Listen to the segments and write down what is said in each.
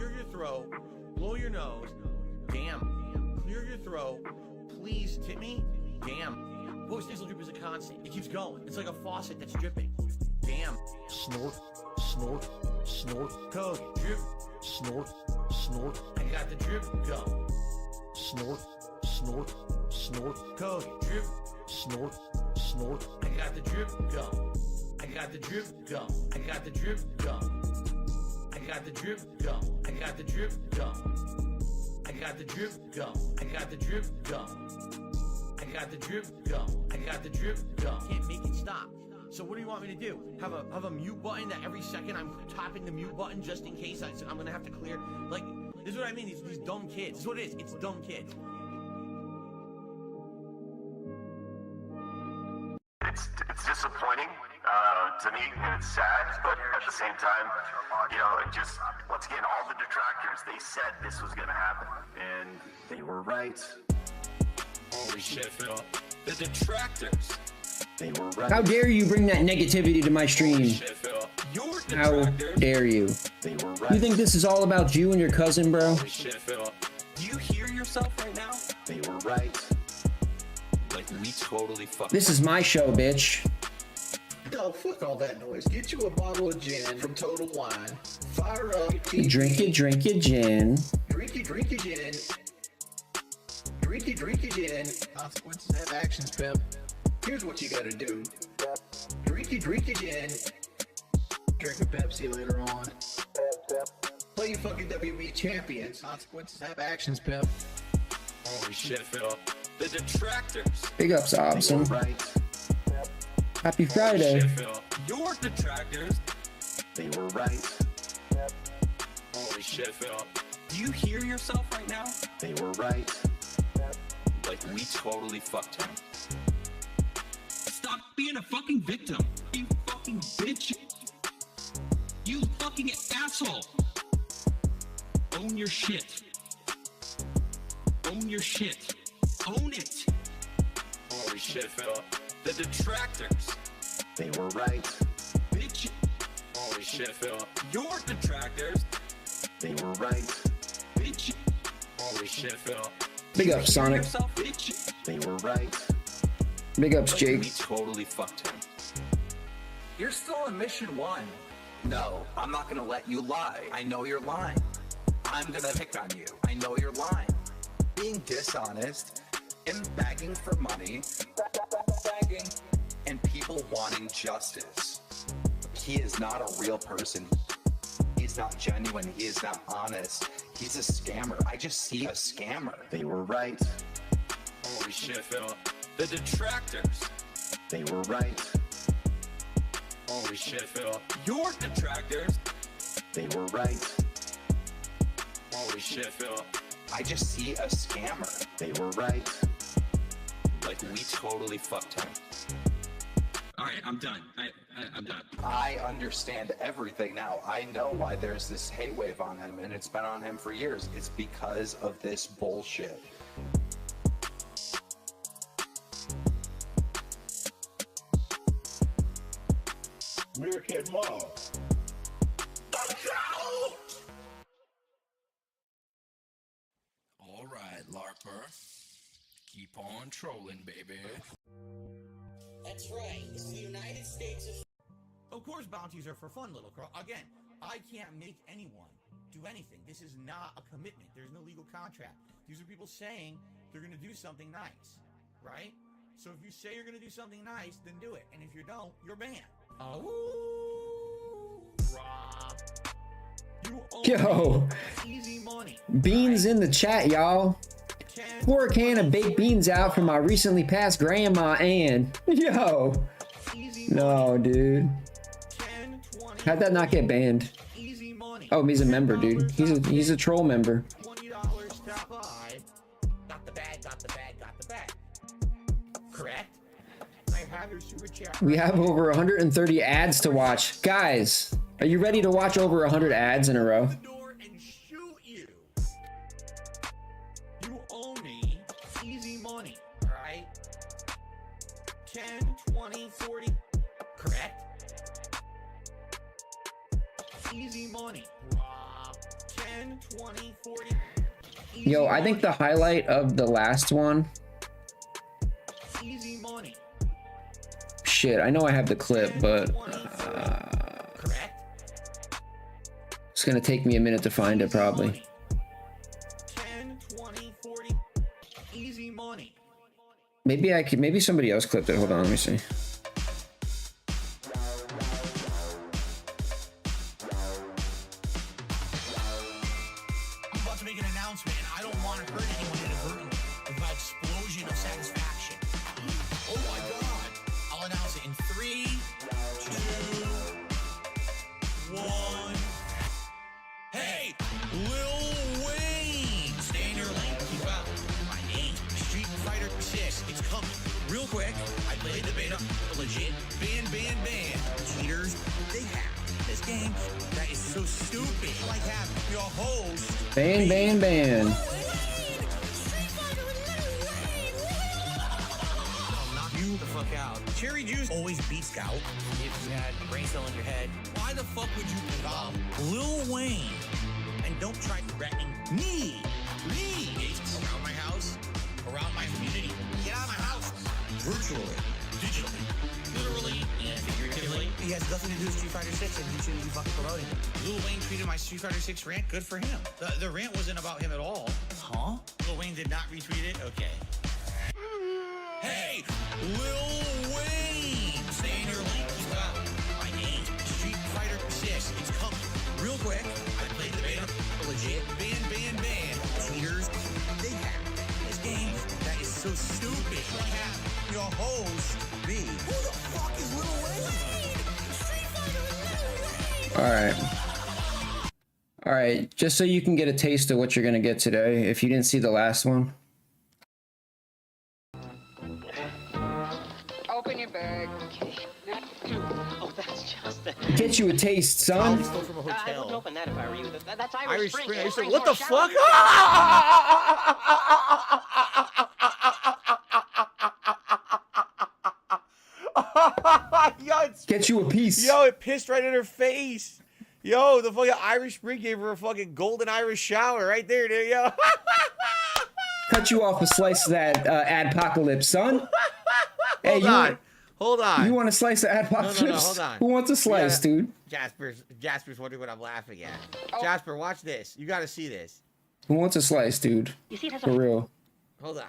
clear your throat, blow your nose, damn, clear your throat, please tip me, damn. Post nasal drip is a constant. It keeps going. It's like a faucet that's dripping. Damn. Snort, snort, snort. Code. Drip. Snort, snort. I got the drip. Go. Snort, snort, snort. Code. Drip. Snort, snort. I got the drip. Go. I got the drip. Go. I got the drip. Go. I got the drip. Go. I got the drip. Go. I got the drip. Go. I got the drip. Go. I got the drip, go. I got the drip, go. Can't make it stop. So what do you want me to do? Have a mute button that every second I'm tapping the mute button just in case I'm gonna have to clear? Like, this is what I mean, these dumb kids. This is what it is, it's dumb kids. It's disappointing to me, and it's sad, but at the same time, you know, it just, once again, all the detractors, they said this was gonna happen, and they were right. Holy shit, Phil. The detractors. They were right. How dare you bring that negativity to my stream? Holy shit, Phil. Your How detractors. dare you? They were right. You think this is all about you and your cousin, bro? Holy shit, Phil. Do you hear yourself right now? They were right. Like, we totally fucked This is my show, bitch. No, fuck all that noise. Get you a bottle of gin from Total Wine. Fire up your TV. Drink it, gin. Drink your gin. Drink your gin. Consequences have actions, pimp. Here's what you gotta do. Drink your gin. Drink a Pepsi later on. Play your fucking WB champions. Consequences have actions, pimp. Holy shit, Phil. The detractors. Big ups, They were Obson. right. Happy Holy Friday. shit, Phil. Your detractors. They were right. Holy shit, Phil. Do you hear yourself right now? They were right. Like, we totally fucked him. Stop being a fucking victim. You fucking bitch. You fucking asshole. Own your shit. Own your shit. Own it. Holy shit, Phil. The detractors. They were right. Bitch. Holy shit, Phil. Your detractors. They were right. Bitch. Holy shit, Phil. Big ups, Hear Sonic. yourself, bitch. They were right. Big ups, We Jake. totally fucked him. You're still on mission 1. No, I'm not gonna let you lie. I know you're lying. I'm gonna pick on you. I know you're lying. Being dishonest and begging for money, begging, and people wanting justice. He is not a real person. He's not genuine. He is not honest. He's a scammer. I just see a scammer. They were right. Holy shit, Phil. The detractors. They were right. Holy shit, Phil. Your detractors. They were right. Holy shit, Phil. I just see a scammer. They were right. Like, we totally fucked him. Alright, I'm done. I'm done. I understand everything now. I know why there's this hate wave on him, and it's been on him for years. It's because of this bullshit. Meerkat Mall. Alright, LARPer. Keep on trolling, baby. That's right, it's the United States of course bounties are for fun, little girl. Again, I can't make anyone do anything. This is not a commitment. There's no legal contract. These are people saying they're gonna do something nice, right? So if you say you're gonna do something nice, then do it. And if you don't, you're banned. Oh, Rob. You owe Yo, easy money. beans in the chat, y'all. 10, Pour a can of baked beans out for my recently passed grandma Ann. Yo, easy no, dude. 10, 20, How'd that not get banned? easy money. Oh, he's a member, dude. He's a troll member. $20 top 5. Got the bag, got the bag, got the bag. Correct? I have your super chat. We have over 130 ads to watch. Guys, are you ready to watch over 100 ads in a row? The door and shoot you. You owe me easy money, alright? 10, 20, 40. Correct? Easy money. Rob. 10, 10, 20, 40. Yo, I think the highlight of the last one. Easy money. Shit, I know I have the clip, but Correct? it's gonna take me a minute to find it probably. 10, 20, 40. Easy money. Maybe I could. Maybe somebody else clipped it. Hold on, let me see. I'm about to make an announcement, and I don't want to hurt anyone inadvertently with my explosion of satisfaction. Oh my god. I'll announce it in 3, 2, 1. Hey, Lil Wayne! Stay in your lane, keep out. My name, Street Fighter 6. It's coming. Real quick, I played the beta. Legit. Ban. Cheaters, they have this game that is so stupid. Like having your host. Ban. I'll knock you the fuck out. Cherry juice always beats gout. If you had a brain cell in your head, why the fuck would you involve Lil Wayne? And don't try threatening me. Around my house, around my community. Get out of my house. Virtually, digitally, literally, and figuratively. He has nothing to do with Street Fighter 6, and he shouldn't be fucking promoting it. Lil Wayne tweeted my Street Fighter 6 rant. Good for him. The rant wasn't about him at all. Huh? Lil Wayne did not retweet it? Okay. Hey, Lil Wayne! Stay in your lane, keep out. My name, Street Fighter 6. It's coming. Real quick, I played the beta. Legit. Ban. Cheaters, they have this game that is so stupid. Like have your host be. Who the fuck is Lil Wayne? Street Fighter Lil Wayne! All right, just so you can get a taste of what you're gonna get today, if you didn't see the last one. Open your bag. Oh, that's just it. Get you a taste, Oh, son. we stole from a I wouldn't hotel. open that if I were you. That's Irish Spring. Spring. I It used to, brings what the more fuck? Yo, Get you a piece. yo, it pissed right in her face. Yo, the fucking Irish Spring gave her a fucking golden Irish shower right there, dude. Yo. Cut you off a slice of that Adpocalypse, son. Hey, Hold on. You want a slice of Adpocalypse? No, hold on. Who wants a slice, Yeah. dude? Jasper's wondering what I'm laughing at. Jasper, watch this. You gotta see this. Who wants a slice, dude? You see, it has For real. Hold on.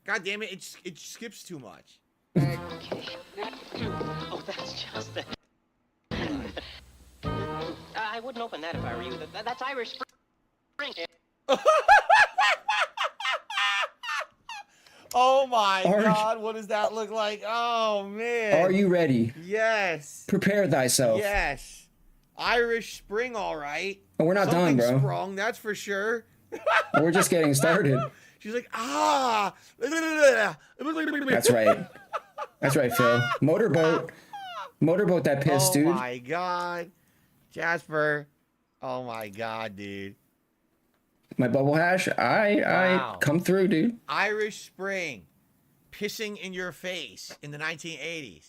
God damn it, it skips too much. Oh, that's just it. I wouldn't open that if I were you. That's Irish Spring. Oh my Are- god, what does that look like? Oh man. Are you ready? Yes. Prepare thyself. Yes. Irish Spring, all right. Oh, we're not done, Something bro. sprung, that's for sure. We're just getting started. She's like, ah. That's right. That's right, Phil. Motorboat that piss, Oh dude. my god. Jasper. Oh my god, dude. My bubble hash, I Wow. come through, dude. Irish Spring. Pissing in your face in the 1980s.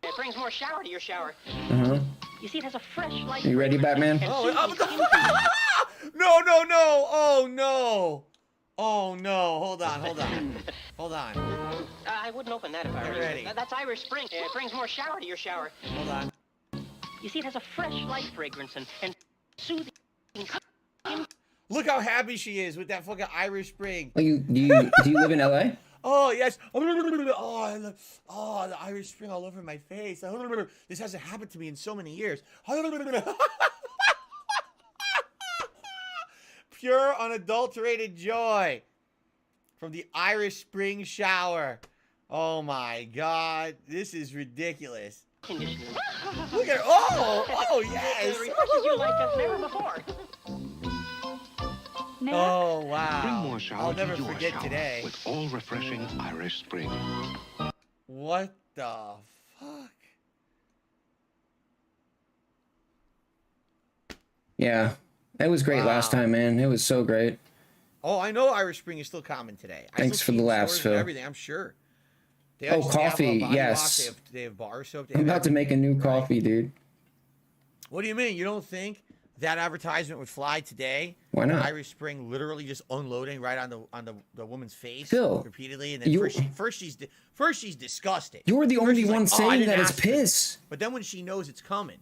It brings more shower to your shower. Uh-huh. You see, it has a fresh light. You ready, Batman? What the fuck? No. Oh no. Oh no. Hold on. I wouldn't open that if I were Get ready. you. That's Irish Spring. It brings more shower to your shower. Hold on. You see, it has a fresh light fragrance and soothing. Look how happy she is with that fucking Irish Spring. Oh, do you live in LA? Oh yes. The Irish Spring all over my face. This hasn't happened to me in so many years. Pure unadulterated joy from the Irish Spring shower. Oh my god, this is ridiculous. Conditioner. Look at her. Oh It yes. refreshes you like never before. Oh Bring wow. more shower I'll to never your forget shower today. with all refreshing Irish Spring. What the fuck? Yeah. That was great last Wow. time, man. It was so great. Oh, I know Irish Spring is still common today. I Thanks still for see the in laughs, stores and Phil. Everything, I'm sure. They Oh, actually have coffee, body yes. wash, they have bar soap. They I'm have about to make a new coffee, dude. What do you mean? You don't think that advertisement would fly today. Why not? Irish Spring literally just unloading right on the woman's face Phil, repeatedly, and then first she's disgusted. You're the only one like, "Oh, I saying didn't that it's ask for this." piss. But then when she knows it's coming,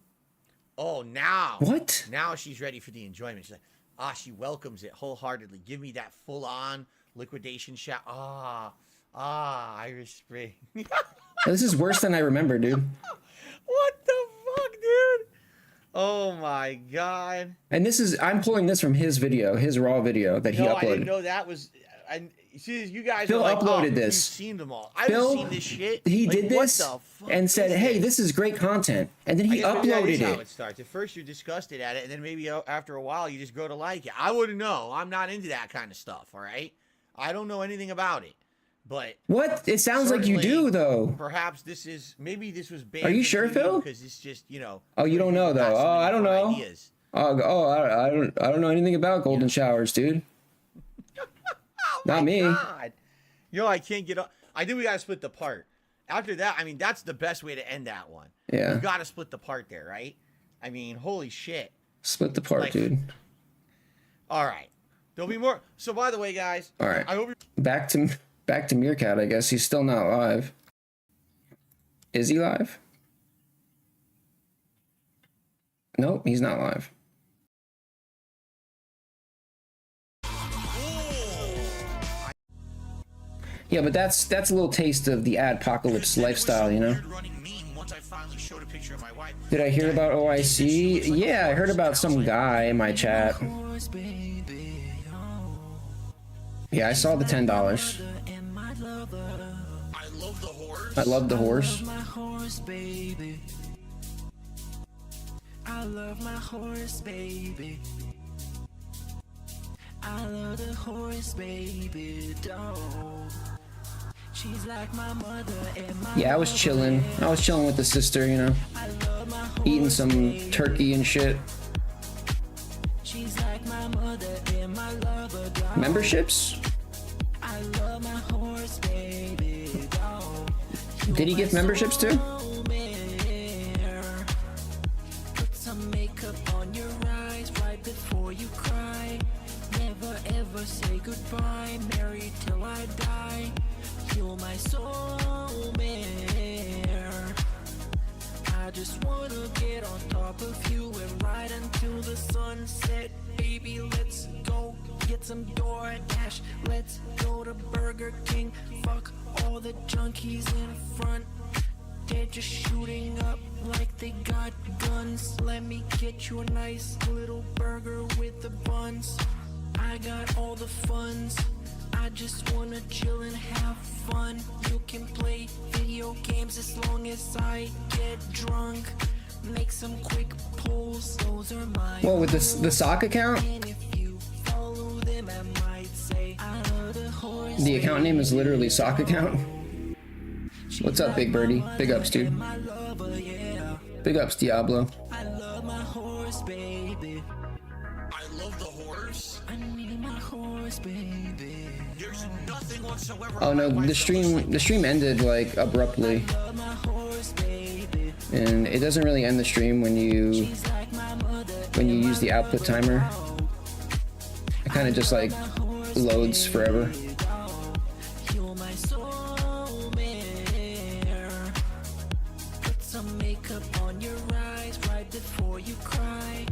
oh, now What? Now she's ready for the enjoyment. She's like, she welcomes it wholeheartedly. Give me that full-on liquidation shot. Irish Spring. This is worse than I remember, dude. What the fuck, dude? Oh my god. And I'm pulling this from his video, his raw video that he uploaded. I didn't know that was. See, you guys Phil are like, uploaded this. You've seen them all. I haven't seen this shit. He Like, did what this the fuck and said, is "Hey, this? this is great content," and then he I guess maybe that is uploaded how it. it starts. At first, you're disgusted at it, and then maybe after a while, you just grow to like it. I wouldn't know. I'm not into that kind of stuff. All right, I don't know anything about it. But What? It sounds like you do, though. Perhaps this was banned. Are you sure, Phil? Because it's just Oh, you don't know though. Oh, I don't know. Ideas. I don't know anything about golden showers, dude. Not me. God. I can't get up. I think we gotta split the part. After that, I mean, that's the best way to end that one. Yeah. You gotta split the part there, right? I mean, holy shit. Split the part, dude. All right. There'll be more. So, by the way, guys. All right. I hope Back to Meerkat, I guess. He's still not live. Is he live? Nope, he's not live. Yeah, but that's a little taste of the Adpocalypse lifestyle, you know? Did I hear about OIC? Yeah, I heard about some guy in my chat. Yeah, I saw the $10. I love the horse. I love my horse, baby. I love the horse, baby. Dog. She's like my mother and my I was chilling. I was chilling with the sister, you know, eating some turkey and shit. She's like my mother and my lover. Memberships? I love my horse, baby. Dog. Did he give memberships too? Put some makeup on your eyes right before you cry. Never ever say goodbye. Married till I die. You're my soulmate. I just wanna get on top of you and ride until the sunset. Baby, let's go get some DoorDash. Let's go to Burger King. Fuck all the junkies in front. They're just shooting up like they got guns. Let me get you a nice little burger with the buns. I got all the funds. I just wanna chill and have fun. You can play video games as long as I get drunk. Make some quick pulls. Those are my. What with the sock account? The account name is literally sock account. What's up, Big Birdie? Big ups, dude. Big ups, Diablo. I love my horse, baby. I love the horse. I need my horse, baby. There's nothing whatsoever. Oh no, the stream ended like abruptly. And it doesn't really end the stream when you use the output timer. It kind of just like loads forever. Put some makeup on your eyes right before you cry.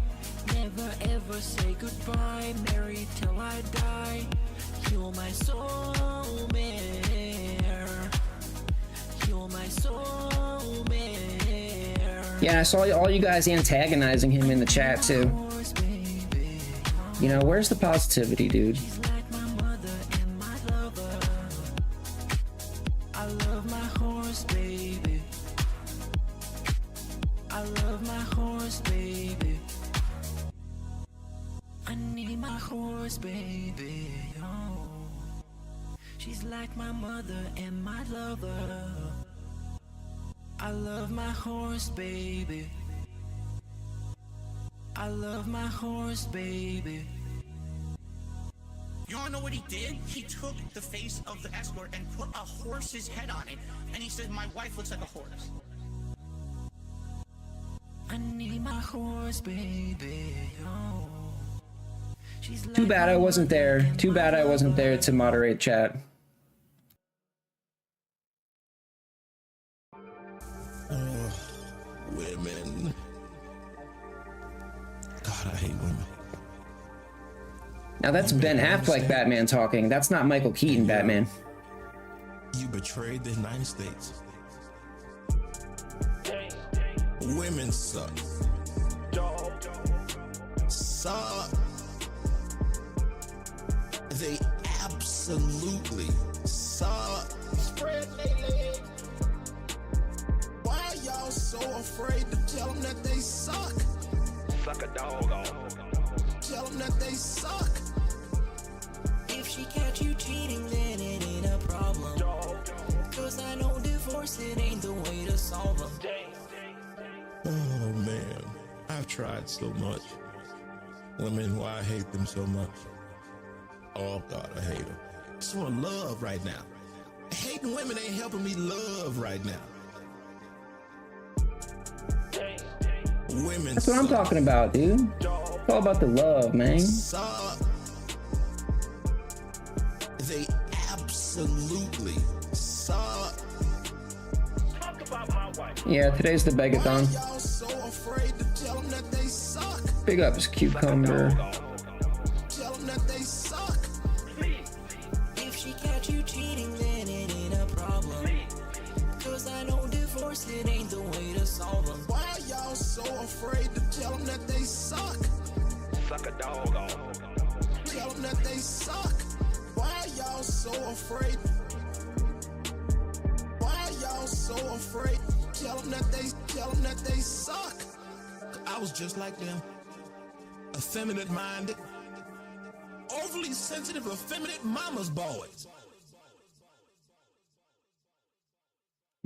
Never ever say goodbye. Married till I die. You're my soulmate. You're my soulmate. Yeah, I saw all you guys antagonizing him in the chat too. You know, where's the positivity, dude? I love my horse, baby. I love my horse, baby. I need my horse, baby. Oh. She's like my mother and my lover. I love my horse, baby. I love my horse, baby. You wanna know what he did? He took the face of the escort and put a horse's head on it, and he said, "My wife looks like a horse." I need my horse, baby. Oh. Too bad I wasn't there. Too bad I wasn't there to moderate chat. Women. God, I hate women. Now that's Ben Affleck Batman talking. That's not Michael Keaton Batman. You betrayed the United States. Women suck. Suck. They absolutely suck. Spread their leg. Why are y'all so afraid to tell them that they suck? Suck a dog on. Tell them that they suck. If she catch you cheating, then it ain't a problem. Cause I know divorce, it ain't the way to solve them. Oh man, I've tried so much. Women, why I hate them so much. Oh God, I hate them. I just want love right now. Hating women ain't helping me love right now. Women That's what I'm talking about, dude. It's all about the love, man. suck. They absolutely suck. Yeah, today's the Begathon. Y'all so afraid to tell them that they suck. Big ups, Cucumber. Tell them that they suck. If she catch you cheating, then it ain't a problem. Cause I know divorce, it ain't the way to solve them. Why are y'all so afraid to tell them that they suck? Suck a dog on. Tell them that they suck. Why are y'all so afraid? Why are y'all so afraid? Tell them that they suck. I was just like them. Effeminate minded. Overly sensitive, effeminate mama's boys.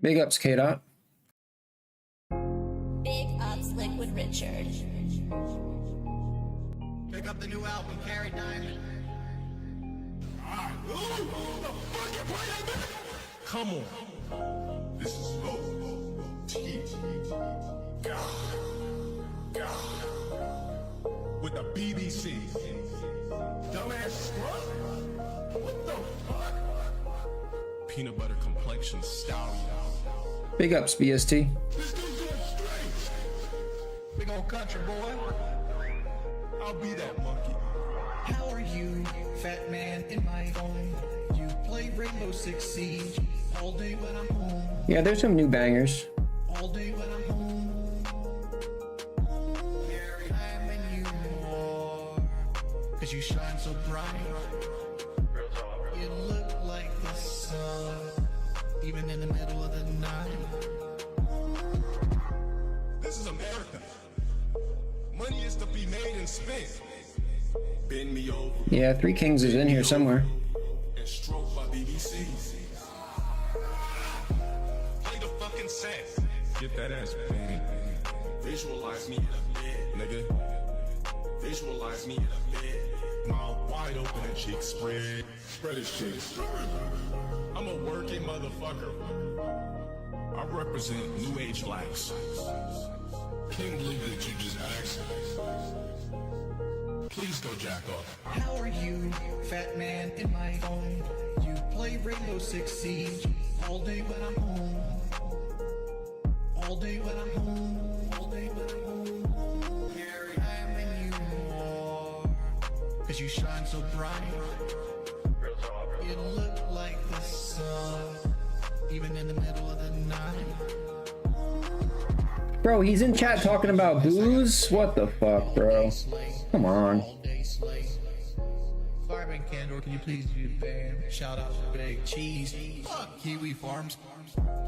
Big ups, K-Dot. Big ups, Liquid Richard. Pick up the new album, Carrie Diamond. Come on. This is low. With the BBC. Dumbass scrub? What the fuck? Peanut butter complexion stallion. Big ups, BST. Big old country boy. I'll be that monkey. How are you, fat man in my phone? You play Rainbow Six Siege all day when I'm home. Yeah, there's some new bangers. All day when I'm home. Gary, I'm in you more. Cause you shine so bright. You look like the sun, even in the middle of the night. This is America. Money is to be made and spent. Bend me over. Yeah, Three Kings is in here somewhere. And stroke by BBC. Play the fucking set. Get that ass bang. Visualize me in a bed, nigga. Visualize me in a bed. Mouth wide open and cheeks spread. Spread his cheeks. I'm a working motherfucker. I represent new age blacks. Can't believe that you just asked. Please go jack off. How are you, fat man in my phone? You play Rainbow Six Siege all day when I'm home. All day when I'm home. All day when I'm home. Gary, I'm in you more. Cause you shine so bright. You look like the sun, even in the middle of the night. Bro, he's in chat talking about booze? What the fuck, bro? Come on. Fireman Candor, can you please do bam? Shout out to Big Cheese. Fuck Kiwi Farms.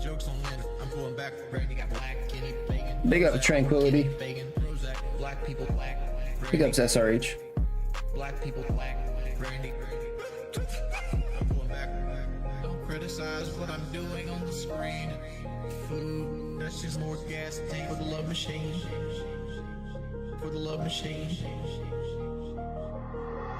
Jokes on Lynn. I'm going back for Brandy. Got black, Kenny, bacon. Big up Tranquility. Bacon, Prozac, black people, black. Big ups SRH. Black people, black. Brandy. I'm going back. Don't criticize what I'm doing on the screen. Food, that's just more gas tank for the love machine. For the love machine.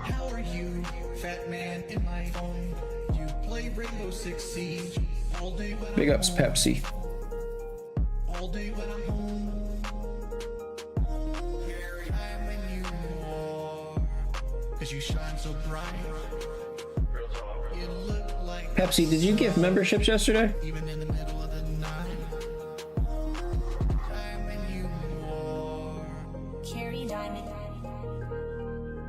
How are you, fat man in my phone? You play Rainbow Six Siege all day when Big I'm ups home. Pepsi. All day when I'm home. Gary, I'm in you more. Cause you shine so bright. You look like Pepsi, did you give memberships yesterday? even in the middle of the night. Diamond you wore. Carrie Diamond.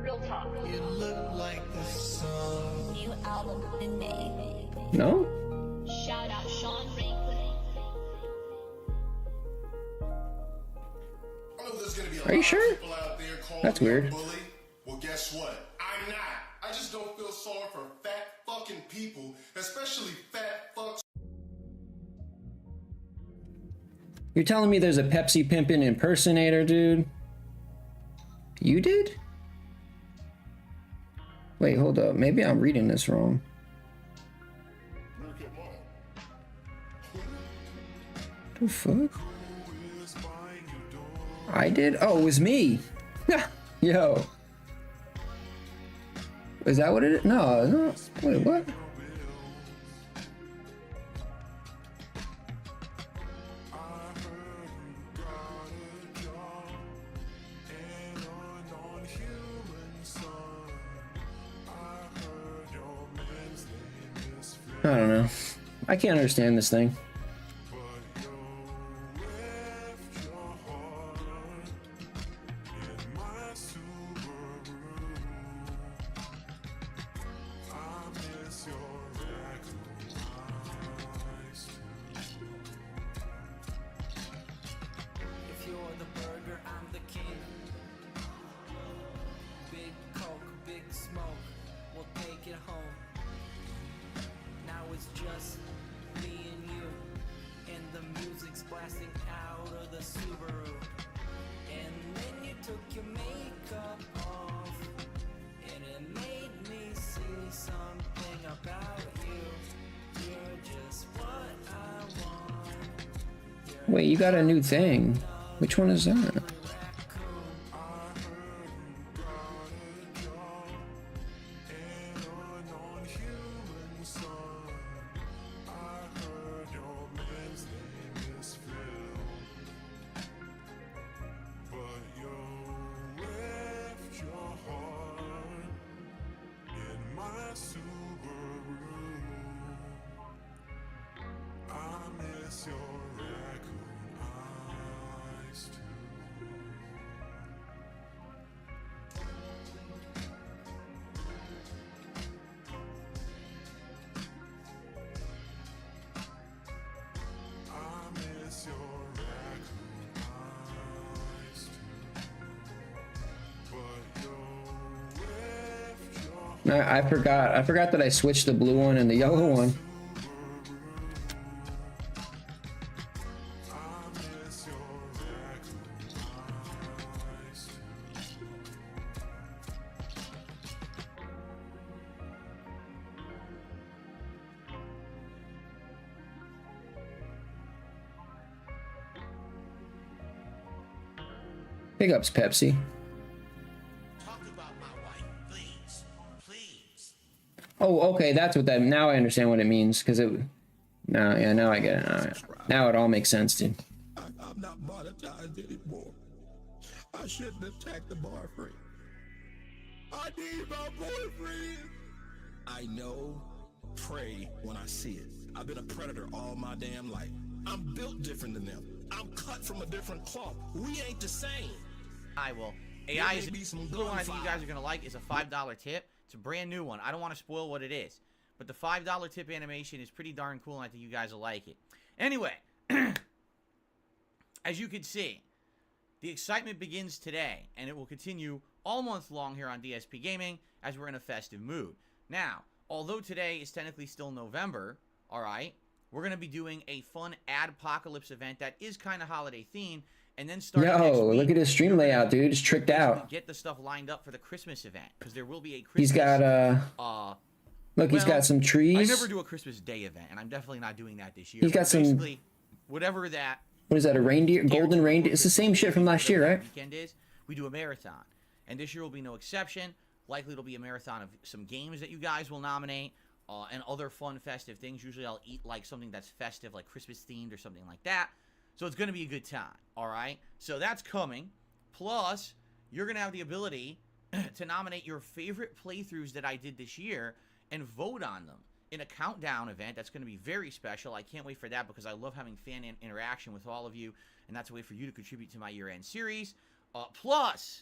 Real talk. You look like the sun. New album in May. No? Shout out Sean Ray. Are you sure? That's weird. Well, guess what? I'm not. I just don't feel sorry for fat fucking people, especially fat fucks. You're telling me there's a Pepsi pimpin' impersonator, dude? You did? Wait, hold up. Maybe I'm reading this wrong. The fuck? I did? Oh, it was me. Yo. Is that what it is? No, no. Wait, what? I don't know. I can't understand this thing. If you're the burger, I'm the king. Big Coke, big smoke, we'll take it home. Now it's just me and you, and the music's blasting out of the Subaru. And then you took your makeup off, and it made me see something about you. You're just what I want. Wait, you got a new thing. Which one is that? I forgot that I switched the blue one and the yellow one. Big ups, Pepsi. Oh, okay, that's what that. Now I understand what it means, because it. Now, yeah, now I get it. Now it all makes sense, dude. I'm not monetized anymore. I shouldn't attack the bar free. I need my boyfriend. I know, pray when I see it. I've been a predator all my damn life. I'm built different than them. I'm cut from a different cloth. We ain't the same. I will. AI is a little one I think you guys are gonna like is a $5 tip. It's a brand new one. I don't want to spoil what it is, but the $5 tip animation is pretty darn cool, and I think you guys will like it. Anyway, as you can see, the excitement begins today, and it will continue all month long here on DSP Gaming as we're in a festive mood. Now, although today is technically still November, all right, we're gonna be doing a fun Adpocalypse event that is kind of holiday themed. And then start. Yo, look at his stream layout, dude. It's tricked out. Get the stuff lined up for the Christmas event, because there will be a Christmas. He's got look, he's got some trees. I never do a Christmas Day event, and I'm definitely not doing that this year. He's got some. Whatever that. What is that? A reindeer? Golden reindeer? It's the same shit from last year, right? Weekend is. We do a marathon, and this year will be no exception. Likely it'll be a marathon of some games that you guys will nominate, and other fun festive things. Usually I'll eat like something that's festive, like Christmas themed or something like that. So it's going to be a good time, all right? So that's coming. Plus, you're going to have the ability to nominate your favorite playthroughs that I did this year and vote on them in a countdown event that's going to be very special. I can't wait for that because I love having fan interaction with all of you, and that's a way for you to contribute to my year-end series. Plus,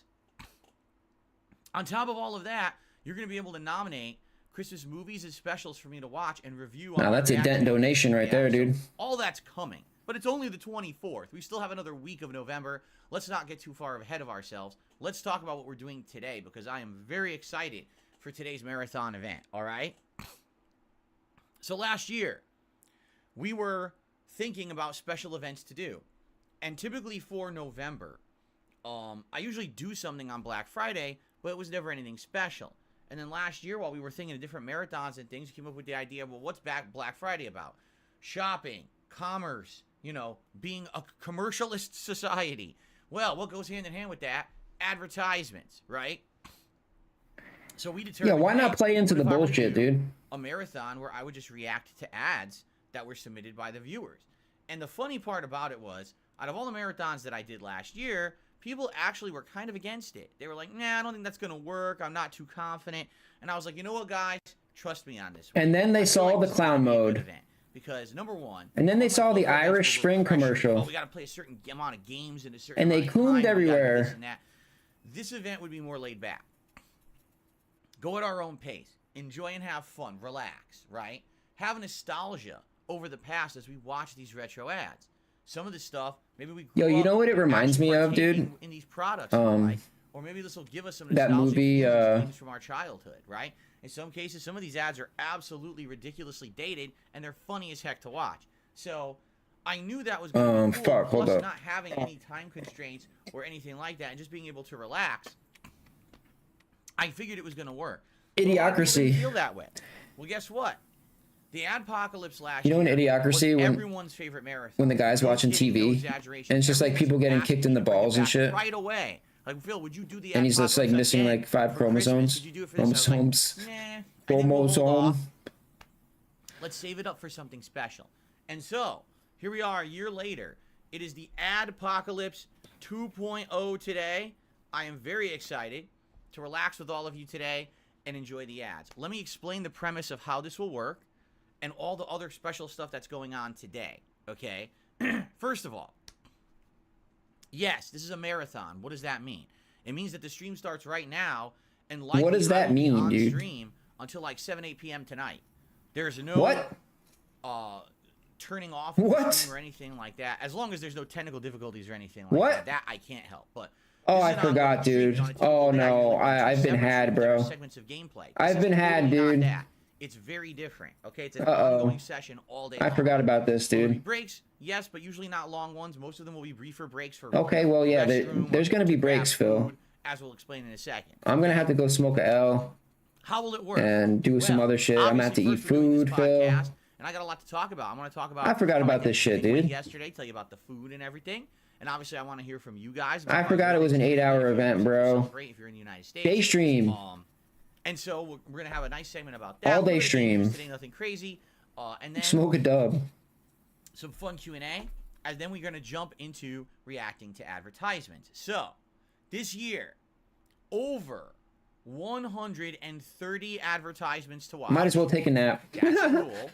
on top of all of that, you're going to be able to nominate Christmas movies and specials for me to watch and review. Now that's a dent donation right there, dude. All that's coming. But it's only the 24th. We still have another week of November. Let's not get too far ahead of ourselves. Let's talk about what we're doing today because I am very excited for today's marathon event, all right? So last year, we were thinking about special events to do. And typically for November, I usually do something on Black Friday, but it was never anything special. And then last year, while we were thinking of different marathons and things, we came up with the idea, well, what's Black Friday about? Shopping, commerce, you know, being a commercialist society. Well, what goes hand in hand with that? Advertisements, right? So we determined, yeah, why not play into the bullshit, dude? A marathon where I would just react to ads that were submitted by the viewers. And the funny part about it was, out of all the marathons that I did last year, people actually were kind of against it. They were like, nah, I don't think that's going to work. I'm not too confident. And I was like, you know what, guys? Trust me on this one. And then they saw the clown mode. Because, number one... And then they saw the Irish Spring commercial. Oh, we got to play a certain amount of games in a certain and they cooned everywhere. This event would be more laid back. Go at our own pace. Enjoy and have fun. Relax, right? Have nostalgia over the past as we watch these retro ads. Some of the stuff, maybe we... Yo, you know what it reminds me of, dude? In these products, or maybe this will give us some nostalgic that movie, things from our childhood, right? In some cases, some of these ads are absolutely ridiculously dated, and they're funny as heck to watch. So, I knew that was going to be cool. Plus, not having any time constraints or anything like that, and just being able to relax, I figured it was going to work. Idiocracy. Didn't feel that way. Well, guess what? The Adpocalypse last year, you know, in Idiocracy, when everyone's favorite marathon, when the guy's watching TV, and it's just like people getting kicked in the balls and shit. Right away. Like, Phil, would you do the and he's just like missing like 5 chromosomes. Chromosomes. Chromosome. Let's save it up for something special. And so, here we are a year later. It is the Adpocalypse 2.0 today. I am very excited to relax with all of you today and enjoy the ads. Let me explain the premise of how this will work and all the other special stuff that's going on today, okay? First of all, yes, this is a marathon. What does that mean? It means that the stream starts right now, and likely what does that mean, on dude? Stream until like 7, 8 p.m. tonight. There's no turning off the stream or anything like that, as long as there's no technical difficulties or anything like that. That I can't help, but... Oh, I forgot, dude. Oh, no. I've been had, bro. Segments of gameplay. I've been had, dude. It's very different, okay? It's an ongoing session all day long. I forgot about this, dude. Breaks, yes, but usually not long ones. Most of them will be briefer breaks for... Okay, well, yeah, there's going to be breaks, Phil. As we'll explain in a second. I'm going to have to go smoke a L. How will it work? And do some other shit. I'm going to have to eat food, Phil. And I got a lot to talk about. I want to talk about... I forgot about this shit, dude. Yesterday, tell you about the food and everything. And obviously, I want to hear from you guys. I forgot it was an 8-hour event, bro. Great if you're in the United States. Day stream. And so we're going to have a nice segment about that. All day stream. Today, nothing crazy. And then smoke a dub. Some fun Q&A. And then we're going to jump into reacting to advertisements. So, this year, over 130 advertisements to watch. Might as well take a nap. That's cool.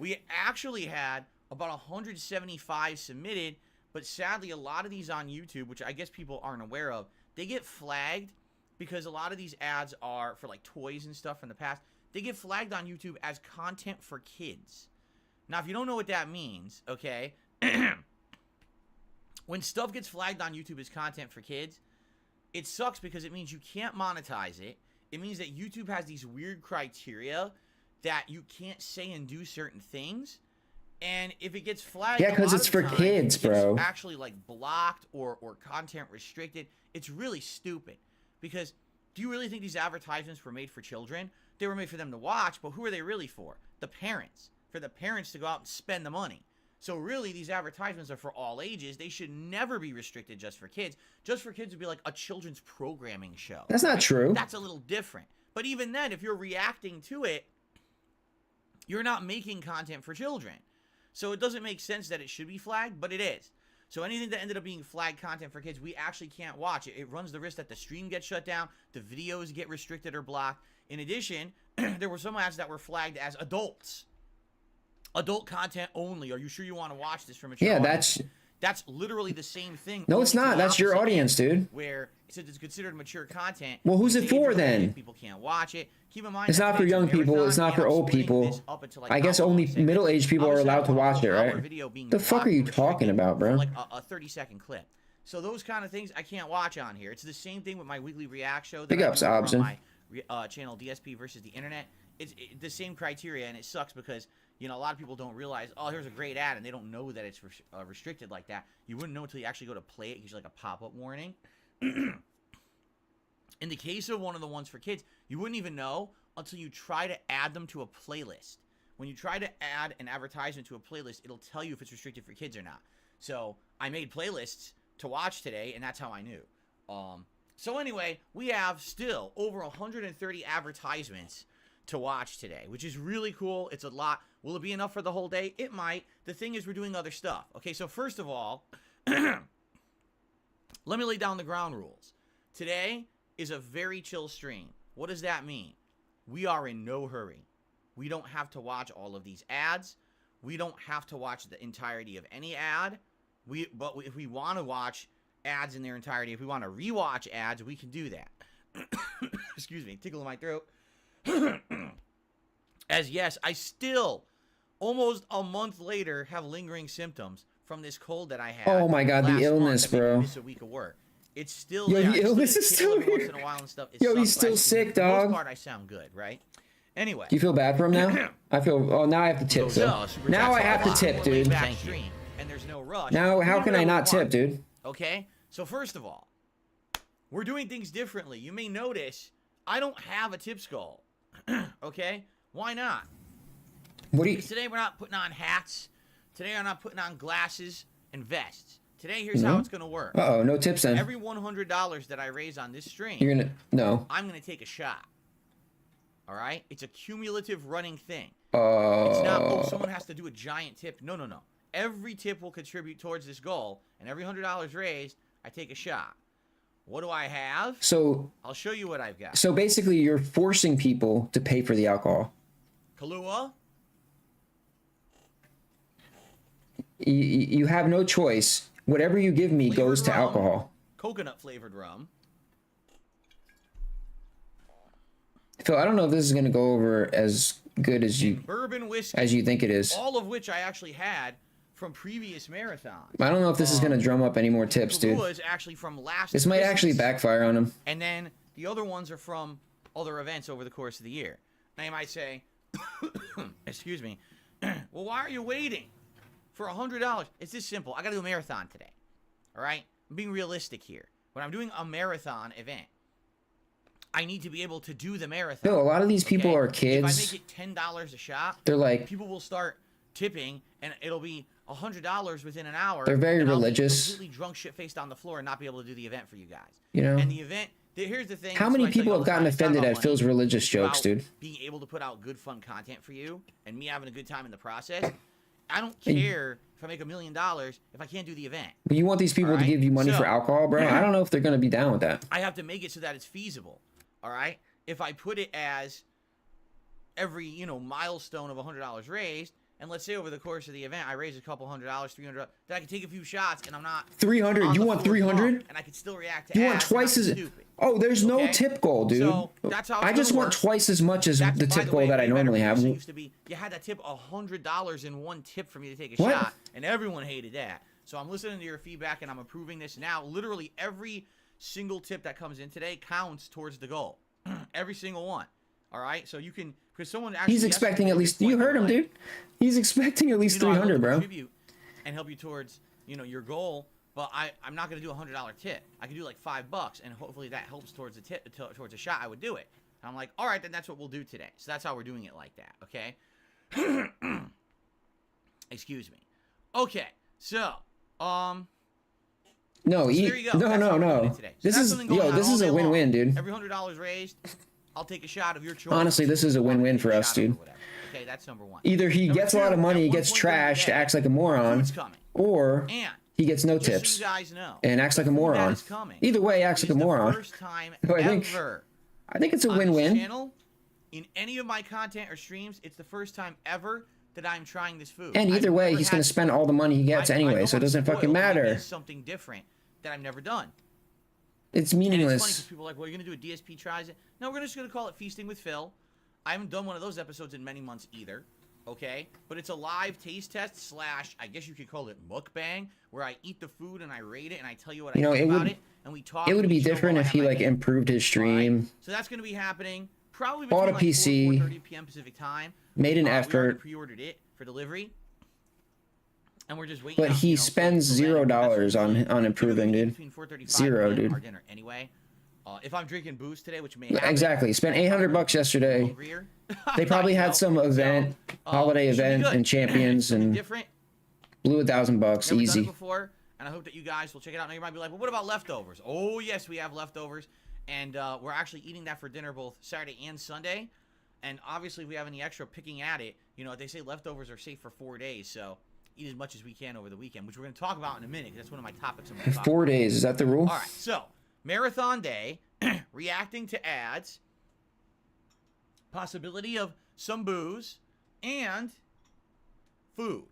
We actually had about 175 submitted. But sadly, a lot of these on YouTube, which I guess people aren't aware of, they get flagged because a lot of these ads are for like toys and stuff from the past. They get flagged on YouTube as content for kids. Now, if you don't know what that means, okay, when stuff gets flagged on YouTube as content for kids, it sucks because it means you can't monetize it. It means that YouTube has these weird criteria that you can't say and do certain things. And if it gets flagged, yeah, because it's for kids, bro. Actually, like blocked or content restricted. It's really stupid. Because do you really think these advertisements were made for children? They were made for them to watch, but who are they really for? The parents. For the parents to go out and spend the money. So really, these advertisements are for all ages. They should never be restricted just for kids. Just for kids would be like a children's programming show. That's not true. That's a little different. But even then, if you're reacting to it, you're not making content for children. So it doesn't make sense that it should be flagged, but it is. So anything that ended up being flagged content for kids, we actually can't watch it. It runs the risk that the stream gets shut down, the videos get restricted or blocked. In addition, there were some ads that were flagged as adults. Adult content only. Are you sure you want to watch this from a Yeah, audience? That's literally the same thing. No, it's not. That's your audience, dude. Where since it's considered mature content. Well, who's it for then? People can't watch it. Keep in mind, It's not for young people. It's not for old people. I guess only middle-aged people are allowed to watch it, right? The fuck are you talking about, bro? Like a 30-second clip. So those kind of things I can't watch on here. It's the same thing with my weekly React show that Big I ups, do over Obson. on my channel DSP versus the internet. It's the same criteria, and it sucks because a lot of people don't realize, oh, here's a great ad, and they don't know that it's restricted like that. You wouldn't know until you actually go to play it. It gives you like a pop-up warning. In the case of one of the ones for kids, you wouldn't even know until you try to add them to a playlist. When you try to add an advertisement to a playlist, it'll tell you if it's restricted for kids or not. So I made playlists to watch today, and that's how I knew. So anyway, we have still over 130 advertisements to watch today, which is really cool. It's a lot. Will it be enough for the whole day? It might. The thing is, we're doing other stuff. Okay, so first of all, let me lay down the ground rules. Today is a very chill stream. What does that mean? We are in no hurry. We don't have to watch all of these ads. We don't have to watch the entirety of any ad. But if we want to watch ads in their entirety, if we want to rewatch ads, we can do that. Excuse me, tickle in my throat. As yes, I still, almost a month later, have lingering symptoms from this cold that I had. Oh my god, the illness, bro. Miss a week of work. It's still Yo, there. the illness is still every once here. in a while and stuff. Yo, he's sucks, still but sick, for the most dog. part, I sound good, right? Anyway. Do you feel bad for him now? I feel. Oh, now I have to tip. So now I have to tip, dude. Thank you. And there's no rush. Now, how can I not tip, dude? Okay, so first of all, we're doing things differently. You may notice I don't have a tip skull. Okay, why not? What do you? Because today we're not putting on hats. Today I'm not putting on glasses and vests. Today here's how it's gonna work. Uh-oh, no tips then. Every $100 that I raise on this stream, You're gonna I'm gonna take a shot. All right, it's a cumulative running thing. Oh. It's not. Oh, someone has to do a giant tip. No. Every tip will contribute towards this goal, and every $100 raised, I take a shot. What do I have? So I'll show you what I've got. So basically, you're forcing people to pay for the alcohol. Kahlua? You have no choice. Whatever you give me Flavored goes to rum. alcohol. Coconut flavored rum. Phil, I don't know if this is gonna go over as good as you Bourbon whiskey. as you think it is. All of which I actually had from previous marathons. I don't know if this is gonna drum up any more tips, dude. Kahlua is actually from last This might Christmas. actually backfire on him. And then the other ones are from other events over the course of the year. Now you might say, excuse me, well, why are you waiting for $100? It's this simple. I got to do a marathon today. All right? I'm being realistic here. When I'm doing a marathon event, I need to be able to do the marathon. Phil, a lot of these people okay? are kids. If I make it $10 a shot, They're like- people will start tipping, and it'll be $100 within an hour. They're very and I'll be religious. completely drunk, shit-faced on the floor, and not be able to do the event for you guys. You know? And the event. Here's the thing. How this is many what I tell you people all have the gotten time, it's not offended about at money. Phil's religious It's jokes, about dude? Being able to put out good, fun content for you, and me having a good time in the process. I don't care if I make $1 million if I can't do the event. But you want these people to Alright? give you money So- for alcohol, bro? I don't know if they're gonna be down with that. I have to make it so that it's feasible. All right. If I put it as every milestone of $100 raised, and let's say over the course of the event I raise a couple $100, $300, then I can take a few shots, and I'm not 300. on You the want floor 300? drunk, and I can still react to You ads want and twice not as. be stupid. Oh, there's no Okay? tip goal, dude. So that's how it's I just gonna want work. twice as much as That's, the by tip the goal way, that I way better normally have. because it used to be you had to tip $100 in one tip for me to take a What? shot, and everyone hated that. So I'm listening to your feedback, and I'm approving this now. Literally every single tip that comes in today counts towards the goal. Every single one. All right, so you can because someone actually He's expecting at least. You heard him, dude. He's expecting at least I'd love 300, to bro. contribute and help you towards your goal. But I'm not gonna do a $100 tip. I can do like $5, and hopefully that helps towards a tip towards a shot. I would do it. And I'm like, all right, then that's what we'll do today. So that's how we're doing it like that. Okay. Excuse me. Okay. So No, so there you go. no, That's no, how we're doing no. it today. So This that's is something going on this all is day a win-win, long. dude. Every $100 raised, I'll take a shot of your choice. Honestly, this is a win-win for us, dude. Okay, that's number one. Either he Number gets a lot of two, money, at he one gets point during the trashed, day, acts like a moron, food's coming. or And he gets no Just tips so you guys know. and acts like a The format moron. is coming. Either way, acts It like a is moron. The first time So ever. I think it's a on this win-win. channel, in any of my content or streams, it's the first time ever that I'm trying this food. And either I've way, never he's had going to spend all the money he gets I anyway, know so it I'm doesn't fucking spoiled, but matter. It is something different that I've never done. It's And it's funny meaningless. because people are like, well, you're going to do a DSP tries it. No, we're just going to call it Feasting with Phil. I haven't done one of those episodes in many months either. Okay? But it's a live taste test / I guess you could call it mukbang, where I eat the food and I rate it and I tell you what I think about it. And we talk. It would and we be show different while I if have he my like meal. improved his stream, So that's going to be happening probably Bought between a PC, 4 and 4:30 p.m. Pacific time. made an We already effort, pre-ordered it for delivery. And we're just waiting but out, he you know, spends for the $0 landing. on Typically, improving, we eat dude. between 4:35 Zero, p.m. dude. Our dinner anyway. If I'm drinking booze today, which may happen, Exactly. Spent $800 yesterday. hungrier. They probably I know. had some event, holiday it should be event, good. and champions, It'll be and different. blew $1,000 Never done it easy. before, and I hope that you guys will check it out. Now you might be like, well, what about leftovers? Oh yes, we have leftovers, and we're actually eating that for dinner both Saturday and Sunday. And obviously, if we have any extra picking at it, you know, they say leftovers are safe for 4 days, so eat as much as we can over the weekend, which we're going to talk about in a minute. 'Cause that's one of my topics. I'm gonna talk 4 about. days, is that the rule? All right, so marathon day, reacting to ads, possibility of some booze, and food.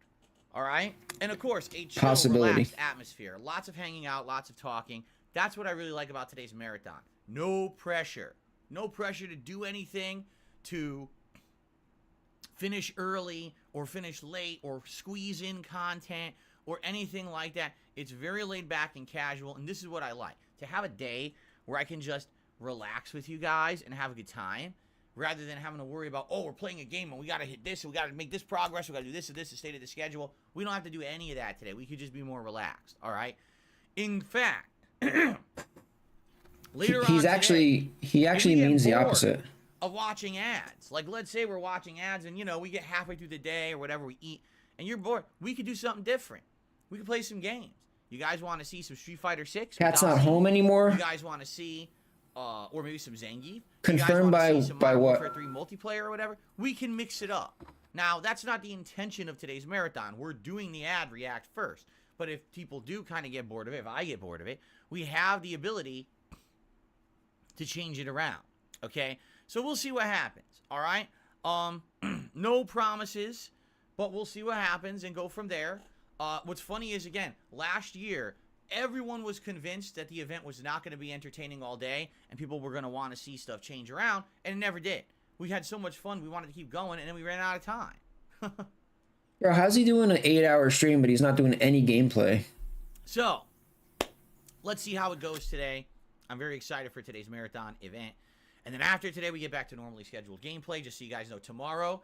All right, and of course a chill, Possibility. relaxed atmosphere. Lots of hanging out, lots of talking. That's what I really like about today's marathon. No pressure. No pressure to do anything, to finish early or finish late or squeeze in content or anything like that. It's very laid back and casual, and this is what I like. To have a day where I can just relax with you guys and have a good time, rather than having to worry about, oh, we're playing a game and we got to hit this and we got to make this progress, we got to do this and this, the state of the schedule. We don't have to do any of that today. We could just be more relaxed, all right? In fact, later He on actually today, means the opposite. of watching ads. Like, let's say we're watching ads and, you know, we get halfway through the day or whatever we eat and you're bored. We could do something different. We could play some games. You guys want to see some Street Fighter 6? Cat's not home anymore. You guys want to see, or maybe some Zangief? Confirmed by Modern what? Warfare 3 multiplayer or whatever? We can mix it up. Now, that's not the intention of today's marathon. We're doing the ad react first. But if people do kind of get bored of it, if I get bored of it, we have the ability to change it around. Okay? So we'll see what happens. All right? No promises, but we'll see what happens and go from there. What's funny is, again, last year, everyone was convinced that the event was not going to be entertaining all day and people were going to want to see stuff change around, and it never did. We had so much fun, we wanted to keep going, and then we ran out of time. Bro, how's he doing an 8-hour stream, but he's not doing any gameplay? So, let's see how it goes today. I'm very excited for today's marathon event. And then after today, we get back to normally scheduled gameplay, just so you guys know. Tomorrow,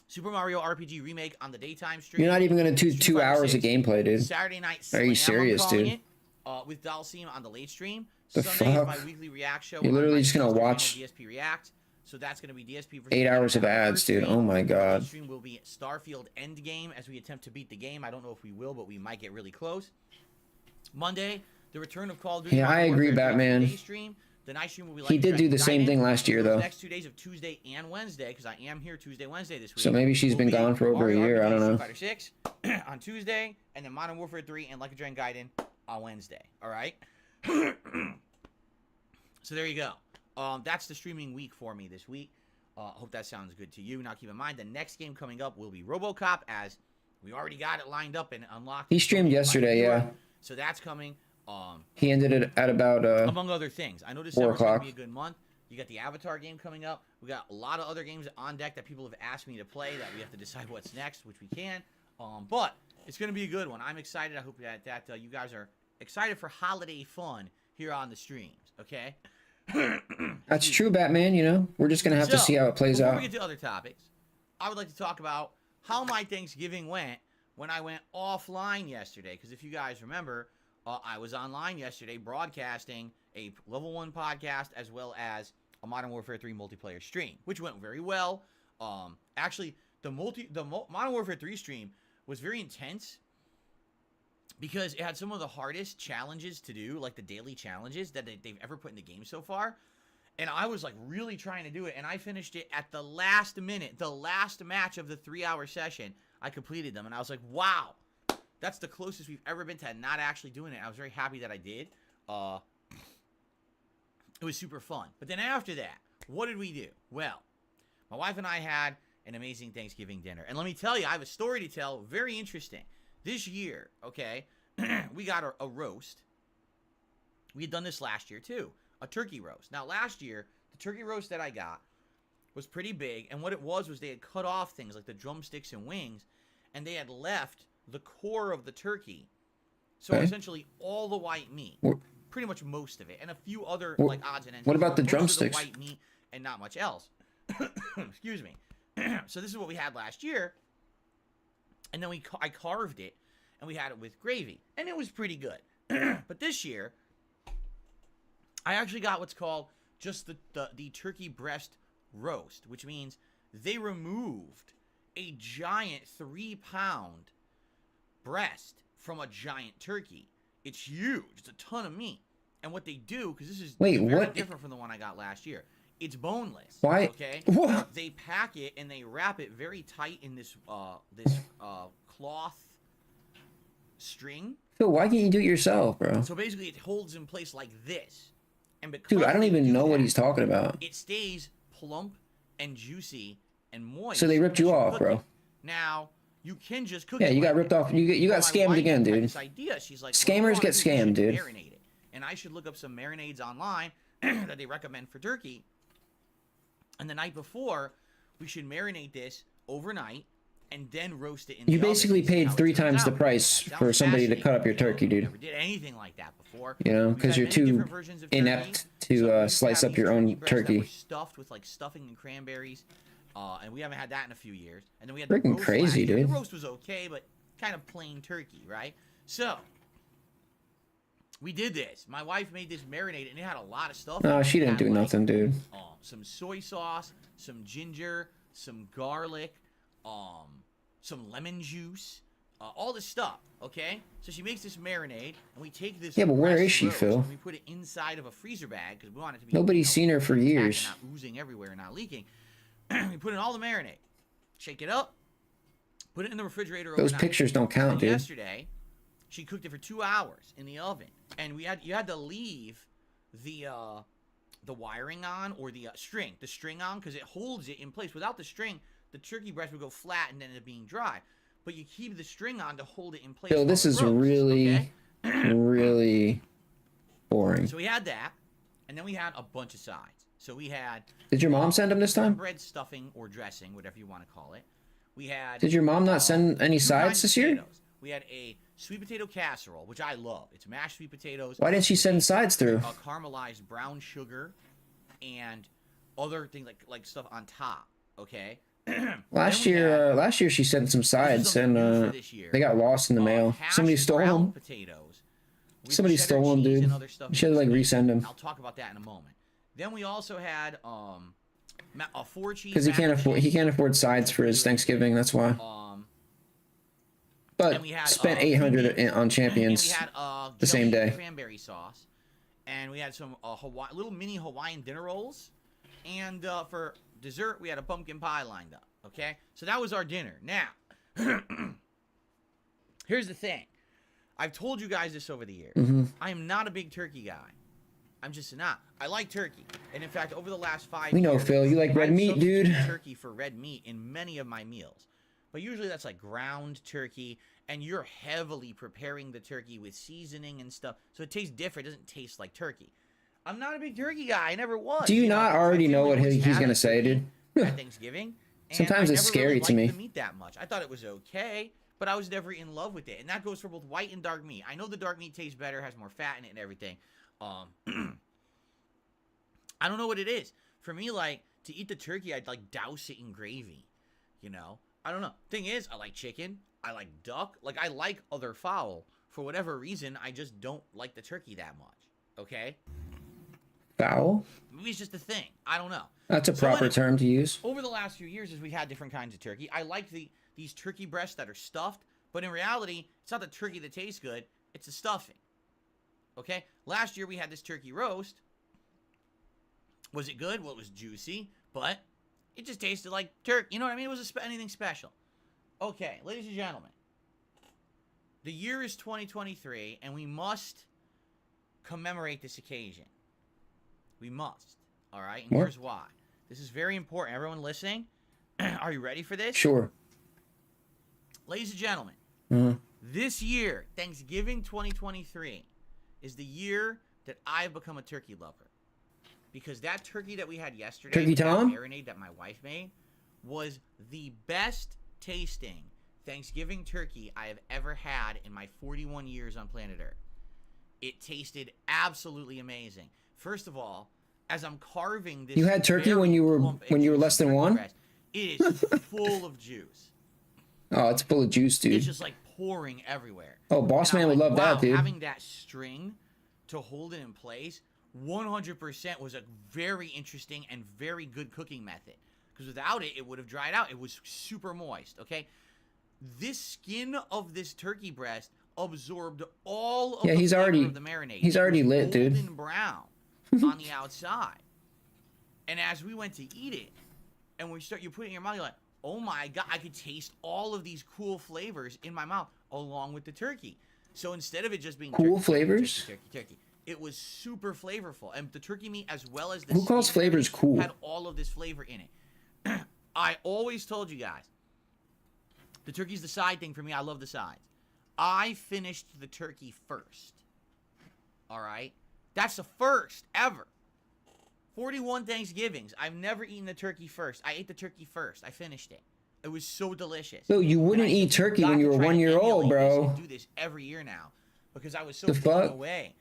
Super Mario RPG Remake on the daytime stream. You're not even going to do 2 hours of gameplay, dude. Saturday night Are you serious, dude? It, with Dalsim on the late stream. The Sunday fuck? is my weekly react show. You're literally just going to watch DSP React. So that's going to be DSP versus 8 hours of ads, dude. Oh my god. Stream will be Starfield Endgame as we attempt to beat the game. I don't know if we will, but we might get really close. Monday, the return of Call of Duty. Yeah, I agree, Warfare 3 Batman. day stream. The night stream will be like He did do the same thing last year, The though. next 2 days of Tuesday and Wednesday, because I am here Tuesday, Wednesday this week. So maybe she's will been be gone for over a Mario year. I RPG don't know. Street Fighter 6 on Tuesday, and then Modern Warfare 3 and Like a Dragon Gaiden on Wednesday. All right. So there you go. That's the streaming week for me this week. Hope that sounds good to you. Now keep in mind, the next game coming up will be RoboCop, as we already got it lined up and unlocked. He streamed yesterday, yeah. So that's coming. He ended it at about among other things. I know 4 December's going o'clock. to be a good month. You got the Avatar game coming up. We got a lot of other games on deck that people have asked me to play that we have to decide what's next, which we can. But it's going to be a good one. I'm excited. I hope that you guys are excited for holiday fun here on the streams, okay? That's true, Batman, you know? We're just going to have to see how it plays before out. we get to other topics, I would like to talk about how my Thanksgiving went when I went offline yesterday. Because if you guys remember, I was online yesterday broadcasting a Level 1 podcast as well as a Modern Warfare 3 multiplayer stream, which went very well. Actually, the Modern Warfare 3 stream was very intense because it had some of the hardest challenges to do, like the daily challenges that they've ever put in the game so far. And I was like really trying to do it, and I finished it at the last minute, the last match of the 3-hour session. I completed them, and I was like, wow, that's the closest we've ever been to not actually doing it. I was very happy that I did. It was super fun. But then after that, what did we do? Well, my wife and I had an amazing Thanksgiving dinner. And let me tell you, I have a story to tell, very interesting. This year, okay, we got a roast. We had done this last year too, a turkey roast. Now last year, the turkey roast that I got was pretty big, and what it was they had cut off things like the drumsticks and wings, and they had left the core of the turkey. So essentially all the white meat, pretty much most of it, and a few other like odds and ends. What about the drumsticks? The white meat and not much else. Excuse me. So this is what we had last year, and then I carved it, and we had it with gravy, and it was pretty good. But this year, I actually got what's called just the turkey breast roast, which means they removed a giant 3-pound breast from a giant turkey. It's huge. It's a ton of meat. And what they do, because this is very different from the one I got last year, it's boneless. Why? Okay. What? They pack it and they wrap it very tight in this cloth string. Phil, why can't you do it yourself, bro? So basically, it holds in place like this. And because Dude, I don't even know what that, he's talking about. It stays plump and juicy and moist. So they ripped you off, bro. Now, you can just cook Yeah, it. you got ripped off. You got scammed again, dude. This idea. She's like, scammers get scammed, dude. Marinate it. And I should look up some marinades online that they recommend for turkey. And the night before, we should marinate this overnight and then roast it in the oven. You basically paid 3 times the price for somebody to cut up your turkey, dude. Never did anything like that before. You know, because you're too inept to slice up your own turkey. Stuffed with like stuffing and cranberries, and we haven't had that in a few years. And then we had Freaking the roast crazy, last year. dude. The roast was okay, but kind of plain turkey, right? So we did this. My wife made this marinade, and it had a lot of stuff. No, she didn't do nothing, dude. Some soy sauce, some ginger, some garlic, some lemon juice, all this stuff, okay? So she makes this marinade, and we take this. Yeah, but where is she, roast, Phil? and we put it inside of a freezer bag because we want it to be. Nobody's seen her for years. Not oozing everywhere, not leaking. We put in all the marinade, shake it up, put it in the refrigerator. Those overnight. pictures don't count, And dude. Yesterday, she cooked it for 2 hours in the oven, and you had to leave the wiring on or the string on because it holds it in place. Without the string, the turkey breast would go flat and then it being dry. But you keep the string on to hold it in place. Phil, this is really, really boring. So we had that, and then we had a bunch of sides. So we had. Did your mom send them this time? Bread stuffing or dressing, whatever you want to call it. We had. Did your mom not send any sides this year? We had a sweet potato casserole, which I love. It's mashed sweet potatoes. Why didn't she send sides through? Caramelized brown sugar, and other things like stuff on top. Okay. Last year she sent some sides, and they got lost in the mail. Somebody stole them. Potatoes. Somebody stole them, dude. You should like resend them. I'll talk about that in a moment. Then we also had a 4 cheese. Because he can't afford sides for his Thanksgiving. That's why. But we had, spent $800 on Champions we had, the same day. Cranberry sauce, and we had some little mini Hawaiian dinner rolls, and for dessert we had a pumpkin pie lined up. Okay, so that was our dinner. Now, here's the thing. I've told you guys this over the years. I am not a big turkey guy. I'm just not. I like turkey, and in fact, over the last 5 years, we know, Phil. You like red meat, dude. Turkey for red meat in many of my meals, but usually that's like ground turkey, and you're heavily preparing the turkey with seasoning and stuff, so it tastes different. It doesn't taste like turkey. I'm not a big turkey guy. I never was. Do you not already know what he's gonna say, dude? At Thanksgiving. Sometimes it's scary to me. The meat that much. I thought it was okay, but I was never in love with it, and that goes for both white and dark meat. I know the dark meat tastes better, has more fat in it, and everything. I don't know what it is. For me, like, to eat the turkey, I'd, like, douse it in gravy, you know? I don't know. Thing is, I like chicken. I like duck. Like, I like other fowl. For whatever reason, I just don't like the turkey that much, okay? Fowl? Maybe it's just a thing. I don't know. That's a proper term to use. Over the last few years, as we had different kinds of turkey, I like these turkey breasts that are stuffed, but in reality, it's not the turkey that tastes good. It's the stuffing. Okay? Last year, we had this turkey roast. Was it good? Well, it was juicy, but it just tasted like turkey. You know what I mean? It wasn't anything special. Okay, ladies and gentlemen. the year is 2023, and we must commemorate this occasion. We must. All right? And here's why. This is very important. Everyone listening, are you ready for this? Sure. Ladies and gentlemen, this year, Thanksgiving 2023, is the year that I've become a turkey lover. Because that turkey that we had yesterday, Turkey Tom? marinade that my wife made, was the best tasting Thanksgiving turkey I have ever had in my 41 years on planet Earth. It tasted absolutely amazing. First of all, as I'm carving this, You had turkey when you were less than one? breast, it is full of juice. Oh, it's full of juice, dude. It's just like pouring everywhere. Oh, Boss And Man I'm would like, love wow, that, dude. Having that string to hold it in place, 100% was a very interesting and very good cooking method. Because without it, it would have dried out. It was super moist, okay? This skin of this turkey breast absorbed all of the flavor of the marinade. He's already lit, dude. Golden brown on the outside. And as we went to eat it, and you put it in your mouth, you're like, oh my God, I could taste all of these cool flavors in my mouth along with the turkey. So instead of it just being cool turkey, flavors, turkey, it was super flavorful. And the turkey meat, as well as the who calls flavors cool? Had all of this flavor in it. I always told you guys, the turkey's the side thing for me. I love the sides. I finished the turkey first. All right? That's the first ever. 41 Thanksgivings. I've never eaten the turkey first. I ate the turkey first. I finished it. It was so delicious. No, you wouldn't eat turkey when you were 1 year old, bro. Do this every year now because I was so The blown fuck? away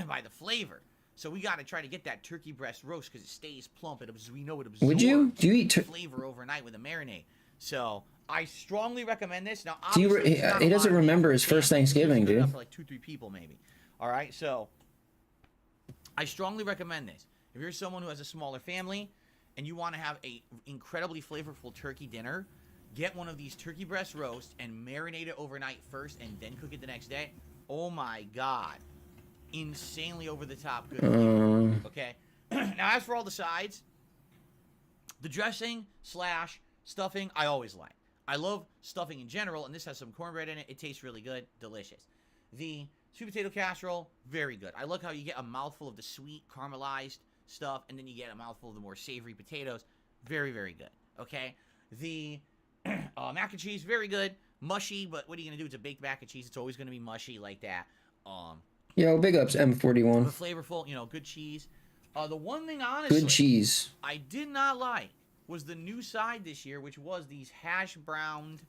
by the flavor. So we got to try to get that turkey breast roast because it stays plump. We know it absorbs Would you? Do you eat flavor overnight with a marinade. So I strongly recommend this. Now, Do you? obviously, it's not He a doesn't lot of remember people. his first It's Thanksgiving, good dude. enough for like 2-3 people maybe. All right, so I strongly recommend this. If you're someone who has a smaller family and you want to have a incredibly flavorful turkey dinner, get one of these turkey breast roasts and marinate it overnight first and then cook it the next day. Oh my God. Insanely over the top good. Okay. Now, as for all the sides, the dressing / stuffing, I always like. I love stuffing in general, and this has some cornbread in it. It tastes really good. Delicious. The sweet potato casserole, very good. I look how you get a mouthful of the sweet caramelized stuff, and then you get a mouthful of the more savory potatoes. Very, very good. Okay? The mac and cheese, very good. Mushy, but what are you going to do? It's a baked mac and cheese. It's always going to be mushy like that. Yo, big ups, M41. But flavorful, good cheese. The one thing, honestly, Good cheese. I did not like was the new side this year, which was these hash browned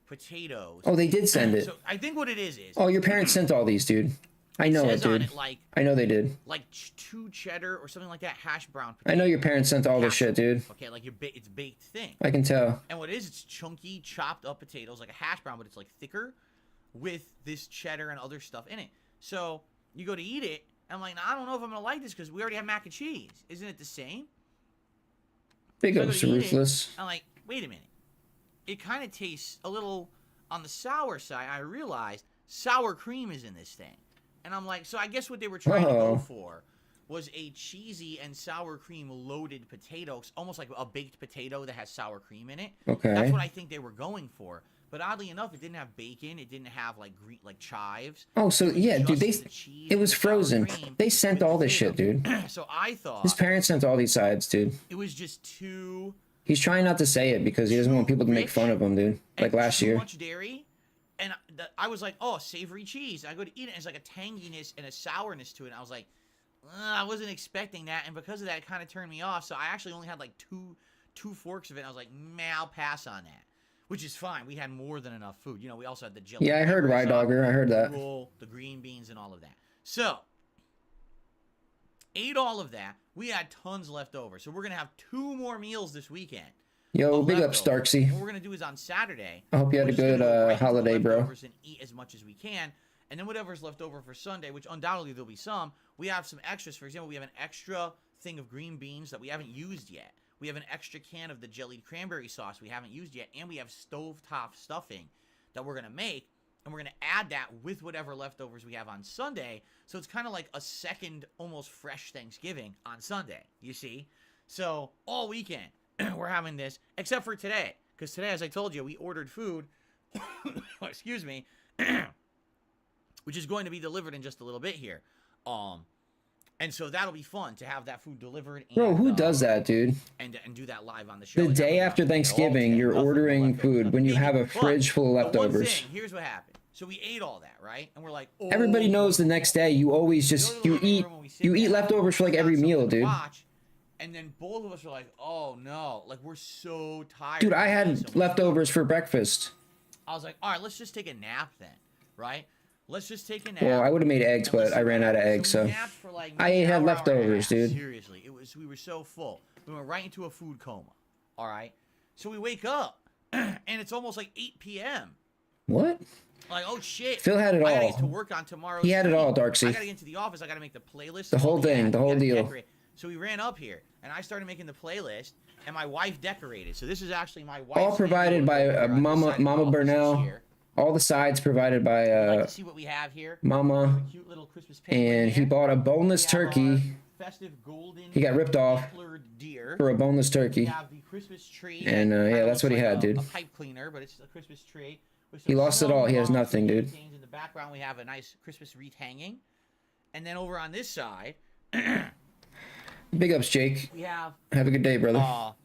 potatoes. Oh, they did send it. So I think what it is Oh, your parents sent all these, dude. I know it, says on dude. it, like, I know they did. like 2 cheddar or something like that, hash brown I know your parents sent all this shit, dude. Okay, like it's baked thing. I can tell. And what it is, it's chunky, chopped up potatoes, like a hash brown, but it's like thicker with this cheddar and other stuff in it. So you go to eat it, and I'm like, I don't know if I'm gonna like this because we already have mac and cheese. Isn't it the same? Big So I go ups, to eat it, Ruthless. I'm like, wait a minute. It kind of tastes a little on the sour side. I realized sour cream is in this thing. And I'm like, so I guess what they were trying to go for was a cheesy and sour cream loaded potato, almost like a baked potato that has sour cream in it. Okay. That's what I think they were going for. But oddly enough, it didn't have bacon. It didn't have like chives. Oh, so yeah, dude, it was frozen. They sent all this shit, dude. So I thought His parents sent all these sides, dude. it was just too He's trying not to say it because he doesn't want people to make fun of him, dude. Like last too year. much dairy. And I was like, oh, savory cheese. I go to eat it, and it's like a tanginess and a sourness to it. And I was like, I wasn't expecting that. And because of that, it kind of turned me off. So I actually only had like two forks of it. And I was like, man, I'll pass on that. Which is fine. We had more than enough food. We also had the jelly. Yeah, I heard Rye Dogger. I heard that. Roll, the green beans and all of that. So, ate all of that. We had tons left over. So we're going to have 2 more meals this weekend. Yo, big up, Starksy. What we're going to do is on Saturday. I hope you had a good holiday, bro. And eat as much as we can. And then whatever's left over for Sunday, which undoubtedly there'll be some, we have some extras. For example, we have an extra thing of green beans that we haven't used yet. We have an extra can of the jellied cranberry sauce we haven't used yet. And we have stovetop stuffing that we're going to make. And we're going to add that with whatever leftovers we have on Sunday. So it's kind of like a second, almost fresh Thanksgiving on Sunday, you see? So all weekend, we're having this, except for today. Because today, as I told you, we ordered food. Excuse me. which is going to be delivered in just a little bit here. And so that'll be fun to have that food delivered. And, Bro, who does that, dude? And do that live on the show. The day after Thanksgiving, you're ordering food when you have a fridge full of But one leftovers. thing, here's what happened. So we ate all that, right? And we're like, oh. Everybody knows the next day you always just you eat leftovers for like every meal, dude. And then both of us were like, oh no, like we're so tired. Dude, I had leftovers for breakfast. I was like, all right, let's just take a nap then, right? Let's just take a nap. Well, I would have made eggs, but I ran out of eggs, so I had leftovers, dude. Seriously, we were so full. We went right into a food coma. All right, so we wake up, and it's almost like 8 p.m. What? Like, oh shit. Phil had it I gotta all. get to work on tomorrow. He had it all, Darksea. I gotta get into the office. I gotta make the playlist. The whole thing, the whole deal. Decorate. So we ran up here, and I started making the playlist, and my wife decorated. So this is actually my wife. All provided by Mama Burnell. All the sides provided by like to see what we have here. Mama. Cute little Christmas and he bought a boneless turkey. Festive golden he got ripped off deer. for a boneless turkey. We have the Christmas tree. And yeah, that's what he had, dude. A pipe cleaner, but it's a Christmas tree. He lost it all. He has nothing, dude. In the background, we have a nice Christmas wreath hanging, and then over on this side, big ups, Jake. we have a good day, brother.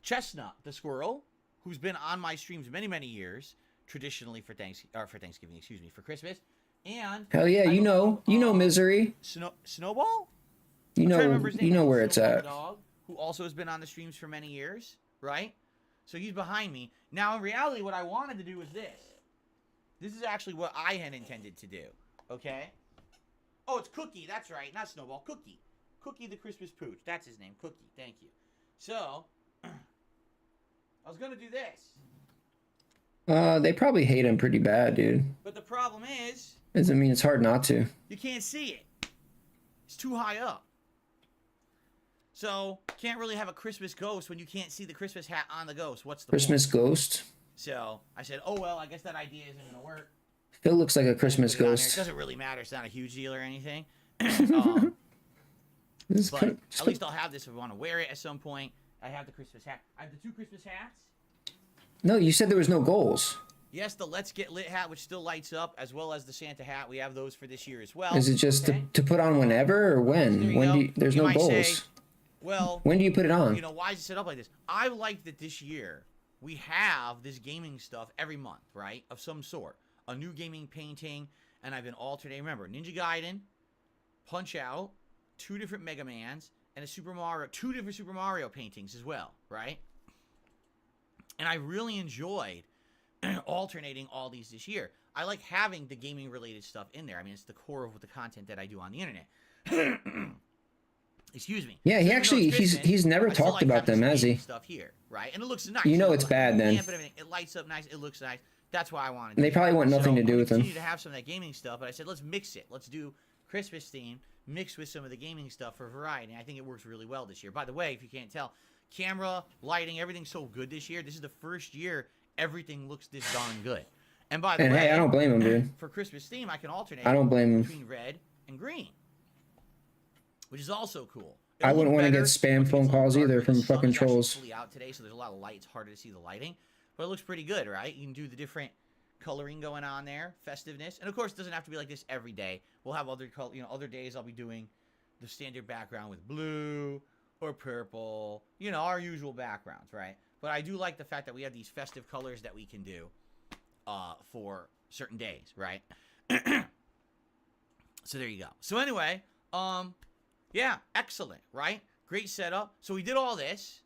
Chestnut, the squirrel, who's been on my streams many years, traditionally for Thanksgiving, excuse me, for Christmas, and hell yeah, you know Misery. Snowball. You know where it's at. Dog, who also has been on the streams for many years, right? So he's behind me. Now, in reality, what I wanted to do was this. This is actually what I had intended to do, okay? Oh, it's Cookie. That's right. Not Snowball. Cookie. Cookie the Christmas Pooch. That's his name. Cookie. Thank you. So, I was going to do this. They probably hate him pretty bad, dude. But the problem is... Doesn't mean it's hard not to. You can't see it. It's too high up. So, can't really have a Christmas ghost when you can't see the Christmas hat on the ghost. What's the Christmas point? Ghost? So, I said, oh, well, I guess that idea isn't going to work. Phil looks like a Christmas ghost. It doesn't really matter. It's not a huge deal or anything. This is but at least I'll have this if I want to wear it at some point. I have the Christmas hat. I have the 2 Christmas hats. No, you said there was no goals. Yes, the Let's Get Lit hat, which still lights up, as well as the Santa hat. We have those for this year as well. Is it just to put on whenever or when? There's no goals. Say, well, when do you put it on? You know, why is it set up like this? I like that this year we have this gaming stuff every month, right? Of some sort. A new gaming painting, and I've been alternating. Remember, Ninja Gaiden, Punch Out, 2 different Mega Mans, and 2 different Super Mario paintings as well, right? And I really enjoyed alternating all these this year. I like having the gaming related stuff in there. I mean, it's the core of the content that I do on the internet. Excuse me. Yeah, he's never talked about them, has he? Stuff here, right? And it looks nice. You know it's bad then. It lights up nice. It looks nice. That's why I wanted. They probably want nothing to do with them. Continue to have some of that gaming stuff, but I said let's mix it. Let's do Christmas theme mixed with some of the gaming stuff for variety. And I think it works really well this year. By the way, if you can't tell, camera, lighting, everything's so good this year. This is the first year everything looks this darn good. And by the way, hey, I don't blame him, dude. For Christmas theme, I can alternate. I don't blame him. Between red and green, which is also cool. I wouldn't want to get spam phone calls either from fucking trolls. Fully out today, so there's a lot of light. It's harder to see the lighting, but it looks pretty good, right? You can do the different coloring going on there, festiveness, and of course, it doesn't have to be like this every day. We'll have other color, other days I'll be doing the standard background with blue or purple, our usual backgrounds, right? But I do like the fact that we have these festive colors that we can do for certain days, right? So there you go. So anyway, yeah, excellent, right? Great setup. So we did all this,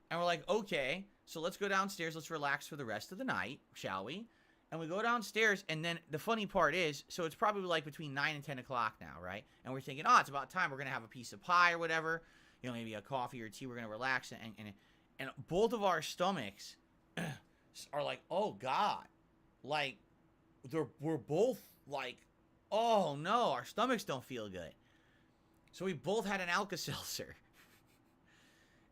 and we're like, okay, so let's go downstairs. Let's relax for the rest of the night, shall we? And we go downstairs, and then the funny part is, so it's probably like between 9 and 10 o'clock now, right? And we're thinking, it's about time. We're going to have a piece of pie or whatever, maybe a coffee or tea. We're going to relax, and both of our stomachs are like, oh, God. Like, we're both like, oh, no, our stomachs don't feel good. So we both had an Alka-Seltzer.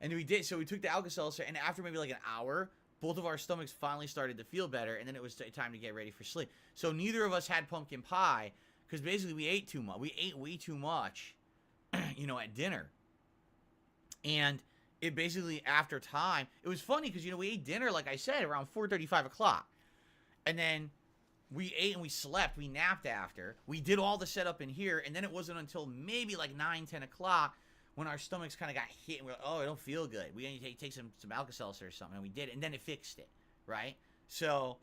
And we did. So we took the Alka-Seltzer, and after maybe like an hour, both of our stomachs finally started to feel better, and then it was time to get ready for sleep. So neither of us had pumpkin pie, because basically we ate too much. We ate way too much, at dinner. And it basically, after time, it was funny, because, we ate dinner, like I said, around 4:30, 5 o'clock. And then we ate and we slept. We napped after. We did all the setup in here, and then it wasn't until maybe like 9, 10 o'clock when our stomachs kind of got hit, and we're like, oh, I don't feel good. We need to take some Alka-Seltzer or something, and we did it, and then it fixed it, right? So,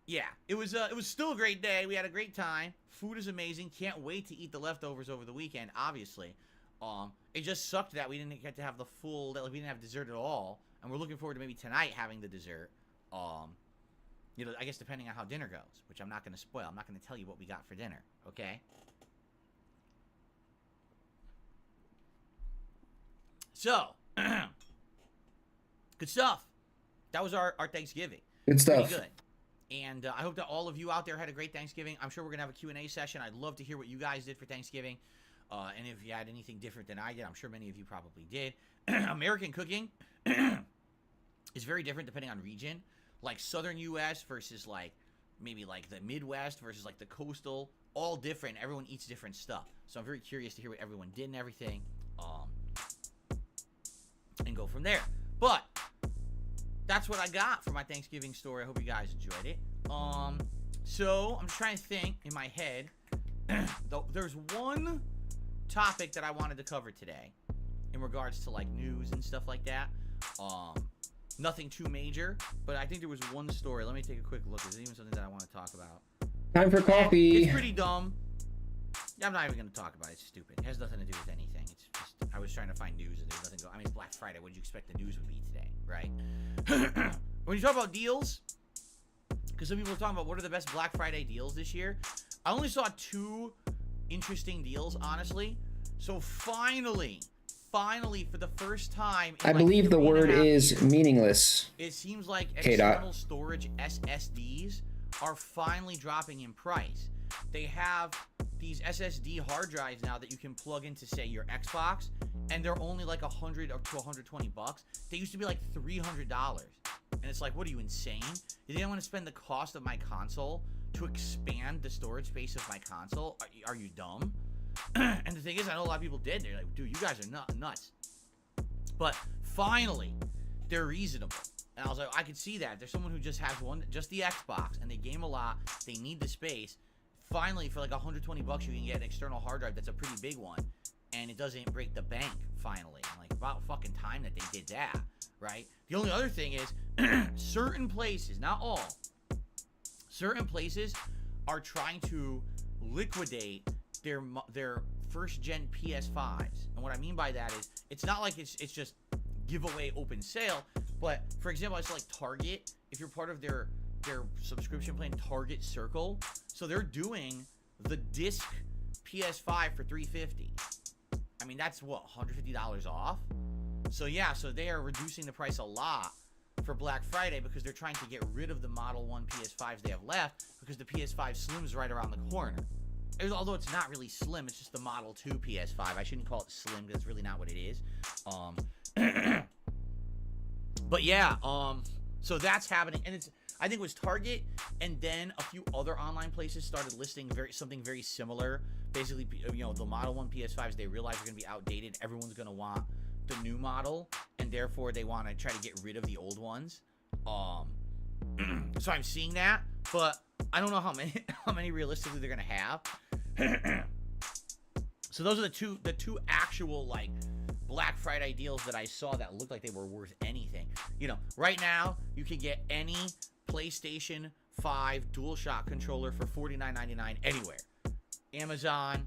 yeah, it was still a great day. We had a great time. Food is amazing. Can't wait to eat the leftovers over the weekend, obviously. It just sucked that we didn't get to have the full, that we didn't have dessert at all, and we're looking forward to maybe tonight having the dessert. You know, I guess depending on how dinner goes, which I'm not going to spoil. I'm not going to tell you what we got for dinner, okay? So, good stuff. That was our Thanksgiving. Good stuff. Pretty good. And I hope that all of you out there had a great Thanksgiving. I'm sure we're going to have a Q&A session. I'd love to hear what you guys did for Thanksgiving. And if you had anything different than I did, I'm sure many of you probably did. American cooking is very different depending on region. Like southern U.S. versus like maybe like the Midwest versus like the coastal. All different. Everyone eats different stuff. So I'm very curious to hear what everyone did and everything. And go from there. But that's what I got for my Thanksgiving story. I hope you guys enjoyed it. So I'm trying to think in my head. There's one topic that I wanted to cover today in regards to like news and stuff like that. Nothing too major, but I think there was one story. Let me take a quick look. Is it even something that I want to talk about? Time for coffee. It's pretty dumb. I'm not even going to talk about it. It's stupid. It has nothing to do with anything. It's just, I was trying to find news and there's nothing going. I mean, it's Black Friday. What did you expect the news would be today, right? When you talk about deals, because some people are talking about what are the best Black Friday deals this year, I only saw 2 interesting deals, honestly. So finally, for the first time, I believe the word is meaningless. It seems like external storage SSDs are finally dropping in price. They have these SSD hard drives now that you can plug into, say, your Xbox, and they're only like $100 or to $120. They used to be like $300, and it's like, what are you, insane? You think I want to spend the cost of my console to expand the storage space of my console? Are you dumb? And the thing is, I know a lot of people did. They're like, dude, you guys are nuts. But finally, they're reasonable. And I was like, I could see that. There's someone who just has just the Xbox, and they game a lot. They need the space. Finally, for like $120, you can get an external hard drive that's a pretty big one, and it doesn't break the bank. Finally, I'm like, about fucking time that they did that, right? The only other thing is, certain places, not all, certain places are trying to liquidate their first gen PS5s. And what I mean by that is, it's not like it's just giveaway open sale, but for example, I saw like Target, if you're part of their subscription plan, Target Circle, so they're doing the disc PS5 for $350. I mean, that's what, $150 off? So yeah, so they are reducing the price a lot for Black Friday because they're trying to get rid of the Model 1 PS5s they have left, because the PS5 Slim is right around the corner. Although it's not really slim, it's just the Model 2 PS5. I shouldn't call it slim because it's really not what it is. But yeah, so that's happening, and I think it was Target, and then a few other online places started listing something very similar. Basically, you know, the Model 1 PS5s, they realize are going to be outdated. Everyone's going to want the new model, and therefore they want to try to get rid of the old ones. So I'm seeing that, but I don't know how many realistically they're going to have. So those are the two actual like Black Friday deals that I saw that looked like they were worth anything. You know, right now you can get any PlayStation 5 DualShock controller for $49.99 anywhere. Amazon,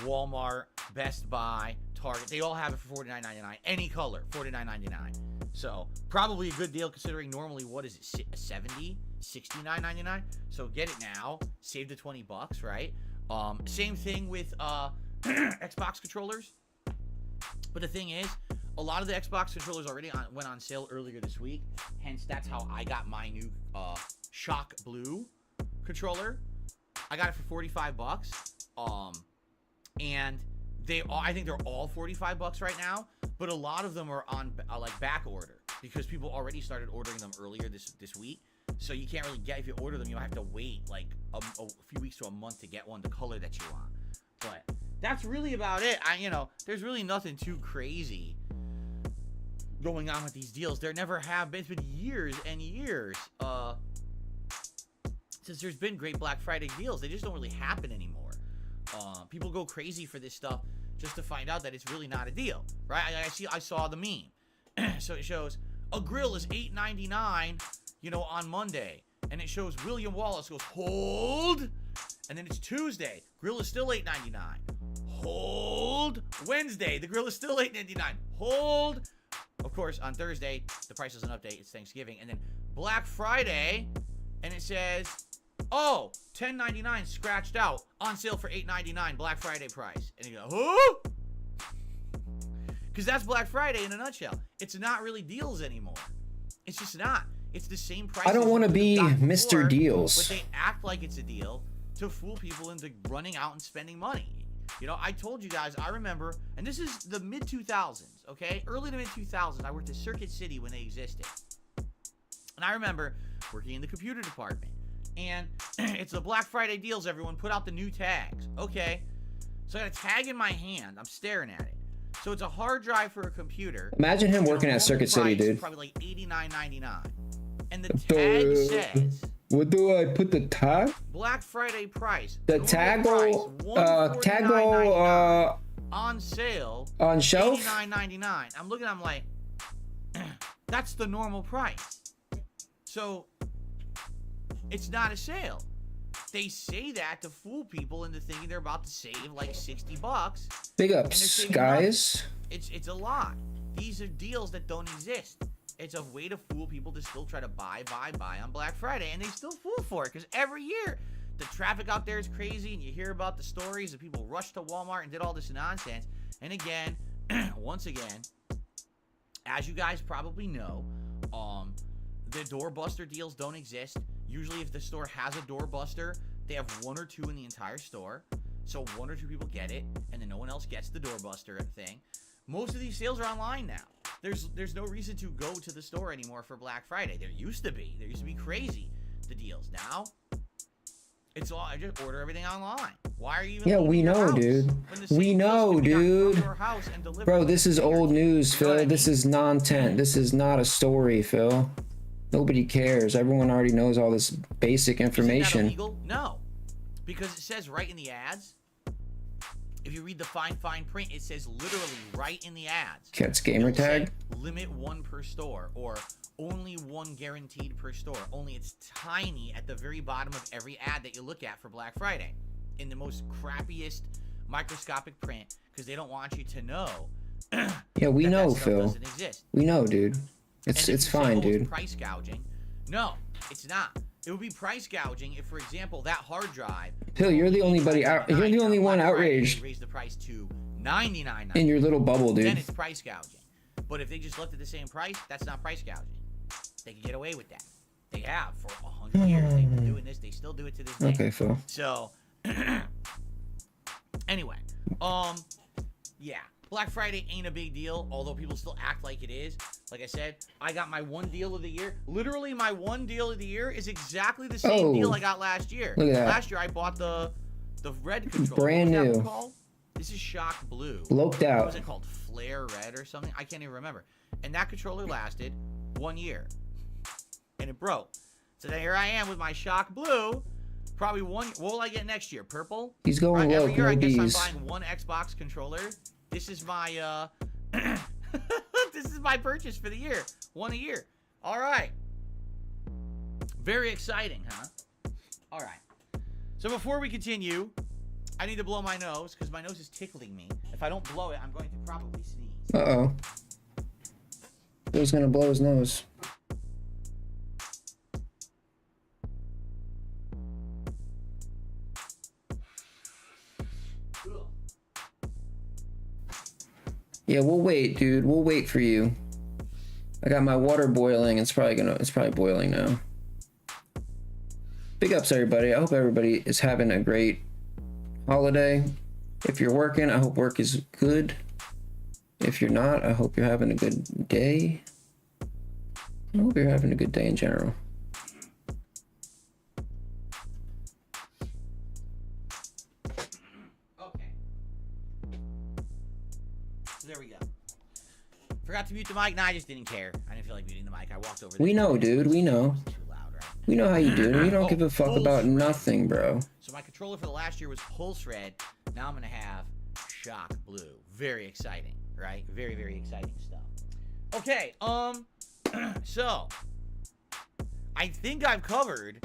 Walmart, Best Buy, Target, they all have it for $49.99. Any color, $49.99. So probably a good deal considering normally, what is it, $70, $69.99? So get it now, save the $20, right? Same thing with Xbox controllers. But the thing is, a lot of the Xbox controllers already went on sale earlier this week. Hence, that's how I got my new Shock Blue controller. I got it for $45. And I think they're all $45 right now. But a lot of them are on like back order because people already started ordering them earlier this week. So you can't really get, if you order them, you'll have to wait like a few weeks to a month to get one the color that you want. But that's really about it. There's really nothing too crazy going on with these deals. There never have been. It's been years and years since there's been great Black Friday deals, they just don't really happen anymore. People go crazy for this stuff just to find out that it's really not a deal, right? I saw the meme. So it shows a grill is $8.99, you know, on Monday, and it shows William Wallace goes hold, and then it's Tuesday, grill is still $8.99. Hold. Wednesday, the grill is still $8.99. Hold. Of course, on Thursday, the price doesn't update. It's Thanksgiving. And then Black Friday, and it says, oh, $10.99 scratched out. On sale for $8.99. Black Friday price. And you go, huh? Because that's Black Friday in a nutshell. It's not really deals anymore. It's just not. It's the same price. I don't want to be Mr. Deals. But they act like it's a deal to fool people into running out and spending money. You know, I told you guys, I remember, and this is the mid-2000s, okay? Early to mid-2000s, I worked at Circuit City when they existed. And I remember working in the computer department. And it's the Black Friday deals, everyone. Put out the new tags. Okay. So I got a tag in my hand. I'm staring at it. So it's a hard drive for a computer. Imagine him working at Circuit City, dude. Probably like $89.99. And the tag says... What do I put the tag? Black Friday price. The tag will on sale. On shelf? $89.99. I'm looking, I'm like, that's the normal price. So it's not a sale. They say that to fool people into thinking they're about to save like $60. Big ups, guys. It's a lot. These are deals that don't exist. It's a way to fool people to still try to buy on Black Friday, and they still fool for it because every year the traffic out there is crazy, and you hear about the stories of people rushed to Walmart and did all this nonsense. And again, once again, as you guys probably know, the doorbuster deals don't exist. Usually, if the store has a doorbuster, they have one or two in the entire store, so one or two people get it, and then no one else gets the doorbuster thing. Most of these sales are online now. There's no reason to go to the store anymore for Black Friday. There used to be crazy, the deals. Now, it's all, I just order everything online. Why are you even we know, dude. We know, dude. Bro, this is old news, Phil. This is non-tent. This is not a story, Phil. Nobody cares. Everyone already knows all this basic information. Is that illegal? No. Because it says right in the ads. If you read the fine print, it says literally right in the ads. Cat's gamer tag. Limit one per store, or only one guaranteed per store. Only it's tiny at the very bottom of every ad that you look at for Black Friday, in the most crappiest microscopic print, because they don't want you to know. Yeah, we know, Phil. Doesn't exist. We know, dude. It's fine, dude. Price gouging? No, it's not. It would be price gouging if, for example, that hard drive. Phil, you're the only one outraged. Raise the price to $99.99 in your little bubble, dude. Then it's price gouging. But if they just left at the same price, that's not price gouging. They can get away with that. They have for 100 years. They've been doing this. They still do it to this day. Okay, Phil. So, anyway, yeah. Black Friday ain't a big deal, although people still act like it is. Like I said, I got my one deal of the year. Literally, my one deal of the year is exactly the same deal I got last year. Look at that. Last year, I bought the red controller. Brand new. This is Shock Blue. Loped out. What was it called? Flare Red or something? I can't even remember. And that controller lasted 1 year. And it broke. So then here I am with my Shock Blue. Probably one. What will I get next year? Purple? He's going low. Every year, I guess I'm buying one Xbox controller. This is my this is my purchase for the year. One a year. All right. Very exciting, huh? All right. So before we continue, I need to blow my nose because my nose is tickling me. If I don't blow it, I'm going to probably sneeze. Uh-oh. Phil's gonna blow his nose. Yeah, we'll wait, dude. We'll wait for you. I got my water boiling. It's probably boiling now. Big ups, everybody. I hope everybody is having a great holiday. If you're working, I hope work is good. If you're not, I hope you're having a good day. I hope you're having a good day in general. There we go. Forgot to mute the mic. Nah, I just didn't care. I didn't feel like muting the mic. I walked over there. We know, dude. We know. Too loud, right? We know how you do. You don't give a fuck Pulse about Red. nothing, bro. So my controller for the last year was Pulse Red. Now I'm gonna have Shock Blue. Very exciting, right? Very, very exciting stuff. Okay, so I think I've covered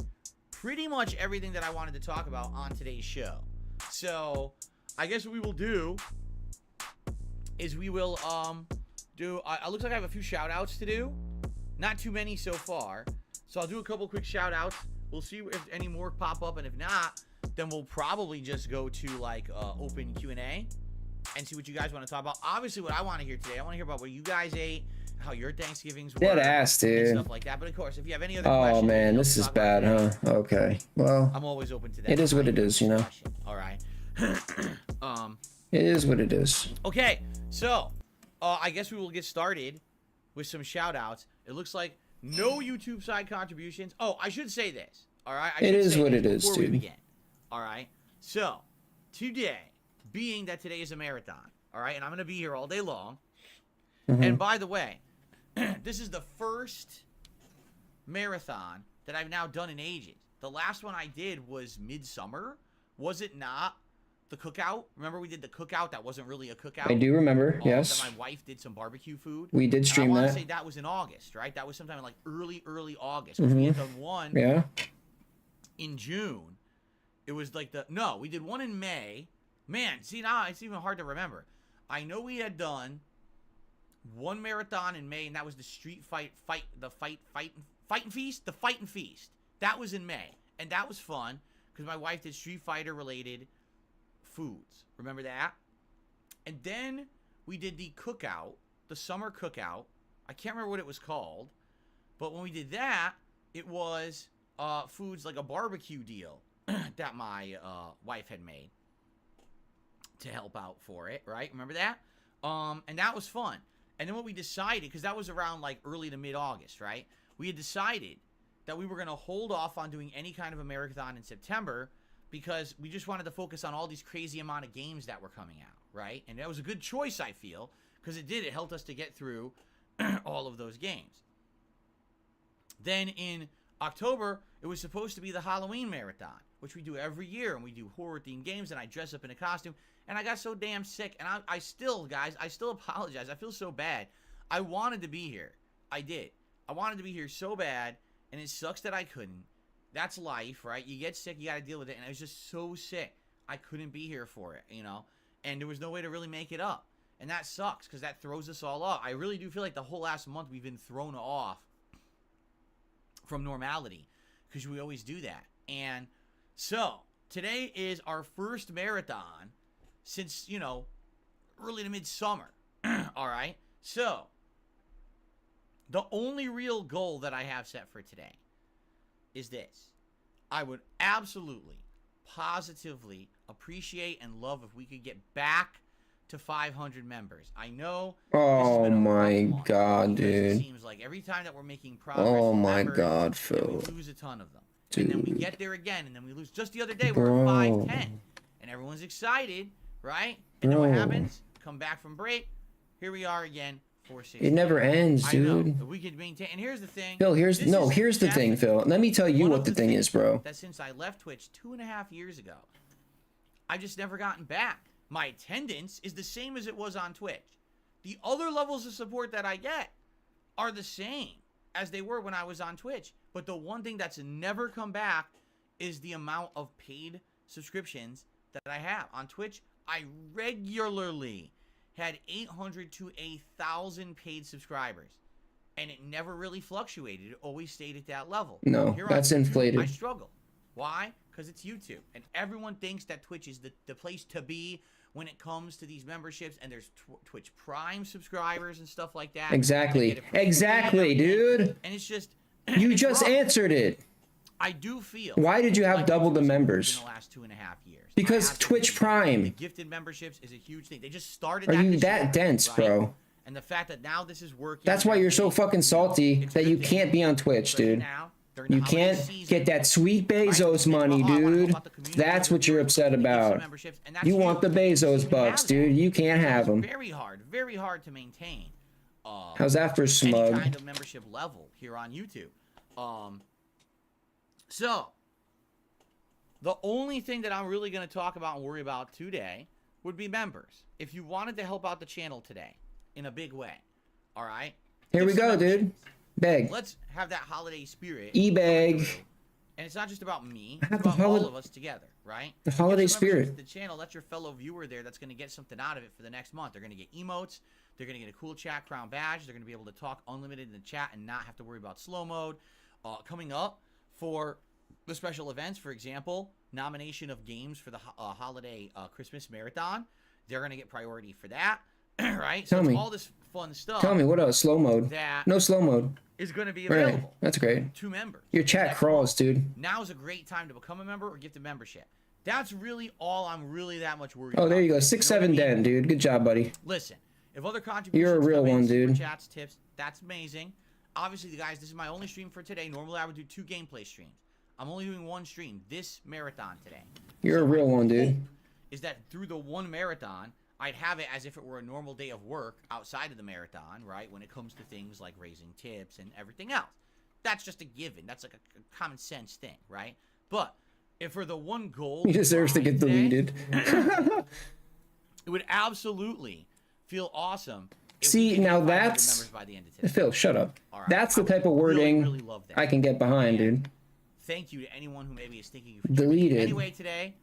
pretty much everything that I wanted to talk about on today's show. So I guess what we will do is we will do. It looks like I have a few shout outs to do. Not too many so far. So I'll do a couple quick shout outs. We'll see if any more pop up, and if not, then we'll probably just go to like open Q&A and see what you guys want to talk about. Obviously, what I want to hear today, I want to hear about what you guys ate, how your Thanksgivings were, Dead ass, dude. and stuff like that. But of course, if you have any other Oh questions, man, you this is talk about bad, today, huh? Okay. Well, I'm always open to that. it is what it is, you know. All right. It is what it is. Okay, so I guess we will get started with some shout outs. It looks like no YouTube side contributions. Oh, I should say this. All right. It is what it is, before we dude. begin. All right. So today, being that today is a marathon, all right, and I'm gonna be here all day long. And by the way, this is the first marathon that I've now done in ages. The last one I did was midsummer. Was it not? The cookout. Remember we did the cookout that wasn't really a cookout? I do remember, yes. That my wife did some barbecue food. We did stream and I want that. to say that was in August, right? That was sometime in like early August. Because we had done one Yeah. in June. It was like we did one in May. Man, see now it's even hard to remember. I know we had done one marathon in May, and that was the Fight and Feast. That was in May, and that was fun because my wife did Street Fighter related foods. Remember that? And then we did the cookout, the summer cookout. I can't remember what it was called, but when we did that, it was foods like a barbecue deal that my wife had made to help out for it, right? Remember that? And that was fun. And then what we decided, because that was around like early to mid-August, right? We had decided that we were going to hold off on doing any kind of a marathon in September because we just wanted to focus on all these crazy amount of games that were coming out, right? And that was a good choice, I feel, because it helped us to get through all of those games. Then in October, it was supposed to be the Halloween marathon, which we do every year, and we do horror-themed games, and I dress up in a costume, and I got so damn sick, and I still, guys, I still apologize. I feel so bad. I wanted to be here. I did. I wanted to be here so bad, and it sucks that I couldn't. That's life, right? You get sick, you got to deal with it, and I was just so sick. I couldn't be here for it, you know? And there was no way to really make it up. And that sucks, because that throws us all off. I really do feel like the whole last month we've been thrown off from normality, because we always do that. And so, today is our first marathon since, you know, early to midsummer. All right? So, the only real goal that I have set for today is this. I would absolutely, positively appreciate and love if we could get back to 500 members. I know. Oh my god, dude. It seems like every time that we're making progress, Oh my god, Phil. we lose a ton of them. Dude. And then we get there again, and then we lose. Just the other day, we Bro. were 510. And everyone's excited, right? And then what Bro. happens? Come back from break. Here we are again. 460. It never ends, I know. dude. We could maintain. And here's the thing. Phil, here's This the is thing, definitely Phil. Let me tell you one what of the thing things is, bro. That since I left Twitch 2.5 years ago, I've just never gotten back. My attendance is the same as it was on Twitch. The other levels of support that I get are the same as they were when I was on Twitch. But the one thing that's never come back is the amount of paid subscriptions that I have. On Twitch, I regularly had 800 to 1,000 paid subscribers. And it never really fluctuated. It always stayed at that level. No, Here on that's YouTube, inflated. I struggle. Why? Because it's YouTube. And everyone thinks that Twitch is the place to be when it comes to these memberships. And there's Twitch Prime subscribers and stuff like that. Exactly. Exactly, dude. And it's just... You it's just wrong. answered it. I do feel... Why did you have like double the YouTube's members? in the last 2.5 years. Because I Twitch absolutely- Prime. The gifted memberships is a huge thing. They just started Are that you this that year, dense, right? bro? And the fact that now this is working... That's why you're so fucking salty It's that you good to can't be on Twitch, especially dude. now, during the You holiday can't season, get that sweet right? Bezos It's money, about, I wanna help dude. out the community, That's what you're upset the gifts and about. memberships, and that's You want the Bezos You bucks, have dude. that. You can't So have it's them. very hard to maintain. How's that for Any smug? kind of membership level here on YouTube. So, the only thing that I'm really going to talk about and worry about today would be members. If you wanted to help out the channel today in a big way, all right? Here we go, dude. Beg. Let's have that holiday spirit. E-bag. And it's not just about me. Have It's the about all holiday- of us together, right? The holiday Give some membership spirit. to the channel. That's your fellow viewer there that's going to get something out of it for the next month. They're going to get emotes. They're going to get a cool chat crown badge. They're going to be able to talk unlimited in the chat and not have to worry about slow mode. Coming up for the special events, for example, nomination of games for the holiday Christmas marathon. They're going to get priority for that, right? Tell so me. It's all this fun stuff. Tell me, what else? Slow mode. That No slow mode. is going to be Right. available That's great. to members. Your chat crawls, dude. Now is a great time to become a member or gift a membership. That's really all I'm really that much worried about. Oh, there you go. know 6'7" what I mean? Den, dude. Good job, buddy. Listen, if other contributions You're a real come in, one, super dude. chats, tips, that's amazing. Obviously, guys, this is my only stream for today. Normally, I would do 2 gameplay streams. I'm only doing 1 stream this marathon today. You're a real one, dude. Is that through the 1 marathon, I'd have it as if it were a normal day of work outside of the marathon, right? When it comes to things like raising tips and everything else. That's just a given. That's like a common sense thing, right? But if for the 1 goal, He deserves to get deleted. it would absolutely feel awesome. If we See, could get now 500 that's... members by the end of today. Phil, shut up. All right. That's the I type of wording really love that. I can get behind, dude. Thank you to anyone who maybe is thinking of Deleted. Anyway, today,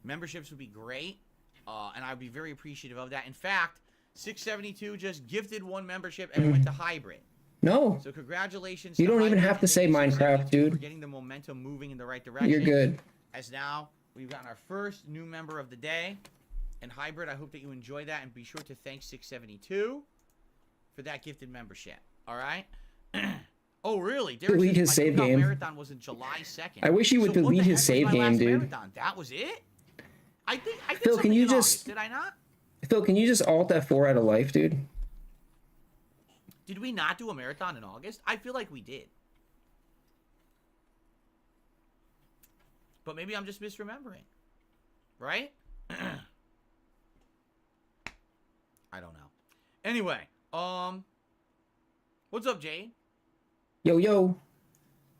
memberships would be great, and I'd be very appreciative of that. In fact, 672 just gifted 1 membership and went to hybrid. No. So congratulations. You to don't even Hybrid have to and say thank you, Minecraft, 672, for dude. getting the momentum moving in the right direction. You're good. As now, we've gotten our first new member of the day. And Hybrid, I hope that you enjoy that, and be sure to thank 672 for that gifted membership. All right? Oh, really? Derek Delete says his my save cookout game. marathon was in July 2nd. I wish he would So what delete the his heck save was my game, last dude. marathon? That was it? I did Phil, can something you in just- August, did I not? Phil, can you just alt F4 out of life, dude? Did we not do a marathon in August? I feel like we did. But maybe I'm just misremembering. Right? I don't know. Anyway, what's up, Jade? Yo, yo.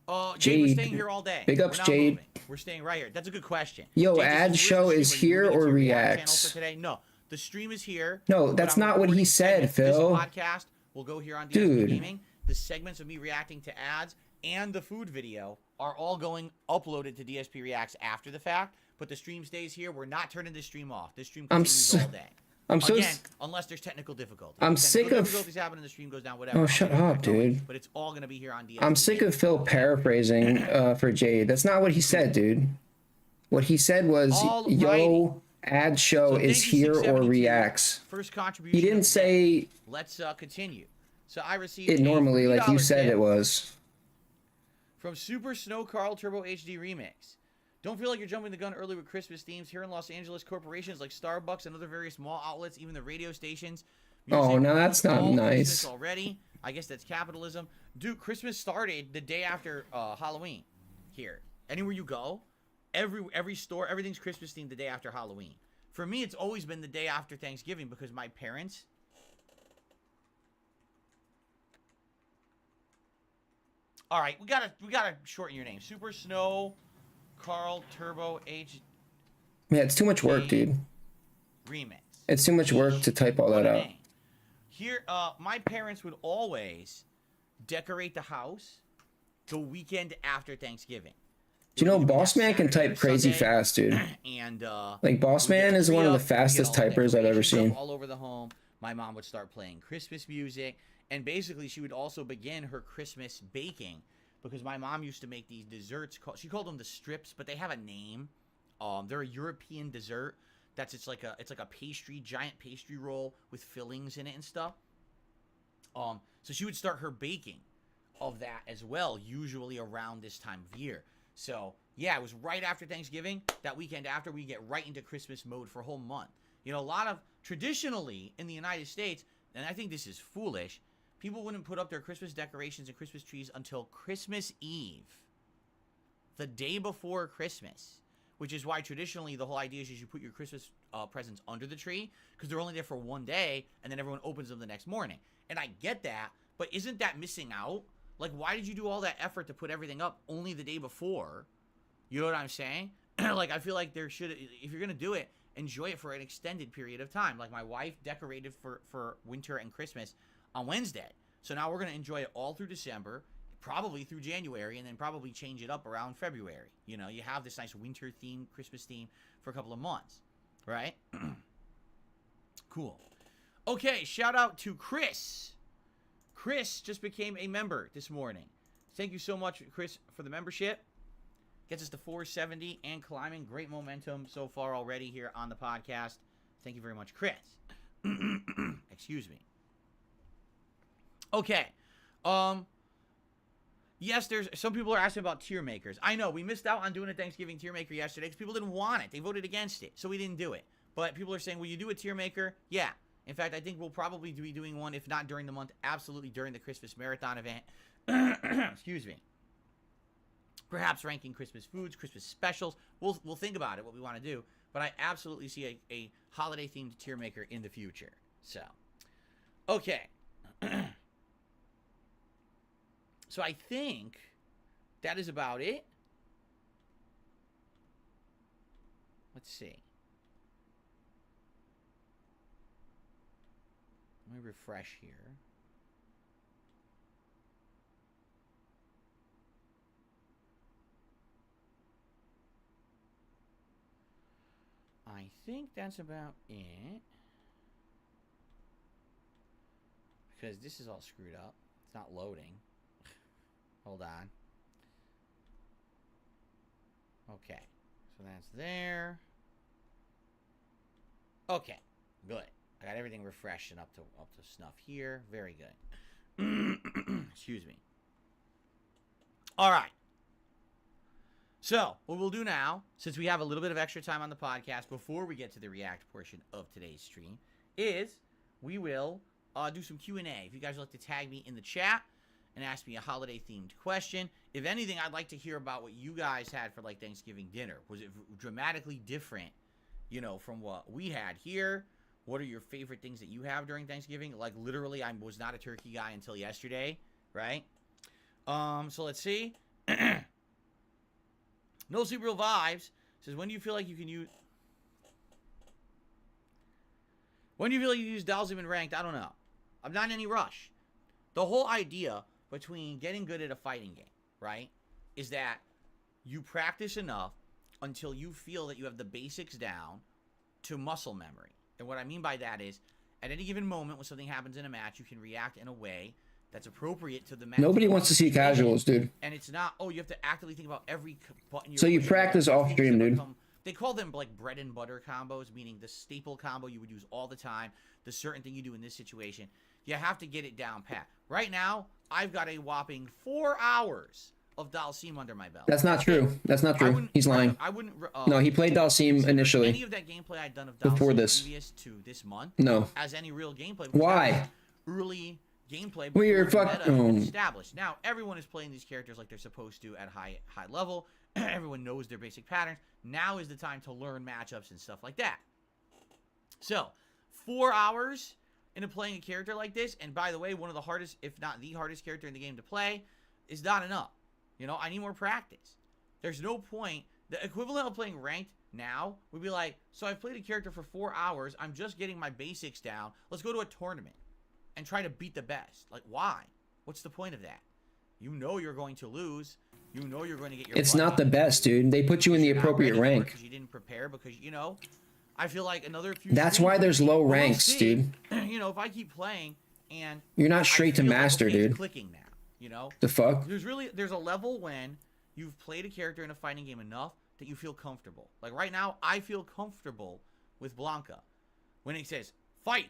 Jade, we're Jade. staying here all day. Big ups, We're not Jade. moving. We're staying right here. That's a good question. Yo, Jade, ad this show where's the is stream? Are you here moving or to your ad channel reacts? for today? No, the stream is here. No, but that's I'm not what he recording said, segments. Phil. This podcast will go here on DSP Dude. Gaming. The segments of me reacting to ads and the food video are all going uploaded to DSP Reacts after the fact. But the stream stays here. We're not turning this stream off. This stream continues all day. I'm so Again, unless there's technical difficulties. I'm If sick technical of- difficulties happen and the stream goes down. Whatever. Oh, I'll shut get it up, back going. dude. But it's all gonna be here on DSP. I'm sick of Phil paraphrasing for Jade. That's not what he said, dude. What he said was, Alrighty. yo, ad show So is thank you, here or 672. reacts. First contribution. He didn't of the day. say Let's continue. So I received it a normally like you $3 said tip it was. from Super Snow Carl Turbo HD Remix. Don't feel like you're jumping the gun early with Christmas themes. Here in Los Angeles, corporations like Starbucks and other various mall outlets, even the radio stations. Oh, music, now that's not all nice. Christmas already. I guess that's capitalism. Dude, Christmas started the day after Halloween here. Anywhere you go, every store, everything's Christmas themed the day after Halloween. For me, it's always been the day after Thanksgiving because my parents... All right, we gotta shorten your name. Super Snow Carl Turbo H Yeah, it's too much work, dude. Remix. It's too much work to type all What that a out. name. Here, my parents would always decorate the house the weekend after Thanksgiving. Do you know It would be Boss that Man can Saturday type or crazy Sunday, fast, dude? And Like, Boss we'd get Man the is tree one of the up, we'd get fastest all the typers I've ever decorations up seen. all over the home. My mom would start playing Christmas music, and basically she would also begin her Christmas baking because my mom used to make these desserts. She called them the strips, but they have a name. They're a European dessert. It's like a pastry, giant pastry roll with fillings in it and stuff. So she would start her baking of that as well, usually around this time of year. So yeah, it was right after Thanksgiving. That weekend after, we get right into Christmas mode for a whole month. You know, a lot of traditionally in the United States, and I think this is foolish, people wouldn't put up their Christmas decorations and Christmas trees until Christmas Eve, the day before Christmas. Which is why traditionally the whole idea is you should put your Christmas presents under the tree because they're only there for one day and then everyone opens them the next morning. And I get that, but isn't that missing out Like, why did you do all that effort to put everything up only the day before? You know what I'm saying? Like, I feel like there should, if you're gonna do it, enjoy it for an extended period of time. Like, my wife decorated for winter and Christmas on Wednesday. So now we're gonna enjoy it all through December, probably through January, and then probably change it up around February. You know, you have this nice winter theme, Christmas theme for a couple of months, right? Cool. Okay, shout out to Chris. Chris just became a member this morning. Thank you so much, Chris, for the membership. Gets us to 470 and climbing. Great momentum so far already here on the podcast. Thank you very much, Chris. Excuse me. Okay. Yes, there's some people are asking about tier makers. I know we missed out on doing a Thanksgiving tier maker yesterday because people didn't want it. They voted against it, so we didn't do it. But people are saying, will you do a tier maker? Yeah. In fact, I think we'll probably be doing one, if not during the month, absolutely during the Christmas marathon event. Excuse me. Perhaps ranking Christmas foods, Christmas specials. We'll think about it, what we want to do. But I absolutely see a holiday-themed tier maker in the future. So, okay. So I think that is about it. Let's see. Let me refresh here. I think that's about it. Because this is all screwed up. It's not loading. Hold on. Okay. So that's there. Okay. Good. I got everything refreshed and up to snuff here. Very good. Excuse me. All right. So, what we'll do now, since we have a little bit of extra time on the podcast before we get to the React portion of today's stream, is we will do some Q&A. If you guys would like to tag me in the chat and ask me a holiday-themed question. If anything, I'd like to hear about what you guys had for, like, Thanksgiving dinner. Was it dramatically different, you know, from what we had here? What are your favorite things that you have during Thanksgiving? Like, literally, I was not a turkey guy until yesterday, right? So let's see. No Super Real Vibes says, when do you feel like you can use... When do you feel like you use Dalsim in ranked? I don't know. I'm not in any rush. The whole idea between getting good at a fighting game, right, is that you practice enough until you feel that you have the basics down to muscle memory. And what I mean by that is, at any given moment when something happens in a match, you can react in a way that's appropriate to the match. Nobody wants to see casuals, dude. And it's not, oh, you have to actively think about every button. So you practice off stream, dude. They call them like bread and butter combos, meaning the staple combo you would use all the time, the certain thing you do in this situation. You have to get it down pat. Right now, I've got a whopping 4 hours of Dalsim under my belt. That's not true. That's not true. He's lying. I wouldn't. No, he played Dalsim initially. Any of that gameplay I'd done of Dalsim before this, previous to this month, no, as any real gameplay. Why? Early gameplay. Well, you're fucking established. Now everyone is playing these characters like they're supposed to at high level. Everyone knows their basic patterns. Now is the time to learn matchups and stuff like that. So, 4 hours into playing a character like this, and by the way, one of the hardest, if not the hardest character in the game to play, is not enough. You know, I need more practice. There's no point. The equivalent of playing ranked now would be like, so I've played a character for 4 hours. I'm just getting my basics down. Let's go to a tournament and try to beat the best. Like, why? What's the point of that? You know you're going to lose. You know you're going to get your... It's not the best, dude. They put you in the appropriate rank. Because you didn't prepare, because, you know, I feel like another few... That's why there's low ranks, dude. You know, if I keep playing and... You're not straight to master, like, okay, dude. Clicking now, you know? The fuck? There's a level when you've played a character in a fighting game enough that you feel comfortable. Like right now, I feel comfortable with Blanca. When it says, fight,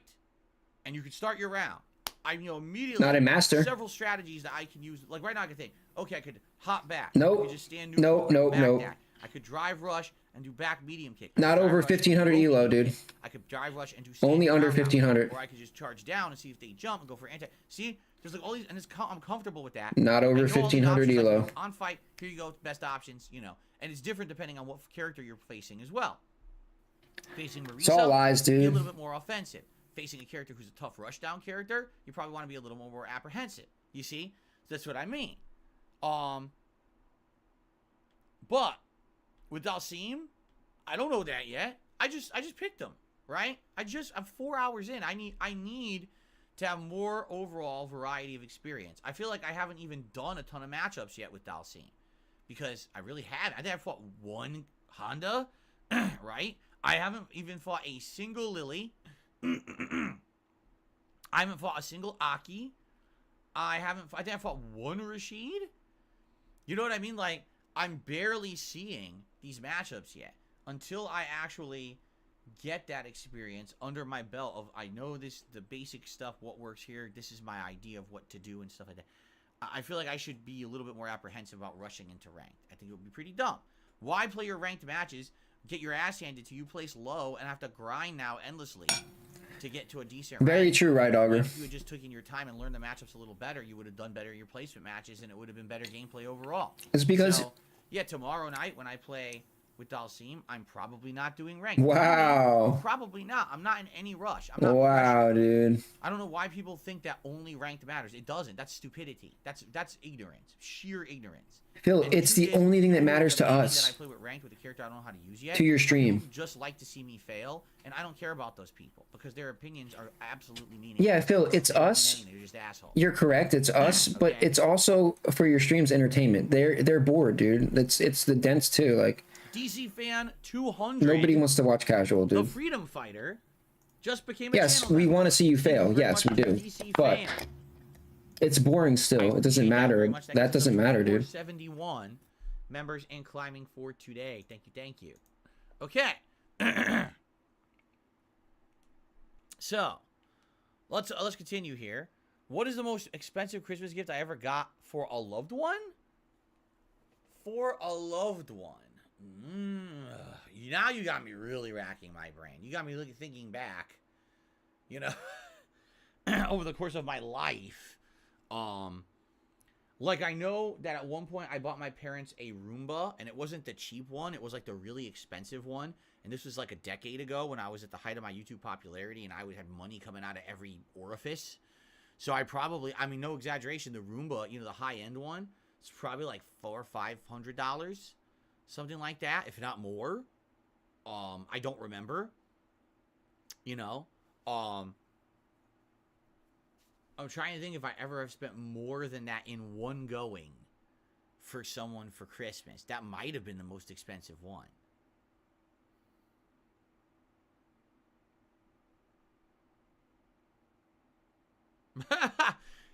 and you can start your round. I immediately not a master. Several strategies that I can use. Like right now, I can think, okay, I could hop back. Nope. I could just stand neutral. Nope. I could drive rush and do back medium kick. Not over 1500 elo, dude. I could drive rush and do only under 1500. Or I could just charge down and see if they jump and go for anti. See, there's like all these, and I'm comfortable with that. Not over 1500 elo. Like on fight, here you go, best options, you know. And it's different depending on what character you're facing as well. Facing Marisa, it's all lies, dude. Be a little bit more offensive. Facing a character who's a tough rushdown character, you probably want to be a little more apprehensive. You see? That's what I mean. But with Dalsim, I don't know that yet. I just picked him, right? I'm 4 hours in. I need to have more overall variety of experience. I feel like I haven't even done a ton of matchups yet with Dalsim because I really haven't. I think I fought one Honda, right? I haven't even fought a single Lily. I haven't fought a single Aki. I think I fought one Rashid. You know what I mean? Like, I'm barely seeing these matchups yet until I actually get that experience under my belt of I know the basic stuff, what works here. This is my idea of what to do and stuff like that. I feel like I should be a little bit more apprehensive about rushing into ranked. I think it would be pretty dumb. Why play your ranked matches, get your ass handed to you, place low, and have to grind now endlessly to get to a decent Very rank? true, right, Auger. If you had just taken your time and learned the matchups a little better, you would have done better in your placement matches, and it would have been better gameplay overall. It's because... So, yeah, tomorrow night when I play with Dalsim, I'm probably not doing ranked. Wow. Probably not. I'm not in any rush. I'm not Wow, pressured. dude. I don't know why people think that only ranked matters. It doesn't. That's stupidity. That's ignorance. Sheer ignorance. Phil, And it's you the get only thing that people matters to demanding us. That I play with ranked with a character I don't know how to use yet. To your stream. People just like to see me fail, and I don't care about those people because their opinions are absolutely meaningless. Yeah, Phil, it's They don't mean us. anything. They're just assholes. You're correct. It's us, but it's also for your stream's entertainment. They're bored, dude. It's the dents too. Like DC fan 200. nobody wants to watch casual, The dude. Freedom Fighter just became a Yes, channel we member. want to see you Thank fail. you very Yes, much we for do. DC But fan. it's boring still. It doesn't matter. That doesn't matter, dude. 71 members and climbing for today. Thank you. Okay. So, let's continue here. What is the most expensive Christmas gift I ever got for a loved one? For a loved one. Now you got me really racking my brain. You got me thinking back, you know, over the course of my life. Like, I know that at one point I bought my parents a Roomba, and it wasn't the cheap one. It was like the really expensive one. And this was like a decade ago when I was at the height of my YouTube popularity, and I had money coming out of every orifice. So I probably, I mean, no exaggeration, the Roomba, you know, the high-end one, it's probably like $400 or $500, something like that, if not more. I don't remember. You know, I'm trying to think if I ever have spent more than that in one going for someone for Christmas. That might have been the most expensive one.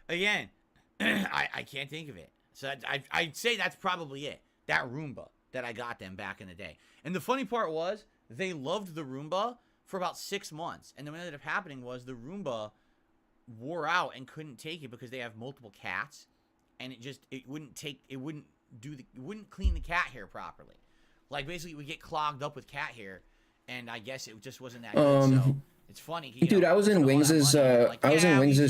Again, I can't think of it. So I'd say that's probably it. That Roomba that I got them back in the day. And the funny part was, they loved the Roomba for about 6 months. And then what ended up happening was the Roomba wore out and couldn't take it because they have multiple cats. And it wouldn't clean the cat hair properly. Like, basically, it would get clogged up with cat hair. And I guess it just wasn't that good. So it's funny. Dude, I was in Wings's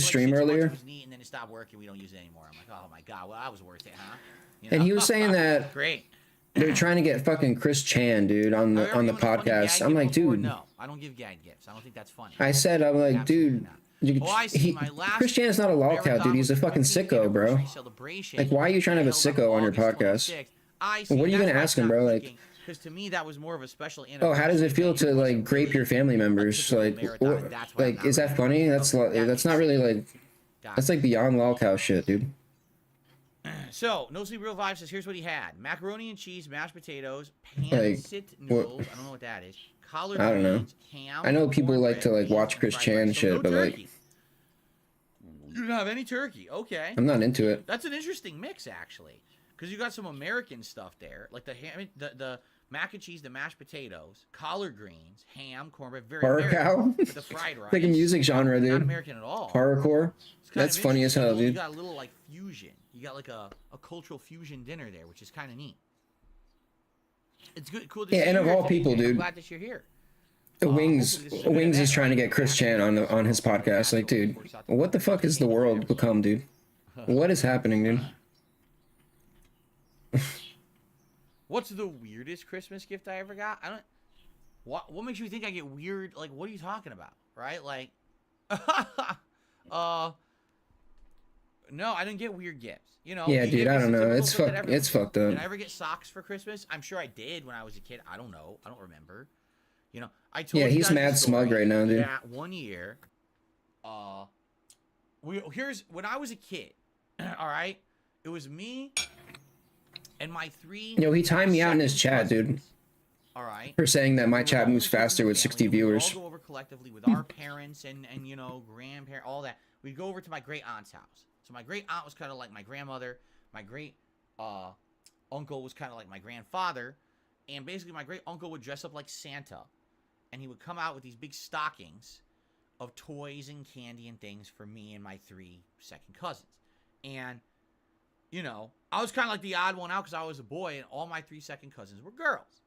stream earlier. It was neat, and then it stopped working. We don't use it anymore. I'm like, oh my god, well, that was worth it, huh? You And know? he was saying that Great. they're trying to get fucking Chris Chan, dude, on the podcast. I'm like, dude. No, I don't give gag gifts. I don't think that's funny. I said, I'm like, dude. Chris Chan is not a lolcow, dude. He's a fucking sicko, bro. Like, why are you trying to have a sicko on your podcast? What are you gonna ask him, bro? Like, because to me that was more of a special. oh, how does it feel to like grape your family members? Like, what, like, is that funny? That's not really like, that's like beyond lolcow shit, dude. So, No Sleep Real Vibe says, here's what he had: macaroni and cheese, mashed potatoes, Like, pancit noodles. I don't know what that is. Collard I don't know. greens, ham. I know people like to cornbread, like watch Chris fried Chan rice. So shit, no but turkey. like, You don't have any turkey. Okay. I'm not into it. That's an interesting mix, actually, because you got some American stuff there, like the mac and cheese, the mashed potatoes, collard greens, ham, cornbread. Very Horror American. cow? But the fried rice. Like a music genre, dude. Not American at all. Horrorcore. It's kind That's of funny as hell, interesting. You dude. got a little like fusion. You got like a cultural fusion dinner there, which is kind of neat. It's good, cool to see Yeah, and you of here, all Jake. people, I'm dude. glad that you're here. Wings is trying to get Chris Chan on his podcast. Like, dude, what the fuck has the world become, dude? What is happening, dude? What's the weirdest Christmas gift I ever got? I don't. What makes you think I get weird? Like, what are you talking about? Right? Like, No, I didn't get weird gifts. You know. Yeah, you dude, get I me don't some know. typical It's stuff that everyone it's gets. fucked up. Did I ever get socks for Christmas? I'm sure I did when I was a kid. I don't know. I don't remember. You know, I told Yeah, you he's guys mad the smug story right now, dude. that one year, here's when I was a kid. All right, it was me and my 3. Yo, he timed me out in his second chat, dude. cousins. All right. For saying that my We were chat all moves the kids in faster the with family, 60 and we would viewers. all go over collectively with our parents and you know, grandparents, all that. We'd go over to my great aunt's house. So my great aunt was kind of like my grandmother. My great uncle was kind of like my grandfather. And basically my great uncle would dress up like Santa. And he would come out with these big stockings of toys and candy and things for me and my 3 second cousins. And, you know, I was kind of like the odd one out because I was a boy and all my 3 second cousins were girls.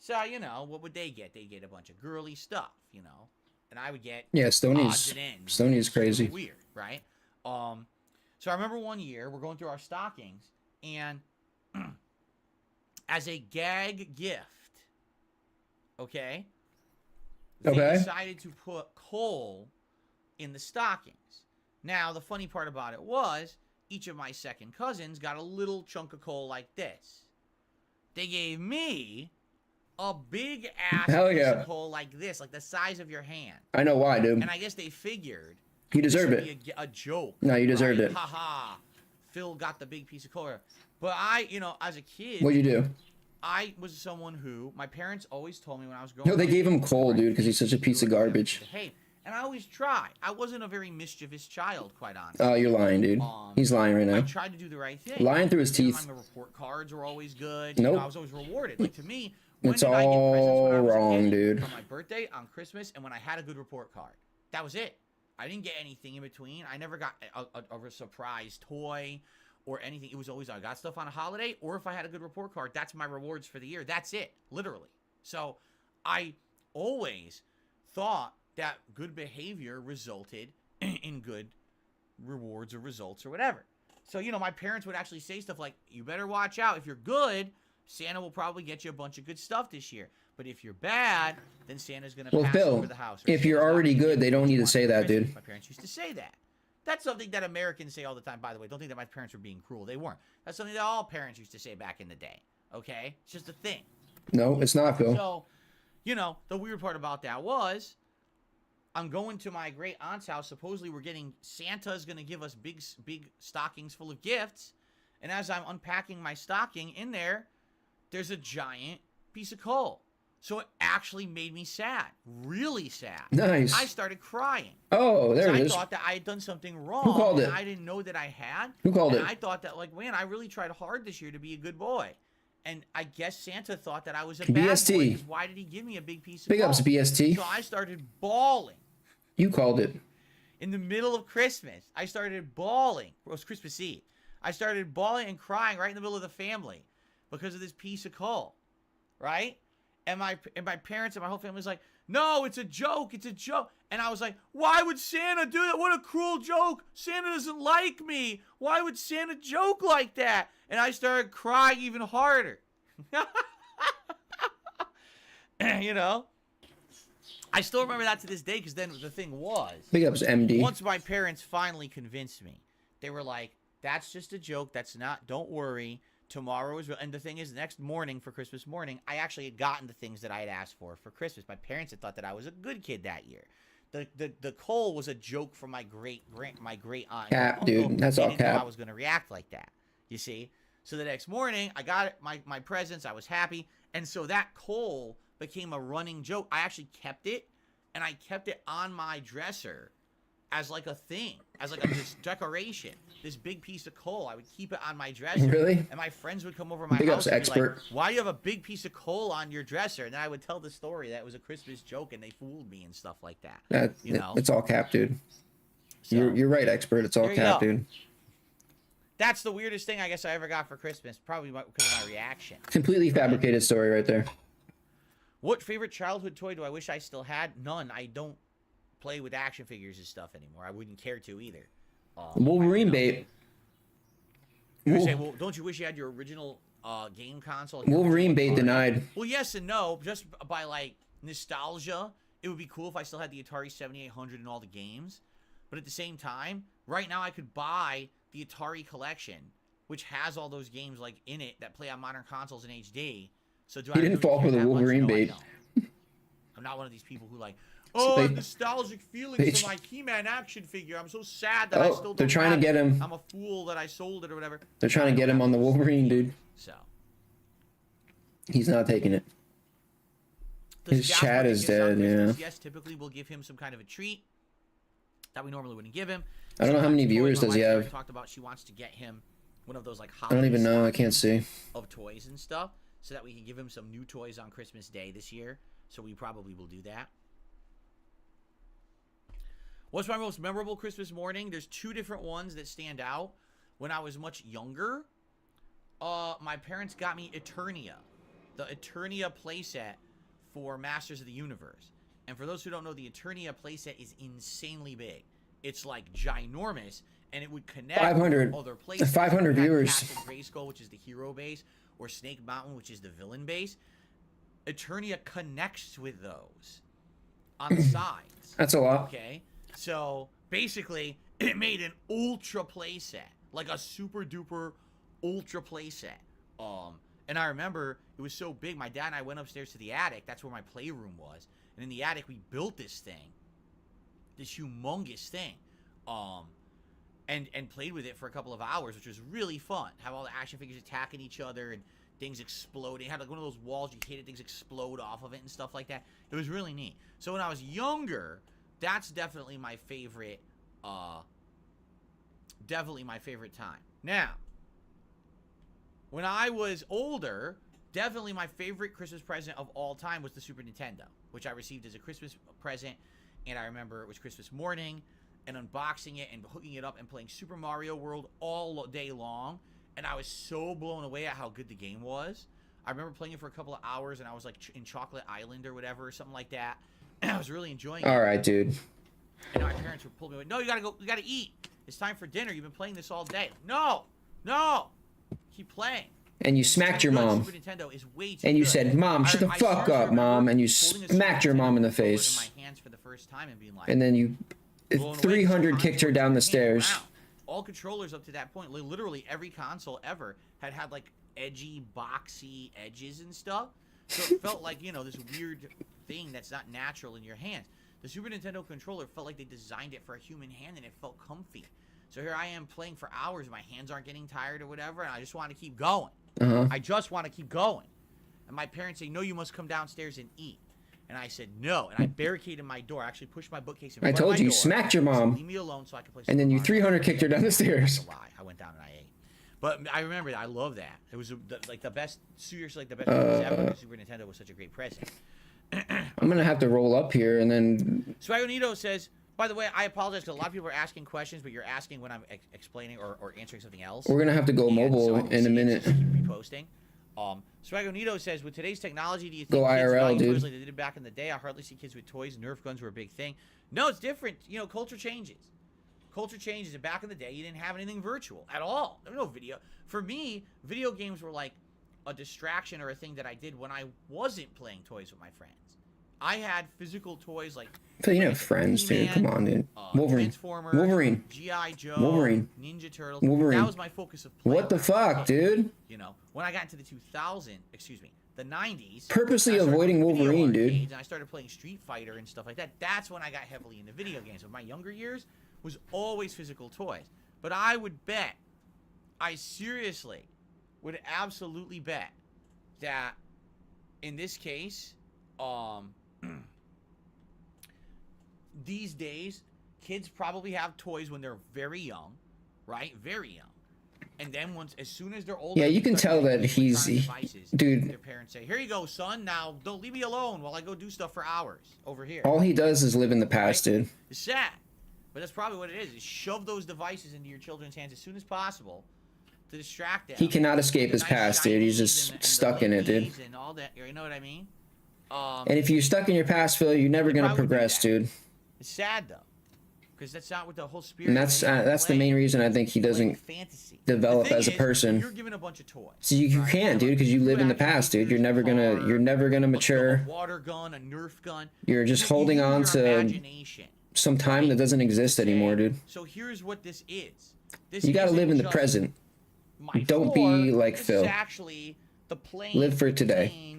So, you know, what would they get? They'd get a bunch of girly stuff, you know. And I would get odds Stoney's and ends. Stoney's crazy. Weird, right? So I remember one year we're going through our stockings, and as a gag gift, okay, they decided to put coal in the stockings. Now the funny part about it was each of my second cousins got a little chunk of coal like this. They gave me a big ass piece of coal like this, like the size of your hand. I know why, dude. And I guess they figured You deserve this would it. be a joke. No, you deserved right? it. Ha ha. Phil got the big piece of coal. But I, you know, as a kid, What'd you do? I was someone who my parents always told me when I was growing No, up. they gave him coal, dude, because he's such a piece of garbage. Hey, and I always tried. I wasn't a very mischievous child, quite honestly. Oh, you're lying, dude. He's lying right I now. tried to do the right thing. Lying through his You know, teeth. my report cards were always good. Nope. You know, I was always rewarded. Like to me, when It's did I get presents when I all was a wrong, kid? dude. On my birthday, on Christmas, and when I had a good report card. That was it. I didn't get anything in between. I never got a surprise toy or anything. It was always I got stuff on a holiday, or if I had a good report card, that's my rewards for the year. That's it, literally. So I always thought that good behavior resulted in good rewards or results or whatever. So, you know, my parents would actually say stuff like, you better watch out. If you're good, Santa will probably get you a bunch of good stuff this year. But if you're bad, then Santa's going to pass over the house. If you're already good, they don't need to say that, dude. My parents used to say that. That's something that Americans say all the time, by the way. Don't think that my parents were being cruel. They weren't. That's something that all parents used to say back in the day. Okay? It's just a thing. No, it's not, Phil. So, you know, the weird part about that was I'm going to my great aunt's house. Supposedly we're getting Santa's going to give us big stockings full of gifts. And as I'm unpacking my stocking in there's a giant piece of coal. So it actually made me sad. Really sad. Nice. I started crying. Oh, there it is. I thought that I had done something wrong. Who called it? I didn't know that I had. Who called it? I thought that, like, man, I really tried hard this year to be a good boy. And I guess Santa thought that I was a bad BST. boy. 'Cause why did he give me a big piece of Big coal? ups, BST. So I started bawling. You called it. In the middle of Christmas, I started bawling. It was Christmas Eve. I started bawling and crying right in the middle of the family because of this piece of coal, right? And my parents and my whole family was like, no, it's a joke. It's a joke. And I was like, why would Santa do that? What a cruel joke. Santa doesn't like me. Why would Santa joke like that? And I started crying even harder. You know? I still remember that to this day because then the thing was, Big ups, MD. once my parents finally convinced me, they were like, that's just a joke. That's not, don't worry. Tomorrow is real. And the thing is, the next morning for Christmas morning, I actually had gotten the things that I had asked for Christmas. My parents had thought that I was a good kid that year. The coal was a joke from my great aunt. Cap, dude. That's all They didn't know cap. I was going to react like that. You see? So the next morning, I got my presents. I was happy. And so that coal became a running joke. I actually kept it, and I kept it on my dresser as like a thing, as like this decoration. This big piece of coal, I would keep it on my dresser. Really? And my friends would come over my Big house ups, and be expert. like, why do you have a big piece of coal on your dresser? And then I would tell the story that it was a Christmas joke and they fooled me and stuff like that. You know? It's all cap, dude. So, You're right, expert. It's all there you cap, go. dude. That's the weirdest thing I guess I ever got for Christmas, probably because of my reaction. Completely fabricated story right there. What favorite childhood toy do I wish I still had? None. I don't play with action figures and stuff anymore. I wouldn't care to either. Wolverine bait. You say, well, don't you wish you had your original game console? Like Wolverine bait denied. Well, yes and no. Just by like nostalgia, it would be cool if I still had the Atari 7800 and all the games. But at the same time, right now I could buy the Atari collection, which has all those games like in it that play on modern consoles in HD. So do I didn't really fall care for the that much? Wolverine No, I bait. don't. I'm not one of these people who like, oh, they- nostalgic feelings for my He-Man action figure. I'm so sad that I still don't they're trying to have get it. him. I'm a fool that I sold it or whatever. They're trying to get him on the Wolverine, dude. So He's not taking it. His Jasper chat get is gifts on dead, yeah. Christmas? Yes, typically we'll give him some kind of a treat that we normally wouldn't give him. I don't know how many Sometimes viewers toys, my does he wife have. Talked about she wants to get him one of those like I don't even know. I can't see. of toys and stuff, so that we can give him some new toys on Christmas Day this year. So we probably will do that. What's my most memorable Christmas morning? There's two different ones that stand out. When I was much younger, my parents got me Eternia, the Eternia playset for Masters of the Universe. And for those who don't know, the Eternia playset is insanely big. It's like ginormous, and it would connect 500. with other places. 500 You had viewers. Castle Grayskull, which is the hero base, or Snake Mountain, which is the villain base. Eternia connects with those on the sides. That's a lot. Okay, so basically, it made an ultra playset, like a super duper ultra playset. And I remember it was so big. My dad and I went upstairs to the attic. That's where my playroom was. And in the attic, we built this thing, this humongous thing, and played with it for a couple of hours, which was really fun. Have all the action figures attacking each other and things exploding. It had like one of those walls you hated, things explode off of it and stuff like that. It was really neat. So when I was younger, that's definitely my favorite. Definitely my favorite time. Now, when I was older, definitely my favorite Christmas present of all time was the Super Nintendo, which I received as a Christmas present. And I remember it was Christmas morning and unboxing it and hooking it up and playing Super Mario World all day long. And I was so blown away at how good the game was. I remember playing it for a couple of hours, and I was like in Chocolate Island or whatever, or something like that. And I was really enjoying it. All right, dude. And my parents were pulling me away. No, you gotta go. You gotta eat. It's time for dinner. You've been playing this all day. No, no. Keep playing. And you smacked your mom. Super Nintendo is way too And you good. said, "Mom, shut the I fuck seriously up, Mom." remember And you holding a smacked Super your mom in the Nintendo controller face. in my hands for the first time and being like, And then you, blown away. 300 kicked her down the Came stairs. around. All controllers up to that point, literally every console ever had like edgy, boxy edges and stuff. So it felt like, you know, this weird thing that's not natural in your hands. The Super Nintendo controller felt like they designed it for a human hand, and it felt comfy. So here I am playing for hours, my hands aren't getting tired or whatever, and I just want to keep going. I just want to keep going. And my parents say, "No, you must come downstairs and eat." And I said, "No." And I barricaded my door. I actually pushed my bookcase in I front of told my you, door. you smacked your I said, mom. "Leave me alone so I can play." And then you Super 300 Mario." kicked her down the stairs. That's a lie. I went down and I ate. But I remember that. I love that. It was like the best, seriously, like the best ever. The Super Nintendo was such a great present. I'm gonna have to roll up here and then. Swagonito says, by the way, I apologize because a lot of people are asking questions, but you're asking when I'm explaining or answering something else. We're gonna have to go And mobile so in a minute. just keep reposting. Swagonito says, with today's technology, do you think Go kids IRL, value dude. toys like they did back in the day? I hardly see kids with toys. Nerf guns were a big thing. No, it's different. You know, culture changes. Culture changes. And back in the day, you didn't have anything virtual at all. There was no video. For me, video games were like a distraction or a thing that I did when I wasn't playing toys with my friends. I had physical toys like. So you have friends, dude. Come on, dude. Wolverine. Transformers, Wolverine. G.I. Joe, Wolverine. Ninja Turtles. Wolverine. That was my focus of playing. What the fuck, dude? You know, when I got into the 90s. Purposely I started avoiding doing video Wolverine, dude. arcades, and I started playing Street Fighter and stuff like that. That's when I got heavily into video games. But my younger years was always physical toys. But I would bet, I seriously would absolutely bet that in this case, these days, kids probably have toys when they're very young, right? Very young. And then as soon as they're older, Yeah, you can start tell that getting he's, devices, dude. their parents say, "Here you go, son. Now don't leave me alone while I go do stuff for hours over here." All he does is live in the past, dude. It's sad, but that's probably what it is shove those devices into your children's hands as soon as possible to distract them. He cannot escape his The past, dude. He's just and stuck in it, dude. LEDs and all that, you know what I mean? And if you're stuck in your past, Phil, you're never gonna probably do progress, that. dude. It's sad though, because that's not what the whole spirit. And that's the main reason I think he doesn't fantasy. develop The thing as a is, person. You're given a bunch of toys. So you right? can't, dude, because you live in the past, dude. You're never gonna A mature. water gun, a Nerf gun. You're just You holding use on your to imagination. some time that doesn't exist anymore, dude. So here's what this is. You gotta live in the present. Don't be like Phil. Actually, the plane live for today.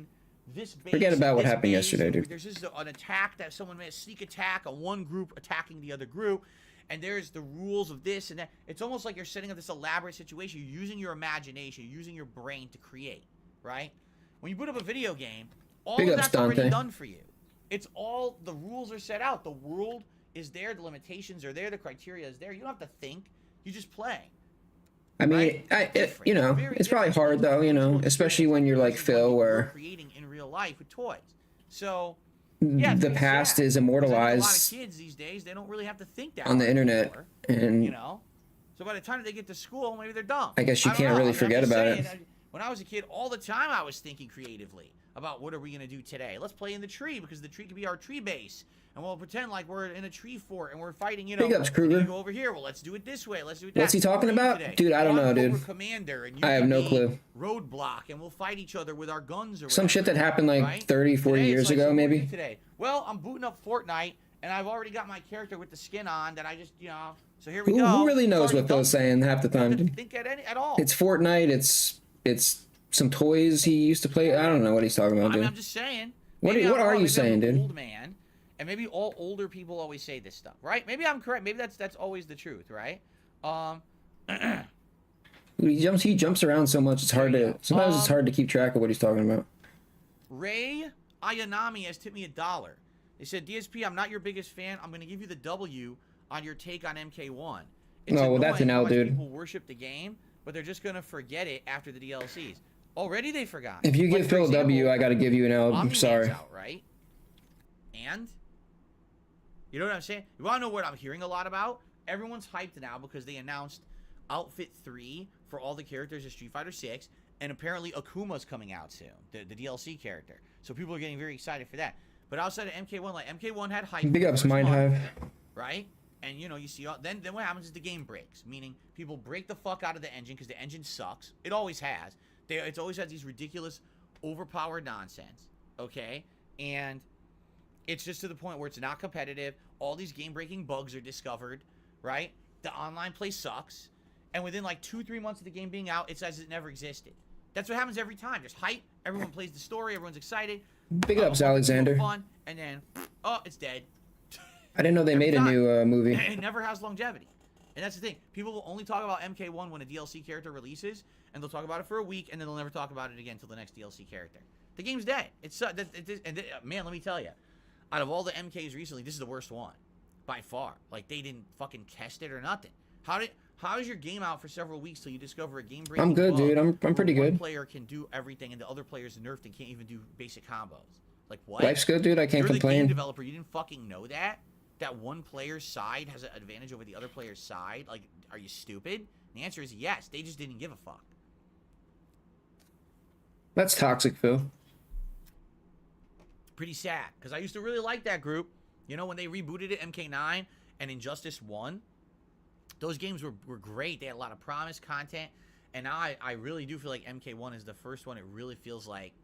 This base, Forget about what this happened base, yesterday, dude. There's just an attack that someone made, a sneak attack, a one group attacking the other group, and there's the rules of this and that. It's almost like you're setting up this elaborate situation. You're using your imagination, you're using your brain to create, right? When you put up a video game, all of that's already done for you. It's all, the rules are set out. The world is there, the limitations are there, the criteria is there. You don't have to think, you just play. I mean, you know, it's probably hard though, you know, especially when you're like Phil, where creating in real life with toys. So yeah, the past is immortalized. A lot of kids these days, they don't really have to think that on the internet, anymore, and you know, so by the time they get to school, maybe they're dumb. I guess you can't really forget about it. When I was a kid, all the time I was thinking creatively about what are we gonna do today. Let's play in the tree because the tree could be our tree base. And we'll pretend like we're in a tree fort and we're fighting, you know. Big ups, Kruger. Go over here. Well, let's do it this way. Let's do it that. What's he talking about? Today? Dude, I don't know, dude. Commander and you I have no clue. Roadblock, and we'll fight each other with our guns or some shit that happened like right? 30, 40 today, years like, ago, so maybe. Today. Well, I'm booting up Fortnite, and I've already got my character with the skin on that I just, you know. So here we go. Who really knows what Phil's saying half the time? Don't think at all. It's Fortnite. It's some toys he used to play. I don't know what he's talking about, dude. I'm just saying. What are you saying, dude? Old man. And maybe all older people always say this stuff, right? Maybe I'm correct. Maybe that's always the truth, right? He jumps around so much. It's hard to sometimes it's hard to keep track of what he's talking about. Ray Ayanami has tipped me $1. They said, DSP, I'm not your biggest fan. I'm gonna give you the W on your take on MK1. It's well, that's an L, dude. People worship the game, but they're just gonna forget it after the DLCs. Already they forgot. If you give Phil a W, I gotta give you an L. I'm sorry. Out, right? And you know what I'm saying? You want to know what I'm hearing a lot about? Everyone's hyped now because they announced Outfit 3 for all the characters of Street Fighter 6, and apparently Akuma's coming out soon, the DLC character. So people are getting very excited for that. But outside of MK1, like MK1 had hype. Big ups, Mindhive. Right? And you know, you see, then what happens is the game breaks, meaning people break the fuck out of the engine because the engine sucks. It always has. It's always had these ridiculous, overpowered nonsense. Okay? And it's just to the point where it's not competitive. All these game-breaking bugs are discovered, right? The online play sucks. And within like 2-3 months of the game being out, it's as it never existed. That's what happens every time. There's hype. Everyone plays the story. Everyone's excited. Big ups, Alexander. Fun, and then, oh, it's dead. I didn't know they made a new movie. It never has longevity. And that's the thing. People will only talk about MK1 when a DLC character releases, and they'll talk about it for a week, and then they'll never talk about it again until the next DLC character. The game's dead. Man, let me tell you. Out of all the MKs recently, this is the worst one. By far. Like, they didn't fucking test it or nothing. How is your game out for several weeks till you discover a game breaking I'm good, dude. I'm pretty good. One player can do everything and the other player's nerfed and can't even do basic combos. Like, what? Life's good, dude. I can't complain. You're the game developer. You didn't fucking know that? That one player's side has an advantage over the other player's side? Like, are you stupid? And the answer is yes. They just didn't give a fuck. That's toxic, Phil. Pretty sad, because I used to really like that group. You know, when they rebooted it, MK9 and Injustice 1, those games were great. They had a lot of promise, content, and now I really do feel like MK1 is the first one. It really feels like...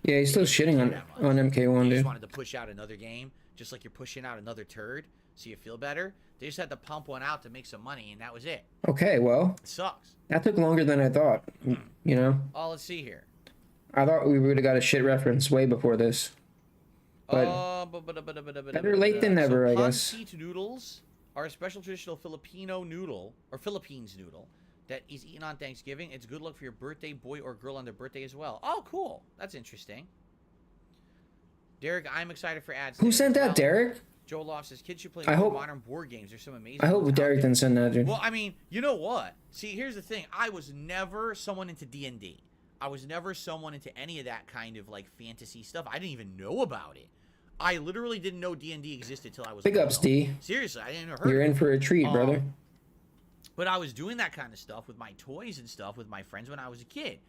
Yeah, he's still shitting on MK1, dude. They just wanted to push out another game, just like you're pushing out another turd, so you feel better. They just had to pump one out to make some money, and that was it. Okay, well... It sucks. That took longer than I thought, you know? Oh, let's see here. I thought we would have got a shit reference way before this. But better late than never, I guess. Pancit noodles are a special traditional Filipino noodle, or Philippines noodle, that is eaten on Thanksgiving. It's good luck for your birthday, boy or girl on their birthday as well. Oh, cool. That's interesting. Derek, I'm excited for ads. Who sent that, Derek? Joe Loft says, kids should play modern board games. There's some amazing I hope Derek didn't send that, dude. Well, I mean, you know what? See, here's the thing. I was never someone into D&D. I was never someone into any of that kind of, like, fantasy stuff. I didn't even know about it. I literally didn't know D&D existed till I was Big ups, D. Seriously, I didn't heard. You're in for a treat, brother. But I was doing that kind of stuff with my toys and stuff with my friends when I was a kid.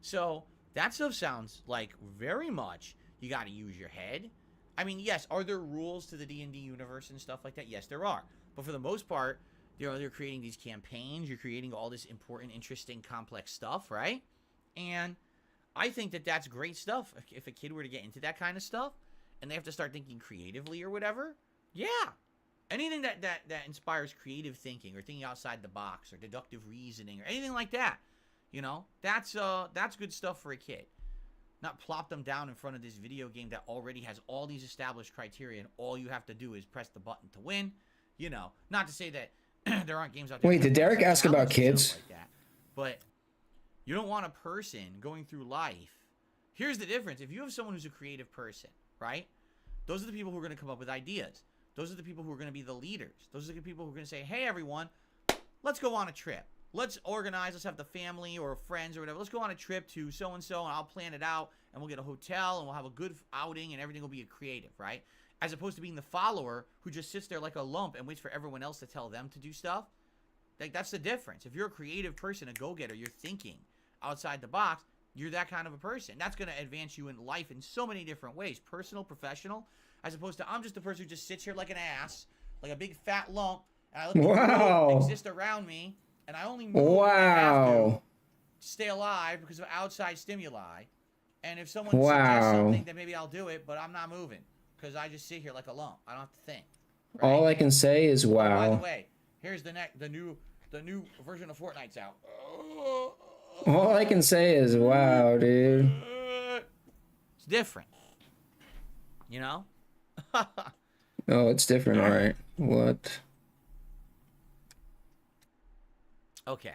So that stuff sounds like very much you got to use your head. I mean, yes, are there rules to the D&D universe and stuff like that? Yes, there are. But for the most part, you know, they're creating these campaigns. You're creating all this important, interesting, complex stuff, right? And I think that that's great stuff. If a kid were to get into that kind of stuff and they have to start thinking creatively or whatever, yeah, anything that inspires creative thinking or thinking outside the box or deductive reasoning or anything like that, you know, that's good stuff for a kid. Not plop them down in front of this video game that already has all these established criteria and all you have to do is press the button to win. You know, not to say that there aren't games out there. Wait, did Derek ask about kids? Like that, but you don't want a person going through life. Here's the difference. If you have someone who's a creative person, right? Those are the people who are going to come up with ideas. Those are the people who are going to be the leaders. Those are the people who are going to say, hey, everyone, let's go on a trip. Let's organize. Let's have the family or friends or whatever. Let's go on a trip to so-and-so, and I'll plan it out, and we'll get a hotel, and we'll have a good outing, and everything will be creative, right? As opposed to being the follower who just sits there like a lump and waits for everyone else to tell them to do stuff. Like, that's the difference. If you're a creative person, a go-getter, you're thinking outside the box, you're that kind of a person. That's going to advance you in life in so many different ways. Personal, professional, as opposed to I'm just a person who just sits here like an ass, like a big fat lump, and I let the world exist around me, and I only move when I have to stay alive because of outside stimuli. And if someone suggests something, then maybe I'll do it, but I'm not moving because I just sit here like a lump. I don't have to think. Right? All I can say is wow. By the way, here's the new version of Fortnite's out. All I can say is wow, dude. It's different. You know? Oh, it's different, all right. What? Okay.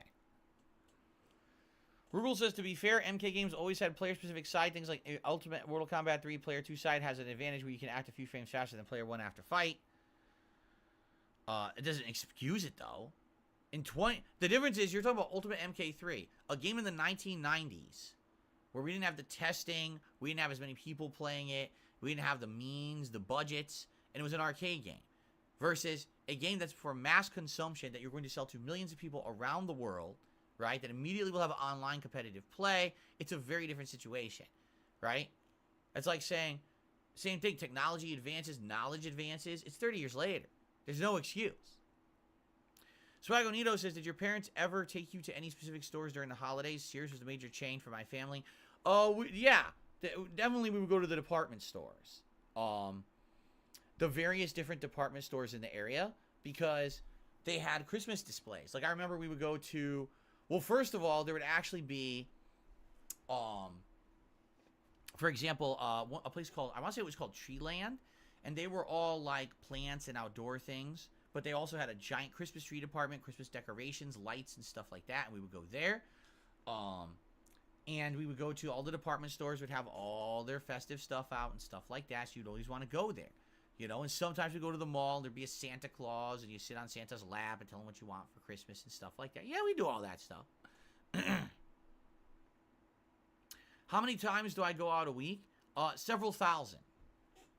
Rugel says, to be fair, MK games always had player-specific side. Things like Ultimate Mortal Kombat 3 Player 2 side has an advantage where you can act a few frames faster than Player 1 after fight. It doesn't excuse it, though. The difference is, you're talking about Ultimate MK3, a game in the 1990s, where we didn't have the testing, we didn't have as many people playing it, we didn't have the means, the budgets, and it was an arcade game. Versus a game that's for mass consumption that you're going to sell to millions of people around the world, right? That immediately will have online competitive play. It's a very different situation, right? It's like saying, same thing, technology advances, knowledge advances. It's 30 years later. There's no excuse. Swagonito says, did your parents ever take you to any specific stores during the holidays? Sears was a major chain for my family. Oh, yeah. Definitely we would go to the department stores. The various different department stores in the area, because they had Christmas displays. Like, I remember we would go to, well, first of all, there would actually be, for example, a place called, I want to say it was called Treeland, and they were all like plants and outdoor things, but they also had a giant Christmas tree department, Christmas decorations, lights, and stuff like that, and we would go there. And we would go to all the department stores, would have all their festive stuff out and stuff like that, so you'd always want to go there. You know, and sometimes we go to the mall, there'd be a Santa Claus, and you sit on Santa's lap and tell him what you want for Christmas and stuff like that. Yeah, we do all that stuff. How many times do I go out a week? Several thousand.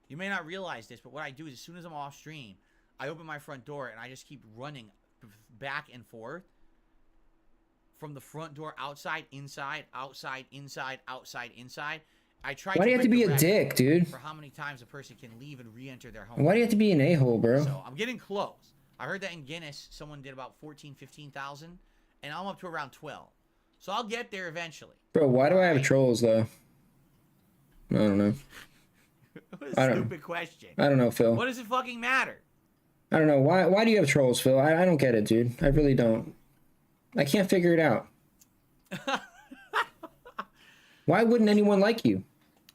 You may not realize this, but what I do is as soon as I'm off stream, I open my front door and I just keep running back and forth from the front door, outside, inside, outside, inside, outside, inside. I try. Why do you have to be a dick, dude? For how many times a person can leave and re-enter their home. Why do you have to be an a-hole, bro? So I'm getting close. I heard that in Guinness, someone did about 15,000, and I'm up to around 12. So I'll get there eventually. Bro, why do I have trolls, though? I don't know. What a stupid question. I don't know, Phil. What does it fucking matter? I don't know. Why do you have trolls, Phil? I don't get it, dude. I really don't. I can't figure it out. Why wouldn't anyone like you?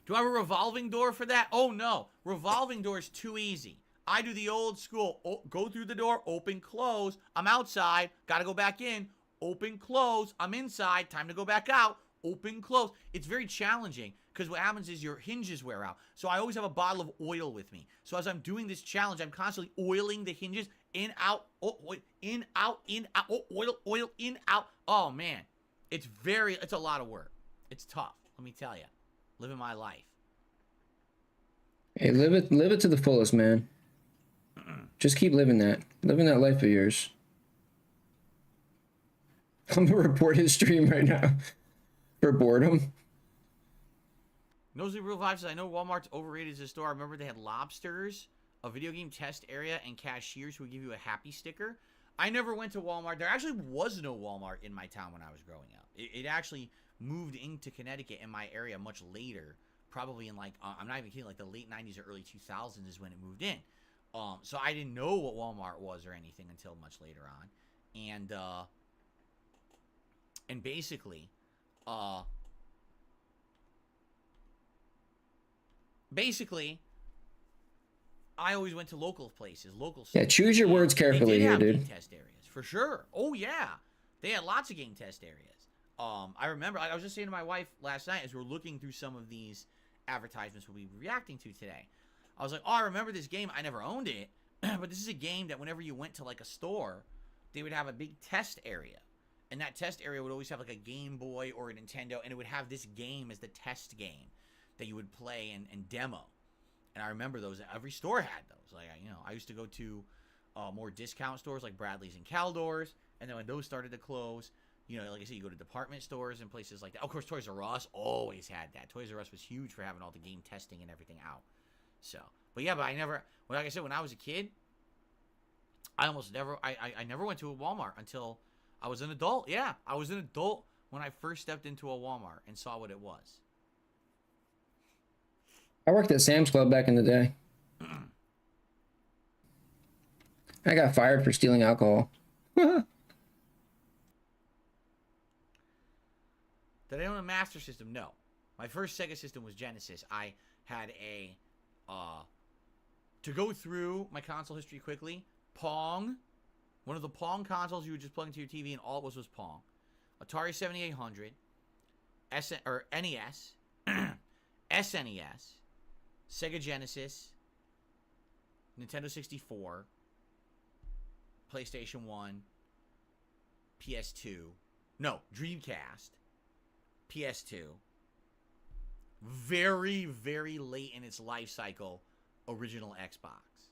Do I have a revolving door for that? Oh, no. Revolving door is too easy. I do the old school. Go through the door, open, close. I'm outside. Got to go back in. Open, close. I'm inside. Time to go back out. Open, close. It's very challenging because what happens is your hinges wear out. So I always have a bottle of oil with me. So as I'm doing this challenge, I'm constantly oiling the hinges. In, out, in, out, oil, in, out. Oh, man. It's a lot of work. It's tough. Let me tell you. Living my life. Hey, live it to the fullest, man. Just keep living that life of yours. I'm gonna report his stream right now for boredom. Nosy Real Vibe says, I know Walmart's overrated as a store. I remember they had lobsters, a video game test area, and cashiers who would give you a happy sticker. I never went to Walmart. There actually was no Walmart in my town when I was growing up. It actually moved into Connecticut in my area much later, probably in like, I'm not even kidding, like the late 90s or early 2000s is when it moved in. So I didn't know what Walmart was or anything until much later on. And basically, I always went to local places, local stores. Yeah, choose your words carefully here, dude. Game test areas, for sure. Oh, yeah. They had lots of game test areas. I remember, I was just saying to my wife last night as we were looking through some of these advertisements we'll be reacting to today. I was like, oh, I remember this game. I never owned it, but this is a game that whenever you went to like a store, they would have a big test area. And that test area would always have like a Game Boy or a Nintendo, and it would have this game as the test game that you would play and demo. And I remember those. Every store had those. Like, I used to go to more discount stores like Bradley's and Caldor's, and then when those started to close, like I said, you go to department stores and places like that. Of course, Toys R Us always had that. Toys R Us was huge for having all the game testing and everything out. So, but I never, like I said, when I was a kid, I never went to a Walmart until I was an adult. Yeah, I was an adult when I first stepped into a Walmart and saw what it was. I worked at Sam's Club back in the day. I got fired for stealing alcohol. Did I own a Master System? No. My first Sega system was Genesis. I had a, to go through my console history quickly, Pong, one of the Pong consoles you would just plug into your TV and all it was Pong. Atari 7800, NES, SNES, Sega Genesis, Nintendo 64, PlayStation 1, PS2, no, Dreamcast, PS2, very, very late in its life cycle, original Xbox.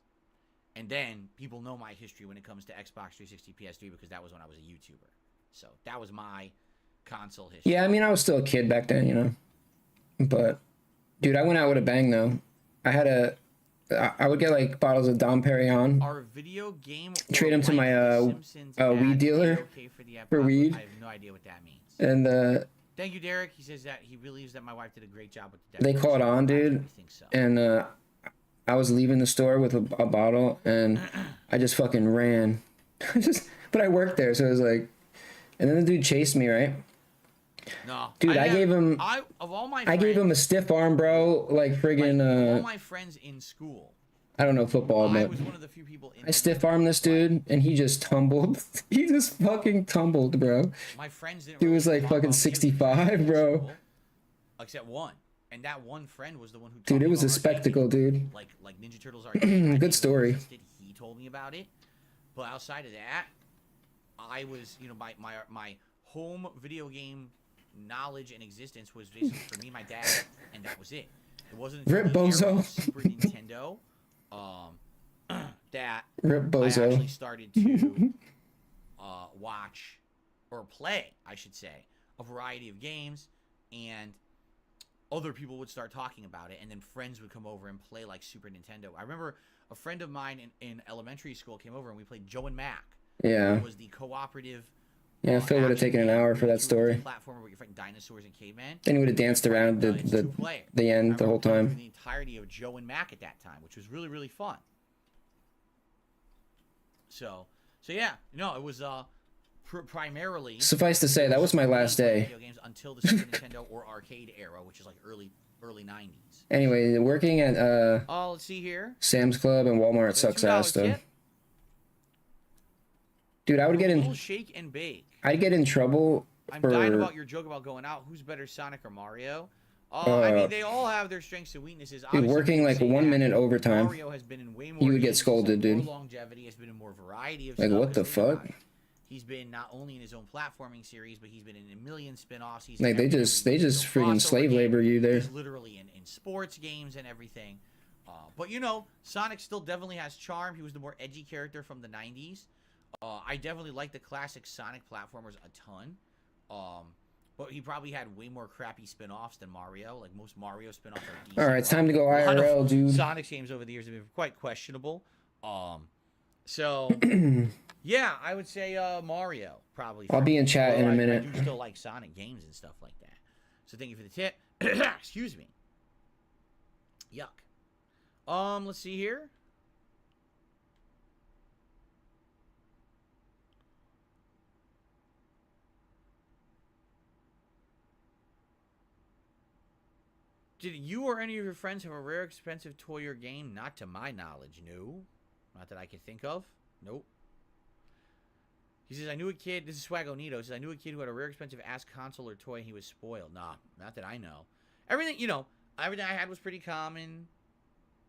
And then people know my history when it comes to Xbox 360, PS3, because that was when I was a YouTuber. So that was my console history. Yeah, I mean, I was still a kid back then, But, dude, I went out with a bang, though. I would get, like, bottles of Dom Perignon. Our video game... Trade them to my weed dealer for weed. I have no idea what that means. And, thank you, Derek. He says that he believes that my wife did a great job with the they caught on, dude. I think so. And, I was leaving the store with a bottle, and I just fucking ran. But I worked there, so it was like... And then the dude chased me, right? No. Dude, I gave him... of all my I gave him a stiff arm, bro. Like, friggin'... of all my friends in school... I don't know football, I but... was one of the few people in I stiff armed this dude, and he just tumbled. He just fucking tumbled, bro. My friends didn't... He was like fucking 65, bro. Except one. And that one friend was the one who... Dude, it was a spectacle, dude. Like Ninja Turtles Arcade. Good story. He told me about it. But outside of that, I was, my home video game knowledge and existence was basically for me and my dad, and that was it. It wasn't until Rip the era Bozo. of Super Nintendo that Rip Bozo. I actually started to watch or play, I should say, a variety of games, and other people would start talking about it, and then friends would come over and play like Super Nintendo. I remember a friend of mine in elementary school came over and we played Joe and Mac. Yeah. It was the cooperative. Yeah, Phil would have taken an hour for that story. Platformer where you're fighting dinosaurs and cavemen. Then he would have danced around the end the whole time. The entirety of Joe and Mac at that time, which was really, really fun. So yeah, it was primarily. Suffice to say, that was my last day. Video games until the Super Nintendo or arcade era, which is like early 90s. Anyway, working at let's see here. Sam's Club and Walmart sucks ass though. Dude, I would get in. Shake and bake. I'd get in trouble. I'm dying about your joke about going out. Who's better, Sonic or Mario? I mean, they all have their strengths and weaknesses. Dude, working like 1 minute overtime. Mario has been in way more. You would get scolded, dude. More longevity, has been in more variety of like stuff. What the fuck? He's been not only in his own platforming series, but he's been in a million spin-offs. He's like they just freaking slave labor you there. He's literally in sports games and everything. But Sonic still definitely has charm. He was the more edgy character from the 90s. I definitely like the classic Sonic platformers a ton. But he probably had way more crappy spin-offs than Mario. Like most Mario spin-offs are decent. Alright, it's time to go IRL, dude. Sonic games over the years have been quite questionable. So yeah, I would say Mario probably. I'll be in chat in a minute. I do still like Sonic games and stuff like that. So thank you for the tip. Excuse me. Yuck. Let's see here. Did you or any of your friends have a rare, expensive toy or game? Not to my knowledge, no. Not that I can think of. Nope. He says, I knew a kid, this is Swagonito, says, I knew a kid who had a rare, expensive ass console or toy and he was spoiled. Nah, not that I know. Everything, you know, everything I had was pretty common.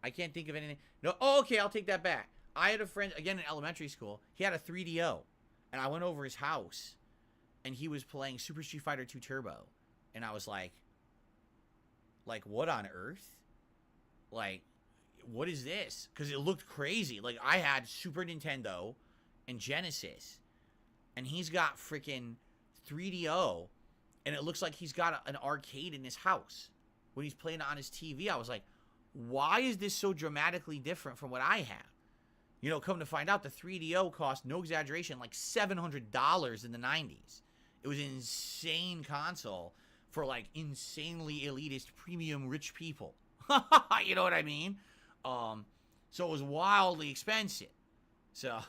I can't think of anything. No, oh, okay, I'll take that back. I had a friend, again, in elementary school, he had a 3DO. And I went over his house, and he was playing Super Street Fighter 2 Turbo. And I was like, what on earth? Like, what is this? Because it looked crazy. Like, I had Super Nintendo and Genesis. And he's got freaking 3DO. And it looks like he's got an arcade in his house. When he's playing it on his TV, I was like, why is this so dramatically different from what I have? You know, come to find out, the 3DO cost, no exaggeration, like $700 in the 90s. It was an insane console for, like, insanely elitist, premium, rich people. You know what I mean? So it was wildly expensive. So,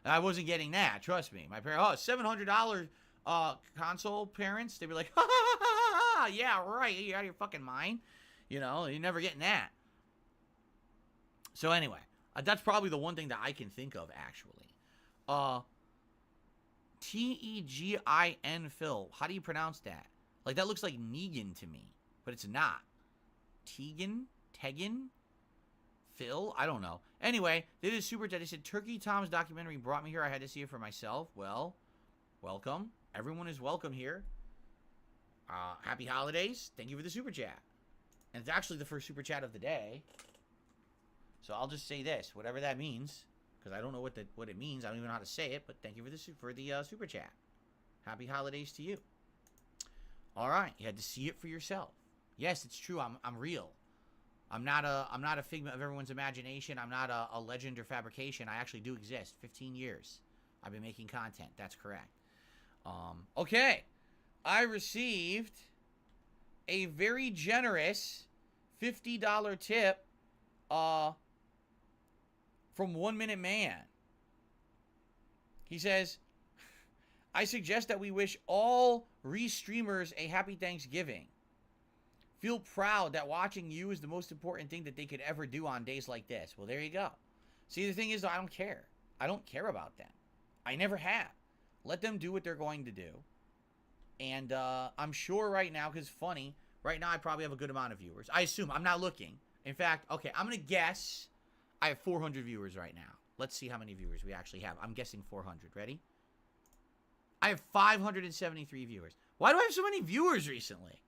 I wasn't getting that, trust me. My parents, $700 console, parents, they'd be like, ha, ha, ha, ha, ha, yeah, right, you're out of your fucking mind. You know, you're never getting that. So anyway, that's probably the one thing that I can think of, actually. Tegin Phil. How do you pronounce that? Like, that looks like Negan to me, but it's not. Tegan? Phil? I don't know. Anyway, they did a super chat. They said, Turkey Tom's documentary brought me here. I had to see it for myself. Well, welcome. Everyone is welcome here. Happy holidays. Thank you for the super chat. And it's actually the first super chat of the day. So I'll just say this, whatever that means, because I don't know what it means. I don't even know how to say it, but thank you for the super chat. Happy holidays to you. All right, you had to see it for yourself. Yes, it's true. I'm real. I'm not a figment of everyone's imagination. I'm not a legend or fabrication. I actually do exist. 15 years I've been making content. That's correct. Okay, I received a very generous $50 tip from 1 Minute Man. He says, I suggest that we wish all Ree-streamers a happy Thanksgiving. Feel proud that watching you is the most important thing that they could ever do on days like this. Well, there you go. See, the thing is, I don't care. I don't care about them. I never have. Let them do what they're going to do. And I'm sure right now, because it's funny, right now I probably have a good amount of viewers. I assume. I'm not looking. In fact, okay, I'm going to guess I have 400 viewers right now. Let's see how many viewers we actually have. I'm guessing 400. Ready? I have 573 viewers. Why do I have so many viewers recently?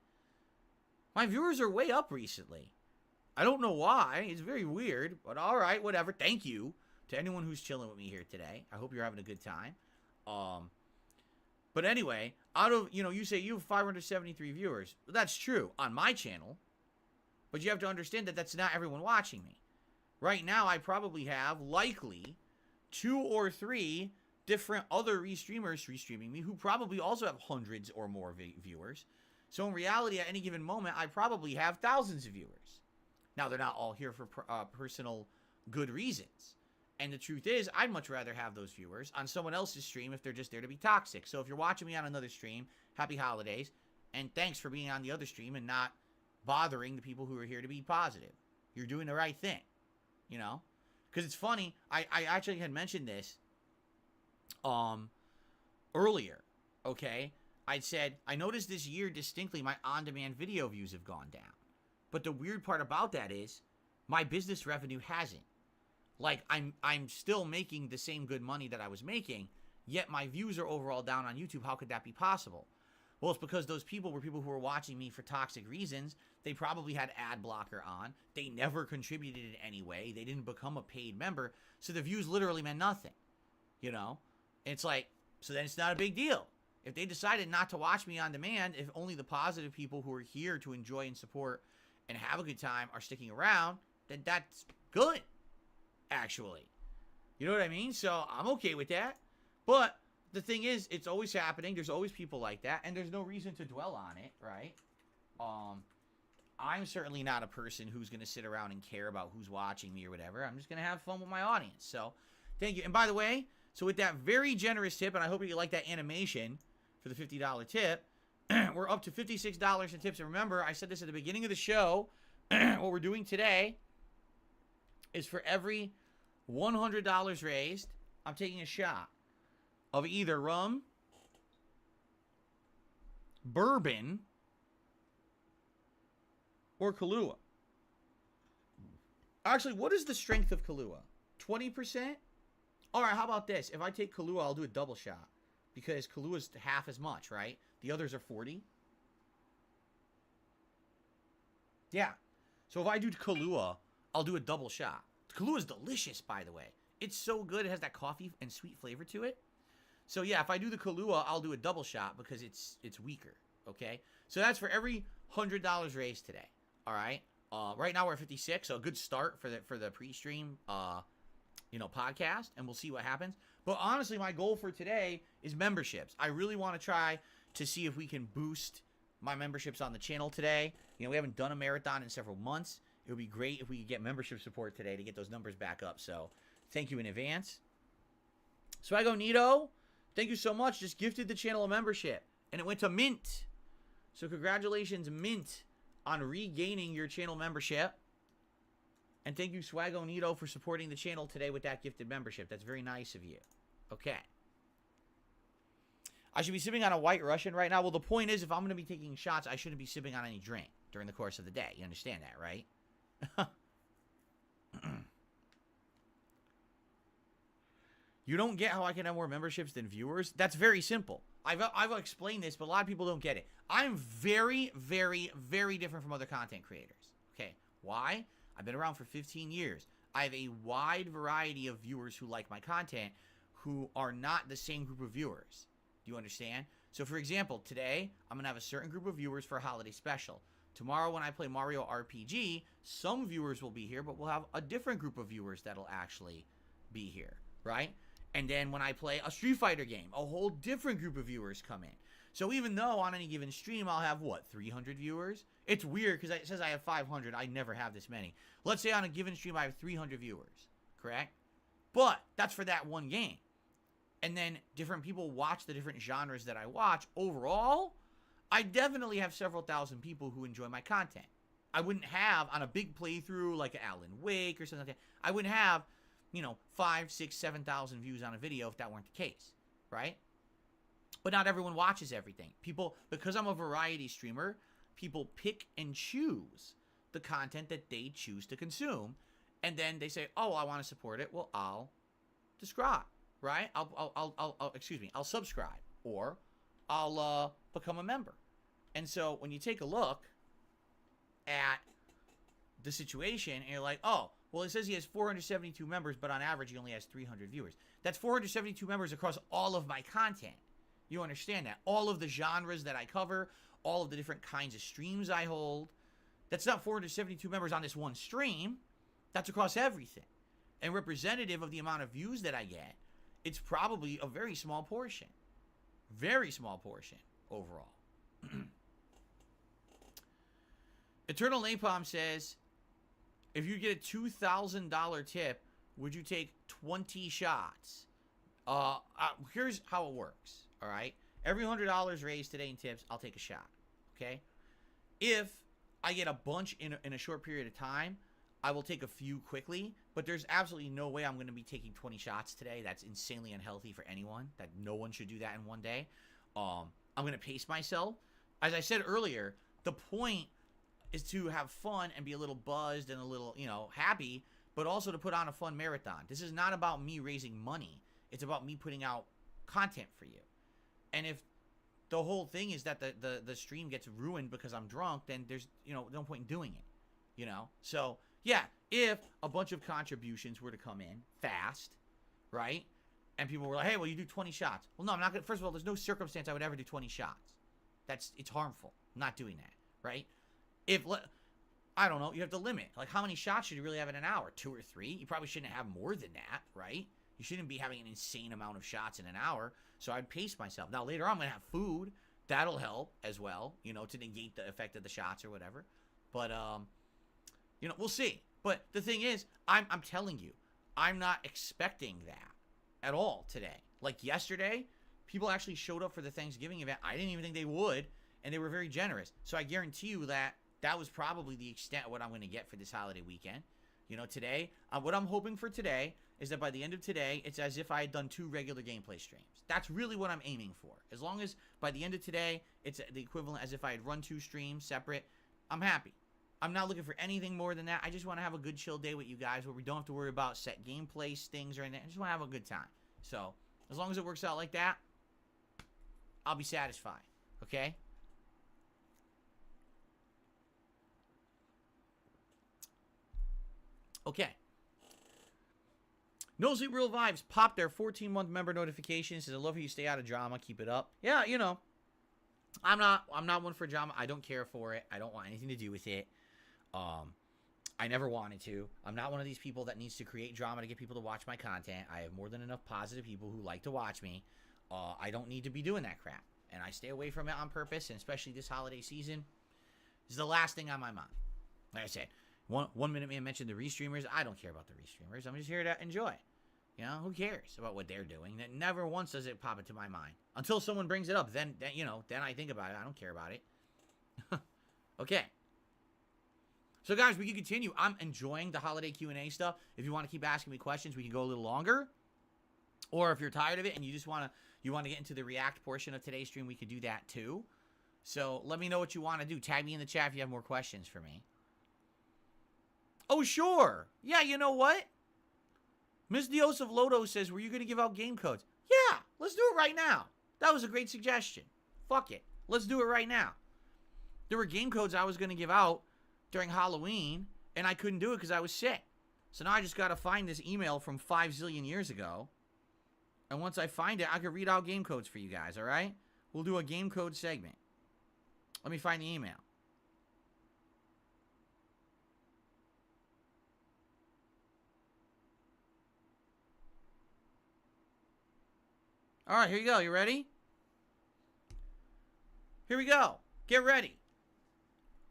My viewers are way up recently. I don't know why. It's very weird. But all right, whatever. Thank you to anyone who's chilling with me here today. I hope you're having a good time. But anyway, out of, you say you have 573 viewers. That's true on my channel. But you have to understand that that's not everyone watching me. Right now, I probably have, likely, 2 or 3 different other Ree-streamers Ree-streaming me who probably also have hundreds or more viewers. So in reality, at any given moment, I probably have thousands of viewers. Now, they're not all here for personal good reasons. And the truth is, I'd much rather have those viewers on someone else's stream if they're just there to be toxic. So if you're watching me on another stream, happy holidays. And thanks for being on the other stream and not bothering the people who are here to be positive. You're doing the right thing. You know? Because it's funny, I actually had mentioned this earlier. Okay? I'd said, I noticed this year distinctly my on-demand video views have gone down. But the weird part about that is, my business revenue hasn't. Like, I'm still making the same good money that I was making, yet my views are overall down on YouTube. How could that be possible? Well, it's because those people were people who were watching me for toxic reasons. They probably had ad blocker on. They never contributed in any way. They didn't become a paid member. So the views literally meant nothing. You know? It's like, so then it's not a big deal. If they decided not to watch me on demand, if only the positive people who are here to enjoy and support and have a good time are sticking around, then that's good, actually. You know what I mean? So I'm okay with that. But the thing is, it's always happening. There's always people like that, and there's no reason to dwell on it, right? I'm certainly not a person who's going to sit around and care about who's watching me or whatever. I'm just going to have fun with my audience. So thank you. And by the way, so with that very generous tip, and I hope you like that animation for the $50 tip, we're up to $56 in tips. And remember, I said this at the beginning of the show. What we're doing today is for every $100 raised, I'm taking a shot of either rum, bourbon, or Kahlua. Actually, what is the strength of Kahlua? 20%? All right, how about this? If I take Kahlua, I'll do a double shot because Kahlua is half as much, right? The others are 40. Yeah. So if I do Kahlua, I'll do a double shot. Kahlua is delicious, by the way. It's so good. It has that coffee and sweet flavor to it. So yeah, if I do the Kahlua, I'll do a double shot because it's weaker. Okay. So that's for every $100 raised today. All right. Right now we're at 56, so a good start for the pre-stream, podcast, and we'll see what happens. But honestly, my goal for today is memberships. I really want to try to see if we can boost my memberships on the channel today. We haven't done a marathon in several months. It would be great if we could get membership support today to get those numbers back up. So thank you in advance. Swagonito, thank you so much. Just gifted the channel a membership, and it went to Mint. So congratulations, Mint, on regaining your channel membership. And thank you, Swagonito, for supporting the channel today with that gifted membership. That's very nice of you. Okay. I should be sipping on a White Russian right now. Well, the point is, if I'm going to be taking shots, I shouldn't be sipping on any drink during the course of the day. You understand that, right? You don't get how I can have more memberships than viewers? That's very simple. I've explained this, but a lot of people don't get it. I'm very, very, very different from other content creators. Okay, why? I've been around for 15 years. I have a wide variety of viewers who like my content who are not the same group of viewers. Do you understand? So, for example, today, I'm going to have a certain group of viewers for a holiday special. Tomorrow, when I play Mario RPG, some viewers will be here, but we'll have a different group of viewers that'll actually be here, right? And then when I play a Street Fighter game, a whole different group of viewers come in. So even though on any given stream I'll have, 300 viewers? It's weird because it says I have 500. I never have this many. Let's say on a given stream I have 300 viewers, correct? But that's for that one game. And then different people watch the different genres that I watch. Overall, I definitely have several thousand people who enjoy my content. I wouldn't have, on a big playthrough like Alan Wake or something like that, I wouldn't have 5, 6, 7,000 views on a video if that weren't the case, right? But not everyone watches everything. People, because I'm a variety streamer, people pick and choose the content that they choose to consume, and then they say, "Oh, I want to support it." Well, I'll subscribe, right? I'll subscribe, or I'll become a member. And so when you take a look at the situation, and you're like, "Oh, well, it says he has 472 members, but on average, he only has 300 viewers." That's 472 members across all of my content. You understand that? All of the genres that I cover, all of the different kinds of streams I hold. That's not 472 members on this one stream. That's across everything. And representative of the amount of views that I get, it's probably a very small portion. Very small portion overall. Eternal Napalm says, if you get a $2,000 tip, would you take 20 shots? Here's how it works, all right? Every $100 raised today in tips, I'll take a shot, okay? If I get a bunch in a short period of time, I will take a few quickly, but there's absolutely no way I'm going to be taking 20 shots today. That's insanely unhealthy for anyone. That no one should do that in one day. I'm going to pace myself. As I said earlier, the point is to have fun and be a little buzzed and a little, happy, but also to put on a fun marathon. This is not about me raising money. It's about me putting out content for you. And if the whole thing is that the stream gets ruined because I'm drunk, then there's, no point in doing it, So, yeah, if a bunch of contributions were to come in fast, right? And people were like, "Hey, well, you do 20 shots." Well, no, I'm not going to. First of all, there's no circumstance I would ever do 20 shots. It's harmful. I'm not doing that, right? I don't know, you have to limit. Like, how many shots should you really have in an hour? 2 or 3? You probably shouldn't have more than that, right? You shouldn't be having an insane amount of shots in an hour. So I'd pace myself. Now, later on, I'm going to have food. That'll help as well, to negate the effect of the shots or whatever. But, we'll see. But the thing is, I'm telling you, I'm not expecting that at all today. Like yesterday, people actually showed up for the Thanksgiving event. I didn't even think they would. and they were very generous. So I guarantee you that that was probably the extent of what I'm going to get for this holiday weekend. You know, today, what I'm hoping for today is that by the end of today, it's as if I had done 2 regular gameplay streams. That's really what I'm aiming for. As long as by the end of today, it's the equivalent as if I had run 2 streams separate, I'm happy. I'm not looking for anything more than that. I just want to have a good chill day with you guys where we don't have to worry about set gameplay stings or anything. I just want to have a good time. So, as long as it works out like that, I'll be satisfied. Okay? Okay. No Sleep Real Vibes popped their 14-month member notification. Says, I love how you stay out of drama. Keep it up. Yeah, you know, I'm not one for drama. I don't care for it. I don't want anything to do with it. I never wanted to. I'm not one of these people that needs to create drama to get people to watch my content. I have more than enough positive people who like to watch me. I don't need to be doing that crap. And I stay away from it on purpose, and especially this holiday season. This is the last thing on my mind. Like I said, one minute man mentioned the restreamers. I don't care about the restreamers. I'm just here to enjoy. You know, who cares about what they're doing? That never once does it pop into my mind. Until someone brings it up, then you know, then I think about it. I don't care about it. Okay. So guys, we can continue. I'm enjoying the holiday Q&A stuff. If you want to keep asking me questions, we can go a little longer. Or if you're tired of it and you just want to get into the React portion of today's stream, we could do that too. So let me know what you want to do. Tag me in the chat if you have more questions for me. Oh, sure. Yeah, you know what? Miss Diosov Lodo says, were you going to give out game codes? Yeah, let's do it right now. That was a great suggestion. Fuck it. Let's do it right now. There were game codes I was going to give out during Halloween, and I couldn't do it because I was sick. So now I just got to find this email from 5 zillion years ago. And once I find it, I can read out game codes for you guys, all right? We'll do a game code segment. Let me find the email. All right, here you go. You ready? Here we go. Get ready.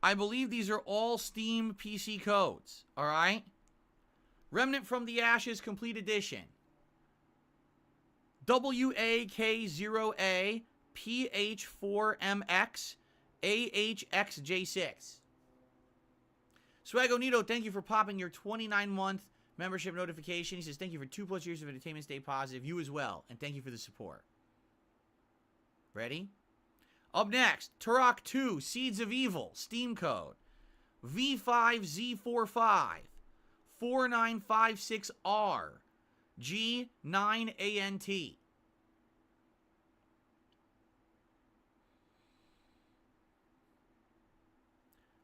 I believe these are all Steam PC codes, all right? Remnant from the Ashes Complete Edition. WAK0A PH4MX AHXJ6. Swagonito, thank you for popping your 29-month membership notification. He says, thank you for 2+ years of entertainment. Stay positive. You as well. And thank you for the support. Ready? Up next, Turok 2, Seeds of Evil, Steam code. V5Z45 4956R G9ANT.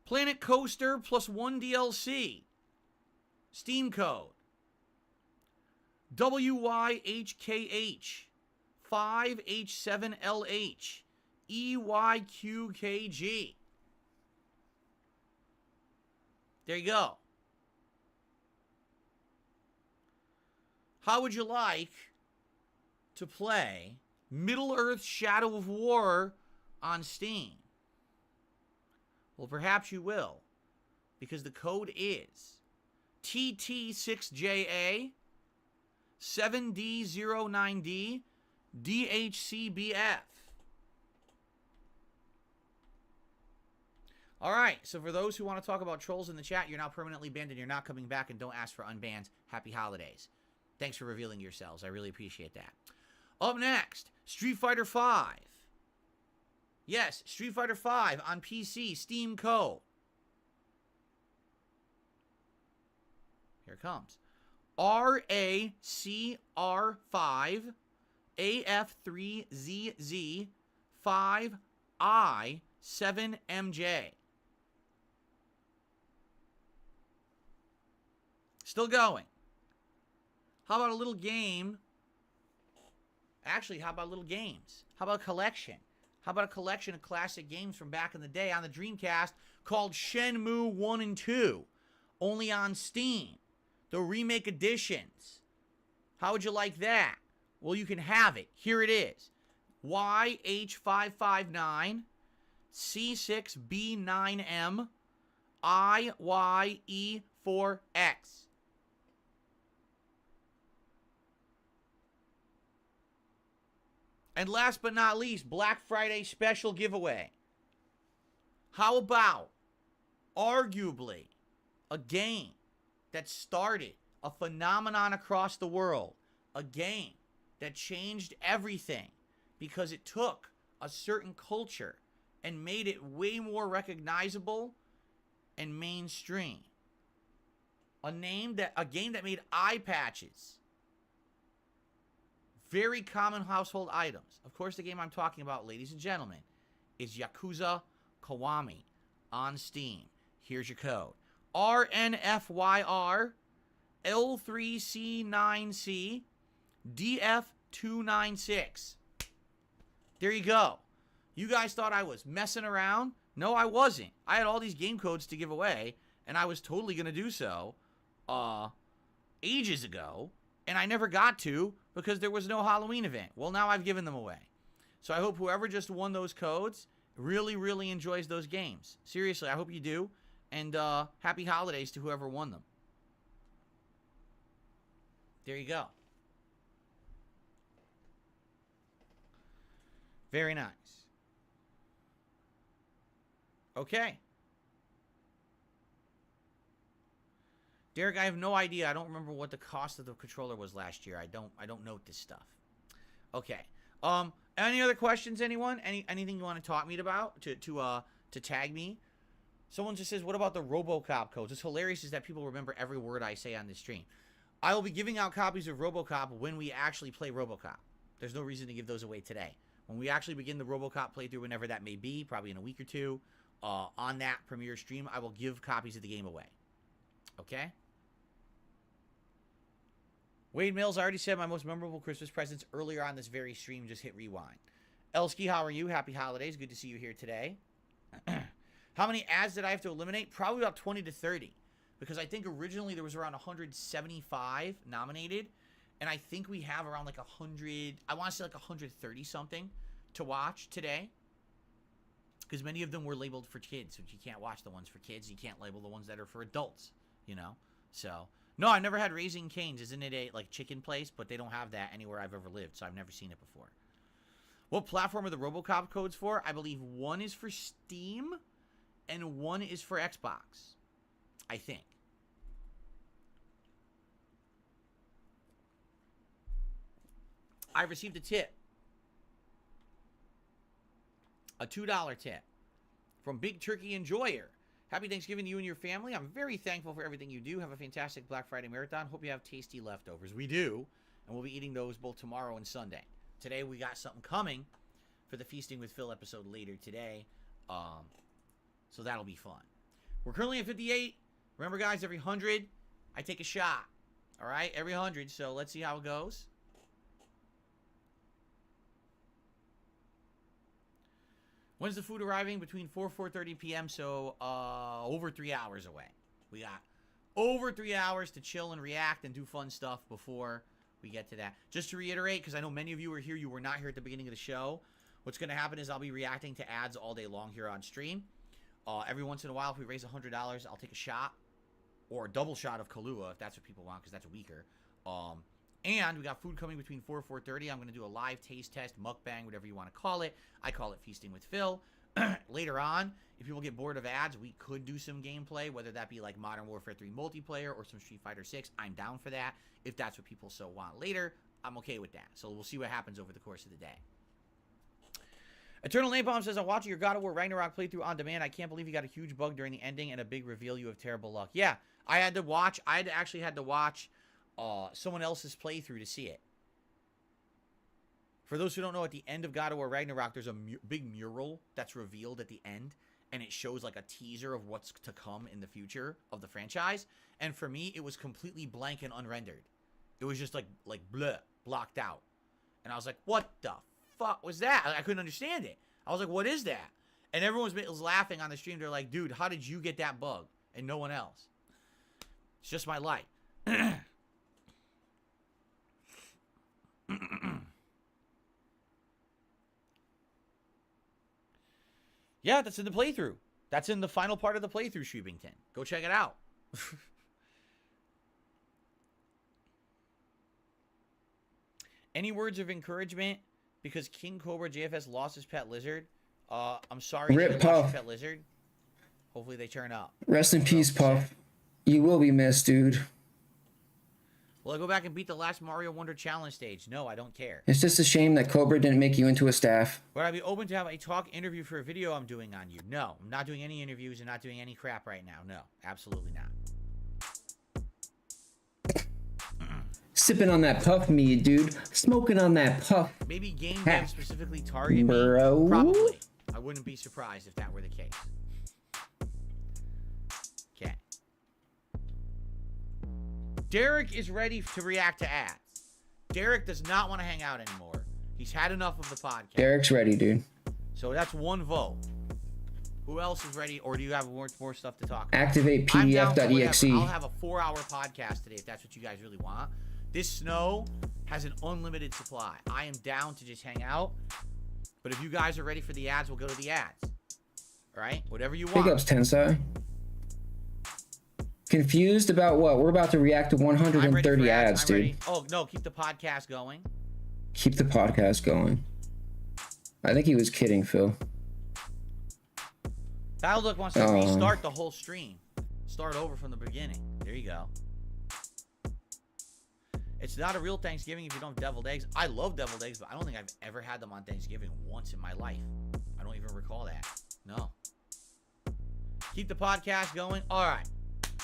Planet Coaster +1 DLC. Steam code. WYHKH 5H7LH EYQKG. There you go. How would you like to play Middle-earth Shadow of War on Steam? Well, perhaps you will, because the code is TT6JA 7D09D DHCBF. All right, so for those who want to talk about trolls in the chat, you're now permanently banned and you're not coming back, and don't ask for unbans. Happy holidays. Thanks for revealing yourselves. I really appreciate that. Up next, Street Fighter V. Yes, Street Fighter V on PC, Steam code. Here it comes. RACR5 AF3ZZ 5I7MJ. Still going. How about a little game? Actually, how about little games? How about a collection? How about a collection of classic games from back in the day on the Dreamcast called Shenmue 1 and 2? Only on Steam. The remake editions. How would you like that? Well, you can have it. Here it is. YH559 C6B9M IYE4X. And last but not least, Black Friday special giveaway. How about, arguably, a game that started a phenomenon across the world, a game that changed everything because it took a certain culture and made it way more recognizable and mainstream. A game that made eye patches. Very common household items. Of course, the game I'm talking about, ladies and gentlemen, is Yakuza Kiwami on Steam. Here's your code. RNFYR L3C9C DF296. There you go. You guys thought I was messing around? No, I wasn't. I had all these game codes to give away, and I was totally going to do so ages ago, and I never got to because there was no Halloween event. Well, now I've given them away. So I hope whoever just won those codes really, really enjoys those games. Seriously, I hope you do. And happy holidays to whoever won them. There you go. Very nice. Okay. Derek, I have no idea. I don't remember what the cost of the controller was last year. I don't note this stuff. Okay. Any other questions, anyone? Anything you want to talk me about to tag me? Someone just says, what about the RoboCop codes? What's hilarious is that people remember every word I say on this stream. I will be giving out copies of RoboCop when we actually play RoboCop. There's no reason to give those away today. When we actually begin the RoboCop playthrough, whenever that may be, probably in a week or two, on that premiere stream, I will give copies of the game away. Okay? Wade Mills, I already said my most memorable Christmas presents earlier on this very stream. Just hit rewind. Elsky, how are you? Happy holidays. Good to see you here today. How many ads did I have to eliminate? Probably about 20 to 30. Because I think originally there was around 175 nominated. And I think we have around like 100, I want to say like 130 something to watch today. Because many of them were labeled for kids, which you can't watch the ones for kids. You can't label the ones that are for adults, you know? So, no, I've never had Raising Cane's. Isn't it a like chicken place? But they don't have that anywhere I've ever lived, so I've never seen it before. What platform are the RoboCop codes for? I believe one is for Steam and one is for Xbox, I think. I received a tip. A $2 tip from Big Turkey Enjoyer. Happy Thanksgiving to you and your family. I'm very thankful for everything you do. Have a fantastic Black Friday marathon. Hope you have tasty leftovers. We do, and we'll be eating those both tomorrow and Sunday. Today we got something coming for the Feasting with Phil episode later today. So that'll be fun. We're currently at 58. Remember, guys, every 100, I take a shot. All right? Every 100, so let's see how it goes. When's the food arriving? Between 4:30 p.m., so over 3 hours away. We got over 3 hours to chill and react and do fun stuff before we get to that. Just to reiterate, because I know many of you were here, you were not here at the beginning of the show. What's going to happen is I'll be reacting to ads all day long here on stream. Every once in a while, if we raise $100, I'll take a shot. Or a double shot of Kahlua, if that's what people want, because that's weaker. And we got food coming between 4 and 4:30. I'm going to do a live taste test, mukbang, whatever you want to call it. I call it Feasting with Phil. Later on, if people get bored of ads, we could do some gameplay, whether that be like Modern Warfare 3 multiplayer or some Street Fighter 6. I'm down for that. If that's what people so want later, I'm okay with that. So we'll see what happens over the course of the day. Eternal Napalm says, I'm watching your God of War Ragnarok playthrough on demand. I can't believe you got a huge bug during the ending and a big reveal. You have terrible luck. Yeah, I actually had to watch someone else's playthrough to see it. For those who don't know, at the end of God of War Ragnarok, there's a big mural that's revealed at the end, and it shows like a teaser of what's to come in the future of the franchise. And for me, it was completely blank and unrendered. It was just like bleh, blocked out. And I was like, what the fuck was that? I couldn't understand it. I was like, what is that? And everyone was laughing on the stream. They're like, dude, how did you get that bug and no one else? It's just my light. Yeah, that's in the playthrough. That's in the final part of the playthrough, Shubington. Go check it out. Any words of encouragement? Because King Cobra JFS lost his pet lizard. I'm sorry, Rip he lost Puff. his pet lizard. Hopefully they turn up. Rest in peace, Puff. You will be missed, dude. Will I go back and beat the last Mario Wonder Challenge stage? No, I don't care. It's just a shame that Cobra didn't make you into a staff. Would I be open to have a talk interview for a video I'm doing on you? No, I'm not doing any interviews and not doing any crap right now. No, absolutely not. Sipping on that Puff mead, dude. Smoking on that Puff. Maybe game dev specifically target me. Bro. Probably. I wouldn't be surprised if that were the case. Okay. Derek is ready to react to ads. Derek does not want to hang out anymore. He's had enough of the podcast. Derek's ready, dude. So that's one vote. Who else is ready, or do you have more stuff to talk about? Activate PDF.exe. I'll have a 4-hour podcast today if that's what you guys really want. This snow has an unlimited supply. I am down to just hang out. But if you guys are ready for the ads, we'll go to the ads. All right? Whatever you want. Big ups, Tensai. Confused about what? We're about to react to 130 ads, dude. Ready. Oh, no, keep the podcast going. Keep the podcast going. I think he was kidding, Phil. Battleduck wants to restart the whole stream. Start over from the beginning. There you go. It's not a real Thanksgiving if you don't have deviled eggs. I love deviled eggs, but I don't think I've ever had them on Thanksgiving once in my life. I don't even recall that. No. Keep the podcast going. All right.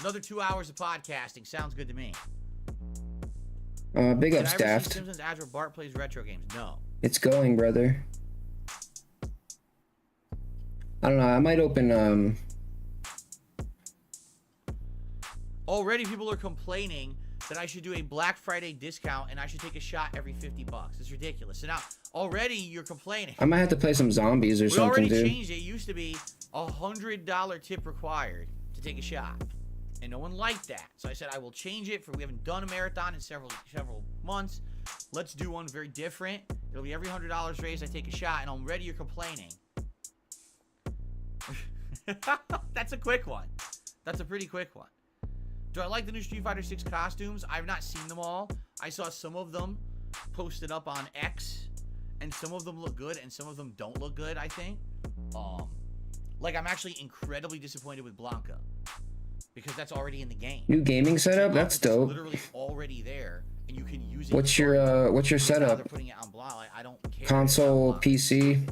Another 2 hours of podcasting. Sounds good to me. Big up, Staffed. Simpsons ads where Bart plays retro games? No. It's going, brother. I don't know. I might open. Already people are complaining that I should do a Black Friday discount and I should take a shot every $50. It's ridiculous. So now, already you're complaining. I might have to play some zombies or something, dude. We already changed it. It used to be $100 tip required to take a shot. And no one liked that. So I said, I will change it. We haven't done a marathon in several months. Let's do one very different. It'll be every $100 raised, I take a shot, and already you're complaining. That's a quick one. That's a pretty quick one. Do I like the new Street Fighter 6 costumes? I've not seen them all. I saw some of them posted up on X, and some of them look good, and some of them don't look good, I think. Like, I'm actually incredibly disappointed with Blanca, because that's already in the game. New gaming setup? That's dope. It's literally already there, and you can use it. What's your setup? They're putting it on Blanca. Like, I don't care. Console, PC.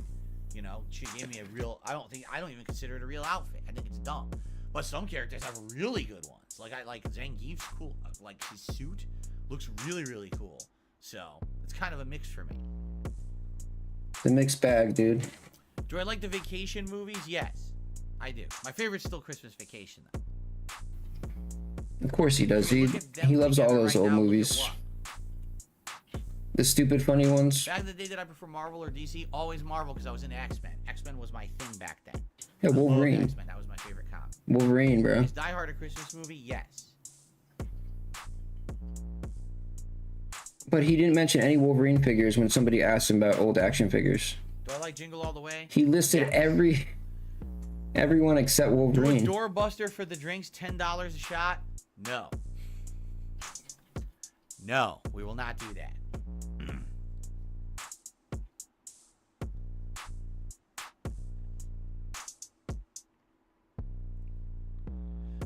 You know, she gave me a real. I don't even consider it a real outfit. I think it's dumb. But some characters have really good ones. Like Zangief's cool. Like his suit looks really, really cool. So it's kind of a mix for me. The mixed bag, dude. Do I like the vacation movies? Yes, I do. My favorite's still Christmas Vacation, though. Of course he does. He loves all those old movies. The stupid funny ones. Back in the day, did I prefer Marvel or DC? Always Marvel, because I was into X-Men. X-Men was my thing back then. Yeah, Wolverine. X-Men. That was my favorite comic. Wolverine, bro. Is Die Hard a Christmas movie? Yes. But he didn't mention any Wolverine figures when somebody asked him about old action figures. Do I like Jingle All the Way? He listed everyone except Wolverine. Do a doorbuster for the drinks, $10 a shot? No. No, we will not do that.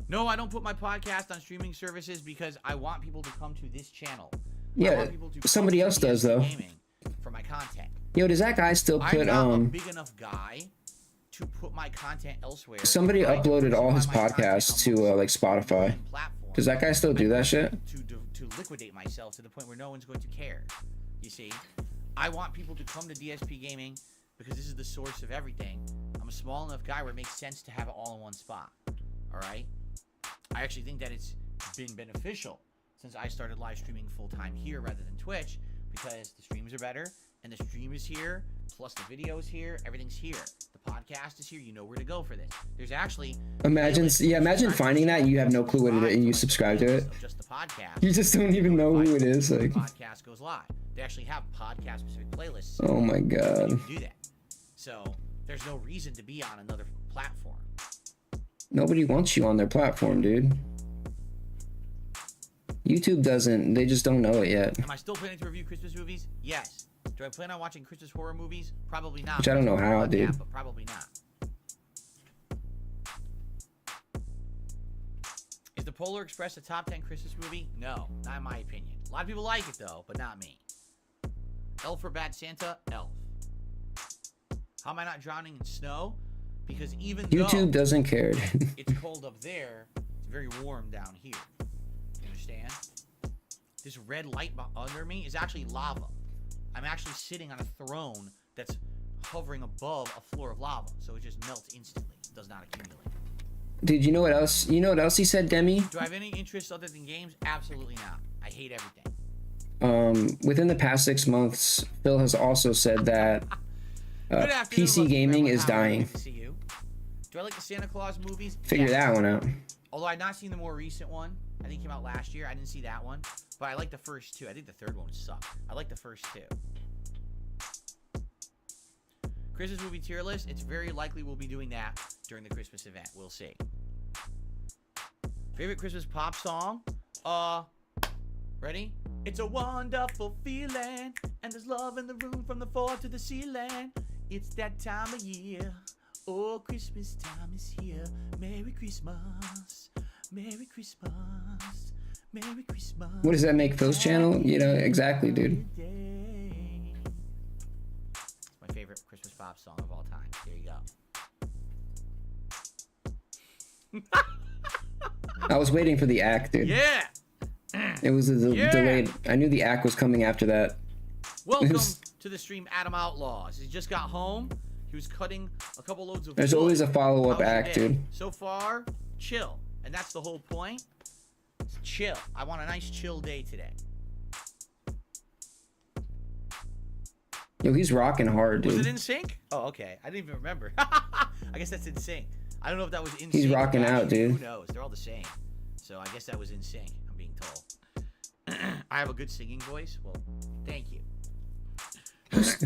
No, I don't put my podcast on streaming services because I want people to come to this channel. Yeah, somebody else does though. For my content. Yo, does that guy still put I'm not a big enough guy to put my content elsewhere. Somebody uploaded all his podcasts to like Spotify. Does that guy still do that shit? To liquidate myself to the point where no one's going to care. You see, I want people to come to DSP Gaming because this is the source of everything. I'm a small enough guy where it makes sense to have it all in one spot. All right. I actually think that it's been beneficial since I started live streaming full time here rather than Twitch, because the streams are better and the stream is here, plus the video is here, everything's here. The podcast is here, you know where to go for this. There's actually imagine finding that and you have no clue what it is and you subscribe to it. Just the podcast. You just don't even know who it is. Like the podcast goes live. They actually have podcast specific playlists. Oh my god. You can do that. So there's no reason to be on another platform. Nobody wants you on their platform, dude. YouTube doesn't. They just don't know it yet. Am I still planning to review Christmas movies? Yes. Do I plan on watching Christmas horror movies? Probably not. Which I don't know how, dude. But probably not. Polar Express a top 10 Christmas movie? No, not in my opinion. A lot of people like it though, but not me. Elf or Bad Santa? Elf. How am I not drowning in snow? Because even YouTube doesn't care. it's cold up there, it's very warm down here. You understand? This red light under me is actually lava. I'm actually sitting on a throne that's hovering above a floor of lava, so it just melts instantly. It does not accumulate. Dude, you know what else? You know what else he said, Demi? Do I have any interest other than games? Absolutely not. I hate everything. Within the past 6 months, Phil has also said that PC gaming is dying. Good to see you. Do I like the Santa Claus movies? Figure that one out. Although I've not seen the more recent one. I think it came out last year. I didn't see that one. But I like the first two. I think the third one would suck. I like the first two. Christmas movie tier list. It's very likely we'll be doing that during the Christmas event. We'll see. Favorite Christmas pop song? Ready? It's a wonderful feeling, and there's love in the room from the floor to the ceiling. It's that time of year. Oh, Christmas time is here. Merry Christmas. Merry Christmas. Merry Christmas. What does that make Phil's channel? You know, exactly, dude. It's my favorite Christmas pop song of all time. Here you go. I was waiting for the act, dude. Yeah. It was delayed. I knew the act was coming after that. Welcome to the stream, Adam Outlaws. He just got home. He was cutting a couple loads of There's wood. always a follow-up How's your act, day? dude. So far, chill. And that's the whole point. It's chill. I want a nice chill day today. Yo, he's rocking hard, dude. Was it in sync? Oh, okay. I didn't even remember. I guess that's in sync. I don't know if that was in sync. He's rocking out, dude. Who knows? They're all the same. So I guess that was in sync, I'm being told. I have a good singing voice. Well, thank you.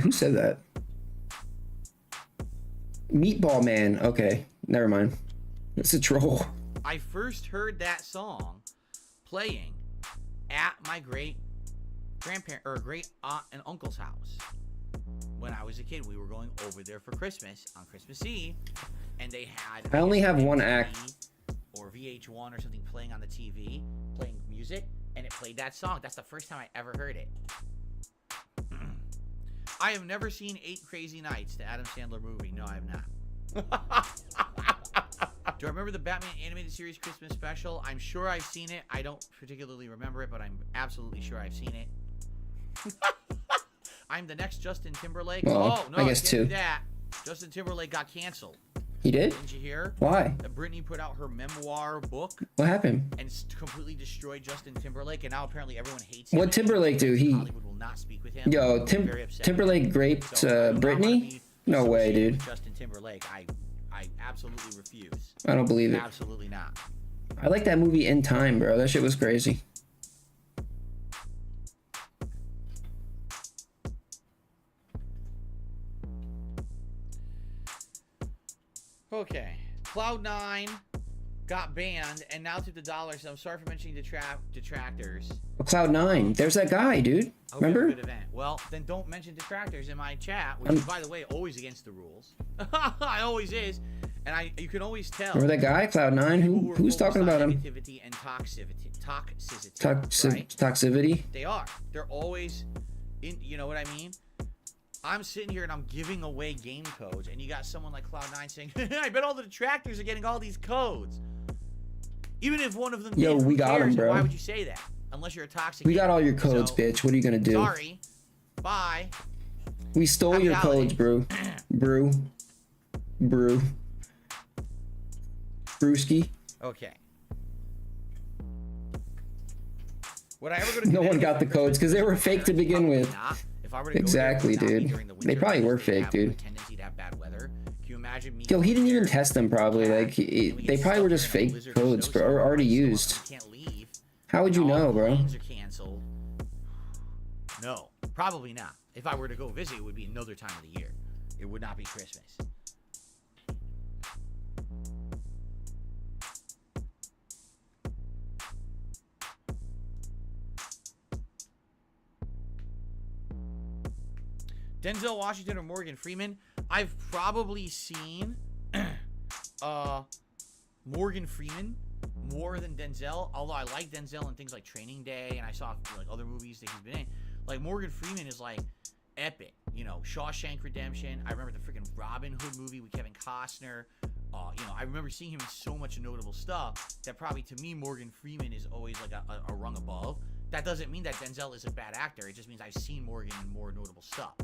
Who said that? Meatball Man. Okay, never mind. It's a troll. I first heard that song playing at my great grandparent or great aunt and uncle's house when I was a kid. We were going over there for Christmas on Christmas Eve, and they had I only have one MTV act. or VH1 or something playing on the TV, playing music, and it played that song. That's the first time I ever heard it. I have never seen 8 Crazy Nights, the Adam Sandler movie. No, I have not. Do I remember the Batman animated series Christmas special? I'm sure I've seen it. I don't particularly remember it, but I'm absolutely sure I've seen it. I'm the next Justin Timberlake. Well, oh, no, I guess can't two. do that. Justin Timberlake got canceled. He did? Didn't you hear? Why? That Britney put out her memoir book What happened? and completely destroyed Justin Timberlake, and now apparently everyone hates him. What Timberlake do? He. Hollywood will not speak with him. Yo, I'm very upset. Timberlake raped So, I do not wanna Britney? be No way, associated dude. with Justin Timberlake. I absolutely refuse. I don't believe it. Absolutely not. I like that movie In Time, bro. That shit was crazy. Okay. Cloud9 got banned and now took the dollars. I'm sorry for mentioning detractors. Cloud9. There's that guy, dude. I hope you have a Remember? good event. Well, then don't mention detractors in my chat, which is, by the way, always against the rules. I always is. And you can always tell. Remember that guy, Cloud9? Who's talking about him? Negativity and toxicity. Toxicity? They are. They're always in, you know what I mean? I'm sitting here and I'm giving away game codes, and you got someone like Cloud9 saying, I bet all the detractors are getting all these codes. Even if one of them Yo, did, who we got cares? them, bro. Why would you say that? Unless you're a toxic We got gamer. all your codes, So, bitch. What are you gonna do? Sorry. Bye. We stole Happy your codes, holidays. bro. Brew. Brewski. Okay. Would I ever go to No one Connecticut got the for codes because they were Christmas? fake to begin Probably with. not. If I were to Exactly, go there, dude. during the They winter probably were because they fake, have dude. a tendency to have bad weather. Can you imagine me? Yo, he didn't going even there test them probably. and Like, we they get probably were stuck just here in a fake blizzard or codes, bro, snowstorm or already and used. we can't leave. How would you and all know, the bro? planes are canceled. No, probably not. If I were to go visit, it would be another time of the year. It would not be Christmas. Denzel Washington or Morgan Freeman? I've probably seen Morgan Freeman more than Denzel, although I like Denzel in things like Training Day, and I saw like other movies that he's been in. Like Morgan Freeman is like epic, you know, Shawshank Redemption. I remember the freaking Robin Hood movie with Kevin Costner. You know, I remember seeing him in so much notable stuff that probably to me Morgan Freeman is always like a rung above. That doesn't mean that Denzel is a bad actor. It just means I've seen Morgan in more notable stuff.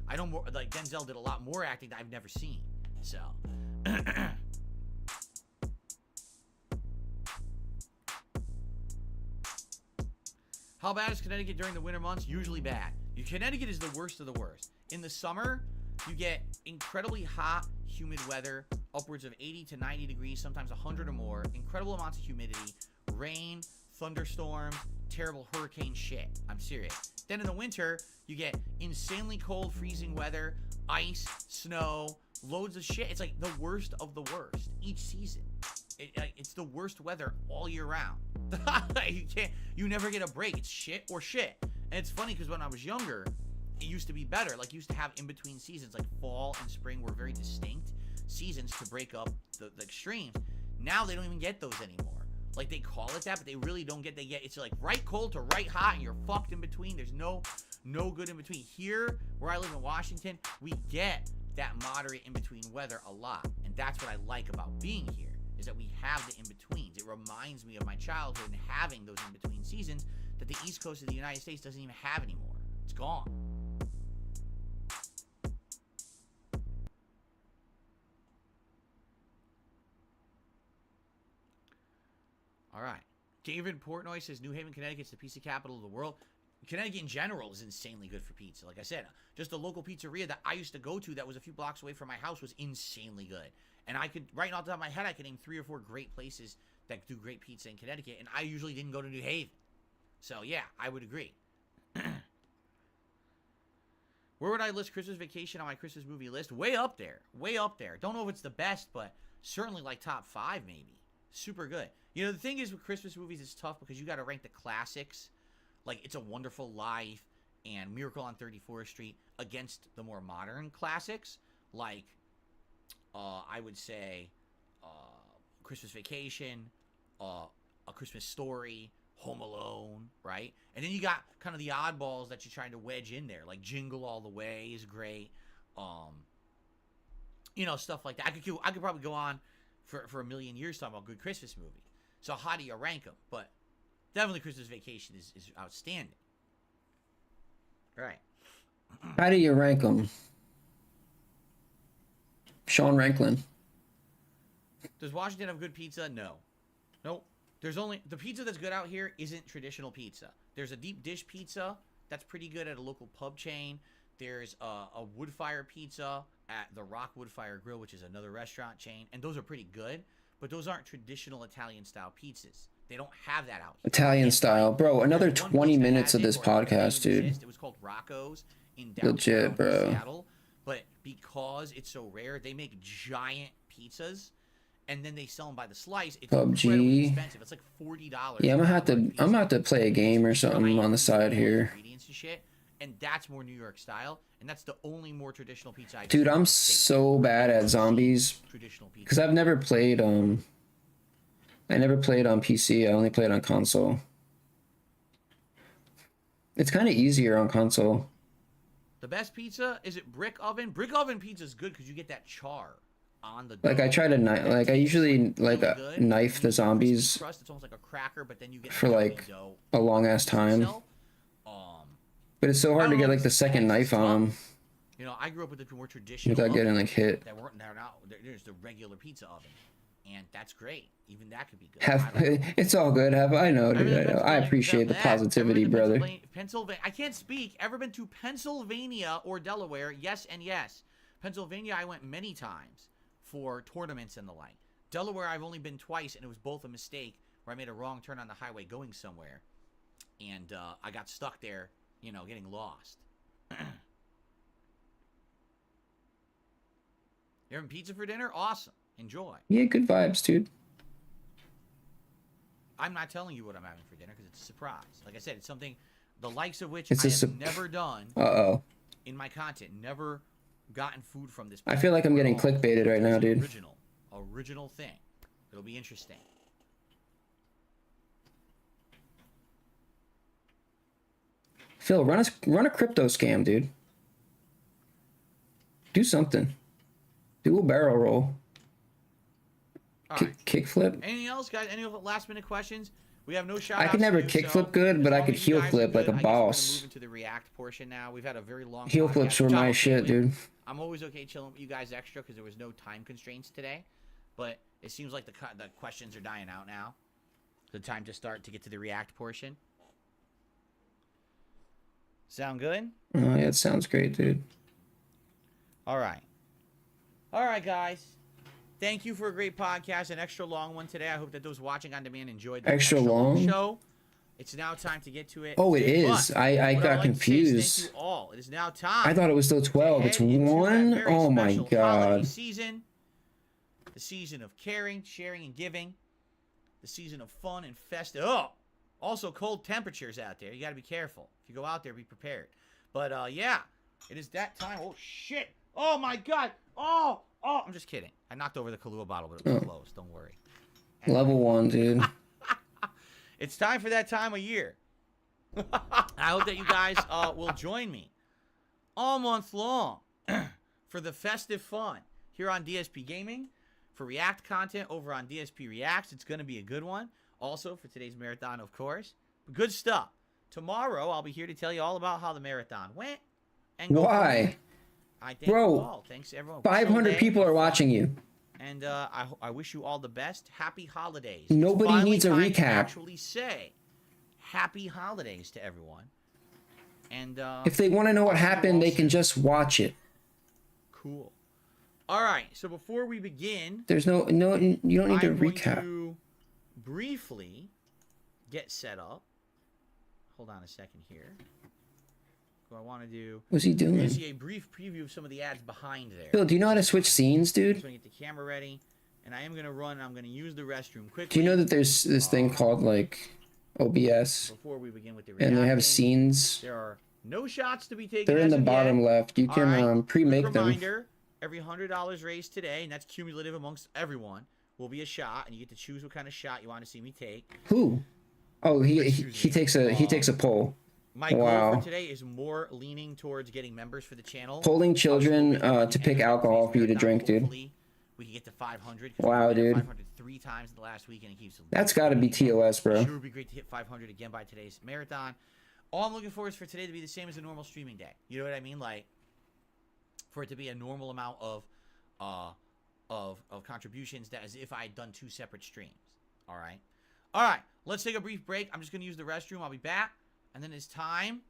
I know more, like Denzel did a lot more acting that I've never seen. So. How bad is Connecticut during the winter months? Usually bad. Connecticut is the worst of the worst. In the summer, you get incredibly hot, humid weather, upwards of 80 to 90 degrees, sometimes 100 or more, incredible amounts of humidity, rain, thunderstorms, terrible hurricane shit. I'm serious. Then in the winter, you get insanely cold, freezing weather, ice, snow, loads of shit. It's like the worst of the worst each season. It's the worst weather all year round. You never get a break. It's shit or shit. And it's funny because when I was younger, it used to be better. Like, you used to have in between seasons, like fall and spring were very distinct seasons to break up the extremes. Now they don't even get those anymore. Like, they call it that, but they really don't get. It's like right cold to right hot, and you're fucked in between. There's no good in between. Here, where I live in Washington, we get that moderate in between weather a lot, and that's what I like about being here. Is that we have the in-betweens. It reminds me of my childhood and having those in-between seasons that the East Coast of the United States doesn't even have anymore. It's gone. All right. David Portnoy says New Haven, Connecticut's the pizza capital of the world. Connecticut in general is insanely good for pizza. Like I said, just a local pizzeria that I used to go to that was a few blocks away from my house was insanely good. And I could, right off the top of my head, I could name 3 or 4 great places that do great pizza in Connecticut. And I usually didn't go to New Haven. So, yeah, I would agree. Where would I list Christmas Vacation on my Christmas movie list? Way up there. Way up there. Don't know if it's the best, but certainly like top 5 maybe. Super good. You know, the thing is with Christmas movies, it's tough because you got to rank the classics. Like It's a Wonderful Life and Miracle on 34th Street against the more modern classics. Like, I would say Christmas Vacation, A Christmas Story, Home Alone, right? And then you got kind of the oddballs that you're trying to wedge in there. Like Jingle All the Way is great. You know, stuff like that. I could probably go on for a million years talking about good Christmas movies. So how do you rank them? But definitely Christmas Vacation is outstanding. Right. How do you rank them? Sean Ranklin. Does Washington have good pizza? No. Nope. There's only... The pizza that's good out here isn't traditional pizza. There's a deep dish pizza that's pretty good at a local pub chain. There's a wood fire pizza at the Rock Wood Fire Grill, which is another restaurant chain. And those are pretty good. But those aren't traditional Italian-style pizzas. They don't have that out here. Italian style. Bro, another 20 minutes of this podcast, dude. It was called Rocco's in downtown Legit, bro. Seattle. But because it's so rare, they make giant pizzas, and then they sell them by the slice. It's incredibly expensive. It's like $40. Yeah, I'm gonna have to play a game or something on the side here. Ingredients and shit, and that's more New York style, and that's the only more traditional pizza I've Dude, seen. I'm so bad at zombies because I've never played I never played on PC. I only played on console. It's kind of easier on console. The best pizza, is it brick oven? Brick oven pizza is good because you get that char on the dough. Like I try to like I usually like knife the zombies crust. It's almost like a cracker, but then you get for like a long ass time. But it's so hard to get like the second knife on them. You know, I grew up with the more traditional without getting like hit. There's the regular pizza oven, and that's great. Even that could be good. It's all good. I know, dude. I know. I appreciate the positivity, brother. Pennsylvania. I can't speak. Ever been to Pennsylvania or Delaware? Yes and yes. Pennsylvania, I went many times for tournaments and the like. Delaware, I've only been twice, and it was both a mistake where I made a wrong turn on the highway going somewhere, and I got stuck there, you know, getting lost. You having pizza for dinner? Awesome. Enjoy. Yeah, good vibes, dude. I'm not telling you what I'm having for dinner because it's a surprise. Like I said, it's something the likes of which I have never done in my content. Never gotten food from this place. I feel like I'm getting clickbaited right now, dude. Original thing. It'll be interesting. Phil, run a crypto scam, dude. Do something. Do a barrel roll. Kickflip. Anything else, guys? Any last minute questions? We have no shout I could never kickflip good, but I could heel flip like a boss. Move into the React portion now. We've had a very long Heel flips were my shit, dude. I'm always okay chilling with you guys extra because there was no time constraints today. But it seems like the questions are dying out now. The time to start to get to the React portion. Sound good? Oh, yeah, it sounds great, dude. All right. All right, guys. Thank you for a great podcast, an extra long one today. I hope that those watching on demand enjoyed the extra long show. It's now time to get to it. Oh, it is. I got confused. Thank you all. It is now time. I thought it was still 12. It's 1. Oh my god. Season. The season of caring, sharing, and giving. The season of fun and festive. Oh, also cold temperatures out there. You got to be careful. If you go out there, be prepared. But yeah, it is that time. Oh shit. Oh my god. Oh, I'm just kidding. I knocked over the Kahlua bottle, but it was closed. Don't worry. Level 1, dude. It's time for that time of year. I hope that you guys will join me all month long for the festive fun here on DSP Gaming, for React content over on DSP Reacts. It's going to be a good one. Also for today's marathon, of course. Good stuff. Tomorrow, I'll be here to tell you all about how the marathon went. And why? I thank you all. Thanks everyone. 500 people are watching you. And I wish you all the best. Happy holidays. Nobody needs a recap. To actually say happy holidays to everyone. And if they want to know what happened, they can just watch it. Cool. All right. So before we begin, there's no you don't need to recap. To briefly get set up. Hold on a second here. What I want to do. What's he doing? You see a brief preview of some of the ads behind there. Phil, do you know how to switch scenes, dude? I'm going to get the camera ready, and I am going to run. I'm going to use the restroom quickly. Do you know that there's this thing called like OBS? Before we begin with the and they have scenes. There are no shots to be taken. They're in the bottom left. You can pre-make them. Reminder: every $100 raised today, and that's cumulative amongst everyone, will be a shot, and you get to choose what kind of shot you want to see me take. Who? Oh, he takes a poll. My goal for today is more leaning towards getting members for the channel. Polling children to pick alcohol for you to drink, dude. We can get to 500. Wow, dude. 500 3 times in the last week, and it keeps. That's got to be TOS, bro. Sure would be great to hit 500 again by today's marathon. All I'm looking for is for today to be the same as a normal streaming day. You know what I mean? Like, for it to be a normal amount of contributions, that as if I had done 2 separate streams. All right. All right. Let's take a brief break. I'm just gonna use the restroom. I'll be back. And then it's time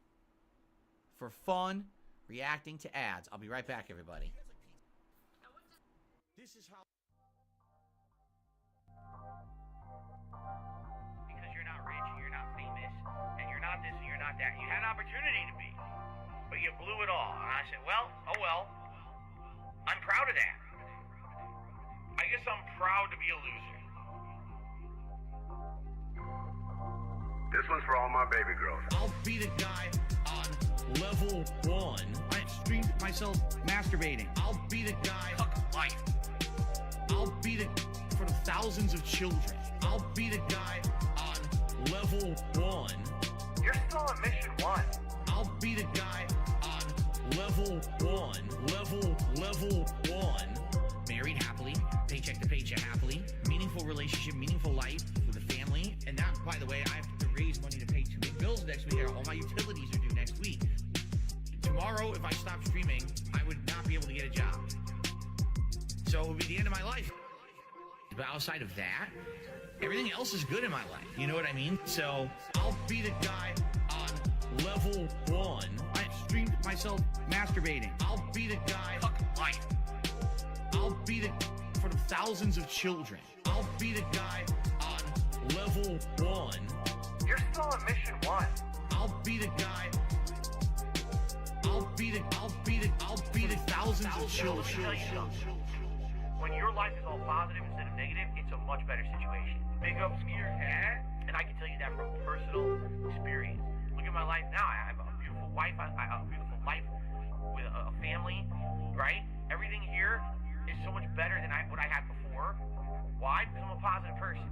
for fun reacting to ads. I'll be right back, everybody. This is how... Because you're not rich, and you're not famous, and you're not this, and you're not that. You had an opportunity to be, but you blew it all. And I said, well, oh well. I'm proud of that. I guess I'm proud to be a loser. This one's for all my baby girls. I'll be the guy on level 1. I streamed myself masturbating. I'll be the guy fuck life. I'll be the for the thousands of children. I'll be the guy on level 1. You're still on mission 1. I'll be the guy on level 1. Level 1. Married happily, paycheck to paycheck happily, meaningful relationship, meaningful life with a family, and now, by the way, I have to raise money to pay 2 big bills next week. All my utilities are due next week. Tomorrow, if I stop streaming, I would not be able to get a job. So it would be the end of my life. But outside of that, everything else is good in my life. You know what I mean? So I'll be the guy on level 1. I streamed myself masturbating. I'll be the guy fuck life. I'll be the for the thousands of children. I'll be the guy on level 1. You're still on mission 1. I'll be the guy. I'll be the thousands of children. When your life is all positive instead of negative, it's a much better situation. Big ups to your dad, and I can tell you that from personal experience. Look at my life now. I have a beautiful wife. I have a beautiful life with a family, right? Everything here is so much better than what I had before. Why? Because I'm a positive person.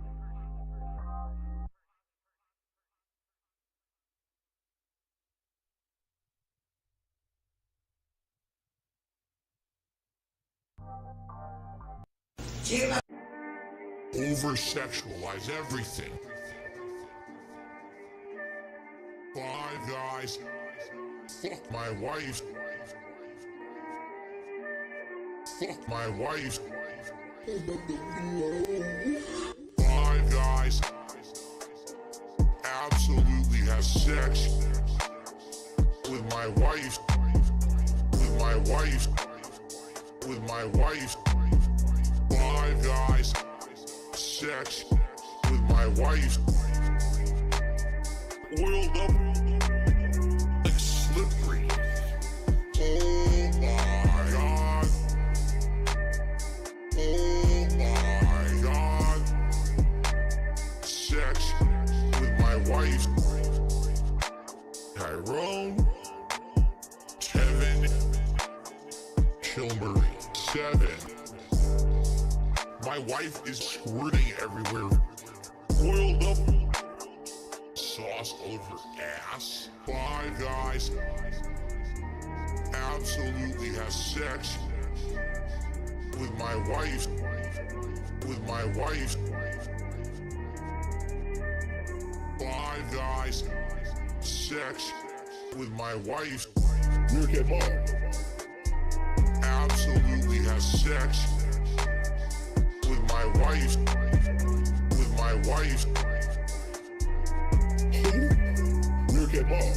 Over-sexualize everything. Five Guys. Fuck my wife. Fuck my wife. Five Guys. Absolutely has sex with my wife. With my wife. With my wife. Five Guys. Sex with my wife. Oiled up like slippery. Oh my god. Oh my god. Sex with my wife. Tyrone. Kevin. Chilbury. 7. My wife is squirting everywhere. Oiled up. Sauce all over her ass. Five Guys. Absolutely has sex with my wife. With my wife. Five Guys. Sex with my wife. Meerkat Bob. Absolutely has sex with my wife. With my wife. Meerkat Bob.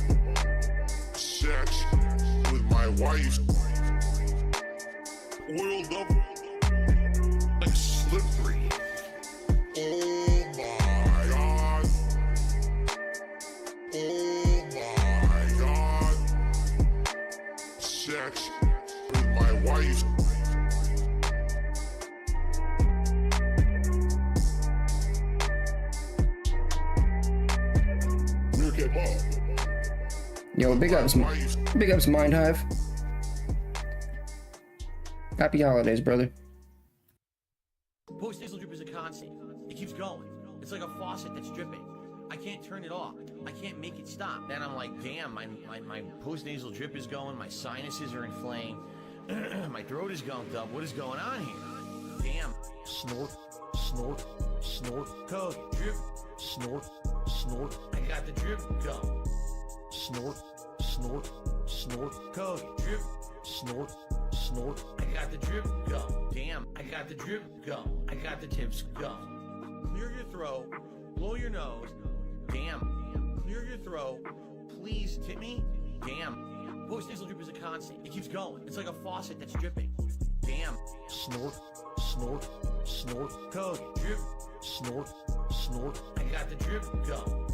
Sex with my wife. Oiled up like slippery. Oh my god. Oh my god. Sex with my wife. Yo, big ups Mind Hive. Happy holidays, brother. Post-nasal drip is a constant. It keeps going. It's like a faucet that's dripping. I can't turn it off. I can't make it stop. Then I'm like, damn, my post-nasal drip is going. My sinuses are inflamed. My throat is gunked up. What is going on here? Damn. Snort, snort, snort. Code. Drip. Snort, snort. I got the drip going. Snort, snort, snort. Code. Drip. Snort, snort. I got the drip going. Damn, I got the drip going. I got the tips going. Clear your throat. Blow your nose. Damn. Clear your throat. Please tip me. Damn. Post-nasal drip is a constant. It keeps going. It's like a faucet that's dripping. Damn. Snort, snort, snort. Code. Drip. Snort, snort. I got the drip going.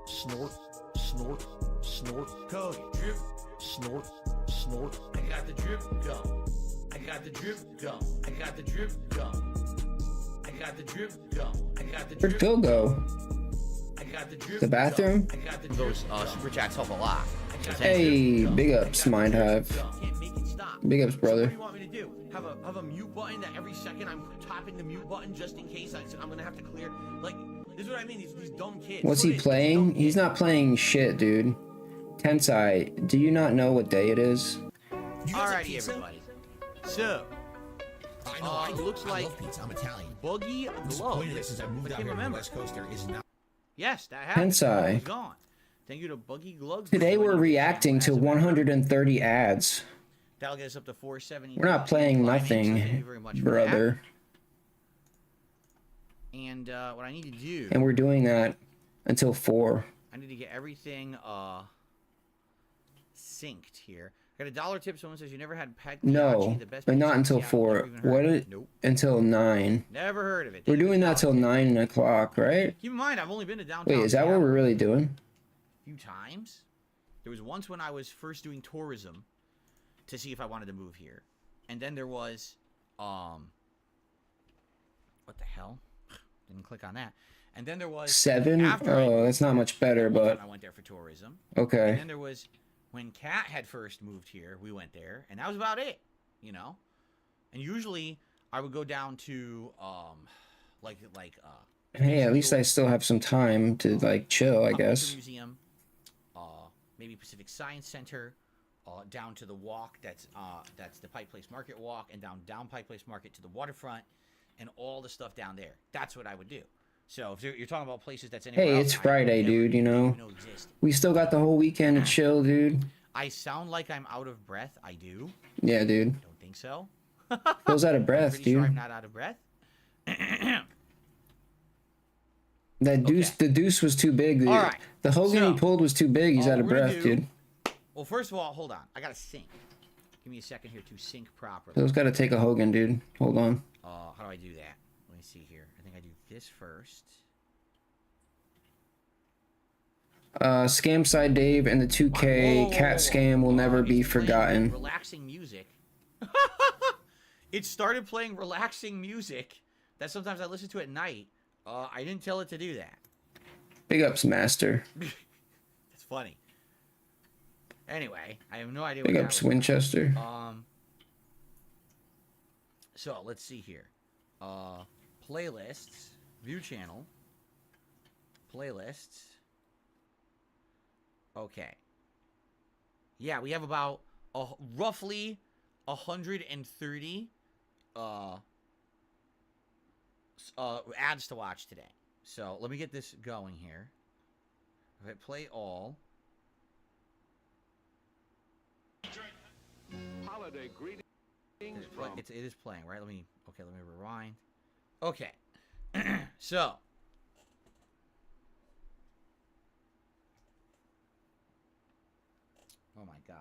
Snort, snort, snort. Code. Drip. Snort, snort. I got the drip going. I got the drip going. I got the drip going. I got the drip going. I got the drip. Where'd Phil go? I got the drip. The bathroom? I got the those super chats help a lot. Hey, big ups Mind Hive. Can't make it stop. Big ups, brother. What do you want me to do? Have a mute button that every second I'm tapping the mute button just in case I'm gonna have to clear. Like, this is what I mean. These dumb kids. What's he playing? He's not playing shit, dude. Tensai, do you not know what day it is? Alrighty, everybody. So, I know. I looks like love pizza. I'm Italian. Buggy Glove. Since I moved out here on the West Coast, there is not. Yes, that happened. Tensai. He's gone. Thank you to Buggy Gloves. Today we're reacting to 130 ads. That'll get us up to 470. We're not playing nothing, brother. And what I need to do. And we're doing that until 4. I need to get everything synced here. I got a $1 tip. Someone says you never had Peg. No, but not until 4. What? Nope. Until 9. Never heard of it. We're doing that till 9 o'clock, right? Keep in mind, I've only been to downtown. Wait, is that what we're really doing? A few times. There was once when I was first doing tourism to see if I wanted to move here, and then there was, what the hell? Didn't click on that. And then there was 7. Oh, that's not much better, but I went there for tourism. Okay. And then there was when Kat had first moved here. We went there, and that was about it. You know. And usually I would go down to Hey, at least I still have some time to like chill, I guess. Museum, maybe Pacific Science Center, down to the walk that's the Pike Place Market walk, and down Pike Place Market to the waterfront, and all the stuff down there. That's what I would do. So if you're talking about places that's anywhere Hey, else, it's I Friday, never dude, you know. even exist. We still got the whole weekend to chill, dude. I sound like I'm out of breath. I do. Yeah, dude. I don't think so. Feels out of I'm breath, pretty dude. sure I'm not out of breath. That deuce, the deuce was too big, dude. All right, The Hogan so, he pulled was too big. He's out of we're gonna breath, do- dude. Well, first of all, hold on. I gotta sync. Give me a second here to sync properly. Phil's got to take a Hogan, dude. Hold on. How do I do that? Let me see here. I think I do this first. Scam Side Dave and the 2K cat scam will never be It's playing forgotten. Relaxing music. It started playing relaxing music that sometimes I listen to at night. I didn't tell it to do that. Big ups, Master. It's funny. Anyway, I have no idea Big what ups, that was. Winchester. So let's see here. Playlists, view channel, playlists. Okay. Yeah, we have about roughly 130 ads to watch today. So let me get this going here. If I play all. Holiday greetings It is playing, right? Let me rewind. Okay. So. Oh my God.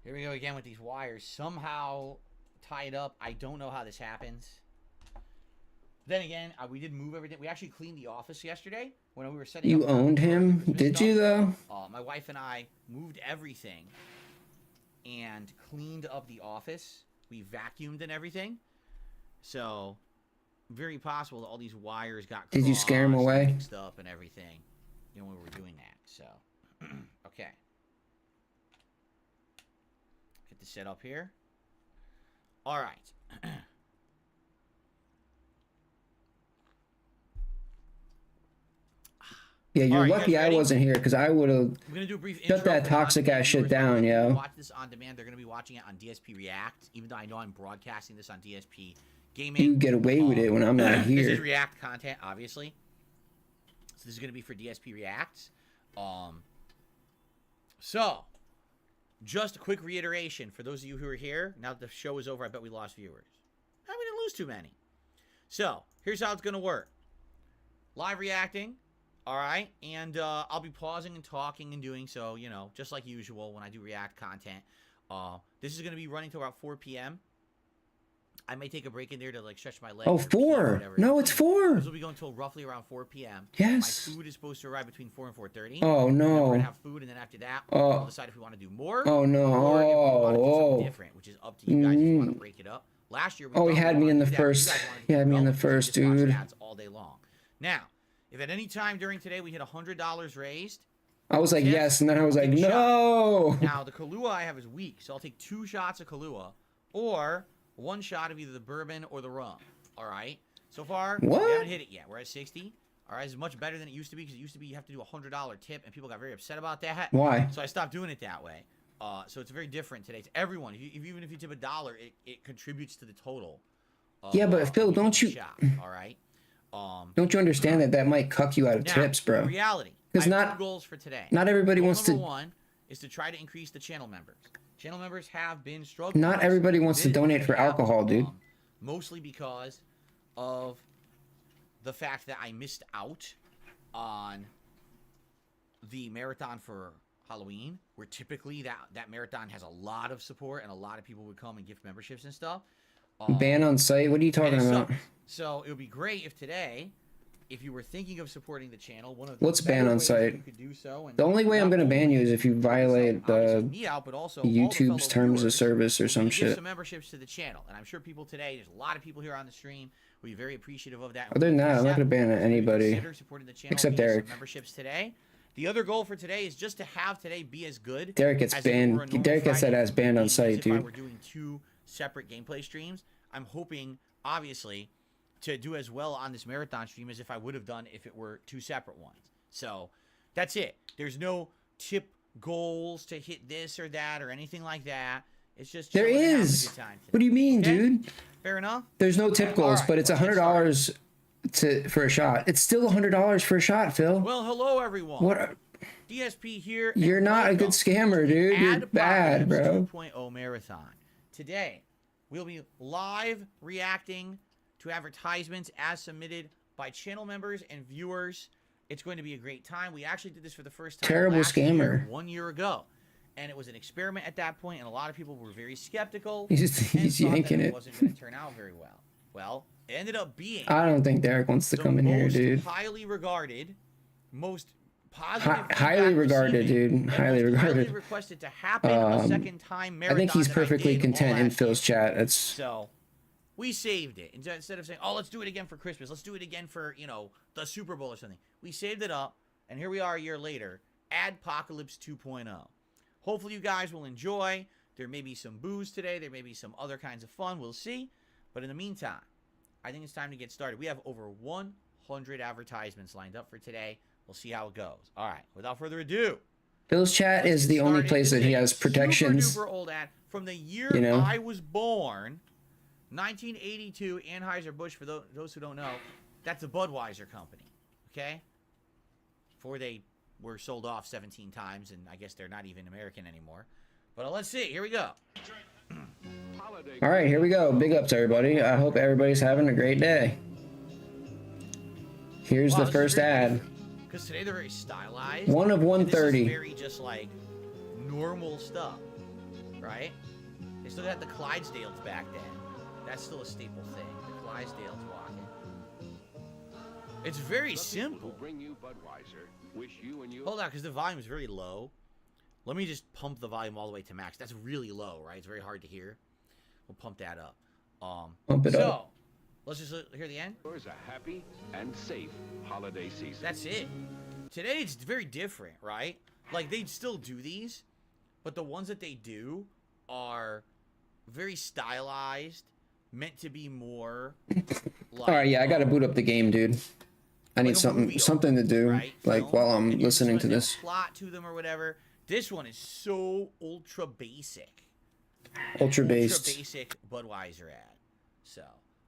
Here we go again with these wires. Somehow tied up. I don't know how this happens. Then again, we did move everything. We actually cleaned the office yesterday when we were setting up. You owned him? Did you, though? My wife and I moved everything and cleaned up the office. We vacuumed and everything. So, very possible that all these wires got Did you scare him crossed and away? mixed up and everything, you know, when we were doing that. So, okay. Get this set up here. All right. Yeah, you're All right, you lucky guys I ready? wasn't here because I would have I'm gonna do a brief shut intro that for toxic ass shit non-viewers. down, If yo. you watch this on demand, they're gonna be watching it on DSP ReeAcked, even though I know I'm broadcasting this on DSP Gaming. You get away with it when I'm not This is here. React content, obviously. So this is gonna be for DSP ReeActs. So just a quick reiteration for those of you who are here. Now that the show is over, I bet we lost viewers. We didn't lose too many. So here's how it's gonna work: live reacting. All right, and I'll be pausing and talking and doing so, you know, just like usual when I do React content. This is going to be running till about 4 p.m. I may take a break in there to, like, stretch my legs. Oh, or pee or 4. whatever. No, it's 4. This will be going until roughly around 4 p.m. Yes. My food is supposed to arrive between 4 and 4:30. Oh, And then we're no. going to have food, and then after that, we'll decide if we want to do more. Oh, no. Or if we want to do something Oh. different, which is up to you guys if you want to break it up. Last year, we Oh, he thought we had me wanted in to the do that, but you first. guys wanted to He had keep me in the going, so we first, just watched dude. ads all day long. Now, if at any time during today we hit $100 raised, I was like, tips, yes, and then I was I'll like, take a shot. no. Now, the Kahlua I have is weak, so I'll take 2 shots of Kahlua or 1 shot of either the bourbon or the rum. All right? So far, What? we haven't hit it yet. We're at 60. All right? It's much better than it used to be because it used to be you have to do a $100 tip, and people got very upset about that. Why? So I stopped doing it that way. So it's very different today. It's everyone. Even if you tip $1, it contributes to the total. Yeah, but Phil, don't you- Shot, all right? Don't you understand that might cuck you out of Now, tips, bro? in reality, I Because have not 2 goals for today. not everybody Goal wants number to. 1 is to try to increase the channel members. Channel members have been struggling. Not everybody wants to donate for alcohol, dude. Mostly because of the fact that I missed out on the marathon for Halloween, where typically that marathon has a lot of support and a lot of people would come and gift memberships and stuff. Ban on site? What are you talking And it about? sucked. So it would be great if today, if you were thinking of supporting the channel, one of the What's ban better on ways site? you could do so, and The only way I'm not gonna ban only you is if you violate obviously the me out, but also all the YouTube's fellow terms of viewers service or will some give shit. some memberships to the channel, and I'm sure people today, there's a lot of people here on the stream who are very appreciative of that. Other than that, I'm not gonna ban Maybe anybody consider supporting the channel except via some Derek. memberships today. The other goal for today is just to have today be as good. Derek gets as if it banned. were a normal Derek gets that Friday, ass banned on meaning as site, if I dude. were doing 2 separate gameplay streams. I'm hoping, obviously, to do as well on this marathon stream as if I would have done if it were 2 separate ones. So that's it. There's no tip goals to hit this or that or anything like that. It's just There chilling and having a is. good time today. What do you mean, Okay? dude? Fair enough. There's no tip goals, right, but it's let's get started. $100 for a shot. It's still $100 for a shot, Phil. Well, hello everyone. What? DSP here. You're and not a good welcome scammer, to the dude. You're bad, Adpocalypse bro. 2.0 marathon. Today, we'll be live reacting to advertisements as submitted by channel members and viewers. It's going to be a great time. We actually did this for the first time Terrible last scammer. year, 1 year ago. And it was an experiment at that point, and a lot of people were very skeptical. He's and thought yanking that it. it wasn't going to turn out very well. Well, it ended up being I don't think Derek wants to the come in here, most dude. highly regarded, most positive, Highly regarded, receiving, dude. and Highly most regarded. requested to happen a second time I marathon. think he's that perfectly did content all in last Phil's year. chat. That's So we saved it. Instead of saying, oh, let's do it again for Christmas. Let's do it again for, the Super Bowl or something. We saved it up, and here we are a year later. Adpocalypse 2.0. Hopefully you guys will enjoy. There may be some booze today. There may be some other kinds of fun. We'll see. But in the meantime, I think it's time to get started. We have over 100 advertisements lined up for today. We'll see how it goes. All right. Without further ado. Phil's chat Let's is get the only started. place This that he is a has protections. Super duper old ad from the year You know? I was born, 1982. Anheuser-Busch. For those who don't know, that's a Budweiser company. Okay, before they were sold off 17 times, and I guess they're not even American anymore. But let's see. Here we go. All right, here we go. Big ups, everybody. I hope everybody's having a great day. Here's Wow, the this is first very ad. different, because today they're very stylized. One of and 130. This is very just like normal stuff, right? They still got the Clydesdales back then. That's still a staple thing. The Clydesdales walking. It's very simple. Hold on, because the volume is very low. Let me just pump the volume all the way to max. That's really low, right? It's very hard to hear. We'll pump that up. Pump it so, up. let's just hear the end. Yours a happy and safe holiday season. That's it. Today it's very different, right? Like they still do these, but the ones that they do are very stylized, meant to be more like, All right, yeah, I gotta boot up the game, dude. I need like a movie something to do, right? like Film, while I'm and you're just listening to letting this. it plot to them or whatever. This one is so ultra basic. Ultra based. Ultra basic Budweiser ad. So,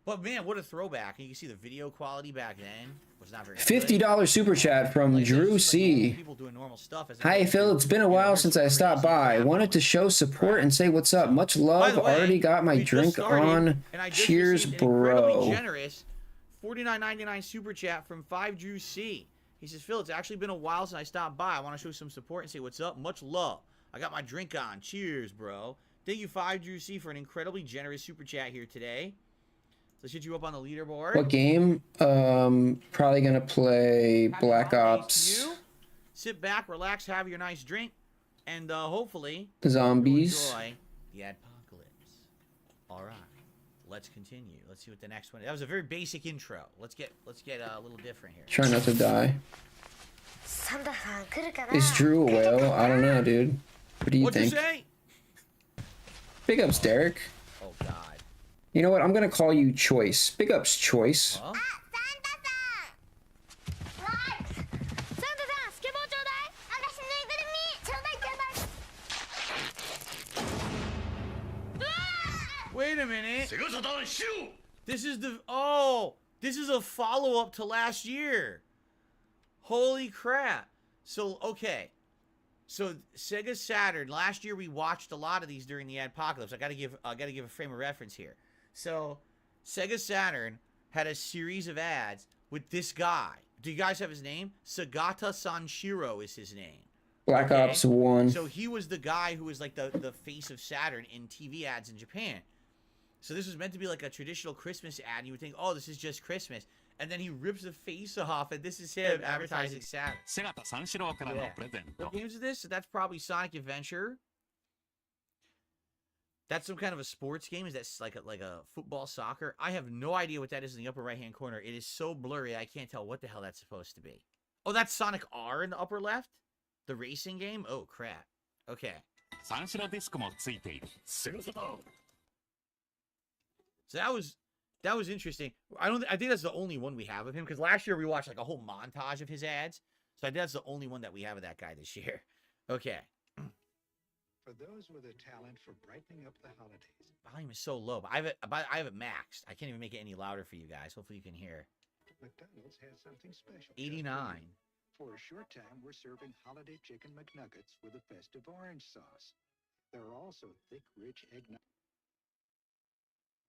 but man, what a throwback! And you can see the video quality back then was not very good. $50 super chat from Like, Drew this is like normal C. people doing normal stuff as Hi opposed Phil, to, it's been a you know, while there's since I crazy stopped by. crap Wanted to on show it. support and say what's up. Much By love. the way, Already got my we just drink started, on. and I just Cheers, received an incredibly bro. generous $49.99 super chat from 5Drew C. He says, Phil, it's actually been a while since I stopped by. I want to show some support and say what's up. Much love. I got my drink on. Cheers, bro. Thank you, 5Drew C, for an incredibly generous super chat here today. Let's get you up on the leaderboard. What game? Probably gonna play Happy Black holidays Ops to you. Sit back, relax, have your nice drink, and hopefully Zombies. you'll enjoy the Adpocalypse. All right, let's continue. Let's see what the next one is. That was a very basic intro. Let's get a little different here. Try not to die. Is Drew a whale? I don't know, dude. What do you What'd think? you say? Big ups, Derek. Oh God. You know what? I'm gonna call you Choice. Big ups, Choice. Huh? Wait a minute. This is this is a follow-up to last year. Holy crap. So, okay. So, Sega Saturn, last year we watched a lot of these during the Adpocalypse. I gotta give a frame of reference here. So, Sega Saturn had a series of ads with this guy. Do you guys have his name? Sagata Sanshiro is his name. Black Okay? Ops 1. So he was the guy who was like the face of Saturn in TV ads in Japan. So this was meant to be like a traditional Christmas ad. And you would think, oh, this is just Christmas. And then he rips the face off, and this is him advertising Saturn. What games is this? So that's probably Sonic Adventure. That's some kind of a sports game. Is that like a football, soccer? I have no idea what that is in the upper right-hand corner. It is so blurry, I can't tell what the hell that's supposed to be. Oh, that's Sonic R in the upper left? The racing game? Oh, crap. Okay. So that was interesting. I think that's the only one we have of him, because last year we watched like a whole montage of his ads. So I think that's the only one that we have of that guy this year. Okay. for those with a talent for brightening up the holidays. Volume is so low, but I have it maxed. I can't even make it any louder for you guys. Hopefully you can hear. McDonald's has something special. 89. For a short time, we're serving holiday chicken McNuggets with a festive orange sauce. There are also thick, rich eggnog.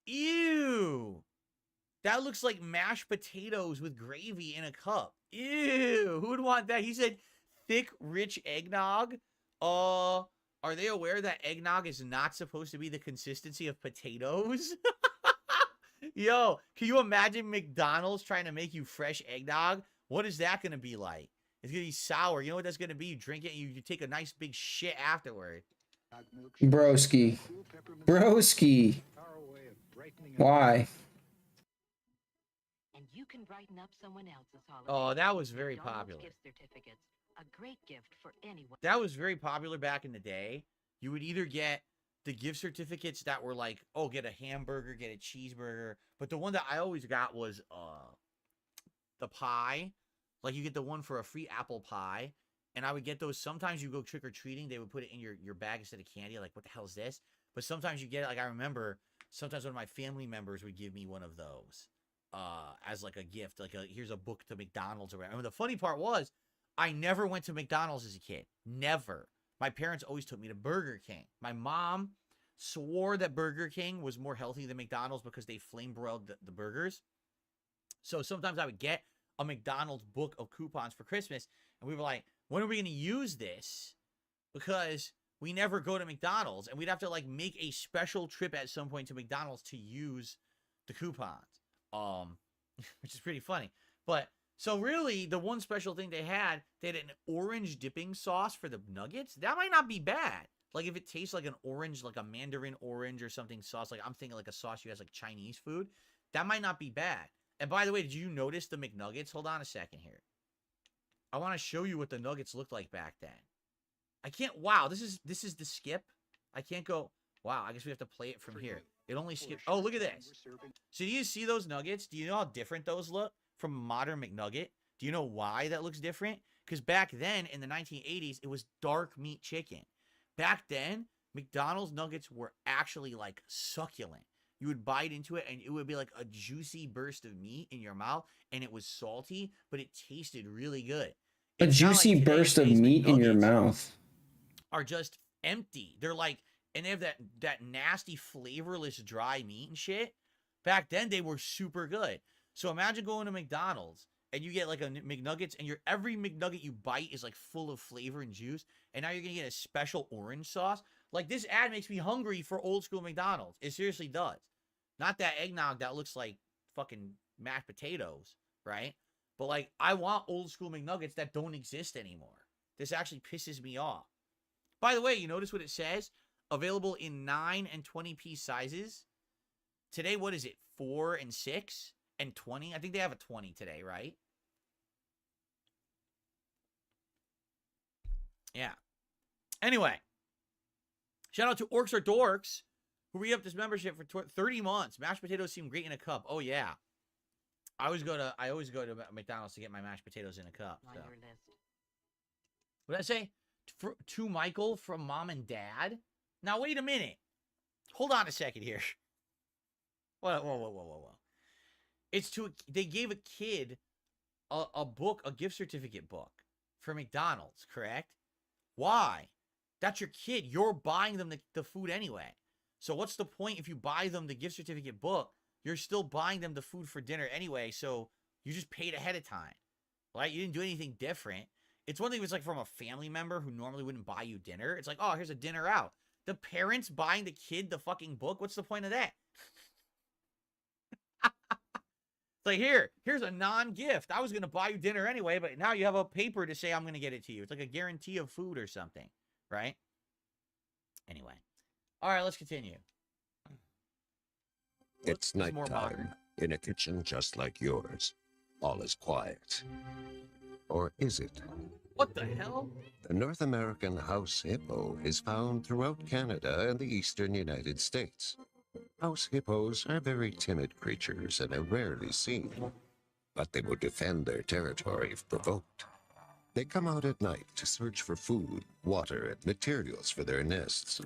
Ew! That looks like mashed potatoes with gravy in a cup. Ew! Who would want that? He said thick, rich eggnog. Are they aware that eggnog is not supposed to be the consistency of potatoes? Yo, can you imagine McDonald's trying to make you fresh eggnog? What is that going to be like? It's going to be sour. You know what that's going to be? You drink it and you take a nice big shit afterward. Broski. Broski. Why? And you can brighten up someone else's holiday. Oh, that was very McDonald's popular. Gift certificates, a great gift for anyone. That was very popular back in the day. You would either get the gift certificates that were like, oh, get a hamburger, get a cheeseburger. But the one that I always got was the pie. Like you get the one for a free apple pie. And I would get those. Sometimes you go trick-or-treating. They would put it in your bag instead of candy. Like, what the hell is this? But sometimes you get it. Like, I remember sometimes one of my family members would give me one of those as like a gift. Like, here's a book to McDonald's or whatever. And the funny part was, I never went to McDonald's as a kid. Never. My parents always took me to Burger King. My mom swore that Burger King was more healthy than McDonald's because they flame broiled the burgers. So sometimes I would get a McDonald's book of coupons for Christmas. And we were like, when are we going to use this? Because we never go to McDonald's. And we'd have to like make a special trip at some point to McDonald's to use the coupons. Which is pretty funny. But so really, the one special thing they had an orange dipping sauce for the nuggets. That might not be bad. Like if it tastes like an orange, like a mandarin orange or something sauce. Like I'm thinking like a sauce you has like Chinese food. That might not be bad. And by the way, did you notice the McNuggets? Hold on a second here. I want to show you what the nuggets looked like back then. I can't. Wow, this is the skip. I can't go. Wow, I guess we have to play it from here. It only skips. Oh, look at this. So do you see those nuggets? Do you know how different those look from a modern McNugget? Do you know why that looks different? Because back then in the 1980s, it was dark meat chicken. Back then, McDonald's nuggets were actually like succulent. You would bite into it and it would be like a juicy burst of meat in your mouth, and it was salty, but it tasted really good. A juicy burst of meat in your mouth. Are just empty. They're like, and they have that nasty flavorless dry meat and shit. Back then they were super good. So imagine going to McDonald's and you get like a McNuggets, and every McNugget you bite is like full of flavor and juice, and now you're gonna get a special orange sauce. Like this ad makes me hungry for old school McDonald's. It seriously does. Not that eggnog that looks like fucking mashed potatoes, right? But like I want old school McNuggets that don't exist anymore. This actually pisses me off. By the way, you notice what it says? Available in 9 and 20 piece sizes. Today, what is it? 4 and 6 and 20? I think they have a 20 today, right? Yeah. Anyway. Shout out to Orcs or Dorks, who re-upped this membership for 30 months. Mashed potatoes seem great in a cup. Oh, yeah. I always go to McDonald's to get my mashed potatoes in a cup. So. What did I say? To Michael from Mom and Dad? Now, wait a minute. Hold on a second here. Whoa. They gave a kid a book, a gift certificate book for McDonald's, correct? Why? That's your kid. You're buying them the food anyway. So what's the point if you buy them the gift certificate book? You're still buying them the food for dinner anyway, so you just paid ahead of time, right? You didn't do anything different. It's one thing if it's like from a family member who normally wouldn't buy you dinner. It's like, oh, here's a dinner out. The parents buying the kid the fucking book? What's the point of that? It's like, here's a non-gift. I was going to buy you dinner anyway, but now you have a paper to say I'm going to get it to you. It's like a guarantee of food or something, right? Anyway. All right, let's continue. It's nighttime in a kitchen just like yours. All is quiet. Or is it? What the hell? The North American house hippo is found throughout Canada and the eastern United States. House hippos are very timid creatures and are rarely seen, but they will defend their territory if provoked. They come out at night to search for food, water, and materials for their nests.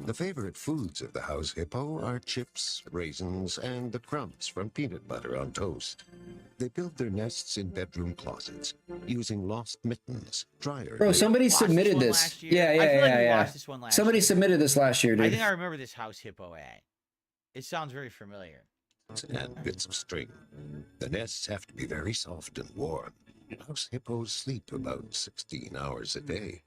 The favorite foods of the house hippo are chips, raisins, and the crumbs from peanut butter on toast. They build their nests in bedroom closets, using lost mittens, dryer. Bro, somebody Watched submitted one this. last year. Yeah, I yeah, feel like yeah, we yeah. watched this one last Somebody year. submitted this last year, dude. I think I remember this house hippo ad. It sounds very familiar. And bits of string. The nests have to be very soft and warm. House hippos sleep about 16 hours a day.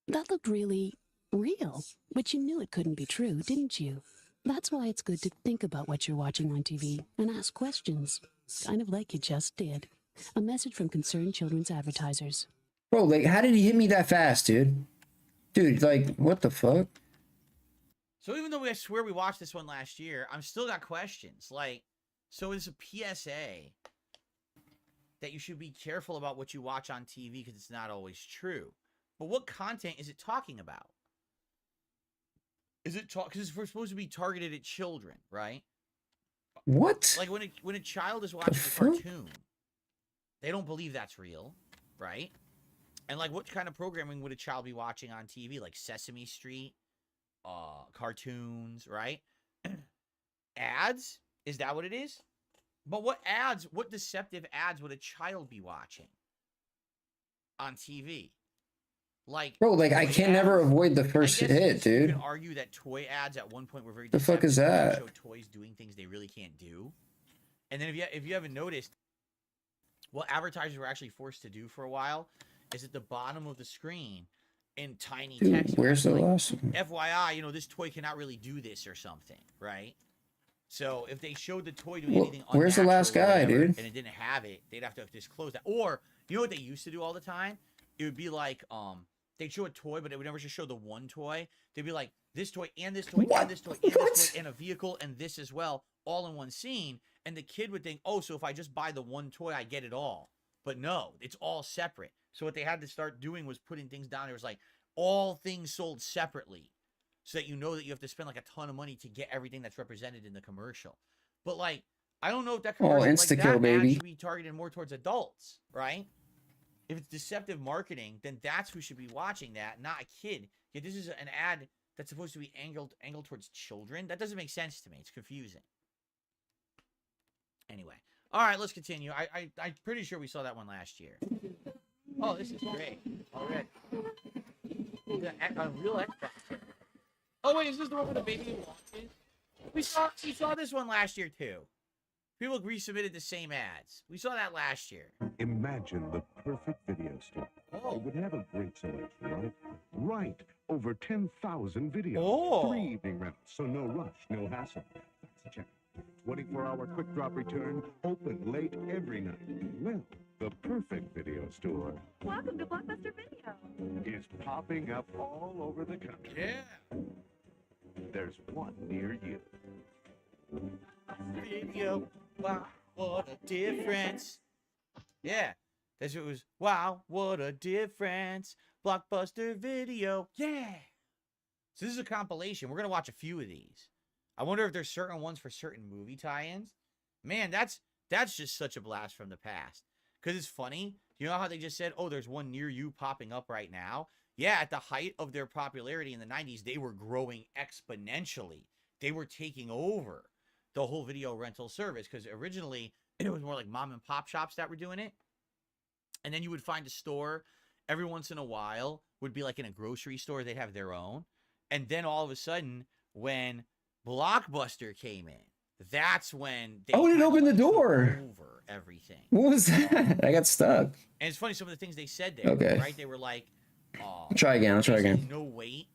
That looked really real, but you knew it couldn't be true, didn't you? That's why it's good to think about what you're watching on TV and ask questions, kind of like you just did. A message from Concerned Children's Advertisers. Bro, like, how did he hit me that fast, dude? Dude, like, what the fuck? So even though I swear we watched this one last year, I'm still got questions. Like, so it's a PSA that you should be careful about what you watch on TV because it's not always true. But what content is it talking about? Is it because it's supposed to be targeted at children, right? What? Like when a child is watching a cartoon, they don't believe that's real, right? And like, what kind of programming would a child be watching on TV? Like Sesame Street, cartoons, right? Ads? Is that what it is? But what ads, what deceptive ads would a child be watching on TV? Like, bro, like, I can never avoid the first hit, dude. You can argue that toy ads at one point were very The fuck is that? show toys doing things they really can't do. And then if you haven't noticed, what advertisers were actually forced to do for a while is at the bottom of the screen in tiny Dude, text. where's the like, last one? FYI, you know, this toy cannot really do this or something, right? So if they showed the toy doing Well, anything where's the last unnatural or guy, whatever, dude? and it didn't have it, they'd have to disclose that. Or you know what they used to do all the time? It would be like they'd show a toy, but it would never just show the one toy. They'd be like, this toy and this toy and this toy and this toy and a vehicle and this as well, all in one scene. And the kid would think, oh, so if I just buy the one toy, I get it all. But no, it's all separate. So what they had to start doing was putting things down. It was like all things sold separately, so that you know that you have to spend like a ton of money to get everything that's represented in the commercial. But like, I don't know if that commercial, like that ad baby. should be targeted more towards adults, right? If it's deceptive marketing, then that's who should be watching that, not a kid. Yeah, this is an ad that's supposed to be angled towards children. That doesn't make sense to me. It's confusing. Anyway, all right, let's continue. I'm pretty sure we saw that one last year. Oh, this is great. Already. A real Xbox. Oh wait, is this the one with the baby launches? We saw this one last year too. People resubmitted the same ads. We saw that last year. Imagine the perfect video store. Oh. It would have a great selection, right? Right. Over 10,000 videos. Oh. 3 evening rentals, so no rush, no hassle. That's a check. 24-hour quick drop return, open late every night. Well, the perfect video store Welcome to Blockbuster Video. is popping up all over the country. Yeah. There's one near you. Video. Wow, what a difference. Yeah. That's what it was. Wow, what a difference. Blockbuster Video. Yeah. So this is a compilation. We're going to watch a few of these. I wonder if there's certain ones for certain movie tie-ins. Man, that's just such a blast from the past. Because it's funny. You know how they just said, oh, there's one near you popping up right now? Yeah, at the height of their popularity in the 90s, they were growing exponentially. They were taking over the whole video rental service, because originally it was more like mom and pop shops that were doing it. And then you would find a store every once in a while, would be like in a grocery store, they'd have their own. And then all of a sudden, when Blockbuster came in, that's when they Oh, it opened the door. over everything. What was that? I got stuck. And it's funny, some of the things they said there, Okay. right? They were like, I'll try again. they said no wait.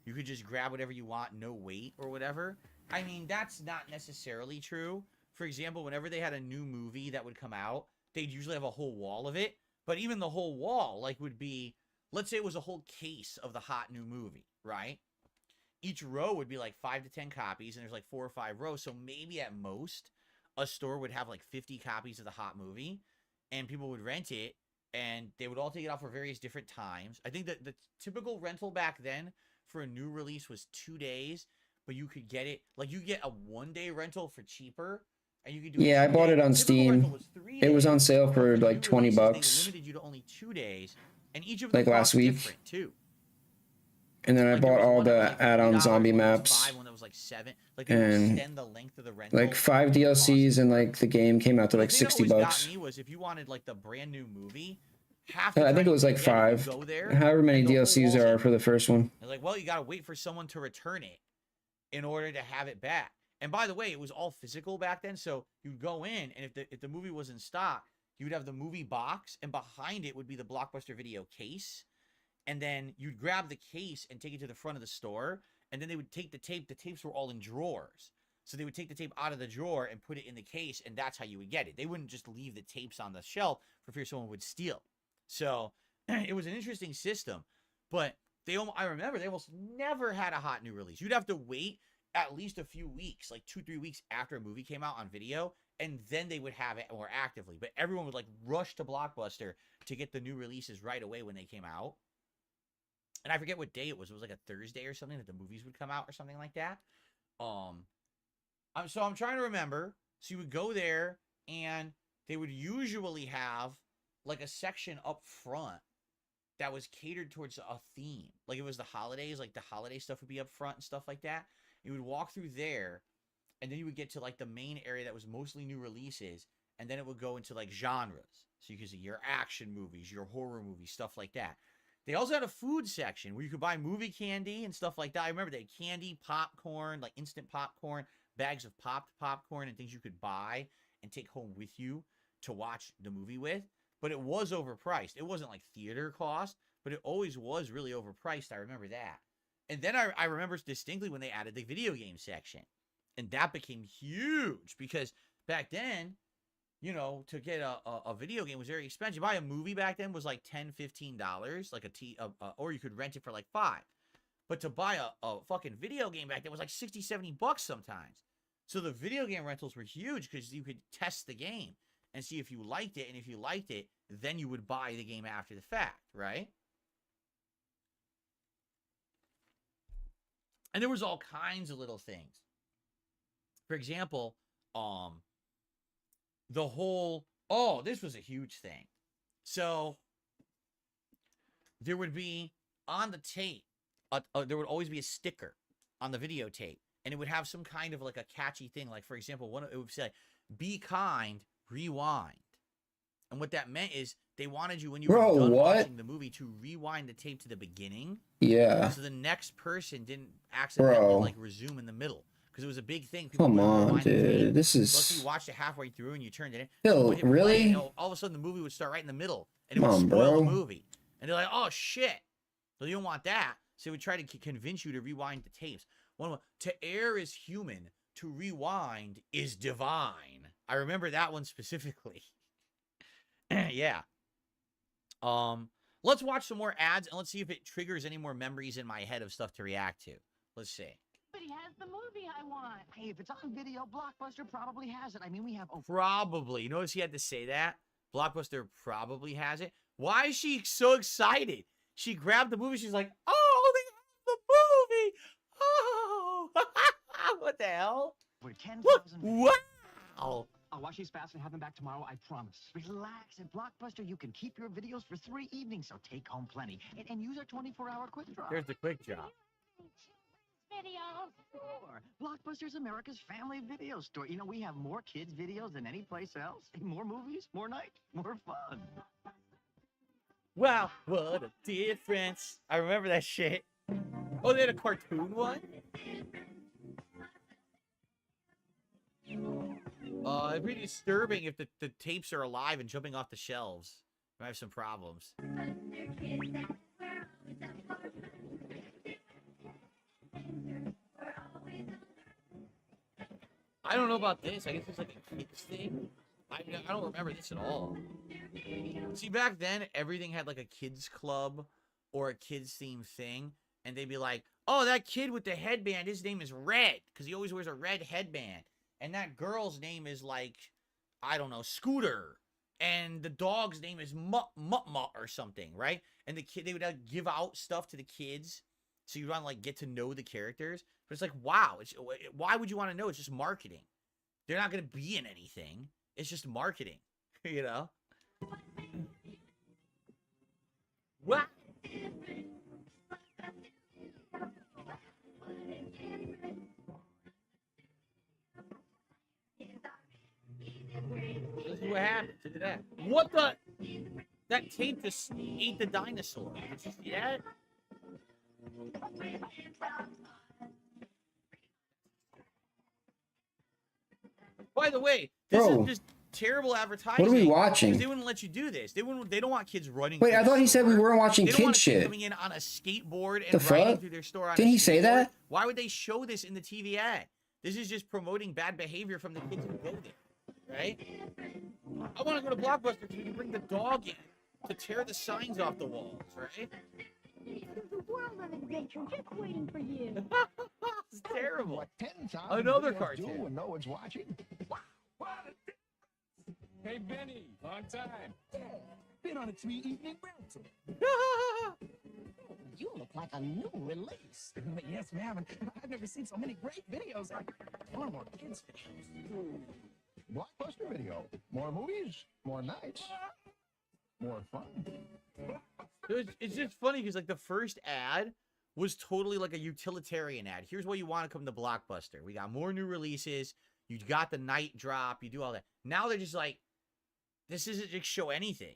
You could just grab whatever you want, no wait or whatever. I mean, that's not necessarily true. For example, whenever they had a new movie that would come out, they'd usually have a whole wall of it. But even the whole wall, like, would be, let's say it was a whole case of the hot new movie, right? Each row would be like 5 to 10 copies, and there's like 4 or 5 rows. So maybe at most, a store would have like 50 copies of the hot movie, and people would rent it, and they would all take it out for various different times. I think that the typical rental back then for a new release was 2 days, but you could get it, like, you get a 1-day rental for cheaper. and you could do Yeah, I bought it on Steam. It was on sale for like $20. They limited you to only 2 days, and each of them Like last cost week. different too. And then I bought all the add-on zombie maps. One that was like $7. Like they would extend And the length of the rental. like 5 DLCs and like the game came out to like $60. The thing that always got me was if you wanted like the brand new movie, I think it was like 5. However many DLCs there are for the first one. They're like, well, you gotta wait for someone to return it in order to have it back. And by the way, it was all physical back then, so you'd go in, and if the movie was in stock, you would have the movie box, and behind it would be the Blockbuster Video case. And then you'd grab the case and take it to the front of the store, and then they would take the tape. The tapes were all in drawers. So they would take the tape out of the drawer and put it in the case, and that's how you would get it. They wouldn't just leave the tapes on the shelf for fear someone would steal. So it was an interesting system. But I remember they almost never had a hot new release. You'd have to wait at least a few weeks, like 2-3 weeks after a movie came out on video, and then they would have it more actively. But everyone would like rush to Blockbuster to get the new releases right away when they came out. And I forget what day it was. It was like a Thursday or something that the movies would come out or something like that. So I'm trying to remember. So you would go there, and they would usually have like a section up front that was catered towards a theme. Like it was the holidays, like the holiday stuff would be up front and stuff like that. You would walk through there, and then you would get to like the main area that was mostly new releases, and then it would go into like genres. So you could see your action movies, your horror movies, stuff like that. They also had a food section where you could buy movie candy and stuff like that. I remember they had candy, popcorn, like instant popcorn, bags of popped popcorn, and things you could buy and take home with you to watch the movie with. But it was overpriced. It wasn't like theater cost, but it always was really overpriced. I remember that. And then I remember distinctly when they added the video game section. And that became huge because back then, you know, to get a video game was very expensive. Buy a movie back then was like $10, $15, like or you could rent it for like $5. But to buy a fucking video game back then was like $60, $70 sometimes. So the video game rentals were huge because you could test the game and see if you liked it. And if you liked it, then you would buy the game after the fact, right? And there was all kinds of little things. For example, the whole, this was a huge thing. So there would be on the tape, there would always be a sticker on the videotape, and it would have some kind of like a catchy thing. Like, for example, it would say, "Be kind, rewind." And what that meant is they wanted you, when you were done watching the movie, to rewind the tape to the beginning. Yeah. So the next person didn't accidentally like resume in the middle. Because it was a big thing. People Come on, dude. This is... Unless you watched it halfway through and you turned it in. Yo, really? Play, all of a sudden the movie would start right in the middle. And it would spoil the movie. And they're like, oh, shit. So you don't want that. So they would try to convince you to rewind the tapes. To err is human. To rewind is divine. I remember that one specifically. Yeah. Let's watch some more ads and let's see if it triggers any more memories in my head of stuff to react to. Let's see. He has the movie I want. Hey, if it's on video, Blockbuster probably has it. I mean, we have... Probably. You notice he had to say that? Blockbuster probably has it. Why is she so excited? She grabbed the movie. She's like, oh, they have the movie. Oh. What the hell? We're 10,000. Wow. I'll watch these fast and have them back tomorrow, I promise. Relax. At Blockbuster, you can keep your videos for 3 evenings, so take home plenty. And use our 24-hour quick draw. There's the quick draw. Videos. Sure. Blockbuster's America's family video store. You know, we have more kids' videos than any place else. More movies, more nights, more fun. Wow, what a difference. I remember that shit. Oh, they had a cartoon one? It'd be disturbing if the tapes are alive and jumping off the shelves. I have some problems. I don't know about this. I guess it's like a kids thing. I don't remember this at all. See, back then, everything had like a kids club or a kids theme thing. And they'd be like, oh, that kid with the headband, his name is Red. Because he always wears a red headband. And that girl's name is like, I don't know, Scooter. And the dog's name is Mutt or something, right? And the kid, they would give out stuff to the kids. So you want to like get to know the characters. But it's like, wow, why would you want to know? It's just marketing. They're not gonna be in anything. It's just marketing, you know. What? This is what happened. Look at that. What the? That tape just ate the dinosaur. Did you see that? By the way, this Bro, is just terrible advertising. what are we watching? Because they wouldn't let you do this. They don't want kids running. Wait, through I the thought he said we store. weren't watching They don't kid want a kid shit. coming in on a skateboard and The riding fuck? through their store on Didn't a he say skateboard. that? Why would they show this in the TV ad? This is just promoting bad behavior from the kids in the building, right? I want to go to Blockbuster because we can bring the dog in to tear the signs off the walls, right? There's a world of adventure just waiting for you. It's terrible. What 10,000 Another videos cartoon. do when no one's watching? Hey, Benny, long time. Yeah, been on a 3 evening rental. You look like a new release. Yes, ma'am. I've never seen so many great videos. Far more kids videos. Blockbuster video. More movies, more nights, more fun. It's just funny because like the first ad was totally like a utilitarian ad. Here's why you want to come to Blockbuster. We got more new releases. You got the night drop. You do all that. Now they're just like, this isn't just show anything.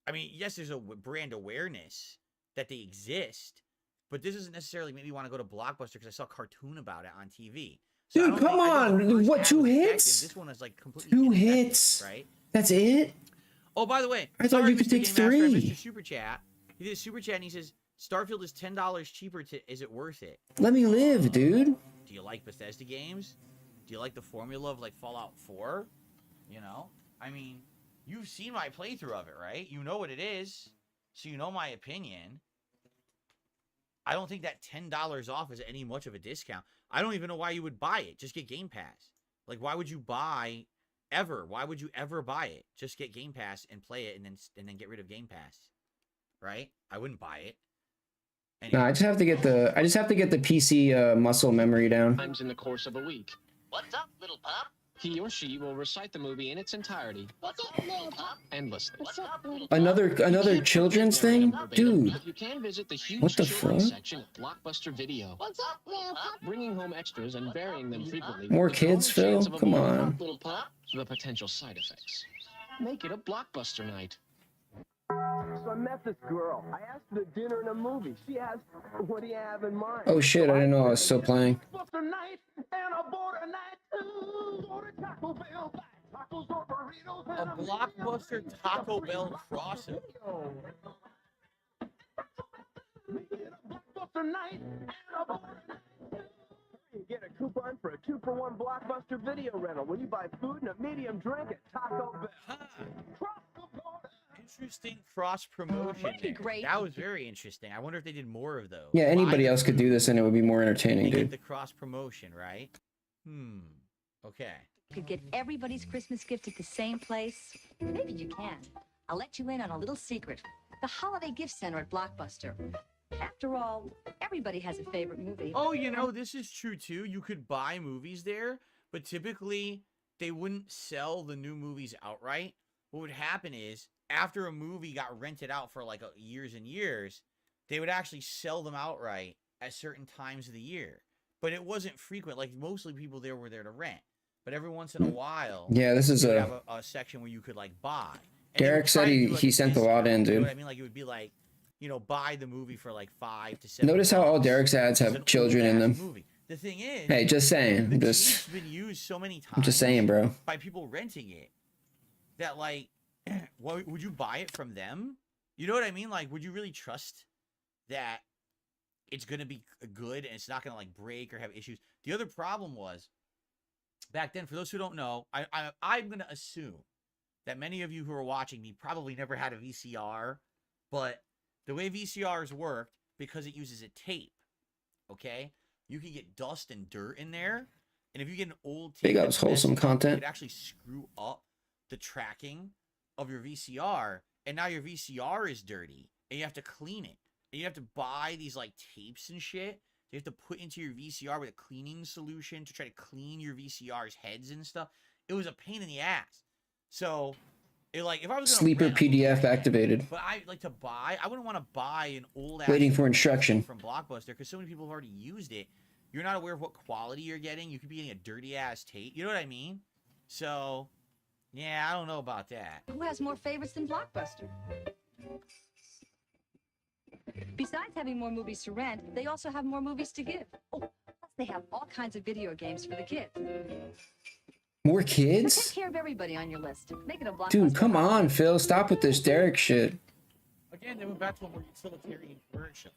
I mean, yes, there's a brand awareness that they exist, but this doesn't necessarily make me want to go to Blockbuster because I saw a cartoon about it on TV. So Dude, come on. What, 2 hits? This one is like completely 2 ineffective, hits. right? That's it? Oh, by the way, I thought sorry, you could Mr. take Game Master, I 3. missed your super chat. He did a super chat and he says, Starfield is $10 cheaper. Is it worth it? Let me live, dude. Do you like Bethesda games? Do you like the formula of like Fallout 4? You know? I mean, you've seen my playthrough of it, right? You know what it is. So you know my opinion. I don't think that $10 off is any much of a discount. I don't even know why you would buy it. Just get Game Pass. Like, why would you buy ever? Why would you ever buy it? Just get Game Pass and play it and then get rid of Game Pass. Right? I wouldn't buy it. No, I just have to get the PC muscle memory down. Times in the course of a week. What's up, little pup? He or she will recite the movie in its entirety. What's up, little pup? Endlessly. What's up, little Another children's thing? Dude. You can visit the huge What the children's fuck? section at Blockbuster Video. What's up, little pup? Bringing home extras and varying them frequently. More with the kids, growing chance Phil? of a Come blow on. up, little pup. The potential side effects. Make it a Blockbuster night. So I met this girl. I asked her to dinner and a movie. She asked, what do you have in mind? Oh shit, I didn't know I was still playing. Booked a night and I bought a night too. Go to Taco Bell, buy tacos or burritos. A Blockbuster Taco Bell crossover. Blockbuster night and I bought a night too. You get a coupon for a 2-for-1 Blockbuster video rental when you buy food and a medium drink at Taco Bell. Interesting cross promotion. That'd be there. great. That was very interesting. I wonder if they did more of those. Yeah, anybody Buy else could do this and it would be more entertaining, They get dude. the cross promotion, right? Okay. Could get everybody's Christmas gift at the same place? Maybe you can. I'll let you in on a little secret. The Holiday Gift Center at Blockbuster. After all, everybody has a favorite movie. Oh, you know, this is true too. You could buy movies there, but typically they wouldn't sell the new movies outright. What would happen is after a movie got rented out for like years and years, they would actually sell them outright at certain times of the year. But it wasn't frequent. Like mostly people there were there to rent. But every once in a while, Yeah, this is they would a- have a section where you could like buy. And they Derek would said try to he do, like, he a sent a lot in, discount. You know dude. what I mean? Like it would be like, you know, buy the movie for like $5 to $7. Notice how all Derek's ads It's an have children in old-ass them. movie. The thing is, Hey, just saying. the Just tape's been used so many times. I'm just saying, bro. By people renting it, that like, what, would you buy it from them? You know what I mean? Like, would you really trust that it's gonna be good and it's not gonna like break or have issues? The other problem was back then. For those who don't know, I'm gonna assume that many of you who are watching me probably never had a VCR, but the way VCRs worked, because it uses a tape, okay, you can get dust and dirt in there, and if you get an old tape, Big ups, that's wholesome messed up, content. it could actually screw up the tracking of your VCR, and now your VCR is dirty, and you have to clean it, and you have to buy these like tapes and shit you have to put into your VCR with a cleaning solution to try to clean your VCR's heads and stuff. It was a pain in the ass. So, if I was gonna Sleeper rent a PDF movie, activated. but I like to buy. I wouldn't want to buy an old ass Waiting for movie instruction. from Blockbuster because so many people have already used it. You're not aware of what quality you're getting. You could be getting a dirty ass tape. You know what I mean? So, yeah, I don't know about that. Who has more favorites than Blockbuster? Besides having more movies to rent, they also have more movies to give. Oh, plus they have all kinds of video games for the kids. More Take kids? care of everybody on your list. Make it a Blockbuster. Dude, come on, Phil. Stop with this Derek shit. Again, they went back to a more utilitarian commercial.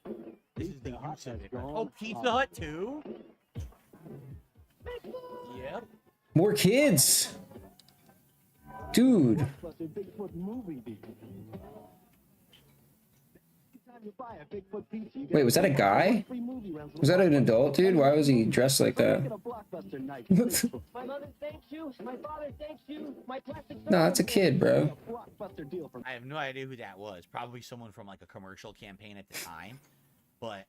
This is the use of it. Oh, Pizza Hut too? Yep. More kids. Dude. Wait, was that a guy? Was that an adult, dude? Why was he dressed like that? My mother thanks you. My father thanks you. My plastic. No, that's a kid, bro. I have no idea who that was. Probably someone from like a commercial campaign at the time. But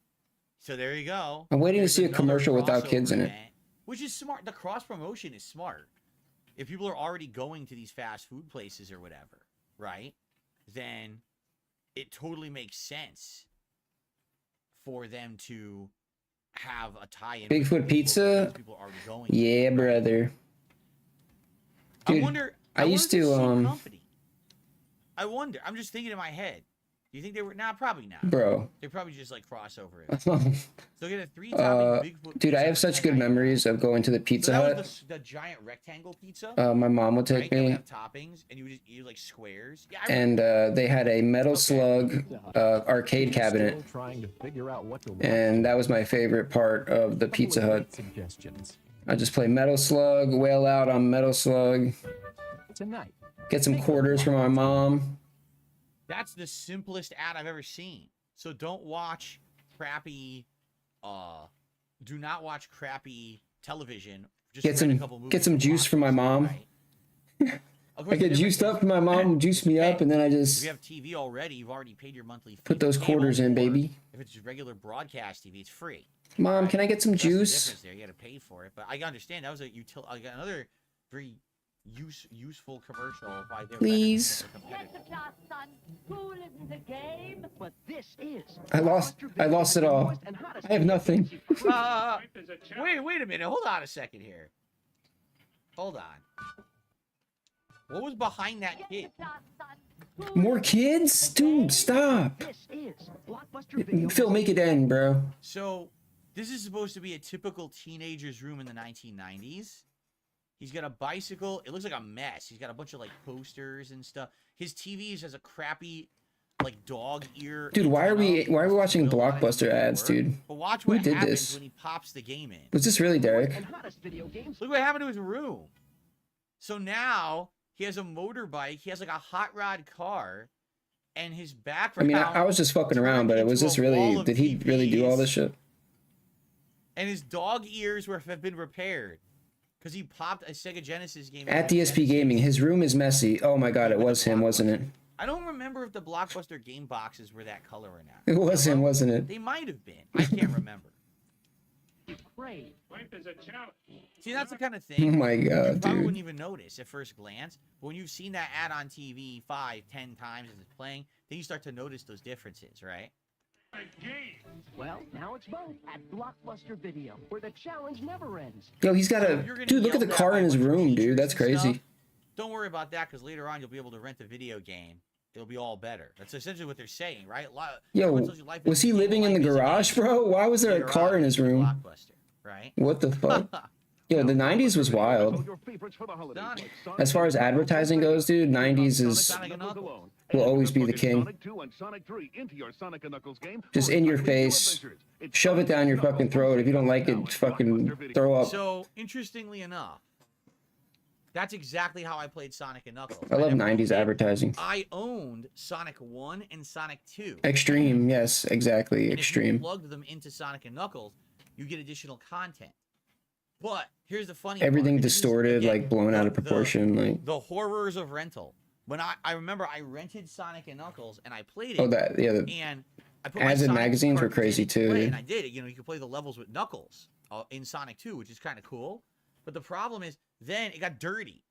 so there you go. I'm waiting to There's see a another commercial without crossover kids in it. event, which is smart. The cross promotion is smart. If people are already going to these fast food places or whatever, right? Then it totally makes sense for them to have a tie-in. Bigfoot Pizza? People are already going. Yeah, brother. Dude, I used to, I wonder. I'm just thinking in my head. Do you think they were? Nah, probably not. Bro. They probably just like crossover it. So get a 3-topping Bigfoot. Dude, I pizza have such good memories of going to the Pizza so that Hut. was the giant rectangle pizza. My mom would take That would me. have toppings, and you would just eat like squares. Yeah, And they had a Metal Slug arcade cabinet. Trying to figure out what to watch. And that was my favorite part of the Pizza Hut. Suggestions. I just play Metal Slug, wail out on Metal Slug, Tonight. get some quarters from my mom. That's the simplest ad I've ever seen. So don't watch crappy. Do not watch crappy television. Just Get rent a couple some movies get some from juice from my mom. Of course, I get juiced up from my mom, juice me up, and then I If just you have TV already, you've already paid your monthly fee. put those for quarters cable, in, or baby. If it's regular broadcast TV, it's free. Mom, can I get some That's the juice? difference there. You got to pay for it, but I understand that was I got another very useful commercial. Why they're Please. Cool isn't the game. But this is. I lost it all. I have nothing. Wait a minute. Hold on a second here. Hold on. What was behind that kid? More kids? Dude, stop. This is Blockbuster Video. Phil, make it end, bro. So, this is supposed to be a typical teenager's room in the 1990s. He's got a bicycle. It looks like a mess. He's got a bunch of like posters and stuff. His TV has a crappy like dog ear. Dude, why are we antenna. watching Blockbuster ads, dude? But watch Who what did happens this? when he pops the game in. Was this really Derek? Look what happened to his room. So now he has a motorbike. He has like a hot rod car, and his I background. mean, I was just fucking around, but was this really? Did he really do all this shit? And his dog ears have been repaired because he popped a Sega Genesis game. At DSP Gaming, his room is messy. Oh my god, it was him, wasn't it? I don't remember if the Blockbuster game boxes were that color or not. It was him, wasn't it? They might have been. I can't remember. Great. See, that's the kind of thing. Oh my you god, probably dude. wouldn't even notice at first glance. But when you've seen that ad on TV 5, 10 times as it's playing, then you start to notice those differences, right? Well, now it's both at Blockbuster Video, where the challenge never ends. Yo, he's got a dude. Look at the car in his room, dude. That's crazy. Don't worry about that because later on you'll be able to rent a video game. It'll be all better. That's essentially what they're saying, right? Yo, was he living in the garage, bro? Why was there a car in his room? Right? What the fuck? Yo, the 90s was wild. As far as advertising goes, dude, 90s will always be the king. Just in your face, shove it down your fucking throat. If you don't like it, fucking throw up. So, interestingly enough, that's exactly how I played Sonic and Knuckles. I love 90s advertising. I owned Sonic 1 and Sonic 2. Extreme, yes, exactly, And extreme. if you plugged them into Sonic and Knuckles, you get additional content. But here's the funny Everything part. distorted, like blown out of proportion, like. The horrors of rental. When I remember I rented Sonic and Knuckles and I played it. Oh, that, yeah. And I put my Ads and Sonic magazines were cartridge crazy in to too, play, dude. and I did it. You know, you could play the levels with Knuckles in Sonic 2, which is kind of cool. But the problem is, then it got dirty.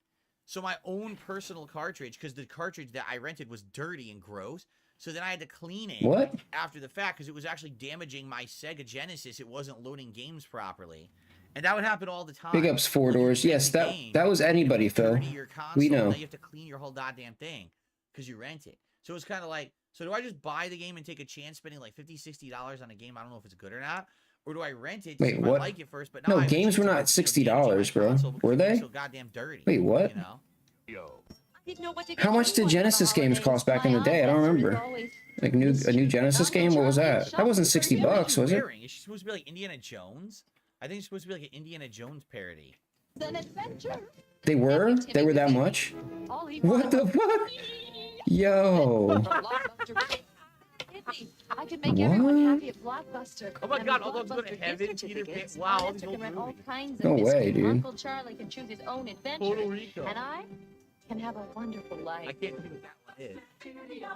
So my own personal cartridge, because the cartridge that I rented was dirty and gross, so then I had to clean it What? after the fact because it was actually damaging my Sega Genesis. It wasn't loading games properly. And that would happen all the time. Big ups, Four Doors. Yes, that was anybody, Phil. Your console, We know. Now you have to clean your whole goddamn thing because you rent it. So it's kind of like, so do I just buy the game and take a chance spending like $50, $60 on a game? I don't know if it's good or not. Or do I rent it to see Wait, if I what? like it first? But now No, I have a games chance were to, not $60, bro. Were they? so goddamn dirty. Wait, what? You know? How much did Genesis games cost back in the day? I don't remember. Like a new Genesis game? What was that? That wasn't $60, was it? It's supposed to be like Indiana Jones. I think it's supposed to be like an Indiana Jones parody. They were? They were that much? What the fuck? Yo. I could make everyone happy at Blockbuster. Oh my And God, with all those go to Blockbuster heaven, gift Peter Pan. certificates, Wow, all my these sister old can rent all movies. kinds of No way, biscuits. dude. Uncle Charlie can choose his own adventure. Puerto Rico. And I can have a wonderful life. I can't think what that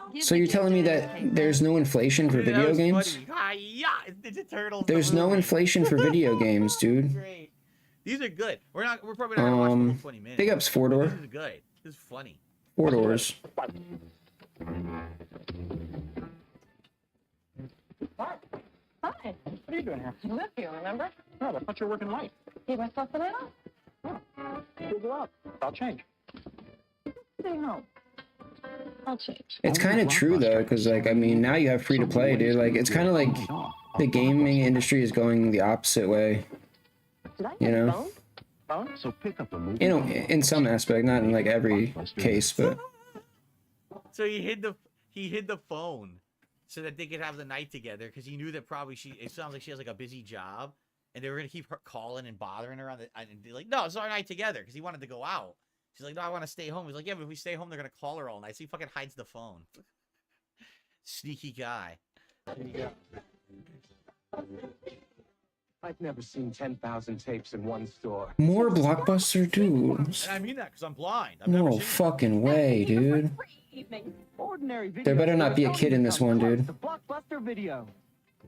one is. So you're telling me that there's no inflation for Dude, that video was games? funny. Hi-ya, it's Ninja Turtles. There's no inflation for video games, dude. Great. These are good. We're probably not gonna watch the whole 20 minutes. Big ups, Four Door. This is good. This is funny. Four Doors. Hi. What are you doing here? You live here, remember? No, I thought you were working late. Gave myself an hour? Oh. Google up. I'll change. Stay home. I'll change. It's kind of true though, because like I mean, now you have free to play, dude. Like it's kind of like the gaming industry is going the opposite way. You know? So pick up a movie. You know, in some aspect, not in like every case, but So he hid the phone so that they could have the night together because he knew that probably it sounds like she has like a busy job and they were gonna keep her calling and bothering her and be like, no, it's our night together because he wanted to go out. She's like, no, I want to stay home. He's like, yeah, but if we stay home, they're gonna call her all night. So he fucking hides the phone. Sneaky guy. I've never seen 10,000 tapes in one store. more Blockbuster dudes. And I mean that because I'm blind. No fucking way, dude. Ordinary video There better not be a stores kid in this one, dude. The Blockbuster video.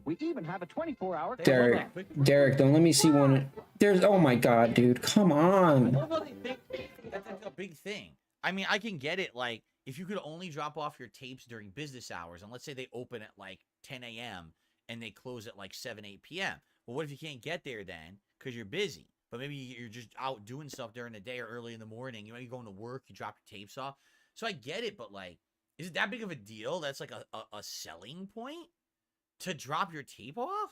We even have a 24-hour. Derek, don't let me see one. There's, oh my god, dude, come on. That's a big thing. I mean, I can get it. Like, if you could only drop off your tapes during business hours, and let's say they open at like 10 a.m. and they close at like 7, 8 p.m. Well, what if you can't get there then because you're busy? But maybe you're just out doing stuff during the day or early in the morning. You might be going to work. You drop your tapes off. So I get it, but like, is it that big of a deal? That's like a selling point to drop your tape off?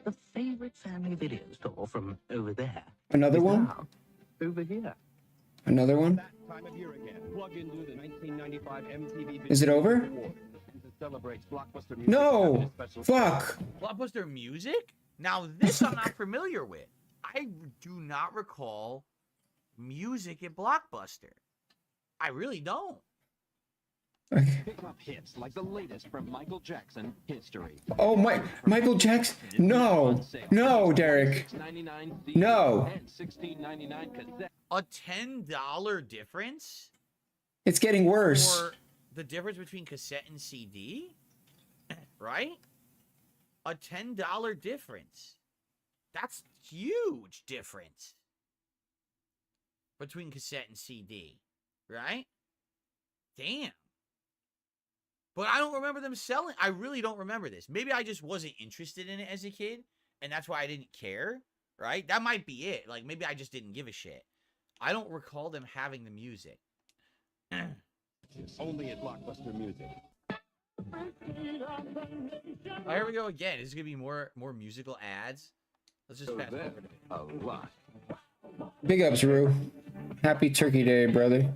The favorite family video store from over there. Another is one? now over here. Another one? Time of year again. Plug into the 1995 MTV Is it over? Award. Celebrates Blockbuster music. No! Fuck! Blockbuster music? Now, this I'm not familiar with. I do not recall music at Blockbuster. I really don't. Pick up hits like the latest from Michael Jackson history. Oh my, Michael Jackson? No, no, Derek. No. A $10 difference? It's getting worse. For the difference between cassette and CD? Right? A $10 difference. That's huge difference between cassette and CD. Right? Damn. But I don't remember them selling. I really don't remember this. Maybe I just wasn't interested in it as a kid, and that's why I didn't care, right? That might be it. Like, maybe I just didn't give a shit. I don't recall them having the music. Only at Blockbuster Music. Oh, here we go again. This is going to be more musical ads. Let's just pass over to it. A lot. Big ups, Rue. Happy Turkey Day, brother.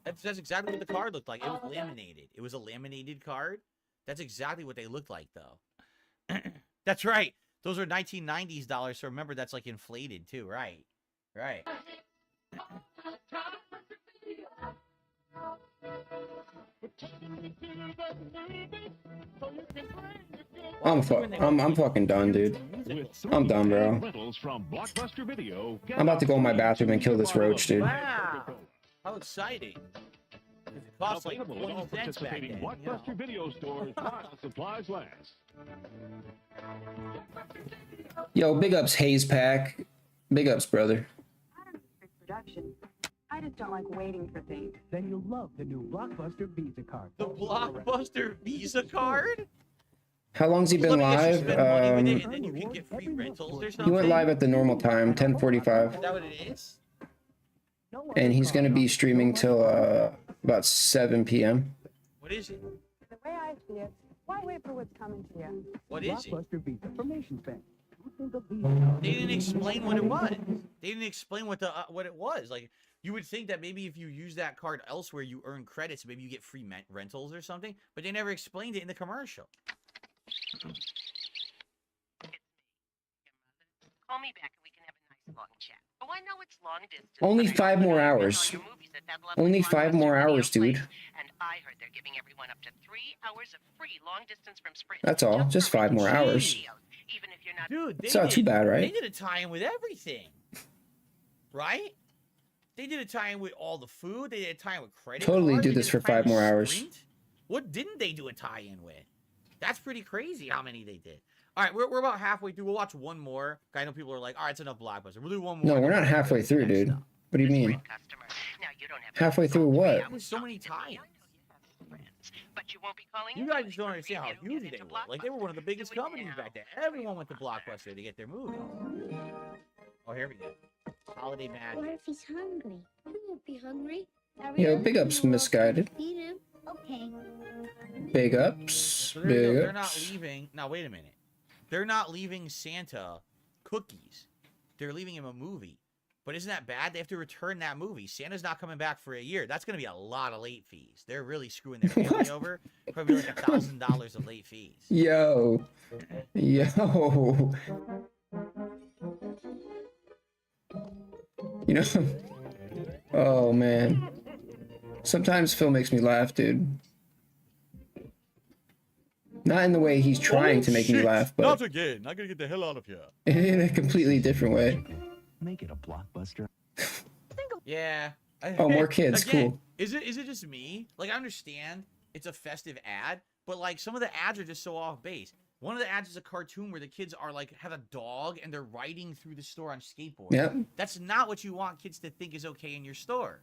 That's exactly what the card looked like. It was laminated. It was a laminated card. That's exactly what they looked like, though. That's right. Those are 1990s dollars, so remember that's like inflated, too. Right. Right. I'm fucking done, dude. I'm done, bro. I'm about to go in my bathroom and kill this roach, dude. Wow. How exciting. Cost like Available at all 20 cents back participating then. you know. Blockbuster video stores while supplies last. Yo, big ups Haze Pack. Big ups, brother. Production. I just don't like waiting for things. Then you'll love the new Blockbuster Visa card. The Blockbuster Visa card? How long's he been live? Spend money with it and then you can get free rentals or something? He went live at the normal time, 10:45. Is that what it is? And he's gonna be streaming till about 7 p.m. What is it? The way I see it, why wait for what's coming to you? What is it? Blockbuster Visa from NationsBank. They didn't explain what it was. They didn't explain what it was. Like, you would think that maybe if you use that card elsewhere, you earn credits. Maybe you get free rentals or something. But they never explained it in the commercial. Call me back and we can have a nice long chat. Oh, I know it's long distance. Only 5 more hours. Only 5 more hours, dude. And I heard they're giving everyone up to 3 hours of free long distance from Sprint. That's all. Just 5 more hours. Even if you're not. Dude, It's not too bad, right? They did a tie-in with everything. Right? They did a tie-in with all the food. They did a tie-in with credit Totally cards. do They this did for a tie-in 5 more with hours. Sprint. What didn't they do a tie-in with? That's pretty crazy how many they did. All right, we're about halfway through. We'll watch one more. I know people are like, all right, it's enough Blockbuster. We'll do one more. No, we're not halfway through, dude. What do you mean? Halfway through what? There's so many tie-ins. But you won't be calling. You guys just don't understand how huge they were. Like, they were one of the biggest companies back then. Everyone went to Blockbuster to get their movies. Oh, here we go. Holiday magic. What if he's hungry? He won't be hungry. Yo, big ups Misguided. Feed him. Okay. Big ups. So Big they're not ups. leaving. Now, wait a minute. They're not leaving Santa cookies. They're leaving him a movie. But isn't that bad? They have to return that movie. Santa's not coming back for a year. That's going to be a lot of late fees. They're really screwing their family over. Probably like $1,000 of late fees. Yo. Yo. You know, oh man. Sometimes Phil makes me laugh, dude. Not in the way he's trying to make me laugh, but Not again. I'm going to get the hell out of here. in a completely different way. Make it a Blockbuster. Yeah. Oh, more kids, Again, cool. Is it just me? Like, I understand it's a festive ad, but like some of the ads are just so off base. One of the ads is a cartoon where the kids are like have a dog and they're riding through the store on skateboards. Yep. That's not what you want kids to think is okay in your store.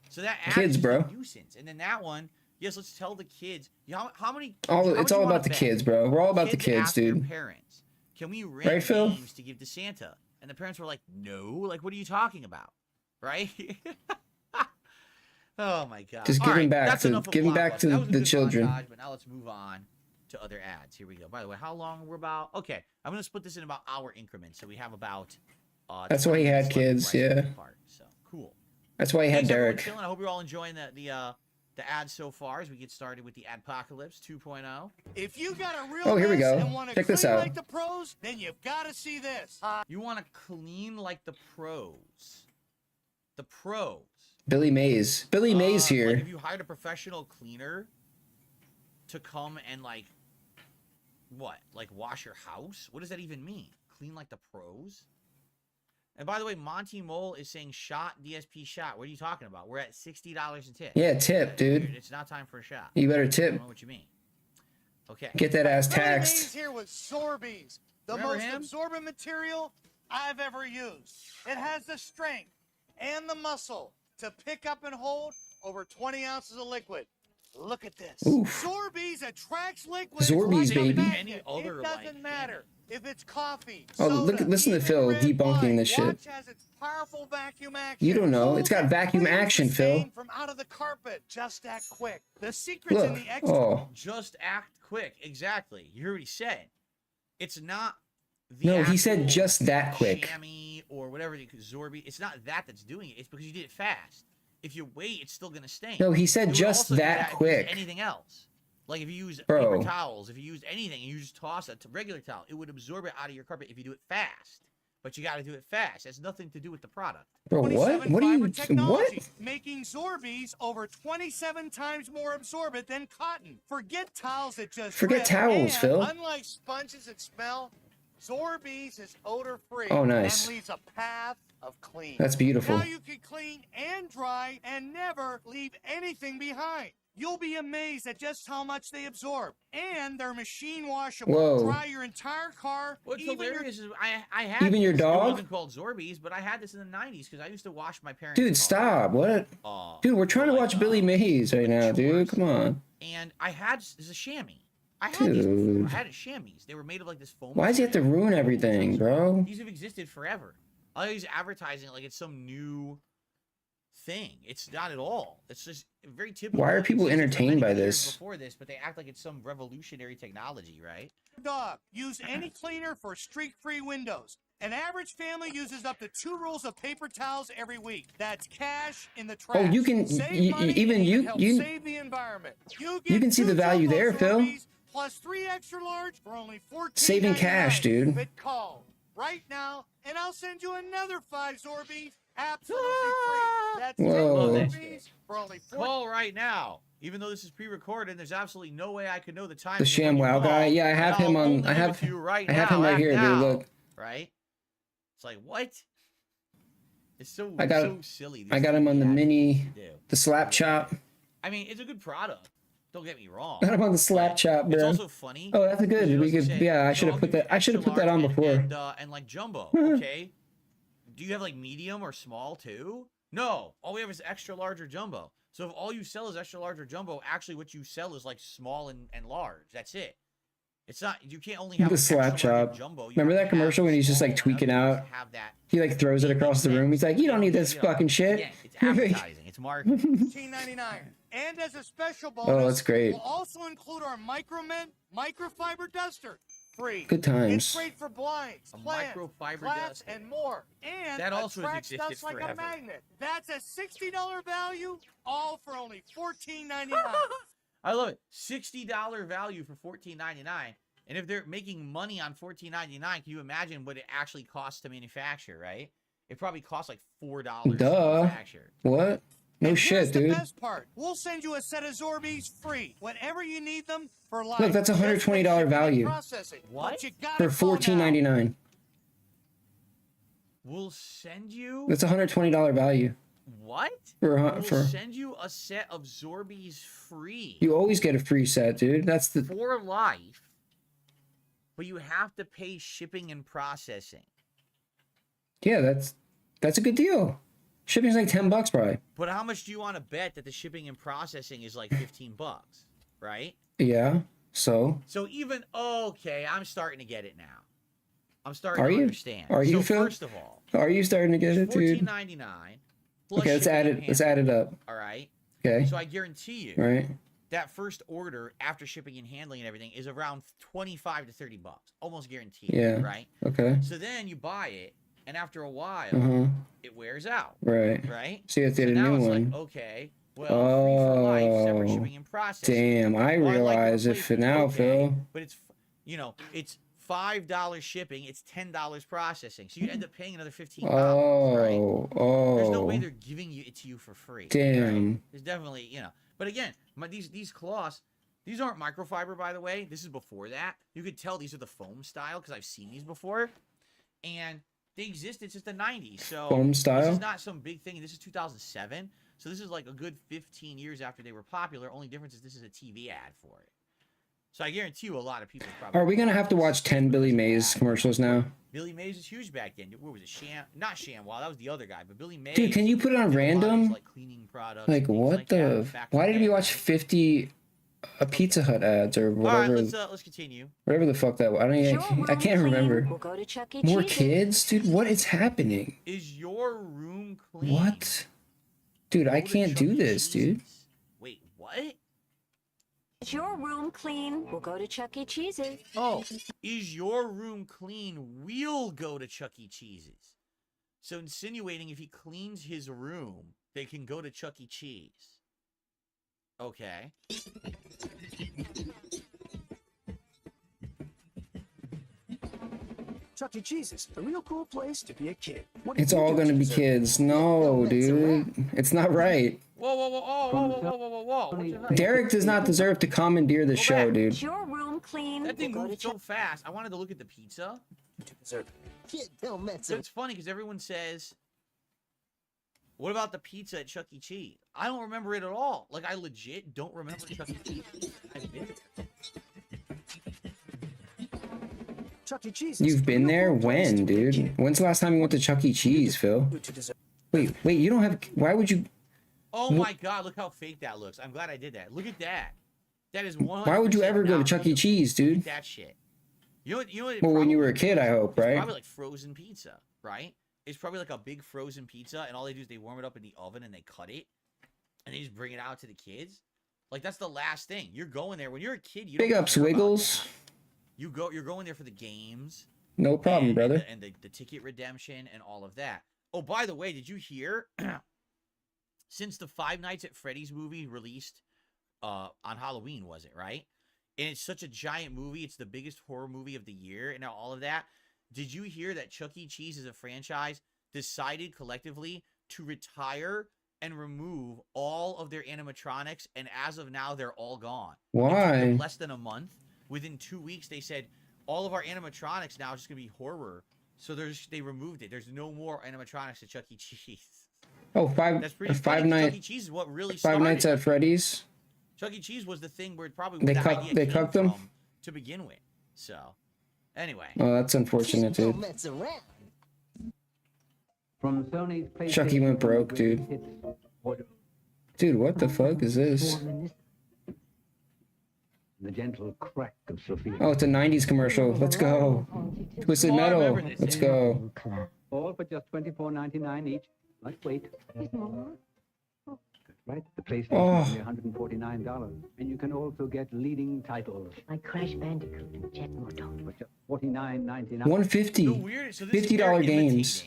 So that ad Kids, is bro. a nuisance. And then that one, yes, let's tell the kids. You know, how many? It's how all much you wanna about the bet? kids, bro. We're all about the kids, asked their dude. Parents, can we rent Right, Phil? games to give to Santa? And the parents were like, no. Like, what are you talking about? Right? Oh my god. Just All giving right, back that's to- enough of giving back Blockbuster. to That was a the good children. montage, but now let's move on to other ads. Here we go. By the way, how long we're about? Okay, I'm gonna split this in about hour increments, so we have about. That's why he 20 had minutes left kids, before I yeah. skip the part, so cool. That's why he had Thanks, everyone, Derek. chilling. I hope you're all enjoying the ads so far as we get started with the Adpocalypse 2.0. If you got a real Oh, here we mess go. and want to Check this clean out. like the pros, then you've got to see this. You want to clean like the pros. The pros. Billy Mays. Billy Mays Like here. if you hired a professional cleaner to come and like what? Like wash your house? What does that even mean? Clean like the pros? And by the way, Monty Mole is saying shot DSP shot. What are you talking about? We're at $60 in tip. Yeah, tip, dude. It's not time for a shot. You better I tip. don't know what you mean. Okay. Get that ass Billy Mays taxed. here with Sorbees, the Remember most him? absorbent material I've ever used. It has the strength and the muscle to pick up and hold over 20 ounces of liquid. Look at this. Oof. Sorbees attracts liquid. Sorbees, like a baby. magnet. Any other, it doesn't like, matter if it's coffee. Oh, look! soda, Listen to even Phil red debunking wine. this shit. Watch as its powerful vacuum action. You don't know. It's got vacuum cleans the action, Phil. stain from out of the carpet just that quick. The secret's in Look. the extra. Oh. Just act quick. Exactly. You already said. It's not the No, he said actual just that quick. chamois or whatever, Zorby. It's not that that's doing it. It's because you did it fast. If you wait, it's still gonna stain. No, he said You would just also do that if you quick. used anything else. Like if you use Bro. paper towels, if you used anything, and you just toss a regular towel, it would absorb it out of your carpet if you do it fast. But you got to do it fast. It has nothing to do with the product. Bro, what? What are you? Technology, What? making Zorbees over 27 times more absorbent than cotton. Forget towels that just Forget rip. towels, And Phil. Unlike sponges that smell, Zorbees is odor-free Oh, nice. and leaves a path of clean. That's beautiful. Now you can clean and dry and never leave anything behind. You'll be amazed at just how much they absorb. And they're machine washable. Whoa. Dry your entire car. What's even hilarious is I had Even your this. dog? It wasn't called Zorbies, but I had this in the 90s because I used to wash my parents' Dude, car. stop. What? Dude, we're trying to watch Billy Mays right now, dude. Come on. And I had this is a chamois. I had Dude. these before. I had a chamois. They were made of like this foam. Why does he have to ruin everything, bro? These have existed forever. All these advertising like it's some new thing. It's not at all. It's just very typical. Why are people It's existed for entertained by many years this? Before this, but they act like it's some revolutionary technology, right? dog. Use any cleaner for streak-free windows. An average family uses up to 2 rolls of paper towels every week. That's cash in the trash. Oh, you can Save money even and you help you save the environment. you can see the value there, Phil. Plus 3 extra large for only $14.99. Saving cash, dude. But call right now, and I'll send you another 5 Zorbies absolutely free. That's 10 Whoa. Zorbies for only Call right now. Even though this is pre-recorded, there's absolutely no way I could know the time. The ShamWow guy. Yeah, I have him on. I have him right here, dude. Look. Right? It's like what? It's so I got so silly. I got him on the mini, the slap chop. I mean, it's a good product. Don't get me wrong. Got him on the slap chop, bro. It's also funny. Oh, that's good. You We could. say, Yeah, I "No, should have I'll put give that. I should have extra put that on large before. and like jumbo. Okay. Do you have like medium or small too? No. All we have is extra large or jumbo. So if all you sell is extra large or jumbo, actually what you sell is like small and large. That's it. It's not. You can't only have The slap chop. Remember that commercial when he's just like tweaking out? He like throws it across the room. He's like, "You don't need this fucking shit." Yeah, it's advertising. It's marketing. $14.99. And as a special bonus, Oh, that's great. we'll also include our Micromen microfiber duster. Free. Good times. It's great for blinds, plants, microfiber glass, duster. and more. And That also has attracts existed dust like forever. a magnet. That's a $60 value, all for only $14.99. I love it. $60 value for $14.99. And if they're making money on $14.99, can you imagine what it actually costs to manufacture, right? It probably costs like $4 to Duh. manufacture. What? No And shit, here's the dude. best part. We'll send you a set of Zorbies free whenever you need them for life. Look, that's $120 value Processing. What? But you gotta for call now. $14.99. We'll send you That's $120 value. what? For We'll send you a set of Zorbies free you always get a free set, dude. That's the for life, but you have to pay shipping and processing. yeah. That's a good deal. Shipping's like $10 probably. But how much do you want to bet that the shipping and processing is like $15, right? Yeah. So So even okay, I'm starting to get it now. I'm starting are to you? understand. Are you, so Phil? First of all, Are you starting to get it, dude? $14.99. plus Okay, let's shipping add and it. Let's add it up. All right. Okay. So I guarantee you, Right. that first order after shipping and handling and everything is around $25 to $30, almost guaranteed. Yeah. Right. Okay. So then you buy it, and after a while, Uh-huh. it wears out. Right. Right. So you have to get a now new it's one. like, okay, well, free for life, separate shipping and processing. Damn, I Well, I'd like to realize it replace for now, okay, Phil. But it's, you know, it's $5 shipping, it's $10 processing, so you end up paying another $15. Right? Oh, There's no way they're giving it to you for free. Damn. Right? There's definitely, you know. But again, these cloths, these aren't microfiber, by the way. This is before that. You could tell these are the foam style because I've seen these before, and they existed since the 90s. So Foam This style? is not some big thing. This is 2007, so this is like a good 15 years after they were popular. Only difference is this is a TV ad for it. So I guarantee you, a lot of people probably. Are we gonna have to watch 10 Billy Mays commercials now? Billy Mays was huge back then. What was it? Not ShamWow. That was the other guy. But Billy Mays. Dude, can you put it on did a lot of random? these, like cleaning products. Like and things what like that the? back in Why the did we day. watch 50 Pizza Hut ads or All right, whatever? let's continue. Whatever the fuck that was. I can't remember. We'll go to Chuck E. More Cheese's. kids, dude. What is happening? Is your room clean? What? Dude, I can't do this, dude. Wait, what? Is your room clean? We'll go to Chuck E. Cheese's. Oh, is your room clean? We'll go to Chuck E. Cheese's. So insinuating if he cleans his room, they can go to Chuck E. Cheese. Okay. Chuck E. Cheese's, a real cool place to be a kid. What It's did you all do, gonna be Cheezer? kids. No, dude. It's not right. Whoa, whoa, whoa, oh, whoa, whoa, whoa, whoa, whoa, whoa. Derek does not deserve to commandeer the show, dude. Is your room clean? That thing We'll go moved to so fast. I wanted to look at the pizza. Kid, don't mess So it's funny because everyone says What about the pizza at Chuck E. Cheese? I don't remember it at all. Like, I legit don't remember Chuck E. Cheese. I've been there. Chuck E. Cheese. You've been there? When, dude? When's the last time you went to Chuck E. Cheese, Phil? Wait, you don't have... Why would you... Oh my god, look how fake that looks. I'm glad I did that. Look at that. That is 100%. Why would you ever go to Chuck E. Cheese, dude? That shit. You know what Well, when you were a kid, I hope, right? It's probably like frozen pizza, right? It's probably like a big frozen pizza, and all they do is they warm it up in the oven and they cut it, and they just bring it out to the kids. Like, that's the last thing. You're going there when you're a kid. You Big don't ups, care about Wiggles. that. You're going there for the games. No problem, brother. And the ticket redemption and all of that. Oh, by the way, did you hear? Since the Five Nights at Freddy's movie released on Halloween, was it, right? And it's such a giant movie. It's the biggest horror movie of the year and all of that. Did you hear that Chuck E. Cheese as a franchise decided collectively to retire and remove all of their animatronics, and as of now, they're all gone. Why? It took them less than a month. Within 2 weeks, they said, all of our animatronics now is just going to be horror. So they removed it. There's no more animatronics at Chuck E. Cheese. Oh, That's pretty Five funny. Nights... Chuck E. Cheese is what really Five started Nights at Freddy's? Chuck E. Cheese was the thing where it probably They the cut- idea they came cut them? from to begin with. So, anyway. Oh, that's unfortunate, dude. From Sony's PlayStation Chucky went broke, dude. Dude, what the fuck is this? The gentle crack of Sophia. Oh, it's a 90s commercial. Let's go. Twisted Metal. Let's go. All for just $24.99 each. Lightweight. Right? The PlayStation is only $149. And you can also get leading titles. Like Crash Bandicoot and Jet Moto. For just $49.99. $150. $50 games.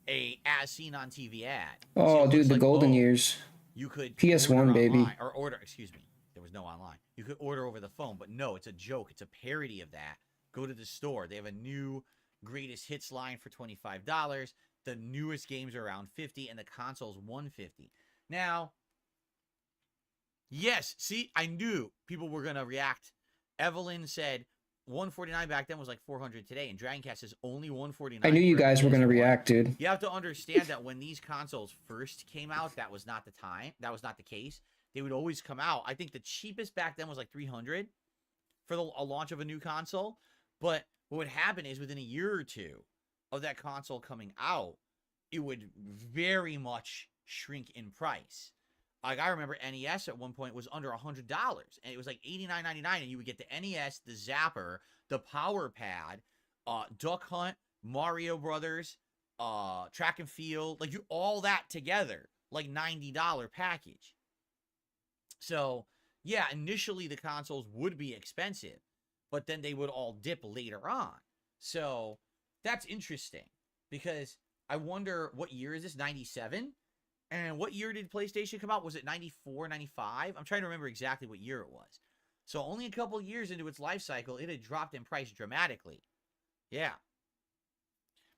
A as seen on TV ad. Oh, dude, the golden years. You could PS1, order baby. online, or order, excuse me. There was no online. You could order over the phone, but no, it's a joke. It's a parody of that. Go to the store. They have a new greatest hits line for $25. The newest games are around $50, and the console's $150. Now, yes, see, I knew people were gonna react. Evelyn said $149 back then was like $400 today, and Dragon Cast is only $149. I knew you guys were gonna react, dude. You have to understand that when these consoles first came out, that was not the time. That was not the case. They would always come out. I think the cheapest back then was like $300 for a launch of a new console. But what would happen is within a year or two of that console coming out, it would very much shrink in price. Like, I remember NES at one point was under $100, and it was like $89.99, and you would get the NES, the Zapper, the Power Pad, Duck Hunt, Mario Brothers, Track and Field, like all that together, like $90 package. So, yeah, initially the consoles would be expensive, but then they would all dip later on. So, that's interesting, because I wonder, what year is this? 97? And what year did PlayStation come out? Was it 94, 95? I'm trying to remember exactly what year it was. So only a couple years into its life cycle, it had dropped in price dramatically. Yeah.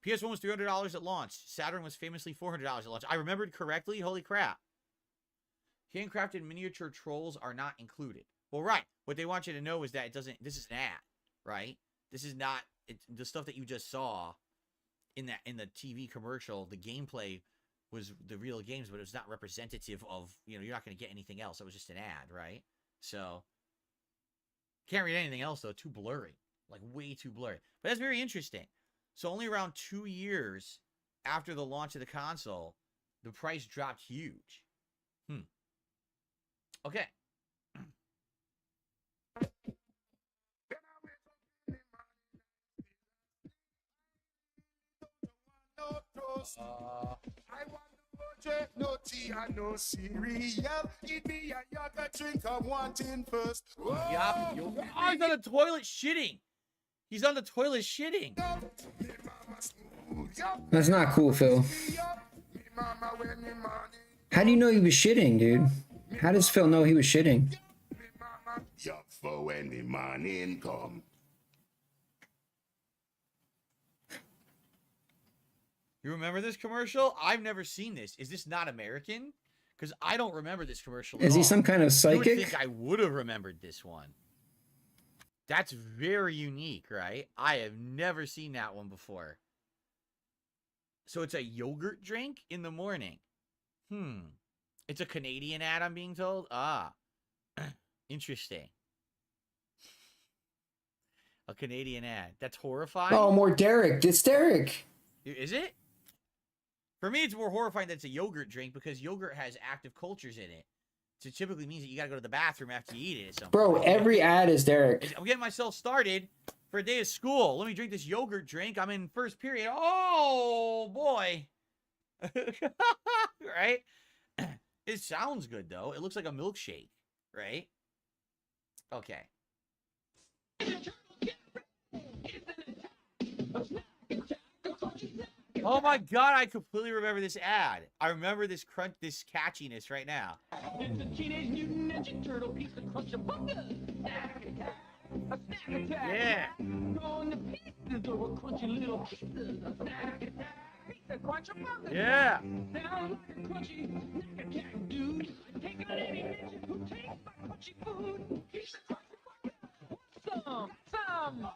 PS1 was $300 at launch. Saturn was famously $400 at launch. I remembered correctly? Holy crap. Handcrafted miniature trolls are not included. Well, right. What they want you to know is that it doesn't... This is an ad, right? This is not... the stuff that you just saw in the TV commercial, the gameplay was the real games, but it was not representative of, you're not going to get anything else. It was just an ad, right? So, can't read anything else, though. Too blurry. Like, way too blurry. But that's very interesting. So, only around 2 years after the launch of the console, the price dropped huge. Okay. I want no drink, no tea, and no cereal. Give me a yogurt drink, I want in first. Yup. Oh, he's on the toilet shitting. He's on the toilet shitting. That's not cool, Phil. How do you know he was shitting, dude? How does Phil know he was shitting? Yup, for when the morning come. You remember this commercial? I've never seen this. Is this not American? Because I don't remember this commercial at Is he all. some kind of psychic? You would think I would have remembered this one. That's very unique, right? I have never seen that one before. So it's a yogurt drink in the morning. It's a Canadian ad, I'm being told. Ah, interesting. A Canadian ad. That's horrifying. Oh, more Derek. It's Derek. Is it? For me, it's more horrifying that it's a yogurt drink because yogurt has active cultures in it. So it typically means that you got to go to the bathroom after you eat it at some Bro, point. every ad is Derek. I'm getting myself started for a day of school. Let me drink this yogurt drink. I'm in first period. Oh, boy. Right? It sounds good, though. It looks like a milkshake, right? Okay. Oh my god, I completely remember this ad. I remember this this catchiness right now. It's a Teenage Mutant Ninja Turtle piece of crunch-a-bunga. Snack attack. A snack attack. Yeah. Going to pieces over crunchy little pieces. A snack attack. Piece of crunch-a-bunga. Yeah. Sounds like a crunchy snack attack, dude. Take on any ninja who takes my crunchy food. Piece of crunch-a-bunga. Some.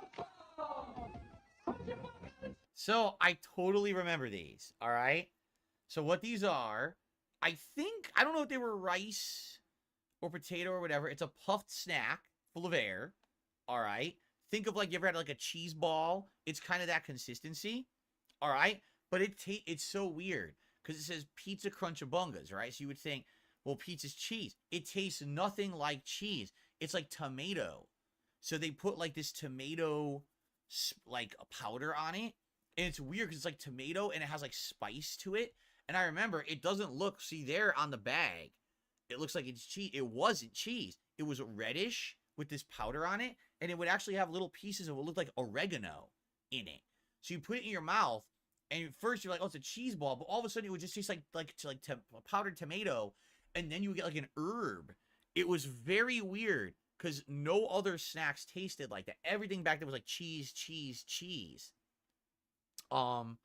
So I totally remember these. All right. So what these are, I don't know if they were rice or potato or whatever. It's a puffed snack full of air. All right. Think of like you ever had like a cheese ball. It's kind of that consistency. All right. But it's so weird because it says pizza crunch-a-bungas, right? So you would think, well, pizza's cheese. It tastes nothing like cheese. It's like tomato. So they put like this tomato like a powder on it. And it's weird because it's like tomato and it has like spice to it. And I remember it doesn't look, see there on the bag, it looks like it's cheese. It wasn't cheese. It was reddish with this powder on it. And it would actually have little pieces of what looked like oregano in it. So you put it in your mouth and at first you're like, oh, it's a cheese ball. But all of a sudden it would just taste like powdered tomato. And then you would get like an herb. It was very weird because no other snacks tasted like that. Everything back there was like cheese, cheese, cheese. But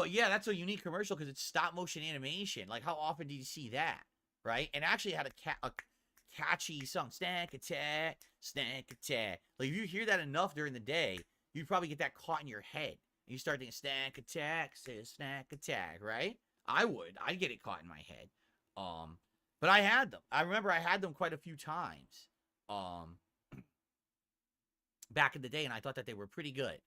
yeah, that's a unique commercial because it's stop motion animation. Like, how often do you see that, right? And actually, it had a catchy song, snack attack, snack attack. Like, if you hear that enough during the day, you'd probably get that caught in your head. And you start thinking, snack attack, says snack attack, right? I'd get it caught in my head. But I had them. I remember I had them quite a few times, back in the day, and I thought that they were pretty good.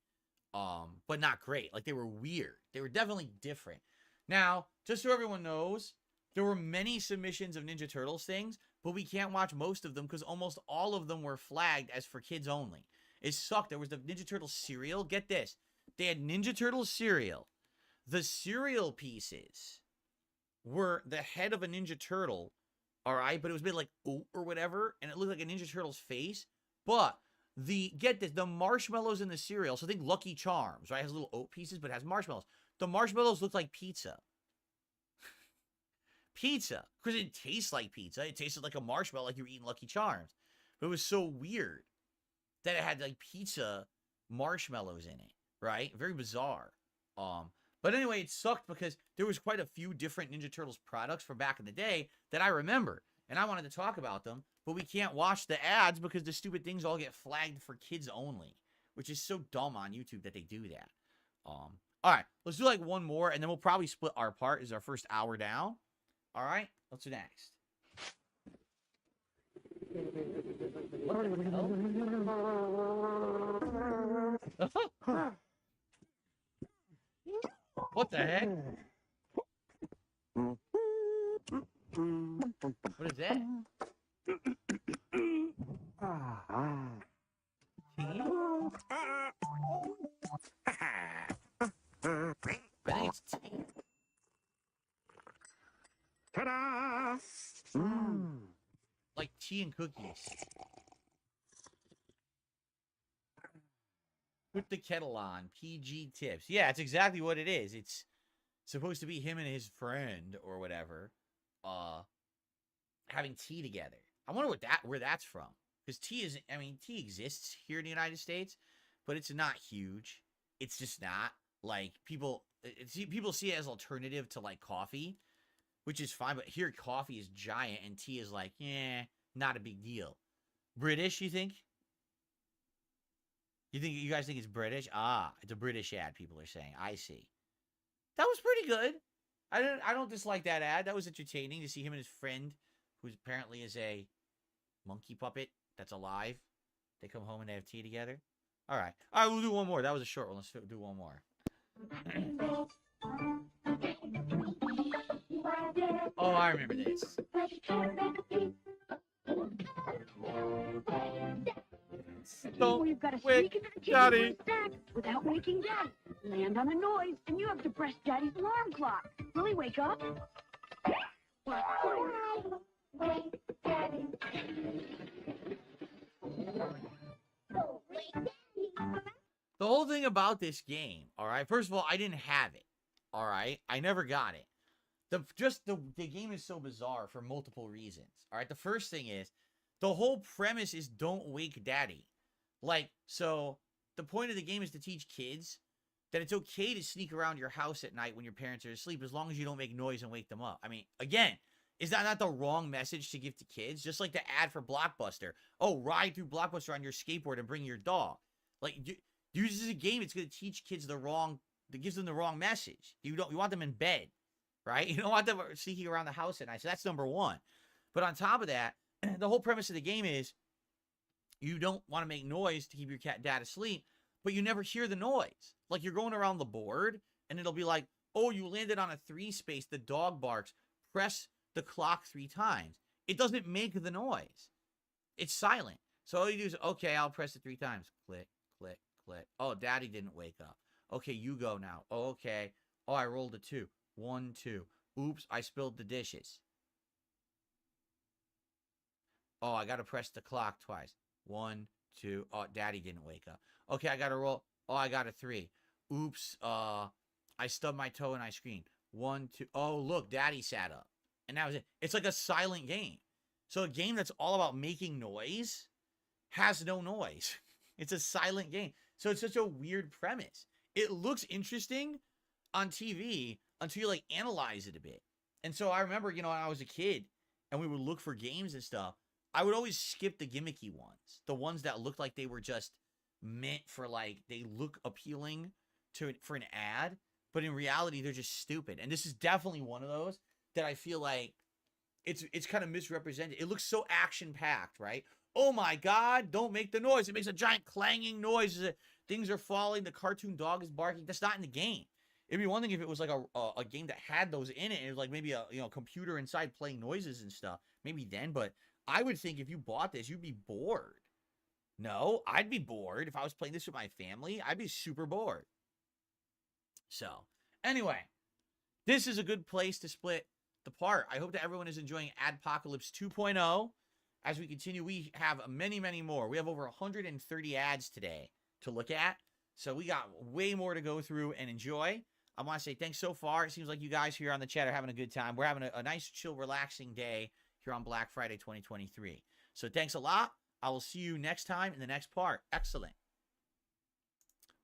But not great. Like, they were weird. They were definitely different. Now, just so everyone knows, there were many submissions of Ninja Turtles things, but we can't watch most of them because almost all of them were flagged as for kids only. It sucked. There was the Ninja Turtles cereal. Get this. They had Ninja Turtles cereal. The cereal pieces were the head of a Ninja Turtle, all right? But it was made like oat or whatever, and it looked like a Ninja Turtle's face. But get this, the marshmallows in the cereal, so think Lucky Charms, right? It has little oat pieces, but it has marshmallows. The marshmallows look like pizza. Pizza. Because it tastes like pizza. It tasted like a marshmallow, like you were eating Lucky Charms. But it was so weird that it had like pizza marshmallows in it, right? Very bizarre. But anyway, it sucked because there was quite a few different Ninja Turtles products from back in the day that I remember. And I wanted to talk about them, but we can't watch the ads because the stupid things all get flagged for kids only, which is so dumb on YouTube that they do that. All right, let's do like one more, and then we'll probably split our part. This is our first hour down. All right, what's next? What the heck? What is that? I think it's tea. Ta-da! Like tea and cookies. Put the kettle on. PG tips. Yeah, it's exactly what it is. It's supposed to be him and his friend or whatever, having tea together. I wonder where that's from. Because tea exists here in the United States, but it's not huge. It's just not. Like, people see it as alternative to, like, coffee, which is fine, but here coffee is giant and tea is like, not a big deal. British, you think? You guys think it's British? Ah, it's a British ad, people are saying. I see. That was pretty good. I don't dislike that ad. That was entertaining to see him and his friend, who apparently is a monkey puppet that's alive. They come home and they have tea together. All right, we'll do one more. That was a short one. Let's do one more. Oh, I remember this. Don't you've got to sneak into the kitchen without waking Daddy. Land on a noise, and you have to press Daddy's alarm clock. Will he wake up? Wake Daddy. The whole thing about this game, all right. First of all, I didn't have it. All right, I never got it. The game is so bizarre for multiple reasons. All right, the first thing is the whole premise is don't wake Daddy. Like, so the point of the game is to teach kids that it's okay to sneak around your house at night when your parents are asleep, as long as you don't make noise and wake them up. I mean, again, is that not the wrong message to give to kids? Just like the ad for Blockbuster. Oh, ride through Blockbuster on your skateboard and bring your dog. Like, this is a game. It's going to teach kids that gives them the wrong message. You want them in bed, right? You don't want them sneaking around the house at night. So that's number one. But on top of that, the whole premise of the game is you don't want to make noise to keep your dad asleep, but you never hear the noise. Like, you're going around the board, and it'll be like, oh, you landed on a 3 space, the dog barks, press the clock 3 times. It doesn't make the noise. It's silent. So all you do is, okay, I'll press it 3 times. Click, click, click. Oh, Daddy didn't wake up. Okay, you go now. Oh, okay. Oh, I rolled a 2. 1, 2. Oops, I spilled the dishes. Oh, I got to press the clock twice. 1, 2. Oh, Daddy didn't wake up. Okay, I got to roll. Oh, I got a 3. Oops, I stubbed my toe and I screamed. 1, 2. Oh, look, Daddy sat up. And that was it. It's like a silent game. So a game that's all about making noise has no noise. It's a silent game. So it's such a weird premise. It looks interesting on TV until you, like, analyze it a bit. And so I remember, when I was a kid and we would look for games and stuff, I would always skip the gimmicky ones. The ones that looked like they were just meant for, like, they look appealing for an ad, but in reality, they're just stupid. And this is definitely one of those that I feel like it's kind of misrepresented. It looks so action-packed, right? Oh my God, don't make the noise. It makes a giant clanging noise. Things are falling. The cartoon dog is barking. That's not in the game. It'd be one thing if it was like a game that had those in it and it was like maybe a computer inside playing noises and stuff. Maybe then, but I would think if you bought this, you'd be bored. No, I'd be bored. If I was playing this with my family, I'd be super bored. So, anyway, this is a good place to split the part. I hope that everyone is enjoying Adpocalypse 2.0. As we continue, we have many, many more. We have over 130 ads today to look at. So we got way more to go through and enjoy. I want to say thanks so far. It seems like you guys here on the chat are having a good time. We're having a nice, chill, relaxing day here on Black Friday 2023. So thanks a lot. I will see you next time in the next part. Excellent.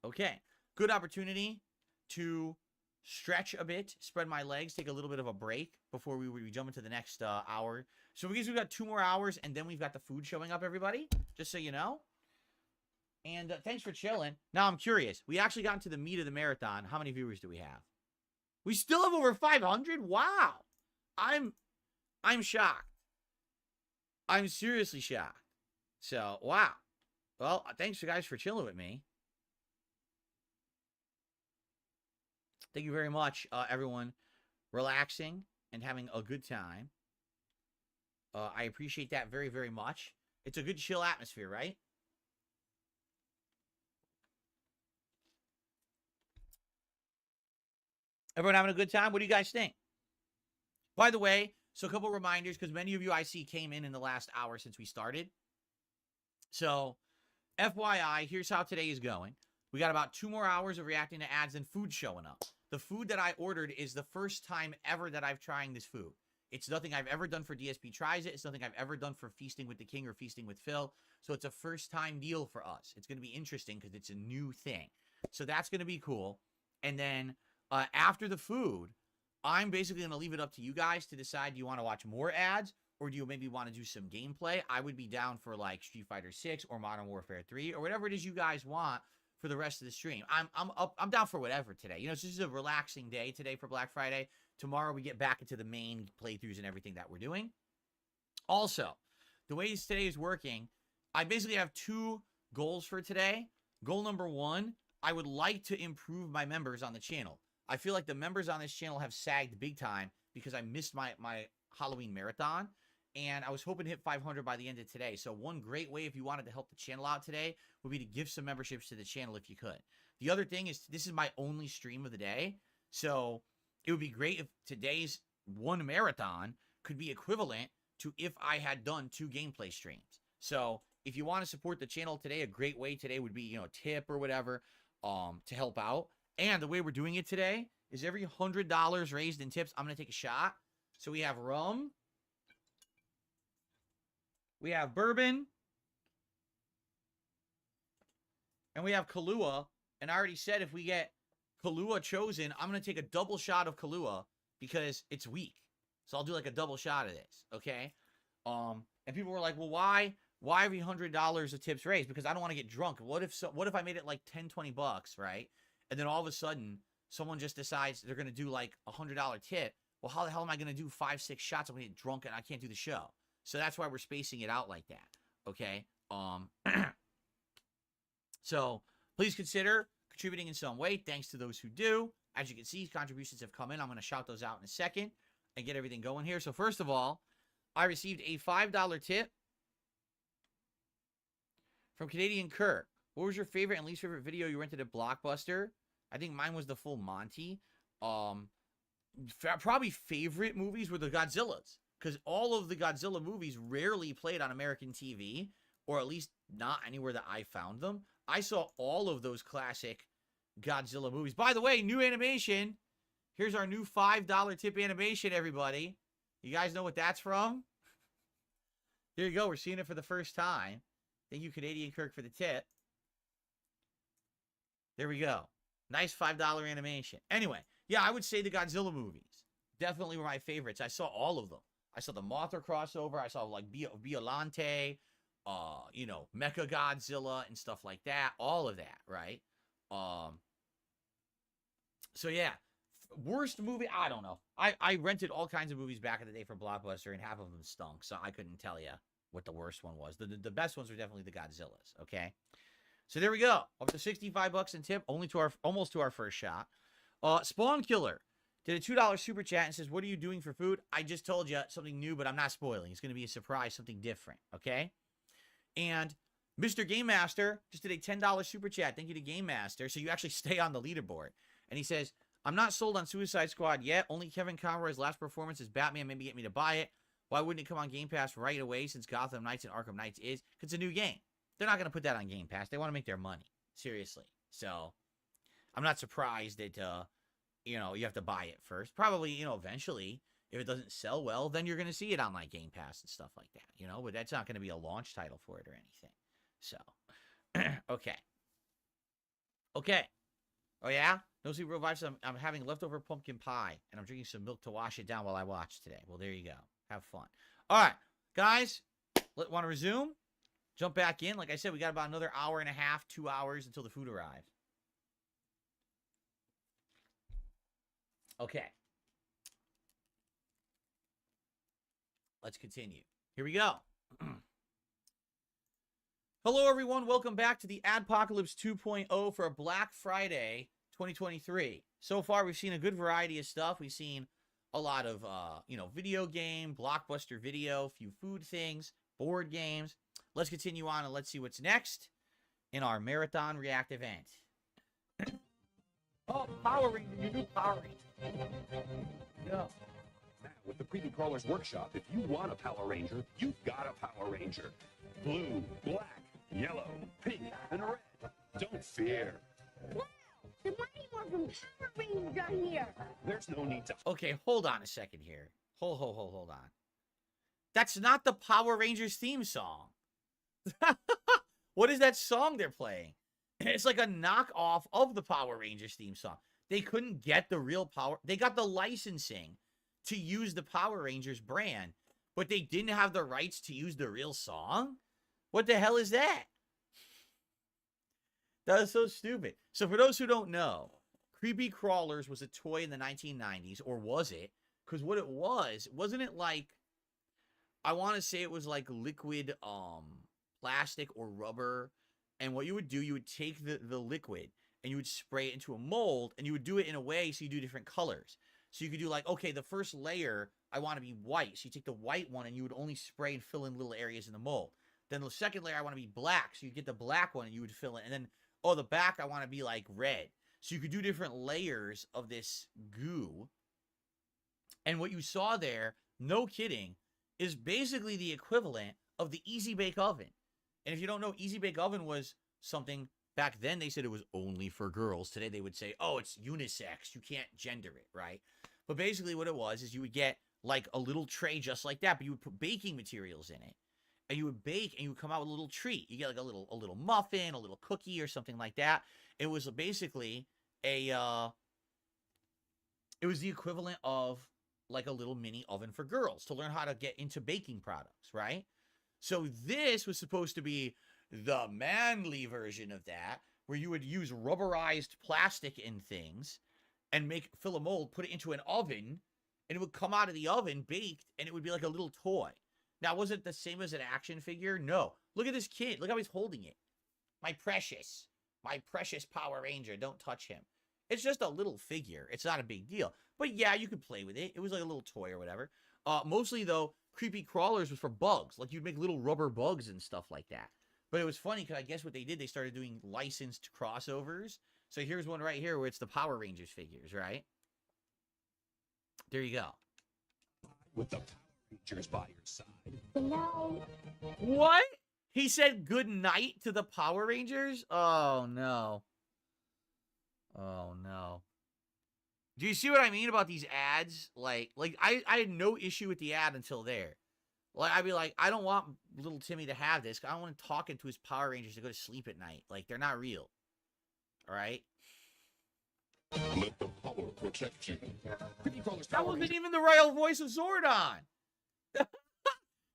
Okay. Good opportunity to stretch a bit, spread my legs, take a little bit of a break before we jump into the next hour. So we've got 2 more hours, and then we've got the food showing up, everybody, just so you know. And thanks for chilling. Now, I'm curious. We actually got into the meat of the marathon. How many viewers do we have? We still have over 500? Wow. I'm shocked. I'm seriously shocked. So, wow. Well, thanks, you guys, for chilling with me. Thank you very much, everyone, relaxing and having a good time. I appreciate that very, very much. It's a good, chill atmosphere, right? Everyone having a good time? What do you guys think? By the way, so a couple reminders, because many of you I see came in the last hour since we started. So, FYI, here's how today is going. We got about 2 more hours of reacting to ads and food showing up. The food that I ordered is the first time ever that I've trying this food. It's nothing I've ever done for DSP Tries It. It's nothing I've ever done for Feasting with the King or Feasting with Phil. So it's a first-time deal for us. It's going to be interesting because it's a new thing. So that's going to be cool. And then after the food, I'm basically going to leave it up to you guys to decide, do you want to watch more ads or do you maybe want to do some gameplay? I would be down for like Street Fighter 6 or Modern Warfare 3 or whatever it is you guys want for the rest of the stream. I'm down for whatever today. This is a relaxing day today for Black Friday. tomorrow we get back into the main playthroughs and everything that we're doing. Also, the way today is working, I basically have 2 goals for today. Goal number 1, I would like to improve my members on the channel. I feel like the members on this channel have sagged big time because I missed my Halloween marathon, and I was hoping to hit 500 by the end of today. So one great way, if you wanted to help the channel out today, would be to give some memberships to the channel if you could. The other thing is, this is my only stream of the day, so it would be great if today's one marathon could be equivalent to if I had done 2 gameplay streams. So if you want to support the channel today, a great way today would be, you know, tip or whatever, to help out. And the way we're doing it today is every $100 raised in tips, I'm going to take a shot. So we have rum. We have bourbon. And we have Kahlua. And I already said if we get Kahlua chosen, I'm going to take a double shot of Kahlua because it's weak. So I'll do like a double shot of this, okay? And people were like, well, why every $100 of tips raised? Because I don't want to get drunk. What if I made it like 10, 20 bucks, right? And then all of a sudden, someone just decides they're going to do like a $100 tip. Well, how the hell am I going to do 5, 6 shots? I'm going to get drunk and I can't do the show. So that's why we're spacing it out like that, okay? So please consider contributing in some way. Thanks to those who do. As you can see, contributions have come in. I'm going to shout those out in a second and get everything going here. So first of all, I received a $5 tip from Canadian Kirk. What was your favorite and least favorite video you rented at Blockbuster? I think mine was the full Monty. Probably favorite movies were the Godzillas, because all of the Godzilla movies rarely played on American TV, or at least not anywhere that I found them. I saw all of those classic Godzilla movies. By the way, new animation. Here's our new $5 tip animation, everybody. You guys know what that's from? Here you go. We're seeing it for the first time. Thank you, Canadian Kirk, for the tip. There we go. Nice $5 animation. Anyway, yeah, I would say the Godzilla movies definitely were my favorites. I saw all of them. I saw the Mothra crossover. I saw like Biollante, you know, Mecha Godzilla and stuff like that. All of that, right? So yeah, worst movie, I don't know. I rented all kinds of movies back in the day for Blockbuster, and half of them stunk, so I couldn't tell you what the worst one was. The best ones were definitely the Godzillas, okay? So there we go. Up to 65 bucks in tip, almost to our first shot. Spawn Killer did a $2 super chat and says, what are you doing for food? I just told you something new, but I'm not spoiling. It's going to be a surprise, something different, okay? And Mr. Game Master just did a $10 super chat. Thank you to Game Master. So you actually stay on the leaderboard. And he says, I'm not sold on Suicide Squad yet. Only Kevin Conroy's last performance as Batman maybe get me to buy it. Why wouldn't it come on Game Pass right away since Gotham Knights and Arkham Knights is? Because it's a new game. They're not going to put that on Game Pass. They want to make their money. Seriously. So I'm not surprised that, you know, you have to buy it first. Probably, you know, eventually, if it doesn't sell well, then you're going to see it on like Game Pass and stuff like that, you know, but that's not going to be a launch title for it or anything. So, okay. Okay. Oh, yeah? No sleep real vibes. I'm having leftover pumpkin pie, and I'm drinking some milk to wash it down while I watch today. Well, there you go. Have fun. All right, guys, want to resume? Jump back in. Like I said, we got about another hour and a half, 2 hours until the food arrives. Okay. Let's continue. Here we go. Hello, everyone. Welcome back to the Adpocalypse 2.0 for Black Friday 2023. So far, we've seen a good variety of stuff. We've seen a lot of, you know, video game, blockbuster video, a few food things, board games. Let's continue on and let's see what's next in our Marathon React event. Oh, Power Ranger, you new Power Ranger. No. Now, with the Creepy Crawlers Workshop, if you want a Power Ranger, you've got a Power Ranger. Blue, black, yellow, pink, and red. Don't fear. Wow! The Mighty Morphin Power Rangers are here! There's no need to... Okay, hold on a second here. Hold on. That's not the Power Rangers theme song. What is that song they're playing? It's like a knockoff of the Power Rangers theme song. They couldn't get the real Power... They got the licensing to use the Power Rangers brand, but they didn't have the rights to use the real song? What the hell is that? That is so stupid. So for those who don't know, Creepy Crawlers was a toy in the 1990s, or was it? Because what it was, wasn't it like, I want to say it was like liquid plastic or rubber, and what you would do, you would take the liquid and you would spray it into a mold, and you would do it in a way so you do different colors. So you could do like, okay, the first layer, I want to be white. So you take the white one and you would only spray and fill in little areas in the mold. Then the second layer, I want to be black. So you get the black one and you would fill it. And then, oh, the back, I want to be like red. So you could do different layers of this goo. And what you saw there, no kidding, is basically the equivalent of the Easy Bake Oven. And if you don't know, Easy Bake Oven was something, back then they said it was only for girls. Today they would say, oh, it's unisex. You can't gender it, right? But basically what it was is you would get like a little tray just like that, but you would put baking materials in it. And you would bake and you would come out with a little treat. You get like a little muffin, a little cookie or something like that. It was basically it was the equivalent of like a little mini oven for girls to learn how to get into baking products, right? So this was supposed to be the manly version of that, where you would use rubberized plastic in things and fill a mold, put it into an oven, and it would come out of the oven baked, and it would be like a little toy. Now, was it the same as an action figure? No. Look at this kid. Look how he's holding it. My precious Power Ranger. Don't touch him. It's just a little figure. It's not a big deal. But yeah, you could play with it. It was like a little toy or whatever. Mostly, though, Creepy Crawlers was for bugs. Like, you'd make little rubber bugs and stuff like that. But it was funny because I guess what they did, they started doing licensed crossovers. So here's one right here where it's the Power Rangers figures, right? There you go. With the Power Rangers by your side. What? He said good night to the Power Rangers? Oh, no. Oh, no. Do you see what I mean about these ads? Like I had no issue with the ad until there. Like, I'd be like, I don't want little Timmy to have this. I don't want him talking to his Power Rangers to go to sleep at night. Like, they're not real. All right? Let the power protect you. That wasn't even the real voice of Zordon.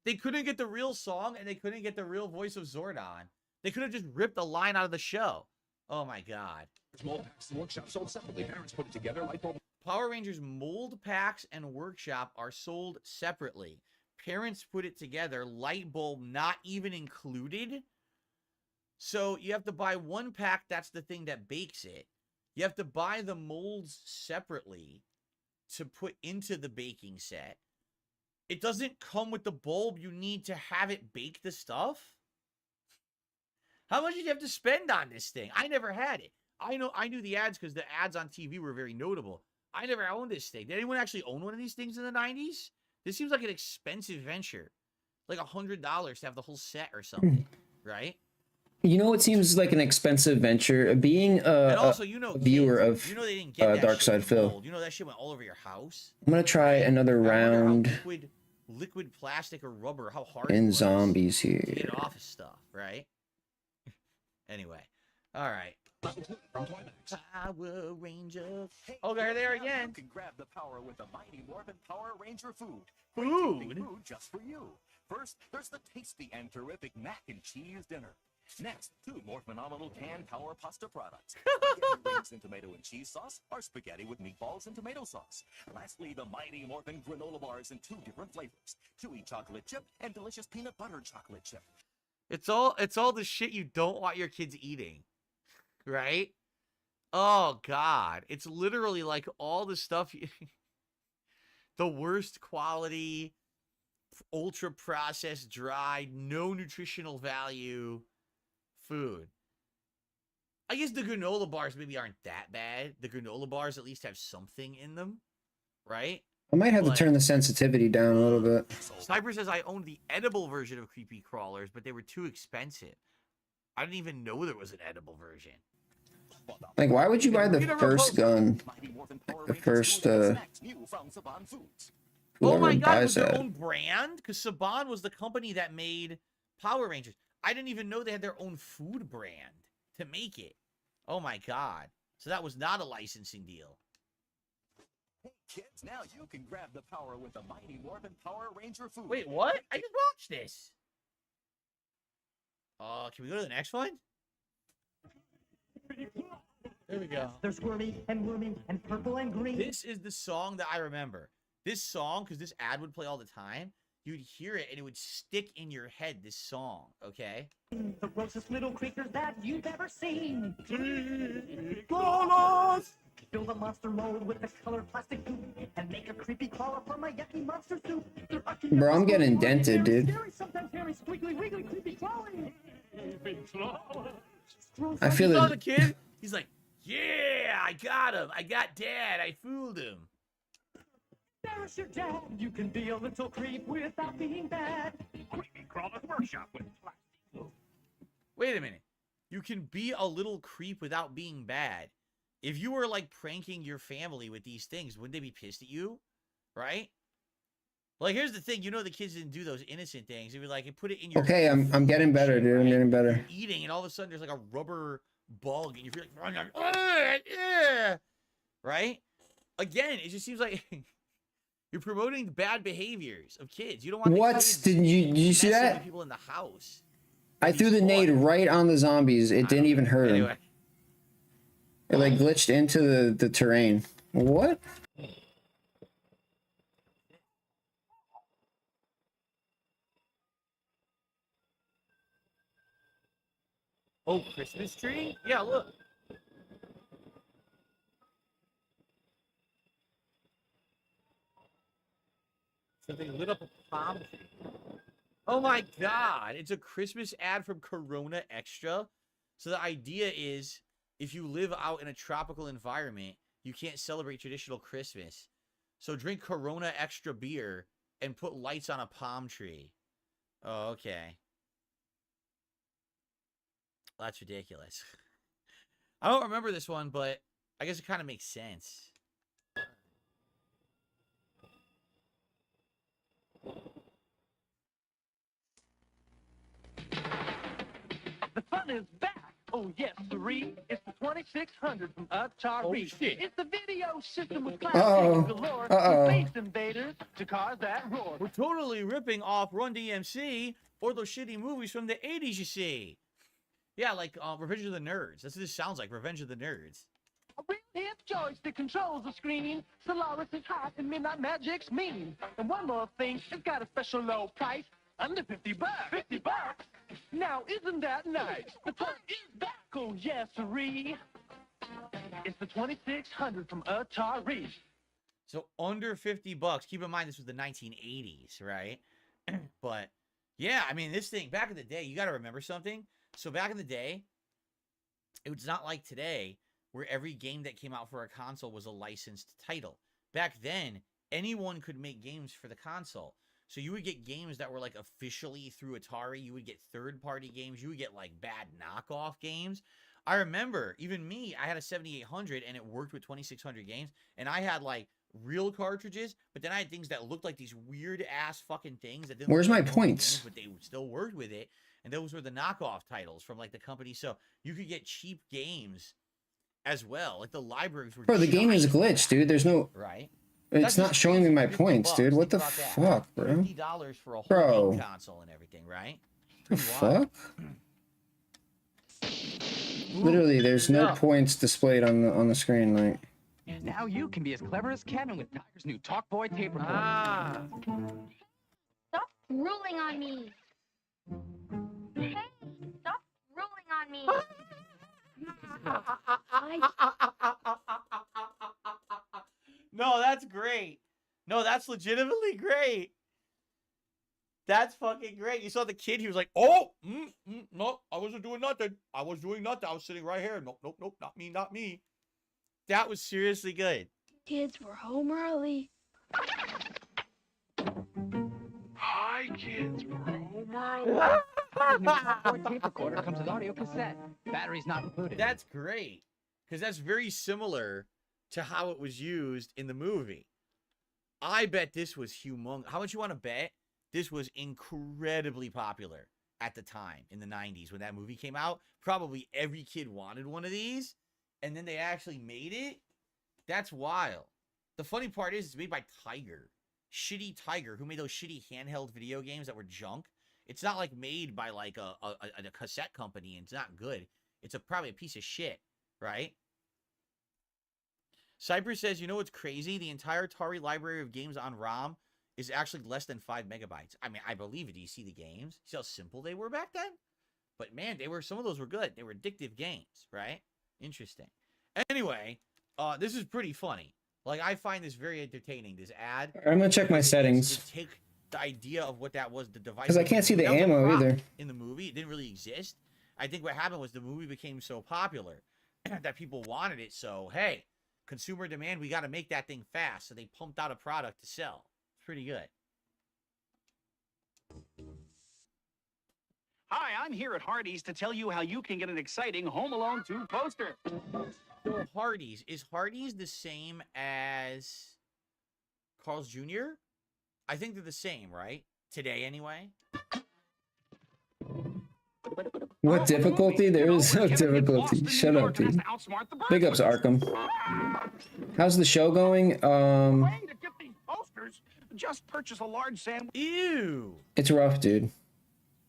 They couldn't get the real song, and they couldn't get the real voice of Zordon. They could have just ripped a line out of the show. Oh, my God. Mold packs and workshop sold separately. Parents put it together. Light bulb. Power Rangers mold packs and workshop are sold separately. Parents put it together. Light bulb not even included. So you have to buy one pack. That's the thing that bakes it. You have to buy the molds separately to put into the baking set. It doesn't come with the bulb. You need to have it bake the stuff. How much did you have to spend on this thing? I never had it. I knew the ads because the ads on TV were very notable. I never owned this thing. Did anyone actually own one of these things in the 90s? This seems like an expensive venture. Like $100 to have the whole set or something, right? You know what seems like an expensive venture? Being a viewer of they didn't get that Dark shit Side Phil. mold. You know that shit went all over your house? I'm gonna try another round Liquid plastic or rubber, how hard in it was zombies to here. get off of stuff, right? Anyway, all right. Power Rangers. Oh, there they are again. You can grab the power with the Mighty Morphin Power Ranger food. Food? Food just for you. First, there's the tasty and terrific mac and cheese dinner. Next, 2 more phenomenal canned power pasta products. Spaghetti wings in tomato and cheese sauce, or spaghetti with meatballs and tomato sauce. Lastly, the Mighty Morphin granola bars in 2 different flavors. Chewy chocolate chip and delicious peanut butter chocolate chip. It's all the shit you don't want your kids eating, right? Oh God, it's literally like all the stuff the worst quality, ultra processed, dried, no nutritional value food. I guess the granola bars maybe aren't that bad. The granola bars at least have something in them, right? I might have to turn the sensitivity down a little bit. Sniper says I owned the edible version of Creepy Crawlers, but they were too expensive. I didn't even know there was an edible version. Like, why would you buy the first gun? The first, Oh my God, buys was their that. own brand? Because Saban was the company that made Power Rangers. I didn't even know they had their own food brand to make it. Oh my God. So that was not a licensing deal. Hey kids, now you can grab the power with the Mighty Morphin Power Ranger food. Wait, what? I just watched this. Can we go to the next one? There we go. They're squirmy and wormy and purple and green. This is the song that I remember. This song, because this ad would play all the time, you'd hear it and it would stick in your head, this song, okay? The grossest little creatures that you've ever seen. Fill the monster mold with the colored plastic goop and make a creepy crawler from a yucky monster soup. Bro, I'm getting dented, dude. Scary, sometimes hairy, squiggly, wiggly, creepy crawling. I feel You saw it. the kid? He's like, yeah, I got him. I got dad. I fooled him. There's your dad. You can be a little creep without being bad. Creepy crawler's workshop with plastic. Wait a minute. You can be a little creep without being bad. If you were like pranking your family with these things, wouldn't they be pissed at you? Right? Like, here's the thing. You know the kids didn't do those innocent things. They'd be like, put it in your... Okay, I'm getting better, dude. I'm getting better. You're eating, and all of a sudden there's like a rubber bug, and you feel like... Yeah. Right? Again, it just seems like... You're promoting bad behaviors of kids. You don't want... What? Did you see messing with that? people in the house. I threw the nade right on the zombies. It didn't even hurt them. Anyway. It like glitched into the terrain. What? Oh, Christmas tree? Yeah, look. Something lit up a palm tree. Oh my god, it's a Christmas ad from Corona Extra. So the idea is, if you live out in a tropical environment, you can't celebrate traditional Christmas. So drink Corona Extra beer and put lights on a palm tree. Oh, okay. That's ridiculous. I don't remember this one, but I guess it kind of makes sense. The fun is back. Oh, yes, siree. It's the 2600 from Atari. Oh, shit. It's the video system with Uh-oh. classics galore. Uh-oh. From Space Invaders to cars that roar. We're totally ripping off Run DMC or those shitty movies from the 80s, you see. Yeah, like Revenge of the Nerds. That's what this sounds like, Revenge of the Nerds. A real hip joystick controls the screen. Solaris is hot and Midnight Magic's mean. And one more thing, it's got a special low price. Under 50 bucks. 50 bucks? Now, isn't that nice? The fun is back, oh yes, siree. It's the 2600 from Atari. So under 50 bucks. Keep in mind this was the 1980s, right? But yeah, I mean, this thing back in the day, you got to remember something. So back in the day, it was not like today where every game that came out for a console was a licensed title. Back then, anyone could make games for the console. So you would get games that were like officially through Atari. You would get third-party games. You would get like bad knockoff games. I remember, even me, I had a 7800 and it worked with 2600 games. And I had like real cartridges, but then I had things that looked like these weird-ass fucking things. That didn't Where's look my like normal points? games, but they still worked with it. And those were the knockoff titles from like the company. So you could get cheap games as well. Like the libraries were... Bro, the game is glitched, dude. There's no... Right? It's not showing me my points, dude. What the fuck, bro? $50 for a whole Bro. game console and everything, right? The fuck? Literally, there's no points displayed on the screen, like... And now you can be as clever as Kevin with Tiger's new Talk Boy tape recorder. Ah. Stop ruling on me. Hey, stop ruling on me. No, that's great. No, that's legitimately great. That's fucking great. You saw the kid, he was like, oh, no, I wasn't doing nothing. I was doing nothing. I was sitting right here. Nope, not me, not me. That was seriously good. Kids were home early. Hi, kids. We're home early. The new Talk Boy tape recorder comes with audio cassette. Batteries not included. That's great. Because that's very similar to how it was used in the movie. I bet this was humongous. How much you want to bet? This was incredibly popular at the time in the 90s when that movie came out. Probably every kid wanted one of these. And then they actually made it. That's wild. The funny part is it's made by Tiger. Shitty Tiger, who made those shitty handheld video games that were junk. It's not like made by like a cassette company and it's not good. It's probably a piece of shit, right? Cypress says, you know what's crazy? The entire Atari library of games on ROM is actually less than 5 megabytes. I mean, I believe it. Do you see the games? See how simple they were back then? But man, some of those were good. They were addictive games, right? Interesting. Anyway, this is pretty funny. Like, I find this very entertaining, this ad. I'm gonna check my settings. To take the idea of what that was, the device. Because I can't see the ammo either. In the movie, it didn't really exist. I think what happened was the movie became so popular that people wanted it. So, hey, consumer demand, we got to make that thing fast. So they pumped out a product to sell. It's pretty good. Hi, I'm here at Hardee's to tell you how you can get an exciting Home Alone 2 poster. So Hardee's. Is Hardee's the same as Carl's Jr.? I think they're the same, right? Today, anyway. What difficulty? There is no difficulty. Shut up, dude. Big ups, Arkham. How's the show going? Way to get these posters. Just purchase a large sandwich. Ew. It's rough, dude.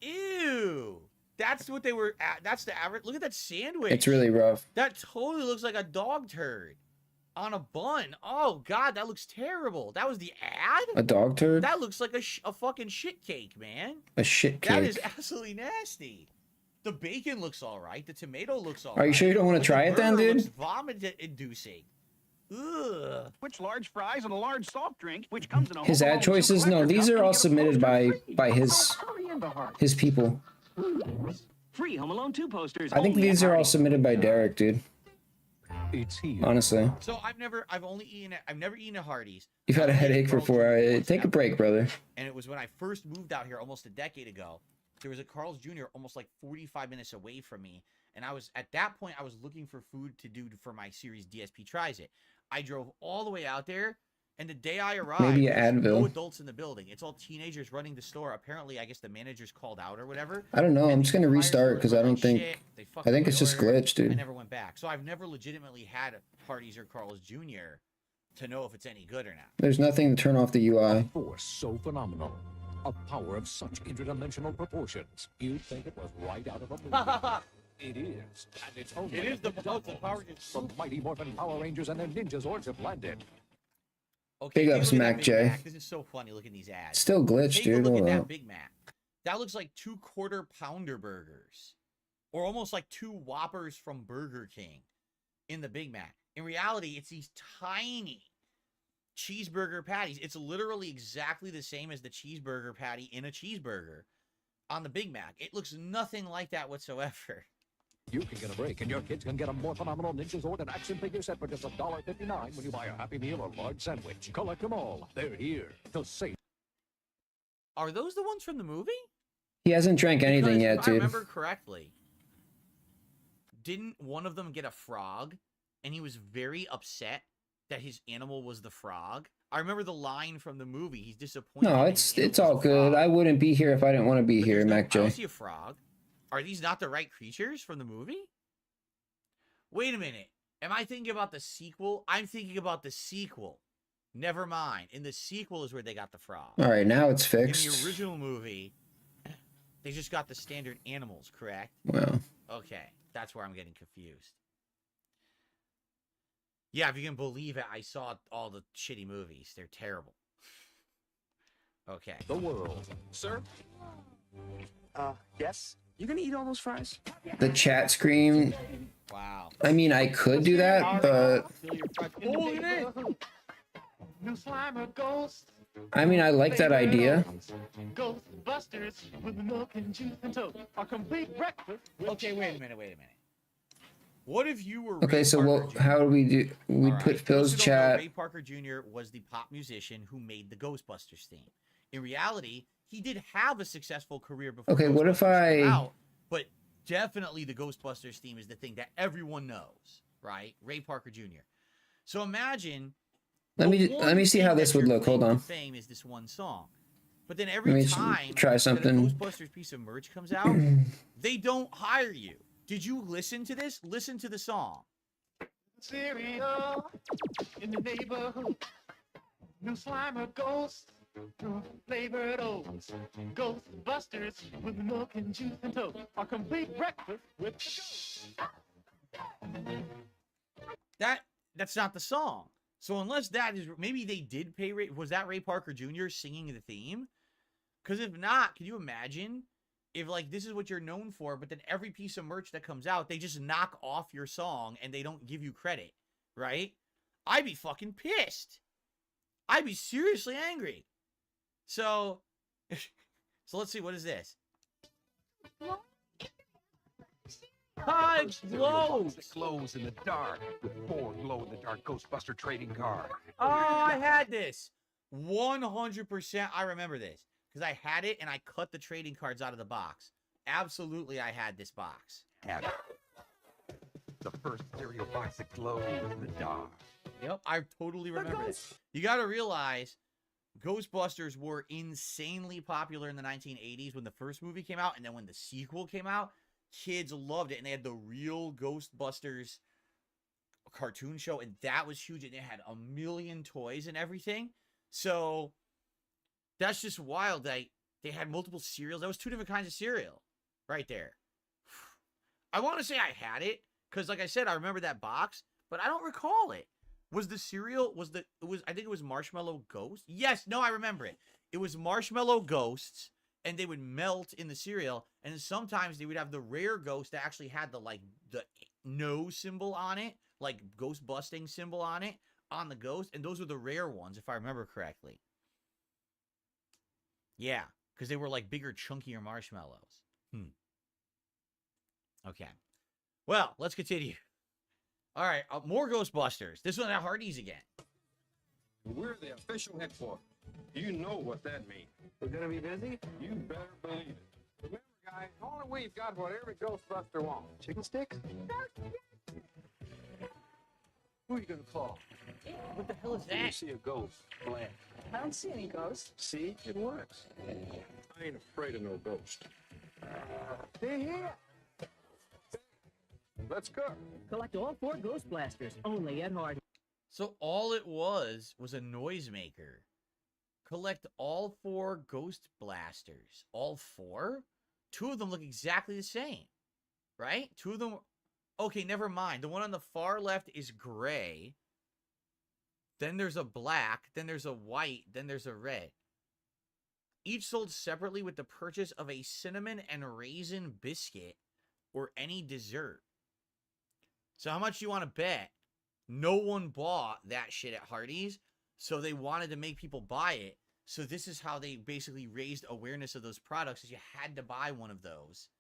Ew. That's what they were at. That's the average. Look at that sandwich. It's really rough. That totally looks like a dog turd on a bun. Oh, God, that looks terrible. That was the ad? A dog turd? That looks like a fucking shit cake, man. A shit cake. That is absolutely nasty. The bacon looks all right. The tomato looks all right. Are you sure you don't want to try it then, dude? Looks vomit-inducing. Ugh. Which large fries and a large soft drink, which comes in a His ad choices? No, these are all submitted by his people. Free Home Alone 2 posters. I think these are all submitted by Derek, dude. It's here. Honestly. So I've never eaten a Hardee's. You've had a headache for 4 hours. Take a break, brother. And it was when I first moved out here almost a decade ago. There was a Carl's Jr. almost like 45 minutes away from me. And at that point, I was looking for food to do for my series DSP Tries It. I drove all the way out there, and the day I arrived, Maybe there's Advil. no adults in the building. It's all teenagers running the store. Apparently, I guess the manager's called out or whatever. I don't know. I'm just gonna And the restart because I don't think. They I think it's just glitched, I dude. never went back. So I've never legitimately had Hardee's or Carl's Jr. to know if it's any good or not. There's nothing to turn off the UI. Force so phenomenal. A power of such interdimensional proportions. You'd think it was right out of a movie. It is, and it's only It is the Power from Mighty Morphin Power Rangers and their ninja zords have landed. Okay, Big take a ups, look at that Mac Big J. Mac. This is so funny looking at these ads. Still glitched, Take dude. a look Hold at that up. Big Mac. That looks like 2 quarter-pounder burgers. Or almost like 2 Whoppers from Burger King in the Big Mac. In reality, it's these tiny cheeseburger patties. It's literally exactly the same as the cheeseburger patty in a cheeseburger on the Big Mac. It looks nothing like that whatsoever. You can get a break, and your kids can get a more phenomenal Ninja Zord and action figure set for just $1.59 when you buy a Happy Meal or large sandwich. Collect them all. They're here to save. Are those the ones from the movie? He hasn't drank anything Because yet, if I dude. remember correctly, didn't one of them get a frog, and he was very upset that his animal was the frog? I remember the line from the movie. He's disappointed. No, that it's his all animal's a good. frog. I wouldn't be here if I didn't want to be here, Mac I J. don't see a frog. Are these not the right creatures from the movie? Wait a minute. Am I thinking about the sequel? I'm thinking about the sequel. Never mind. In the sequel is where they got the frog. All right, now it's In fixed. the original movie, they just got the standard animals, correct? Well, Okay, that's where I'm getting confused. Yeah, if you can believe it, I saw all the shitty movies. They're terrible. Okay. The world. Sir? Yes? You gonna eat all those fries? the chat screen. Wow. I mean, I could do that, but New Slimer Ghost. I mean, I like that idea. Ghostbusters with milk and juice and toast. A complete breakfast. Okay, wait a minute. What if you were Okay, Ray so Parker what? Jr.? How do we do? We All right. put For Phil's those who don't know, chat. Ray Parker Jr. was the pop musician who made the Ghostbusters theme. In reality, he did have a successful career before. Okay, what if Ghostbusters came I- out, but definitely the Ghostbusters theme is the thing that everyone knows, right? Ray Parker Jr. So imagine. Let me see how this would look. Hold on. Fame is this one song, but then Let every me time try something. that a Ghostbusters piece of merch comes out, they don't hire you. Did you listen to this? Listen to the song. Cereal in the neighborhood. New Slimer Ghost. Flavored oats. Ghostbusters with milk and juice and toast. A complete breakfast with the ghost. That's not the song. So unless that is, maybe they did pay Ray. Was that Ray Parker Jr. singing the theme? Because if not, can you imagine if like this is what you're known for, but then every piece of merch that comes out, they just knock off your song and they don't give you credit, right? I'd be fucking pissed. I'd be seriously angry. So, so let's see, what is this? Hi, glows. That glows in the dark with 4 glow-in-the-dark Ghostbuster trading cards. Oh, I had this. 100%. I remember this because I had it and I cut the trading cards out of the box. Absolutely, I had this box. Had it. The first cereal box that glows in the dark. Yep, I totally remember this. You got to realize Ghostbusters were insanely popular in the 1980s when the first movie came out, and then when the sequel came out, kids loved it, and they had the real Ghostbusters cartoon show, and that was huge, and they had a million toys and everything. So that's just wild. They had multiple cereals. That was 2 different kinds of cereal right there. I want to say I had it because, like I said, I remember that box, but I don't recall it. Was the cereal, I think it was Marshmallow Ghost? Yes, no, I remember it. It was Marshmallow Ghosts, and they would melt in the cereal, and sometimes they would have the rare ghost that actually had the no symbol on it, like ghost busting symbol on it, on the ghost, and those were the rare ones, if I remember correctly. Yeah, because they were like bigger, chunkier marshmallows. Okay. Well, let's continue. All right, more Ghostbusters. This one at Hardee's again. We're the official headquarters. You know what that means. We're gonna be busy? You better believe it. Remember, guys, only we've got what every Ghostbuster wants. Chicken sticks? Who are you gonna call? What the hell is When you that? see a ghost, blast. I don't see any ghosts. See? It works. I ain't afraid of no ghost. They're here. Let's go. Collect all 4 Ghost Blasters, only at Hardee's. So all it was a noisemaker. Collect all 4 Ghost Blasters. All 4? 2 of them look exactly the same, right? 2 of them. Okay, never mind. The one on the far left is gray. Then there's a black. Then there's a white. Then there's a red. Each sold separately with the purchase of a cinnamon and raisin biscuit or any dessert. So how much do you want to bet? No one bought that shit at Hardee's, so they wanted to make people buy it. So this is how they basically raised awareness of those products, is you had to buy one of those.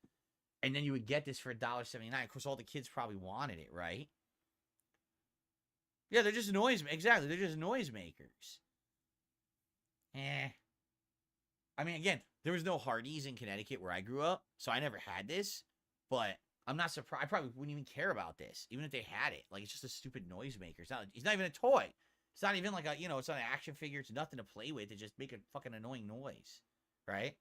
And then you would get this for $1.79. Of course, all the kids probably wanted it, right? Yeah, they're just exactly, they're just noisemakers. I mean, again, there was no Hardee's in Connecticut where I grew up, so I never had this, but I'm not surprised. I probably wouldn't even care about this, even if they had it. Like, it's just a stupid noisemaker. It's not even a toy. It's not even like a, it's not an action figure. It's nothing to play with. It just make a fucking annoying noise, right?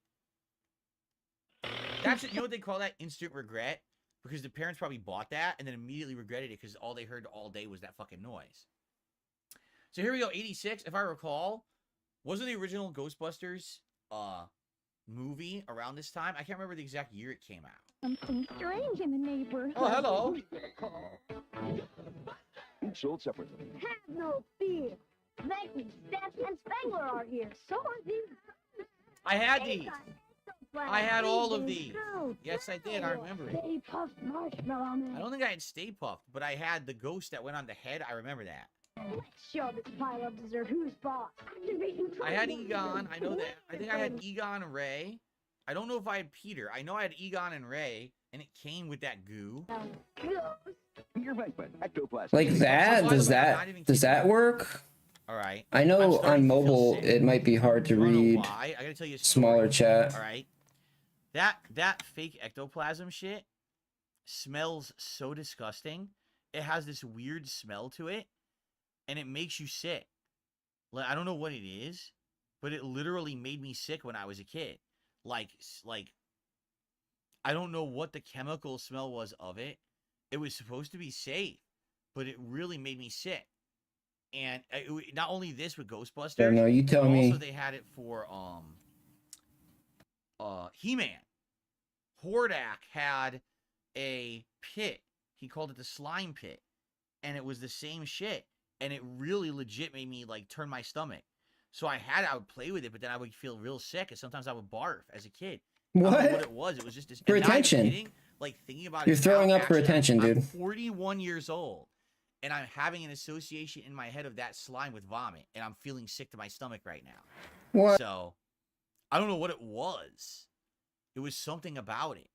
That's it. You know what they call that? Instant regret. Because the parents probably bought that and then immediately regretted it because all they heard all day was that fucking noise. So here we go. 86, if I recall, wasn't the original Ghostbusters movie around this time? I can't remember the exact year it came out. Something strange in the neighborhood. Oh, hello. Each sold separately. Have no fear. Becky, Steph, and Spengler are here. So are these. I had these. I had all of these. Yes, I did. I remember it. Stay Puft Marshmallow Man. I don't think I had Stay Puft, but I had the ghost that went on the head. I remember that. Let's show this pile of dessert who's boss. I had Egon. I know that. I think I had Egon and Ray. I don't know if I had Peter. I know I had Egon and Ray, and it came with that goo. Peter Venkman, Ectoplasm. Like that? Does that work? All right. I know on mobile it might be hard to read I gotta tell you a smaller chat. All right. That fake ectoplasm shit smells so disgusting. It has this weird smell to it, and it makes you sick. Like, I don't know what it is, but it literally made me sick when I was a kid. Like I don't know what the chemical smell was of it. It was supposed to be safe, but it really made me sick. And not only this with Ghostbusters, Don't know, you tell but me. also they had it for He-Man. Hordak had a pit. He called it the slime pit, and it was the same shit. and it really legit made me like turn my stomach. So I would play with it, but then I would feel real sick, and sometimes I would barf as a kid. I don't know What? what it was. It was just this. For and not even attention. kidding, like thinking about You're it. throwing now, up for actually, attention, I'm dude. 41 years old, and I'm having an association in my head of that slime with vomit, and I'm feeling sick to my stomach right now. What? So I don't know what it was. It was something about it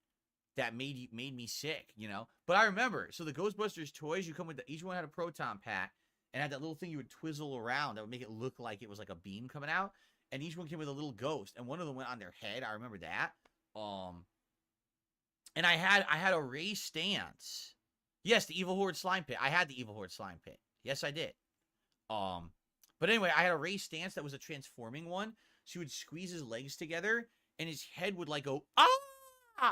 that made me sick, you know. But I remember, so the Ghostbusters toys, you come with each one had a proton pack and had that little thing you would twizzle around that would make it look like it was like a beam coming out. And each one came with a little ghost, and one of them went on their head. I remember that. And I had a Ray stance. Yes, the Evil Horde slime pit. I had the Evil Horde slime pit. Yes, I did. But anyway, I had a Ray stance that was a transforming one. So he would squeeze his legs together, and his head would like go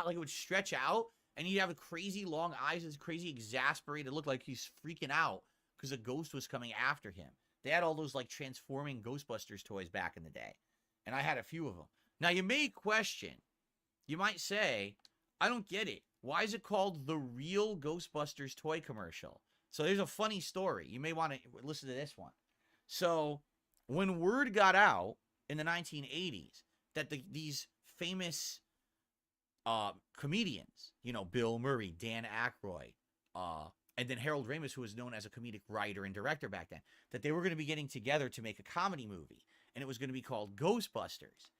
like it would stretch out, and he'd have crazy long eyes, and crazy exasperated, look like he's freaking out because a ghost was coming after him. They had all those like transforming Ghostbusters toys back in the day, and I had a few of them. Now you may question, you might say, I don't get it. Why is it called the Real Ghostbusters toy commercial? So there's a funny story. You may want to listen to this one. So when word got out in the 1980s that these famous comedians, you know, Bill Murray, Dan Aykroyd, and then Harold Ramis, who was known as a comedic writer and director back then, that they were going to be getting together to make a comedy movie, and it was going to be called Ghostbusters.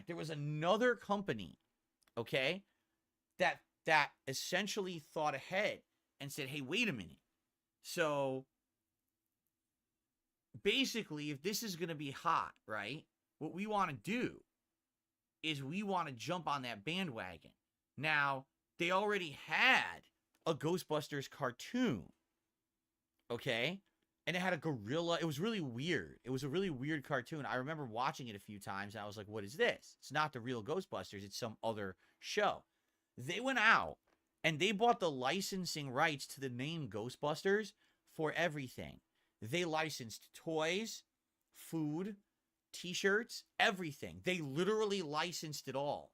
There was another company, okay, that essentially thought ahead and said, hey, wait a minute. So basically, if this is going to be hot, right, what we want to do is we want to jump on that bandwagon. Now, they already had a Ghostbusters cartoon, okay? And it had a gorilla. It was really weird. It was a really weird cartoon. I remember watching it a few times, and I was like, what is this? It's not the Real Ghostbusters. It's some other show. They went out, and they bought the licensing rights to the name Ghostbusters for everything. They licensed toys, food, T-shirts, everything. They literally licensed it all.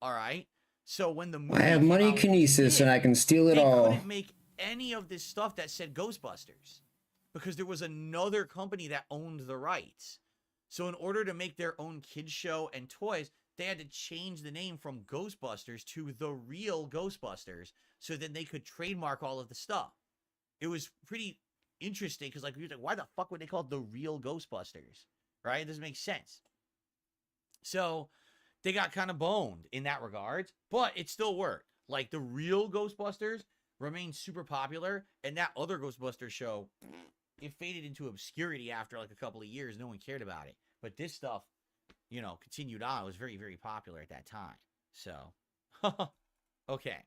All right? So when the movie I have money kinesis and I can steal it all. They couldn't make any of this stuff that said Ghostbusters because there was another company that owned the rights. So in order to make their own kids show and toys, they had to change the name from Ghostbusters to the Real Ghostbusters so then they could trademark all of the stuff. It was pretty interesting because like, why the fuck would they call it the Real Ghostbusters? Right? It doesn't make sense. So they got kind of boned in that regard, but it still worked. Like the Real Ghostbusters remained super popular, and that other Ghostbusters show, it faded into obscurity after like a couple of years. No one cared about it. But this stuff, you know, continued on. It was very, very popular at that time. So, okay.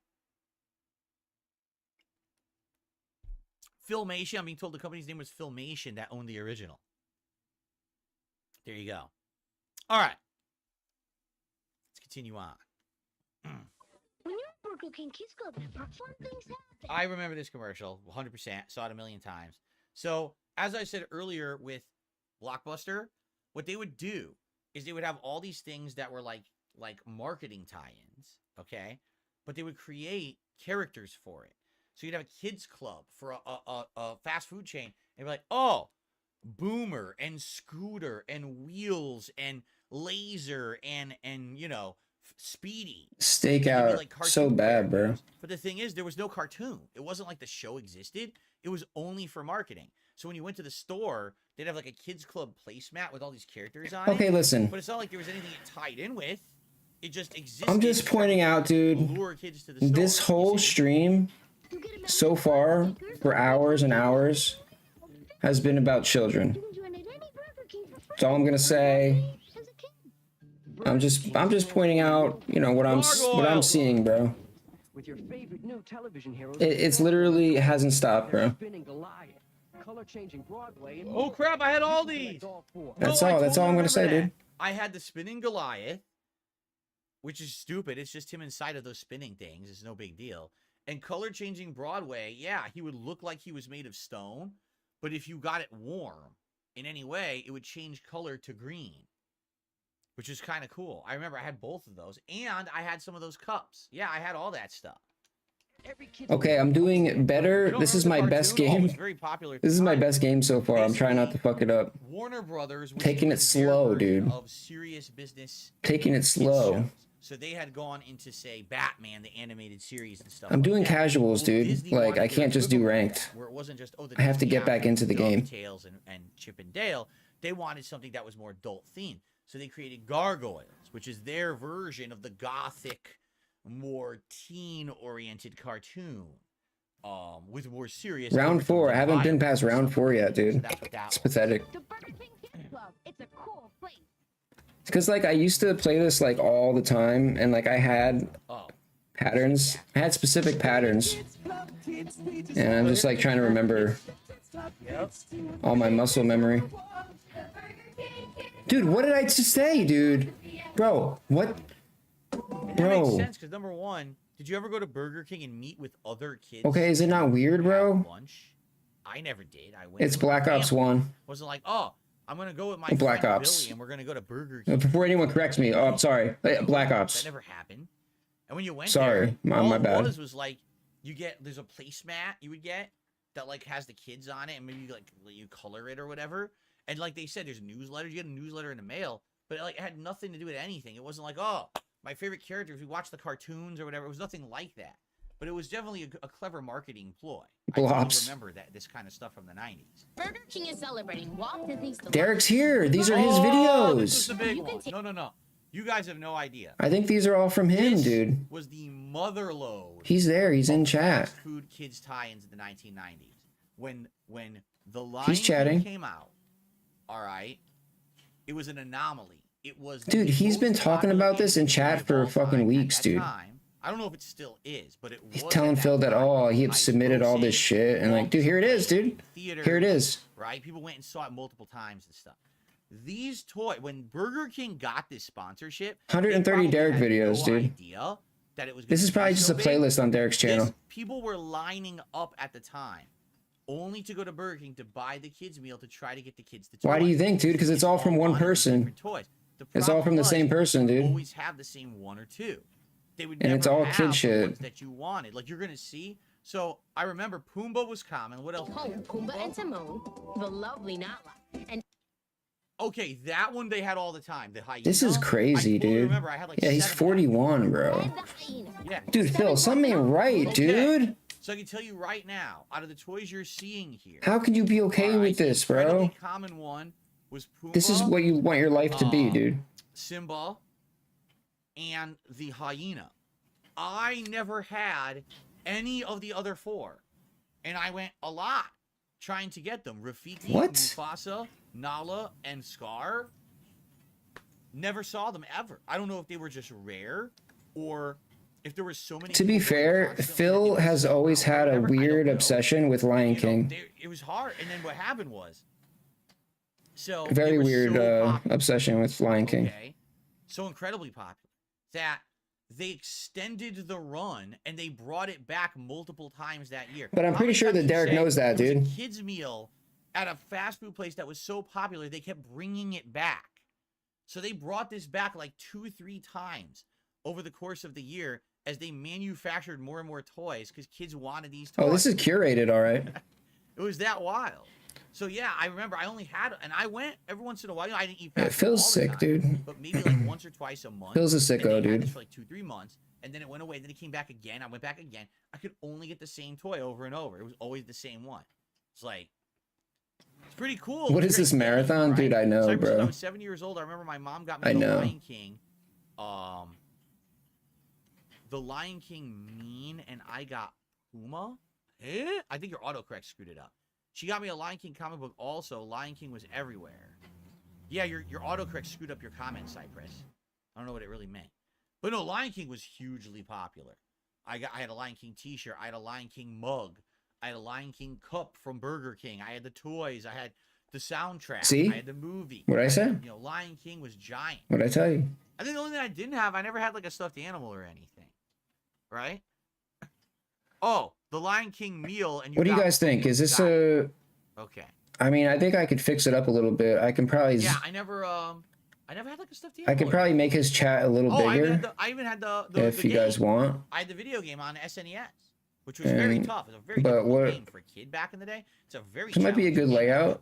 Filmation. I'm being told the company's name was Filmation that owned the original. There you go. All right. Let's continue on. When you're at Burger King Kids Club, fun things happen. I remember this commercial 100%. Saw it a million times. So, as I said earlier with Blockbuster, what they would do is they would have all these things that were like marketing tie-ins, okay? But they would create characters for it. So you'd have a kids club for a fast food chain. And you'd be like, oh, Boomer and Scooter and Wheels and Laser and you know, Speedy. Stakeout, like so bad, bro. But the thing is, there was no cartoon. It wasn't like the show existed. It was only for marketing. So when you went to the store, they'd have like a kids club placemat with all these characters on it. Okay, listen. But it's not like there was anything it tied in with. It just existed. I'm just pointing out, dude, lure kids to the store. this whole stream so far for hours and hours has been about children. That's all I'm gonna say. I'm just pointing out, you know, what I'm seeing, bro. With your favorite new television heroes, It's literally hasn't stopped, bro. Oh crap! I had all these. That's all I'm gonna say, dude. I had the spinning Goliath, which is stupid. It's just him inside of those spinning things. It's no big deal. And color changing Broadway, yeah, he would look like he was made of stone, but if you got it warm in any way, it would change color to green, which is kind of cool. I remember I had both of those, and I had some of those cups. Yeah, I had all that stuff. Okay, I'm doing better. This is my best game. Very popular. This is my best game so far. I'm trying not to fuck it up. Warner Brothers was Taking it slow, dude. Of serious business. Taking it slow. So they had gone into, say, Batman, the animated series and stuff. I'm doing like that. casuals, dude. Disney like wanted I can't just do ranked. Where it wasn't just I have to Disney get back actors, into the game. DuckTales and Chip and Dale. They wanted something that was more adult themed. So they created Gargoyles, which is their version of the gothic, more teen-oriented cartoon. With more serious. Round 4. I haven't been past round 4 yet, dude. It's pathetic. It's a cool place. Because like I used to play this like all the time, and like I had patterns. I had specific patterns, and I'm just like trying to remember all my muscle memory. Dude, what did I just say, dude? Bro, what? And that makes sense because number one, did you ever go to Burger King and meet with other kids? Okay, is it not weird, bro? Lunch? I never did. I went. It's Black Ops 1. Wasn't like, oh, I'm gonna go with my Black friend Ops. Billy and we're gonna go to Burger King. Before anyone corrects me, oh, I'm sorry. Black Ops. That never happened. And when you went Sorry, there, my all bad. it was like you get there's a placemat you would get that like has the kids on it and maybe like you color it or whatever. And like they said, there's newsletters. You get a newsletter in the mail, but like it had nothing to do with anything. It wasn't like, oh, my favorite characters. We watch the cartoons or whatever. It was nothing like that. But it was definitely a clever marketing ploy. I Blops. remember this kind of stuff from the 90s. Burger King is celebrating Walt Disney's. Derek's here. These are his This videos. is the big one. No. You guys have no idea. I think these are all from him, This dude. was the motherlode. He's there. He's in chat. Fast food kids tie-ins in the 1990s. When the Lion He's chatting. King came out, all right, it was an anomaly. It was Dude, he's been talking about this in chat for fucking weeks, dude. I don't know if it still is, but it was. He's telling Phil that, oh, he had submitted all this shit. And like, dude, here it is, dude. Here it is. Right? People went and saw it multiple times and stuff. These toys, when Burger King got this sponsorship, 130 Derek videos, dude. idea that it was. This is probably just a playlist on Derek's channel. People were lining up at the time, only to go to Burger King to buy the kids meal to try to get the kids to. Why do you think, dude? Because it's all from one person. Toys. It's all from the same person, dude. Always have the same one or two. They would And never it's all have kid the shit. ones that you wanted. Like you're gonna see. So I remember Pumbaa was common. What else? Home, Pumbaa and Timon, the lovely Nala, and Okay, that one they had all the time. The hyena. This is crazy, dude. Remember, I had like Yeah, he's 41, bro. Yeah. Dude, Phil, something ain't right, dude. So I can tell you right now, out of the toys you're seeing here, How can you be okay with this, bro? incredibly common one was Pumbaa. This is what you want your life to be, dude. Simba, and the hyena. I never had any of the other four, and I went a lot trying to get them. Rafiki, What? Mufasa, Nala, and Scar. Never saw them ever. I don't know if they were just rare, or if there were so many. To be fair, Phil has always had a weird obsession with Lion King. It was hard, and then what happened was, so Very they were weird so popular. obsession with Lion King. Okay, so incredibly popular that they extended the run and they brought it back multiple times that year. But I'm How pretty many sure times that did you Derek say knows that, it was dude. a kids meal at a fast food place that was so popular they kept bringing it back. So they brought this back like 2-3 times over the course of the year as they manufactured more and more toys because kids wanted these toys. Oh, this is curated, all right. It was that wild. So yeah, I remember I only had, and I went every once in a while. I didn't eat Yeah, fast food Phil's all the sick, time, dude. But maybe like once or twice a month. Phil's a And sicko, they had dude. this for like 2-3 months, and then it went away. Then it came back again. I went back again. I could only get the same toy over and over. It was always the same one. It's like, it's pretty cool. What It's is great this game, marathon? right? Dude, I know, So I bro. was 7 years old. I remember my mom got me I the know. Lion King. The Lion King mean, and I got Puma. I think your autocorrect screwed it up. She got me a Lion King comic book also. Lion King was everywhere. Yeah, your autocorrect screwed up your comment, Cypress. I don't know what it really meant. But no, Lion King was hugely popular. I had a Lion King t-shirt. I had a Lion King mug. I had a Lion King cup from Burger King. I had the toys. I had the soundtrack. See? I had the movie. What'd I say? You know, Lion King was giant. What'd I tell you? I think the only thing I didn't have, I never had like a stuffed animal or anything. Right? Oh, the Lion King meal. And What do you got- guys think? Is this got- a... Okay. I mean, I think I could fix it up a little bit. I can probably... Yeah, I never had like a stuffed animal. I could probably make his chat a little I even bigger had the if the you guys game. want. I had the video game on SNES. which was very And- tough. It was a very but difficult what- game for a kid back in the day. It's a very It might be a good challenging game, layout.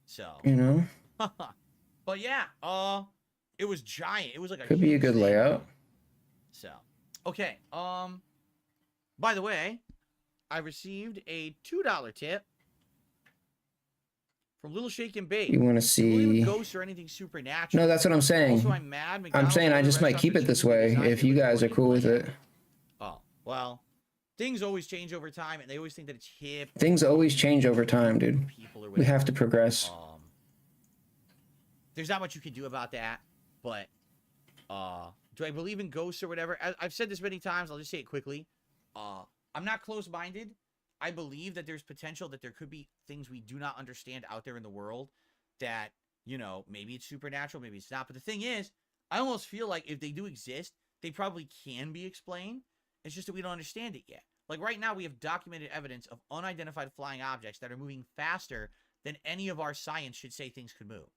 So, You know, but yeah, it was giant. It was like a could be a huge good thing. layout. So, okay. By the way, I received a $2 tip from Little Shake and Bake. You want to I don't believe in see? ghosts or anything supernatural. No, that's what I'm saying. Also, I'm mad. I'm McDonald's saying I and other just might restaurants keep are it this cheaply way designed if to you look guys are more cool with like- it. Oh, well, things always change over time, and they always think that it's hip. Things always change over time, dude. People or We have to whatever. progress. There's not much you can do about that, but do I believe in ghosts or whatever? I've said this many times. I'll just say it quickly. I'm not closed-minded. I believe that there's potential that there could be things we do not understand out there in the world that, you know, maybe it's supernatural, maybe it's not. But the thing is, I almost feel like if they do exist, they probably can be explained. It's just that we don't understand it yet. Like right now, we have documented evidence of unidentified flying objects that are moving faster than any of our science should say things could move.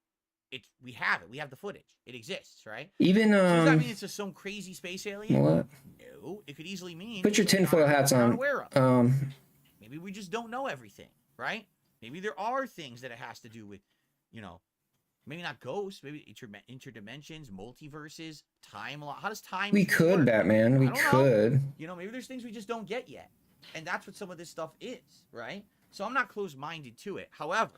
We have it. We have the footage. It exists, right? Even So does that mean it's just some crazy space alien? What? No, it could easily mean. Put your something tinfoil we're hats not on. aware of. Maybe we just don't know everything, right? Maybe there are things that it has to do with, you know, maybe not ghosts, maybe interdimensions, multiverses, time. How does time? We truly could, work? Batman. We I don't know. could. You know, maybe there's things we just don't get yet, and that's what some of this stuff is, right? So I'm not closed-minded to it. However,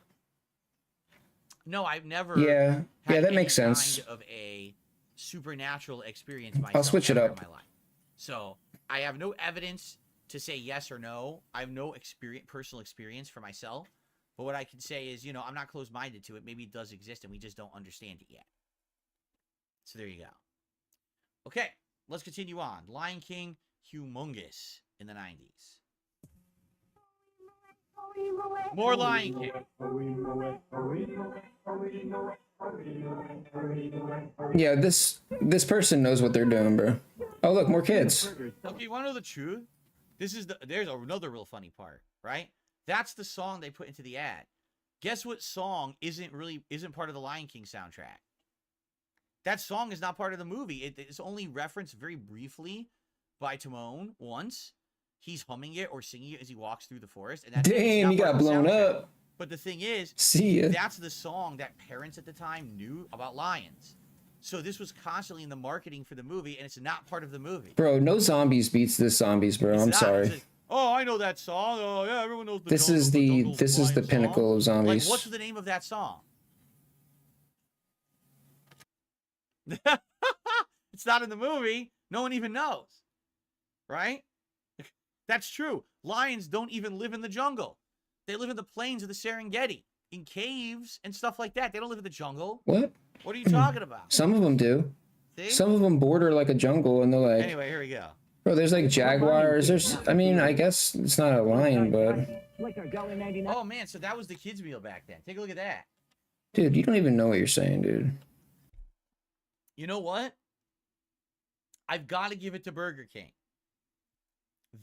no, I've never. Yeah, had that any makes sense. Kind of a supernatural experience myself. I'll switch it ever up. in my life. So I have no evidence to say yes or no. I have no personal experience for myself. But what I can say is, you know, I'm not closed-minded to it. Maybe it does exist and we just don't understand it yet. So there you go. Okay, let's continue on. Lion King, humongous in the 90s. More Lion King. Yeah, this person knows what they're doing, bro. Oh, look, more kids. Okay, you want to know the truth? There's another real funny part, right? That's the song they put into the ad. Guess what song isn't part of the Lion King soundtrack? That song is not part of the movie. It's only referenced very briefly by Timon once. He's humming it or singing it as he walks through the forest. And that's Damn, he got blown up. But the thing is, See ya. that's the song that parents at the time knew about lions. So this was constantly in the marketing for the movie, and it's not part of the movie. Bro, no zombies beats this zombies, bro. I'm It's not. sorry. It's just, oh, I know that song. Oh, yeah, everyone knows the This jungle, is the the jungle's this is the lion pinnacle song. of zombies. Like, what's the name of that song? It's not in the movie. No one even knows. Right? That's true. Lions don't even live in the jungle. They live in the plains of the Serengeti, in caves and stuff like that. They don't live in the jungle. What? What are you talking about? Some of them do. See? Some of them border like a jungle, and they're like, Anyway, here we go. bro, there's like jaguars. There's, I mean, I guess it's not a lion, but Oh, man, so that was the kids' meal back then. Take a look at that. dude, you don't even know what you're saying, dude. You know what? I've got to give it to Burger King.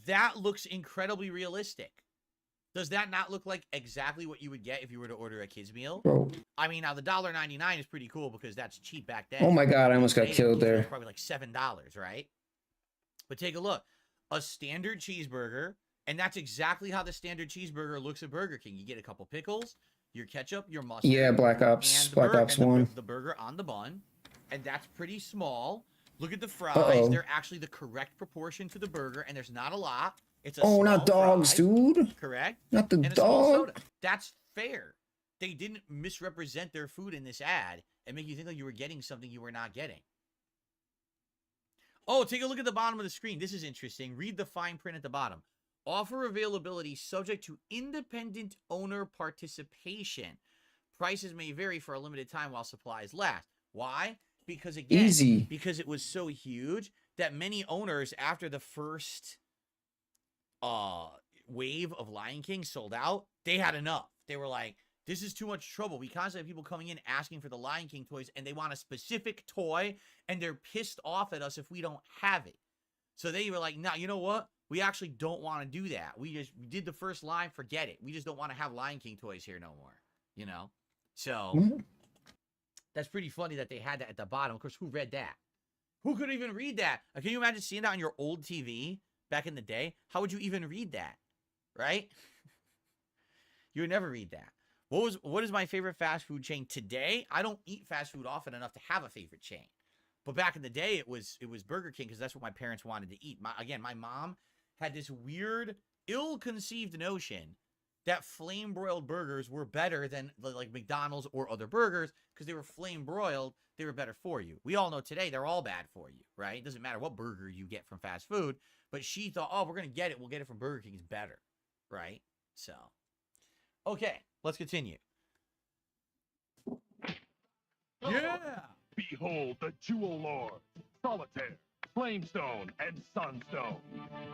That looks incredibly realistic. Does that not look like exactly what you would get if you were to order a kids meal? Bro. I mean, now the $1.99 is pretty cool because that's cheap back then. Oh my God, I almost got Today, killed it's there. Probably like $7, right? But take a look. A standard cheeseburger, and that's exactly how the standard cheeseburger looks at Burger King. You get a couple pickles, your ketchup, your mustard. Yeah, Black Ops, and the Black Ops and 1. the burger on the bun, and that's pretty small. Look at the fries. Uh-oh. They're actually the correct proportion to the burger, and there's not a lot. It's a Oh, small not dogs, fry, dude. Correct? Not the and a small dog. soda. That's fair. They didn't misrepresent their food in this ad and make you think like you were getting something you were not getting. Oh, take a look at the bottom of the screen. This is interesting. Read the fine print at the bottom. Offer availability subject to independent owner participation. Prices may vary for a limited time while supplies last. Why? Because again, Easy. because it was so huge that many owners after the first wave of Lion King sold out, they had enough. They were like, this is too much trouble. We constantly have people coming in asking for the Lion King toys, and they want a specific toy, and they're pissed off at us if we don't have it. So they were like, no, you know what? We actually don't want to do that. We did the first line, forget it. We just don't want to have Lion King toys here no more. You know? So that's pretty funny that they had that at the bottom. Of course, who read that? Who could even read that? Can you imagine seeing that on your old TV back in the day, how would you even read that? Right? You would never read that. What is my favorite fast food chain today? I don't eat fast food often enough to have a favorite chain. But back in the day, it was Burger King because that's what my parents wanted to eat. My mom had this weird, ill-conceived notion that flame-broiled burgers were better than like McDonald's or other burgers because they were flame-broiled. They were better for you. We all know today they're all bad for you, right? It doesn't matter what burger you get from fast food. But she thought, oh, we're going to get it. We'll get it from Burger King. It's better, right? So, okay, let's continue. Yeah! Behold the Jewel Lord, Solitaire, Flamestone, and Sunstone.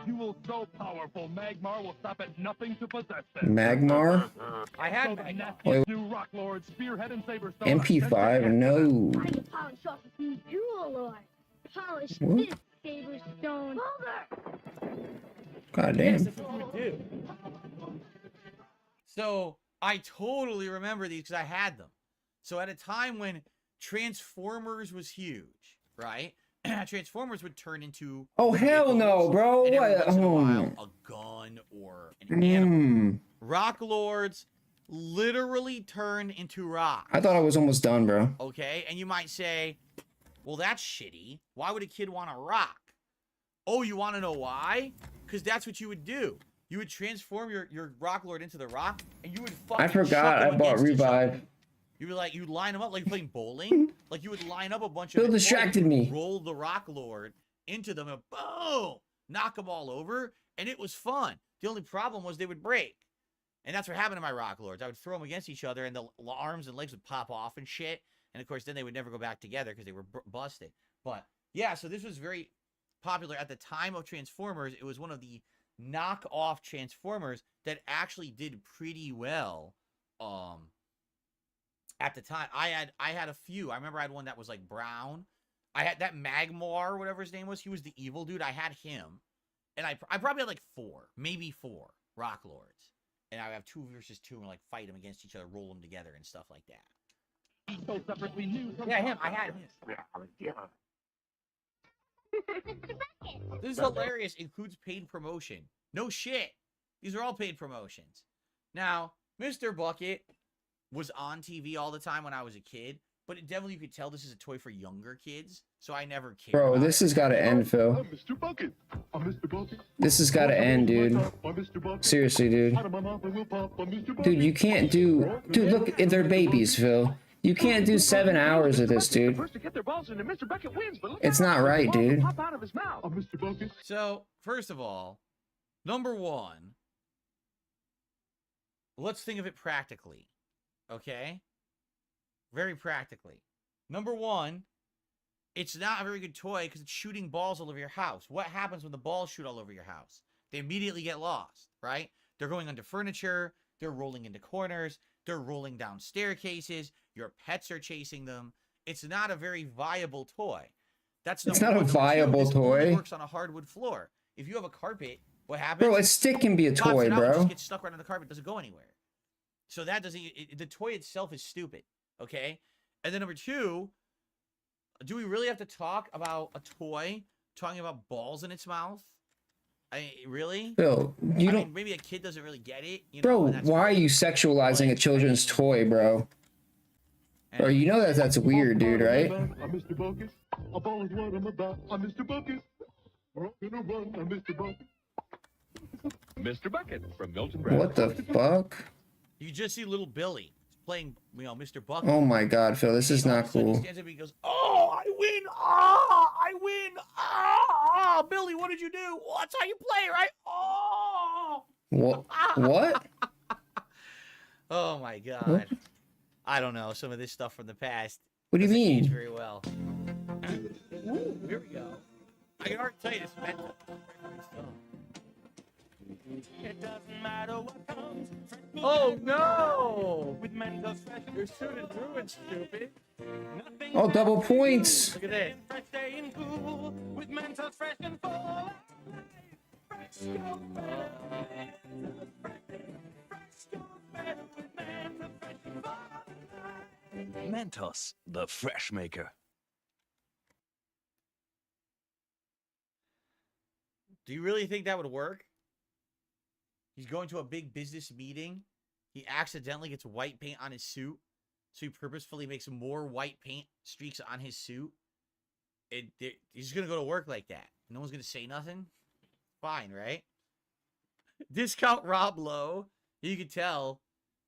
Jewels so powerful, Magmar will stop at nothing to possess them. Magmar? I had the Magmar. nastiest new Rock Lord, Spearhead and Saberstone. MP5? No. I can polish off this new Jewel Lord. Polish What? this Saberstone. God damn. Yes, that's what we would do. So I totally remember these because I had them. So at a time when Transformers was huge, right? Transformers would turn into Oh hell no, bro! and every What? once in a while, Oh. a gun or an animal. Mm. Rock Lords literally turned into rock. I thought I was almost done, bro. Okay, and you might say, well, that's shitty. Why would a kid want a rock? Oh, you want to know why? Because that's what you would do. You would transform your Rock Lord into the rock, and you would fucking I forgot chuck I them bought against each other. Revive. You'd line them up like you're playing bowling. Like you would line up a bunch of Bill distracted me. roll the Rock Lord into them, and boom, knock them all over, and it was fun. The only problem was they would break. And that's what happened to my Rock Lords. I would throw them against each other, and the arms and legs would pop off and shit. And, of course, then they would never go back together because they were busted. But, yeah, so this was very popular. At the time of Transformers, it was one of the knockoff Transformers that actually did pretty well at the time. I had a few. I remember I had one that was, like, brown. I had that Magmar, whatever his name was. He was the evil dude. I had him. And I probably had, like, maybe four Rock Lords. And I would have 2 versus 2 and like fight them against each other, roll them together and stuff like that. So separately new from Yeah, him. I had him. This is hilarious. Includes paid promotion. No shit. These are all paid promotions. Now, Mr. Bucket was on TV all the time when I was a kid, but it definitely you could tell this is a toy for younger kids, so I never cared. Bro, about this it. has got to end, Phil. Mr. Bucket. Mr. Bucket. This has got to end, dude. Seriously, dude. Dude, you can't do... Dude, look, they're babies, Phil. You can't do 7 hours of this, dude. It's not right, dude. So, first of all, number one, let's think of it practically, okay? Very practically. Number one, it's not a very good toy because it's shooting balls all over your house. What happens when the balls shoot all over your house? They immediately get lost, right? They're going under furniture. They're rolling into corners. They're rolling down staircases. Your pets are chasing them. It's not a very viable toy. It's not a viable toy. It works on a hardwood floor. If you have a carpet, what happens? Bro, a stick can be a Pops toy, it out, it bro. just gets stuck right on the carpet. Doesn't go anywhere. So that doesn't... the toy itself is stupid. Okay? And then number two, do we really have to talk about a toy talking about balls in its mouth? Really? Phil, you don't... maybe a kid doesn't really get it. You know, Bro, and that's why are fine. you sexualizing a children's toy, bro? Bro, you know that's weird, dude, right? Mr. Bucket. A ball is what I'm about. I'm Mr. Bucket. We're all gonna run. I'm Mr. Bucket. Mr. Bucket from Milton Brown. What the fuck? You just see little Billy playing, Mr. Bucket. Oh my god, Phil, this is not He cool. stands up and he goes, "Oh, I win! Ah, I win! Ah, Billy, what did you do? Well, that's how you play, right? Oh!" What? What? Oh my god. What? I don't know. Some of this stuff from the past. What do you doesn't age mean? very well. Ooh, here we go. I can already tell you this meant It doesn't matter what comes. Oh no! You're shooting through it, stupid. Oh, double points. Look at this. Fresh day and cool with Mentos fresh and full. Fresh goes better. Fresh goes better with Mentos fresh and full. Mentos, the fresh maker. Do you really think that would work? He's going to a big business meeting. He accidentally gets white paint on his suit. So he purposefully makes more white paint streaks on his suit. He's going to go to work like that. No one's going to say nothing. Fine, right? Discount Rob Lowe. You can tell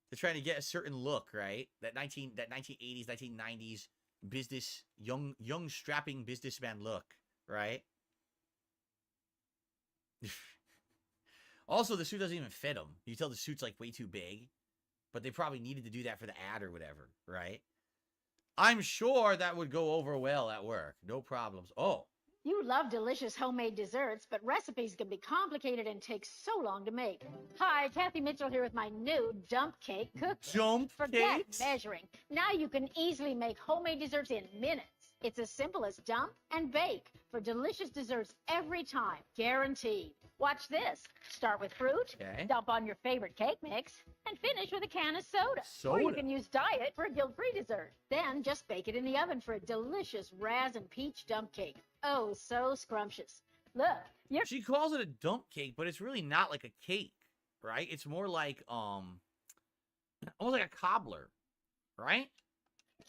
they're trying to get a certain look, right? That 1980s, 1990s business, young strapping businessman look, right? Also, the suit doesn't even fit him. You can tell the suit's like way too big, but they probably needed to do that for the ad or whatever, right? I'm sure that would go over well at work. No problems. Oh. You love delicious homemade desserts, but recipes can be complicated and take so long to make. Hi, Kathy Mitchell here with my new dump cake cookie. Dump Forget cakes? measuring. Now you can easily make homemade desserts in minutes. It's as simple as dump and bake for delicious desserts every time, guaranteed. Watch this. Start with fruit, dump on your favorite cake mix, and finish with a can of soda. Or you can use diet for a guilt-free dessert. Then just bake it in the oven for a delicious raz and peach dump cake. Oh, so scrumptious. Look, she calls it a dump cake, but it's really not like a cake, right? It's more like almost like a cobbler, right?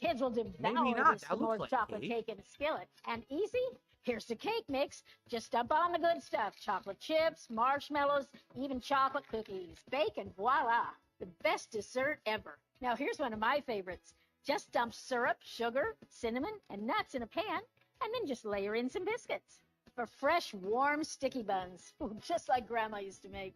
Kids will devour this s'more chocolate cake in a skillet. And easy? Here's the cake mix. Just dump on the good stuff. Chocolate chips, marshmallows, even chocolate cookies. Bake and voila, the best dessert ever. Now here's one of my favorites. Just dump syrup, sugar, cinnamon, and nuts in a pan, and then just layer in some biscuits. For fresh, warm, sticky buns, just like Grandma used to make.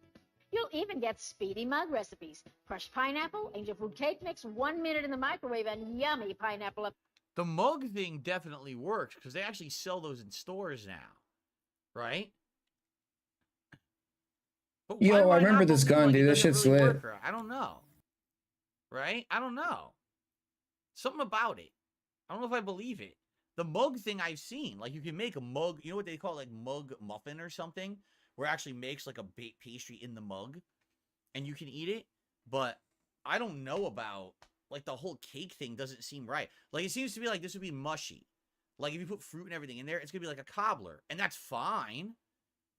You'll even get speedy mug recipes. Crushed pineapple, angel food cake mix, 1 minute in the microwave, and yummy pineapple up. The mug thing definitely works because they actually sell those in stores now, right? But Yo, I remember this gun, dude. This shit's lit. I don't know, right? I don't know. Something about it. I don't know if I believe it. The mug thing I've seen, like you can make a mug, you know what they call it, like mug muffin or something, where it actually makes like a baked pastry in the mug, and you can eat it. But I don't know about, like, the whole cake thing doesn't seem right. Like, it seems to be like this would be mushy. Like, if you put fruit and everything in there, it's gonna be like a cobbler, and that's fine,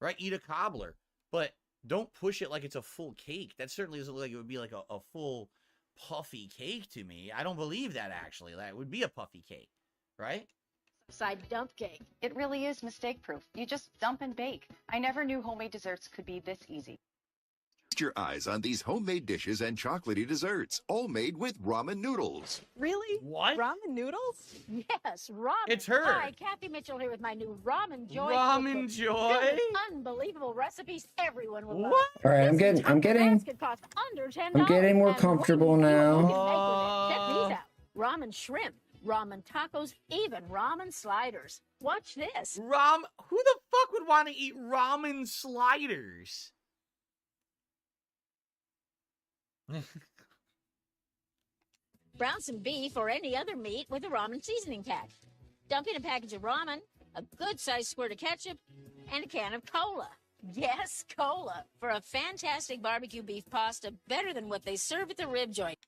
right? Eat a cobbler, but don't push it like it's a full cake. That certainly doesn't look like it would be like a full puffy cake to me. I don't believe that, actually. That would be a puffy cake, right? Side dump cake. It really is mistake-proof. You just dump and bake. I never knew homemade desserts could be this easy. Feast your eyes on these homemade dishes and chocolatey desserts, all made with ramen noodles. Really? What? Ramen noodles? Yes, ramen. It's her. Hi, Kathy Mitchell here with my new Ramen Joy. Ramen cookbook. Joy? Filled with unbelievable recipes everyone will love. All right, I'm getting Basket costs under $10. I'm getting more And comfortable what you now. can make with it. Check these out. Ramen shrimp, ramen tacos, even ramen sliders. Watch this. Who the fuck would want to eat ramen sliders? Brown some beef or any other meat with a ramen seasoning pack. Dump in a package of ramen, a good-sized squirt of ketchup, and a can of cola. Yes, cola, for a fantastic barbecue beef pasta better than what they serve at the rib joint.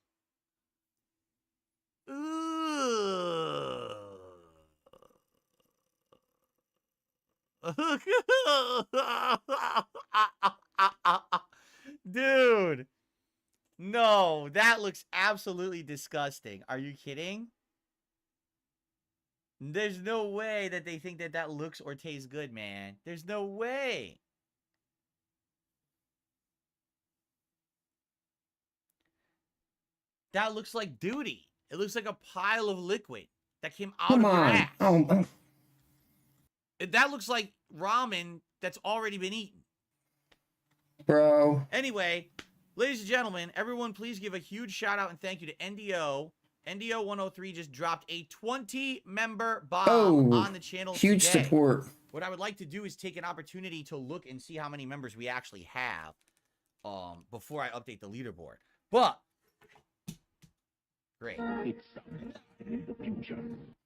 Dude. No, that looks absolutely disgusting. Are you kidding? There's no way that they think that that looks or tastes good, man. There's no way. That looks like duty. It looks like a pile of liquid that came out Come of your on. ass. Oh, That looks like ramen that's already been eaten. bro. Anyway, ladies and gentlemen, everyone please give a huge shout out and thank you to NDO. NDO 103 just dropped a 20-member bomb on the channel huge today. support. What I would like to do is take an opportunity to look and see how many members we actually have before I update the leaderboard. But great.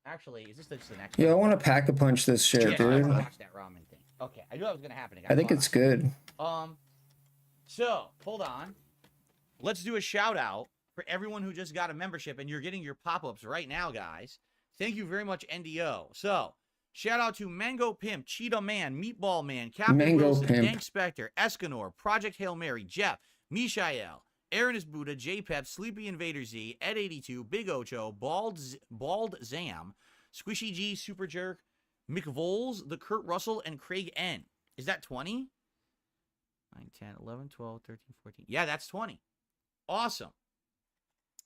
Actually, is this just the next Yo, I one? want to pack a punch this shit, Yeah, dude. watch that ramen thing. Okay, I knew that was gonna happen again. I think it's good. So hold on. Let's do a shout out for everyone who just got a membership, and you're getting your pop-ups right now, guys. Thank you very much, NDO. So Shout out to Mango Pimp, Cheetah Man, Meatball Man, Captain Mango Wilson, Pimp. Dank Spectre, Escanor, Project Hail Mary, Jeff, Mishael, Aaron is Buddha, J-Pep, Sleepy Invader Z, Ed82, Big Ocho, Bald Zam, Squishy G, Super Jerk, McVoles, The Kurt Russell, and Craig N. Is that 20? 9, 10, 11, 12, 13, 14. Yeah, that's 20. Awesome.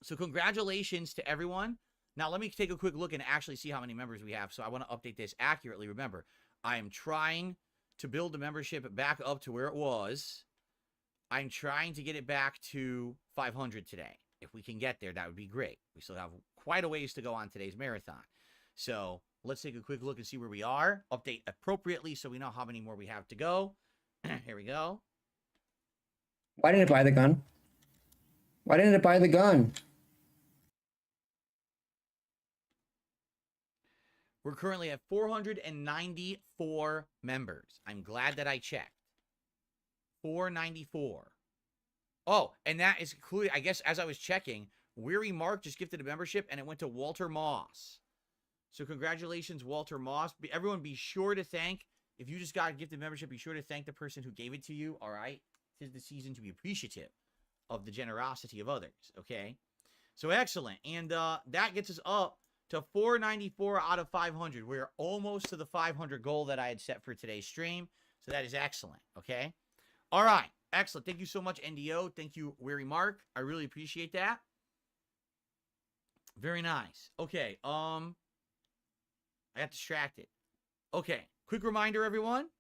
So congratulations to everyone. Now, let me take a quick look and actually see how many members we have. So I want to update this accurately. Remember, I am trying to build the membership back up to where it was. I'm trying to get it back to 500 today. If we can get there, that would be great. We still have quite a ways to go on today's marathon. So let's take a quick look and see where we are. Update appropriately so we know how many more we have to go. Here we go. Why didn't it buy the gun? Why didn't it buy the gun? We're currently at 494 members. I'm glad that I checked. 494. Oh, and that is including, I guess, as I was checking, Weary Mark just gifted a membership, and it went to Walter Moss. So congratulations, Walter Moss. Everyone be sure to thank, if you just got a gifted membership, be sure to thank the person who gave it to you, all right? 'Tis the season to be appreciative of the generosity of others, okay? So excellent. And that gets us up to 494 out of 500. We're almost to the 500 goal that I had set for today's stream. So that is excellent, okay? All right, excellent. Thank you so much, NDO. Thank you, Weary Mark. I really appreciate that. Very nice. Okay, I got distracted. Okay, quick reminder, everyone,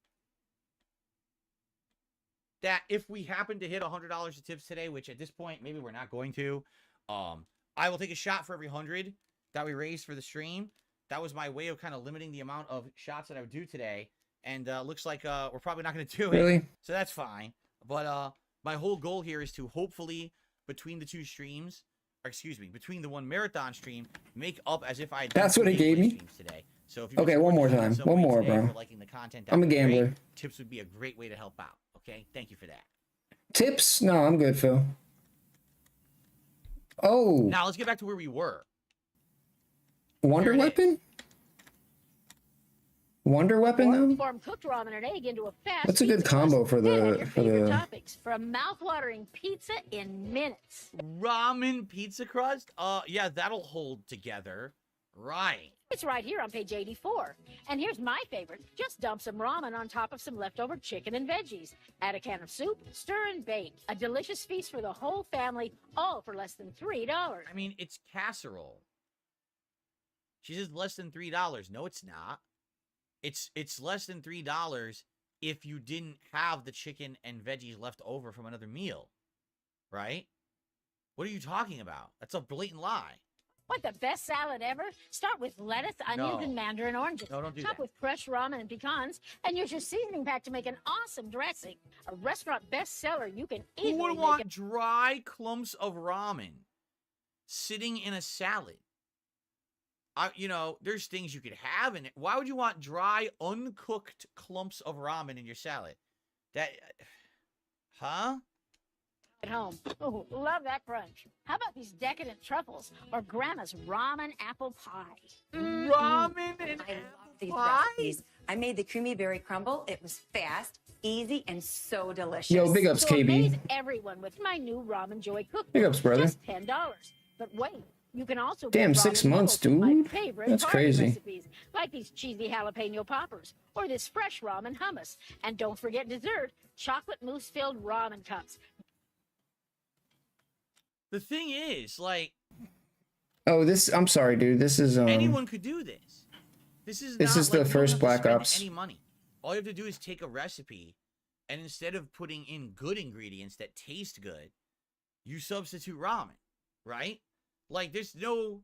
that if we happen to hit $100 of tips today, which at this point, maybe we're not going to, I will take a shot for every 100 that we raised for the stream. That was my way of kind of limiting the amount of shots that I would do today. And looks like we're probably not going to do it. Really? So that's fine. But my whole goal here is to hopefully, between the two streams, or excuse me, between the one marathon stream, make up as if I had That's what it gave me? today. So if you Okay, one more time. One more, bro. liking the content, I'm a gambler. great. Tips would be a great way to help out. Okay, thank you for that. Tips? No, I'm good, Phil. Oh. Now let's get back to where we were. Wonder Weapon? Wonder Weapon, though? Form cooked ramen and egg into a fast. That's a good pizza combo crust. for Then add the your for favorite the toppings for a mouth-watering pizza in minutes. Ramen pizza crust? Yeah, that'll hold together. Right. It's right here on page 84. And here's my favorite. Just dump some ramen on top of some leftover chicken and veggies. Add a can of soup, stir and bake. A delicious feast for the whole family, all for less than $3. I mean, it's casserole. She says less than $3. No, it's not. It's less than $3 if you didn't have the chicken and veggies left over from another meal. Right? What are you talking about? That's a blatant lie. Want the best salad ever? Start with lettuce, onions, and mandarin oranges. No, don't do Top that. with fresh ramen and pecans, and use your seasoning pack to make an awesome dressing. A restaurant bestseller you can Who easily would make want it. dry clumps of ramen sitting in a salad? You know, there's things you could have in it. Why would you want dry, uncooked clumps of ramen in your salad? That, huh? At home. Ooh, love that crunch. How about these decadent truffles or Grandma's ramen apple pie? Ramen and I love these recipes. I made the creamy berry crumble. It was fast, easy, and so delicious. Yo, big ups, So KB. amaze everyone with my new Ramen Joy cookbook. Big ups, brother. Just $10. But wait, you can also Damn, get 6 ramen months, noodles with my dude. favorite That's party crazy. recipes, like these cheesy jalapeno poppers or this fresh ramen hummus. And don't forget dessert, chocolate mousse-filled ramen cups. The thing is, like, Oh, this I'm sorry, dude. This is anyone could do this. This is the like you don't first have to Black spend Ops. any money. All you have to do is take a recipe, and instead of putting in good ingredients that taste good, you substitute ramen, right? Like, there's no,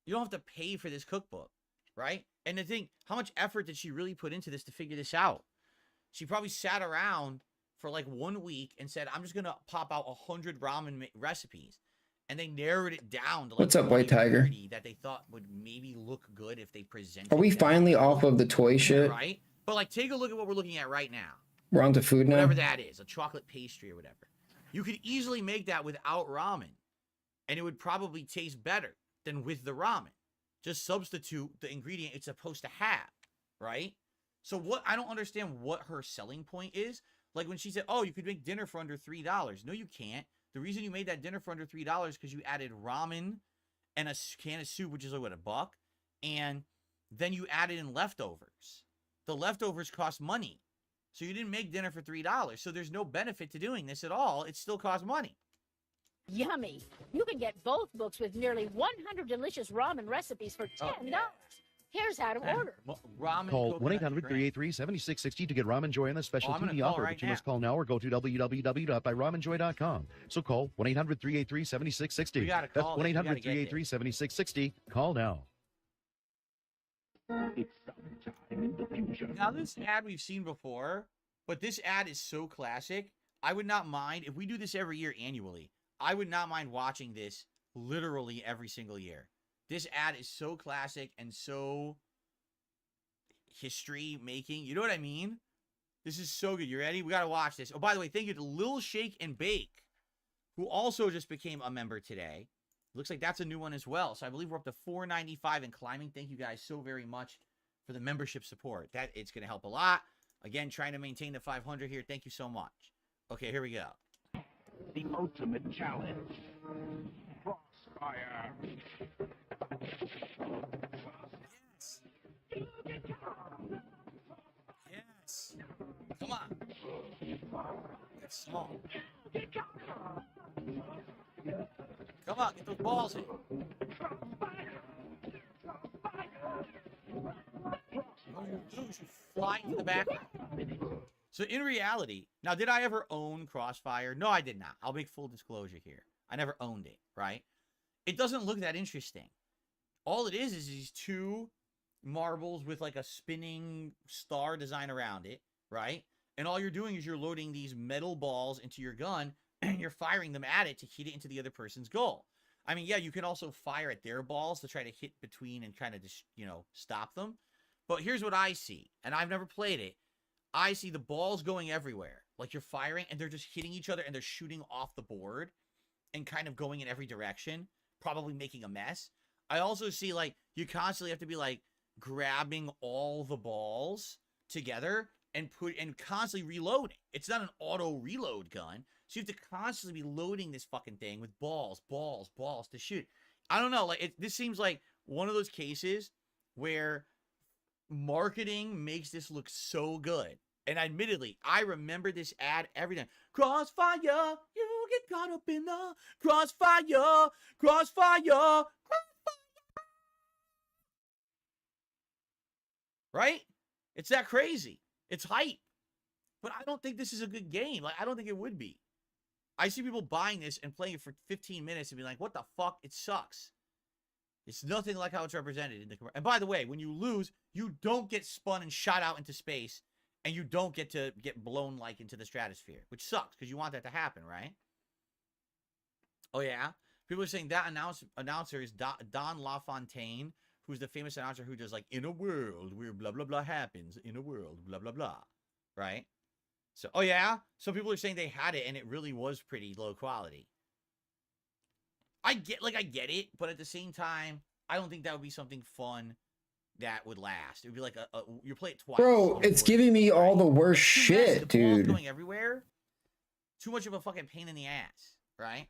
you don't have to pay for this cookbook, right? And the thing, how much effort did she really put into this to figure this out? She probably sat around for like 1 week and said, I'm just going to pop out 100 ramen recipes. And they narrowed it down to like What's up, White 20 or Tiger? 30 that they thought would maybe look good if they presented Are we them, finally off of the toy shit? right? But like, take a look at what we're looking at right now. We're on to food now. Whatever that is, a chocolate pastry or whatever. You could easily make that without ramen, and it would probably taste better than with the ramen. Just substitute the ingredient it's supposed to have, right? So what, I don't understand what her selling point is. Like when she said, oh, you could make dinner for under $3. No, you can't. The reason you made that dinner for under $3 is because you added ramen and a can of soup, which is like, what, $1? And then you added in leftovers. The leftovers cost money. So you didn't make dinner for $3. So there's no benefit to doing this at all. It still costs money. Yummy. You can get both books with nearly 100 delicious ramen recipes for $10. Here's how to order. Ramen. Call 1-800-383-7660 to get Ramen Joy on the special TV offer, but you must call now or go to www.buyramenjoy.com. So call 1-800-383-7660. That's 1-800-383-7660. Call now. Now, this ad we've seen before, but this ad is so classic. I would not mind, if we do this every year annually, I would not mind watching this literally every single year. This ad is so classic and so history making. You know what I mean? This is so good. You ready? We got to watch this. Oh, by the way, thank you to Lil Shake and Bake, who also just became a member today. Looks like that's a new one as well. So I believe we're up to $4.95 and climbing. Thank you guys so very much for the membership support. It's going to help a lot. Again, trying to maintain the 500 here. Thank you so much. Okay, here we go. The ultimate challenge. Crossfire. Yes. Come on. It's small. Come on, get those balls in. Flying to the back. So in reality, now did I ever own Crossfire? No, I did not. I'll make full disclosure here. I never owned it, right? It doesn't look that interesting. All it is these two marbles with like a spinning star design around it, right? And all you're doing is you're loading these metal balls into your gun and you're firing them at it to hit it into the other person's goal. I mean, yeah, you can also fire at their balls to try to hit between and kind of just, you know, stop them. But here's what I see, and I've never played it. I see the balls going everywhere. Like you're firing and they're just hitting each other and they're shooting off the board and kind of going in every direction, probably making a mess. I also see like you constantly have to be like grabbing all the balls together and constantly reloading. It's not an auto reload gun. So you have to constantly be loading this fucking thing with balls to shoot. I don't know. Like this seems like one of those cases where marketing makes this look so good. And admittedly, I remember this ad every time. Crossfire, you get caught up in the crossfire, crossfire. Right? It's that crazy. It's hype. But I don't think this is a good game. Like, I don't think it would be. I see people buying this and playing it for 15 minutes and be like, what the fuck? It sucks. It's nothing like how it's represented in the commercial. And by the way, when you lose, you don't get spun and shot out into space, and you don't get to get blown like into the stratosphere, which sucks because you want that to happen, right? Oh yeah, people are saying that announcer is Don LaFontaine, who's the famous announcer who does like in a world where blah blah blah happens, in a world blah blah blah, right? So oh yeah, some people are saying they had it and it really was pretty low quality. I get it, but at the same time, I don't think that would be something fun that would last. It would be like you play it twice. Bro, it's giving me all the worst shit, dude. Going everywhere. Too much of a fucking pain in the ass, right?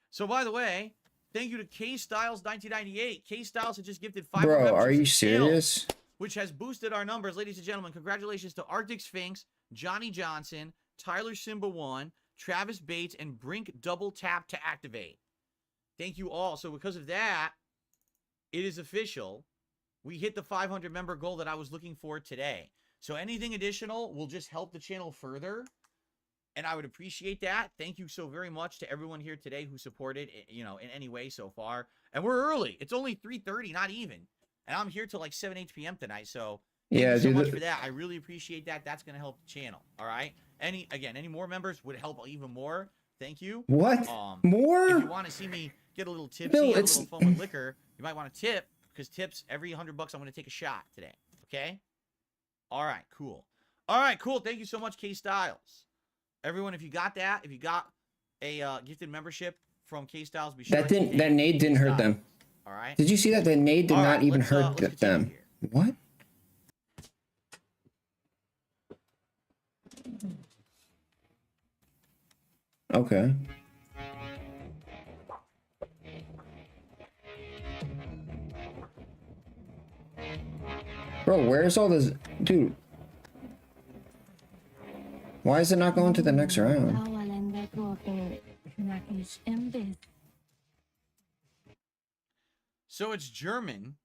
So by the way, thank you to K Styles 1998. K Styles has just gifted 5 Bro, are you serious? Which has boosted our numbers, ladies and gentlemen. Congratulations to Arctic Sphinx, Johnny Johnson, Tyler Simba 1, Travis Bates, and Brink double tap to activate. Thank you all. So because of that, it is official. We hit the 500 member goal that I was looking for today. So anything additional will just help the channel further. And I would appreciate that. Thank you so very much to everyone here today who supported, you know, in any way so far. And we're early. It's only 3:30, not even. And I'm here till like 7, 8 p.m. tonight. So thank you so much for that. I really appreciate that. That's going to help the channel. All right. Any more members would help even more. Thank you. What? More? If you want to see me get a little tipsy, a little fun with liquor, you might want to tip, because tips, every $100 I'm going to take a shot today. Okay? All right, cool. All right, cool. Thank you so much, K Styles. Everyone, if you got that, if you got a gifted membership from K Styles, be sure that nade didn't hurt them. All right. Did you see that the nade did All not right, even let's, hurt let's them? What? Okay. Bro, where's all this? Dude. Why is it not going to the next round? So it's German,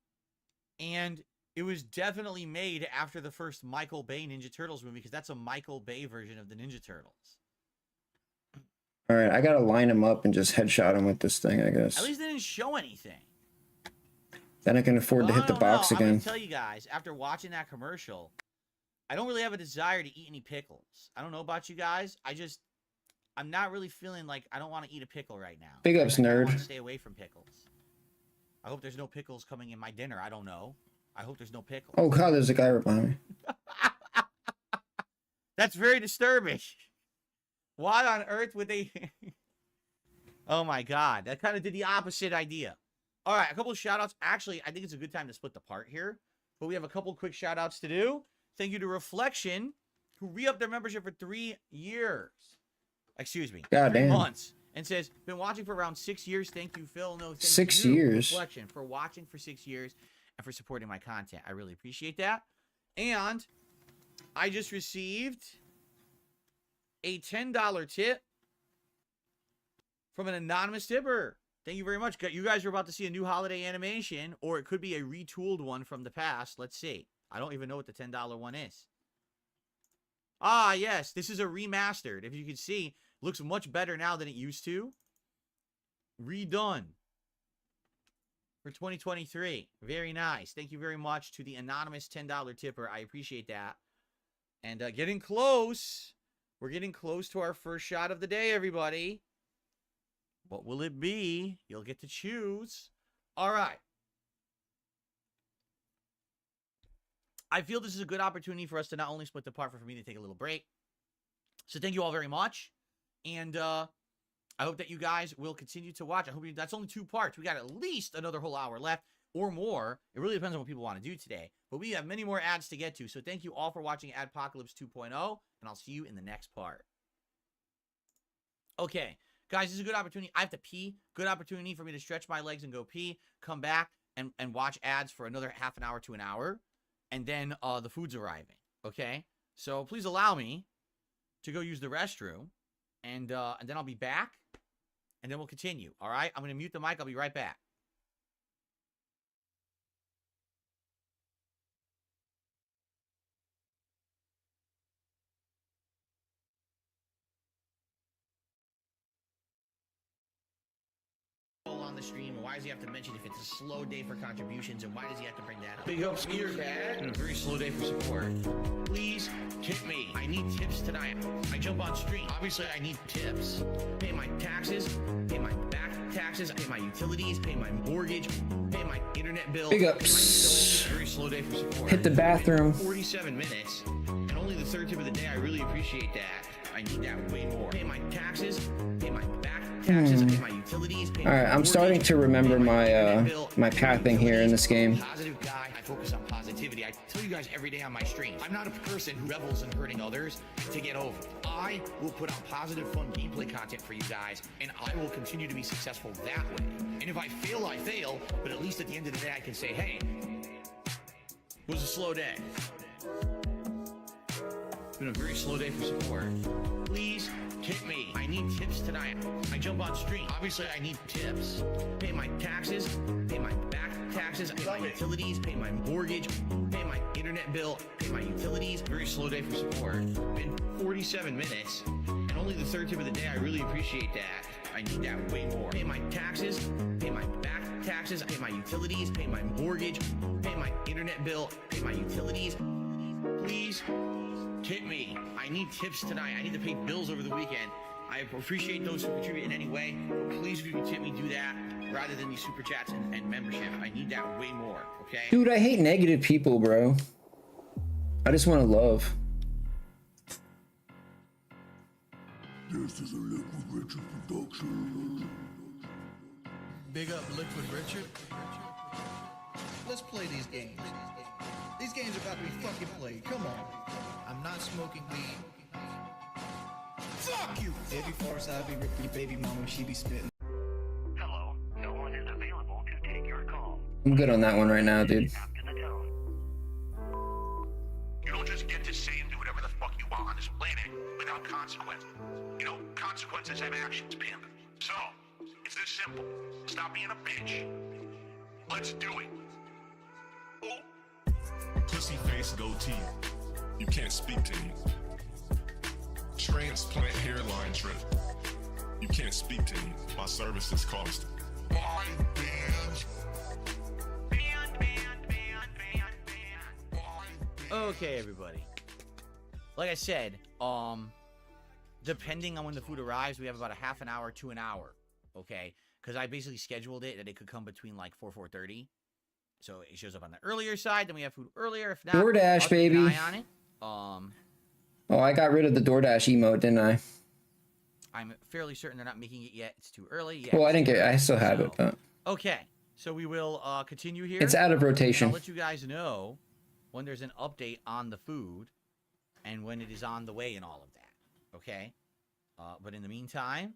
and it was definitely made after the first Michael Bay Ninja Turtles movie, because that's a Michael Bay version of the Ninja Turtles. Alright, I gotta line him up and just headshot him with this thing, I guess. At least they didn't show anything. Then I can afford to hit the box I'm again. gonna tell you guys, after watching that commercial, I don't really have a desire to eat any pickles. I don't know about you guys. I'm not really feeling like I don't want to eat a pickle right now. Big ups, I nerd. want to stay away from pickles. I hope there's no pickles coming in my dinner. I don't know. I hope there's no pickles. Oh god, there's a guy right behind me. That's very disturbing. Why on earth would they... Oh my god. That kind of did the opposite idea. All right, a couple of shout-outs. Actually, I think it's a good time to split the part here. But we have a couple quick shout-outs to do. Thank you to Reflection, who re-upped their membership for 3 years. Excuse me. God 3 damn. months. And says, been watching for around 6 years. Thank you, Phil. No, thank 6 you, years? Reflection, for watching for 6 years and for supporting my content. I really appreciate that. And I just received a $10 tip from an anonymous tipper. Thank you very much. You guys are about to see a new holiday animation, or it could be a retooled one from the past. Let's see. I don't even know what the $10 one is. Ah, yes. This is a remastered. If you can see, looks much better now than it used to. Redone for 2023. Very nice. Thank you very much to the anonymous $10 tipper. I appreciate that. And getting close. We're getting close to our first shot of the day, everybody. What will it be? You'll get to choose. All right. I feel this is a good opportunity for us to not only split the part, but for me to take a little break. So thank you all very much. And I hope that you guys will continue to watch. I hope that's only 2 parts. We got at least another whole hour left or more. It really depends on what people want to do today. But we have many more ads to get to. So thank you all for watching Adpocalypse 2.0. And I'll see you in the next part. Okay. Guys, this is a good opportunity. I have to pee. Good opportunity for me to stretch my legs and go pee. Come back and watch ads for another half an hour to an hour. And then the food's arriving. Okay? So please allow me to go use the restroom. And then I'll be back. And then we'll continue. All right? I'm going to mute the mic. I'll be right back. On the stream, and why does he have to mention if it's a slow day for contributions, and why does he have to bring that up? Big ups ReeAcked, and a very slow day for support. Please tip me. I need tips tonight. I jump on stream. Obviously, I need tips. Pay my taxes, pay my back taxes, pay my utilities, pay my mortgage, pay my internet bill. Big ups. Very slow day for support. Hit the bathroom. 47 minutes, and only the third tip of the day. I really appreciate that. I need that way more. Pay my taxes, pay my back taxes, pay my utilities. Pay Alright, I'm starting to remember my my pathing here in this game. Positive guy. I focus on positivity. I tell you guys every day on my stream, I'm not a person who revels in hurting others to get over. I will put out positive, fun gameplay content for you guys, and I will continue to be successful that way. And if I fail, I fail, but at least at the end of the day, I can say, hey, it was a slow day. It's been a very slow day for support. Please tip me. I need tips tonight. I jump on stream. Obviously, I need tips. Pay my taxes, pay my back taxes, pay my utilities, pay my mortgage, pay my internet bill, pay my utilities. Very slow day for support. Been 47 minutes, and only the third tip of the day. I really appreciate that. I need that way more. Pay my taxes, pay my back taxes, pay my utilities, pay my mortgage, pay my internet bill, pay my utilities. Please tip me. I need tips tonight. I need to pay bills over the weekend. I appreciate those who contribute in any way. Please, if you can tip me, do that rather than these super chats and membership. I need that way more, okay? Dude, I hate negative people, bro. I just want to love. This is a Liquid Riches production. Big up Liquid Richard. Let's play these games. These games are about to be fucking played. Come on. I'm not smoking weed. Fuck you! Baby Force, I be Ricky, baby mama, she be spitting. Hello, no one is available to take your call. I'm good on that one right now, dude. You don't just get to say and do whatever the fuck you want on this planet without consequences. You know, consequences have actions, pimp. So, it's this simple. Stop being a bitch. Let's do it. Pussy face goatee. You can't speak to me. Transplant hairline drip. You can't speak to me. My services cost. Okay, everybody. Like I said, depending on when the food arrives, we have about a half an hour to an hour. Okay, because I basically scheduled it that it could come between like 4:30. So it shows up on the earlier side. Then we have food earlier. If not, DoorDash, I'll baby. keep an eye on it. Oh, I got rid of the DoorDash emote, didn't I? I'm fairly certain they're not making it yet. It's too early. Yeah, Well, I didn't get it. I still have it, but okay. So we will continue here. it's out of rotation. And I'll let you guys know when there's an update on the food and when it is on the way and all of that. Okay? But in the meantime,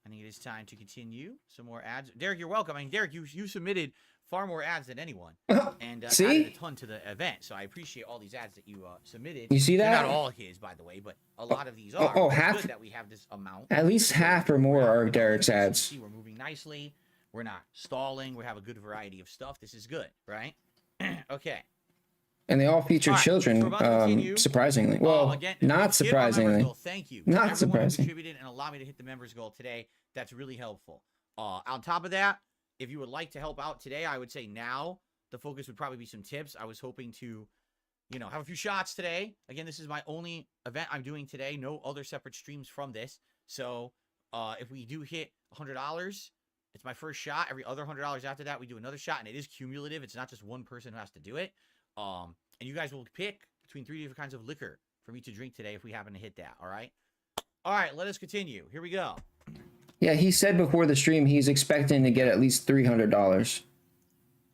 I think it is time to continue. Some more ads. Derek, you're welcome. I mean, Derek, you submitted far more ads than anyone. And See? added a ton to the event. So I appreciate all these ads that you submitted. You see They're that? not all his, by the way, but a lot of these are. Oh, It's half- good that we have this amount. At least half or more are Derek's ads. See, we're moving nicely. We're not stalling. We have a good variety of stuff. This is good, right? Okay. And they all feature All right, so we're children, about to continue. surprisingly. Well, Again, not hit our members surprisingly. goal. Thank you. to Not everyone who surprising. contributed and allowed me to hit the members goal today. That's really helpful. On top of that, if you would like to help out today, I would say now the focus would probably be some tips. I was hoping to, have a few shots today. Again, this is my only event I'm doing today. No other separate streams from this. So if we do hit $100, it's my first shot. Every other $100 after that, we do another shot, and it is cumulative. It's not just one person who has to do it. And you guys will pick between 3 different kinds of liquor for me to drink today if we happen to hit that, all right? All right, let us continue. Here we go. Yeah, he said before the stream he's expecting to get at least $300.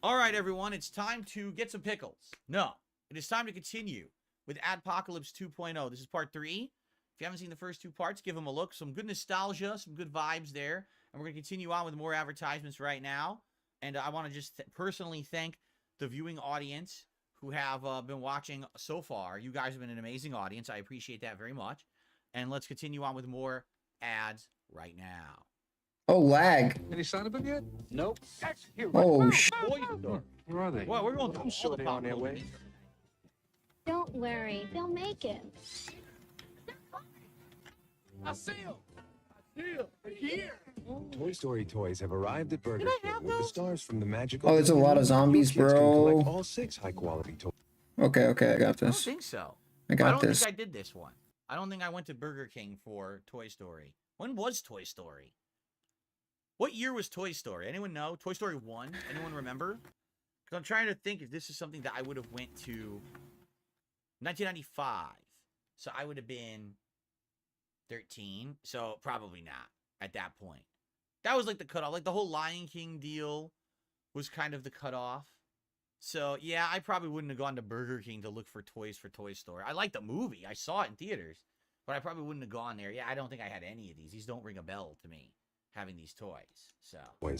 All right, everyone, it's time to get some pickles. No, it is time to continue with Adpocalypse 2.0. This is part 3. If you haven't seen the first 2 parts, give them a look. Some good nostalgia, some good vibes there. And we're going to continue on with more advertisements right now. And I want to just personally thank the viewing audience who have been watching so far. You guys have been an amazing audience. I appreciate that very much. And let's continue on with more ads right now. Oh, lag. Any sign of them yet? Nope. That's here. Oh, sh. Where are they? Well, we're going through I'm sure they're on their way. Don't worry, they'll make it. I see them. I see them. They're here. Toy Story toys have arrived at Burger King with the stars from the magical. Oh, there's a lot of zombies, Kids can collect bro. all 6 high-quality toys. Okay, I got I don't this. think so. I got I don't this. think I did this one. I don't think I went to Burger King for Toy Story. When was Toy Story? What year was Toy Story? Anyone know? Toy Story 1? Anyone remember? Because I'm trying to think if this is something that I would have went to 1995. So I would have been 13. So probably not at that point. That was like the cutoff. Like the whole Lion King deal was kind of the cutoff. So yeah, I probably wouldn't have gone to Burger King to look for toys for Toy Story. I liked the movie. I saw it in theaters. But I probably wouldn't have gone there. Yeah, I don't think I had any of these. These don't ring a bell to me, having these toys. So.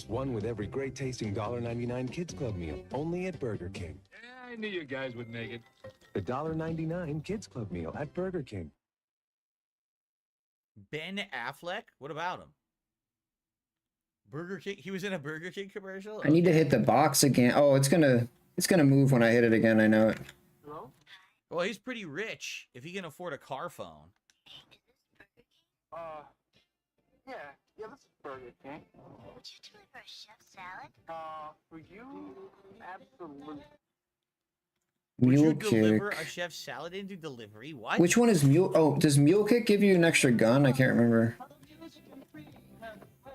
One with every great tasting $1.99 Kids Club meal, only at Burger King. Yeah, I knew you guys would make it. The $1.99 Kids Club meal at Burger King. Ben Affleck? What about him? Burger King? He was in a Burger King commercial? I need to hit the box again. Oh, it's gonna move when I hit it again. I know it. Hello? Well, he's pretty rich if he can afford a car phone. Yeah, this is Burger King. Would you deliver a chef salad? For you, absolutely. Would you Mule deliver kick. a chef salad into delivery? What? Which one is mule? Oh, does mule kick give you an extra gun? I can't remember.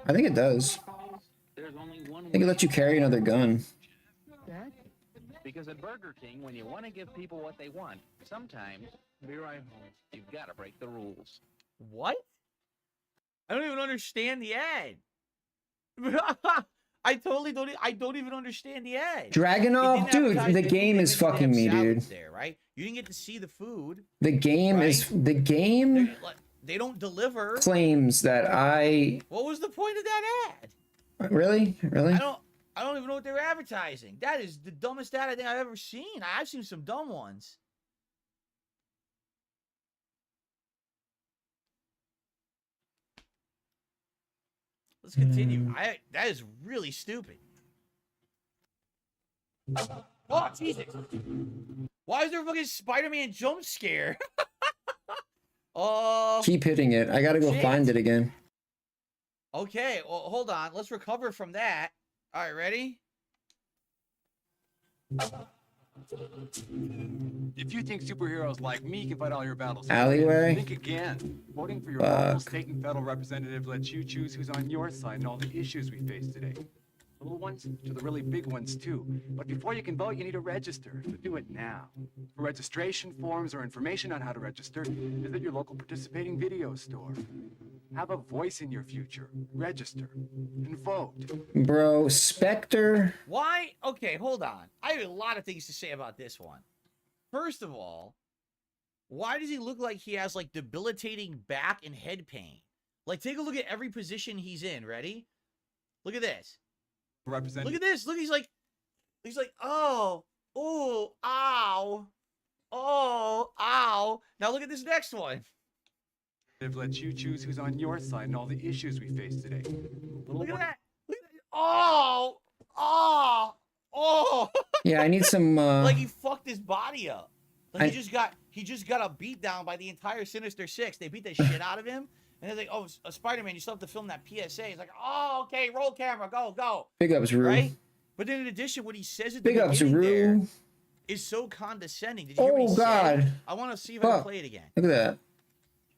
I think it does. There's only one I think it lets you carry another gun. Because at Burger King, when you want to give people what they want, sometimes, be right home, you've got to break the rules. What? I don't even understand the ad. I totally don't. I don't even understand the ad. Dragunov, dude, the game is fucking me, dude. There, right? You didn't get to see the food. The game is the game They don't deliver. claims that I What was the point of that ad? really. I don't even know what they were advertising. That is the dumbest ad I think I've ever seen. I've seen some dumb ones. Let's continue. That is really stupid. Oh, Jesus. Why is there a fucking Spider-Man jump scare? Oh. Keep hitting it. I gotta go find it again. Okay, well, hold on. Let's recover from that. All right, ready? If you think superheroes like me can fight all your battles, Alleyway? think again. Voting for your Fuck. local state and federal representative lets you choose who's on your side and all the issues we face today. The little ones to the really big ones too. But before you can vote, you need to register. So do it now. For registration forms or information on how to register, visit your local participating video store. Have a voice in your future. Register and vote. Bro, Spectre. Why? Okay, hold on. I have a lot of things to say about this one. First of all, why does he look like he has like debilitating back and head pain? Like, take a look at every position he's in. Ready? Look at this. Look at this. Look, he's like, oh, ow, oh, ow. Now look at this next one. It lets you choose who's on your side and all the issues we face today. Look at that. Look at that. Oh, oh, oh. Yeah, I need some. Like he fucked his body up. Like he just got a beat down by the entire Sinister Six. They beat the shit out of him. And they're like, oh, Spider-Man, you still have to film that PSA. He's like, oh, okay, roll camera, go, go. Big ups, Rue. Right? But then in addition, what he says at the Big ups, beginning there Rue. is so condescending. Did you hear what he God. said? I want to see if I can play it again. Look at that.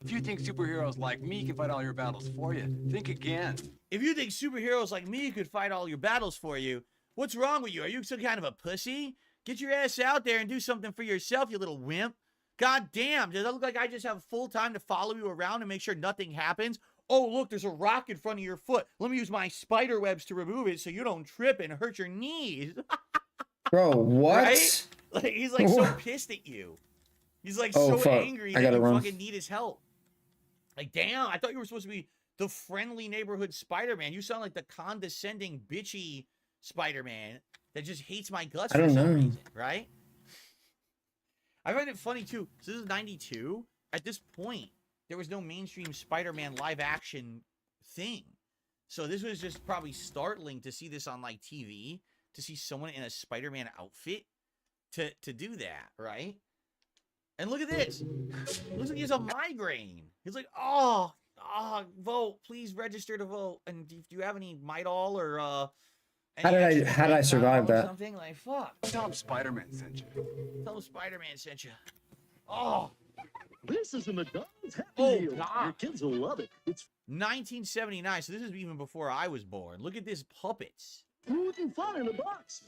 If you think superheroes like me can fight all your battles for you, think again. If you think superheroes like me could fight all your battles for you, what's wrong with you? Are you some kind of a pussy? Get your ass out there and do something for yourself, you little wimp. God damn, does that look like I just have full time to follow you around and make sure nothing happens? Oh, look, there's a rock in front of your foot. Let me use my spider webs to remove it so you don't trip and hurt your knees. Bro, what? Right? Like, he's like so pissed at you. He's like so angry that you fucking need his help. Like, damn, I thought you were supposed to be the friendly neighborhood Spider-Man. You sound like the condescending, bitchy Spider-Man that just hates my guts for some reason, right? I find it funny, too. So this is 92. At this point, there was no mainstream Spider-Man live-action thing. So this was just probably startling to see this on, like, TV, to see someone in a Spider-Man outfit to do that, right? And look at this. Looks like he has a migraine. He's like, oh, vote. Please register to vote. And do you have any Midol or How did I survive that? Something like, fuck. Tell him Spider-Man sent you. Tell him Spider-Man sent you. Oh. This is a McDonald's Happy Meal. God. Your kids will love it. It's 1979, so this is even before I was born. Look at this puppets. food and fun in a box.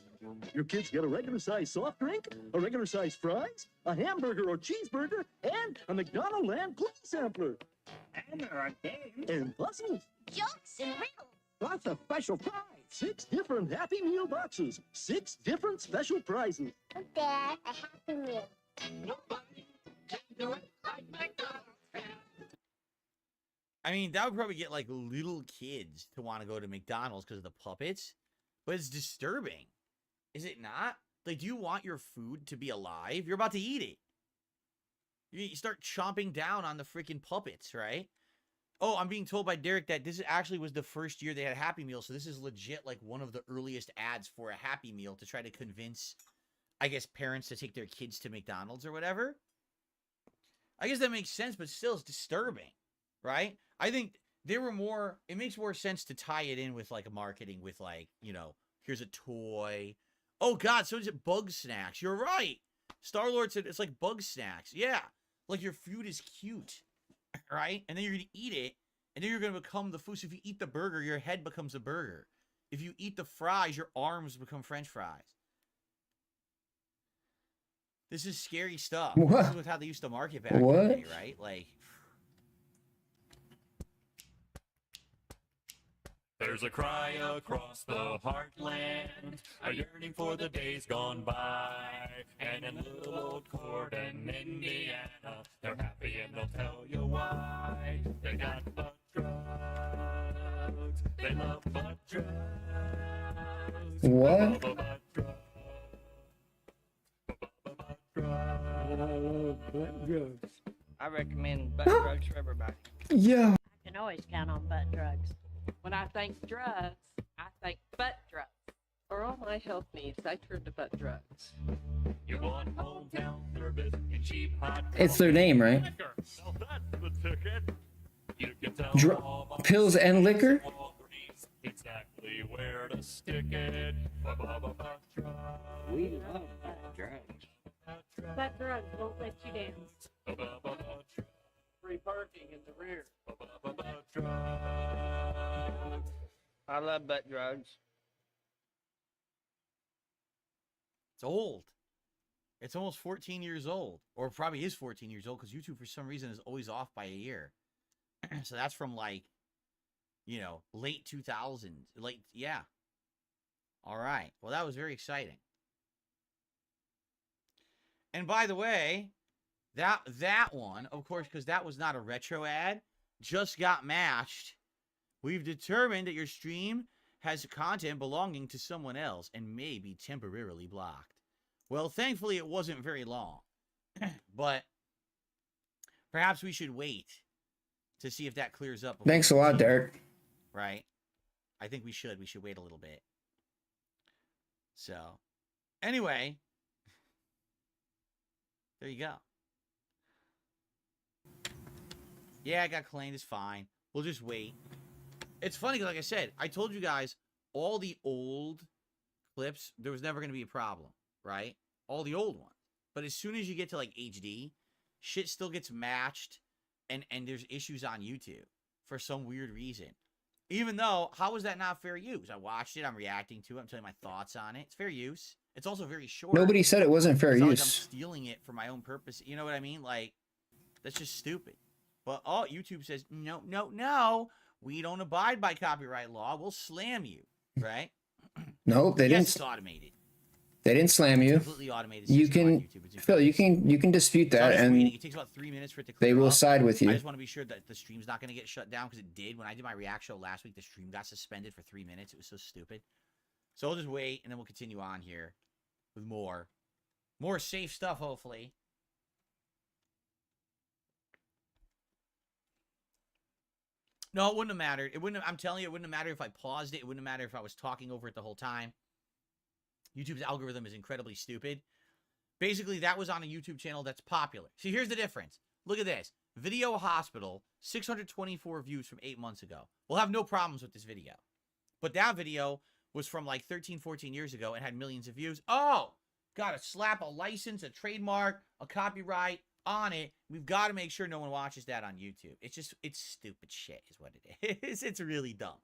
Your kids get a regular-sized soft drink, a regular-sized fries, a hamburger or cheeseburger, and a McDonald's Land Cookie Sampler. And there are games. And puzzles. Jokes and riddles. Lots of special prize. 6 different Happy Meal boxes. 6 different special prizes. Dad, a Happy Meal. Nobody can do it like McDonald's. I mean, that would probably get, like, little kids to want to go to McDonald's because of the puppets. But it's disturbing. Is it not? Like, do you want your food to be alive? You're about to eat it. You start chomping down on the freaking puppets, right? Oh, I'm being told by Derek that this actually was the first year they had a Happy Meal. So this is legit, like, one of the earliest ads for a Happy Meal to try to convince, I guess, parents to take their kids to McDonald's or whatever. I guess that makes sense, but still it's disturbing, right? I think there were more, it makes more sense to tie it in with, like, a marketing with, like, you know, here's a toy. Oh, God, so is it Bug Snacks? You're right. Star-Lord said it's like Bug Snacks. Yeah. Like, your food is cute, right? And then you're going to eat it, and then you're going to become the food. So if you eat the burger, your head becomes a burger. If you eat the fries, your arms become French fries. This is scary stuff. What? This is how they used to market back in What? the day, right? Like, There's a cry across the heartland, a yearning for the days gone by. And in little old Corden, Indiana, they're happy and they'll tell you why. They got butt drugs, they love butt drugs. What? Butt drugs. Butt drugs. I recommend butt drugs for everybody. Yeah. I can always count on butt drugs. When I think drugs, I think butt drugs. For all my health needs, I turn to butt drugs. You want hometown service and cheap hot It's their name, right? liquor. Now that's the ticket. You can tell all my Pills and liquor? Walgreens exactly where to stick it. Butt drugs. We love butt drugs. Butt drugs won't let you down. Free parking in the rear. I love butt drugs. It's old. It's almost 14 years old. Or probably is 14 years old because YouTube, for some reason, is always off by a year. So that's from, like, you know, late 2000s. Yeah. All right. Well, that was very exciting. And by the way, that one, of course, because that was not a retro ad, just got matched. We've determined that your stream has content belonging to someone else and may be temporarily blocked. Well, thankfully, it wasn't very long. But perhaps we should wait to see if that clears up. Thanks a lot, Derek. Right? I think we should. We should wait a little bit. So, anyway, there you go. Yeah, I got claimed. It's fine. We'll just wait. It's funny, like I said, I told you guys, all the old clips, there was never going to be a problem, right? All the old ones. But as soon as you get to, like, HD, shit still gets matched, and there's issues on YouTube for some weird reason. Even though, how is that not fair use? I watched it, I'm reacting to it, I'm telling my thoughts on it. It's fair use. It's also very short. Nobody said it wasn't fair It's not use. like I'm stealing it for my own purpose. You know what I mean? Like, that's just stupid. But, oh, YouTube says, no, no, no. We don't abide by copyright law. We'll slam you, right? Nope, they yes, didn't. It's automated. They didn't slam you. Completely automated. You can, Phil. You can dispute So I'm that, just and waiting. It takes about 3 minutes for it to clear they will up. side with you. I just want to be sure that the stream's not going to get shut down because it did. When I did my react show last week, the stream got suspended for 3 minutes. It was so stupid. So we'll just wait, and then we'll continue on here with more safe stuff, hopefully. No, it wouldn't have mattered. It wouldn't have, I'm telling you, it wouldn't have mattered if I paused it. It wouldn't have mattered if I was talking over it the whole time. YouTube's algorithm is incredibly stupid. Basically, that was on a YouTube channel that's popular. See, here's the difference. Look at this. Video Hospital, 624 views from 8 months ago. We'll have no problems with this video. But that video was from like 13, 14 years ago and had millions of views. Oh, got to slap a license, a trademark, a copyright on it. We've got to make sure no one watches that on YouTube. It's stupid shit is what it is. It's really dumb.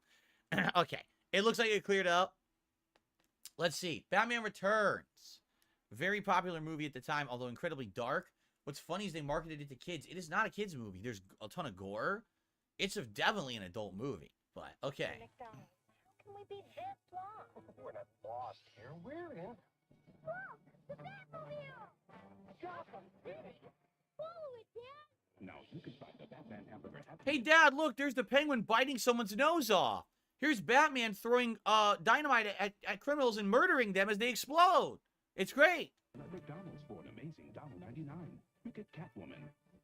Okay. It looks like it cleared up. Let's see. Batman Returns. Very popular movie at the time, although incredibly dark. What's funny is they marketed it to kids. It is not a kid's movie. There's a ton of gore. It's definitely an adult movie. But, okay. How can we be this long? We're not lost here. We're in. Look, the Batmobile! Gotham City! Follow it, Dad! Now you can find the Batman hamburger. Hey, Dad, look, there's the Penguin biting someone's nose off. Here's Batman throwing dynamite at criminals and murdering them as they explode. It's great. At McDonald's for an amazing $1.99. You get Catwoman,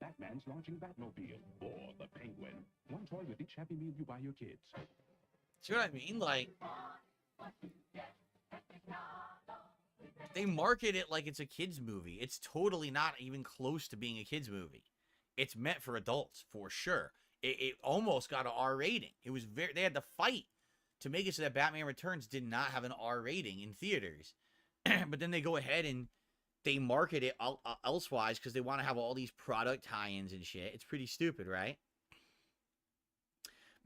Batman's launching Batmobile, or the Penguin. One toy with each Happy Meal you buy your kids. See what I mean? Like, they market it like it's a kid's movie. It's totally not even close to being a kid's movie. It's meant for adults, for sure. It almost got an R rating. It was they had to fight to make it so that Batman Returns did not have an R rating in theaters. But then they go ahead and they market it elsewise because they want to have all these product tie-ins and shit. It's pretty stupid, right?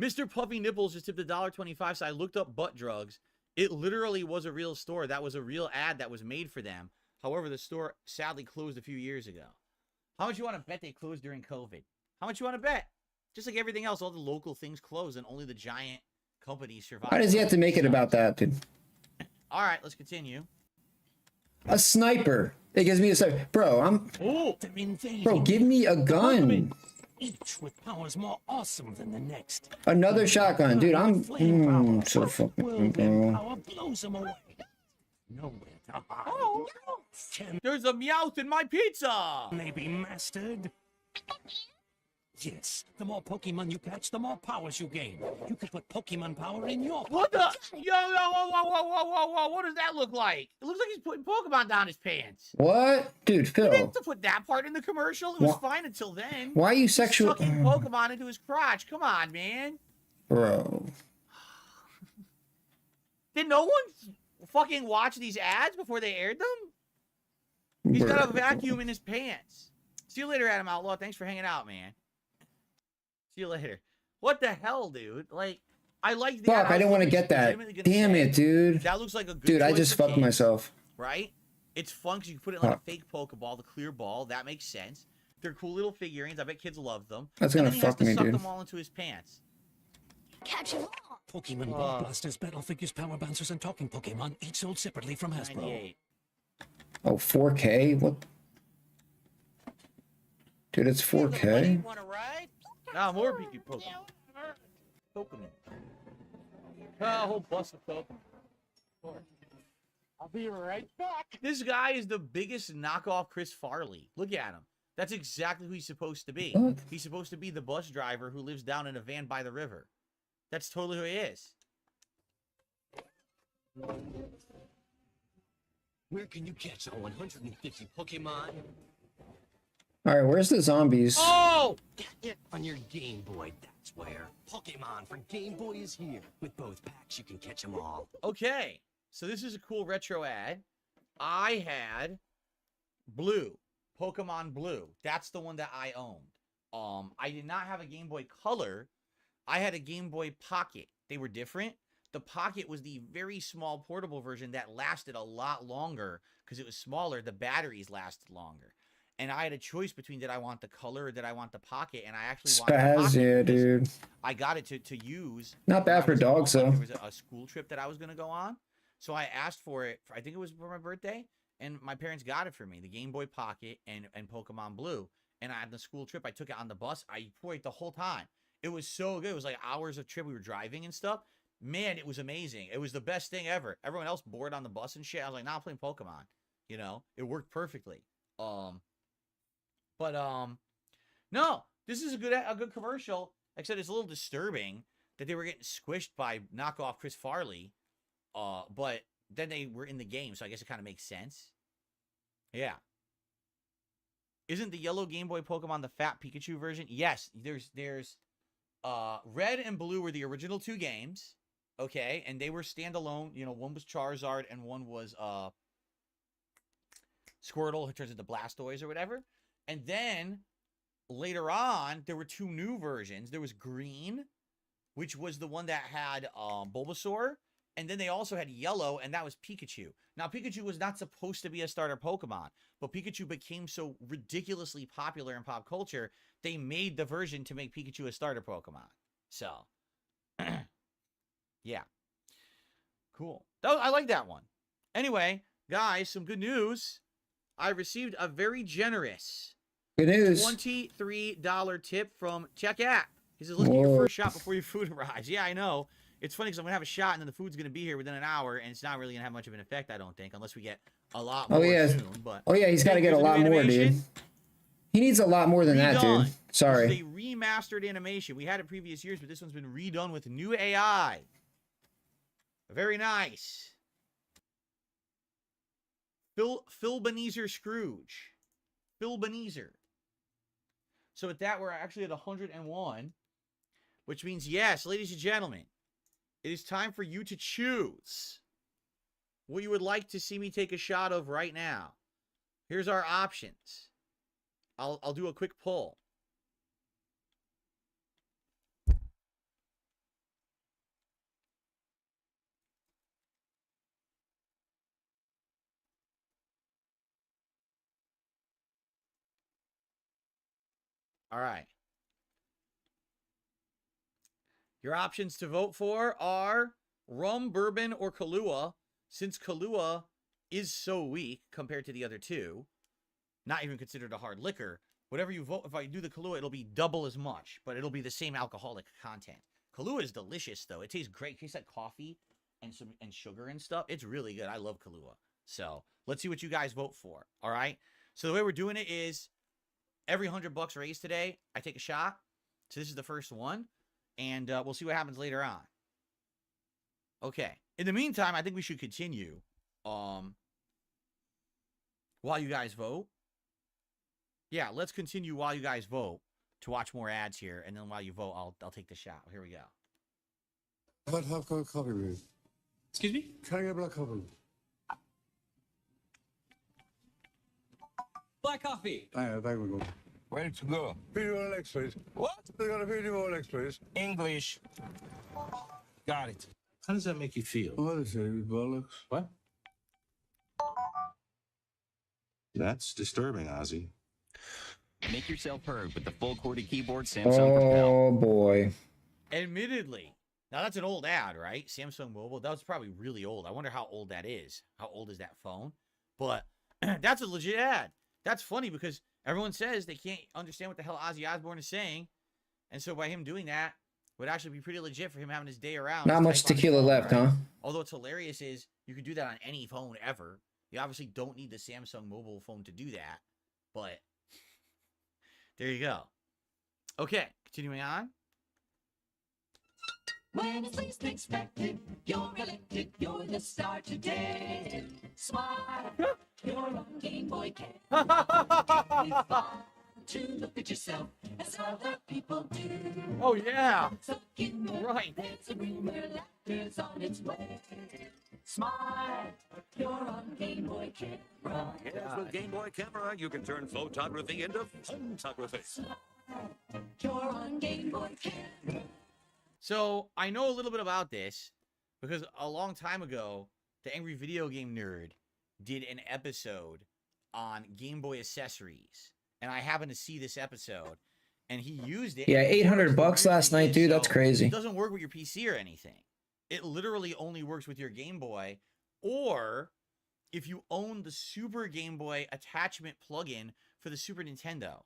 Mr. Puffy Nipples just tipped $1.25, so I looked up butt drugs. It literally was a real store. That was a real ad that was made for them. However, the store sadly closed a few years ago. How much you want to bet they closed during COVID? How much you want to bet? Just like everything else, all the local things closed and only the giant companies survive. Why does he have to make it about that, dude? All right, let's continue. A sniper. It gives me a sniper. Bro, Bro, give me a gun. Each with powers more awesome than the next. Another shotgun, dude. I'm so fucking bro. Power blows them away. Nowhere to hide. Oh, there's a Meowth in my pizza. May be mastered. Yes, the more Pokemon you catch, the more powers you gain. You could put Pokemon power in your What the? pockets. Yo, whoa. What does that look like? It looks like he's putting Pokemon down his pants. What? Dude, You Phil. didn't have to put that part in the commercial. It was fine until then. Why are you He's sexual? sucking Pokemon into his crotch. Come on, man. Bro. Did no one fucking watch these ads before they aired them? He's got a vacuum in his pants. See you later, Adam Outlaw. Thanks for hanging out, man. See you later. What the hell, dude? Like, I like the Fuck, I didn't want to get that. Damn it, dude. That looks like a good Dude, I choice just for fucked kids, myself. Right? It's fun because you can put it in like a fake Pokeball, the clear ball. That makes sense. They're cool little figurines. I bet kids love them. That's And gonna then he has fuck to me, suck dude. them all into his pants. Catch them all. Pokemon Ball Blasters, Battle Figures, Power Bouncers, and Talking Pokemon, each sold separately from Hasbro. 98. Oh, 4K? What? Dude, it's 4K? Now more Pikachu Pokemon. Pokemon. A whole bus of Pokemon. I'll be right back. This guy is the biggest knockoff Chris Farley. Look at him. That's exactly who he's supposed to be. What? He's supposed to be the bus driver who lives down in a van by the river. That's totally who he is. Where can you catch all 150 Pokemon? Alright, where's the zombies? Oh! On your Game Boy, that's where. Pokemon for Game Boy is here. With both packs, you can catch them all. Okay, so this is a cool retro ad. I had Blue, Pokemon Blue. That's the one that I owned. I did not have a Game Boy Color. I had a Game Boy Pocket. They were different. The Pocket was the very small portable version that lasted a lot longer because it was smaller. The batteries lasted longer. And I had a choice between did I want the Color or did I want the Pocket, and I actually wanted the Spaz, Pocket yeah, because dude. I got it to use. Not bad for dogs, though. There was a school trip that I was going to go on. So I asked for it, I think it was for my birthday, and my parents got it for me, the Game Boy Pocket and Pokemon Blue. And on the school trip, I took it on the bus. I played it the whole time. It was so good. It was like hours of trip. We were driving and stuff. Man, it was amazing. It was the best thing ever. Everyone else bored on the bus and shit. I was like, nah, I'm playing Pokemon. You know, it worked perfectly. No, this is a good commercial. Except it's a little disturbing that they were getting squished by knockoff Chris Farley. But then they were in the game, so I guess it kind of makes sense. Yeah. Isn't the yellow Game Boy Pokemon the fat Pikachu version? Yes, there's Red and Blue were the original two games. Okay, and they were standalone. You know, one was Charizard and one was Squirtle, who turns into Blastoise or whatever. And then later on, there were two new versions. There was Green, which was the one that had Bulbasaur. And then they also had Yellow, and that was Pikachu. Now, Pikachu was not supposed to be a starter Pokemon, but Pikachu became so ridiculously popular in pop culture, they made the version to make Pikachu a starter Pokemon. So, yeah. Cool. I like that one. Anyway, guys, some good news. I received a very generous Good news. $23 tip from Check App. He says, let's get your first shot before your food arrives. Yeah, I know. It's funny because I'm going to have a shot and then the food's going to be here within an hour, and it's not really going to have much of an effect, I don't think, unless we get a lot more soon. But oh, yeah, he's got to get a lot more, dude. He needs a lot more than that, dude. Sorry. This is a remastered animation. We had it previous years, but this one's been redone with new AI. Very nice. Phil Benezer Scrooge. Phil Benezer. So with that, we're actually at 101, which means, yes, ladies and gentlemen, it is time for you to choose what you would like to see me take a shot of right now. Here's our options. I'll do a quick poll. All right. Your options to vote for are rum, bourbon, or Kahlua. Since Kahlua is so weak compared to the other two, not even considered a hard liquor, whatever you vote, if I do the Kahlua, it'll be double as much, but it'll be the same alcoholic content. Kahlua is delicious, though. It tastes great. It tastes like coffee and sugar and stuff. It's really good. I love Kahlua. So let's see what you guys vote for. All right. So the way we're doing it is every $100 raised today, I take a shot. So this is the first one, and we'll see what happens later on. Okay. In the meantime, I think we should continue while you guys vote. Yeah, let's continue while you guys vote to watch more ads here, and then while you vote, I'll take the shot. Here we go. What half cup of coffee, please? Excuse me? Can I get a black coffee? Black coffee. Thank you. Ready to go. Video on legs, please. What? They got a video on legs, please. English. Got it. How does that make you feel? What is it, bollocks? What? That's disturbing, Ozzy. Make yourself heard with the full QWERTY keyboard Samsung Propel. Oh boy. Admittedly. Now that's an old ad, right? Samsung Mobile. That was probably really old. I wonder how old that is. How old is that phone? But that's a legit ad. That's funny because everyone says they can't understand what the hell Ozzy Osbourne is saying. And so by him doing that, would actually be pretty legit for him having his day around. Not much tequila left, huh? Although what's hilarious is you can do that on any phone ever. You obviously don't need the Samsung mobile phone to do that. But there you go. Okay, continuing on. When it's least expected, you're elected, you're the star today. Smile, you're on Game Boy Camera. It's fun to look at yourself as other people do. Oh, yeah. Right. There's a rumor laughter's on its way. Smile, you're on Game Boy Camera. Yes, with Game Boy Camera, you can turn photography into photography. You're on Game Boy Camera. So, I know a little bit about this because a long time ago, the Angry Video Game Nerd did an episode on Game Boy accessories. And I happened to see this episode, and he used it. Yeah, $800 last night, dude. That's crazy. It doesn't work with your PC or anything. It literally only works with your Game Boy, or if you own the Super Game Boy attachment plugin for the Super Nintendo.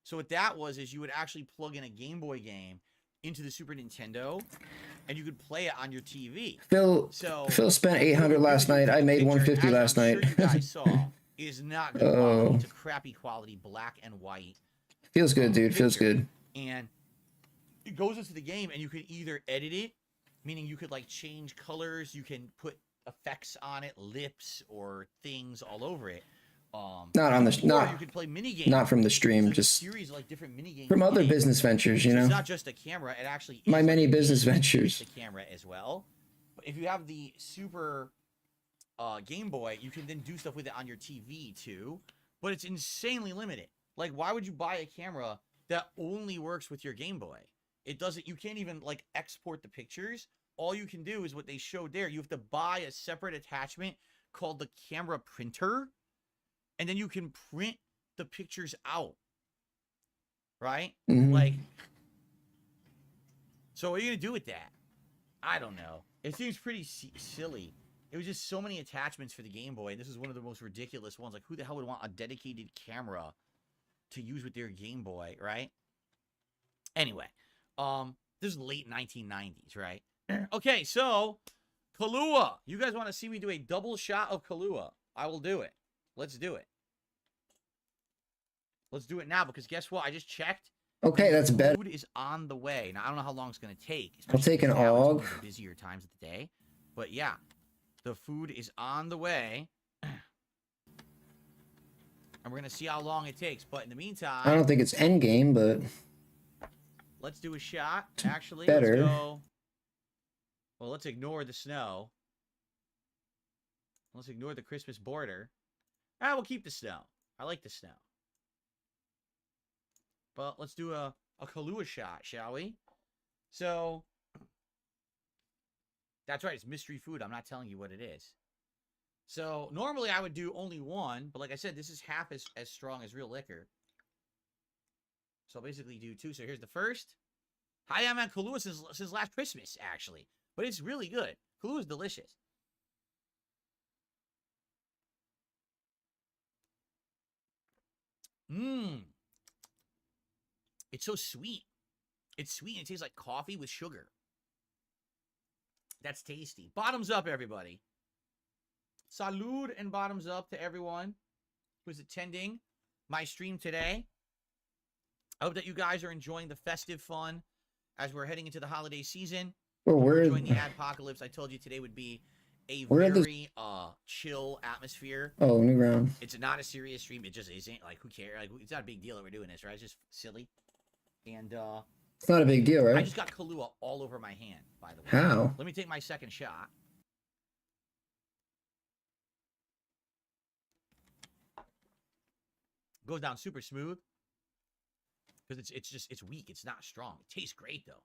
So what that was is you would actually plug in a Game Boy game into the Super Nintendo, and you could play it on your TV. Phil spent $800 last night. I made $150 last night. You guys saw is not good quality. It's a crappy quality, black and white. Feels good, dude. Feels good. And it goes into the game, and you can either edit it, meaning you could like change colors, you can put effects on it, lips or things all over it. Not on the you could play mini games. not from the stream, just series of, like, different mini games from other business ventures, you know. It's not just a camera; it actually is my many like business ventures. the camera as well. But if you have the Super Game Boy, you can then do stuff with it on your TV too. But it's insanely limited. Like, why would you buy a camera that only works with your Game Boy? It doesn't. You can't even like export the pictures. All you can do is what they showed there. You have to buy a separate attachment called the camera printer. And then you can print the pictures out, right? Mm-hmm. Like, so what are you going to do with that? I don't know. It seems pretty silly. It was just so many attachments for the Game Boy. And this is one of the most ridiculous ones. Like, who the hell would want a dedicated camera to use with their Game Boy, right? Anyway, this is late 1990s, right? Okay, so Kahlua. You guys want to see me do a double shot of Kahlua? I will do it. Let's do it. Let's do it now, because guess what? I just checked. Okay, that's better. Food is on the way. Now, I don't know how long it's going to take. I'll take an now. It's one AUG. of the busier times of the day. But yeah, the food is on the way. And we're going to see how long it takes. But in the meantime... I don't think it's endgame, but... Let's do a shot. Actually, better. Let's go... Well, let's ignore the snow. Let's ignore the Christmas border. Ah, we'll keep the snow. I like the snow. But let's do a Kahlua shot, shall we? So, that's right. It's mystery food. I'm not telling you what it is. So, normally I would do only one. But like I said, this is half as strong as real liquor. So, I'll basically do two. So, here's the first. I haven't had Kahlua since last Christmas, actually. But it's really good. Kahlua is delicious. Mmm. It's so sweet. It's sweet and it tastes like coffee with sugar. That's tasty. Bottoms up, everybody. Salud and bottoms up to everyone who's attending my stream today. I hope that you guys are enjoying the festive fun as we're heading into the holiday season. Well, we're enjoying the Adpocalypse. I told you today would be a very chill atmosphere. Oh, new round. It's not a serious stream. It just isn't. Like, who cares? Like, it's not a big deal that we're doing this, right? It's just silly. And It's not a big deal, right? I just got Kahlua all over my hand, by the way. How? Let me take my second shot. Goes down super smooth. Because it's weak. It's not strong. It tastes great, though.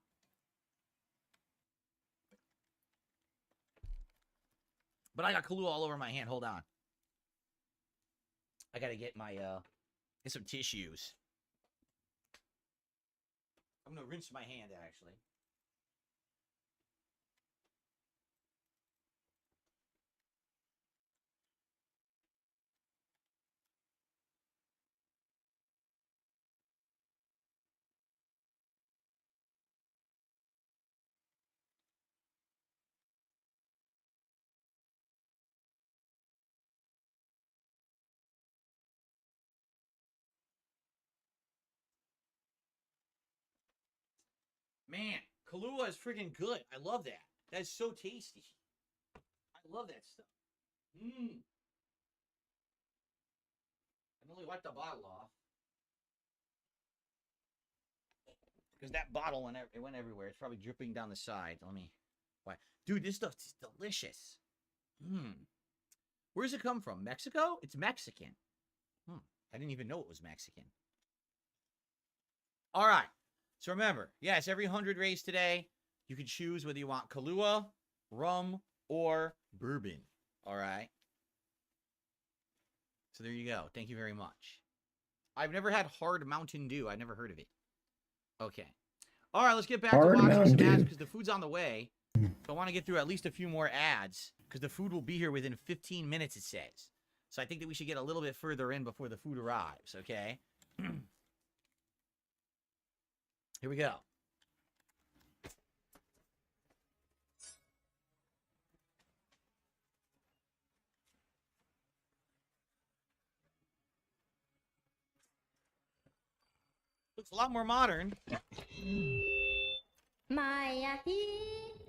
But I got Kahlua all over my hand. Hold on. I got to get my, get some tissues. I'm going to rinse my hand, actually. Man, Kahlua is freaking good. I love that. That's so tasty. I love that stuff. Mmm. I only wiped the bottle off. Because that bottle went everywhere. It's probably dripping down the side. Let me... Why? Dude, this stuff is delicious. Mmm. Where does it come from? Mexico? It's Mexican. I didn't even know it was Mexican. All right. So remember, yes, every 100 rays today, you can choose whether you want Kahlua, rum, or bourbon. All right. So there you go. Thank you very much. I've never had hard Mountain Dew. I've never heard of it. Okay. All right, let's get back to watching some ads because the food's on the way. So I want to get through at least a few more ads because the food will be here within 15 minutes, it says. So I think that we should get a little bit further in before the food arrives, okay? Here we go. Looks a lot more modern.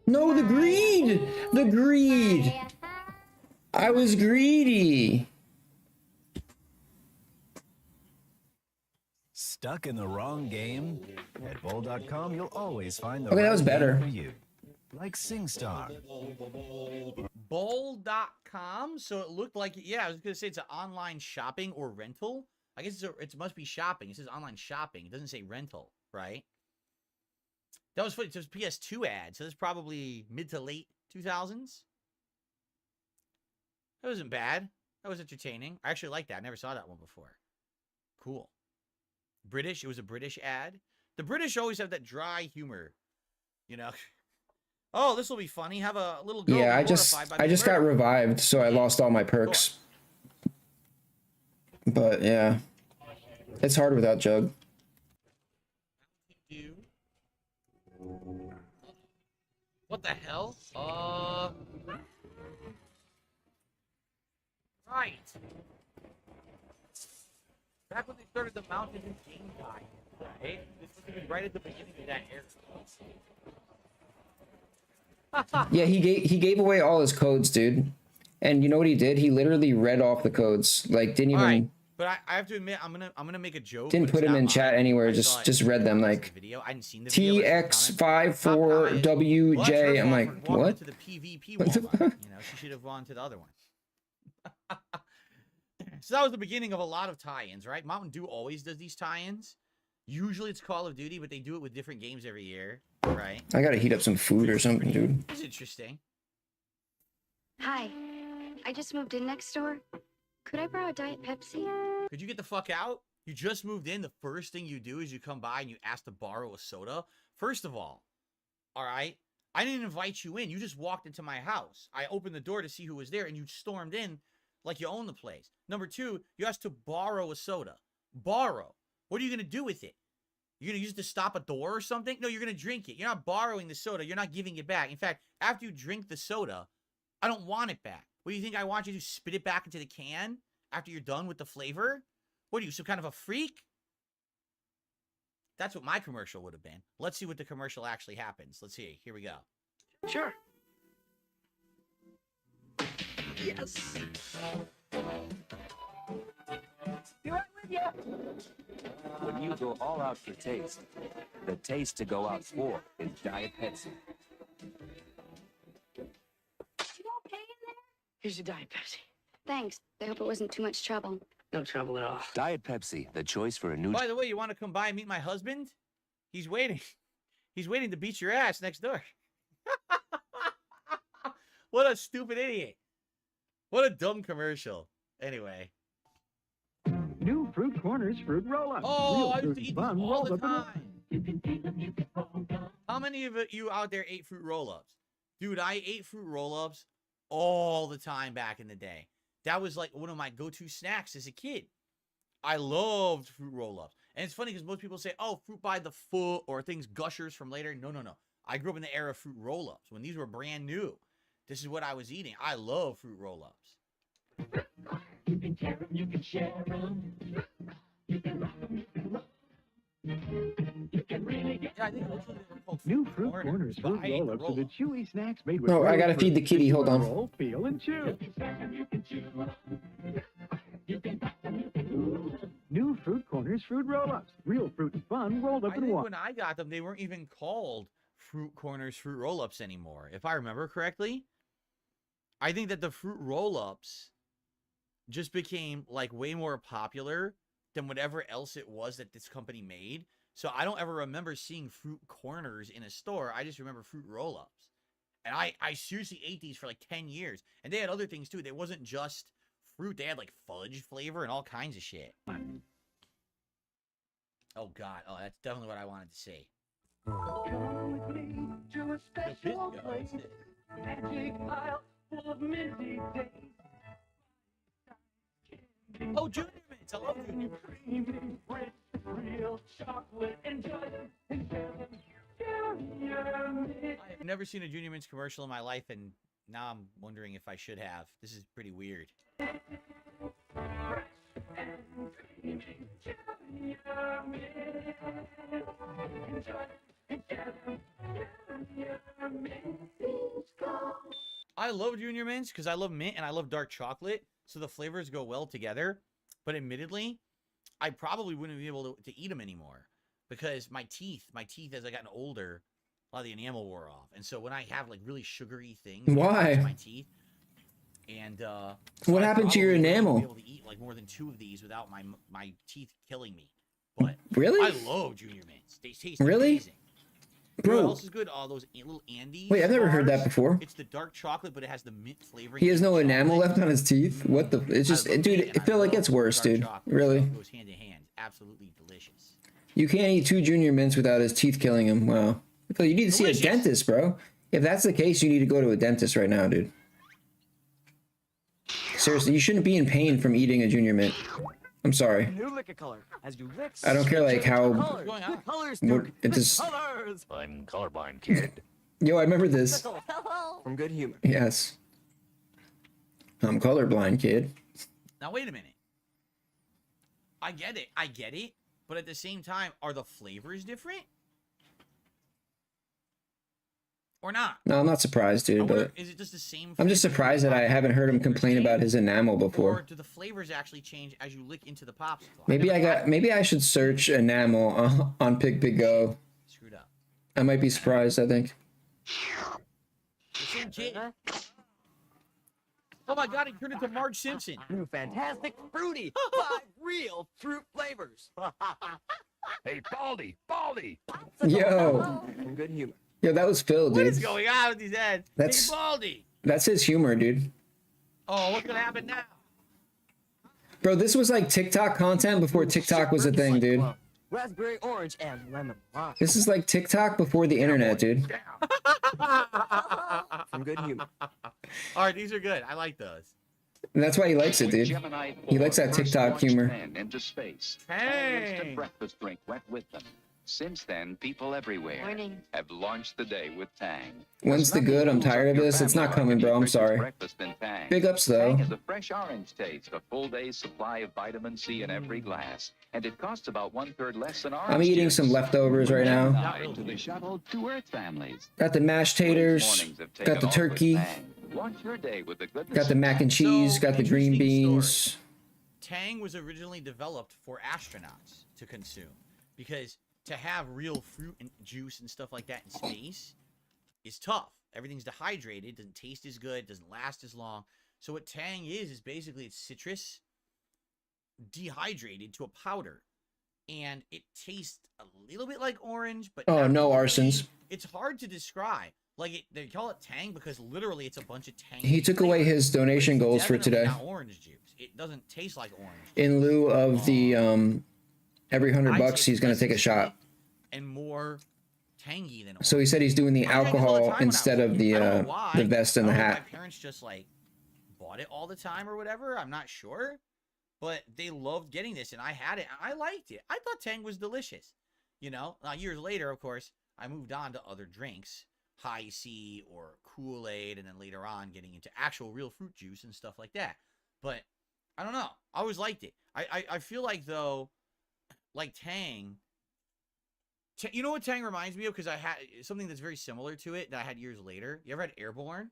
No, the greed! The greed! I was greedy! Stuck in the wrong game? At bowl.com, you'll always find the Okay, that was better. game for you. Like SingStar. Bowl.com? So it looked like, yeah, I was going to say it's an online shopping or rental. I guess it must be shopping. It says online shopping. It doesn't say rental, right? That was funny. It was PS2 ad, so that's probably mid to late 2000s. That wasn't bad. That was entertaining. I actually like that. I never saw that one before. Cool. British. It was a British ad. The British always have that dry humor, you know. Oh, this will be funny. Have a little girl. Yeah, I just got revived, so I lost all my perks. But yeah, it's hard without Jug. What the hell? Right. Back when they started the Mountain Dew game guide, right? This was right at the beginning of that era. Yeah, he gave away all his codes, dude. And you know what he did? He literally read off the codes. Like didn't even. Right. But I have to admit, I'm gonna make a joke. Didn't put him in chat anywhere. Just read them like I hadn't seen the video. TX54WJ. I'm like, what? To the PvP Walmart. You know, she should have gone to the other one. So that was the beginning of a lot of tie-ins, right? Mountain Dew always does these tie-ins. Usually it's Call of Duty, but they do it with different games every year, right? I gotta heat up some food or something, dude. It's interesting. Hi, I just moved in next door. Could I borrow a Diet Pepsi? Could you get the fuck out? You just moved in. The first thing you do is you come by and you ask to borrow a soda. First of all right? I didn't invite you in. You just walked into my house. I opened the door to see who was there, and you stormed in like you own the place. Number two, you asked to borrow a soda. Borrow. What are you going to do with it? You're going to use it to stop a door or something? No, you're going to drink it. You're not borrowing the soda. You're not giving it back. In fact, after you drink the soda, I don't want it back. What do you think I want you to spit it back into the can after you're done with the flavor? What are you, some kind of a freak? That's what my commercial would have been. Let's see what the commercial actually happens. Let's see. Here we go. Sure. Yes. Be right with you. When you go all out for taste, the taste to go out for is Diet Pepsi. You okay in there? Here's your Diet Pepsi. Thanks. I hope it wasn't too much trouble. No trouble at all. Diet Pepsi, the choice for a new... By the way, you want to come by and meet my husband? He's waiting. He's waiting to beat your ass next door. What a stupid idiot. What a dumb commercial. Anyway. New Fruit Corners Fruit Roll-Ups. Oh, I Real used to fruit eat these fun all rolled the up in one. time. How many of you out there ate fruit roll-ups? Dude, I ate fruit roll-ups all the time back in the day. That was like one of my go-to snacks as a kid. I loved fruit roll-ups. And it's funny because most people say, oh, fruit by the foot or things Gushers from later. No, no, no. I grew up in the era of fruit roll-ups when these were brand new. This is what I was eating. I love fruit roll-ups. You can tear them, you can share them. You can rock them, you can roll them. You can really get... Yeah, I think originally they were called New Fruit Corners Fruit Roll-Ups are the chewy snacks made with... No, I real gotta fruit. feed the kitty. Hold on. Roll, peel, and chew. You can stand them, you can chew them. You can pack them, you can move them. New Fruit Corners Fruit Roll-Ups. Real fruit and fun rolled up I in think one. when I got them, they weren't even called Fruit Corners Fruit Roll-Ups anymore. If I remember correctly, I think that the fruit roll-ups just became like way more popular than whatever else it was that this company made. So I don't ever remember seeing fruit corners in a store. I just remember fruit roll-ups. And I seriously ate these for like 10 years. And they had other things too. They wasn't just fruit. They had like fudge flavor and all kinds of shit. Oh God. Oh, that's definitely what I wanted to see. Come with me to a special place. Magic Isle full of minty days. Oh, Junior Mints. I love Junior Mints. Creamy, rich, real chocolate and Junior Mints. I have never seen a Junior Mints commercial in my life, and now I'm wondering if I should have. This is pretty weird. I love Junior Mints because I love mint and I love dark chocolate, so the flavors go well together. But admittedly, I probably wouldn't be able to eat them anymore because my teeth as I gotten older, a lot of the enamel wore off. And so when I have like really sugary things, Why? in my teeth, and What happened to your probably wouldn't enamel? be able to eat like more than 2 of these without my teeth killing me. But Really? I love Junior Mints. They taste Really? amazing. You know Bro. what else is good? All those little Andes. Wait, I've never heard that bars. before. It's the dark chocolate, but it has the mint flavoring. He has no and enamel chocolate. left on his teeth? What the? It's just, dude, I feel like it gets worse, Dark dude. chocolate. Really? It goes hand in hand. Absolutely delicious. You can't eat 2 Junior Mints without his teeth killing him. Wow. I feel you need to see a Delicious. dentist, bro. If that's the case, you need to go to a dentist right now, dude. Seriously, you shouldn't be in pain from eating a Junior Mint. I'm sorry. New liquor color. As you lick, I don't care, like, how- colors. The colors, What- Duke. it The just- colors. I'm colorblind, kid. Yo, I remember this. From Good Humor. Yes. I'm colorblind, kid. Now wait a minute. I get it. But at the same time, are the flavors different? Or not? No, I'm not surprised, I dude, wonder, but is it just the same? I'm just flavor? surprised that I haven't heard him complain about his enamel Or before. do the flavors actually change as you lick into the popsicle? Maybe I should search enamel on Pig-Pig-Go. Screwed up. I might be surprised, I think. The same kid. Oh my God! He turned into Marge Simpson. New fantastic fruity 5 real fruit flavors. Hey, Baldy! Yo. From Good Humor. Yo, that was Phil, What dude. is going on with these ads? That's- Big Baldy. That's his humor, dude. Oh, what's gonna happen now? Bro, this was like TikTok content before TikTok was a thing, dude. Raspberry, orange, and lemon lime. This is like TikTok before the internet, dude. Some good humor. All right, these are good. I like those. And that's why he likes it, dude. He likes that TikTok humor. Into space. Hey. Instant breakfast drink went with them. Since then, people everywhere have launched the day with Tang. When's the good? I'm tired of this. It's not coming, bro. I'm sorry. Breakfast in Tang. Big ups, though. Tang has a fresh orange taste, a full day's supply of vitamin C in every glass, and it costs about 1/3 less than orange I'm eating some leftovers right now. To the shuttle to Earth families. Got the mashed taters. Got the turkey. Launch your day with the goodness Got the mac and cheese. Got the green beans. Tang was originally developed for astronauts to consume because to have real fruit and juice and stuff like that in space is tough. Everything's dehydrated, doesn't taste as good, doesn't last as long. So what Tang is basically it's citrus dehydrated to a powder. And it tastes a little bit like orange, but Oh, no really. arsons. It's hard to describe. Like they call it Tang because literally it's a bunch of Tang. He took away his donation goals for today. Not orange juice. It doesn't taste like orange. In lieu of the every $100 he's gonna take a shot. And more tangy than orange. So he said he's doing the alcohol instead of the vest and the hat. My parents just like bought it all the time or whatever. I'm not sure, but they loved getting this, and I had it. And I liked it. I thought Tang was delicious. You know, years later, of course, I moved on to other drinks, High C or Kool-Aid, and then later on getting into actual real fruit juice and stuff like that. But I don't know. I always liked it. I feel like though, like Tang. You know what Tang reminds me of? Because I had something that's very similar to it that I had years later. You ever had Airborne?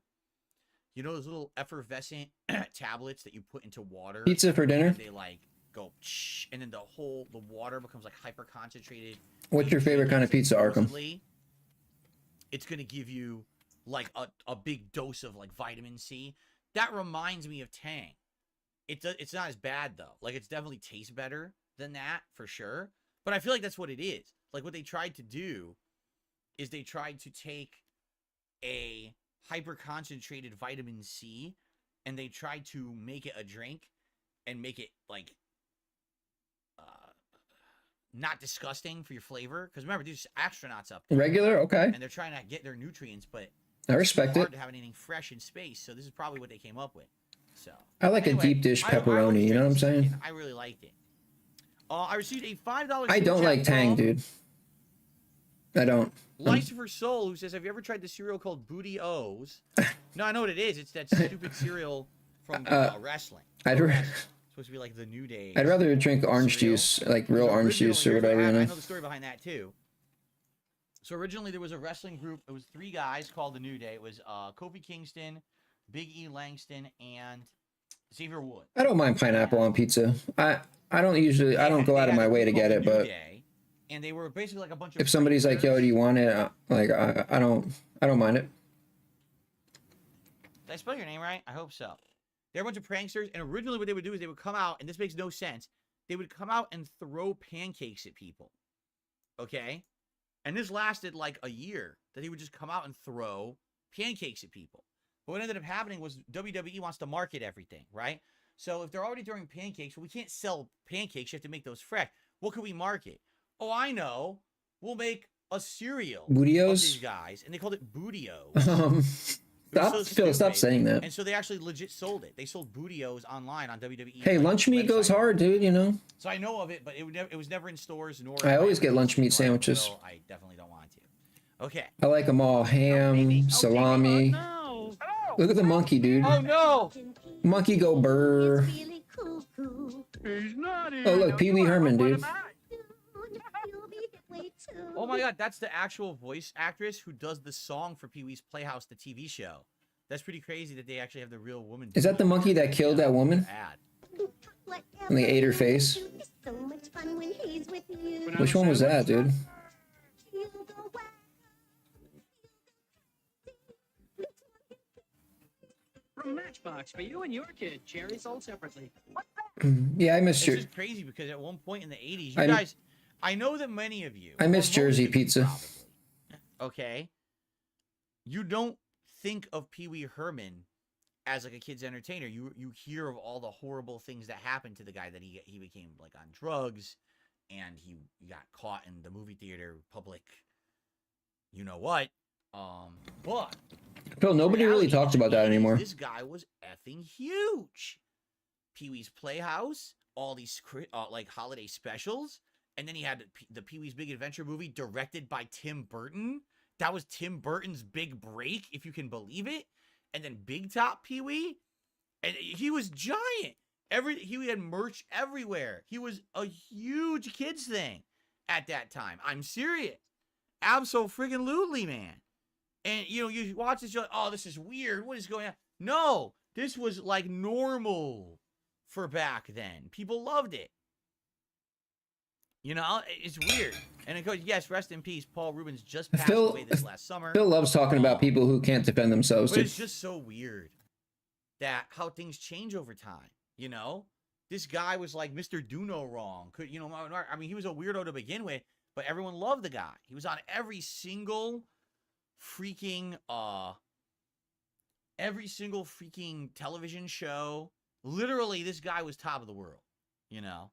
You know those little effervescent tablets that you put into water? Pizza for dinner? And they like go, and then the water becomes like hyper concentrated. What's your favorite kind of pizza, Arkham? It's gonna give you like a big dose of like vitamin C. That reminds me of Tang. It's not as bad though. Like it's definitely tastes better than that for sure. But I feel like that's what it is. Like what they tried to do is they tried to take a hyper concentrated vitamin C and they tried to make it a drink and make it like not disgusting for your flavor. Because remember, there's astronauts up there. Regular, okay. And they're trying to get their nutrients, but I respect it's hard it. to have anything fresh in space. So this is probably what they came up with. So I like anyway, a deep dish pepperoni. You know what I'm saying? I really liked it. I received a $5. I don't like Tang, dude. I don't. Lucifer Soul, who says, "Have you ever tried the cereal called Booty O's?" No, I know what it is. It's that stupid cereal from wrestling. Supposed to be like the New Day. I'd rather drink orange juice, like real orange juice or whatever. You know? I know the story behind that too. So originally there was a wrestling group. It was 3 guys called the New Day. It was Kofi Kingston, Big E Langston, and Xavier Wood. I don't mind pineapple on pizza. I don't go out of my way to get it, but and they were basically like a bunch of. if somebody's like, "Yo, do you want it?" Like, I don't mind it. Did I spell your name right? I hope so. They're a bunch of pranksters, and originally what they would do is they would come out, and this makes no sense. They would come out and throw pancakes at people. Okay? And this lasted like a year, that he would just come out and throw pancakes at people. But what ended up happening was WWE wants to market everything, right? So if they're already throwing pancakes, well, we can't sell pancakes. You have to make those fresh. What can we market? Oh, I know. We'll make a cereal of these guys, and they called it Booty-O's. Stop saying that. And so they actually legit sold it. They sold Booty-O's online on WWE. Hey, lunch meat goes hard, dude. You know. So I know of it, but it was never in stores. Nor I always get lunch meat sandwiches. I definitely don't want to. Okay. I like them all: ham, salami. Look at the monkey, dude. Oh no! Monkey go burr. He's naughty. Oh look, Pee Wee Herman, dude. Oh my God, that's the actual voice actress who does the song for Pee Wee's Playhouse, the TV show. That's pretty crazy that they actually have the real woman. Is that the monkey that killed that woman? And they ate her face. Which one was that, dude? From Matchbox for you and your kid. Cherry sold separately. Yeah, I missed It's your. just crazy because at one point in the 80s, you guys, I know that many of you. I miss Jersey pizza. Okay. You don't think of Pee Wee Herman as like a kid's entertainer. You hear of all the horrible things that happened to the guy, that he became like on drugs, and he got caught in the movie theater public. You know what? But Phil, nobody really talks about that anymore. this guy was effing huge. Pee-wee's Playhouse, all these like holiday specials, and then he had the Pee-wee's Big Adventure movie directed by Tim Burton. That was Tim Burton's big break, if you can believe it. And then Big Top Pee-wee, and he was giant. He had merch everywhere. He was a huge kids thing at that time. I'm serious. Abso-friggin-lutely, man. And, you know, you watch this, you're like, oh, this is weird. What is going on? No, this was, like, normal for back then. People loved it. You know, it's weird. And, of course, yes, rest in peace. Paul Rubens just passed away this last summer. Phil loves talking about people who can't defend themselves. But it's just so weird that how things change over time, you know? This guy was, like, Mr. Do No Wrong. You know, I mean, he was a weirdo to begin with, but everyone loved the guy. He was on every single freaking television show. Literally, this guy was top of the world, you know?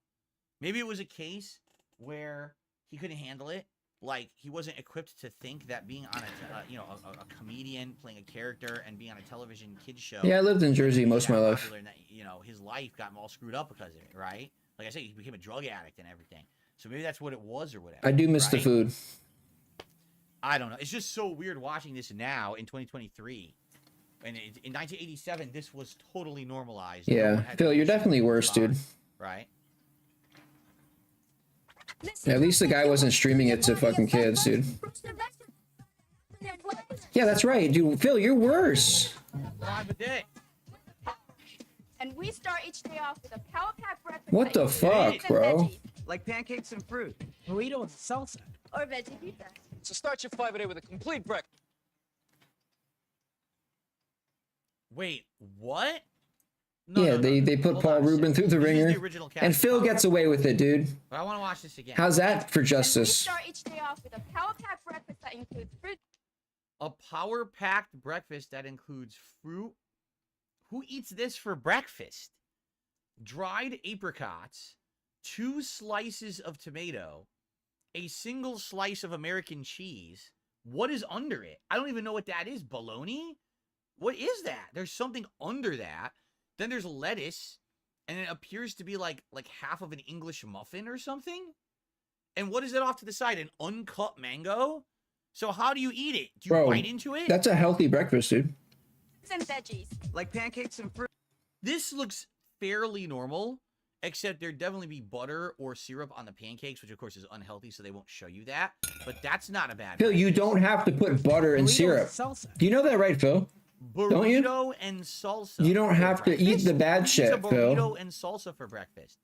Maybe it was a case where he couldn't handle it. Like, he wasn't equipped to think that being on a comedian, playing a character, and being on a television kids show. Yeah, I lived in Jersey most of my life. And that, you know, his life got all screwed up because of it, right? Like I said, he became a drug addict and everything. So maybe that's what it was or whatever. I do miss the food. I don't know. It's just so weird watching this now in 2023. And in 1987, this was totally normalized. Yeah, Phil, you're definitely worse, dude. Right? At least the guy wasn't streaming it to fucking kids, dude. Yeah, that's right, dude. Phil, you're worse. Time of day. And we start each day off with a power pack breakfast. What the fuck, bro? Like pancakes and fruit, burrito and salsa, Or veggie pizza. So start your 5-a-day with a complete breakfast. Wait, what? Yeah, they put Paul Rubin through the ringer, and Phil gets away with it, dude. But I want to watch this again. How's that for We justice? start each day off with a power pack breakfast that includes fruit. A power-packed breakfast that includes fruit. Who eats this for breakfast? Dried apricots, 2 slices of tomato, a single slice of American cheese. What is under it? I don't even know what that is. Bologna? What is that? There's something under that. Then there's lettuce, and it appears to be like half of an English muffin or something. And what is it off to the side? An uncut mango? So how do you eat it? Do you bite into it? That's a healthy breakfast, dude. And veggies. Like pancakes and fruit. This looks fairly normal, except there'd definitely be butter or syrup on the pancakes, which of course is unhealthy, so they won't show you that. But that's not a bad Phil, you don't have to put butter and syrup. Do you know that, right, Phil? Don't you? Burrito and salsa. You don't have to eat the bad shit, Burrito Phil. and salsa for breakfast.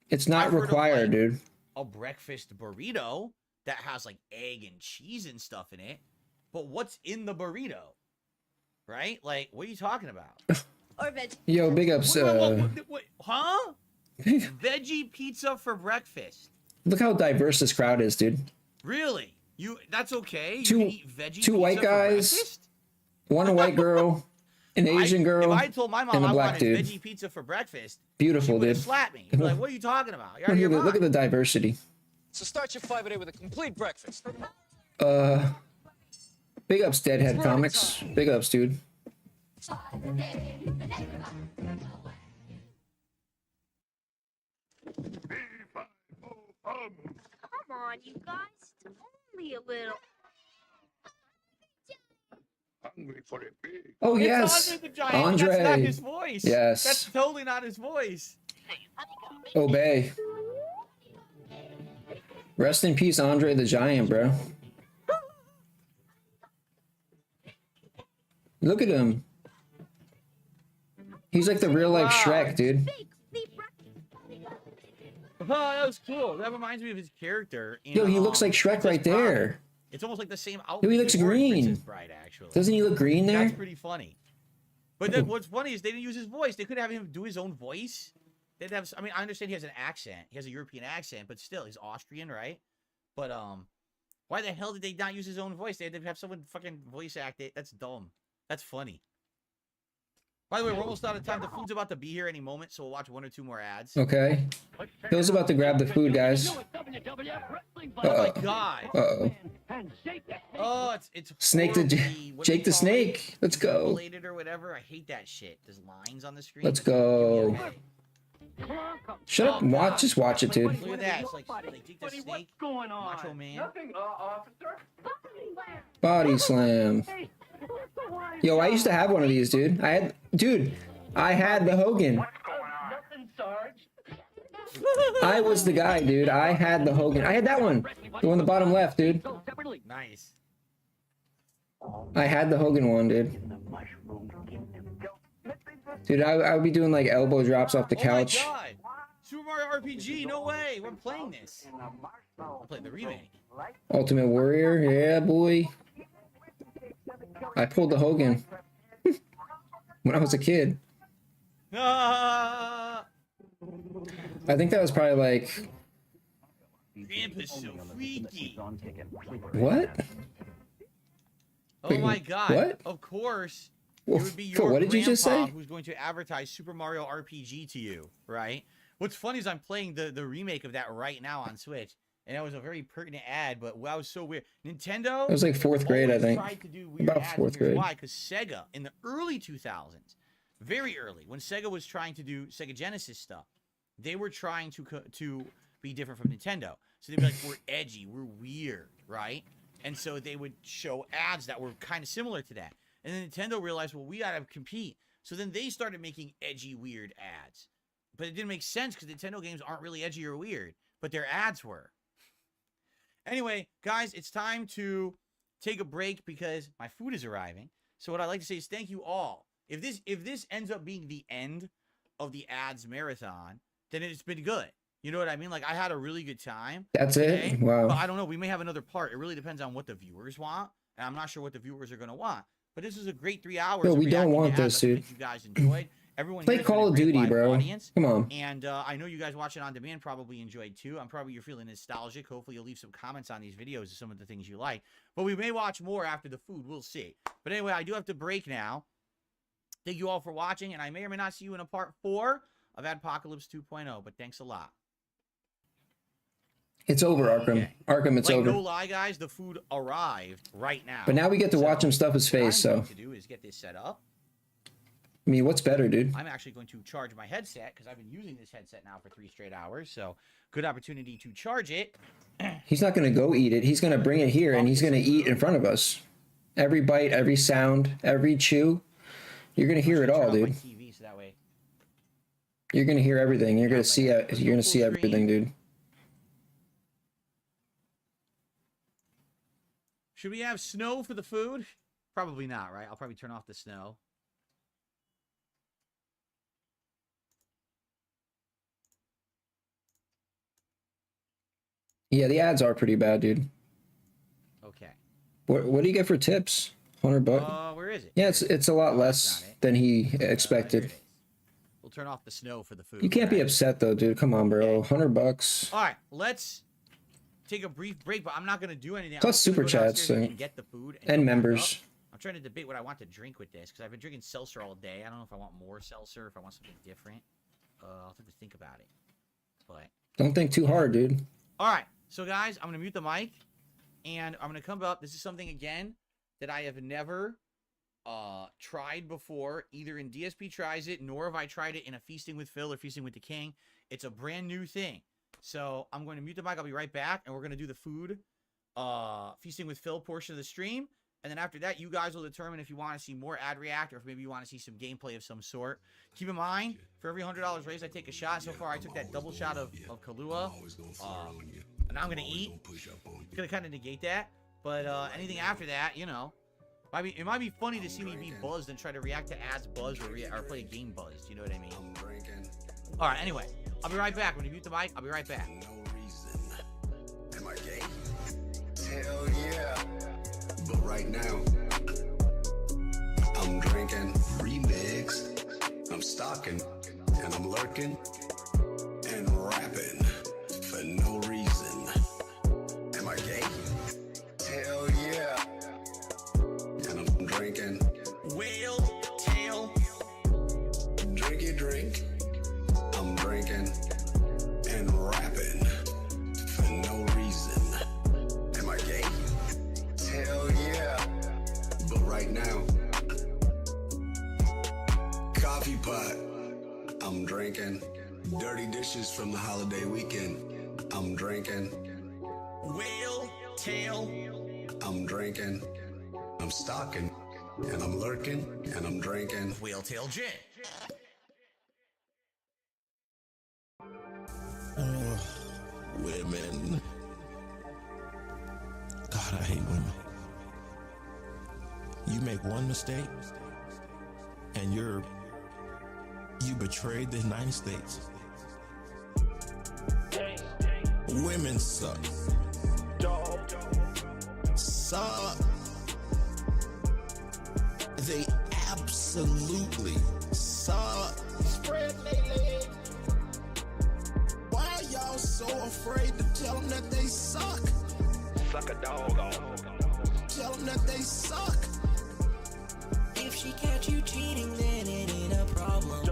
It's not I've heard of, required, dude. A breakfast burrito that has like egg and cheese and stuff in it. But what's in the burrito? Right? Like, what are you talking about? Or veggie. Yo, big ups. What, huh? Veggie pizza for breakfast. Look how diverse this crowd is, dude. Really? That's okay? You Two- can eat veggie two white pizza for guys, breakfast? One white girl, an Asian girl, If I told my mom and a I black wanted dude. veggie pizza for breakfast, Beautiful, she would have dude. slapped me. She'd be like, what are you talking about? You're out of your Look at the mind. diversity. So start your 5-a-day with a complete breakfast. Big ups, Deadhead Comics. Big ups, dude. Come on, you guys. It's only a little. Hungry for a pig. Oh, It's yes. Andre the Giant. Andre. That's not his voice. Yes. That's totally not his voice. Obey. Rest in peace, Andre the Giant, bro. Look at him. He's like the real life Shrek, dude. Oh, that was cool. That reminds me of his character. Yo, he looks like Shrek right there. It's almost like the same Yo, outfit. he looks wore in green. Princess Bride, actually. Doesn't he look green there? That's pretty funny. But then what's funny is they didn't use his voice. They could have him do his own voice. They'd have. I mean, I understand he has an accent. He has a European accent, but still, he's Austrian, right? But why the hell did they not use his own voice? They had to have someone fucking voice act it. That's dumb. That's funny. By the way, we're almost out of time. The food's about to be here any moment, so we'll watch 1 or 2 more ads. Okay. Phil's about to grab the food, guys. Oh my god. Uh-oh. Oh, it's Snake the Jake the Snake. Let's go. Related or whatever. I hate that shit. There's lines on the screen. Let's go. Shut up and watch. Just watch it, dude. Look at that. It's like Jake the Snake. What's going on? Macho Man. Nothing, officer. Body slam. Yo, I used to have one of these, dude. I had the Hogan. Nothing, Sarge. I was the guy, dude. I had the Hogan. I had that one. The one on the bottom left, dude. Nice. I had the Hogan one, dude. Dude, I would be doing like elbow drops off the couch. Oh my god. Super Mario RPG. No way. We're playing this. I'm playing the remake. Ultimate Warrior. Yeah, boy. I pulled the Hogan when I was a kid. Ah! I think that was probably like... Grandpa's so freaky. What? Oh Wait, my god. what? Of course. Well, It would be Phil, your what did you just grandpa say? who's going to advertise Super Mario RPG to you, right? What's funny is I'm playing the remake of that right now on Switch, and that was a very pertinent ad, but that was so weird. Nintendo... It was like 4th grade, I always think. tried to do weird About ads, 4th and here's grade. why, because Sega, in the early 2000s, very early, when Sega was trying to do Sega Genesis stuff, they were trying to be different from Nintendo. So they'd be like, we're edgy, we're weird, right? And so they would show ads that were kind of similar to that. And then Nintendo realized, well, we gotta compete. So then they started making edgy, weird ads. But it didn't make sense because Nintendo games aren't really edgy or weird, but their ads were. Anyway, guys, it's time to take a break because my food is arriving. So what I'd like to say is thank you all. If this ends up being the end of the ads marathon, then it's been good. You know what I mean? Like, I had a really good time. That's today, it? Wow. But I don't know. We may have another part. It really depends on what the viewers want. And I'm not sure what the viewers are going to want. But this is a great 3 hours. Yo, of we don't reacting to want ads. this, I dude. think you guys enjoyed. Everyone Play here has been Call a of great Duty, live bro. audience. Come on. And I know you guys watching on demand probably enjoyed too. You're feeling nostalgic. Hopefully you'll leave some comments on these videos of some of the things you like. But we may watch more after the food. We'll see. But anyway, I do have to break now. Thank you all for watching, and I may or may not see you in a part 4 of Adpocalypse 2.0. But thanks a lot. It's over, Arkham. Okay. Arkham, it's like, over. no lie, guys, the food arrived right now. But now we get to watch him stuff his what face, I'm so... going to do is get this set up. I mean, what's better, dude? I'm actually going to charge my headset because I've been using this headset now for 3 straight hours. So good opportunity to charge it. He's not going to go eat it. He's going to bring it here, and he's going to eat in front of us. Every bite, every sound, every chew. You're going to hear it all, dude. TV, so that way. You're going to hear everything. You're going to see. You're going to see everything, dude. Should we have snow for the food? Probably not, right? I'll probably turn off the snow. Yeah, the ads are pretty bad, dude. Okay. What do you get for tips? $100? Where is it? Yeah, it's a lot less than he expected. We'll turn off the snow for the food. You can't be upset though, dude. Come on, bro. $100. All right, let's take a brief break, but I'm not going to do anything. Plus I'm just super gonna go chats downstairs and- and get the food and come back members. up. I'm trying to debate what I want to drink with this because I've been drinking seltzer all day. I don't know if I want more seltzer, if I want something different. I'll have to think about it. But Don't think too hard, dude. all right, so guys, I'm going to mute the mic, and I'm going to come up. This is something, again, that I have never tried before, either in DSP Tries It, nor have I tried it in a Feasting with Phil or Feasting with the King. It's a brand new thing. So I'm going to mute the mic. I'll be right back, and we're going to do the food Feasting with Phil portion of the stream. And then after that, you guys will determine if you want to see more ad react or if maybe you want to see some gameplay of some sort. Keep in mind, for every $100 raised, I take a shot. So far, I took that double shot of Kahlua. And now I'm going to eat. It's going to kind of negate that. But anything after that, you know. It might be funny to see me be buzzed and try to react to ads buzzed or play a game buzzed. You know what I mean? All right, anyway. I'll be right back. When you mute the mic, I'll be right back. Am I gay? Hell yeah. But right now, I'm drinking remix. I'm stalking and I'm lurking and rapping for no reason. Am I gay? Hell yeah. And I'm drinking whale tail right now. Coffee pot, I'm drinking. Dirty dishes from the holiday weekend, I'm drinking. Whale tail, I'm drinking. I'm stalking, and I'm lurking, and I'm drinking. whale tail gin. Women. God, I hate women. You make one mistake, and you betrayed the United States. Women suck. Suck. They absolutely suck. Spread their legs. Why are y'all so afraid to tell them that they suck? Suck a dog off. Tell them that they suck. If she catch you cheating, then it ain't a problem.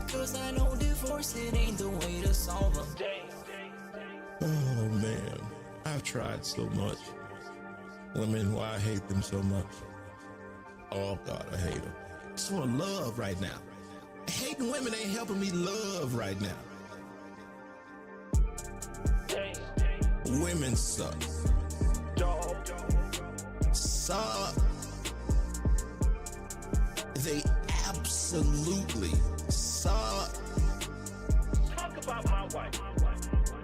Cause I know divorce, it ain't the way to solve them. Oh man, I've tried so much. Women, why I hate them so much. Oh God, I hate them. I just want to love right now. Hating women ain't helping me love right now. Women suck. Suck. They absolutely suck. Talk about my wife.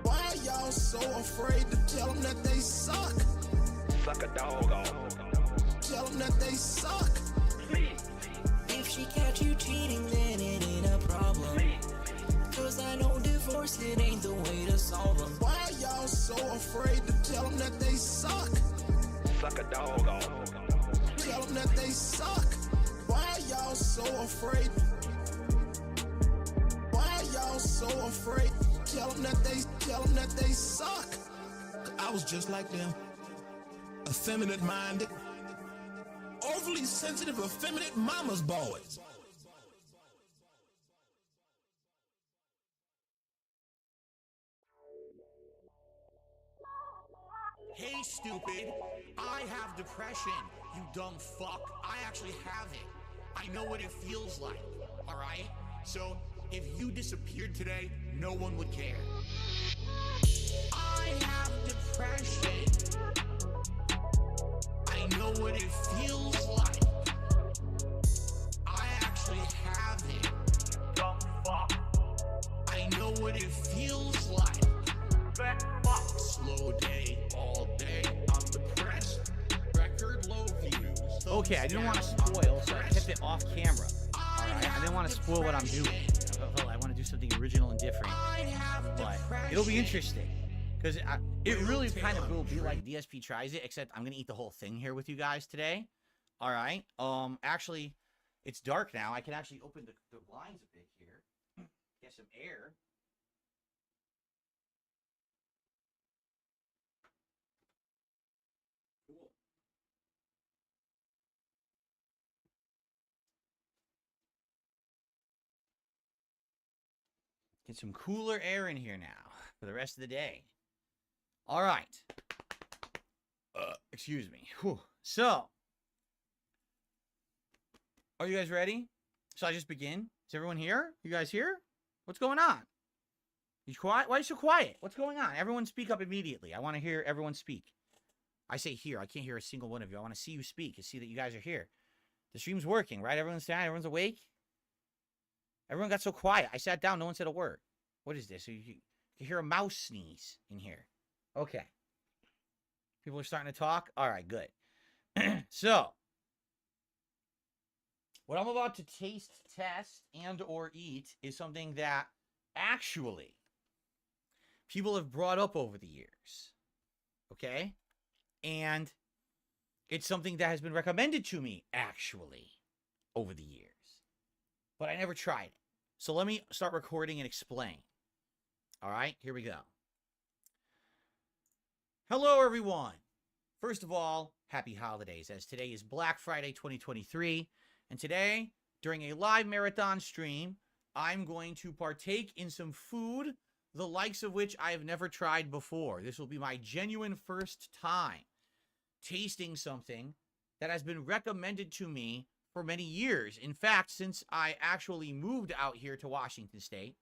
Why are y'all so afraid to tell them that they suck? Suck a dog off. Tell them that they suck. If she catch you cheating, then it ain't a problem. Cause I know divorce, it ain't the way to solve them. Why are y'all so afraid to tell them that they suck? Suck a dog off. Tell them that they suck. Why are y'all so afraid? Why are y'all so afraid? Tell them that they suck. I was just like them. Effeminate minded. Overly sensitive, effeminate mama's boys. Hey, stupid. I have depression, you dumb fuck. I actually have it. I know what it feels like, alright? So, if you disappeared today, no one would care. I have depression. I know what it feels like. I actually have it. Dumb fuck. I know what it feels like. Fat fuck. Slow day, all day. I'm depressed. Record low views. Okay, I didn't want to spoil, so I kept it off camera. Alright, I didn't want to spoil what I'm doing. I want to do something original and different. But it'll be interesting. Because it really kind of will be like DSP Tries It, except I'm going to eat the whole thing here with you guys today. Alright, actually, it's dark now. I can actually open the blinds a bit here. Get some air. Cool. Get some cooler air in here now for the rest of the day. All right. Excuse me. Whew. So, are you guys ready? Shall I just begin? Is everyone here? You guys here? What's going on? You quiet? Why are you so quiet? What's going on? Everyone speak up immediately. I want to hear everyone speak. I say here. I can't hear a single one of you. I want to see you speak and see that you guys are here. The stream's working, right? Everyone's down. Everyone's awake. Everyone got so quiet. I sat down. No one said a word. What is this? You can hear a mouse sneeze in here. Okay. People are starting to talk. All right, good. So, what I'm about to taste, test, and or eat is something that actually people have brought up over the years. Okay? And it's something that has been recommended to me, actually, over the years. But I never tried it. So let me start recording and explain. All right, here we go. Hello, everyone. First of all, happy holidays, as today is Black Friday 2023. And today, during a live marathon stream, I'm going to partake in some food, the likes of which I have never tried before. This will be my genuine first time tasting something that has been recommended to me for many years. In fact, since I actually moved out here to Washington State,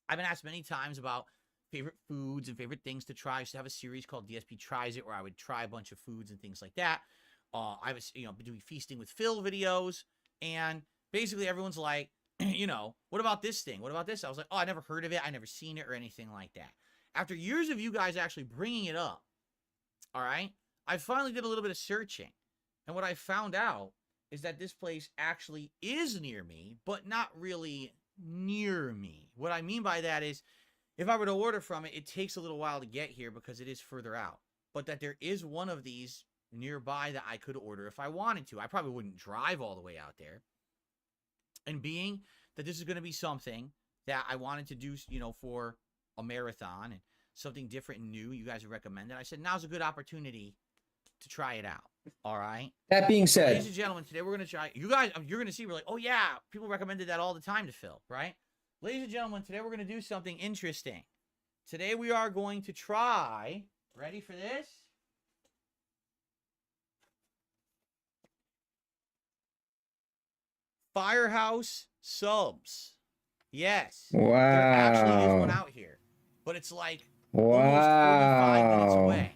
I've been asked many times about favorite foods and favorite things to try. I used to have a series called DSP Tries It, where I would try a bunch of foods and things like that. I was, been doing Feasting with Phil videos, and basically everyone's like, what about this thing? What about this? I was like, oh, I never heard of it. I never seen it or anything like that. After years of you guys actually bringing it up, all right, I finally did a little bit of searching. And what I found out is that this place actually is near me, but not really near me. What I mean by that is, if I were to order from it, it takes a little while to get here because it is further out. But that there is one of these nearby that I could order if I wanted to. I probably wouldn't drive all the way out there. And being that this is going to be something that I wanted to do, for a marathon and something different and new, you guys have recommended, I said, now's a good opportunity to try it out. All right. That being said, ladies and gentlemen, today we're going to try, you guys, you're going to see, we're like, oh yeah, people recommended that all the time to Phil, right? Ladies and gentlemen, today we're going to do something interesting. Today we are going to try, ready for this? Firehouse subs. Yes. Wow. There actually is one out here. But it's like almost 45 minutes away.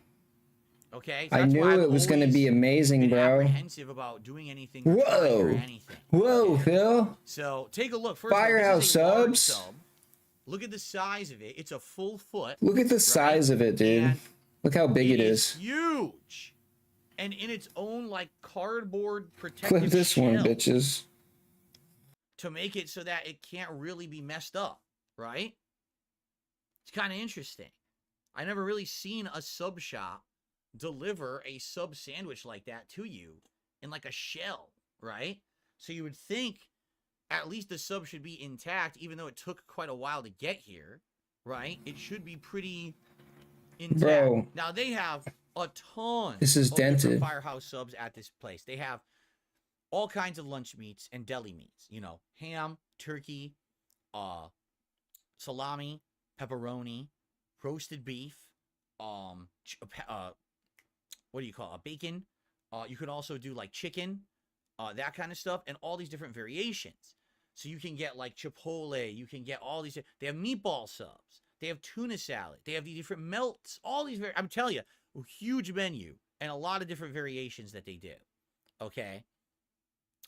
Okay? So I knew it was going to be amazing, bro. Apprehensive about doing anything. Whoa. Or anything. Whoa, Phil. So take a look. First Firehouse of all, this is a large subs. sub. Look at the size of it. It's a full foot. Look at the size of it, dude. And look how big it is. Huge. And in its own like cardboard protective Look at this one, shell. bitches. To make it so that it can't really be messed up, right? It's kind of interesting. I never really seen a sub shop deliver a sub sandwich like that to you in like a shell, right? So you would think at least the sub should be intact, even though it took quite a while to get here, right? It should be pretty intact. Bro. Now they have a ton This is of different dented. Firehouse subs at this place. They have all kinds of lunch meats and deli meats, ham, turkey, salami, pepperoni, roasted beef, what do you call it? Bacon. You could also do like chicken, that kind of stuff, and all these different variations. So you can get like chipotle, you can get all these. They have meatball subs. They have tuna salad. They have these different melts. All these, I'm telling you, a huge menu and a lot of different variations that they do. Okay.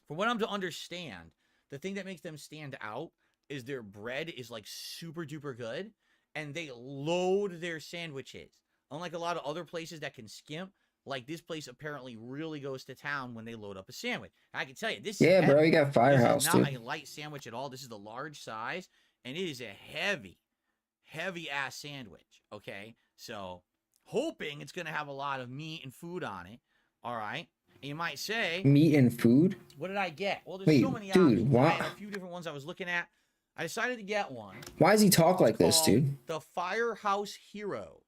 From what I'm to understand, the thing that makes them stand out is their bread is like super duper good, and they load their sandwiches. Unlike a lot of other places that can skimp, like this place apparently really goes to town when they load up a sandwich. I can tell you, this Yeah, is bro, heavy. you got Firehouse, This is not dude. a light sandwich at all. This is the large size, and it is a heavy ass sandwich. Okay, so hoping it's gonna have a lot of meat and food on it. All right. You might say, Meat and food? what did I get? Well, there's Wait, so many dude, options. why- I had a few different ones I was looking at. I decided to get one. Why does he talk like this, called dude? The Firehouse Hero.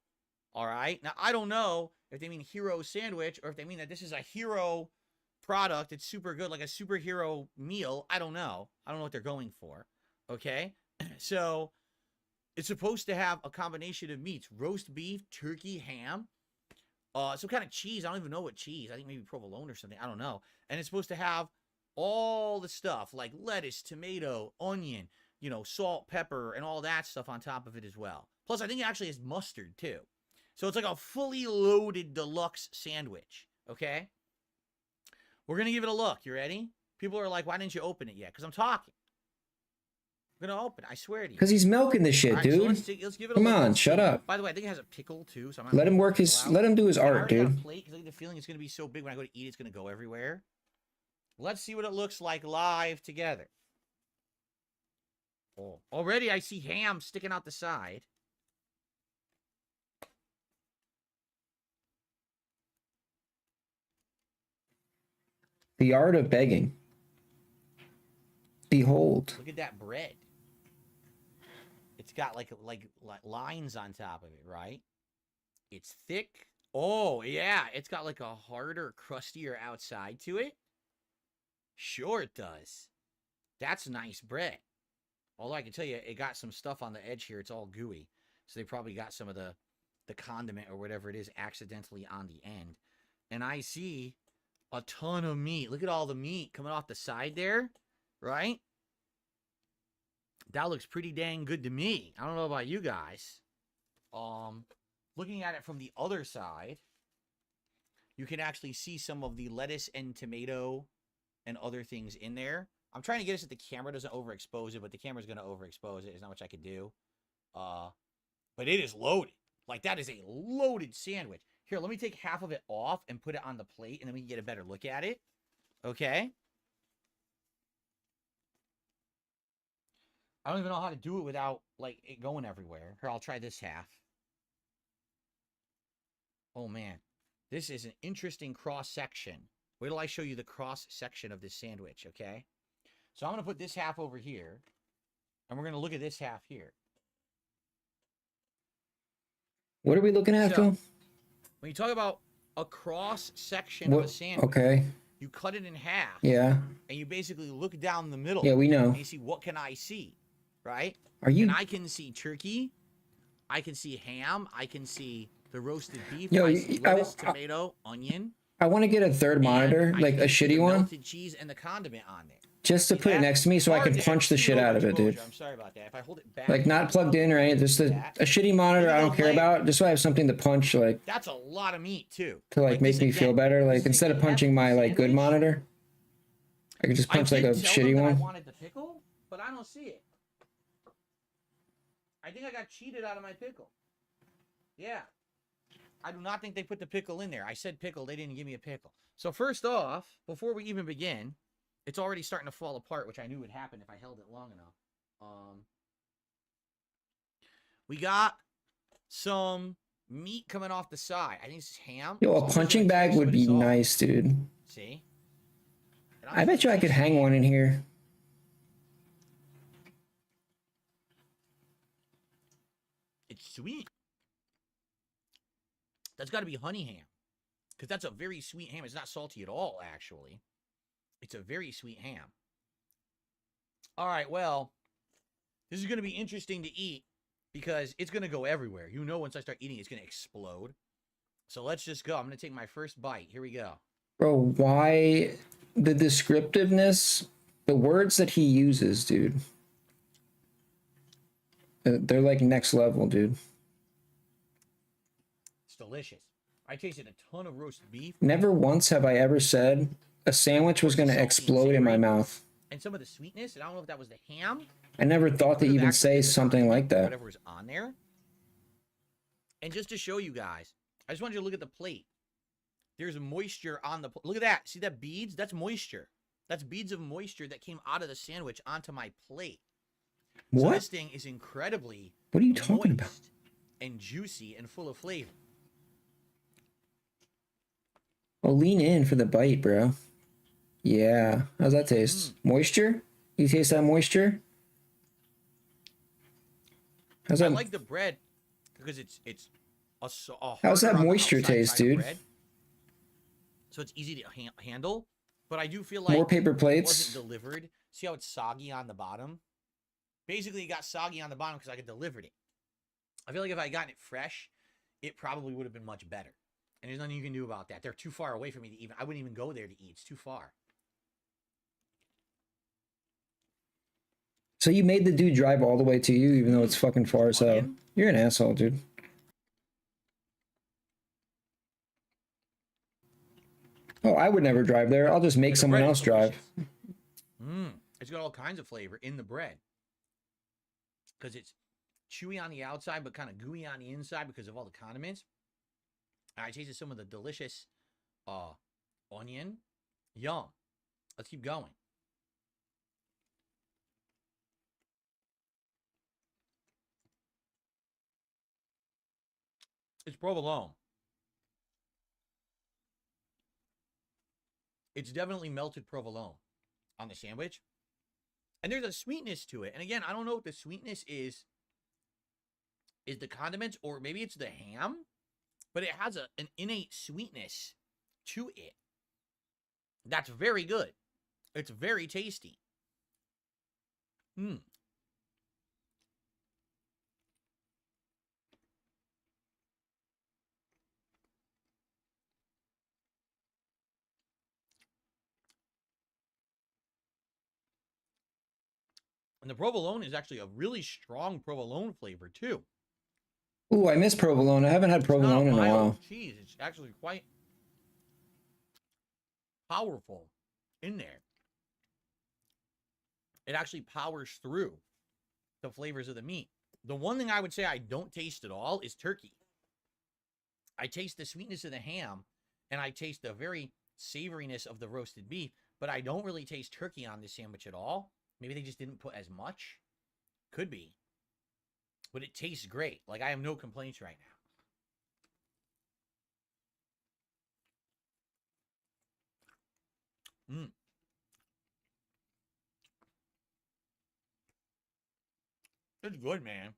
All right. Now, I don't know if they mean hero sandwich or if they mean that this is a hero product. It's super good, like a superhero meal. I don't know. I don't know what they're going for. Okay. So it's supposed to have a combination of meats: roast beef, turkey, ham, some kind of cheese. I don't even know what cheese. I think maybe provolone or something. I don't know. And it's supposed to have all the stuff like lettuce, tomato, onion, salt, pepper, and all that stuff on top of it as well. Plus, I think it actually has mustard too. So it's like a fully loaded deluxe sandwich. Okay? We're going to give it a look. You ready? People are like, why didn't you open it yet? Because I'm talking. I'm going to open it. I swear to you. Because he's milking the shit, All right, so dude. let's give it a Come look. on, Let's shut see. up. By the way, I think it has a pickle too. So Let him work let him do his I art, already got a dude. plate because I get the feeling it's going to be so big when I go to eat, it's going to go everywhere. Let's see what it looks like live together. Oh, already I see ham sticking out the side. The art of begging. Behold. Look at that bread. It's got like lines on top of it, right? It's thick. Oh, yeah. It's got like a harder, crustier outside to it. Sure it does. That's nice bread. Although I can tell you, it got some stuff on the edge here. It's all gooey. So they probably got some of the condiment or whatever it is accidentally on the end. And I see A ton of meat. Look at all the meat coming off the side there, right? That looks pretty dang good to me. I don't know about you guys. Looking at it from the other side, you can actually see some of the lettuce and tomato and other things in there. I'm trying to get it so the camera doesn't overexpose it, but the camera's going to overexpose it. There's not much I can do. But it is loaded. Like, that is a loaded sandwich. Here, let me take half of it off and put it on the plate, and then we can get a better look at it. Okay? I don't even know how to do it without, like, it going everywhere. Here, I'll try this half. Oh, man. This is an interesting cross-section. Wait till I show you the cross-section of this sandwich, okay? So I'm going to put this half over here, and we're going to look at this half here. What are we looking at, Phil? When you talk about a cross-section of a sandwich, okay. you cut it in half. Yeah. And you basically look down the middle. Yeah, we know. And you see, what can I see? Right? Are you... And I can see turkey. I can see ham. I can see the roasted beef. Yo, I see lettuce, tomato, onion. I want to get a third monitor, like a shitty one. Melted cheese and the condiment on there. Just to put it next to me so I can punch the shit out of it, dude. I'm sorry about that. If I hold it back, Like, not plugged in or anything. Just a shitty monitor I don't care about. Just so I have something to punch, like... That's a lot of meat, too. To, like, make me feel better. Like, instead of punching my, like, good monitor, I could just punch, like, a shitty one. I wanted the pickle, but I don't see it. I think I got cheated out of my pickle. Yeah. I do not think they put the pickle in there. I said pickle. They didn't give me a pickle. So, first off, before we even begin... It's already starting to fall apart, which I knew would happen if I held it long enough. We got some meat coming off the side. I think this is ham. Yo, a punching bag would be nice, dude. See? I bet you I could hang one in here. It's sweet. That's got to be honey ham. Because that's a very sweet ham. It's not salty at all, actually. It's a very sweet ham. All right, well, this is going to be interesting to eat because it's going to go everywhere. You know, once I start eating, it's going to explode. So let's just go. I'm going to take my first bite. Here we go. Bro, why the descriptiveness, the words that he uses, dude. They're like next level, dude. It's delicious. I tasted a ton of roast beef. Never once have I ever said a sandwich was going to explode in my mouth. And some of the sweetness, and I don't know if that was the ham. I never thought to even say something like that. Whatever was on there. And just to show you guys, I just wanted you to look at the plate. There's moisture on the plate. Look at that. See that beads? That's moisture. That's beads of moisture that came out of the sandwich onto my plate. What? So this thing is incredibly What are you talking about? And juicy and full of flavor. Oh, lean in for the bite, bro. Yeah. How's that taste? Moisture? You taste that moisture? How's that? I like the bread because it's a how's that harder on the moisture outside taste, side of dude? bread. So it's easy to handle, but I do feel like More paper it plates? wasn't delivered. See how it's soggy on the bottom? Basically, it got soggy on the bottom because I could delivered it. I feel like if I gotten it fresh, it probably would have been much better. And there's nothing you can do about that. They're too far away from me to even... I wouldn't even go there to eat. It's too far. So you made the dude drive all the way to you, even though it's fucking far as hell. You're an asshole, dude. Oh, I would never drive there. I'll just make someone else drive. It's got all kinds of flavor in the bread. Because it's chewy on the outside, but kind of gooey on the inside because of all the condiments. I tasted some of the delicious onion. Yum. Let's keep going. It's provolone. It's definitely melted provolone on the sandwich. And there's a sweetness to it. And again, I don't know if the sweetness is the condiments or maybe it's the ham. But it has an innate sweetness to it. That's very good. It's very tasty. And the provolone is actually a really strong provolone flavor too. Ooh, I miss provolone. I haven't had provolone in a while. Cheese. It's actually quite powerful in there. It actually powers through the flavors of the meat. The one thing I would say I don't taste at all is turkey. I taste the sweetness of the ham, and I taste the very savoriness of the roasted beef, but I don't really taste turkey on this sandwich at all. Maybe they just didn't put as much. Could be. But it tastes great. Like, I have no complaints right now. It's good, man.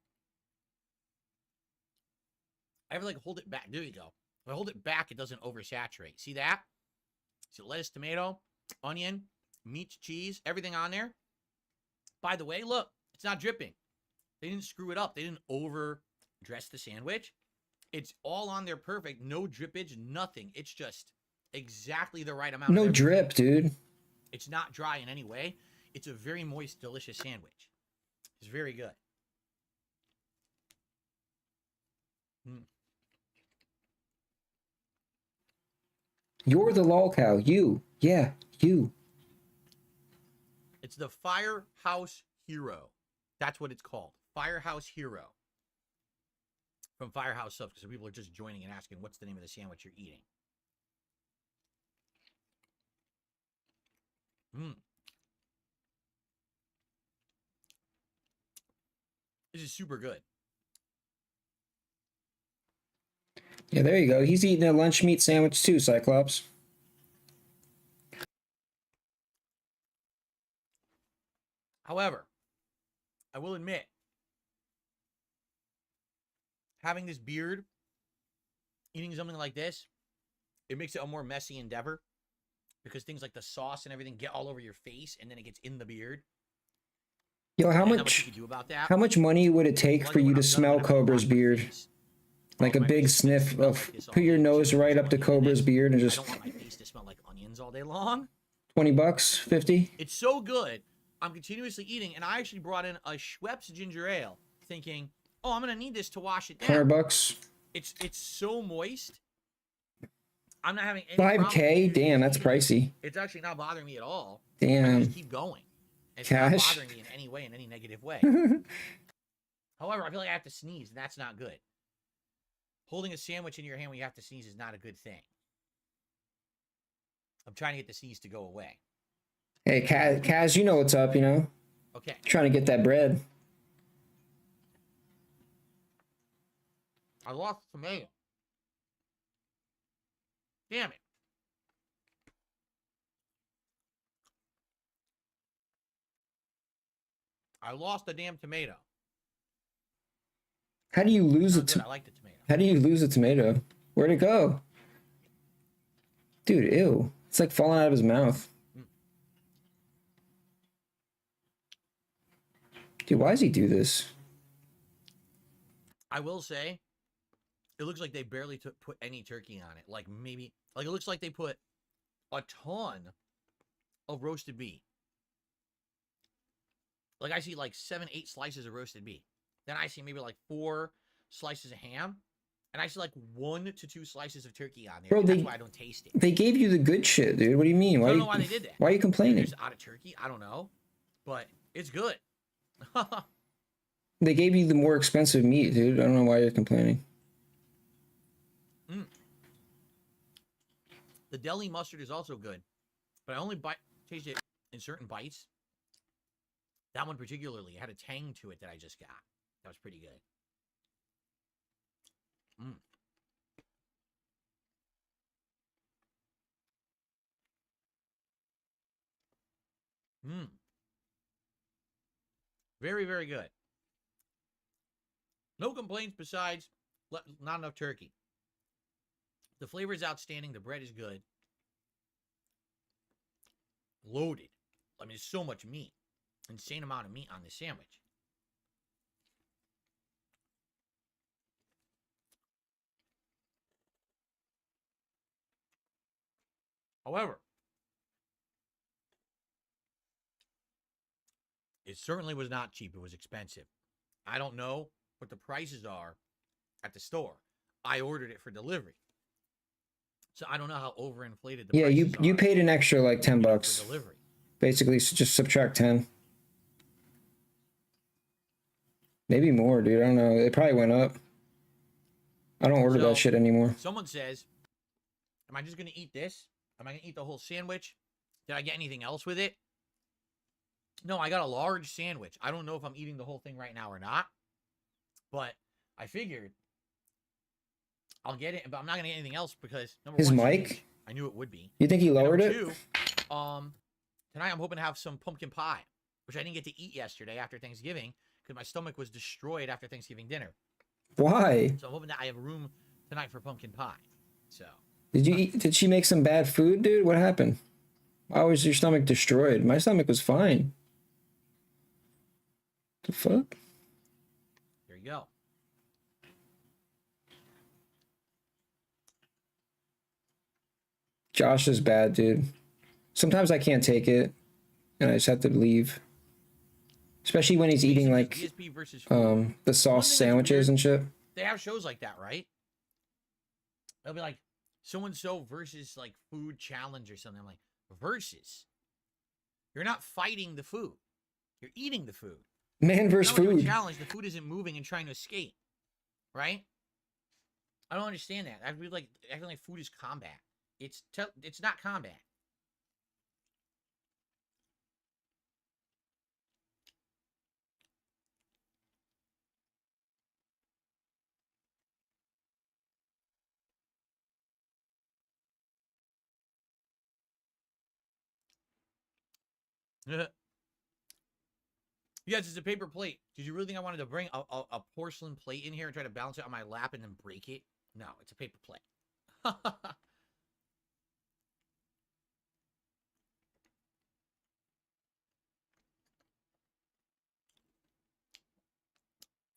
I have to, like, hold it back. There you go. If I hold it back, it doesn't oversaturate. See that? So lettuce, tomato, onion, meat, cheese, everything on there. By the way, look, it's not dripping. They didn't screw it up. They didn't overdress the sandwich. It's all on there perfect. No drippage, nothing. It's just exactly the right amount. No drip, dude. It's not dry in any way. It's a very moist, delicious sandwich. It's very good. You're the lol cow. You. Yeah, you. It's the Firehouse Hero. That's what it's called. Firehouse Hero. From Firehouse Subs, because people are just joining and asking, what's the name of the sandwich you're eating? This is super good. Yeah, there you go. He's eating a lunch meat sandwich too, Cyclops. However, I will admit, having this beard, eating something like this, it makes it a more messy endeavor because things like the sauce and everything get all over your face and then it gets in the beard. Yo, how And much you can do about that. how much money would it take for you to smell Cobra's beard? Like a big sniff of, put your nose right up to Cobra's beard and I just don't want my face to smell like onions all day long. $20, 50? It's so good. I'm continuously eating, and I actually brought in a Schweppes ginger ale, thinking, "Oh, I'm gonna need this to wash it down." $100. It's so moist. I'm not having any 5K? Damn, that's pricey. It's actually not bothering me at all. Damn. I just keep going. It's Cash? not bothering me in any way, in any negative way. However, I feel like I have to sneeze, and that's not good. Holding a sandwich in your hand when you have to sneeze is not a good thing. I'm trying to get the sneeze to go away. Hey, Kaz, you know what's up, you know? Okay. Trying to get that bread. I lost the tomato. Damn it. I lost the damn tomato. How do you lose a Good, I like the tomato. How do you lose a tomato? Where'd it go? Dude, ew. It's like falling out of his mouth. Dude, why does he do this? I will say, it looks like they barely put any turkey on it. Like maybe, like it looks like they put a ton of roasted beef. Like I see like 7, 8 slices of roasted beef. Then I see maybe like 4 slices of ham. And I see like 1 to 2 slices of turkey on there. Bro, That's why I don't taste it. They gave you the good shit, dude. What do you mean? I don't know why they did that. Why are you Maybe complaining? it's out of turkey. I don't know. But it's good. They gave you the more expensive meat, dude. I don't know why you're complaining. The deli mustard is also good. But I only taste it in certain bites. That one particularly had a tang to it that I just got. That was pretty good. Very, very good. No complaints besides not enough turkey. The flavor is outstanding. The bread is good. Loaded. I mean, there's so much meat. Insane amount of meat on this sandwich. However, It certainly was not cheap. It was expensive. I don't know what the prices are at the store. I ordered it for delivery. So I don't know how overinflated the Yeah, prices you are paid an extra like $10 for bucks. delivery. Basically, just subtract 10. Maybe more, dude. I don't know. It probably went up. I don't order that shit anymore. Someone says, am I just going to eat this? Am I going to eat the whole sandwich? Did I get anything else with it? No, I got a large sandwich. I don't know if I'm eating the whole thing right now or not. But I figured I'll get it, but I'm not going to get anything else because number His one, mic? I knew it would be. You think he lowered it? Two, tonight I'm hoping to have some pumpkin pie, which I didn't get to eat yesterday after Thanksgiving because my stomach was destroyed after Thanksgiving dinner. Why? So I'm hoping that I have room tonight for pumpkin pie. So Did she make some bad food, dude? What happened? Why was your stomach destroyed? My stomach was fine. The fuck? there you go. Josh is bad, dude. Sometimes I can't take it, and I just have to leave. Especially when he's eating like GSP versus the sauce sandwiches and shit. They have shows like that, right? They'll be like so and so versus like food challenge or something. I'm like, versus. You're not fighting the food. You're eating the food. Man versus Not like a food. challenge. The food isn't moving and trying to escape, right? I don't understand that. I feel like acting like food is combat. It's not combat. Yes, it's a paper plate. Did you really think I wanted to bring a porcelain plate in here and try to balance it on my lap and then break it? No, it's a paper plate.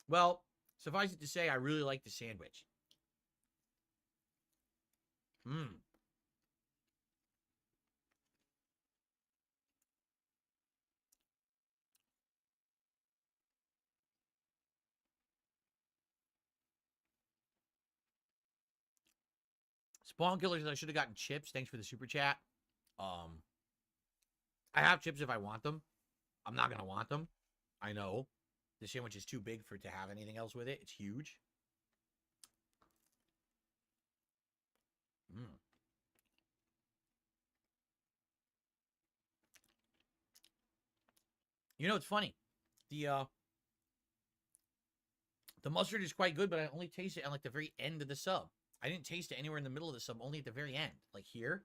Well, suffice it to say, I really like the sandwich. Mmm. Spawn Killers, I should have gotten chips. Thanks for the super chat. I have chips if I want them. I'm not going to want them. I know. The sandwich is too big for it to have anything else with it. It's huge. Mm. You know, it's funny. The mustard is quite good, but I only taste it at like the very end of the sub. I didn't taste it anywhere in the middle of the sub, only at the very end. Like here.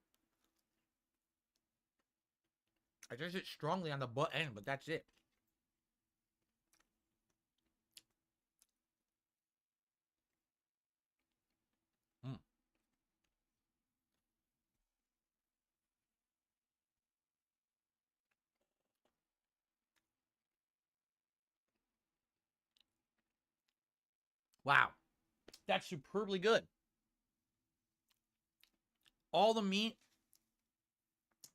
I taste it strongly on the butt end, but that's it. Mm. Wow. That's superbly good. All the meat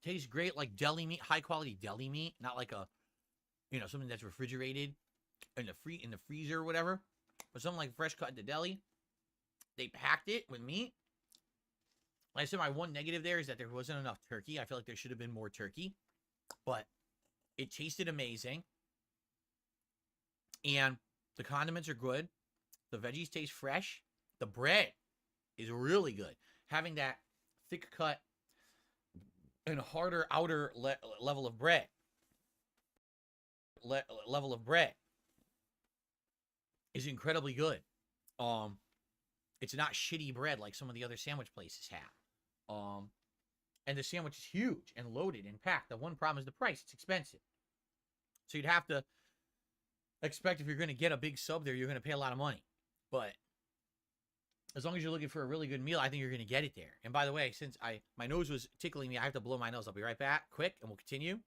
tastes great, like deli meat, high quality deli meat, not like a, you know, something that's refrigerated in the freezer or whatever, but something like fresh cut at the deli. They packed it with meat. Like I said, my one negative there is that there wasn't enough turkey. I feel like there should have been more turkey, but it tasted amazing. And the condiments are good. The veggies taste fresh. The bread is really good. Having that thick cut and harder outer level of bread. Level of bread is incredibly good. It's not shitty bread like some of the other sandwich places have. And the sandwich is huge and loaded and packed. The one problem is the price. It's expensive. So you'd have to expect if you're going to get a big sub there, you're going to pay a lot of money. But as long as you're looking for a really good meal, I think you're going to get it there. And by the way, since my nose was tickling me, I have to blow my nose. I'll be right back quick and we'll continue.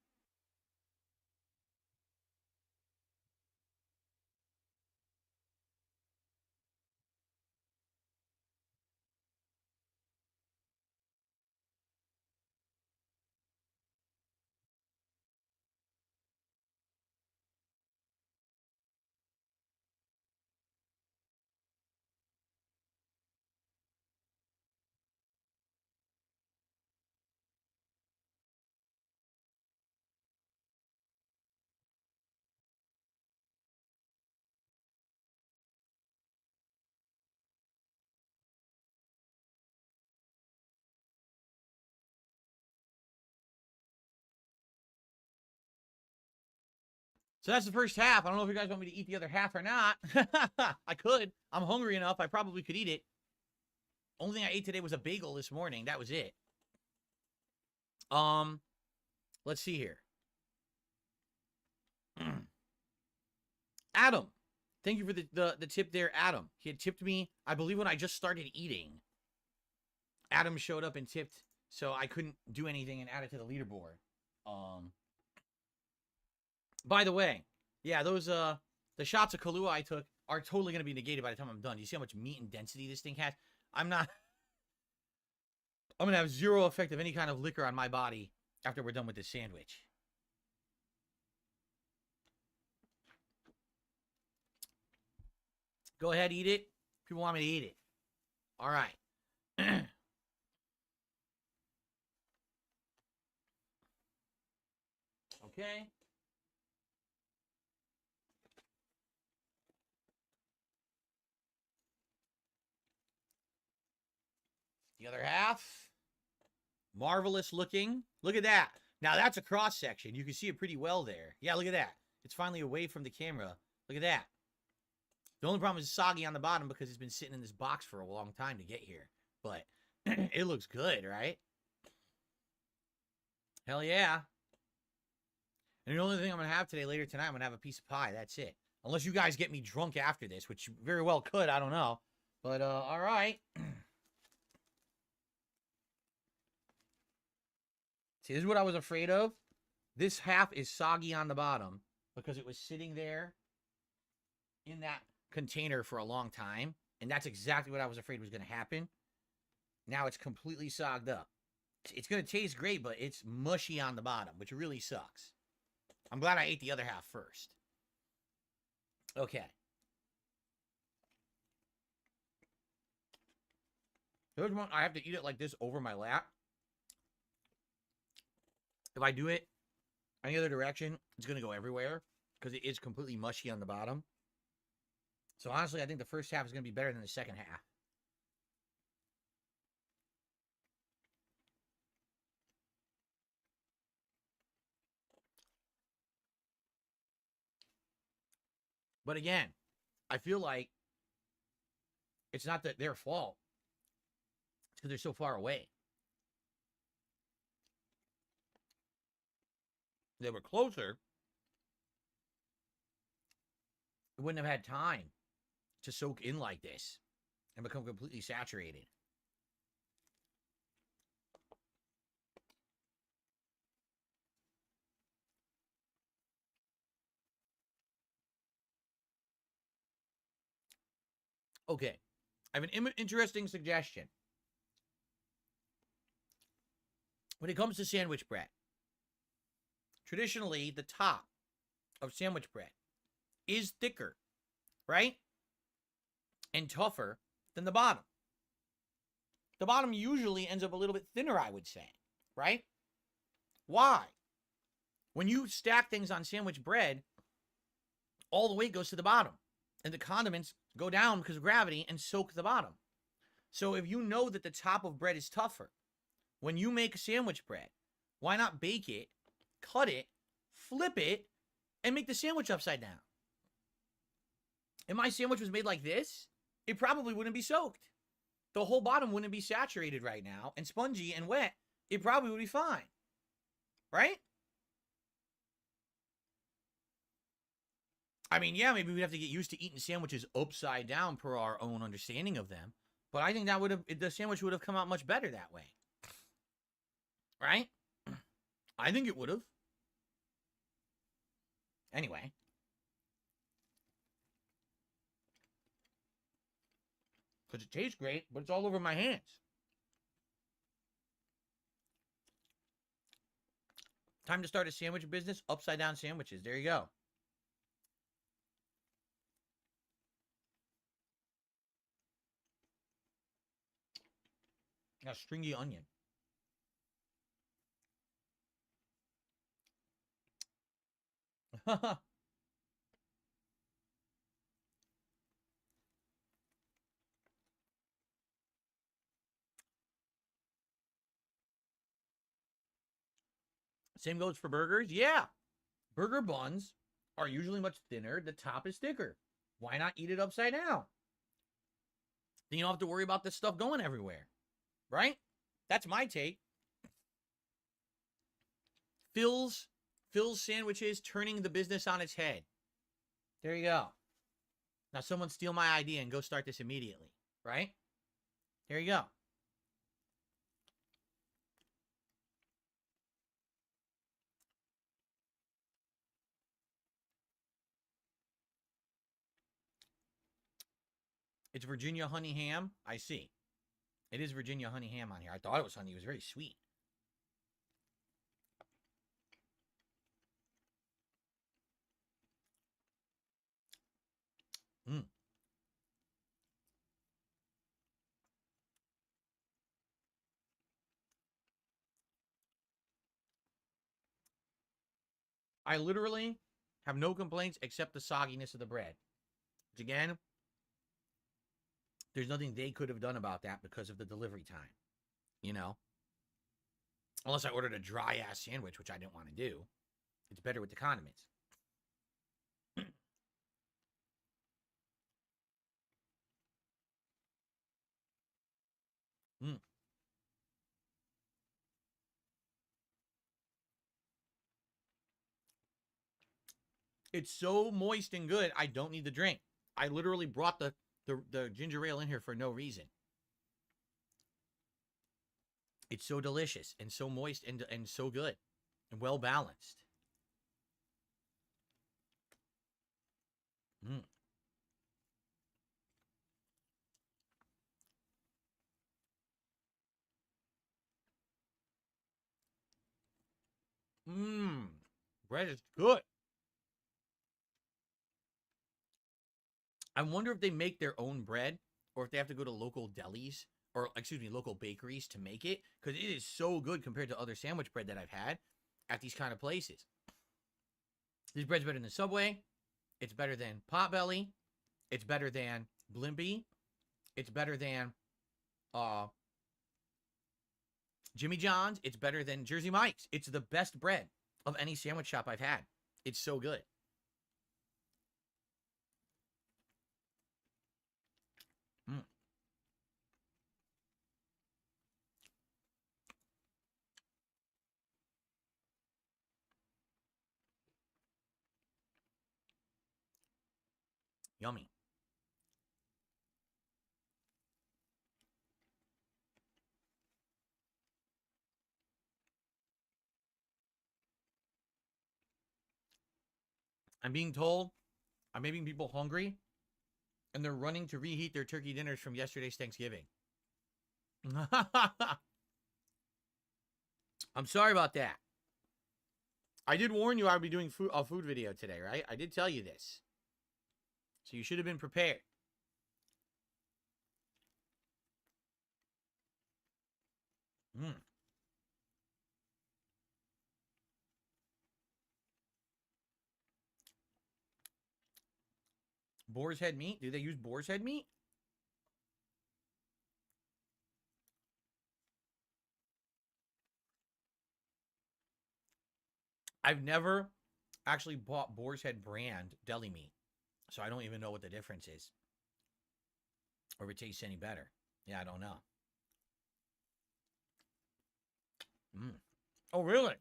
So that's the first half. I don't know if you guys want me to eat the other half or not. I could. I'm hungry enough. I probably could eat it. Only thing I ate today was a bagel this morning. That was it. Let's see here. Adam. Thank you for the tip there, Adam. He had tipped me, I believe, when I just started eating. Adam showed up and tipped, so I couldn't do anything and add it to the leaderboard. By the way, yeah, those the shots of Kahlua I took are totally gonna be negated by the time I'm done. You see how much meat and density this thing has? I'm gonna have zero effect of any kind of liquor on my body after we're done with this sandwich. Go ahead, eat it. People want me to eat it. All right. Okay. The other half. Marvelous looking. Look at that. Now that's a cross section. You can see it pretty well there. Yeah, look at that. It's finally away from the camera. Look at that. The only problem is it's soggy on the bottom because it's been sitting in this box for a long time to get here. But it looks good, right? Hell yeah. And the only thing I'm going to have today, later tonight, I'm going to have a piece of pie. That's it. Unless you guys get me drunk after this, which you very well could. I don't know. But, all right. See, this is what I was afraid of. This half is soggy on the bottom because it was sitting there in that container for a long time. And that's exactly what I was afraid was going to happen. Now it's completely sogged up. It's going to taste great, but it's mushy on the bottom, which really sucks. I'm glad I ate the other half first. Okay. Here's one. I have to eat it like this over my lap. If I do it any other direction, it's going to go everywhere because it is completely mushy on the bottom. So honestly, I think the first half is going to be better than the second half. But again, I feel like it's not that their fault. It's because they're so far away. If they were closer, it wouldn't have had time to soak in like this and become completely saturated. Okay, I have an interesting suggestion. When it comes to sandwich bread, traditionally the top of sandwich bread is thicker, right? And tougher than the bottom. The bottom usually ends up a little bit thinner, I would say, right? Why? When you stack things on sandwich bread, all the weight goes to the bottom. And the condiments go down because of gravity and soak the bottom. So if you know that the top of bread is tougher, when you make a sandwich bread, why not bake it, cut it, flip it, and make the sandwich upside down? If my sandwich was made like this, it probably wouldn't be soaked. The whole bottom wouldn't be saturated right now and spongy and wet. It probably would be fine. Right? I mean, yeah, maybe we'd have to get used to eating sandwiches upside down per our own understanding of them. But I think that would have, the sandwich would have come out much better that way. Right? I think it would have. Anyway. Because it tastes great, but it's all over my hands. Time to start a sandwich business. Upside down sandwiches. There you go. A stringy onion. Same goes for burgers. Yeah. Burger buns are usually much thinner. The top is thicker. Why not eat it upside down? Then you don't have to worry about this stuff going everywhere. Right? That's my take. Phil's sandwiches turning the business on its head. There you go. Now someone steal my idea and go start this immediately. Right? There you go. It's Virginia honey ham. I see. It is Virginia honey ham on here. I thought it was honey. It was very sweet. Mm. I literally have no complaints except the sogginess of the bread. Which again, there's nothing they could have done about that because of the delivery time. You know? Unless I ordered a dry-ass sandwich, which I didn't want to do. It's better with the condiments. Mm. It's so moist and good, I don't need the drink. I literally brought the ginger ale in here for no reason. It's so delicious and so moist and so good and well balanced. Mm. Mmm. Bread is good. I wonder if they make their own bread or if they have to go to local delis or, excuse me, local bakeries to make it, because it is so good compared to other sandwich bread that I've had at these kind of places. This bread's better than Subway. It's better than Potbelly. It's better than Blimpie. It's better than Jimmy John's. It's better than Jersey Mike's. It's the best bread of any sandwich shop I've had. It's so good. Mm. Yummy. I'm being told I'm making people hungry, and they're running to reheat their turkey dinners from yesterday's Thanksgiving. I'm sorry about that. I did warn you I would be doing a food video today, right? I did tell you this. So you should have been prepared. Mm. Boar's head meat? Do they use boar's head meat? I've never actually bought boar's head brand deli meat, so I don't even know what the difference is. Or if it tastes any better. Yeah, I don't know. Mm. Oh, really?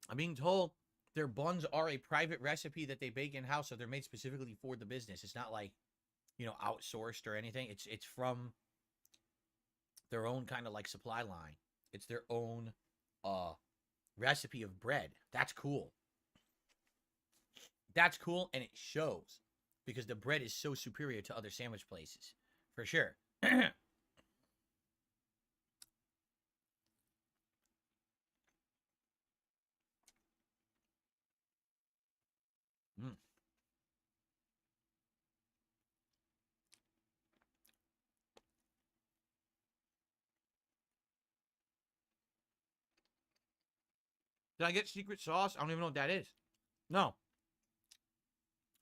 I'm being told their buns are a private recipe that they bake in-house, so they're made specifically for the business. It's not like, you know, outsourced or anything. It's from their own kind of like supply line. It's their own recipe of bread. That's cool. That's cool, and it shows because the bread is so superior to other sandwich places. For sure. Mm. Did I get secret sauce? I don't even know what that is. No.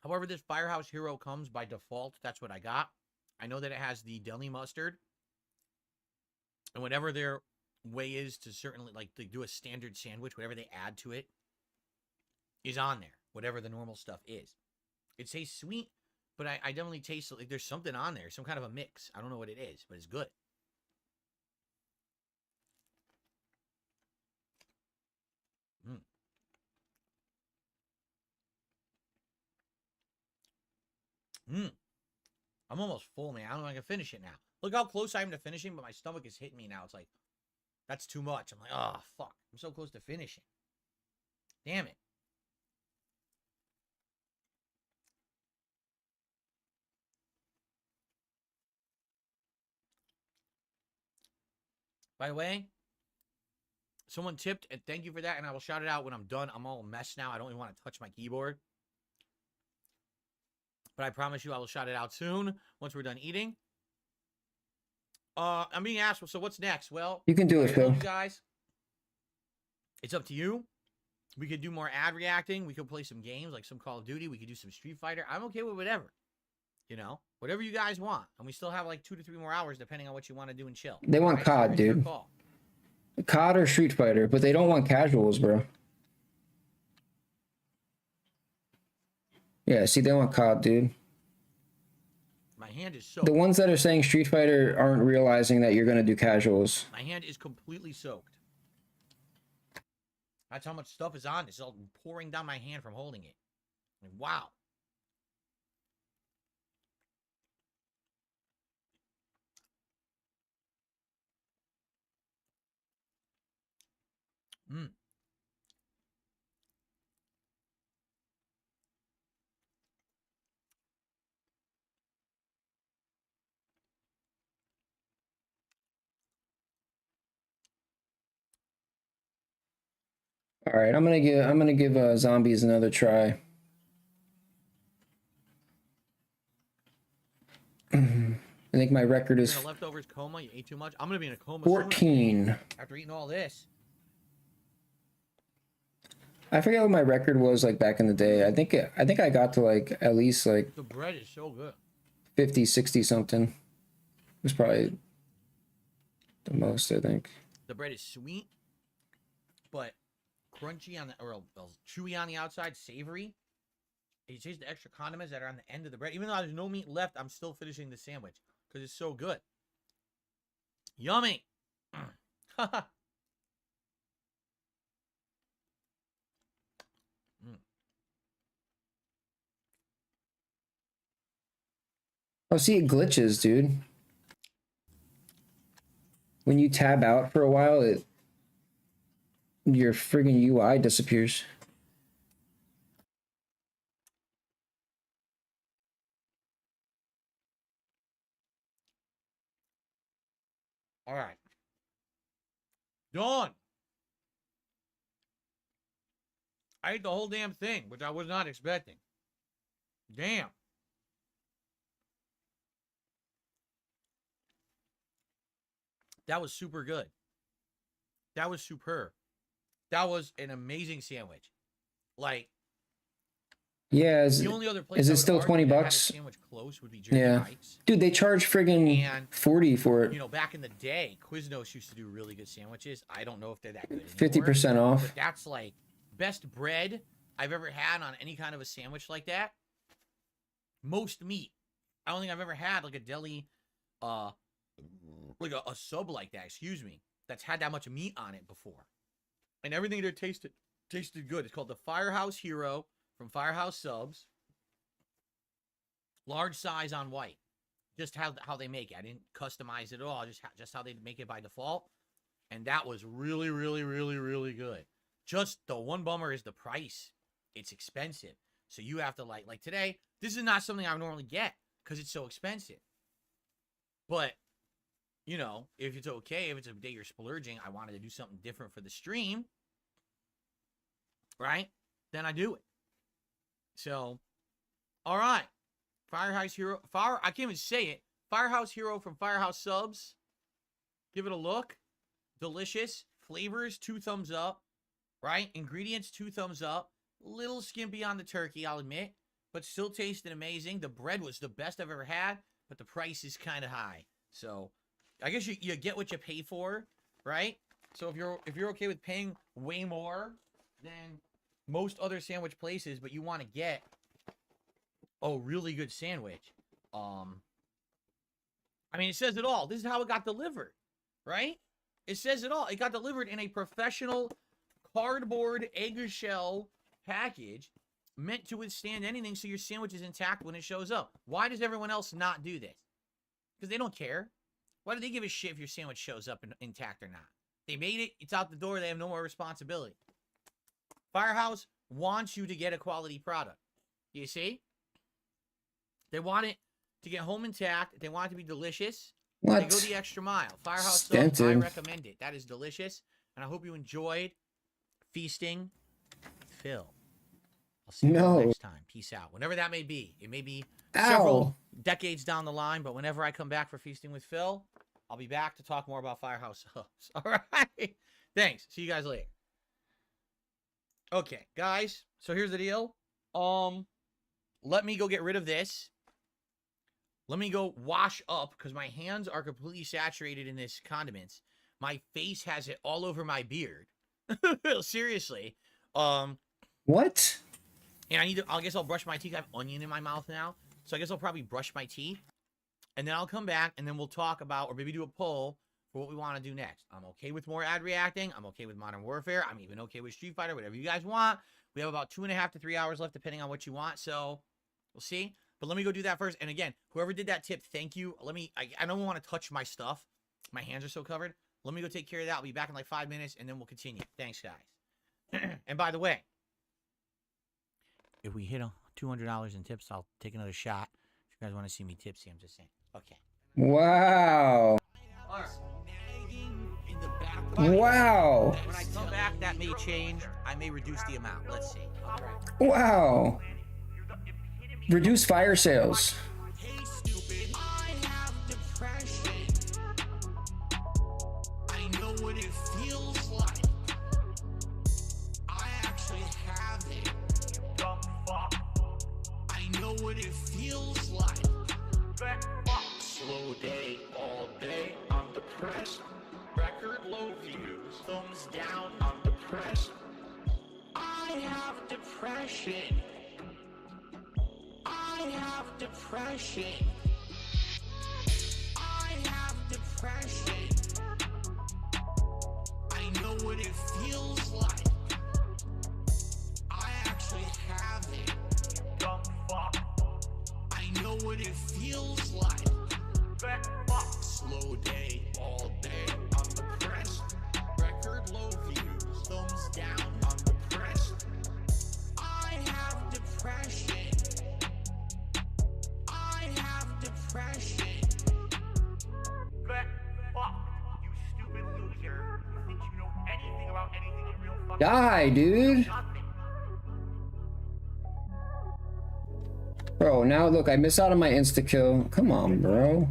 However, this Firehouse Hero comes by default. That's what I got. I know that it has the deli mustard. And whenever they're way is to certainly, like, they do a standard sandwich, whatever they add to it is on there, whatever the normal stuff is. It tastes sweet, but I definitely taste like there's something on there, some kind of a mix. I don't know what it is, but it's good. I'm almost full, man. I don't know if I can finish it now. Look how close I am to finishing, but my stomach is hitting me now. It's like, that's too much. I'm like, oh, fuck. I'm so close to finishing. Damn it. By the way, someone tipped, and thank you for that, and I will shout it out when I'm done. I'm all a mess now. I don't even want to touch my keyboard. But I promise you I will shout it out soon once we're done eating. I'm being asked, so what's next? Well, You can do it, Phil. you guys, it's up to you. We could do more ad reacting. We could play some games like some Call of Duty. We could do some Street Fighter. I'm okay with whatever. You know, whatever you guys want. And we still have like 2 to 3 more hours depending on what you want to do and chill. They want Right? COD, It's your dude. call. COD or Street Fighter, but they don't want casuals, bro. Yeah, see, they want COD, dude. My hand is The soaked. ones that are saying Street Fighter aren't realizing that you're gonna do casuals. My hand is completely soaked. That's how much stuff is on this. It's all pouring down my hand from holding it. Like, wow. Mm. All right, I'm gonna give zombies another try. I think my record You're is in a leftovers coma. You ate too much. I'm gonna be in a coma 14. soon after eating all this. I forget what my record was like back in the day. I think I got to like at least like The bread is so good. 50, 60 something. It was probably the most, I think. The bread is sweet, but crunchy on the or chewy on the outside, savory. You taste the extra condiments that are on the end of the bread. Even though there's no meat left, I'm still finishing the sandwich because it's so good. Yummy. Oh, see, it glitches, dude. When you tab out for a while, your friggin' UI disappears. All right. Done. I ate the whole damn thing, which I was not expecting. Damn. That was super good. That was superb. That was an amazing sandwich. Like, Yeah, the only other place is I it would still argue 20 that had a bucks? sandwich close would be Jersey Yeah. Mike's. Dude, they charge friggin' And, 40 for it. You know, back in the day, Quiznos used to do really good sandwiches. I don't know if they're that good anymore. 50% off. But that's like best bread I've ever had on any kind of a sandwich like that. Most meat. I don't think I've ever had like a deli, like a sub like that, excuse me, that's had that much meat on it before. And everything there tasted good. It's called the Firehouse Hero from Firehouse Subs. Large size on white. Just how they make it. I didn't customize it at all. Just how they make it by default. And that was really, really, really, really good. Just the one bummer is the price. It's expensive. So you have to like today, this is not something I would normally get because it's so expensive. But, you know, if it's okay, if it's a day you're splurging, I wanted to do something different for the stream, right? Then I do it. So, all right. Firehouse Hero. I can't even say it. Firehouse Hero from Firehouse Subs. Give it a look. Delicious. Flavors, 2 thumbs up. Right? Ingredients, 2 thumbs up. Little skimpy on the turkey, I'll admit. But still tasted amazing. The bread was the best I've ever had. But the price is kind of high. So, I guess you get what you pay for. Right? So if you're okay with paying way more than most other sandwich places, but you want to get a really good sandwich, I mean, it says it all. This is how it got delivered, right? It says it all. It got delivered in a professional cardboard eggshell package meant to withstand anything, so your sandwich is intact when it shows up. Why does everyone else not do this? Because they don't care. Why do they give a shit if your sandwich shows up intact or not? They made it. It's out the door. They have no more responsibility. Firehouse wants you to get a quality product. You see? They want it to get home intact. They want it to be delicious. What? They go the extra mile. Firehouse Stinted. Subs, I recommend it. That is delicious. And I hope you enjoyed feasting Phil. I'll see you next time. Peace out. Whenever that may be. It may be several decades down the line, but whenever I come back for Feasting with Phil, I'll be back to talk more about Firehouse Subs. All right. Thanks. See you guys later. Okay, guys. So here's the deal. Let me go get rid of this. Let me go wash up because my hands are completely saturated in this condiments. My face has it all over my beard. Seriously. What? And I guess I'll brush my teeth. I have onion in my mouth now. So I guess I'll probably brush my teeth. And then I'll come back and then we'll talk about, or maybe do a poll for what we want to do next. I'm okay with more ad reacting. I'm okay with Modern Warfare. I'm even okay with Street Fighter, whatever you guys want. We have about 2.5 to 3 hours left, depending on what you want. So we'll see. But let me go do that first. And again, whoever did that tip, thank you. I don't want to touch my stuff. My hands are so covered. Let me go take care of that. I'll be back in like 5 minutes and then we'll continue. Thanks, guys. And by the way, if we hit $200 in tips, I'll take another shot. If you guys want to see me tipsy, I'm just saying. Okay. Wow. All right. Wow. When I come back, that may change. I may reduce the amount. Let's see. All right. Wow. Reduce fire sales. Hey, stupid, I have depression. I know what it feels like. I actually have it. Dumb fuck. I know what it feels like. Slow day, all day, I'm depressed. Record low views, thumbs down, I'm depressed. I have depression. I have depression. I have depression. I know what it feels like. I actually have it. Dumb fuck. I know what it feels like. Slow day, all day, I'm depressed. Record low views, thumbs down, I'm depressed. I have depression. I have depression. Fuck, you stupid loser. You think you know anything about anything in real fucking Die, dude. Bro, now look, I miss out on my insta-kill. Come on, bro.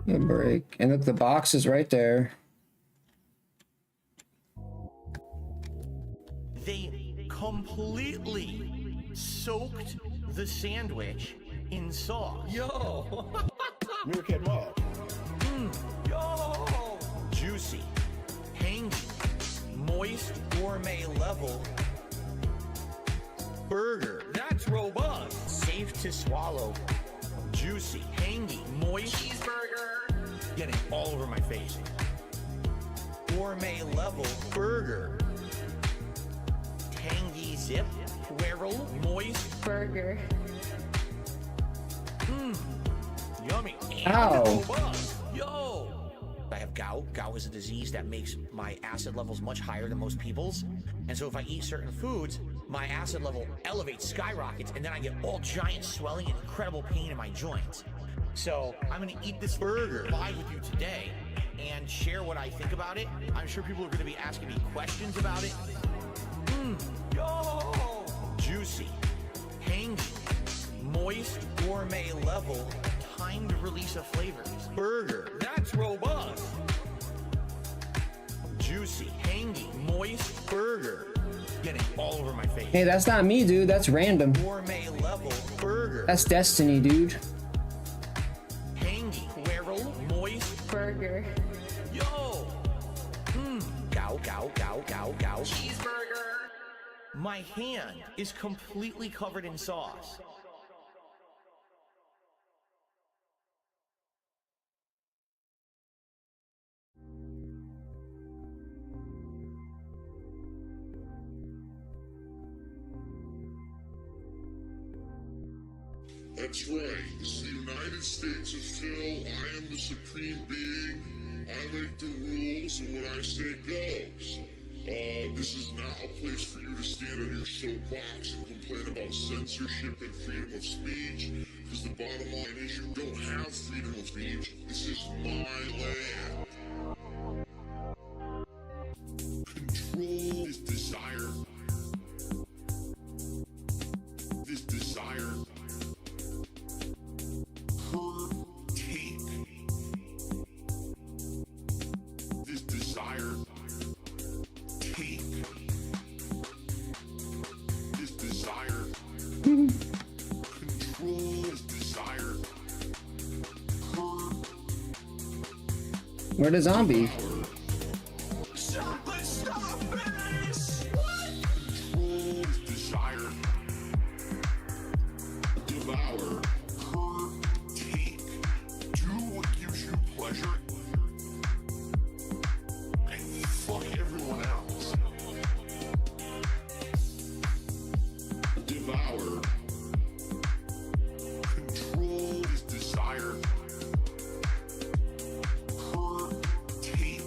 Give a break. And look, the box is right there. They completely soaked the sandwich in sauce. Yo! Meerkat Mob. Yo! Juicy, tangy, moist, gourmet level burger. That's robust. Safe to swallow. Juicy, tangy, moist cheeseburger. Getting all over my face. Gourmet level burger. Tangy zip, swirl, moist burger. Yummy. Ow. Robust. Yo! I have gout. Gout is a disease that makes my acid levels much higher than most people's. And so if I eat certain foods, my acid level elevates, skyrockets, and then I get all giant swelling and incredible pain in my joints. So I'm gonna eat this burger live with you today and share what I think about it. I'm sure people are gonna be asking me questions about it. Yo! Juicy, tangy, moist, gourmet level, timed release of flavors. Burger, that's robust. Juicy, tangy, moist burger. Getting all over my face. Hey, that's not me, dude. That's random. Gourmet level burger. That's Destiny, dude. Tangy, swirl, moist burger. Yo! Cheeseburger. My hand is completely covered in sauce. That's right. This is the United States of Phil. I am the supreme being. I make the rules, and what I say goes. This is not a place for you to stand on your soapbox and complain about censorship and freedom of speech, because the bottom line is you don't have freedom of speech. This is my land. Control this desire. This desire. Her take. This desire. Take. This desire. Control this desire. Her. Where the zombie? Stop this! What? Control this desire. Devour. Her. Take. Do what gives you pleasure. And fuck everyone else. Devour. Control this desire. Her. Take.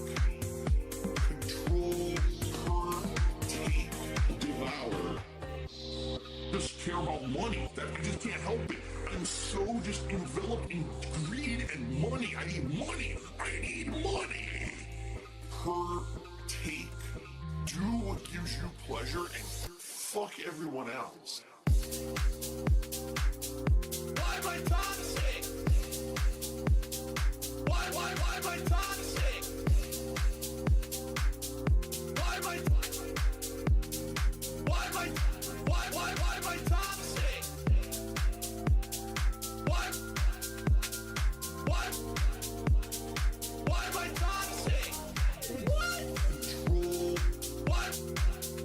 Control. Her. Take. Devour. Just care about money. That I just can't help it. I'm so just enveloped in greed and money. I need money. I need money. Her. Take. Do what gives you pleasure and fuck everyone else. Why am I toxic? Why am I toxic? Why am I toxic? Why am I toxic? Why am I toxic? What? Control. What?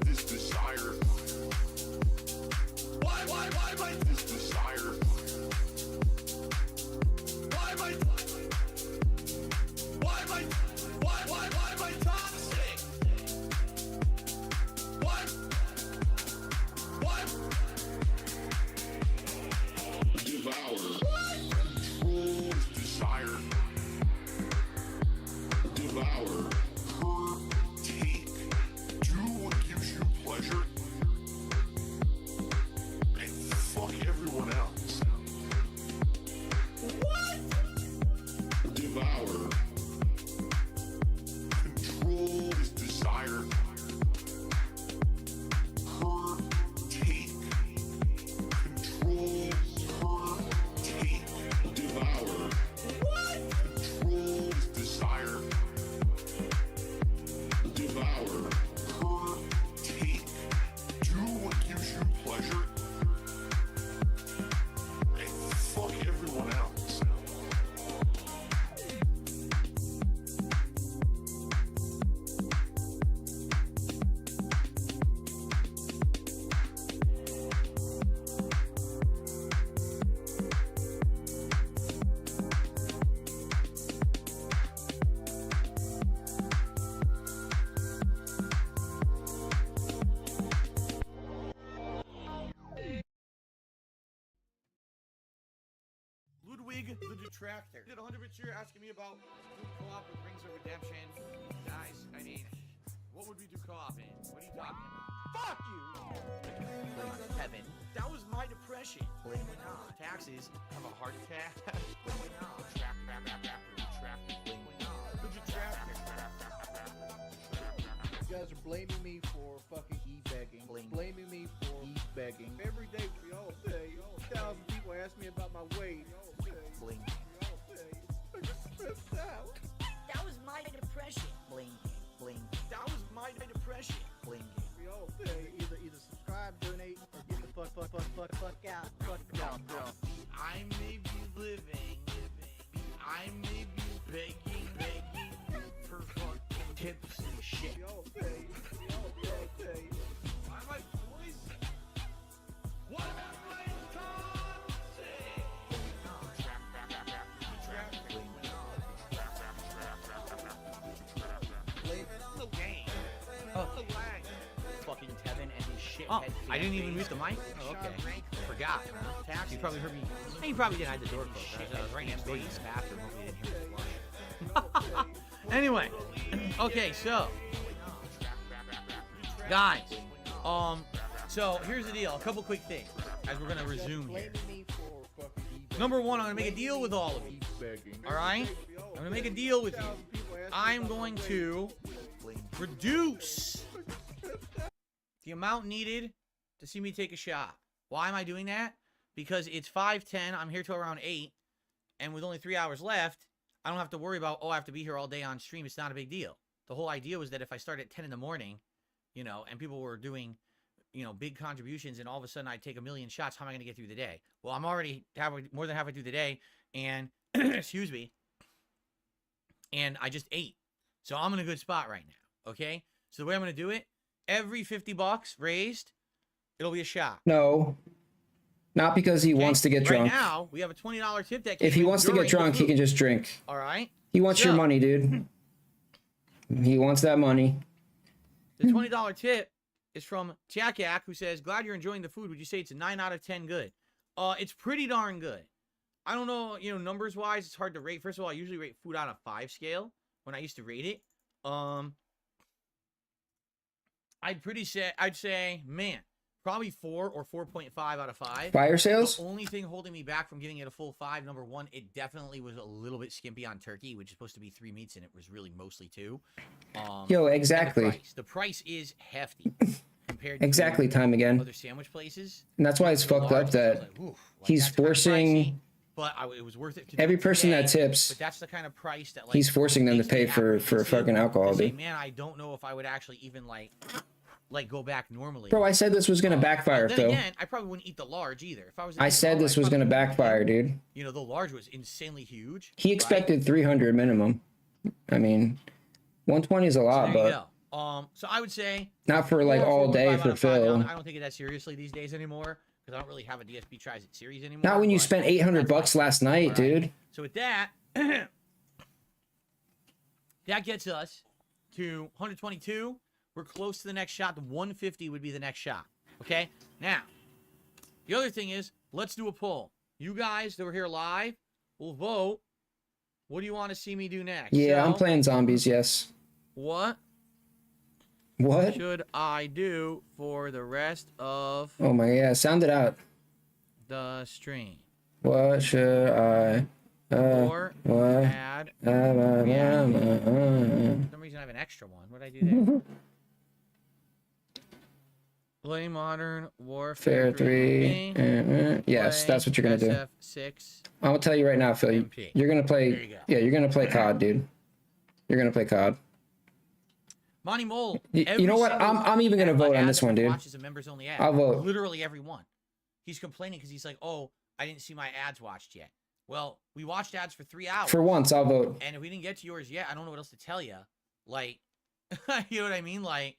This desire. Why am I This desire. why am I toxic? Why Devour. Control this desire. Devour. Her. Take. Do what gives you pleasure. And fuck everyone else. What? Devour. Control this desire. Her. Take. Control. Her. Take. Devour. What? Control this desire. Devour. Her. Take. Do what gives you pleasure. And fuck everyone else. Ludwig the Detractor. Did 100 bits here asking me about food co-op with Rings of Redemption. Guys, I mean, what would we do co-op in? What are you talking about? Fuck you! Heaven. That was my depression. Blame it on. Taxes. Have a heart attack. Blame it on. Detractor. Blame it on. The Detractor. You guys are blaming me for fucking e-begging. Blaming me for e-begging. Every day we all say, 1,000 people ask me about my weight. Bling. I'm just stressed out. That was my depression. Bling. That was my depression. Bling. We all say either subscribe, donate, or get the fuck out. I may be living. I may be begging for fucking tips and shit. Oh. Fucking Tevin and his shit. Oh, I didn't even mute the mic? Oh, okay. Forgot. You probably heard me. You probably didn't. I had the door closed. I was right next door to the bathroom. Hopefully you didn't hear me flush. Anyway. Okay, so. Guys. So here's the deal. A couple quick things as we're going to resume here. Number one, I'm going to make a deal with all of you. Alright? I'm going to make a deal with you. I'm going to reduce the amount needed to see me take a shot. Why am I doing that? Because it's 5:10, I'm here till around 8, and with only 3 hours left, I don't have to worry about, oh, I have to be here all day on stream. It's not a big deal. The whole idea was that if I start at 10 in the morning, you know, and people were doing, you know, big contributions, and all of a sudden I'd take a million shots, how am I going to get through the day? Well, I'm already more than halfway through the day, and, excuse me, and I just ate. So I'm in a good spot right now, okay? So the way I'm going to do it, every $50 raised, it'll be a shot. No. Not because he wants to get drunk. Right now, we have a $20 tip that If he wants to get drunk, he can just drink. All right? He wants your money, dude. He wants that money. The $20 tip is from Jack, who says, glad you're enjoying the food. Would you say it's a 9 out of 10 good? It's pretty darn good. I don't know, you know, numbers-wise, it's hard to rate. First of all, I usually rate food on a 5 scale when I used to rate it. I'd say, man, probably 4 or 4.5 out of 5. Fire sales? The only thing holding me back from giving it a full 5, number one, it definitely was a little bit skimpy on turkey, which is supposed to be 3 meats, and it was really mostly 2. Yo, exactly. The price is hefty compared Exactly, to time again. other sandwich places. And that's why it's fucked up that he's forcing But it was worth it to every do person today, that tips. But that's the kind of price that, like, He's forcing them to pay for fucking alcohol, to say, dude. man, I don't know if I would actually even like go back normally. Bro, I said this was gonna backfire, then though. again, I probably wouldn't eat the large either. If I was, I said this was gonna backfire, dude. You know, the large was insanely huge. He expected 300 minimum. I mean, 120 is a lot, So there you but go. So I would say not for like 4 or all day 4.5 out for of 5. Phil. I don't take it that seriously these days anymore because I don't really have a DSP Tries It series anymore. Not when you but spent $800 last night, dude. So with that, that gets us to 122. We're close to the next shot. The 150 would be the next shot. Okay? Now, the other thing is, let's do a poll. You guys that were here live will vote. What do you want to see me do next? Yeah, So, I'm playing zombies, yes. What What? should I do for the rest of Oh my god, sound it out. the stream? What should I Or what? add. For some reason I have an extra one. What did I do there? Play Modern Warfare Fair 3. Yes, that's what you're gonna do. SF6. I'm gonna tell you right now, Phil. You're gonna play. There you go. Yeah, you're gonna play COD, dude. You're gonna play COD. Monty Mole. You know what? I'm even gonna vote on this one, dude. Watches a members only ad. I'll vote. Literally every one. He's complaining because he's like, "Oh, I didn't see my ads watched yet." Well, we watched ads for 3 hours. For once, I'll vote. And if we didn't get to yours yet, I don't know what else to tell you. Like, you know what I mean? Like,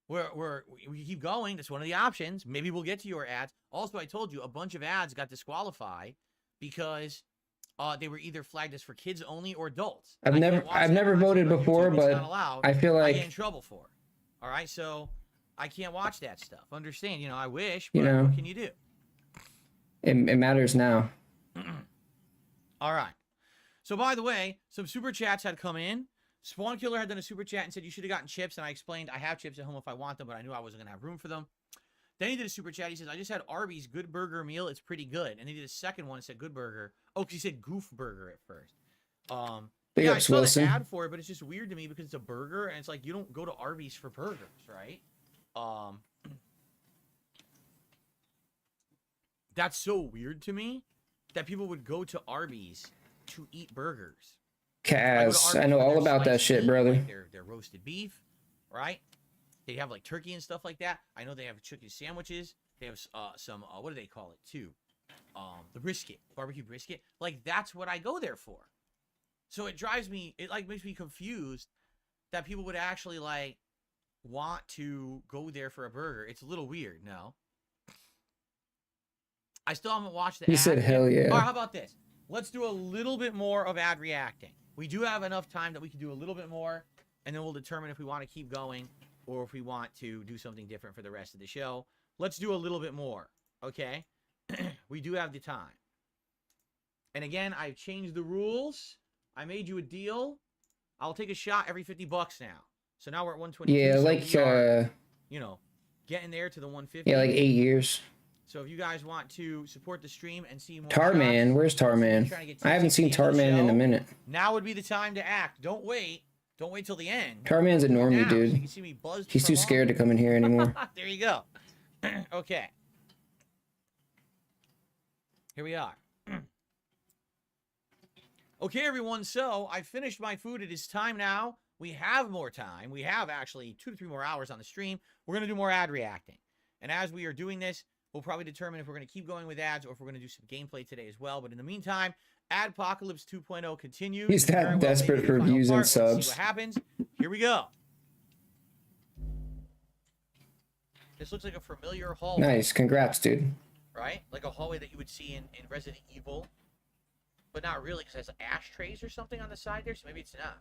we keep going. That's one of the options. Maybe we'll get to your ads. Also, I told you a bunch of ads got disqualified because they were either flagged as for kids only or adults. I've never voted before, but I feel I like get in trouble for it. All right, so I can't watch that stuff. Understand? You know, I wish, but You know. what can you do? it matters now. All right. So, by the way, some super chats had come in. Spawn Killer had done a super chat and said you should have gotten chips, and I explained I have chips at home if I want them, but I knew I wasn't going to have room for them. Then he did a super chat. He says, I just had Arby's Good Burger meal. It's pretty good. And he did a second one and said Good Burger. Oh, because he said Goof Burger at first. Big yeah, I ups, saw Wilson. the ad for it, but it's just weird to me because it's a burger, and it's like you don't go to Arby's for burgers, right? That's so weird to me that people would go to Arby's to eat burgers. Kaz, I know all about that shit, brother. Like their roasted beef, right? They have like turkey and stuff like that. I know they have chicken sandwiches. They have some what do they call it too? The brisket, barbecue brisket. Like that's what I go there for. So it drives me. It like makes me confused that people would actually like want to go there for a burger. It's a little weird, no? I still haven't watched the He ad said, yet. hell yeah. All right, how about this? Let's do a little bit more of ad reacting. We do have enough time that we can do a little bit more, and then we'll determine if we want to keep going or if we want to do something different for the rest of the show. Let's do a little bit more, okay? We do have the time. And again, I've changed the rules. I made you a deal. I'll take a shot every $50 now. So now we're at 122. Yeah, so like, we are, you know, getting there to the 150. yeah, like 8 years. So if you guys want to support the stream and see more Tarman, shots, where's Tarman? I haven't seen Tarman in a minute. now would be the time to act. Don't wait. Don't wait till the end. Tarman's a normie, Now, so you dude. can see me buzzed He's too prolonged. scared to come in here anymore. There you go. Okay. Here we are. Okay, everyone. So I finished my food. It is time now. We have more time. We have actually 2 to 3 more hours on the stream. We're going to do more ad reacting. And as we are doing this, we'll probably determine if we're going to keep going with ads or if we're going to do some gameplay today as well. But in the meantime, Adpocalypse 2.0 continues. He's that Very well desperate maybe for the final views and part. Let's subs. see what happens. Here we go. This looks like a familiar hallway. Nice, congrats, dude. Right? Like a hallway that you would see in Resident Evil. But not really, because it has ashtrays or something on the side there, so maybe it's not.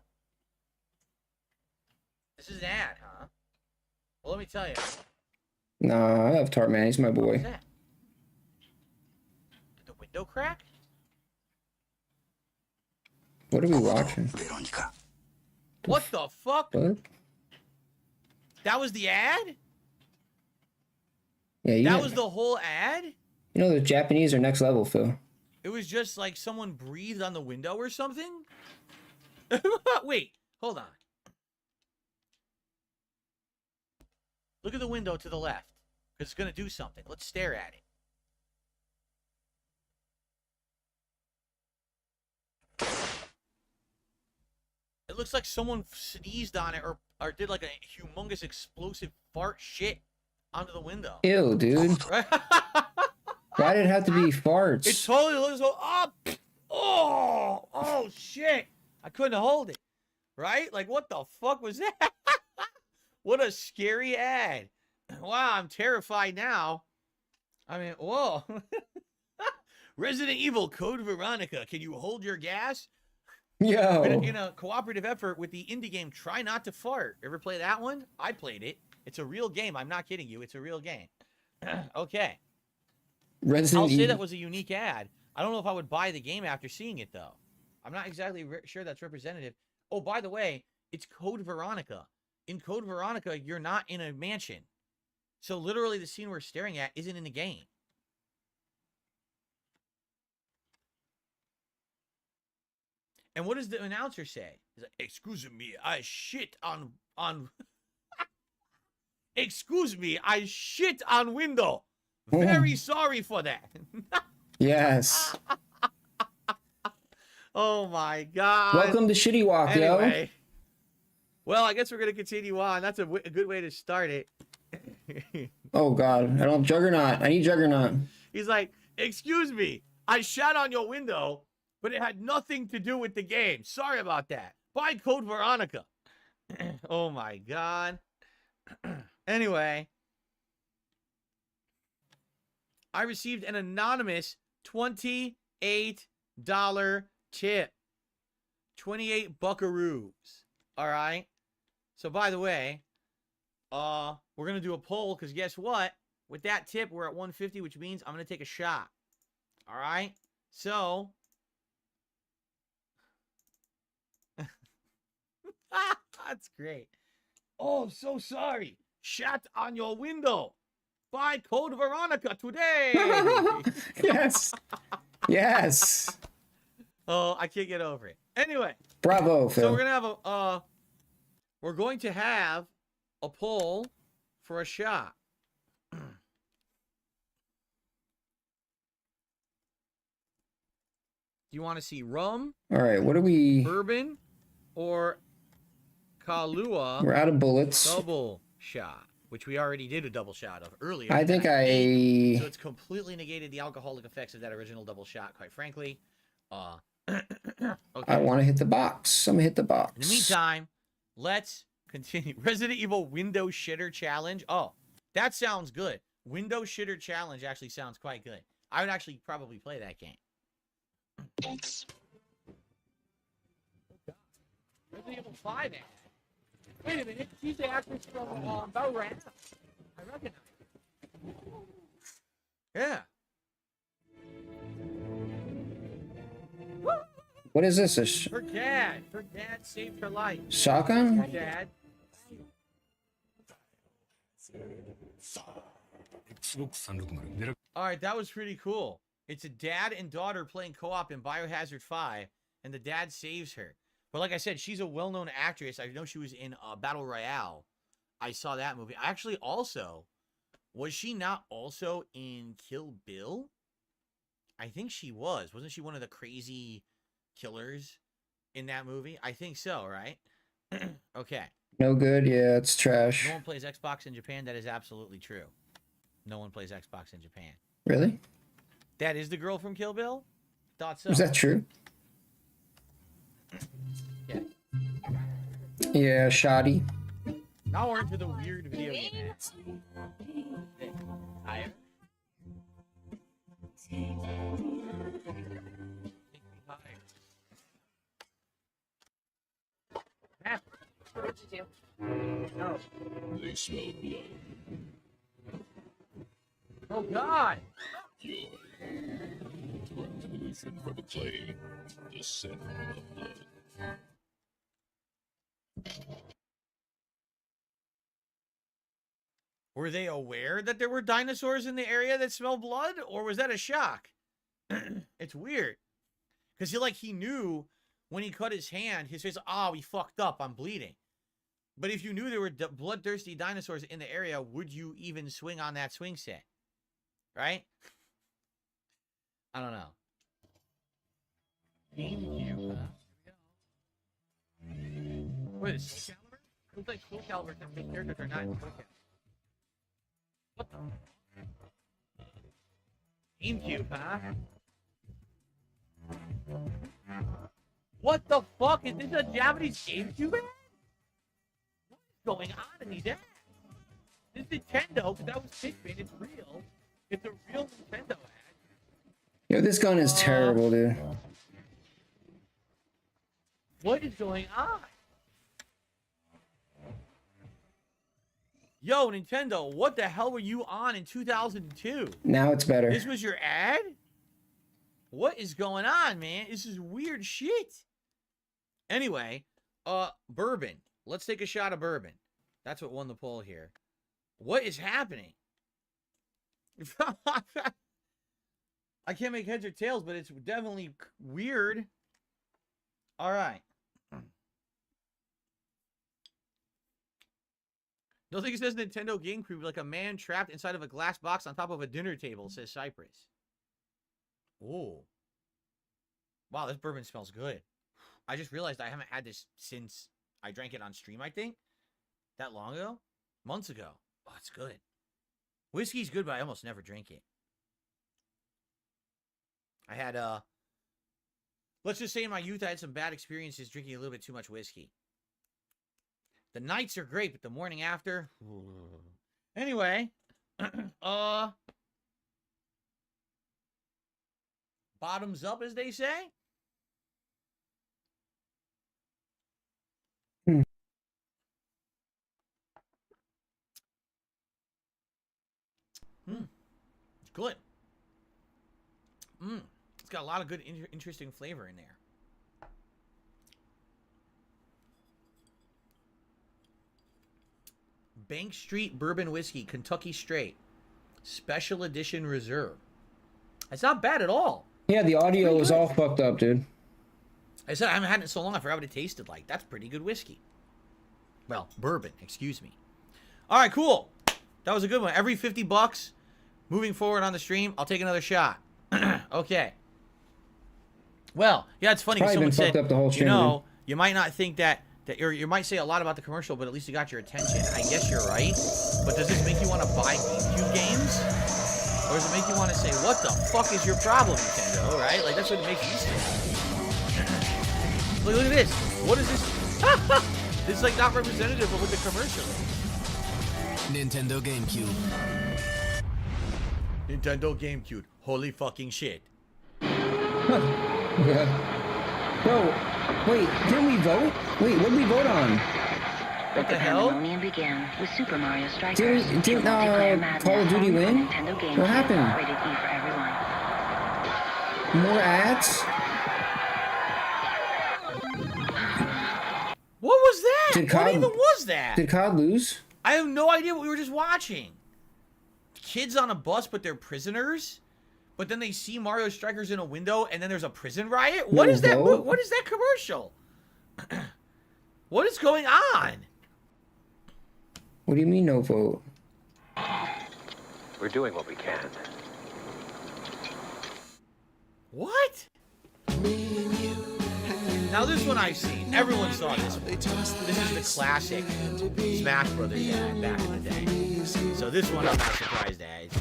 This is an ad, huh? Well, let me tell you. Nah, I love Tarman. He's my What was boy. that? Did the window crack? What are we watching? What the fuck? What? That was the ad? Yeah, you That know, was the whole ad? you know the Japanese are next level, Phil. It was just like someone breathed on the window or something? Wait, hold on. Look at the window to the left. Because it's going to do something. Let's stare at it. It looks like someone sneezed on it or did like a humongous explosive fart shit onto the window. Ew, dude. Why did it have to be farts? It totally looks so up. Oh, shit. I couldn't hold it. Right? Like, what the fuck was that? What a scary ad. Wow, I'm terrified now. I mean, whoa. Resident Evil Code Veronica. Can you hold your gas? Yo. In a cooperative effort with the indie game Try Not to Fart. Ever play that one? I played it. It's a real game. I'm not kidding you. It's a real game. Okay. I'll say that was a unique ad. I don't know if I would buy the game after seeing it, though. I'm not exactly sure that's representative. Oh, by the way, it's Code Veronica. In Code Veronica, you're not in a mansion. So literally the scene we're staring at isn't in the game. And what does the announcer say? He's like, excuse me, I shit on... Excuse me, I shit on window. Very sorry for that. Yes. Oh my god. Welcome to Shitty Walk, anyway, well, I guess we're gonna continue on. That's a good way to start it. Oh god, I don't have Juggernaut. I need Juggernaut. He's like, excuse me, I shot on your window, but it had nothing to do with the game. Sorry about that. Buy Code Veronica. Oh my god. Anyway, I received an anonymous $28 tip. 28 buckaroos. All right. So by the way, we're going to do a poll because guess what? With that tip, we're at 150, which means I'm going to take a shot. All right. So that's great. Oh, so sorry. Shot on your window. Buy Code Veronica today. Yes. Yes. Oh, I can't get over it. Anyway. Bravo, Phil. So we're going to have a poll for a shot. Do you want to see rum? All right, what are we? Bourbon or Kahlua? We're out of bullets. Double shot, which we already did a double shot of earlier. I think So it's completely negated the alcoholic effects of that original double shot, quite frankly. Okay. I want to hit the box. I'm gonna hit the box. In the meantime, Let's continue. Resident Evil Window Shitter Challenge. Oh, that sounds good. Window Shitter Challenge actually sounds quite good. I would actually probably play that game. Resident Evil 5 ad. Wait a minute, she's the actress from Battle Royale. I recognize her. Yeah. What is this? Her dad. Her dad saved her life. Shotgun? Her dad. Alright, that was pretty cool. It's a dad and daughter playing co-op in Biohazard 5, and the dad saves her. But like I said, she's a well-known actress. I know she was in Battle Royale. I saw that movie. Actually, also, was she not also in Kill Bill? I think she was. Wasn't she one of the crazy killers in that movie? I think so, right? Okay. No good. Yeah, it's trash. No one plays Xbox in Japan. That is absolutely true. No one plays Xbox in Japan. Really? That is the girl from Kill Bill? Thought so. Is that true? Yeah. Yeah, shoddy. Now we're into the weird video game ads. Higher. What did you do? No. They smell blood. Oh God! Joy. Direct evolution from a clay. The scent of blood. Were they aware that there were dinosaurs in the area that smell blood, or was that a shock? It's weird, because he knew when he cut his hand, his face. Oh, he fucked up. I'm bleeding. But if you knew there were bloodthirsty dinosaurs in the area, would you even swing on that swing set? Right? I don't know. GameCube, huh? What is Soul Calibur? It looks like Soul Calibur, the characters are not. What the? GameCube, huh? What the fuck? Is this a Japanese GameCube ad? What is going on in these ads? This is Nintendo, because that was Pikmin, it's real. It's a real Nintendo ad. Yo, this gun is terrible, dude. What is going on? Yo, Nintendo, what the hell were you on in 2002? Now it's better. This was your ad? What is going on, man? This is weird shit. Anyway, bourbon. Let's take a shot of bourbon. That's what won the poll here. What is happening? I can't make heads or tails, but it's definitely weird. All right. Don't think it says Nintendo GameCube like a man trapped inside of a glass box on top of a dinner table, says Cypress. Oh. Wow, this bourbon smells good. I just realized I haven't had this since I drank it on stream, I think. That long ago? Months ago. Oh, it's good. Whiskey's good, but I almost never drink it. I had, let's just say in my youth, I had some bad experiences drinking a little bit too much whiskey. The nights are great, but the morning after... Anyway, bottoms up, as they say. It's good. It's got a lot of good, interesting flavor in there. Bank Street Bourbon Whiskey, Kentucky Straight. Special Edition Reserve. It's not bad at all. Yeah, the audio was all fucked up, dude. I said I haven't had it in so long, I forgot what it tasted like. That's pretty good whiskey. Well, bourbon, excuse me. All right, cool. That was a good one. Every 50 bucks, moving forward on the stream, I'll take another shot. Okay. Well, yeah, it's funny. Probably Someone been said, fucked up the whole stream, you know, you might not think that or you might say a lot about the commercial, but at least it got your attention. I guess you're right. But does this make you want to buy GameCube games? Or does it make you want to say, what the fuck is your problem, Nintendo? Right? Like, that's what it makes you say. Look at this. What is this? It's like not representative of what the commercial is. Nintendo GameCube. Nintendo GameCube. Holy fucking shit. Yeah. Bro, wait, didn't we vote? Wait, what did we vote on? What the hell? began with Super Mario Strikers. Didn't Call of Duty win? What happened? More ads? What was that? Did What COD even was that? Did COD lose? I have no idea what we were just watching. Kids on a bus, but they're prisoners. But then they see Mario Strikers in a window, and then there's a prison riot. What is that? What is that commercial? What is going on? What do you mean no vote? We're doing what we can. What? Now this one I've seen. Everyone saw this one. This is the classic Smash Brothers ad back in the day. So this one I'm not surprised at. It's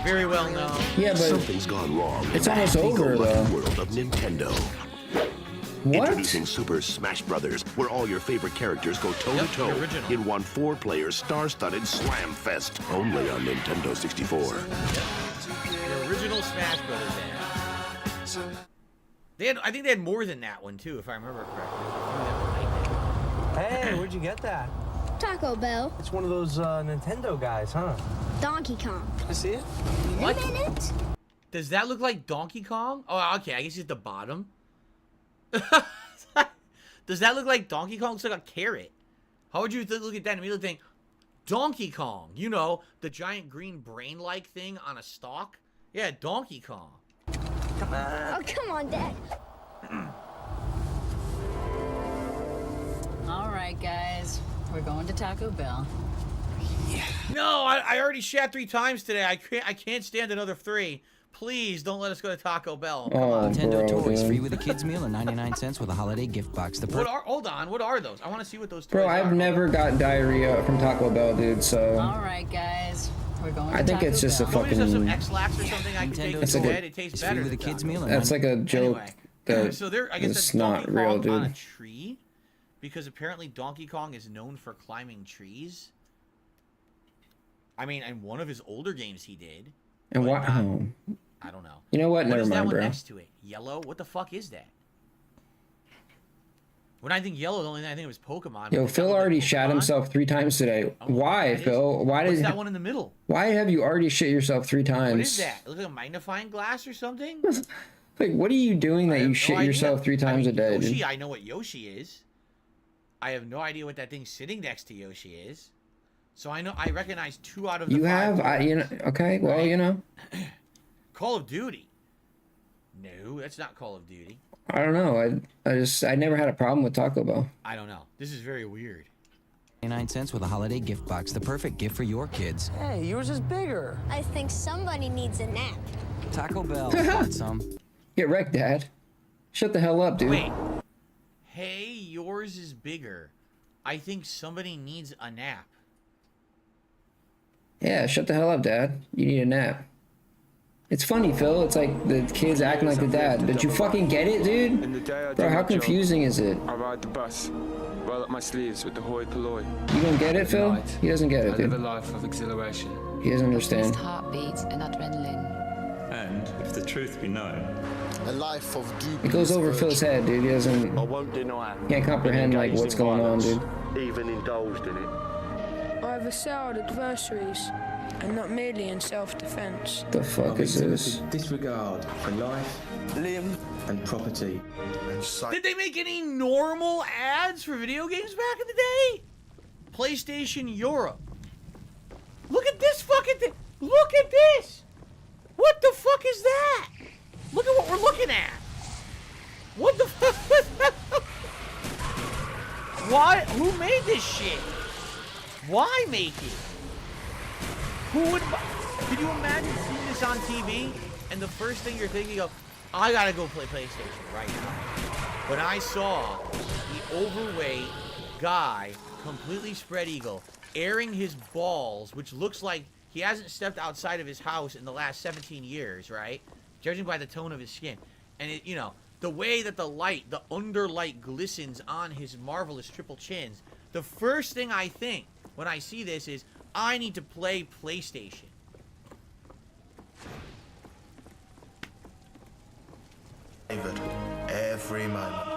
very well known. Yeah, but something's gone wrong. It's almost over though. World of Nintendo. What? Introducing Super Smash Brothers, where all your favorite characters go toe-to-toe in one 4-player star-studded slam fest, only on Nintendo 64. The original Smash Brothers ad. I think they had more than that one too, if I remember correctly. Hey, where'd you get that? Taco Bell. It's one of those Nintendo guys, huh? Donkey Kong. I see it. What? Does that look like Donkey Kong? Oh, okay. I guess it's the bottom. Does that look like Donkey Kong? Looks like a carrot. How would you look at that and immediately think, Donkey Kong? You know, the giant green brain-like thing on a stalk? Yeah, Donkey Kong. Come on. Oh, come on, Dad. All right, guys. We're going to Taco Bell. No, I already shat 3 times today. I can't stand another 3. Please don't let us go to Taco Bell. Come on. Nintendo toys free with a kids meal and 99 cents with a holiday gift box. Hold on, what are those? I want to see what those toys Bro, are. I've never got diarrhea from Taco Bell, dude, so... All right, guys. We're going to I think it's just a fucking... some X-Lax or something I can take It's to like bed. It tastes better with a kids meal. That's like a joke that so there, I guess it's that's not Donkey real, Kong on a dude. tree, because apparently Donkey Kong is known for climbing trees. I mean, in one of his older games he did. And what? I don't know. You know what? Never is that mind, one bro. next to it? Yellow? What the fuck is that? When I think yellow, the only thing I think was Pokemon. Yo, Phil already shat himself 3 times today. Why, Phil? Why What's did that one in the middle? Why have you already shit yourself 3 times? What is that? It looks like a magnifying glass or something? Like, what are you doing that you shit idea. yourself 3 times a day, Yoshi, dude? I know what Yoshi is. I have no idea what that thing sitting next to Yoshi is. So I recognize 2 out of the 5. You have, you know, okay, well, you know. Call of Duty. No, that's not Call of Duty. I don't know. I never had a problem with Taco Bell. I don't know. This is very weird. 99 cents with a holiday gift box. The perfect gift for your kids. Hey, yours is bigger. I think somebody needs a nap. Taco Bell. Want some? Get wrecked, Dad. Shut the hell up, dude. Wait. Hey, yours is bigger. I think somebody needs a nap. Yeah, shut the hell up, Dad. You need a nap. It's funny, Phil. It's like the kids acting like the dad. Did you fucking get it, dude? Bro, how confusing is it? I ride the bus, roll up my sleeves with the hoi polloi. You don't get it, Phil? He doesn't get it, I live a dude. life of exhilaration. He doesn't understand. Heartbeats and adrenaline. And if the truth be known, a life of It goes over Phil's head, dude. He doesn't. I won't deny. Can't comprehend like what's going on, dude. Even indulged in it. I've assailed adversaries, and not merely in self-defense. The fuck is this? disregard for life, limb, and property. Did they make any normal ads for video games back in the day? PlayStation Europe. Look at this fucking thing. Look at this. What the fuck is that? Look at what we're looking at. What the fuck is that? Why? Who made this shit? Why make it? Who would? Could you imagine seeing this on TV and the first thing you're thinking of, I gotta go play PlayStation right now. When I saw the overweight guy, completely spread eagle, airing his balls, which looks like he hasn't stepped outside of his house in the last 17 years, right? Judging by the tone of his skin. And, it, you know, the way that the light, the underlight glistens on his marvelous triple chins, the first thing I think when I see this is, I need to play PlayStation. David, every moment.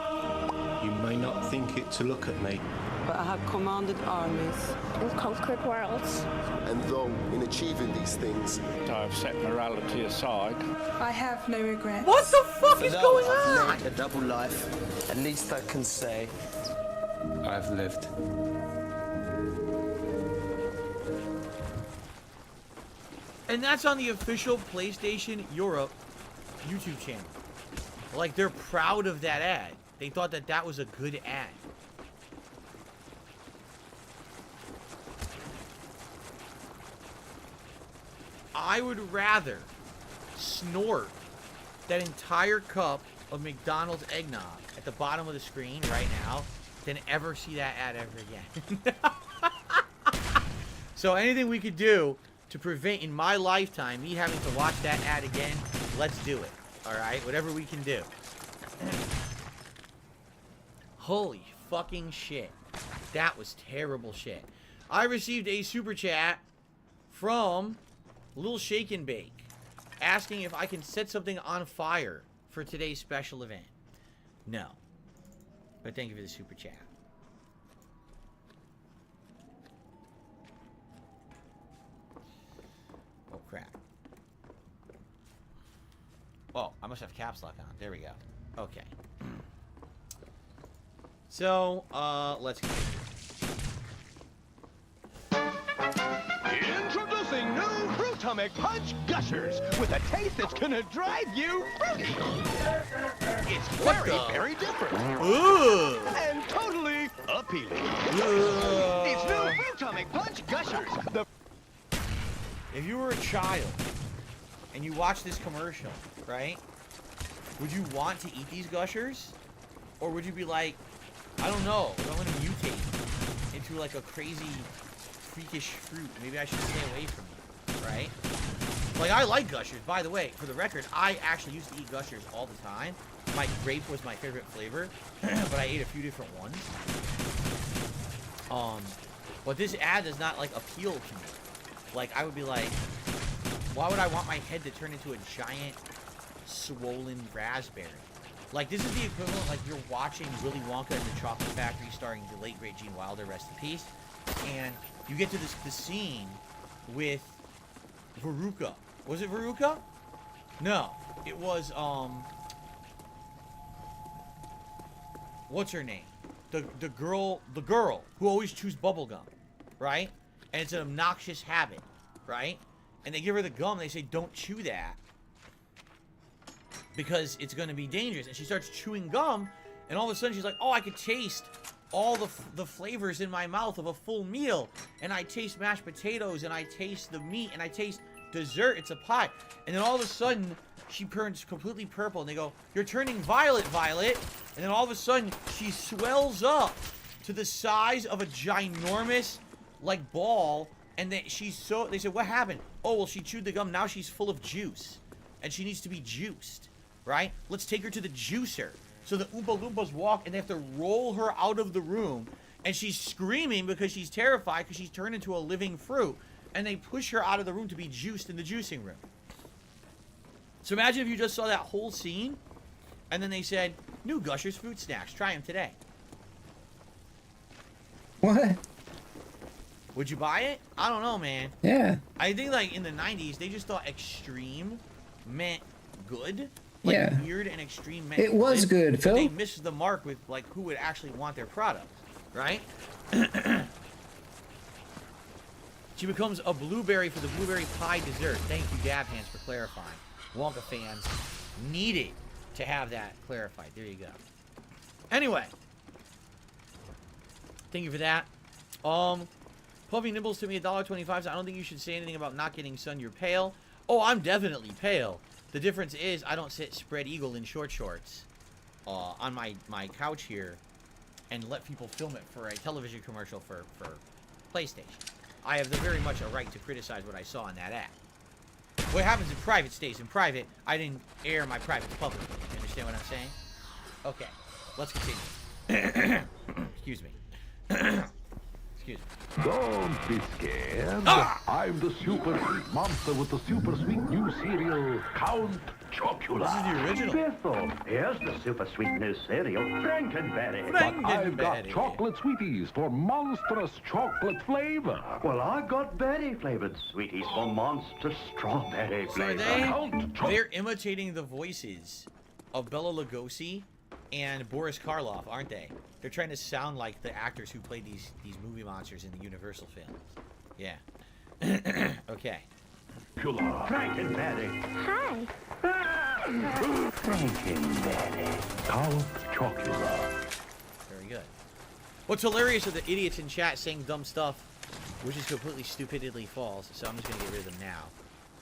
You may not think it to look at me, but I have commanded armies and conquered worlds. And though in achieving these things, I have set morality aside. I have no regrets. What the fuck is going I've on? lived a double life. At least I can say I've lived. And that's on the official PlayStation Europe YouTube channel. Like, they're proud of that ad. They thought that that was a good ad. I would rather snort that entire cup of McDonald's eggnog at the bottom of the screen right now than ever see that ad ever again. So anything we could do to prevent, in my lifetime, me having to watch that ad again, let's do it. Alright? Whatever we can do. Holy fucking shit. That was terrible shit. I received a super chat from Little Shake and Bake asking if I can set something on fire for today's special event. No. But thank you for the super chat. Oh, crap. Oh, I must have caps lock on. There we go. Okay. So, let's go. Introducing new Fruitomic Punch Gushers with a taste that's gonna drive you fruity. It's very different. Ooh. And totally appealing. It's new Fruitomic Punch Gushers. If you were a child and you watched this commercial, right? Would you want to eat these gushers? Or would you be like, I don't know, I'm going to mutate into like a crazy, freakish fruit. Maybe I should stay away from it, right? Like, I like gushers. By the way, for the record, I actually used to eat gushers all the time. My grape was my favorite flavor, but I ate a few different ones. But this ad does not, like, appeal to me. Like, I would be like, why would I want my head to turn into a giant, swollen raspberry? Like, this is the equivalent, like, you're watching Willy Wonka and the Chocolate Factory starring the late, great Gene Wilder, rest in peace, and you get to the scene with Veruca. Was it Veruca? No. It was, what's her name? The girl who always chews bubblegum, right? And it's an obnoxious habit, right? And they give her the gum, and they say, don't chew that, because it's going to be dangerous. And she starts chewing gum, and all of a sudden she's like, oh, I could taste all the flavors in my mouth of a full meal. And I taste mashed potatoes, and I taste the meat, and I taste dessert. It's a pie. And then all of a sudden, she turns completely purple, and they go, you're turning violet, Violet. And then all of a sudden, she swells up to the size of a ginormous, like, ball. And then they said, what happened? Oh, well, she chewed the gum. Now she's full of juice. And she needs to be juiced, right? Let's take her to the juicer. So the Oompa Loompas walk, and they have to roll her out of the room. And she's screaming because she's terrified because she's turned into a living fruit. And they push her out of the room to be juiced in the juicing room. So imagine if you just saw that whole scene, and then they said, new Gushers fruit snacks. Try them today. What? Would you buy it? I don't know, man. Yeah. I think, like, in the 90s, they just thought extreme meant good. Like, Yeah. weird and extreme meant It was good, but Phil. they missed the mark with, like, who would actually want their product, right? She becomes a blueberry for the blueberry pie dessert. Thank you, Dab Hands, for clarifying. Wonka fans needed to have that clarified. There you go. Anyway. Thank you for that. Puffy Nibbles to me $1.25. So I don't think you should say anything about not getting sun. You're pale. Oh, I'm definitely pale. The difference is I don't sit spread eagle in short shorts on my couch here and let people film it for a television commercial for PlayStation. I have very much a right to criticize what I saw in that ad. What happens in private stays in private. I didn't air my privates publicly. You understand what I'm saying? Okay, let's continue. Excuse me. Excuse me. Don't be scared. I'm the super sweet monster with the super sweet new cereal, Count Chocula. This is the original. Bethel, here's the super sweet new cereal, Frankenberry. But I've got chocolate sweeties for monstrous chocolate flavor. Well, I've got berry-flavored sweeties for monstrous strawberry So flavor. they're imitating the voices of Bela Lugosi and Boris Karloff, aren't they? They're trying to sound like the actors who played these movie monsters in the Universal films. Yeah. Okay. Frankenberry. Hi. Frankenberry. Count Chocula. Very good. What's hilarious are the idiots in chat saying dumb stuff, which is completely stupidly false. So I'm just gonna get rid of them now.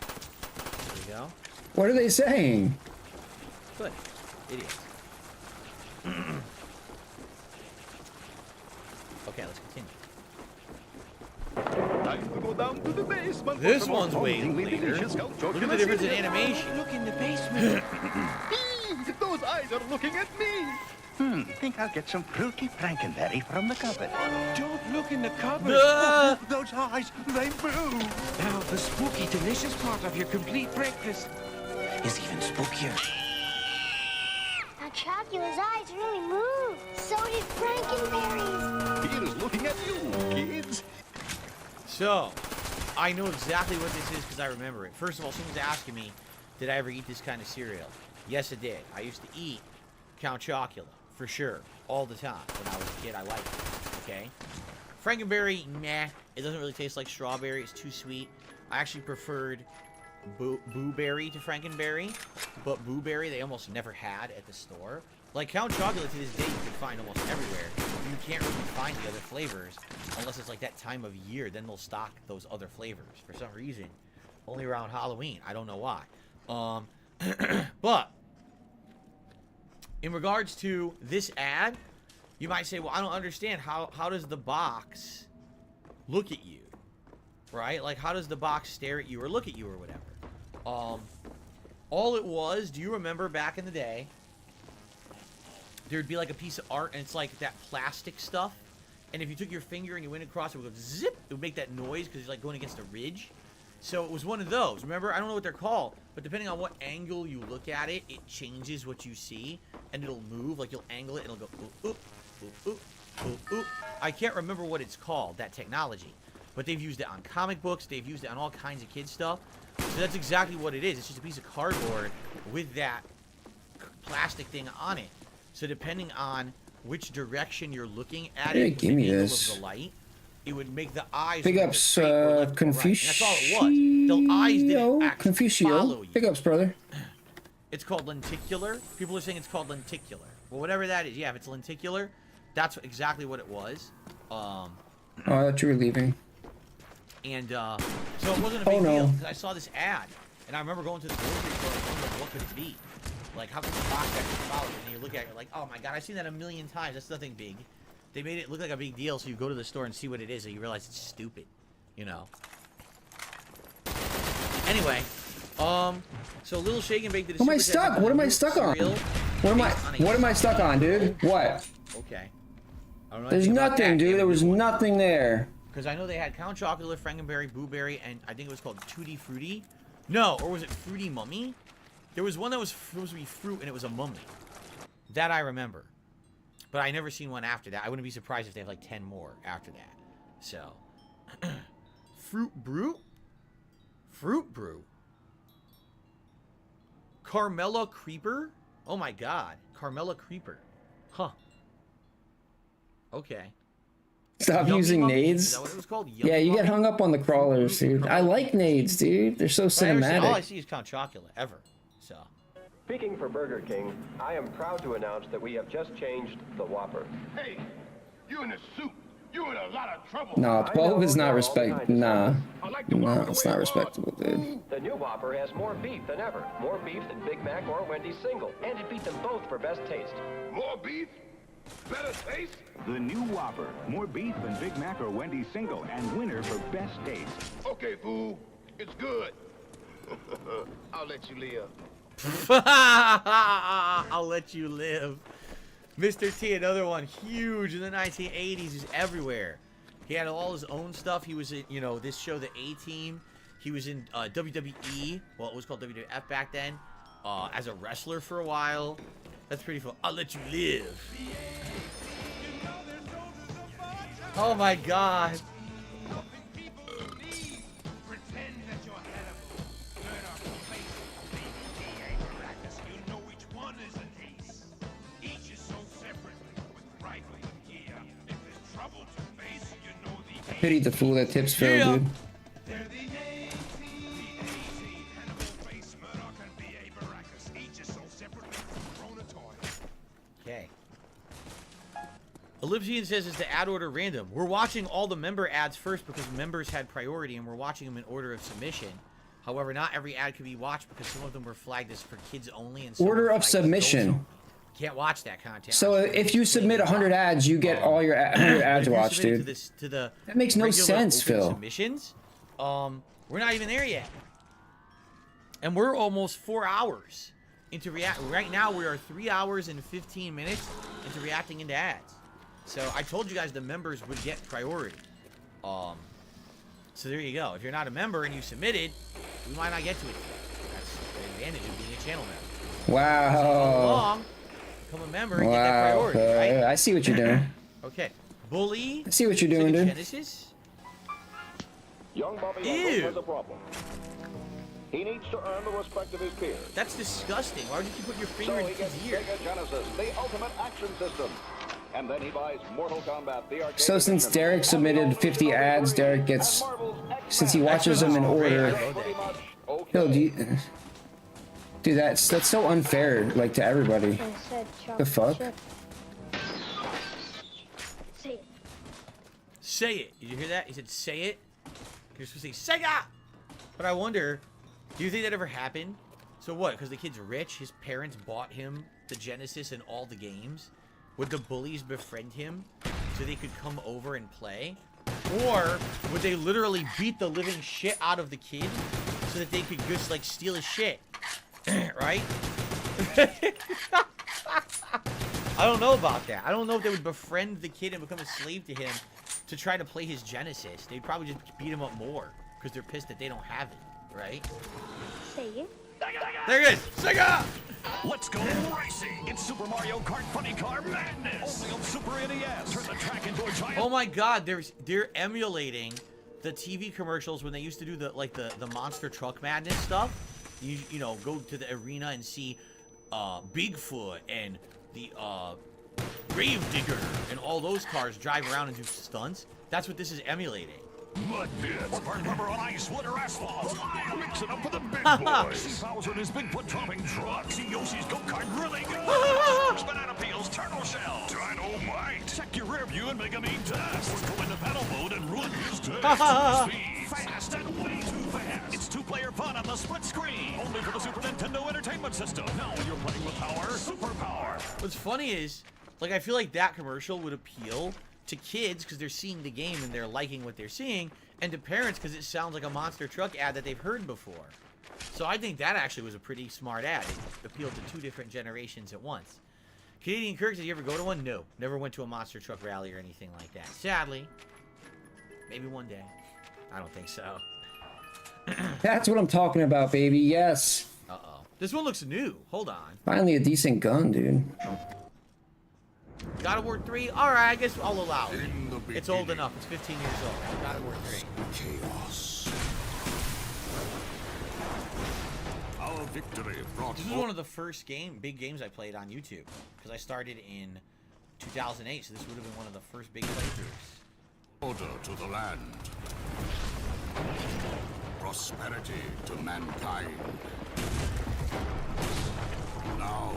There we go. What are they saying? Good. Idiots. Okay, let's continue. Time to go down to the basement. This one's way later. Look at the difference in animation. Look in the basement. Those eyes are looking at me. Think I'll get some fruity Frankenberry from the cupboard. Don't look in the cupboard. Those eyes, they move. Now, the spooky, delicious part of your complete breakfast Is even spookier. Now Chocula's eyes really move. So did Frankenberry's. He is looking at you, kids. So, I know exactly what this is because I remember it. First of all, someone's asking me, did I ever eat this kind of cereal? Yes, I did. I used to eat Count Chocula, for sure, all the time. When I was a kid, I liked it, okay? Frankenberry, meh. It doesn't really taste like strawberry. It's too sweet. I actually preferred Boo-Berry to Frankenberry, but Boo-Berry they almost never had at the store. Like Count Chocula to this day you can find almost everywhere. You can't really find the other flavors unless it's like that time of year. Then they'll stock those other flavors for some reason. Only around Halloween. I don't know why. But in regards to this ad, you might say, well, I don't understand. How does the box look at you? Right? Like, how does the box stare at you or look at you or whatever? All it was, do you remember back in the day, there'd be like a piece of art and it's like that plastic stuff. And if you took your finger and you went across, it would go zip. It would make that noise because you're like going against a ridge. So it was one of those. Remember, I don't know what they're called, but depending on what angle you look at it, it changes what you see and it'll move. Like you'll angle it and it'll go ooh, ooh, ooh, ooh, ooh. I can't remember what it's called, that technology. But they've used it on comic books. They've used it on all kinds of kids stuff. So that's exactly what it is. It's just a piece of cardboard with that plastic thing on it. So depending on which direction you're looking at it, give me the angle this. of the light, it would make the eyes. Big ups, Confucio. That's all it was. The eyes didn't actually follow you. Big ups, brother. It's called lenticular. People are saying it's called lenticular. Well, whatever that is, yeah, if it's lenticular, that's exactly what it was. Oh, I thought you were leaving. And so it wasn't a big deal because I saw this ad, and I remember going to the grocery store and thinking, what could it be? Like, how can the box actually follow it? And you look at it, you're like, oh my god, I've seen that a million times. That's nothing big. They made it look like a big deal, so you go to the store and see what it is, and you realize it's stupid, you know. Anyway, so Little Shake and Bake did a What am I stuck? What am I stuck on? What am I stuck on, dude? What? Okay. I don't know There's anything about nothing, that. dude. There was nothing there. Because I know they had Count Chocula, Frankenberry, Boo-Berry, and I think it was called Tutti Frutti. No, or was it Fruity Mummy? There was one that was supposed to be fruit, and it was a mummy. That I remember. But I never seen one after that. I wouldn't be surprised if they have like 10 more after that. So. Fruit Brew? Fruit Brew? Carmella Creeper? Oh my god. Carmella Creeper. Huh. Okay. Stop Yummy using Mummy? nades. Is that what it was called? Yummy Yeah, you get Mummy? hung up on the crawlers, dude. I like nades, dude. They're so All I cinematic. see is Count Chocula, ever. So. Speaking for Burger King, I am proud to announce that we have just changed the Whopper. Hey, you in a suit. You in a lot of trouble. No, 12 is not respect. Nah. No, it's not respectable, dude. The new Whopper has more beef than ever. More beef than Big Mac or Wendy's single. And it beat them both for best taste. More beef? Better taste? The new Whopper. More beef than Big Mac or Wendy's single, and winner for best taste. Okay, fool. It's good. I'll let you live. I'll let you live. Mr. T, another one, huge in the 1980s. He's everywhere. He had all his own stuff. He was in, you know, this show, The A-Team. He was in WWE. Well, it was called WWF back then. As a wrestler for a while. That's pretty fun. I'll let you live. Oh my God. Pity the fool that tips Phil, dude. Okay. Ellipsian says, is the ad order random? We're watching all the member ads first because members had priority and we're watching them in order of submission. However, not every ad could be watched because some of them were flagged as for kids only and some Order were of flagged as submission. can't watch that content. So if you submit 100 ads, you get all your 100 ads watched, dude. That makes no sense, Phil. Submissions, we're not even there yet, and we're almost 4 hours into react. Right now, we are 3 hours and 15 minutes into reacting into ads. So I told you guys the members would get priority. So there you go. If you're not a member and you submitted, we might not get to it. That's the advantage of being a channel member. Wow. So go along, become a member and get that priority, right? I see what you're doing. Okay. Bully. I see what you're doing, dude. Genesis. Young Bobby Ew. has a problem. He needs to earn the respect of his peers. That's disgusting. Why would you keep putting your finger So in he his gets ear? Sega Genesis, the ultimate action system. And then he buys Mortal Kombat, the arcade So since edition. Derek submitted 50 ads, Derek gets, since he watches them in order. Phil, do you, dude, that's so unfair, like, to everybody. The fuck? Say it. Say it. Did you hear that? He said, say it. You're supposed to say, Sega! But I wonder, do you think that ever happened? So what? Because the kid's rich, his parents bought him the Genesis and all the games? Would the bullies befriend him so they could come over and play? Or would they literally beat the living shit out of the kid so that they could just, like, steal his shit? Right? I don't know about that. I don't know if they would befriend the kid and become a slave to him to try to play his Genesis. They'd probably just beat him up more because they're pissed that they don't have it, right? Say it. There it is! Sega! Let's go racing! It's Super Mario Kart Funny Car Madness! Only on Super NES! Turn the track into a giant... Oh my God, they're emulating the TV commercials when they used to do the Monster Truck Madness stuff. You know, go to the arena and see Bigfoot and the Gravedigger and all those cars drive around and do stunts. That's what this is emulating. Mud pits, burn rubber on ice, wood or asphalt. Mix it up with the big boys. See Bowser and his Bigfoot chopping truck. See Yoshi's go-kart grilling. Banana peels, turtle shell. Dynamite. Check your rear view and make a mean test. Go into battle mode and run his test. Speed. Fast and way too fast. It's two-player fun on the split screen. Only for the Super Nintendo Entertainment System. Now you're playing with power. Super power. What's funny is, like, I feel like that commercial would appeal to kids because they're seeing the game and they're liking what they're seeing, and to parents because it sounds like a monster truck ad that they've heard before. So I think that actually was a pretty smart ad. It appealed to two different generations at once. Canadian Kirk, did you ever go to one? No. Never went to a monster truck rally or anything like that. Sadly. Maybe one day. I don't think so. That's what I'm talking about, baby. Yes. Uh-oh. This one looks new. Hold on. Finally a decent gun, dude. God of War 3? Alright, I guess I'll allow it. It's old enough. It's 15 years old. God of War 3. Chaos. Our victory brought This is one of the first big games I played on YouTube. Because I started in 2008, so this would have been one of the first big playthroughs. order to the land. Prosperity to mankind. Now,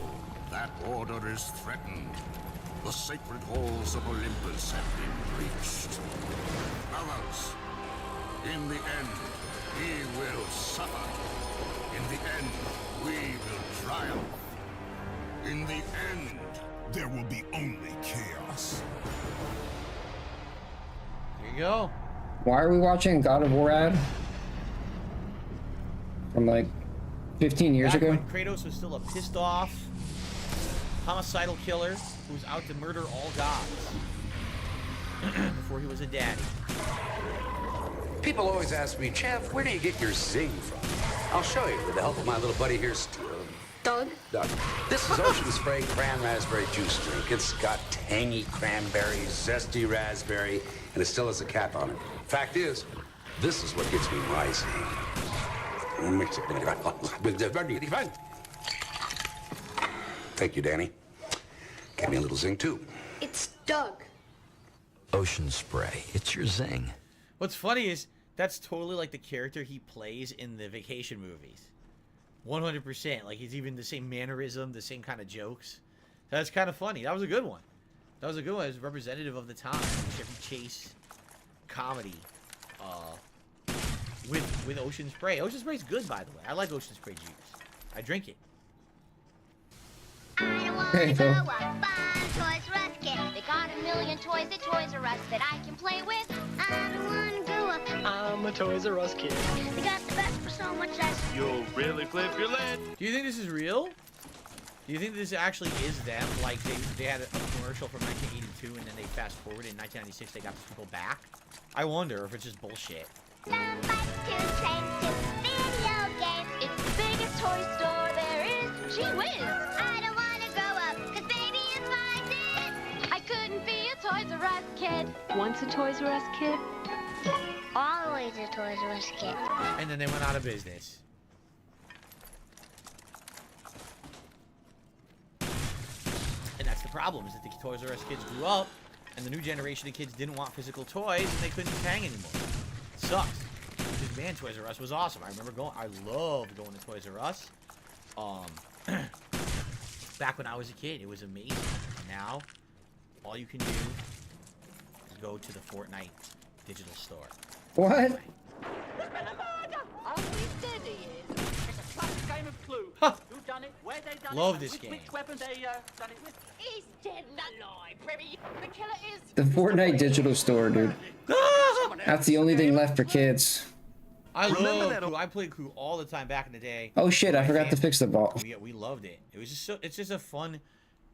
that order is threatened. The sacred halls of Olympus have been breached. Brothers, in the end, he will suffer. In the end, we will triumph. In the end, there will be only chaos. There you go. Why are we watching God of War ad? From like 15 years Back ago? when Kratos was still a pissed off, homicidal killer. who was out to murder all gods before he was a daddy. People always ask me, Jeff, where do you get your zing from? I'll show you with the help of my little buddy here, Doug? Doug. This is Ocean Spray Cran Raspberry Juice Drink. It's got tangy cranberry, zesty raspberry, and it still has a cap on it. Fact is, this is what gets me rising. Thank you, Danny. Give me a little zing, too. It's Doug. Ocean Spray. It's your zing. What's funny is that's totally like the character he plays in the vacation movies. 100%. Like, he's even the same mannerism, the same kind of jokes. That's kind of funny. That was a good one. That was a good one. It was representative of the time. Chevy Chase comedy with Ocean Spray. Ocean Spray's good, by the way. I like Ocean Spray juice. I drink it. I don't want to grow up, buy Toys R Us kid. They got a million toys at Toys R Us that I can play with. I don't want to grow up. I'm a Toys R Us kid. They got the best for so much less. You'll really flip your lid. Do you think this is real? Do you think this actually is them? Like, they had a commercial from 1982, and then they fast forward in 1996, they got the people back? I wonder if it's just bullshit. Some bikes to trains to video games. It's the biggest toy store there is. Gee whiz. I don't want to grow up, cause baby is what I did. I couldn't be a Toys R Us kid. Once a Toys R Us kid? Always a Toys R Us kid. And then they went out of business. And that's the problem, is that the Toys R Us kids grew up, and the new generation of kids didn't want physical toys, and they couldn't hang anymore. It sucks. Because, man, Toys R Us was awesome. I remember I loved going to Toys R Us. Back when I was a kid, it was amazing. Now, all you can do is go to the Fortnite digital store. What? Who done it? Where they done Love it? this game. Which weapon they done it with? He's dead and alive, Remy. The killer is. The Fortnite digital store, dude. That's the only thing left for kids. I love Clue. I played Clue all the time back in the day. Oh shit, I forgot to fix the ball. We loved it. It was just it's just a fun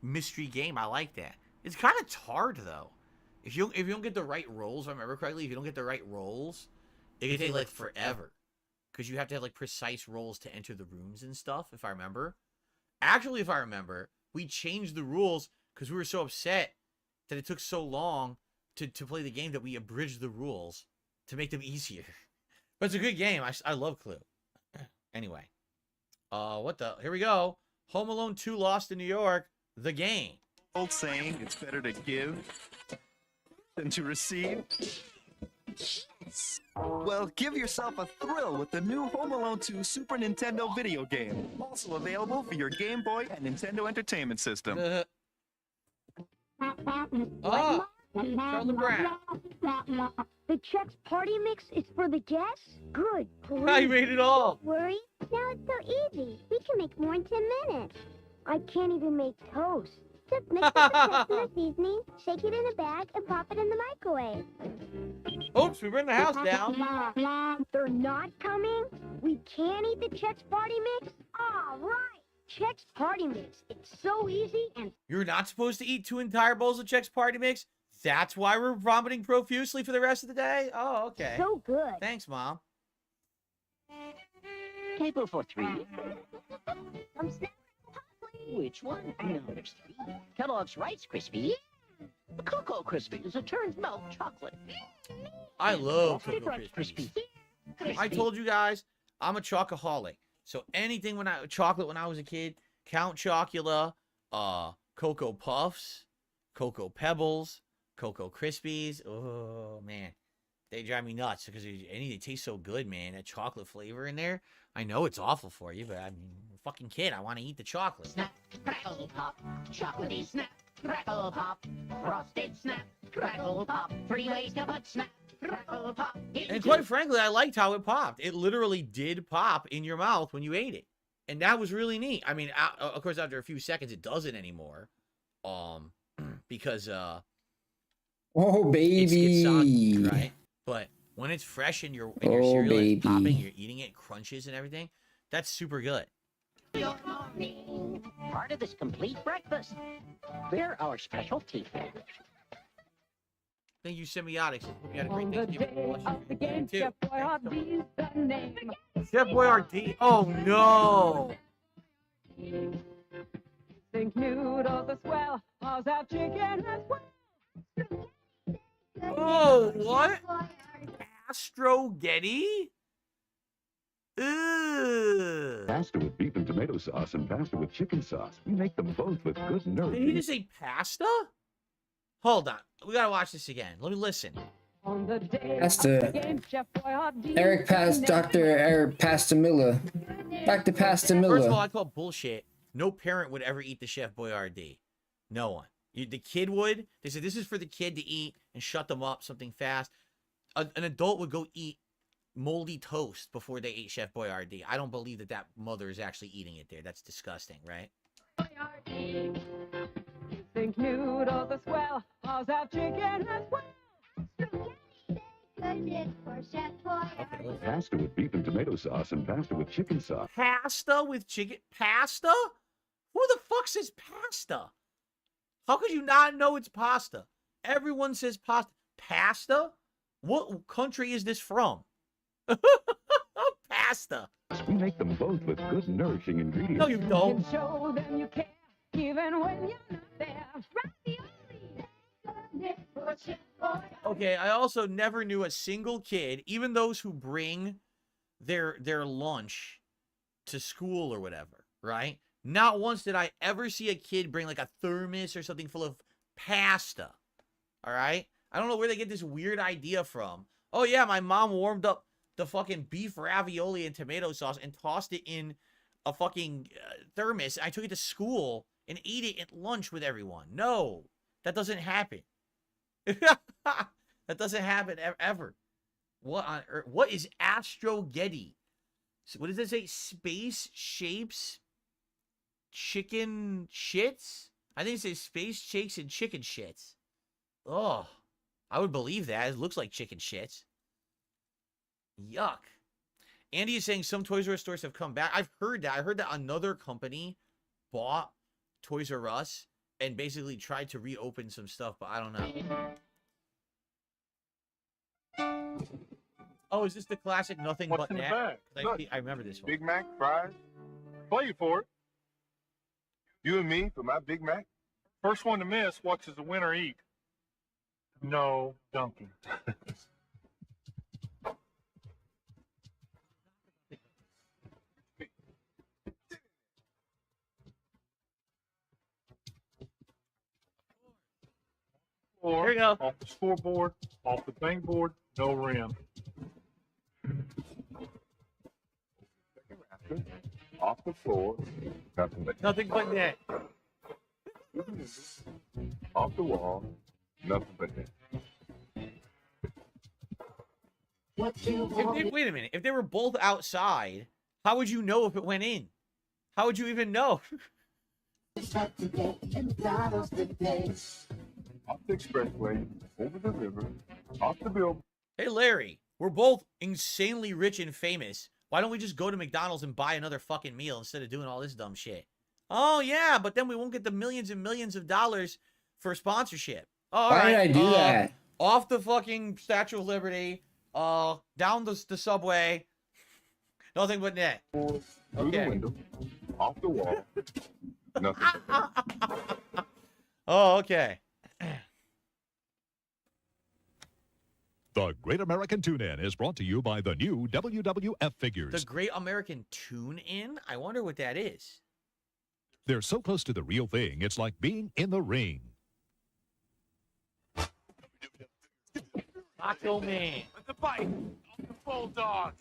mystery game. I like that. It's kind of hard though. If you don't get the right rolls, if I remember correctly, if you don't get the right rolls, it can take like forever. Because you have to have like precise rolls to enter the rooms and stuff, if I remember. Actually, if I remember, we changed the rules because we were so upset that it took so long to play the game that we abridged the rules to make them easier. But it's a good game. I love Clue. Anyway. Here we go. Home Alone 2 Lost in New York. The game. Old saying, it's better to give than to receive. Well, give yourself a thrill with the new Home Alone 2 Super Nintendo video game. Also available for your Game Boy and Nintendo Entertainment System. Charlie Brown. The Chex Party Mix is for the guests? Good. I made it all. Don't worry. Now it's so easy. We can make more in 10 minutes. I can't even make toast. Just mix up the Chex and the seasoning, shake it in a bag, and pop it in the microwave. Oops, we burned the house down. They're not coming? We can't eat the Chex Party Mix? All right. Chex Party Mix. It's so easy and... You're not supposed to eat 2 entire bowls of Chex Party Mix? That's why we're vomiting profusely for the rest of the day? Oh, okay. So good. Thanks, Mom. Table for 3. I'm snapping. Which one? No, there's 3. Kellogg's Rice Krispie. Cocoa Krispies, a turned milk chocolate. I love Cocoa Krispies. I told you guys, I'm a chocoholic. So anything chocolate when I was a kid, Count Chocula, Cocoa Puffs, Cocoa Pebbles, Cocoa Krispies. Oh man, they drive me nuts because they taste so good, man. That chocolate flavor in there. I know it's awful for you, but I mean, I'm a fucking kid. I want to eat the chocolate. Snap, crackle, pop, chocolatey snap, crackle, pop, frosted snap, crackle, pop, 3 ways to put snap, crackle, pop. And quite frankly, I liked how it popped. It literally did pop in your mouth when you ate it, and that was really neat. I mean, of course, after a few seconds, it doesn't anymore, because oh baby, it's gets soggy, right? But when it's fresh and your cereal is popping, you're eating it, crunches and everything. That's super good. Your your morning. Part of this complete breakfast. They're our specialty. Thank you, Semiotics. Hope you had a great On the Thanksgiving. day Bless you. of the game, Too. Chef Boyardee's the name. Chef Boyardee. Oh no. Think noodles are swell. How's our chicken as well? Oh, what? Astrogetti? Ugh. Pasta with beef and tomato sauce and pasta with chicken sauce. We make them both with good Did he nourishing. just say pasta? Hold on. We gotta watch this again. Let me listen. On the day That's of the the game, Chef Boyardee's Eric Past the Dr. Eric Pastamilla. Dr. First of all, Pastamilla. I call bullshit. No parent would ever eat the Chef Boyardee. No one. The kid would. They said this is for the kid to eat and shut them up something fast. An adult would go eat moldy toast before they ate Chef Boyardee. I don't believe that that mother is actually eating it there. That's disgusting, right? Think noodles are swell. How's our chicken as well? Pasta with beef and tomato sauce and pasta with chicken sauce. Pasta with chicken? Pasta? Who the fuck says pasta? How could you not know it's pasta? Everyone says pasta. Pasta? What country is this from? Pasta. We make them both with good nourishing ingredients. No, you don't. can show them you care, even when you're not there. Okay, I also never knew a single kid, even those who bring their lunch to school or whatever, right? Not once did I ever see a kid bring like a thermos or something full of pasta. All right? I don't know where they get this weird idea from. Oh yeah, my mom warmed up the fucking beef ravioli and tomato sauce and tossed it in a fucking thermos. I took it to school and ate it at lunch with everyone. No, that doesn't happen. That doesn't happen ever. What on earth? What is Astrogetti? What does it say? Space shapes chicken shits? I think it says space shakes and chicken shits. Oh, I would believe that. It looks like chicken shits. Yuck. Andy is saying some Toys R Us stores have come back. I've heard that. I heard that another company bought Toys R Us and basically tried to reopen some stuff, but I don't know. Oh, is this the classic nothing What's but in the that? bag? I remember this one. Big Mac, fries. Play you for it. You and me for my Big Mac. First one to miss, what does the winner eat? No, Dunkin'. Here we go. Off the scoreboard, off the bank board, no rim. Off the floor, Nothing but net. Off the wall, nothing but net. Wait a minute. If they were both outside, how would you know if it went in? How would you even know? Off the expressway, over the river, off the bill. Hey, Larry, we're both insanely rich and famous. Why don't we just go to McDonald's and buy another fucking meal instead of doing all this dumb shit? Oh, yeah, but then we won't get the millions and millions of dollars for sponsorship. Oh, Why did I do that? Off the fucking Statue of Liberty, down the subway, nothing but net. Through the window, off the wall, nothing. Oh, okay. The Great American Tune-In is brought to you by the new WWF figures. The Great American Tune-In? I wonder what that is. They're so close to the real thing, it's like being in the ring. Macho Man. The bite of the bulldog.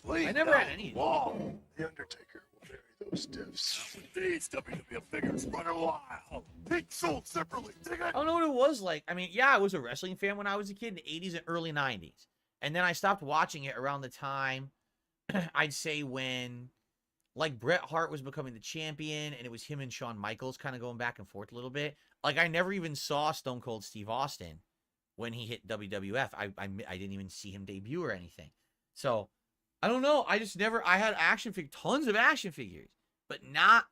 I never had any. Wall. The Undertaker will bury those stiffs. These WWF figures running wild. Each sold separately. I don't know what it was like. I mean, yeah, I was a wrestling fan when I was a kid in the 80s and early 90s. And then I stopped watching it around the time, I'd say when, like, Bret Hart was becoming the champion, and it was him and Shawn Michaels kind of going back and forth a little bit. Like, I never even saw Stone Cold Steve Austin when he hit WWF. I didn't even see him debut or anything. So, I don't know. I just never, I had tons of action figures. but not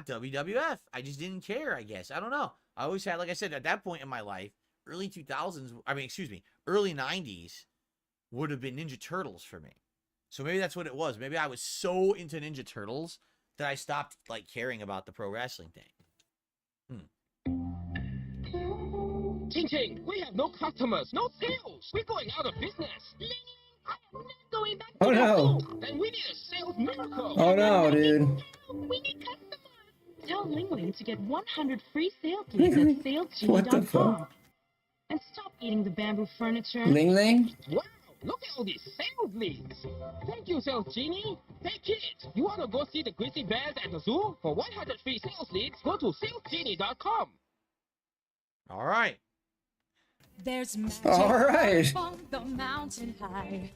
WWF. I just didn't care, I guess. I don't know. I always had, like I said, at that point in my life, early 2000s, early 90s would have been Ninja Turtles for me. So maybe that's what it was. Maybe I was so into Ninja Turtles that I stopped, like, caring about the pro wrestling thing. Ching Ching, we have no customers, no sales. We're going out of business. Ling, I am not going back Oh to no. school. Then we need a sales miracle. Oh no, dude. We need customers. Tell Ling Ling to get 100 free sales leads at What the salesgenie.com. fuck? And stop eating the bamboo furniture. Ling Ling? Wow, look at all these sales leads. Thank you, Sales Genie. Hey, kids, you want to go see the grizzly bears at the zoo? For 100 free sales leads, go to salesgenie.com. All right. There's magic All right. on the mountain high.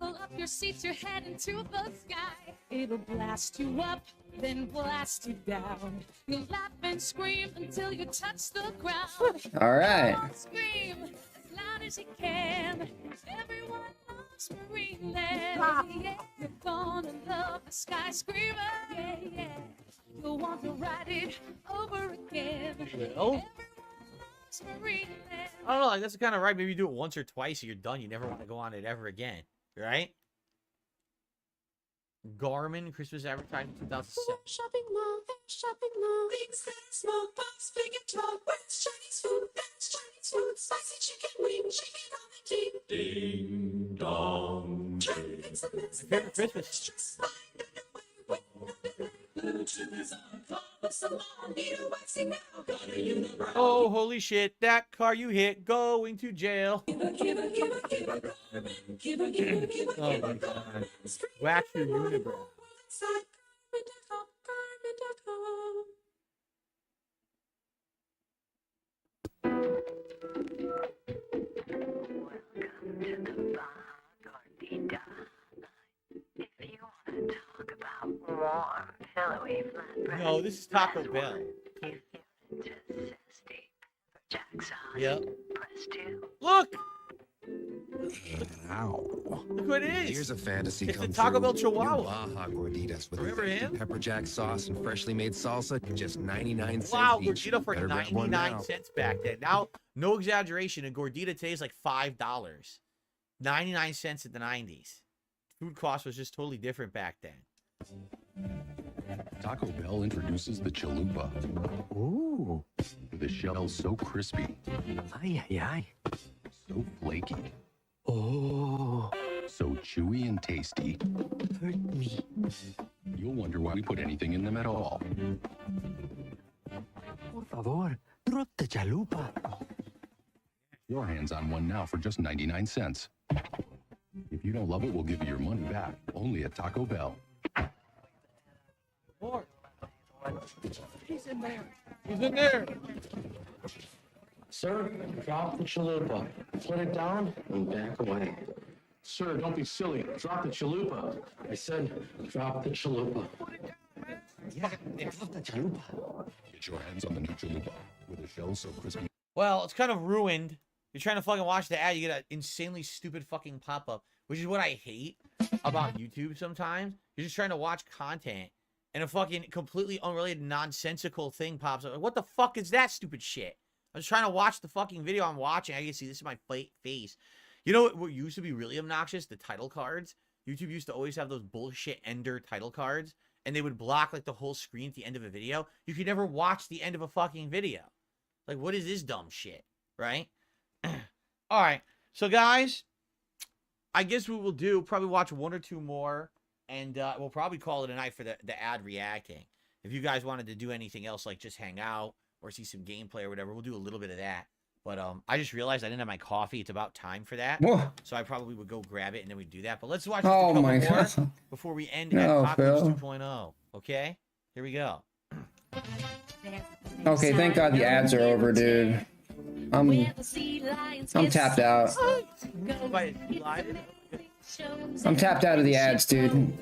Buckle up your seats, you're heading to the sky. It'll blast you up, then blast you down. You'll laugh and scream until you touch the ground. All right. Scream as loud as you can. Everyone loves Marineland. Yeah, you're gonna love the sky screamer. Yeah, yeah. You'll want to ride it over again. Well, I don't know, like, that's kind of right. Maybe you do it once or twice and you're done. You never want to go on it ever again, right? Garmin Christmas advertising 2007. Shopping mall, big small box, big and tall. Where's Chinese food? There's Chinese food. Spicy chicken wing, chicken on the ding. Ding dong. It's a mess. Favorite Christmas. Oh, holy shit, that car you hit, going to jail. Oh my god. Wax your unibrow. Warm, pillowy flatbread. No, this is Taco Bell. Yep. Look! Ow. Look what it is. Here's a fantasy It's come the Taco true. Bell Chihuahua. New Baja Gorditas with Remember him? pepper jack sauce and freshly made salsa, just 99 cents Wow, each. Gordita for Better grab one 99 now. cents back then. Now, no exaggeration, a Gordita today is like $5. 99 cents in the 90s. Food cost was just totally different back then. Taco Bell introduces the chalupa. Ooh. With a shell so crispy. Ay, ay, ay. So flaky. Oh. So chewy and tasty. Hurt me. You'll wonder why we put anything in them at all. Por favor, drop the chalupa. Your hands on one now for just 99 cents. If you don't love it, we'll give you your money back. Only at Taco Bell. More. He's in there. He's in there. Sir, drop the chalupa. Put it down and back away. Sir, don't be silly. Drop the chalupa. I said, drop the chalupa. Yeah, drop the chalupa. Get your hands on the new chalupa with a shell so crispy. Well, it's kind of ruined. You're trying to fucking watch the ad, you get an insanely stupid fucking pop-up, which is what I hate about YouTube sometimes. You're just trying to watch content, and a fucking completely unrelated, nonsensical thing pops up. Like, what the fuck is that stupid shit? I was trying to watch the fucking video I'm watching. I can see this is my face. You know what used to be really obnoxious? The title cards. YouTube used to always have those bullshit ender title cards, and they would block like the whole screen at the end of a video. You could never watch the end of a fucking video. Like, what is this dumb shit, right? All right, so guys, I guess what we'll do, probably watch one or two more, and we'll probably call it a night for the ad reacting. If you guys wanted to do anything else, like just hang out or see some gameplay or whatever, we'll do a little bit of that. But I just realized I didn't have my coffee. It's about time for that. Whoa. So I probably would go grab it, and then we'd do that. But let's watch Oh a couple my more God. before we end No, Adpocalypse Phil. 2.0. Okay? Here we go. Okay, thank God the ads are over, dude. I'm tapped out. I'm tapped out of the ads, dude.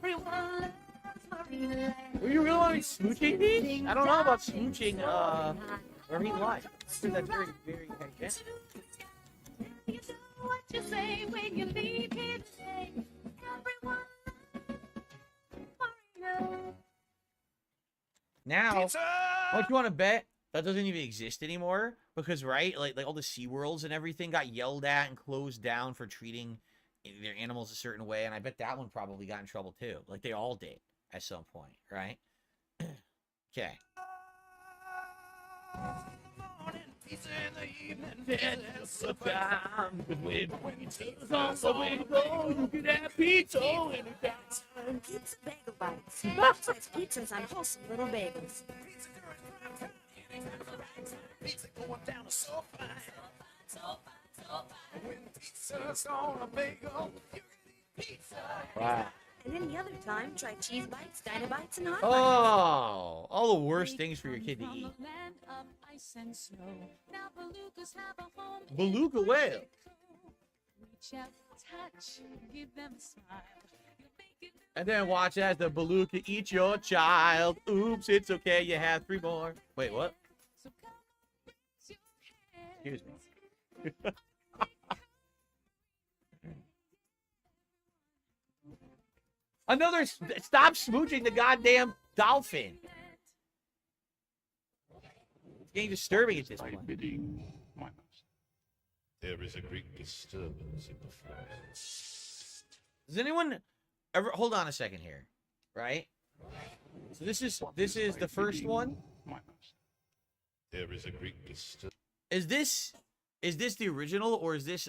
Were you really want to be smooching these? I don't know about smooching, Marine Life. That's very, very hygienic. What you say when you leave here today? Everyone Now, what you want to bet that doesn't even exist anymore? Because, right, like all the SeaWorlds and everything got yelled at and closed down for treating their animals a certain way, and I bet that one probably got in trouble too. Like they all did at some point, right? Okay. Pizza in the evening, it's a time. When pizza's on the way to go, you can have pizza anytime. Pizza bagel bites. Bite-sized pizzas on wholesome little bagels. Pizza going down so fine. When pizza's on a bagel, you can eat pizza. Wow. And any other time, try cheese bites, Dynabites, and hot bites. Oh, all the worst things for your kid to eat. Beluga whale. And then watch as the beluga eats your child. Oops, it's okay. You have 3 more. Wait, what? Excuse me. Another, stop smooching the goddamn dolphin. It's getting disturbing at this point. There is a great disturbance in the forest. Does anyone ever hold on a second here, right? So this is the first one. There is a great disturbance. Is this the original or is this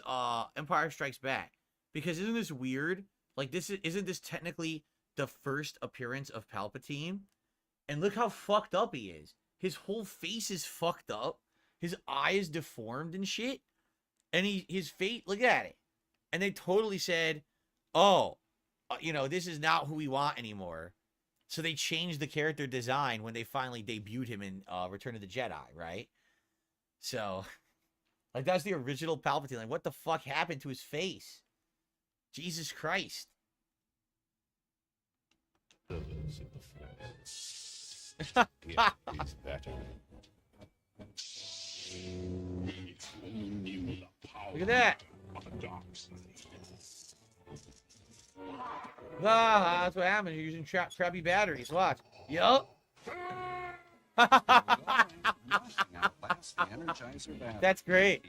Empire Strikes Back? Because isn't this weird? Like isn't this technically the first appearance of Palpatine? And look how fucked up he is. His whole face is fucked up. His eye is deformed and shit. And his face, look at it. And they totally said, "Oh, this is not who we want anymore." So they changed the character design when they finally debuted him in Return of the Jedi, right? So, like, that's the original Palpatine. Like, what the fuck happened to his face? Jesus Christ. Disturbance in the forest. It is better. Look at that. Ah, that's what happens. You're using crappy batteries. Watch. Yup. That's great.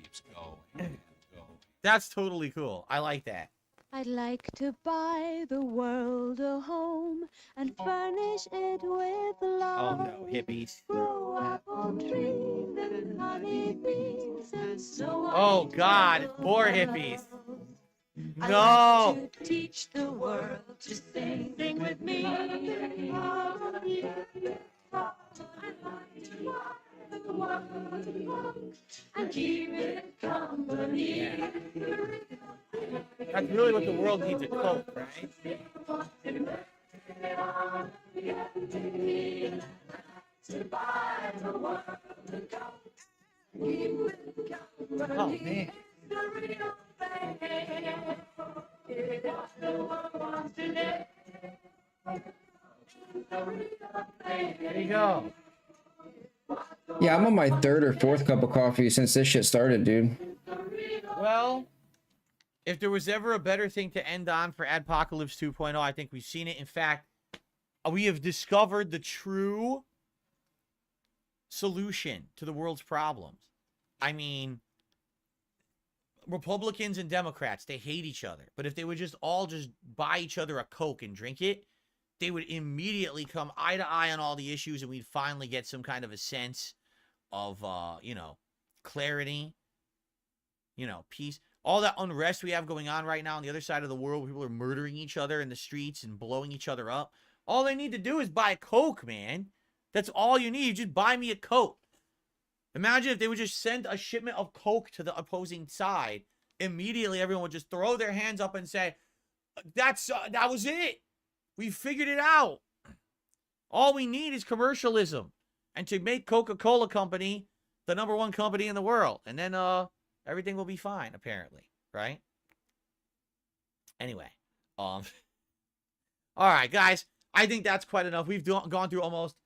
That's totally cool. I like that. I'd like to buy the world a home and furnish it with love. Oh no, hippies. Grow apple trees and honey bees and so on. Oh God, more hippies. I'd No. like to teach the world to sing with me. And keep it company. That's really what the world needs, a Coke, right? Oh man. There you go. Yeah, I'm on my 3rd or 4th cup of coffee since this shit started, dude. Well, if there was ever a better thing to end on for Adpocalypse 2.0, I think we've seen it. In fact, we have discovered the true solution to the world's problems. I mean, Republicans and Democrats, they hate each other. But if they would just all just buy each other a Coke and drink it, they would immediately come eye to eye on all the issues, and we'd finally get some kind of a sense of, clarity, peace. All that unrest we have going on right now on the other side of the world, where people are murdering each other in the streets and blowing each other up. All they need to do is buy a Coke, man. That's all you need. Just buy me a Coke. Imagine if they would just send a shipment of Coke to the opposing side. Immediately, everyone would just throw their hands up and say, that was it. We figured it out. All we need is commercialism. And to make Coca-Cola Company the #1 company in the world. And then everything will be fine, apparently. Right? Anyway. All right, guys. I think that's quite enough. We've gone through almost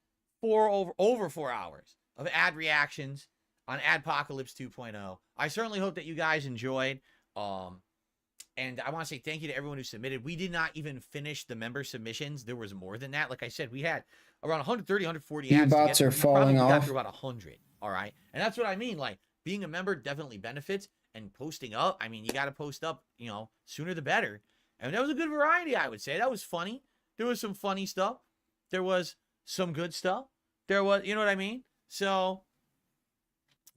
over 4 hours of ad reactions on Adpocalypse 2.0. I certainly hope that you guys enjoyed. And I want to say thank you to everyone who submitted. We did not even finish the member submissions. There was more than that. Like I said, we had around 130, 140 ads. bots are falling We got off. through about 100. All right. And that's what I mean. Like, being a member definitely benefits. And posting up, I mean, you got to post up, you know, sooner the better. And that was a good variety, I would say. That was funny. There was some funny stuff. There was some good stuff. There was, you know what I mean? So,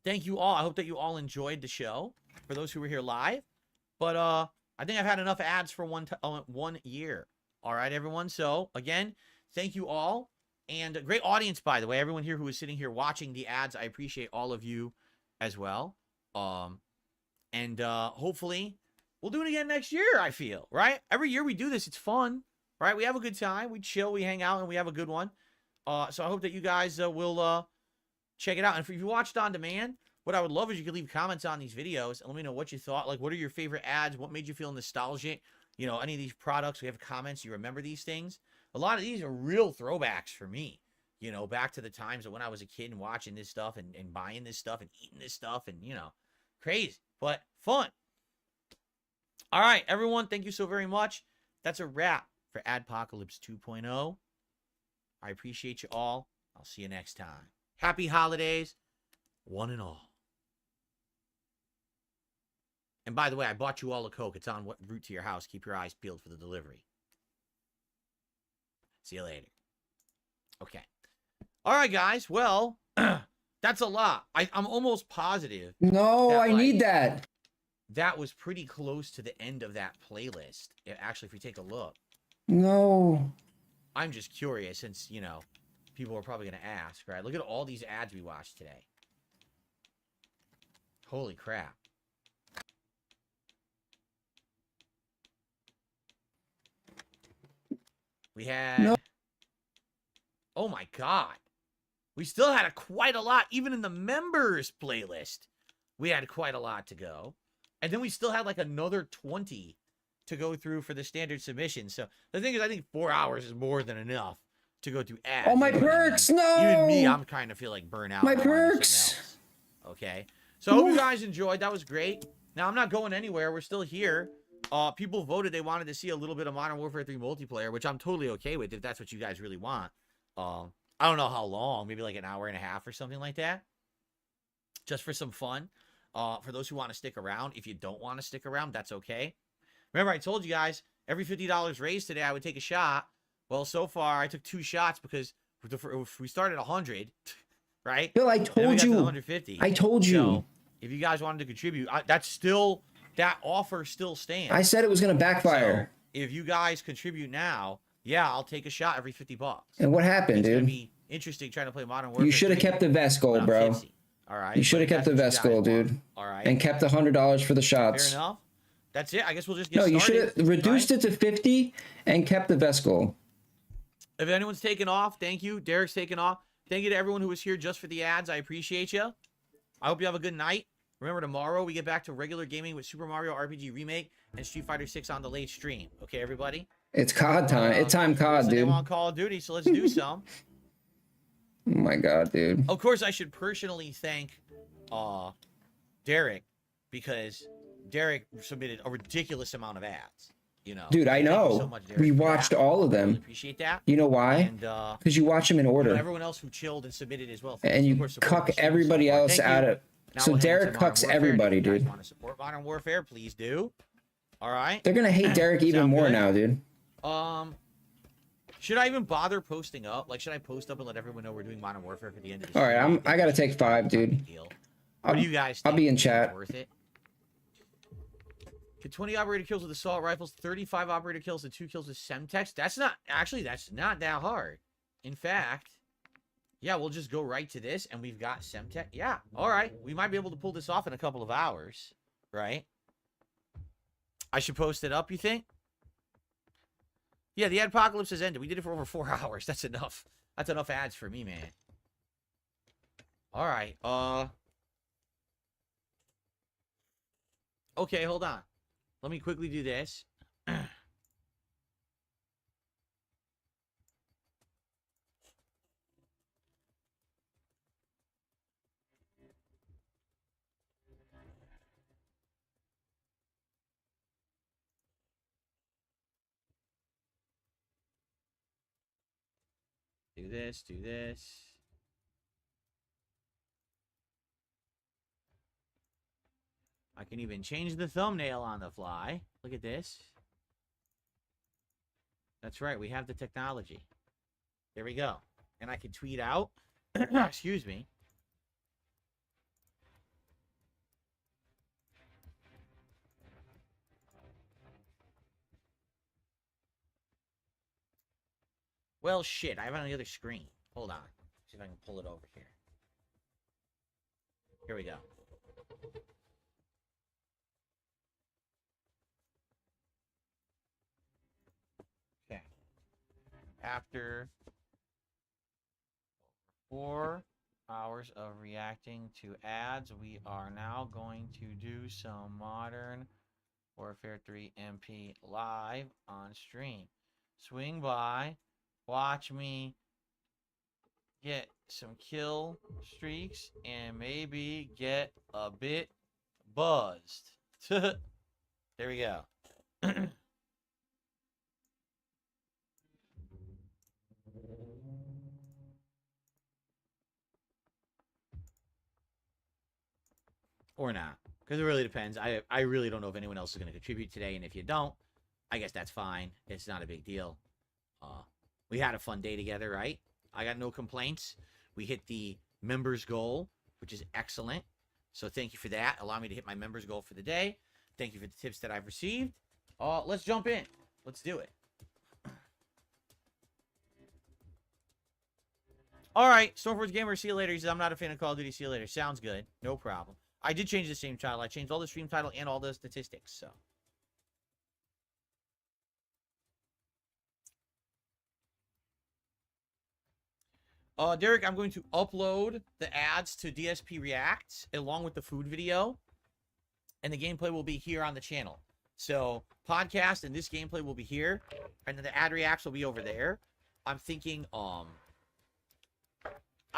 thank you all. I hope that you all enjoyed the show. For those who were here live. But, I think I've had enough ads for 1 year. All right, everyone. So, again, thank you all. And a great audience, by the way. Everyone here who is sitting here watching the ads, I appreciate all of you as well. And hopefully we'll do it again next year, I feel, right? Every year we do this. It's fun, right? We have a good time. We chill, we hang out, and we have a good one. So I hope that you guys will check it out. And if you watched on demand, what I would love is you could leave comments on these videos and let me know what you thought. Like, what are your favorite ads? What made you feel nostalgic? You know, any of these products, we have comments. You remember these things? A lot of these are real throwbacks for me. You know, back to the times of when I was a kid and watching this stuff and buying this stuff and eating this stuff and, you know, crazy, but fun. All right, everyone, thank you so very much. That's a wrap for Adpocalypse 2.0. I appreciate you all. I'll see you next time. Happy holidays, one and all. And by the way, I bought you all a Coke. It's on route to your house. Keep your eyes peeled for the delivery. See you later. Okay. All right, guys. Well, that's a lot. I'm almost positive. No, I need that. That was pretty close to the end of that playlist. Actually, if you take a look. No. I'm just curious since, you know, people are probably going to ask, right? Look at all these ads we watched today. Holy crap. We had... No. Oh, my God. We still had quite a lot. Even in the members playlist, we had quite a lot to go. And then we still had like another 20 to go through for the standard submission. So the thing is, I think 4 hours is more than enough to go through ads. Oh, my perks, no! Even me, I'm kind of feel like burnout. My perks! Okay. So I hope you guys enjoyed. That was great. Now, I'm not going anywhere. We're still here. People voted they wanted to see a little bit of Modern Warfare 3 multiplayer, which I'm totally okay with if that's what you guys really want. I don't know how long, maybe like an hour and a half or something like that. Just for some fun. For those who want to stick around. If you don't want to stick around, that's okay. Remember, I told you guys, every $50 raised today, I would take a shot. Well, so far, I took 2 shots because if we started at 100, right? Bill, I told you. 150. I told you. So, if you guys wanted to contribute, that offer still stands. I said it was going to backfire. So, if you guys contribute now, yeah, I'll take a shot every $50. And what happened, it's dude? Gonna be interesting trying to play Modern Warfare. You should have kept the vest goal, bro. All right. You should have kept the vest goal, dude. All right. And kept the $100 for the shots. Fair enough. That's it. I guess we'll just get started. No, you should have reduced it to 50 and kept the vest goal. If anyone's taken off, thank you. Derek's taken off. Thank you to everyone who was here just for the ads. I appreciate you. I hope you have a good night. Remember, tomorrow we get back to regular gaming with Super Mario RPG Remake and Street Fighter 6 on the late stream. Okay, everybody? It's COD time. It's time COD, dude. They want Call of Duty, so let's do some. Oh my God, dude. Of course, I should personally thank Derek because Derek submitted a ridiculous amount of ads. You know, dude, I know. So much, we watched all of them. Really appreciate that. You know why? Because you watch them in order. You know, everyone else who chilled and submitted as well. And you cuck everybody else out of. So Derek cucks everybody, dude. If you guys want to support Modern Warfare, please do. All right. They're gonna hate Derek even more now, dude. Should I even bother posting up? Like, should I post up and let everyone know we're doing Modern Warfare for the end of the All right, I gotta take 5, dude. What do you guys think? I'll be in chat. Worth it? Get 20 operator kills with assault rifles, 35 operator kills and 2 kills with Semtex. That's not that hard. In fact, yeah, we'll just go right to this and we've got Semtex. Yeah, all right. We might be able to pull this off in a couple of hours, right? I should post it up, you think? Yeah, the Adpocalypse has ended. We did it for over 4 hours. That's enough. That's enough ads for me, man. All right. Okay, hold on. Let me quickly do this. this, do this. I can even change the thumbnail on the fly. Look at this. That's right, we have the technology. There we go. And I can tweet out. Excuse me. Well, shit, I have it on the other screen. Hold on. See if I can pull it over here. Here we go. Okay. After 4 hours of reacting to ads, we are now going to do some Modern Warfare 3 MP live on stream. Swing by, watch me get some kill streaks, and maybe get a bit buzzed. There we go. Or not. Because it really depends. I really don't know if anyone else is going to contribute today, and if you don't, I guess that's fine. It's not a big deal. We had a fun day together, right? I got no complaints. We hit the members goal, which is excellent. So thank you for that. Allow me to hit my members goal for the day. Thank you for the tips that I've received. Let's jump in. Let's do it. All right. Stormforge Gamer, see you later. He says, I'm not a fan of Call of Duty. See you later. Sounds good. No problem. I did change the stream title. I changed all the stream title and all the statistics. So. Derek, I'm going to upload the ads to DSP React along with the food video. And the gameplay will be here on the channel. So, podcast and this gameplay will be here. And then the ad reacts will be over there. I'm thinking, I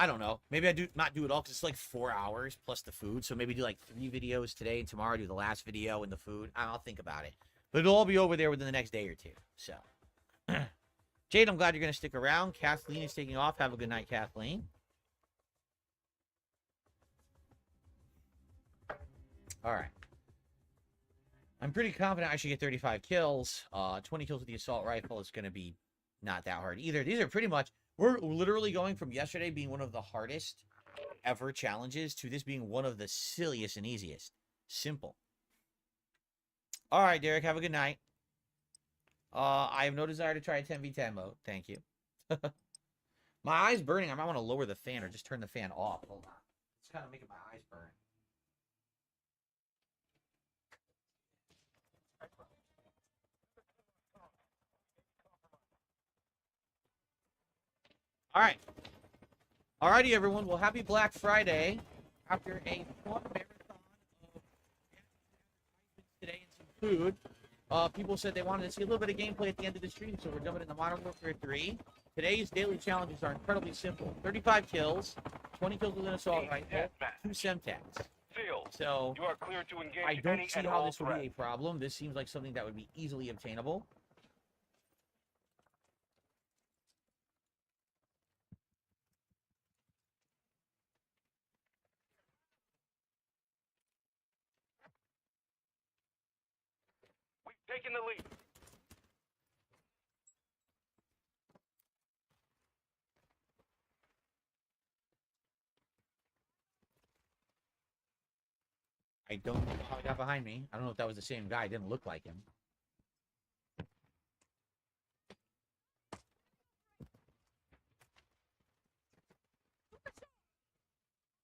don't know. Maybe I do not do it all because it's like 4 hours plus the food. So maybe do like 3 videos today and tomorrow do the last video and the food. I'll think about it. But it'll all be over there within the next day or two. So, Jade, I'm glad you're going to stick around. Kathleen is taking off. Have a good night, Kathleen. All right. I'm pretty confident I should get 35 kills. 20 kills with the assault rifle is going to be not that hard either. These are pretty much... We're literally going from yesterday being one of the hardest ever challenges to this being one of the silliest and easiest. Simple. All right, Derek, have a good night. I have no desire to try a 10v10 mode. Thank you. My eye's burning. I might want to lower the fan or just turn the fan off. Hold on. It's kind of making my eyes burn. All right. Alrighty, everyone. Well, happy Black Friday. After a fun marathon of today and some food, people said they wanted to see a little bit of gameplay at the end of the stream, so we're jumping into Modern Warfare 3. Today's daily challenges are incredibly simple. 35 kills, 20 kills with an assault rifle, 2 semtex. So, You are clear to engage I don't any see and how all this would be a threats. problem. This seems like something that would be easily obtainable. We've taken the lead. I don't know how he got behind me. I don't know if that was the same guy. It didn't look like him.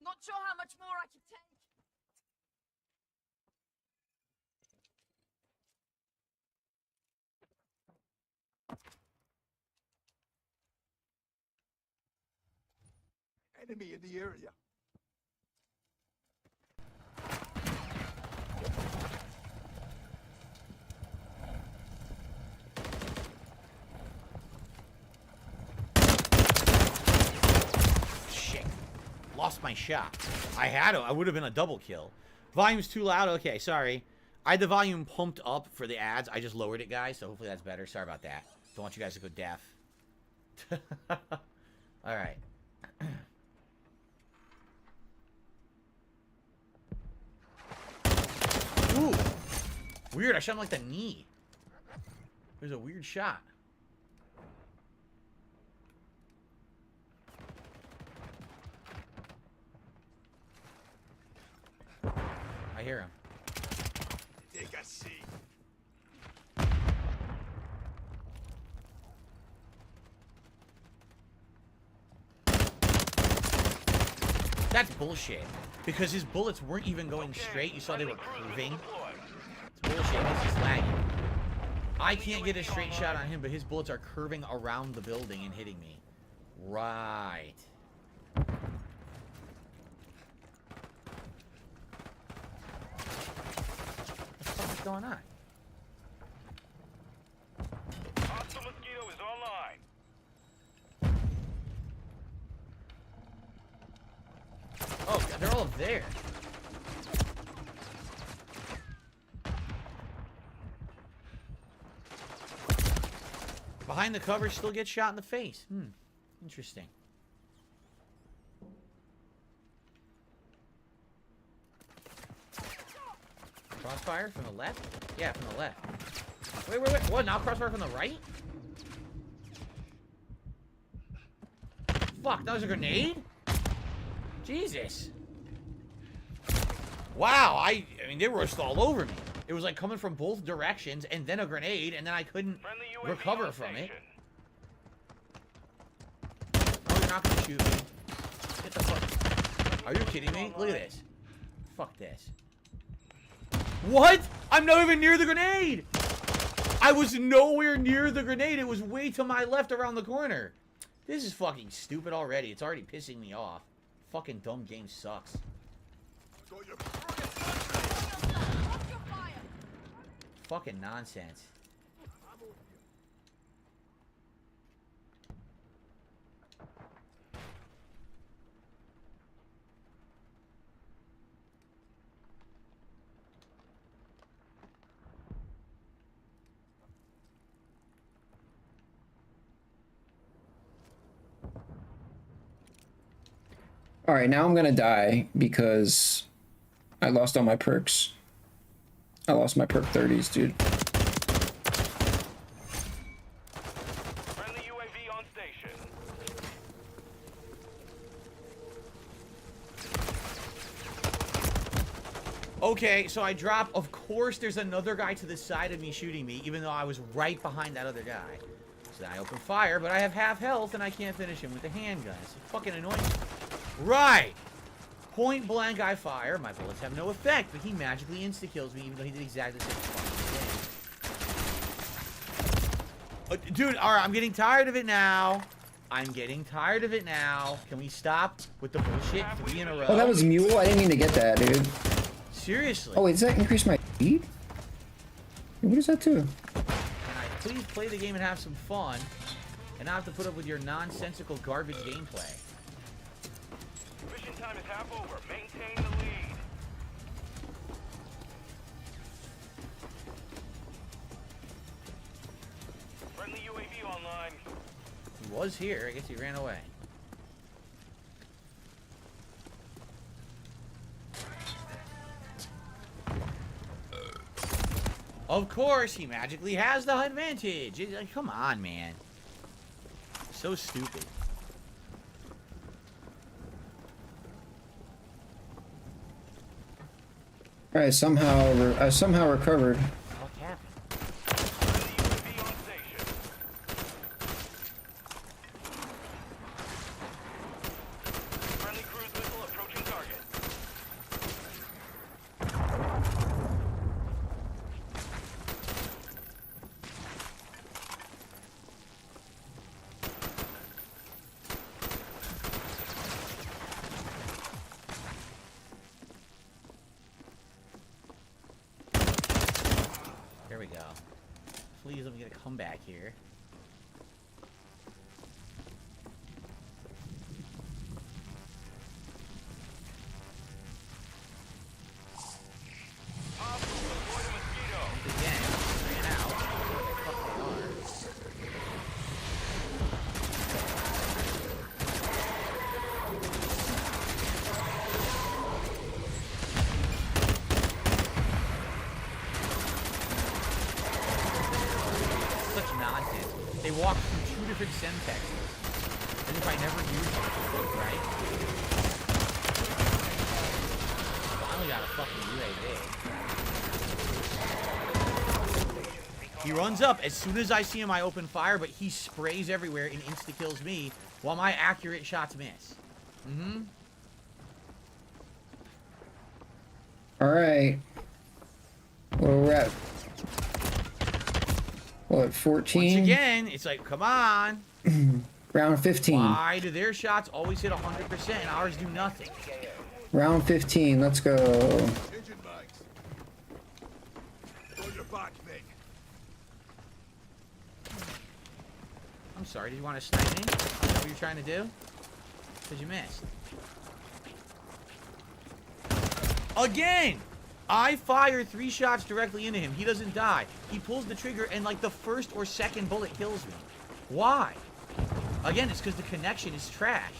Not sure how much more I can take. Enemy in the area. Shit. Lost my shot. I had to. I would have been a double kill. Volume's too loud. Okay, sorry. I had the volume pumped up for the ads. I just lowered it, guys, so hopefully that's better. Sorry about that. Don't want you guys to go deaf. All right. Ooh. Weird. I shot him like the knee. It was a weird shot. I hear him. Take a seat. That's bullshit. Because his bullets weren't even going straight. You saw they were curving. It's bullshit. It's just lagging. I can't get a straight shot on him, but his bullets are curving around the building and hitting me. Right. What the fuck is going on? Hostile Mosquito is online. Oh, they're all there. Behind the cover, still gets shot in the face. Interesting. Crossfire from the left? Yeah, from the left. Wait. What? Now crossfire from the right? Fuck, that was a grenade? Jesus. Wow, I mean, they rushed all over me. It was like coming from both directions, and then a grenade, and then I couldn't recover from it. Oh, you're not gonna shoot me. Get the fuck. Are you kidding me? Look at this. Fuck this. What? I'm not even near the grenade! I was nowhere near the grenade. It was way to my left around the corner. This is fucking stupid already. It's already pissing me off. Fucking dumb game sucks. Fucking nonsense. All right, now I'm gonna die because I lost all my perks. I lost my perk 30s, dude. Friendly UAV on station. Okay, so I drop. Of course, there's another guy to the side of me shooting me, even though I was right behind that other guy. So I open fire, but I have half health and I can't finish him with the handgun. It's fucking annoying. Right! Point blank, I fire. My bullets have no effect, but he magically insta-kills me, even though he did exactly the same fucking thing. Dude, alright, I'm getting tired of it now. I'm getting tired of it now. Can we stop with the bullshit 3 in a row? Oh, that was mule? I didn't mean to get that, dude. Seriously. Oh, wait, does that increase my speed? What does that do? Can I please play the game and have some fun, and not have to put up with your nonsensical garbage gameplay? Mission time is half over. Maintain the lead. Friendly UAV online. He was here. I guess he ran away. Of course, he magically has the advantage. Like, come on, man. So stupid. All right, I somehow recovered. What happened? Friendly cruise missile approaching target. There we go. Please let me get a comeback here. Again, ran out. Where the fuck they are. They walk through 2 different Semtexes. As if I never used them before, right? Finally got a fucking UAV. He runs up. As soon as I see him, I open fire, but he sprays everywhere and insta-kills me while my accurate shots miss. Mm-hmm. Alright. Well, we're at... What, 14? Once again, it's like, come on. Round 15. Why do their shots always hit 100% and ours do nothing? Round 15, let's go. I'm sorry, did you want to snipe me? Is that what you're trying to do? Because you missed. Again! I fire 3 shots directly into him. He doesn't die. He pulls the trigger and like the first or second bullet kills me. Why? Again, it's because the connection is trash.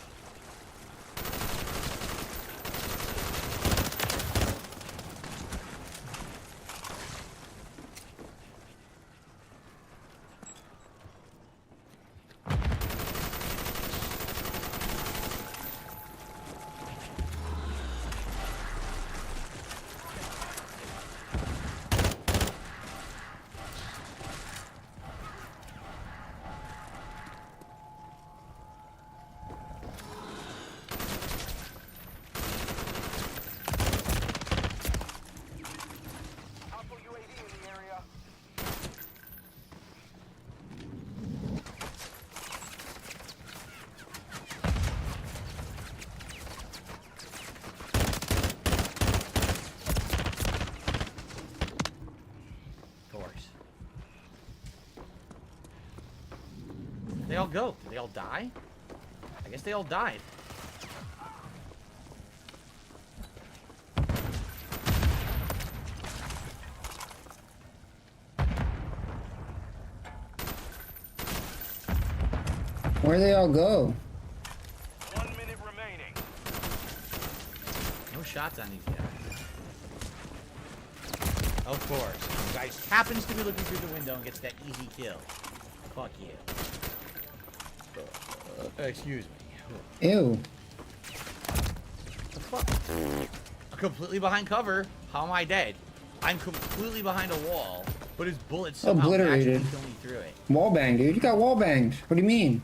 They all go. Did they all die? I guess they all died. Where'd they all go? 1 minute remaining. No shots on these guys. Of course. The guy happens to be looking through the window and gets that easy kill. Fuck you. Excuse me. Ew. The fuck? I'm completely behind cover. How am I dead? I'm completely behind a wall, but his bullets somehow Obliterated. magically kill me through it. Wallbang, dude. You got wallbanged. What do you mean?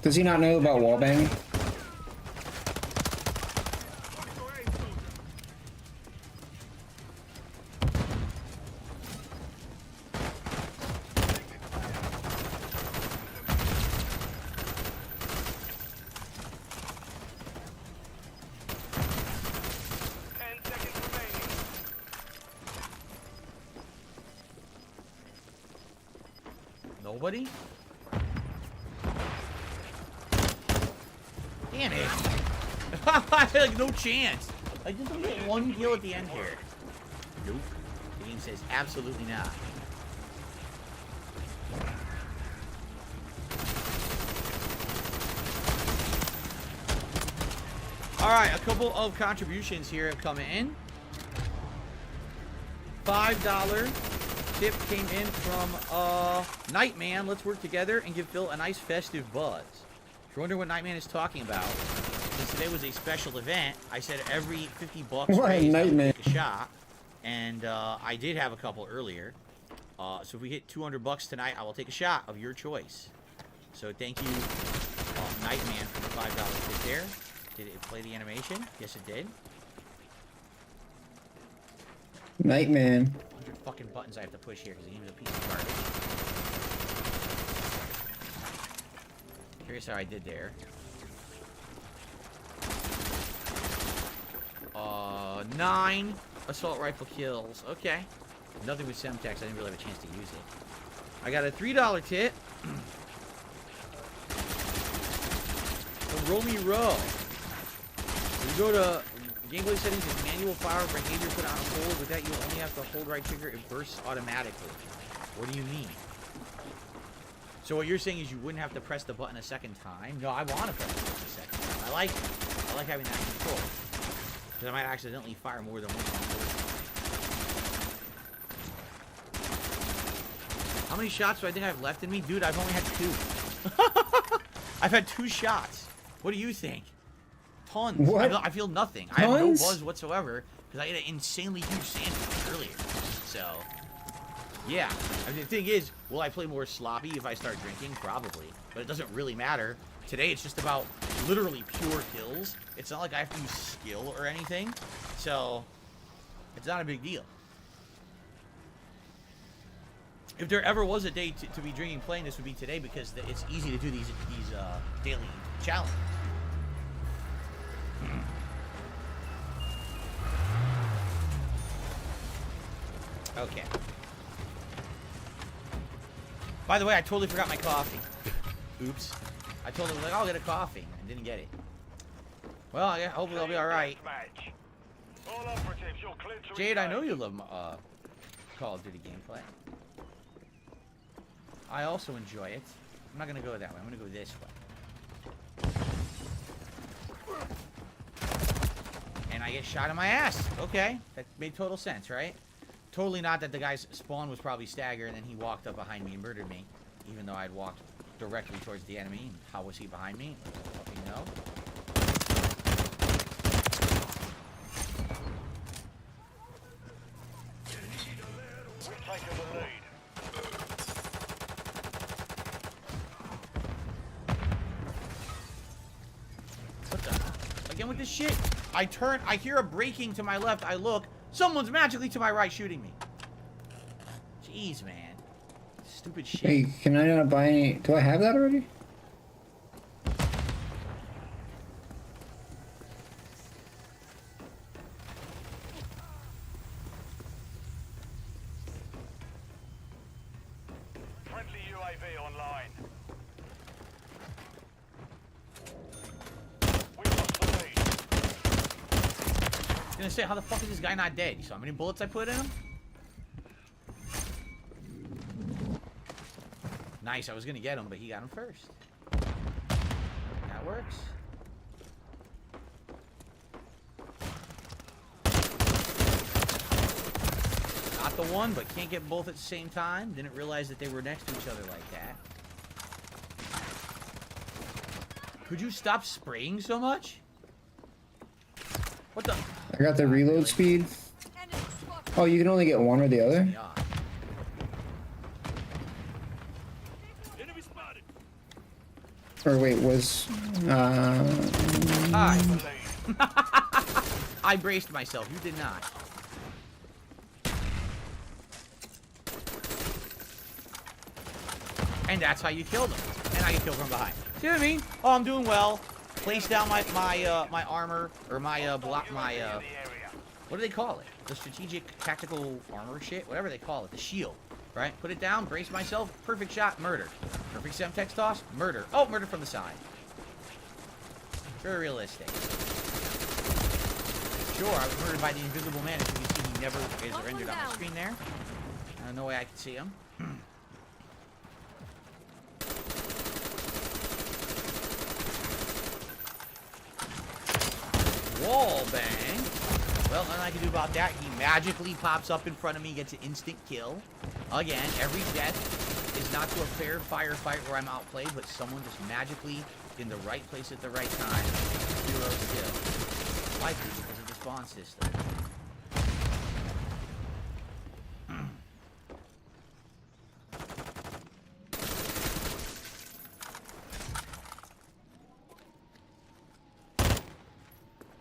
Does he not know about wallbanging? Nobody? Damn it. Like, no chance. Like, just get one kill at the end here. Nope. The game says absolutely not. Alright, a couple of contributions here have come in. $5 tip came in from Nightman. Let's work together and give Phil a nice festive buzz. If you're wondering what Nightman is talking about, since today was a special event, I said every 50 bucks raised, I would take a shot. And I did have a couple earlier. So if we hit 200 bucks tonight, I will take a shot of your choice. So thank you, Nightman, for the $5 tip there. Did it play the animation? Yes, it did. Nightman. 100 fucking buttons I have to push here because the game's a piece of garbage. Curious how I did there. 9 assault rifle kills. Okay. Nothing with Semtex. I didn't really have a chance to use it. I got a $3 tip. Roll me row. You go to gameplay settings and manual fire behavior put on hold. With that, you only have to hold right trigger. It bursts automatically. What do you mean? So what you're saying is you wouldn't have to press the button a second time? No, I want to press the button a second time. I like it. I like having that control. Because I might accidentally fire more than once. How many shots do I think I have left in me? Dude, I've only had 2. I've had 2 shots. What do you think? Tons. What? I feel nothing. I have no Tons? buzz whatsoever because I ate an insanely huge sandwich earlier. So, yeah. I mean, the thing is, will I play more sloppy if I start drinking? Probably. But it doesn't really matter. Today, it's just about literally pure kills. It's not like I have to use skill or anything. So, it's not a big deal. If there ever was a day to be drinking playing, this would be today because it's easy to do these daily challenges. Okay. By the way, I totally forgot my coffee. Oops. I told him, like, I'll get a coffee. I didn't get it. Well, hopefully I'll be alright. Jade, I know you love Call of Duty gameplay. I also enjoy it. I'm not going to go that way. I'm going to go this way. And I get shot in my ass. Okay. That made total sense, right? Totally not that the guy's spawn was probably staggered and then he walked up behind me and murdered me. Even though I'd walked directly towards the enemy. How was he behind me? I don't fucking know. What the? Again with this shit? I turn, I hear a braking to my left, I look, someone's magically to my right shooting me. Jeez, man. Stupid shit. Hey, can I not buy any? Do I have that already? Friendly UAV online. We lost the lead. I was gonna say, how the fuck is this guy not dead? You saw how many bullets I put in him? Nice, I was gonna get him, but he got him first. That works. Got the one, but can't get both at the same time. Didn't realize that they were next to each other like that. Could you stop spraying so much? What the? I got the reload speed. Oh, you can only get one or the other? Yeah. Or wait, was... I braced myself. You did not. And that's how you killed him. And how you kill from behind. See what I mean? Oh, I'm doing well. Place down my armor or my block what do they call it? The strategic tactical armor shit, whatever they call it, the shield. Right? Put it down, brace myself, perfect shot, murder. Perfect semtex toss, murder. Oh, murder from the side. Very realistic. Sure, I was murdered by the invisible man. As you can see, he never is rendered on the screen there. No way I can see him. Wall bang. Well, nothing I can do about that. He magically pops up in front of me, gets an instant kill. Again, every death is not to a fair firefight where I'm outplayed, but someone just magically in the right place at the right time. 0 kill. Likely because of the spawn system.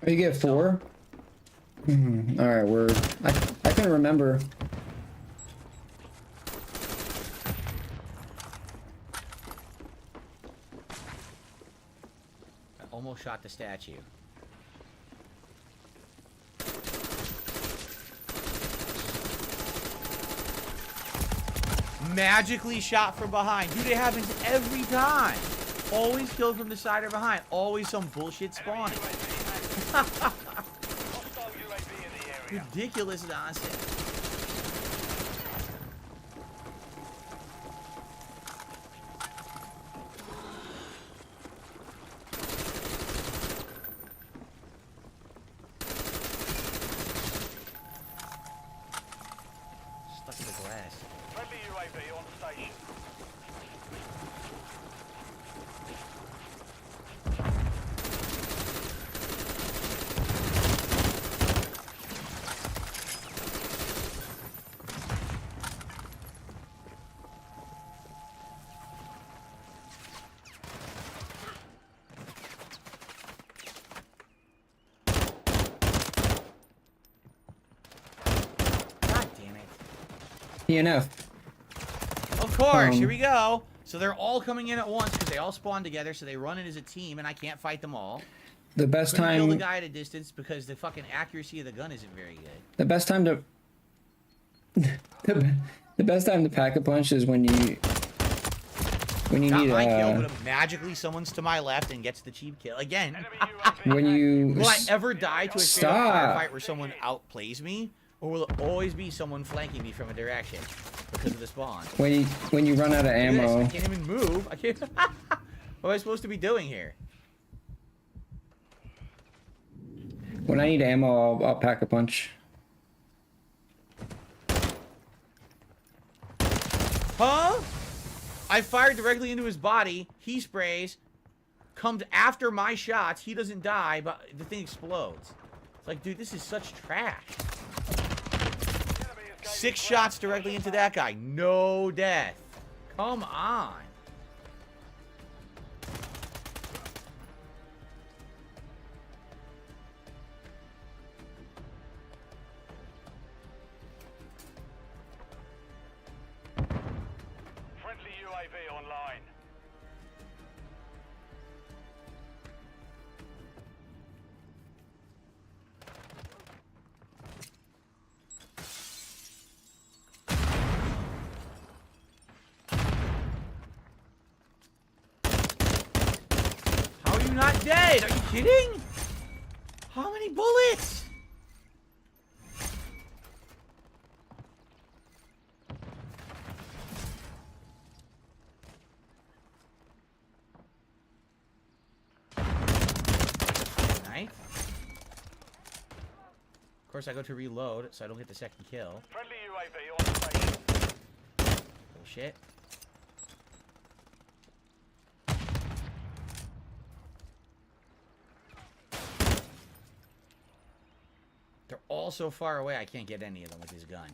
Oh, you get 4? Alright, word. I can remember. I almost shot the statue. Magically shot from behind. Dude, it happens every time. Always killed from the side or behind. Always some bullshit spawning. Ridiculous nonsense. Stuck to the glass. Friendly UAV on station. God damn it. TNF. Of course, here we go. So they're all coming in at once because they all spawn together, so they run in as a team, and I can't fight them all. The best Couldn't kill the time. guy at a distance because the fucking accuracy of the gun isn't very good. The best time to. The best time to pack a punch is when you. When you Got need my kill, but magically someone's to my left and gets the cheap kill again. when you. Will I ever die to a straight up Stop. firefight where someone outplays me, or will it always be someone flanking me from a direction because of the spawn? When you run out of Look at this, ammo. I can't even move. I can't. What am I supposed to be doing here? When I need ammo, I'll pack a punch. Huh? I fired directly into his body. He sprays. Comes after my shots. He doesn't die, but the thing explodes. It's like, dude, this is such trash. 6 shots directly into that guy. No death. Come on. Friendly UAV online. How are you not dead? Are you kidding? How many bullets? Nice. Of course, I go to reload, so I don't get the second kill. Friendly UAV on station. Bullshit. They're all so far away, I can't get any of them with his gun.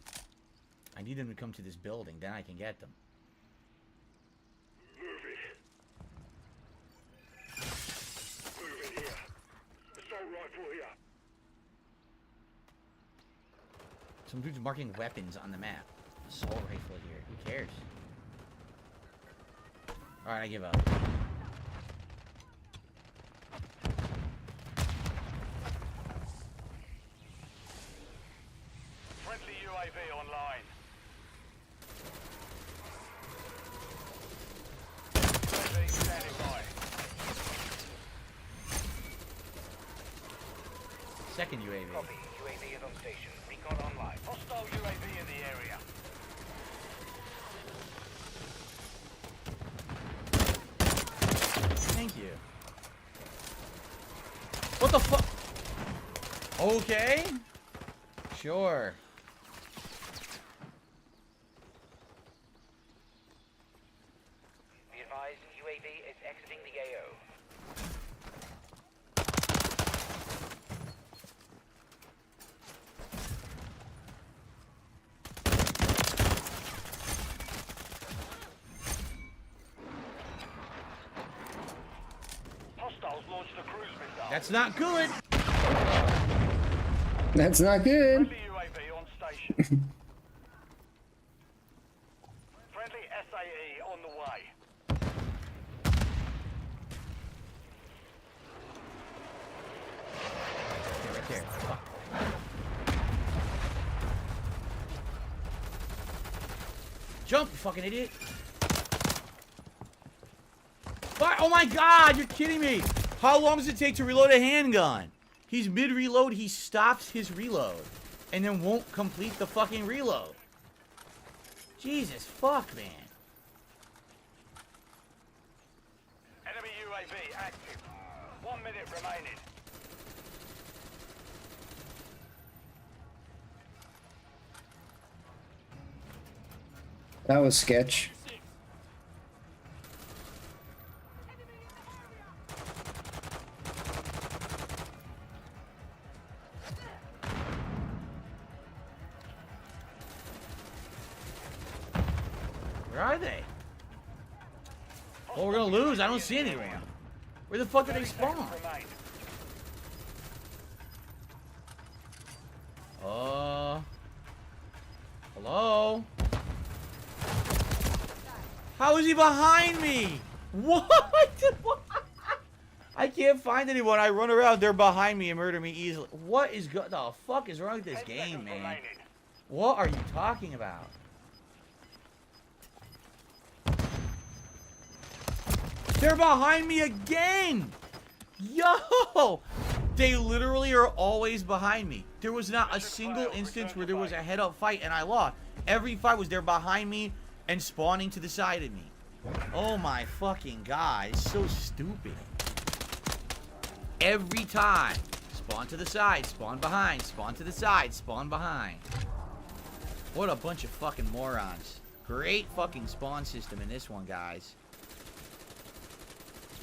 I need them to come to this building, then I can get them. Some dude's marking weapons on the map. Assault rifle here. Who cares? Alright, I give up. Friendly UAV online. UAV standing by. Second UAV. Copy. UAV is on station. Recon online. Hostile UAV in the area. Thank you. What the fuck? Okay. Sure. Be advised, UAV is exiting the AO. Hostiles launched a cruise missile. That's not good. That's not good. Friendly UAV on station. Friendly SAE on the way. Right there. Fuck. Jump, you fucking idiot. Fire. Oh my god, you're kidding me. How long does it take to reload a handgun? He's mid-reload, he stops his reload. And then won't complete the fucking reload. Jesus, fuck, man. Enemy UAV active. 1 minute remaining. That was sketch. Where are they? Oh, we're gonna lose. I don't see any ram. Where the fuck did they spawn? Hello? How is he behind me? What? I can't find anyone. I run around, they're behind me and murder me easily. What is the fuck is wrong with this game, man? What are you talking about? They're behind me again! Yo! They literally are always behind me. There was not a single instance where there was a head-up fight and I lost. Every fight was they're behind me and spawning to the side of me. Oh my fucking god, it's so stupid. Every time. Spawn to the side, spawn behind, spawn to the side, spawn behind. What a bunch of fucking morons. Great fucking spawn system in this one, guys.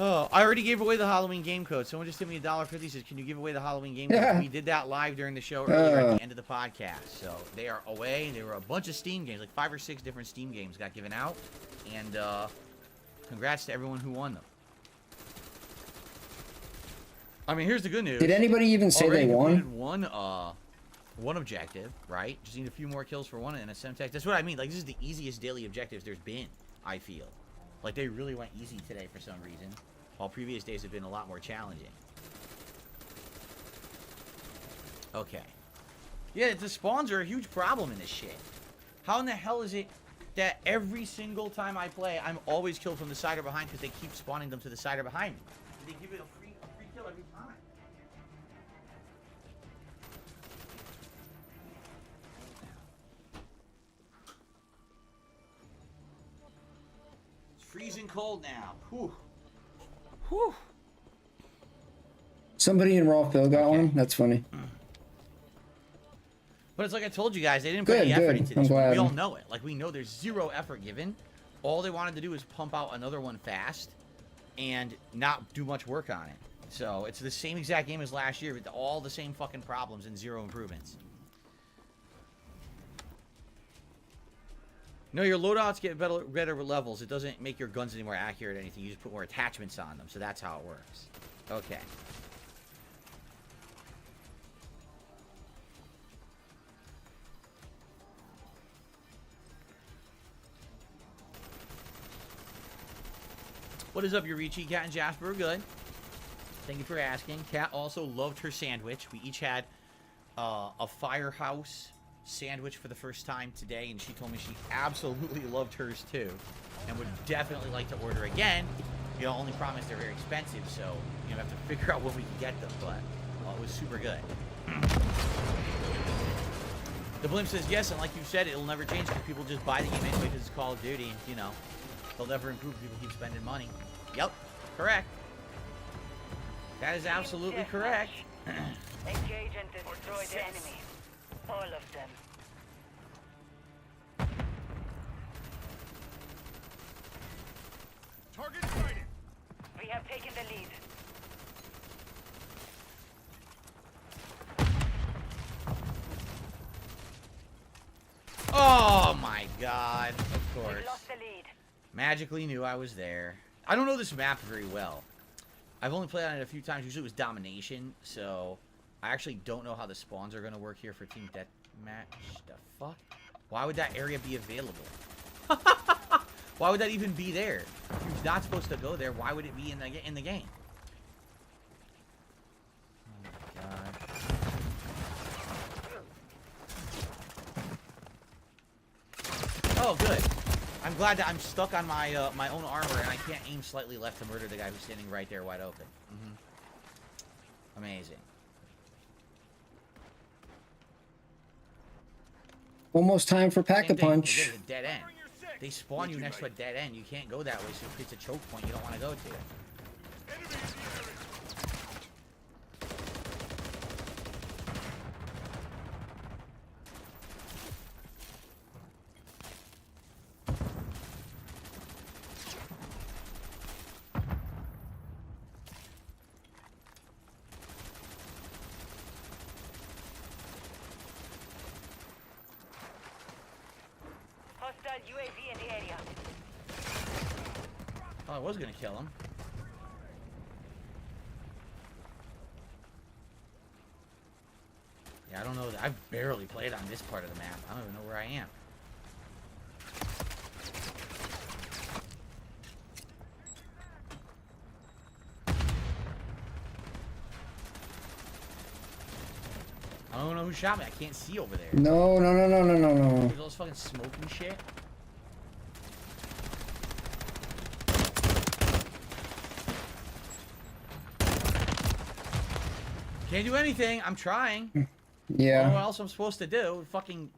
Oh, I already gave away the Halloween game code. Someone just hit me $1.50. Says, can you give away the Halloween game code? We did that live during the show earlier at the end of the podcast. So they are away. There were a bunch of Steam games, like 5 or 6 different Steam games got given out. And congrats to everyone who won them. I mean, here's the good news. Did anybody even say they won? One objective, right? Just need a few more kills for one and a Semtex. That's what I mean. Like, this is the easiest daily objectives there's been, I feel. Like, they really went easy today for some reason, while previous days have been a lot more challenging. Okay. Yeah, the spawns are a huge problem in this shit. How in the hell is it that every single time I play, I'm always killed from the side or behind because they keep spawning them to the side or behind me? They give it a free kill every time. Freezing cold now. Whew. Whew. Somebody in Rawville got one? That's funny. But it's like I told you guys, they didn't put any effort into this. We all know it. Like, we know there's zero effort given. All they wanted to do is pump out another one fast and not do much work on it. So, it's the same exact game as last year with all the same fucking problems and zero improvements. No, your loadouts get better levels. It doesn't make your guns any more accurate or anything. You just put more attachments on them. So that's how it works. Okay. What is up, Yurichi? Cat and Jasper are good. Thank you for asking. Cat also loved her sandwich. We each had a Firehouse sandwich for the first time today, and she told me she absolutely loved hers too and would definitely like to order again. The only problem is they're very expensive, so you know, have to figure out when we can get them, but it was super good. The Blimp says yes, and like you said, it'll never change because people just buy the game anyway because it's Call of Duty, and you know, they'll never improve if people keep spending money. Yep, correct. That is absolutely correct. Engage and destroy the enemy. All of them. Target sighted. We have taken the lead. Oh my god, of course. We lost the lead. Magically knew I was there. I don't know this map very well. I've only played on it a few times. Usually it was domination, so I actually don't know how the spawns are going to work here for Team Deathmatch. The fuck? Why would that area be available? Why would that even be there? If you're not supposed to go there, why would it be in the game? Oh my god. Oh, good. I'm glad that I'm stuck on my my own armor and I can't aim slightly left to murder the guy who's standing right there wide open. Amazing. Almost time for Pack-a-Punch. There's a dead end. They spawn you next to a dead end. You can't go that way, so it creates a choke point you don't want to go to. Hostile UAV in the area. Oh, I was gonna kill him. Yeah, I don't know. I've barely played on this part of the map. I don't even know where I am. I don't know who shot me. I can't see over there. No. There's all this fucking smoke and shit. Can't do anything. I'm trying. Yeah. I don't know what else I'm supposed to do. Fucking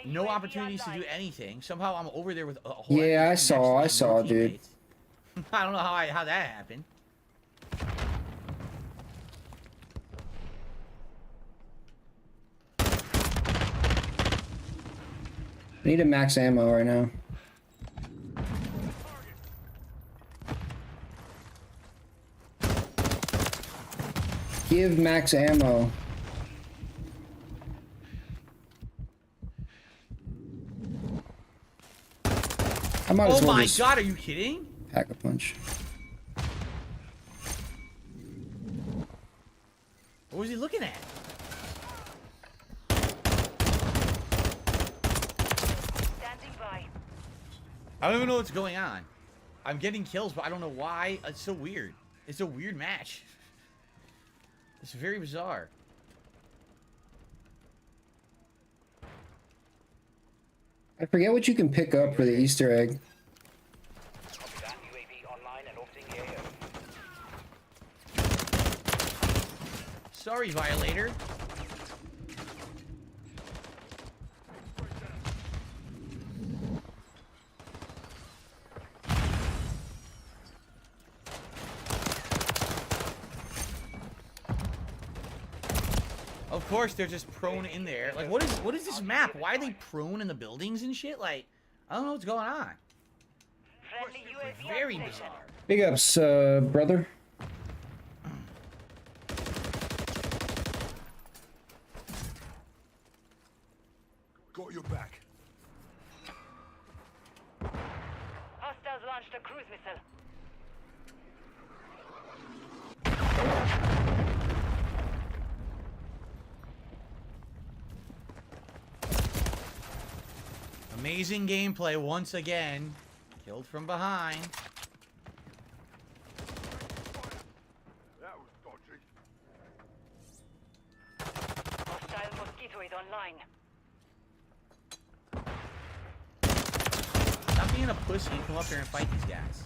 no opportunities to do anything. Somehow I'm over there with a whole. Yeah, I saw, dude. teammates. I don't know how that happened. I need a max ammo right now. Give max ammo. I might as Oh well my just god, are you kidding? pack a punch. What was he looking at? Standing by. I don't even know what's going on. I'm getting kills, but I don't know why. It's so weird. It's a weird match. It's very bizarre. I forget what you can pick up for the Easter egg. Sorry, Violator. Of course, they're just prone in there. Like, what is this map? Why are they prone in the buildings and shit? Like, I don't know what's going on. Very bizarre. Big ups, brother. Got your back. Hostiles launched a cruise missile. Amazing gameplay once again. Killed from behind. That was dodgy. Hostile mosquito is online. Stop being a pussy and come up here and fight these guys.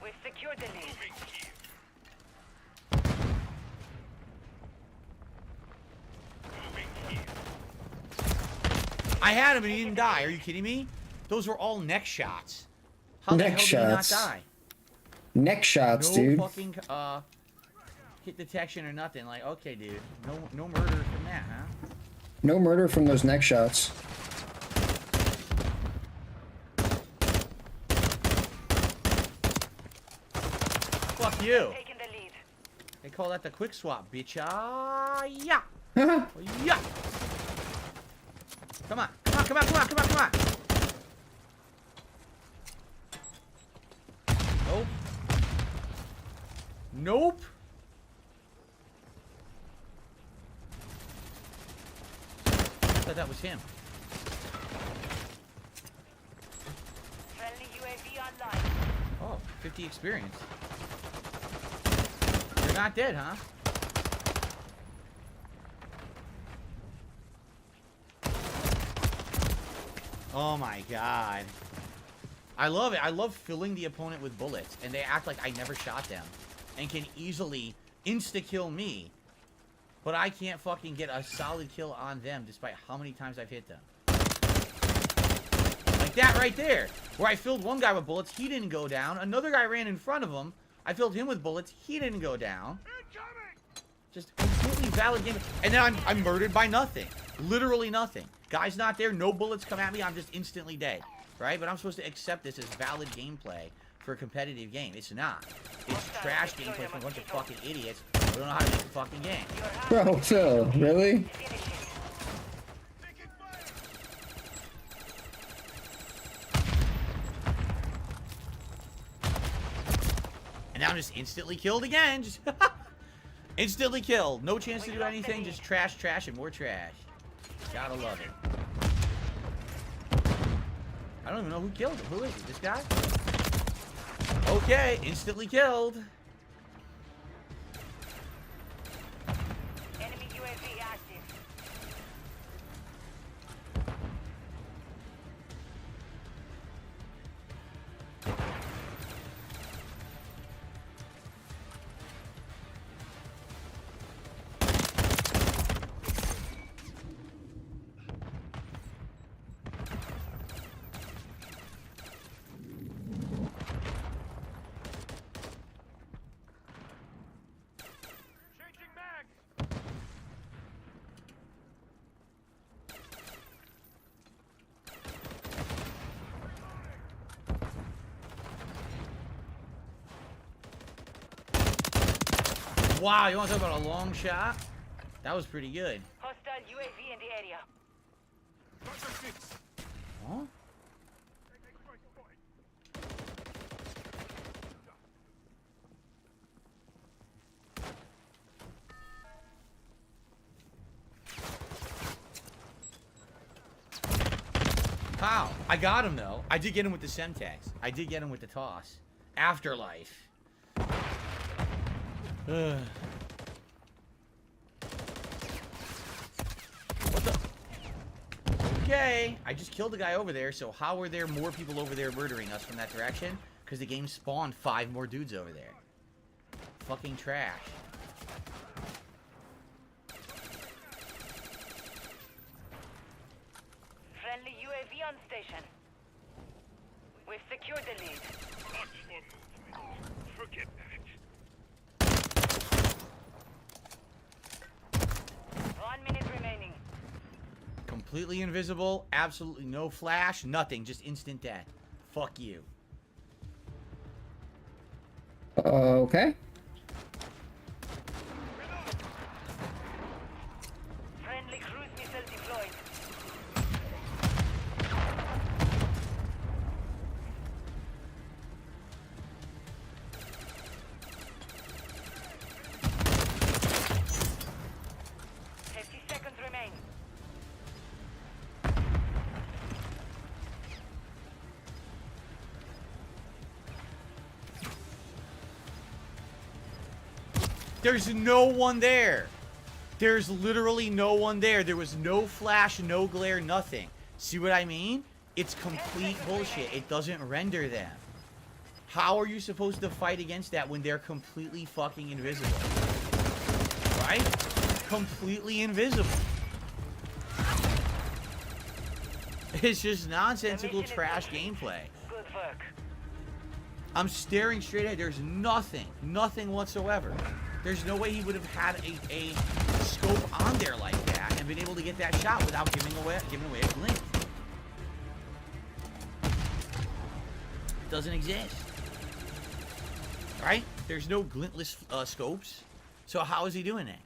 We've secured the lead. I had him and he didn't die. Are you kidding me? Those were all neck shots. How the Neck hell did he not shots. die? Neck shots, No dude. fucking hit detection or nothing. Like, okay, dude. No murder from that, huh? No murder from those neck shots. Fuck you. They call that the quick swap, bitch. Ah, yeah. Yeah. Come on. Come on. Nope. Nope. I thought that was him. Friendly UAV online. Oh, 50 experience. You're not dead, huh? Oh my god. I love it. I love filling the opponent with bullets, and they act like I never shot them, and can easily insta-kill me, but I can't fucking get a solid kill on them despite how many times I've hit them. Like that right there, where I filled one guy with bullets, he didn't go down. Another guy ran in front of him. I filled him with bullets, he didn't go down. Just completely valid game. And then I'm murdered by nothing. Literally nothing. Guy's not there, no bullets come at me, I'm just instantly dead. Right? But I'm supposed to accept this as valid gameplay for a competitive game. It's not. It's trash gameplay from a bunch of fucking idiots who don't know how to make a fucking game. Bro, Phil, really? And now I'm just instantly killed again. Just instantly killed. No chance to do anything. Just trash, trash, and more trash. Gotta love it. I don't even know who killed him. Who is it? This guy? Okay, instantly killed. Enemy UAV active. Wow, you want to talk about a long shot? That was pretty good. Hostile UAV in the area. Huh? Wow, I got him though. I did get him with the Semtex. I did get him with the toss. Afterlife. What the? Okay, I just killed the guy over there, so how are there more people over there murdering us from that direction? Because the game spawned 5 more dudes over there. Fucking trash. Friendly UAV on station. We've secured the lead. Forget that. 1 minute remaining. Completely invisible, absolutely no flash, nothing, just instant death. Fuck you. Okay. Friendly cruise missile deployed. There's no one there. There's literally no one there. There was no flash, no glare, nothing. See what I mean? It's complete bullshit. It doesn't render them. How are you supposed to fight against that when they're completely fucking invisible? Right? Completely invisible. It's just nonsensical trash gameplay. Good work. I'm staring straight ahead. There's nothing. Nothing whatsoever. There's no way he would have had a scope on there like that and been able to get that shot without giving away a glint. It doesn't exist. Right? There's no glintless scopes. So how is he doing that?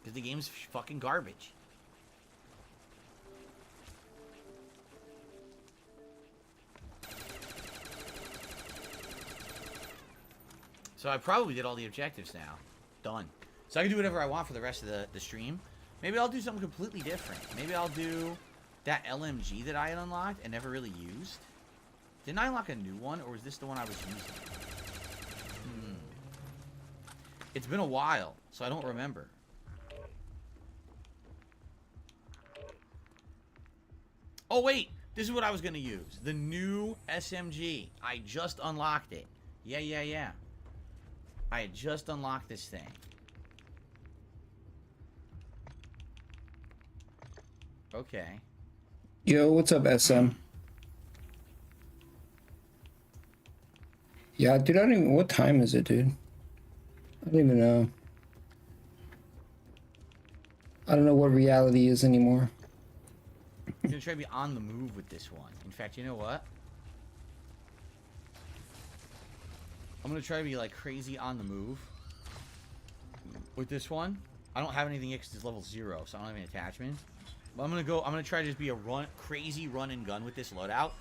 Because the game's fucking garbage. So I probably did all the objectives now. Done. So I can do whatever I want for the rest of the stream. Maybe I'll do something completely different. Maybe I'll do that LMG that I had unlocked and never really used. Didn't I unlock a new one, or was this the one I was using? It's been a while, so I don't remember. Oh, wait. This is what I was going to use. The new SMG. I just unlocked it. Yeah. I had just unlocked this thing. Okay. Yo, what's up, SM? Yeah, dude, I don't even... What time is it, dude? I don't even know. I don't know what reality is anymore. I'm going to try to be on the move with this one. In fact, you know what? I'm gonna try to be like crazy on the move with this one. I don't have anything because it's level 0, so I don't have any attachments. But I'm gonna try to just be a crazy run and gun with this loadout.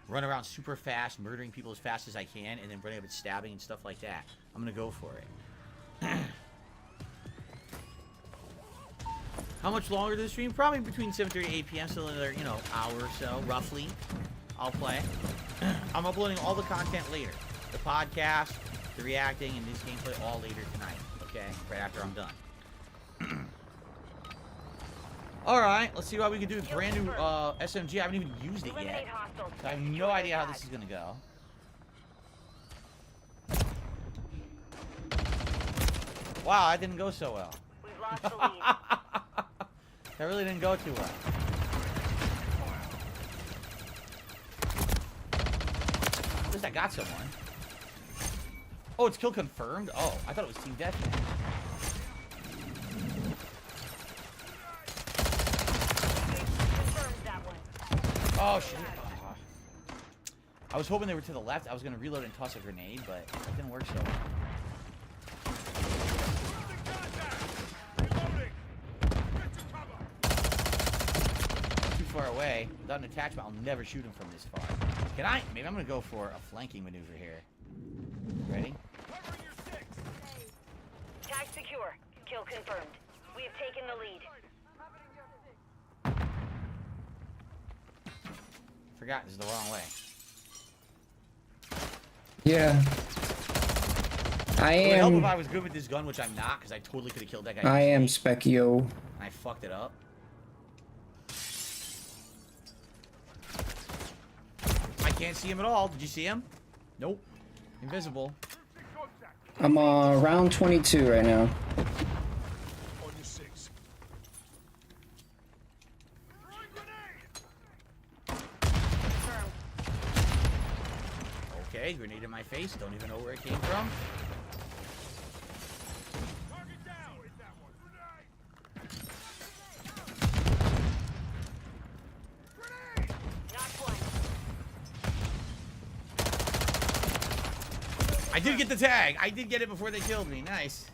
Run around super fast, murdering people as fast as I can, and then running up and stabbing and stuff like that. I'm gonna go for it. How much longer does the stream? Probably between 7:30 and 8 p.m. So another, you know, hour or so, roughly. I'll play. I'm uploading all the content later. The podcast, the reacting, and this gameplay all later tonight. Okay? Right after I'm done. Alright, let's see what we can do with brand new SMG. I haven't even used it yet. So I have no idea how this is gonna go. Wow, that didn't go so well. We've lost the lead. That really didn't go too well. At least I got someone. Oh, it's kill confirmed? Oh, I thought it was team deathmatch. Oh, shit. I was hoping they were to the left. I was going to reload and toss a grenade, but it didn't work so well. Too far away. Without an attachment, I'll never shoot him from this far. Can I? Maybe I'm going to go for a flanking maneuver here. Ready? Tag secure. Kill confirmed. We have taken the lead. Forgot, this is the wrong way. Yeah. It would help if I was good with this gun, which I'm not, because I totally could have killed that guy. I am Specchio. I fucked it up. I can't see him at all. Did you see him? Nope. Invisible. I'm round 22 right now. Okay, grenade in my face. Don't even know where it came from. I did get the tag. I did get it before they killed me. Nice.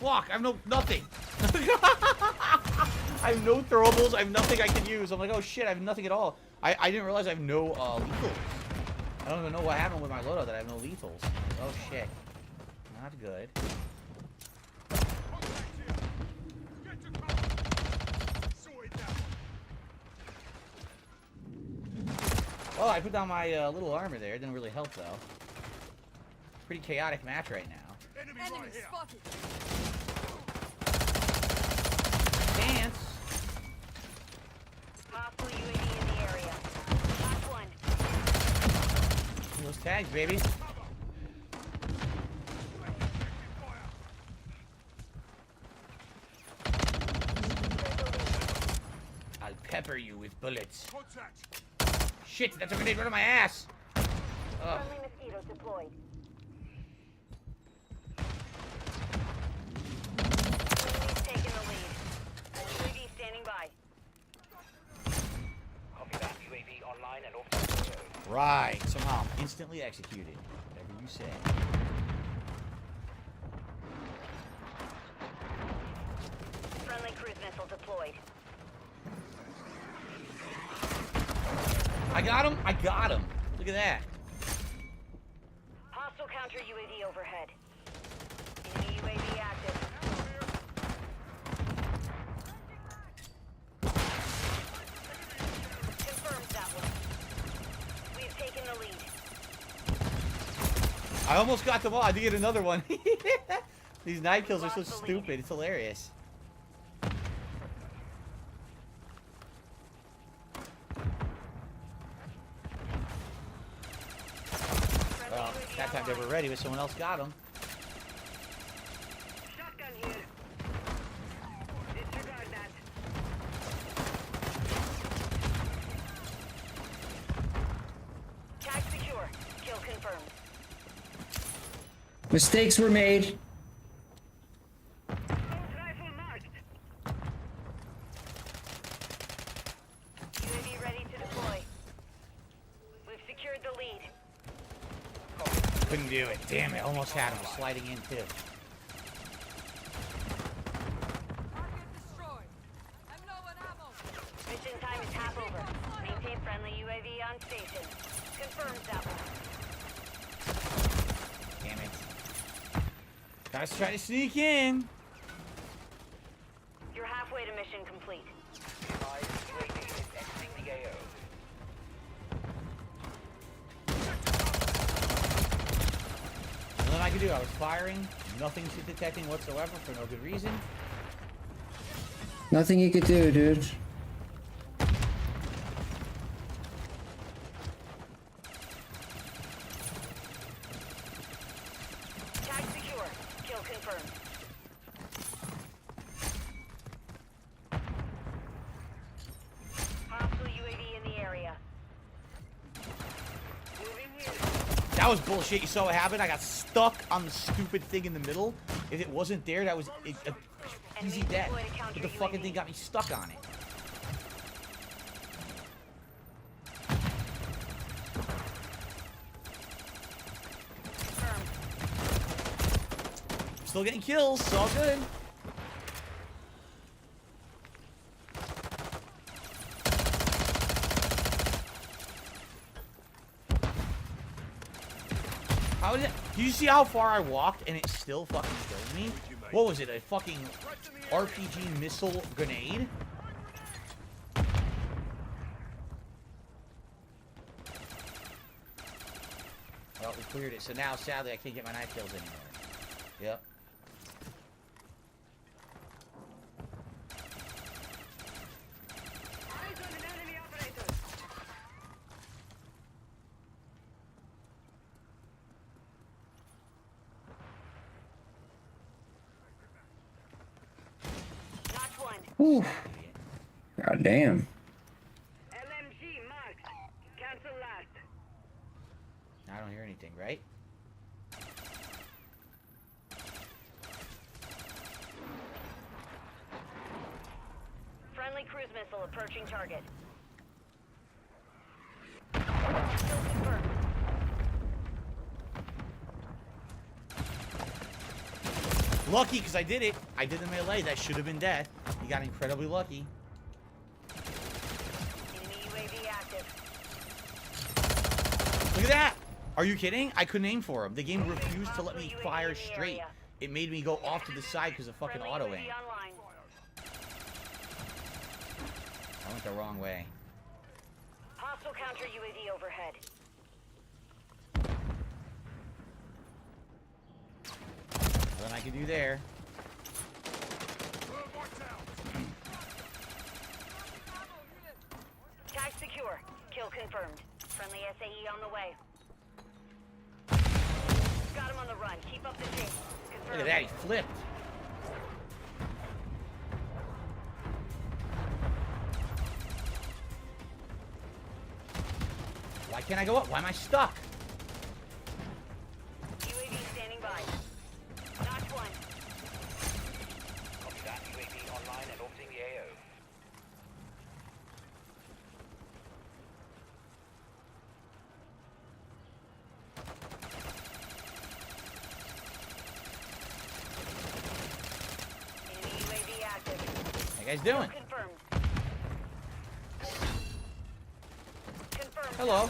Fuck, I have nothing. I have no throwables. I have nothing I can use. I'm like, oh shit, I have nothing at all. I didn't realize I have no lethals. I don't even know what happened with my loadout that I have no lethals. Oh shit. Not good. Oh, I put down my little armor there. It didn't really help though. Pretty chaotic match right now. Enemy spotted. Dance. Hostile UAV in the area. Last one. Those tags, baby. I'll pepper you with bullets. Shit, that's a grenade right on my ass. Ugh. Friendly mosquito deployed. We've taken the lead. UAV standing by. Copy that. UAV online and off the road. Right. Somehow I'm instantly executed. Whatever you say. Friendly cruise missile deployed. I got him. I got him. Look at that. Hostile counter UAV overhead. Enemy UAV active. Confirmed that one. We've taken the lead. I almost got them all. I did get another one. These knife kills are so stupid. It's hilarious. Well, that time they were ready, but someone else got them. Shotgun here. Disregard that. Tag secure. Kill confirmed. Mistakes were made. Rifle marked. UAV ready to deploy. We've secured the lead. Couldn't do it. Damn it. Almost had him. Sliding in, too. Mission time is half over. Maintain friendly UAV on station. Confirmed that one. Damn it. Guys, try to sneak in. You're halfway to mission complete. Nothing I could do. I was firing. Nothing shit detecting whatsoever for no good reason. Nothing you could do, dude. Tag secure. Kill confirmed. Hostile UAV in the area. Moving here. That was bullshit. You saw what happened? I got stuck on the stupid thing in the middle. If it wasn't there, that was easy death. But the fucking thing got me stuck on it. Still getting kills. It's all good. How did it? Do you see how far I walked and it still fucking killed me? What was it? A fucking RPG missile grenade? Well, we cleared it. So now, sadly, I can't get my night kills anymore. Yep. Ooh. God damn. LMG marked. Cancel last. I don't hear anything, right? Friendly cruise missile approaching target. Kill confirmed. Lucky, because I did it. I did the melee. That should have been death. You got incredibly lucky. Enemy UAV active. Look at that! Are you kidding? I couldn't aim for him. The game refused to let me fire straight. It made me go off to the side because of fucking auto aim. I went the wrong way. Hostile counter UAV overhead. Nothing I can do there. Tag secure. Kill confirmed. Friendly SAE on the way. Got him on the run. Keep up the chase. Look at that, he flipped. Why can't I go up? Why am I stuck? UAV standing by. Knocked one. Copy that. UAV online and orbiting the AO. Enemy UAV active. How you guys doing? Confirmed. Confirmed. Hello.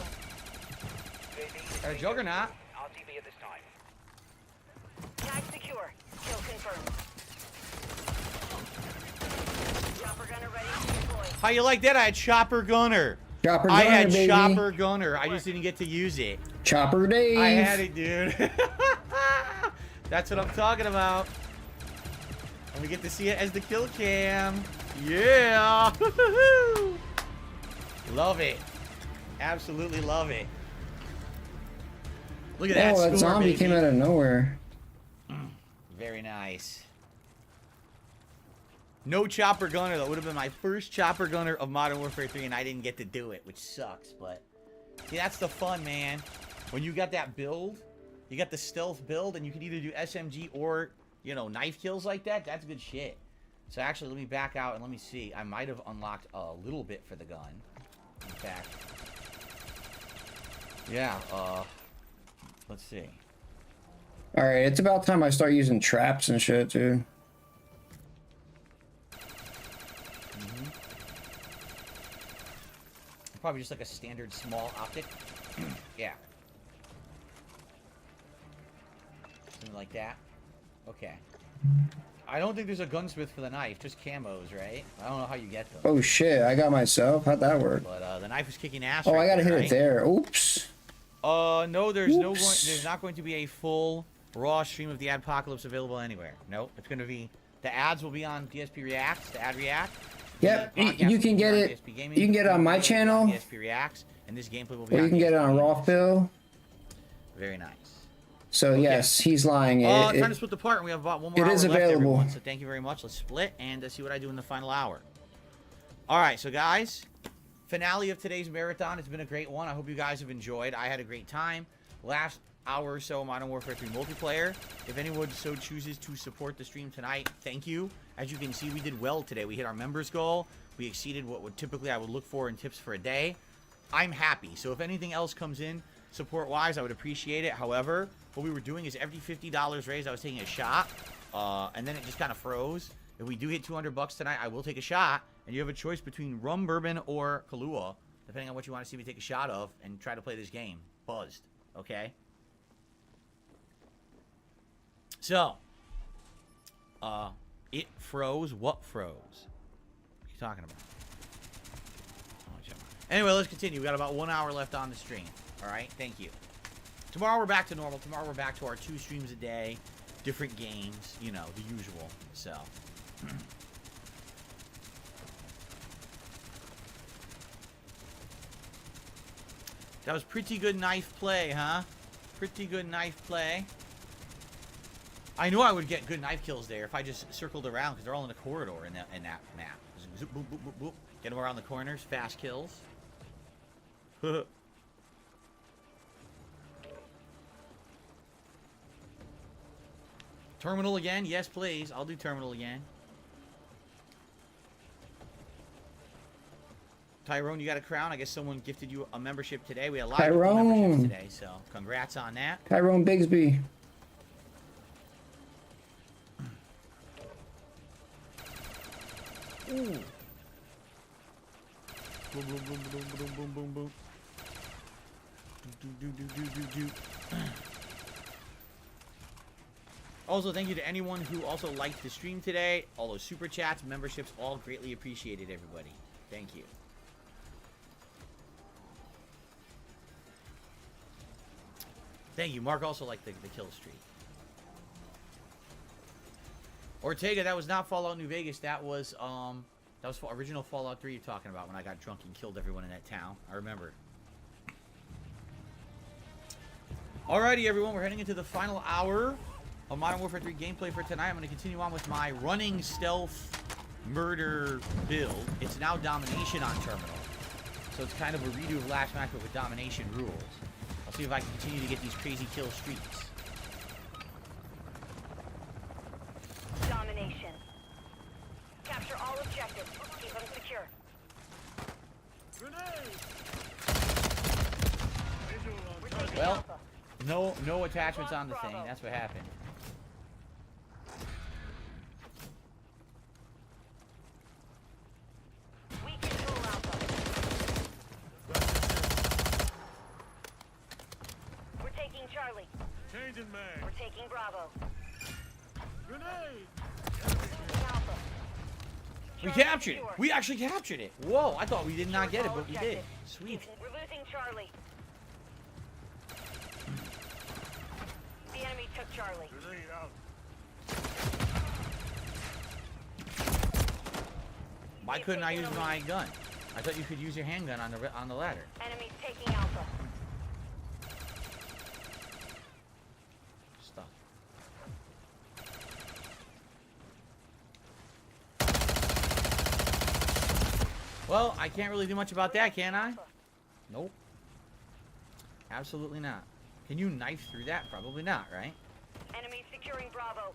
Our Juggernaut. RTV at this time. Tag secure. Kill confirmed. Chopper gunner ready to deploy. How you like that? I had Chopper Gunner. Chopper I Gunner, had baby. Chopper Gunner. I just didn't get to use it. Chopper Dave. I had it, dude. That's what I'm talking about. And we get to see it as the kill cam. Yeah. Love it. Absolutely love it. Look at that Oh, that score, zombie baby. came out of nowhere. Very nice. No chopper gunner. That would have been my first chopper gunner of Modern Warfare 3, and I didn't get to do it, which sucks. But see, that's the fun, man. When you got that build, you got the stealth build, and you can either do SMG or, you know, knife kills like that. That's good shit. So actually, let me back out and let me see. I might have unlocked a little bit for the gun. In fact, yeah. Let's see. All right, it's about time I start using traps and shit, dude. Probably just like a standard small optic. Yeah. Something like that. Okay. I don't think there's a gunsmith for the knife, just camos, right? I don't know how you get them. Oh shit, I got myself. How'd that work? But the knife is kicking ass. Oh, right I gotta there, hit right? it there. Oops. No, there's there's not going to be a full raw stream of the Adpocalypse available anywhere. Nope. It's gonna be the ads will be on DSP Reacts, the ad React. Yep, you can get it. You can get it on my channel. DSP Reacts, and this gameplay will be. Or you can get it on Rothbill. Very nice. So yes, he's lying. Time to split the part, and we have about one more it hour is left, available. everyone, so thank you very much. Let's split and see what I do in the final hour. All right, so guys, finale of today's marathon. It's been a great one. I hope you guys have enjoyed. I had a great time. Last hour or so, Modern Warfare 3 multiplayer. If anyone so chooses to support the stream tonight, thank you. As you can see, we did well today. We hit our members goal. We exceeded what would typically I would look for in tips for a day. I'm happy. So if anything else comes in support-wise, I would appreciate it. However, what we were doing is every $50 raised, I was taking a shot, and then it just kind of froze. If we do hit 200 bucks tonight, I will take a shot, and you have a choice between rum, bourbon, or Kahlua, depending on what you want to see me take a shot of, and try to play this game. Buzzed. Okay? So, it froze. What froze? What are you talking about? Anyway, let's continue. We got about 1 hour left on the stream. All right? Thank you. Tomorrow we're back to normal. Tomorrow we're back to our 2 streams a day, different games, you know, the usual. So, that was pretty good knife play, huh? Pretty good knife play. I knew I would get good knife kills there if I just circled around, because they're all in a corridor in that map. Zoop, boop, boop, boop, boop. Get them around the corners, fast kills. Terminal again? Yes, please. I'll do terminal again. Tyrone, you got a crown. I guess someone gifted you a membership today. We had a lot of memberships today, so congrats on that. Tyrone Bigsby. Ooh. Boom, boom, boom, boom, boom, boom, boom, boom. Do. Also, thank you to anyone who also liked the stream today. All those super chats, memberships, all greatly appreciated, everybody. Thank you. Thank you. Mark also liked the kill streak. Ortega, that was not Fallout New Vegas. That was original Fallout 3 you're talking about when I got drunk and killed everyone in that town. I remember. Alrighty, everyone. We're heading into the final hour of Modern Warfare 3 gameplay for tonight. I'm going to continue on with my running stealth murder build. It's now domination on terminal. So it's kind of a redo of last match, but with domination rules. I'll see if I can continue to get these crazy kill streaks. Domination. Capture all objectives. Keep them secure. Well, no attachments on the thing. That's what happened. We control Alpha. We're taking Charlie. Changing mag. We're taking Bravo. Grenade. Losing Alpha. We captured it. We actually captured it. Whoa, I thought we did not get it, but we did. Sweet. We're losing Charlie. The enemy took Charlie. Grenade out. Why couldn't I use my gun? I thought you could use your handgun on the ladder. Enemies taking Alpha. Well, I can't really do much about that, can I? Nope. Absolutely not. Can you knife through that? Probably not, right? Enemy securing Bravo.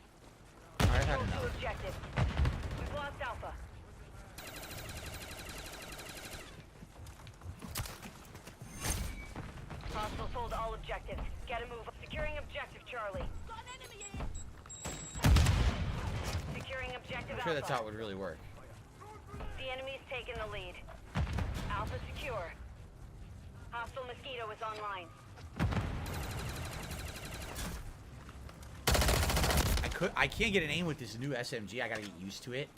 Alright, I had Control enough. 2 objective. We've lost Alpha. Hostile sold all objectives. Get a move. Securing objective Charlie. Securing objective I'm sure that's how Alpha. it would really work. The enemy's taken the lead. Alpha secure. Hostile Mosquito is online. I can't get an aim with this new SMG. I gotta get used to it.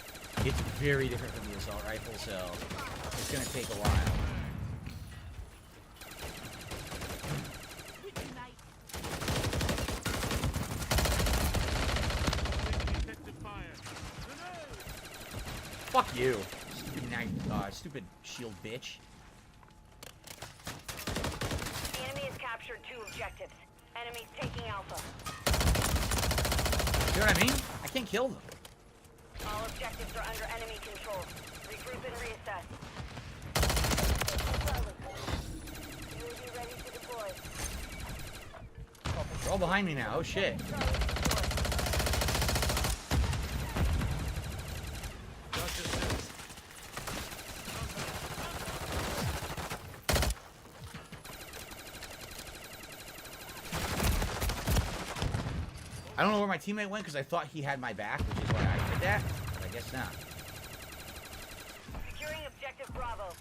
It's very different from the assault rifle, so it's gonna take a while. Fuck you, stupid shield bitch. The enemy has captured 2 objectives. Enemies taking Alpha. You know what I mean? I can't kill them. All objectives are under enemy control. Regroup and reassess. UAV ready to deploy. They're all behind me now. Oh shit. I don't know where my teammate went because I thought he had my back, which is why I did that, but I guess not. Securing objective Bravo.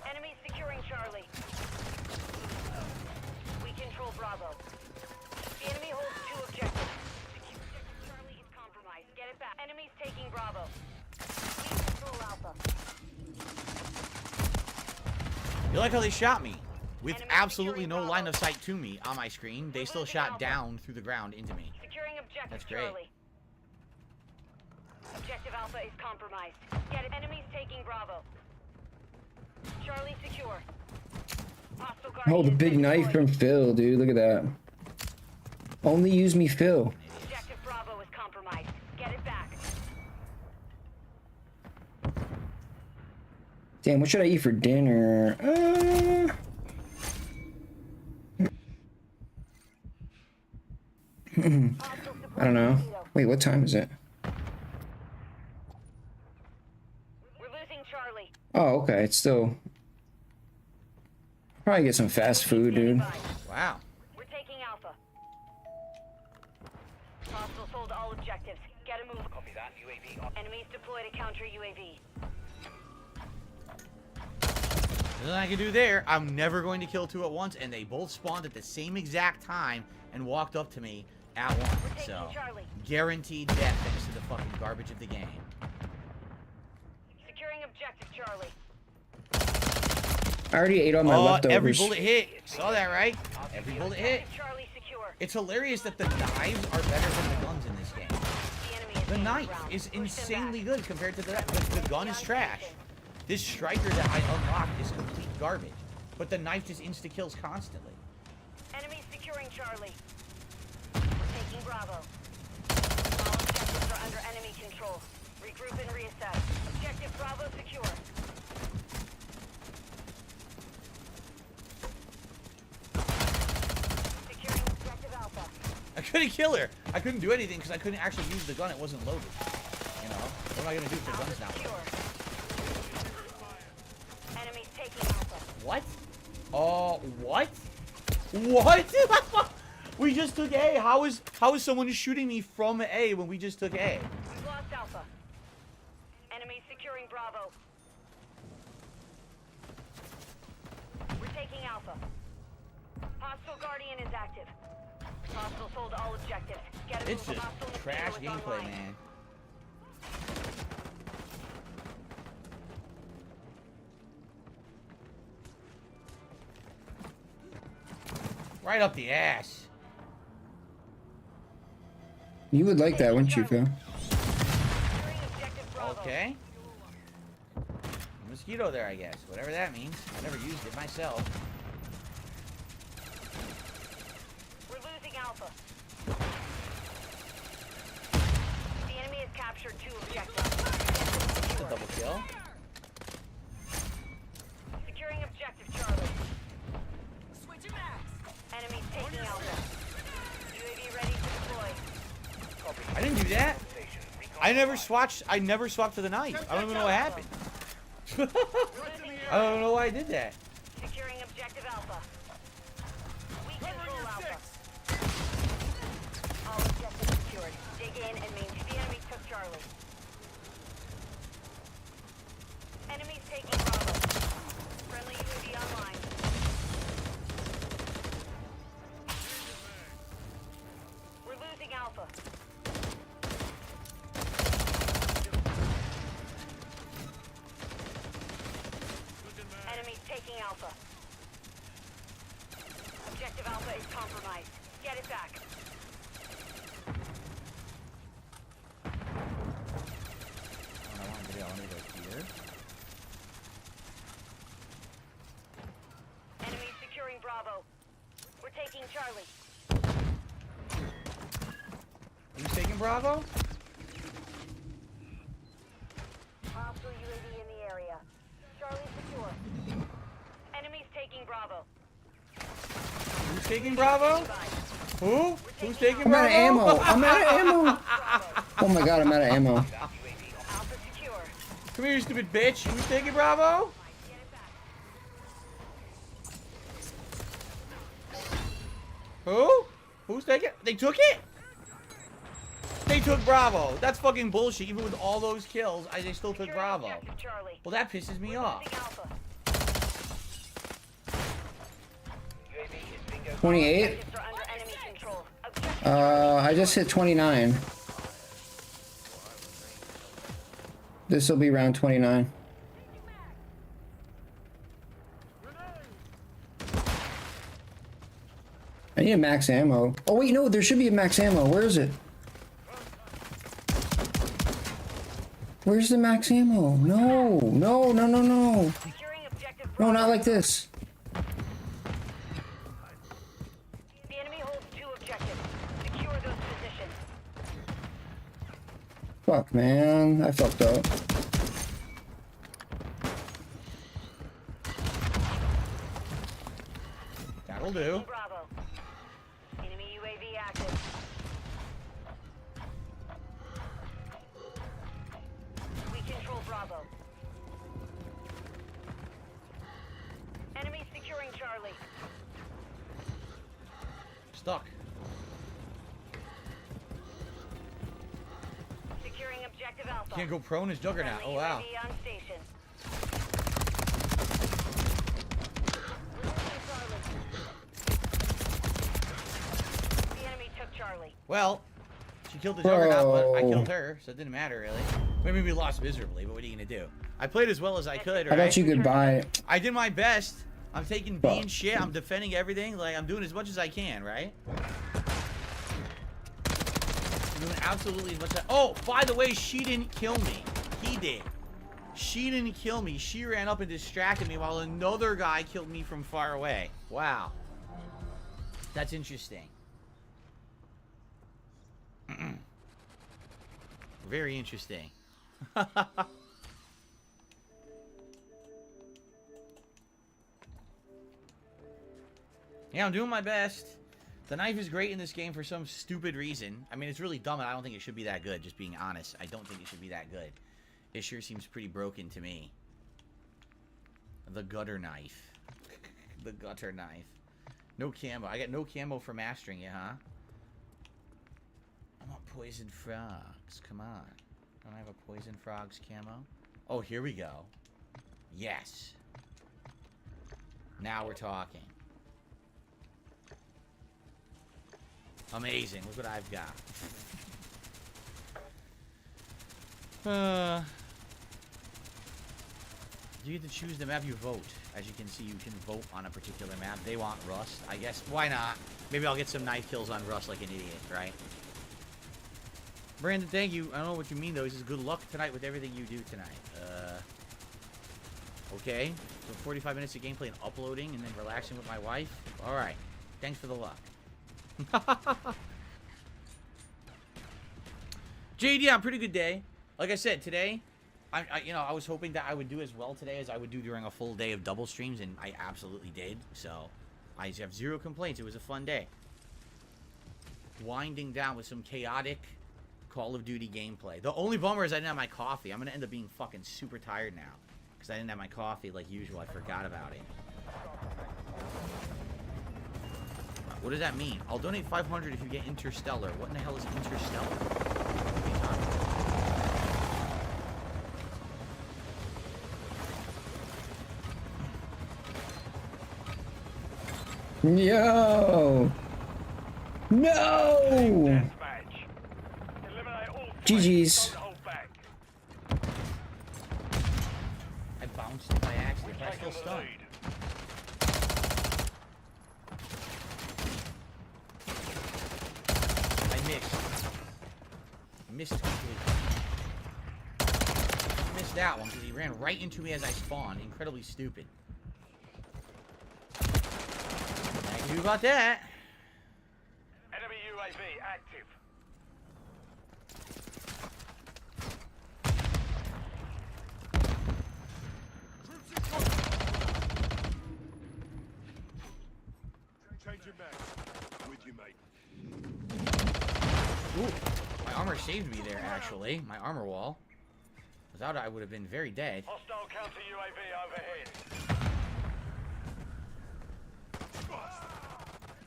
Enemies securing Charlie. We control Bravo. The enemy holds 2 objectives. Objective Charlie is compromised. Get it back. Enemies taking Bravo. We control Alpha. You like how they shot me? With absolutely no line of sight to me on my screen, they still shot down through the ground into me. Securing objective That's great. Charlie. Objective Alpha is compromised. Get it. Enemies taking Bravo. Charlie secure. Hostile Oh, the Guardian big knife from Phil, dude. Look at that. Only use me, Phil. Objective Bravo is compromised. Get it back. Damn, what should I eat for dinner? I don't know. Wait, what time is it? We're losing Charlie. Oh, okay. It's still... Probably get some fast food, dude. Wow. We're taking Alpha. Hostile sold all objectives. Get a move. Copy that. UAV. Enemies deployed a counter UAV. Nothing I can do there. I'm never going to kill 2 at once, and they both spawned at the same exact time and walked up to me at once. So, guaranteed death thanks to the fucking garbage of the game. Securing objective Charlie. I already ate all my leftovers. Every bullet hit. Saw that, right? Every bullet hit. Charlie secure. It's hilarious that the knives are better than the guns in this game. The knife is insanely good compared to the gun is trash. This striker that I unlocked is complete garbage. But the knife just insta-kills constantly. Enemies securing Charlie. We're taking Bravo. All objectives are under enemy control. Regroup and reassess. Objective Bravo secure. Securing objective Alpha. I couldn't kill her. I couldn't do anything because I couldn't actually use the gun. It wasn't loaded. You know? What am I going to do if the gun's not loaded? Enemies taking Alpha. What? What? What? We just took A. How is someone shooting me from A when we just took A? We've lost Alpha. Enemies securing Bravo. We're taking Alpha. Hostile Guardian is active. Hostile sold all objectives. Get a It's move. just Hostile trash Mosquito is gameplay, online. man. Right up the ass. You would like that, wouldn't you, Phil? Okay. Mosquito there, I guess. Whatever that means. I never used it myself. We're losing Alpha. The enemy has captured captured 2 objectives. That's a double kill. Securing objective Charlie. Switching backs. Enemies taking Alpha. UAV ready to deploy. I didn't do that. I never swapped to the knife. I don't even know what happened. I don't know why I did that. Securing objective Alpha. We control Alpha. All objectives secured. Dig in and maintain. The enemy took Charlie. Enemies taking Bravo. Friendly UAV online. We're losing Alpha. Enemies taking Alpha. Objective Alpha is compromised. Get it back. I want to go here. Enemies securing Bravo. We're taking Charlie. Who's taking Bravo? Hostile UAV in the area. Charlie secure. Enemies taking Bravo. Who's taking Bravo? Who? Who's taking I'm Bravo? out of ammo. I'm out of ammo. Oh my god, I'm out of ammo. Alpha secure. Come here, you stupid bitch. Who's taking Bravo? Who? Who's taking? They took it? They took Bravo. That's fucking bullshit. Even with all those kills, they still took Bravo. Well, that pisses me off. 28. I just hit 29. This will be round 29. I need a max ammo. Oh wait, no, there should be a max ammo. Where is it? Where's the max ammo? No, no, no, no, no. No, not like this. The enemy holds 2 objectives. Secure those positions. Fuck, man. I fucked up. That'll do. Bravo. Enemy UAV active. We control Bravo. Enemy securing Charlie. Stuck. Securing objective Alpha. Can't go prone as Juggernaut. Oh wow. UAV on station. The enemy took Charlie. Well, she killed the Juggernaut, but I killed her, so it didn't matter really. Maybe we lost miserably, but what are you gonna do? I played as well as I could, How right? about you goodbye? I did my best. I'm taking B and shit. I'm defending everything. Like, I'm doing as much as I can, right? I'm doing absolutely as much as Oh, by the way, she didn't kill me. He did. She didn't kill me. She ran up and distracted me while another guy killed me from far away. Wow. That's interesting. Very interesting. Yeah, I'm doing my best. The knife is great in this game for some stupid reason. I mean, it's really dumb, and I don't think it should be that good, just being honest. I don't think it should be that good. It sure seems pretty broken to me. The gutter knife. The gutter knife. No camo. I got no camo for mastering it, huh? I want poison frogs. Come on. Don't I have a poison frogs camo? Oh, here we go. Yes. Now we're talking. Amazing. Look what I've got. You get to choose the map you vote. As you can see, you can vote on a particular map. They want Rust. I guess, why not? Maybe I'll get some knife kills on Rust like an idiot, right? Brandon, thank you. I don't know what you mean, though. He says, good luck tonight with everything you do tonight. Okay. So 45 minutes of gameplay and uploading and then relaxing with my wife. Alright. Thanks for the luck. JD, yeah, pretty good day. Like I said, today, I was hoping that I would do as well today as I would do during a full day of double streams, and I absolutely did. So, I have zero complaints. It was a fun day. Winding down with some chaotic Call of Duty gameplay. The only bummer is I didn't have my coffee. I'm going to end up being fucking super tired now. Because I didn't have my coffee like usual. I forgot about it. What does that mean? I'll donate 500 if you get Interstellar. What in the hell is Interstellar? What are you talking about? Yo! No! GG's. I bounced by accident, but I still stunned. I missed. I missed completely. I missed that one because he ran right into me as I spawned. Incredibly stupid. Nothing I can do about that. Enemy UAV active. Change your back. With you, mate. Ooh, my armor saved me there, actually. My armor wall. Without it, I would have been very dead. Hostile counter UAV overhead.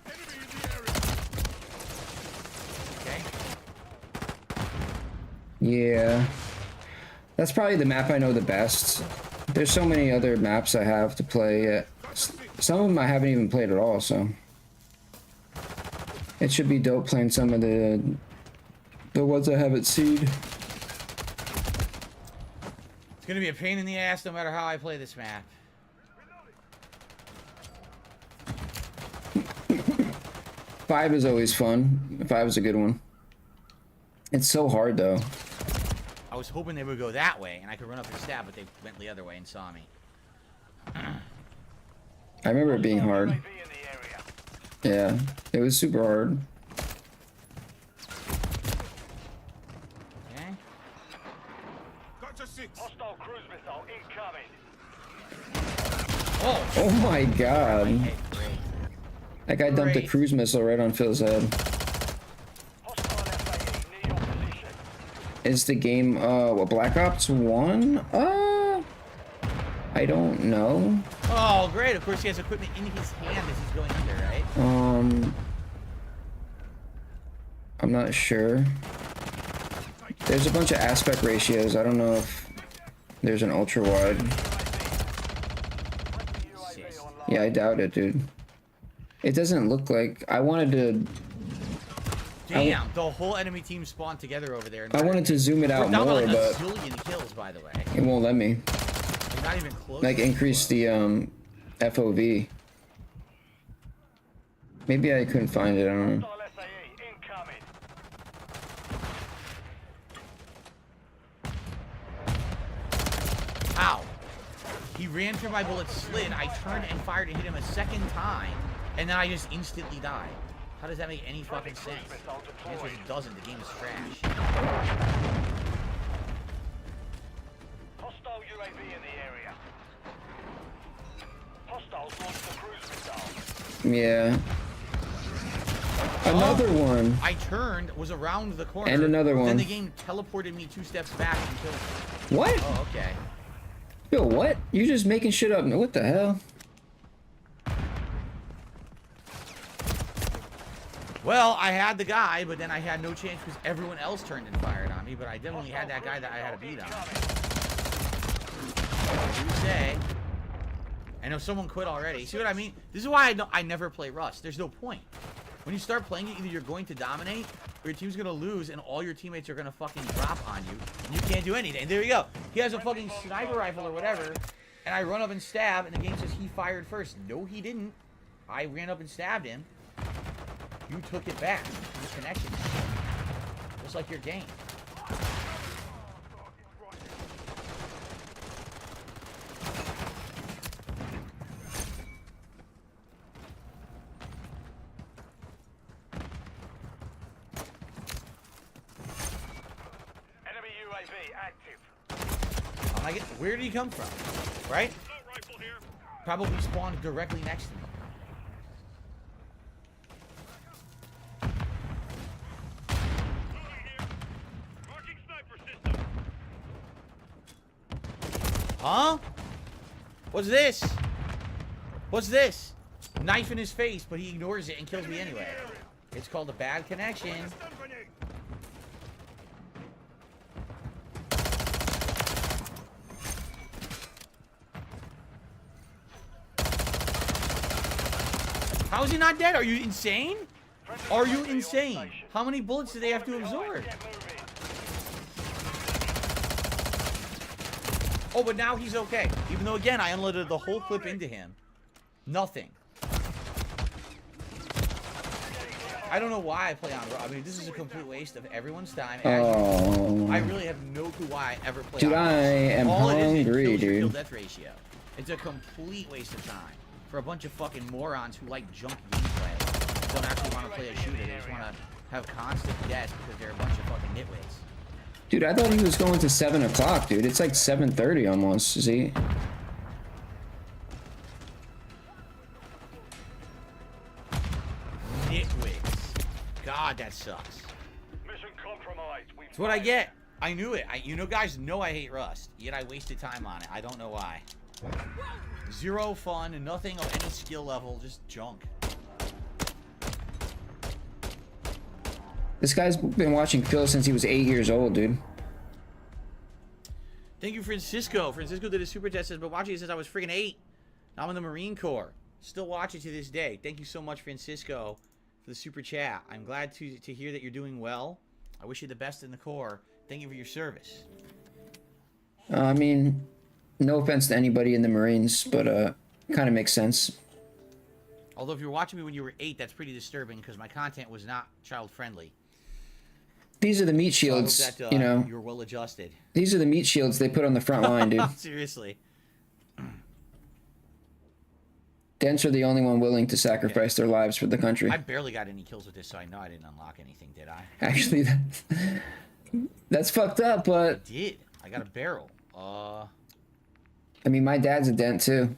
Enemy in the area. Okay. Yeah. That's probably the map I know the best. There's so many other maps I have to play. Some of them I haven't even played at all, so it should be dope playing some of the ones I haven't seen. It's gonna be a pain in the ass no matter how I play this map. Five is always fun. 5 is a good one. It's so hard though. I was hoping they would go that way and I could run up and stab, but they went the other way and saw me. I remember it being hard. Yeah, it was super hard. Okay. Got your 6. Hostile cruise missile incoming. Oh my god. That guy dumped a Great. cruise missile right on Phil's head. Is the game, what, Black Ops 1? I don't know. Oh, great. Of course, he has equipment in his hand as he's going under, right? I'm not sure. There's a bunch of aspect ratios. I don't know if there's an ultra wide. Yeah, I doubt it, dude. It doesn't look like... I wanted to... Damn, the whole enemy team spawned together over there. I wanted to zoom it out We're down to more, like but... a zillion kills, by the way. It won't let me. They're not even close. Like, increase the, FOV. Maybe I couldn't find it, I don't know. Ow. He ran through my bullet, slid, I turned and fired and hit him a second time, and then I just instantly died. How does that make any fucking sense? The answer is it doesn't. The game is trash. Hostile UAV in the area. Hostiles launched the cruise missile. Yeah. Another one. I turned, was around the corner. And another one. Then the game teleported me 2 steps back and killed me. What? Oh, okay. Yo, what? You just making shit up. What the hell? Well, I had the guy, but then I had no chance because everyone else turned and fired on me, but I definitely had that guy that I had to beat on. What do you say? I know someone quit already. See what I mean? This is why I never play Rust. There's no point. When you start playing it, either you're going to dominate, or your team's going to lose, and all your teammates are going to fucking drop on you, and you can't do anything. There you go. He has a fucking sniper rifle or whatever, and I run up and stab, and the game says he fired first. No, he didn't. I ran up and stabbed him. You took it back. You connected. Just like your game. Enemy UAV Where did he come from? Right? Probably spawned directly next to me. Huh? What's this? What's this? Knife in his face, but he ignores it and kills me anyway. It's called a bad connection. How is he not dead? Are you insane? Are you insane? How many bullets do they have to absorb? Oh, but now he's okay. Even though, again, I unloaded the whole clip into him. Nothing. I don't know why I play on Raw. I mean, this is a complete waste of everyone's time. Oh. I really have no clue why I ever play Dude, on Raw. I am All hungry, it is dude. kill-death ratio. It's a complete waste of time for a bunch of fucking morons who like junk gameplay. Don't actually want to play a shooter. They just want to have constant deaths because they're a bunch of fucking nitwits. Dude, I thought he was going to 7 o'clock, dude. It's like 7:30 almost. Is he? Nitwits. God, that sucks. Mission compromised. It's what I get. I knew it. You know, guys know I hate Rust. Yet I wasted time on it. I don't know why. Zero fun, nothing of any skill level, just junk. This guy's been watching Phil since he was 8 years old, dude. Thank you, Francisco. Francisco did a super chat, says, but watching it since I was freaking 8. Now I'm in the Marine Corps. Still watch it to this day. Thank you so much, Francisco, for the super chat. I'm glad to hear that you're doing well. I wish you the best in the Corps. Thank you for your service. I mean, no offense to anybody in the Marines, but kind of makes sense. Although if you're watching me when you were 8, that's pretty disturbing because my content was not child-friendly. These are the meat shields, So I hope that, you know. You're well adjusted. These are the meat shields they put on the front line, dude. Seriously. Dents are the only one willing to sacrifice their lives for the country. I barely got any kills with this, so I know I didn't unlock anything, did I? Actually, that's fucked up, but... I did. I got a barrel. I mean, my dad's a dent, too.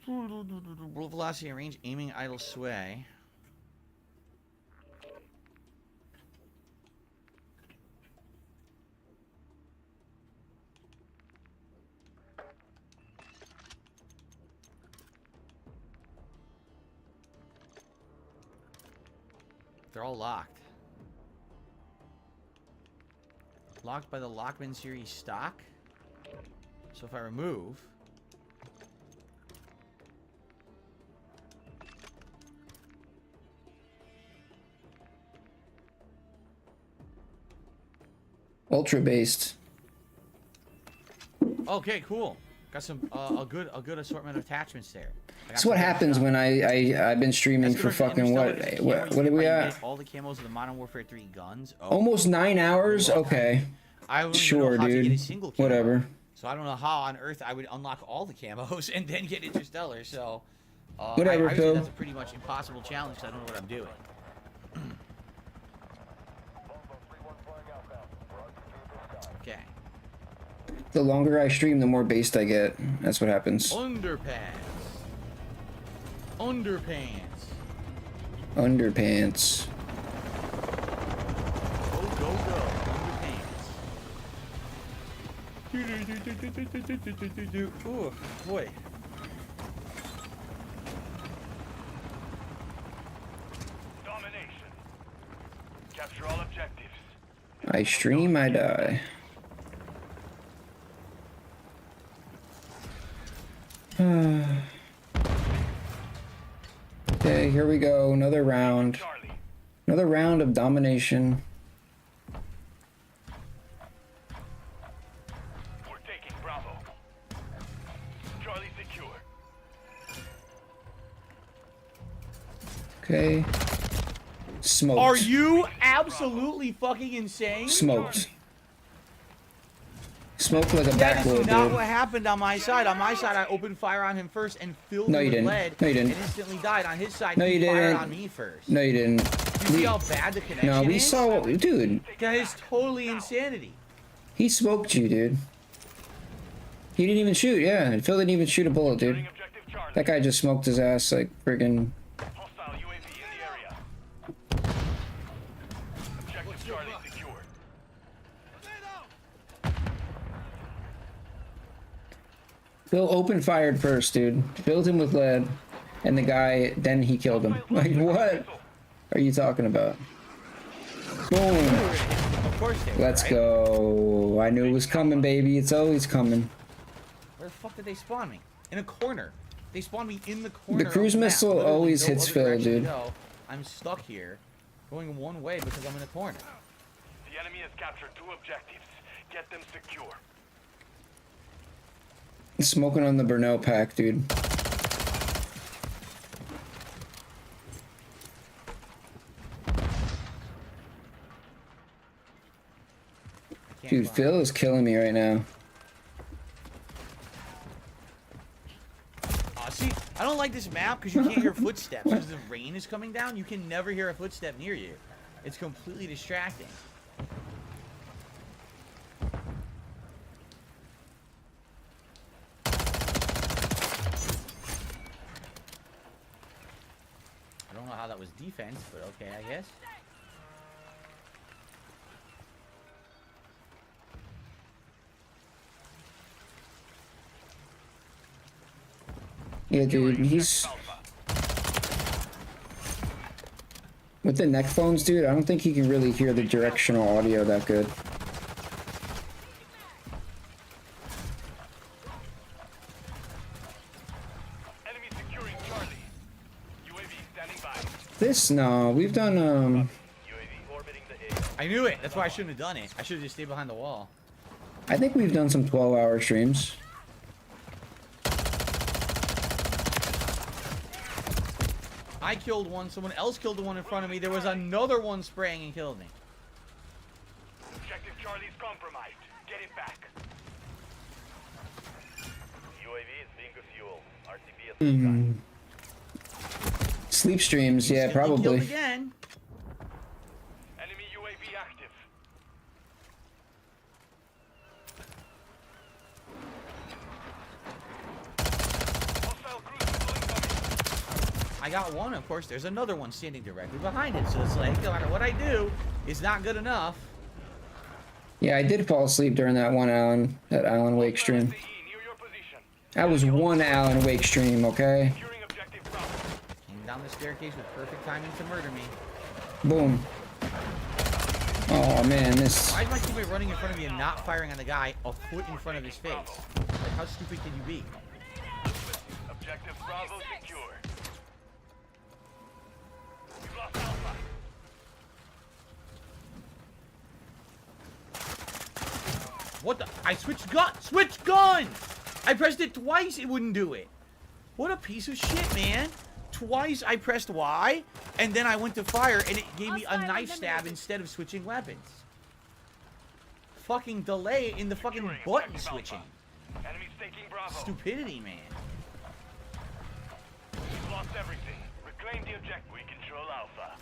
Roll velocity and range, aiming, idle, sway. They're all locked. Locked by the Lockman series stock. So if I remove... Ultra based. Okay, cool. Got some a good assortment of attachments there. That's what happens when I've been streaming for fucking what did we at? All the camos of the Modern Warfare 3 guns. Oh, Almost 9 hours? Okay. I don't Sure, even know how to get a dude. single camo. Whatever. So I don't know how on earth I would unlock all the camos and then get Interstellar. So Whatever, I would say Phil. that's a pretty much impossible challenge because I don't know what I'm doing. Okay. The longer I stream, the more based I get. That's what happens. Underpants. Underpants. Underpants. Go, go, go. Underpants. Oh, boy. Domination. Capture all objectives. I stream, I die. Okay, here we go. Another round. Another round of domination. We're taking Bravo. Charlie secure. Okay. Smoked. Are you absolutely fucking insane? Smoked. Smoked like a That is backwood, not dude. what happened on my side. On my side, I opened fire on him first and filled No, him you with didn't. lead. No, you didn't. And instantly died. On his side, No, he you fired didn't. on me first. No, you didn't. You see how bad the connection No, we is? saw what, dude. That is totally insanity. He smoked you, dude. He didn't even shoot, yeah. Phil didn't even shoot a bullet, dude. That guy just smoked his ass like friggin'. Hostile UAV in the area. Objective Charlie secured. Phil open fired first, dude. Filled him with lead, and the guy, then he killed him. Like, what are you talking about? Boom. Of course they were, Let's right? go. I knew it was coming, baby. It's always coming. Where the fuck did they spawn me? In a corner. They spawned me in the corner. The cruise of the missile map. Literally always no hits other Phil, direction to dude. go. I'm stuck here, going one way because I'm in a corner. The enemy has captured 2 objectives. Get them secure. Smoking on the Burnell pack, dude. Dude, Phil is killing me right now. See, I don't like this map because you can't hear footsteps. Because the rain is coming down, you can never hear a footstep near you. It's completely distracting. I don't know how that was defense, but okay, I guess. Yeah, dude, he's... With the neck phones, dude, I don't think he can really hear the directional audio that good. Enemy securing Charlie. UAV standing by. This, no, we've done, UAV orbiting the A. I knew it. That's why I shouldn't have done it. I should have just stayed behind the wall. I think we've done some 12-hour streams. I killed one, someone else killed the one in front of me, there was another one spraying and killed me. Objective Charlie's compromised. Get it back. UAV is being a fuel. RTB at Sleep streams, yeah, He's gonna be killed probably. again. Enemy UAV active. I got one, of course, there's another one standing directly behind it, so it's like, no matter what I do, it's not good enough. Yeah, I did fall asleep during that Alan Wake stream. That was one Alan Wake stream, okay? Came down the staircase with perfect timing to murder me. Boom. Oh man, this... Why is my teammate running in front of me and not firing on the guy a foot in front of his face? Like, how stupid can you be? Objective Bravo secure. We've lost Alpha. What the? I switched gun! Switch gun! I pressed it twice, it wouldn't do it. What a piece of shit, man. Twice I pressed Y, and then I went to fire, and it gave me a knife stab instead of switching weapons. Fucking delay in the fucking button switching. Enemies taking Bravo. Stupidity, man. We've lost everything. Reclaim the objective. We control Alpha.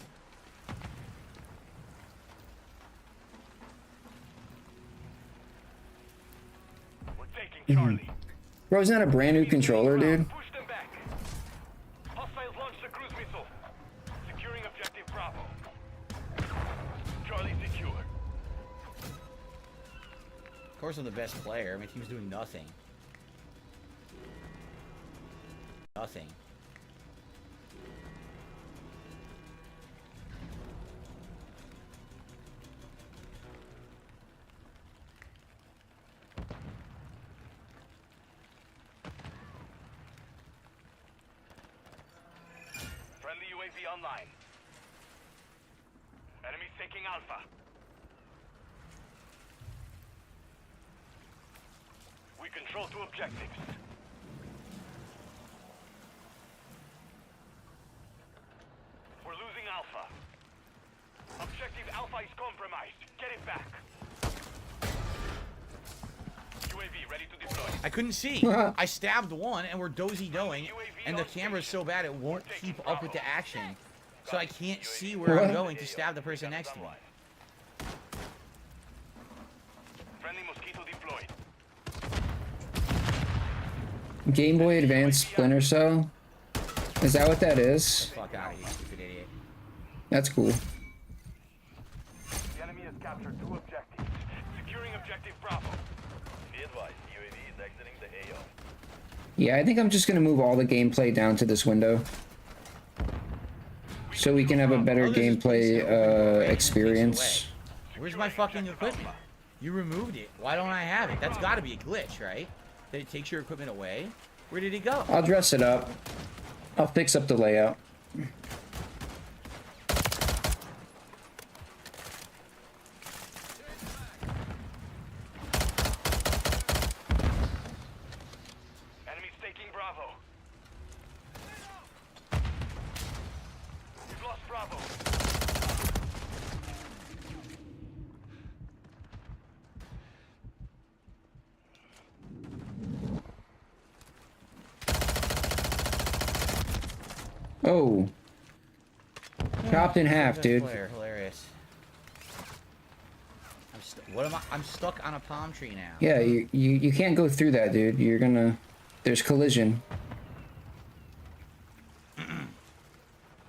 We're taking Charlie. Bro, isn't that a brand new controller, dude? Push them back. Hostiles launched the cruise missile. Securing objective Bravo. Charlie secure. Of course I'm the best player. My team's doing nothing. Nothing. Friendly UAV online. Enemies taking Alpha. We control 2 objectives. We're losing Alpha. Objective Alpha is compromised. Get it back. UAV ready to deploy. I couldn't see. I stabbed one, and we're dozy-doing, and the camera's so bad it won't keep up with the action. So I can't see where I'm going to stab the person next to me. Friendly mosquito deployed. Game Boy Advance Splinter Cell? Is that what that is? Fuck out of here, stupid idiot. That's cool. The enemy has captured 2 objectives. Securing objective Bravo. Be advised, UAV is exiting the AO. Yeah, I think I'm just gonna move all the gameplay down to this window. So we can have a better gameplay experience. Where's my fucking equipment? You removed it. Why don't I have it? That's gotta be a glitch, right? That it takes your equipment away? Where did it go? I'll dress it up. I'll fix up the layout. Enemy's taking Bravo. We've lost Bravo. Oh. Chopped in half, dude. Hilarious. What am I? I'm stuck on a palm tree now. Yeah, you can't go through that, dude. You're gonna... There's collision.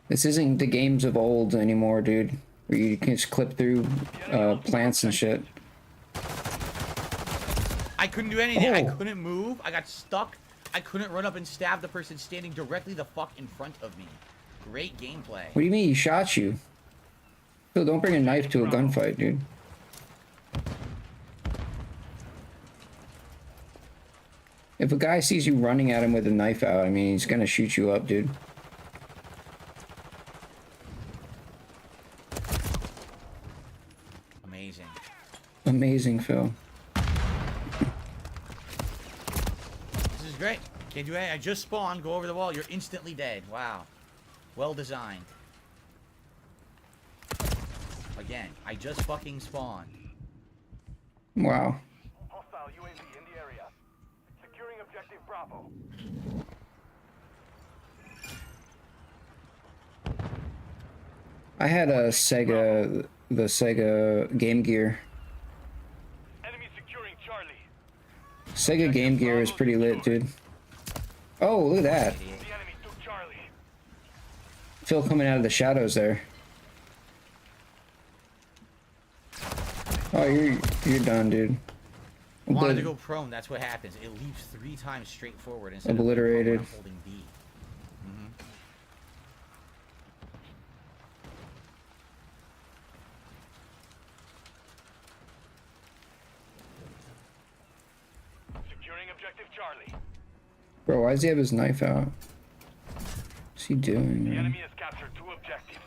This isn't the games of old anymore, dude. Where you can just clip through plants and shit. I couldn't do anything. I Oh. couldn't move. I got stuck. I couldn't run up and stab the person standing directly the fuck in front of me. Great gameplay. What do you mean he shot you? Phil, don't bring a knife to a gunfight, dude. If a guy sees you running at him with a knife out, I mean, he's gonna shoot you up, dude. Amazing. Amazing, Phil. This is great. Can't do anything. I just spawned. Go over the wall. You're instantly dead. Wow. Well designed. Again, I just fucking spawned. Wow. Hostile UAV in the area. Securing objective Bravo. I had a Sega, the Sega Game Gear. Enemy securing Charlie. Sega Game Gear is pretty lit, dude. Oh, look at that. The enemy took Charlie. Phil coming out of the shadows there. Oh, you're done, dude. Wanted to go prone. That's what happens. It leaps 3 times straight forward instead Obliterated. of holding B. Securing objective Charlie. Bro, why does he have his knife out? What's he doing, The man? enemy has captured 2 objectives.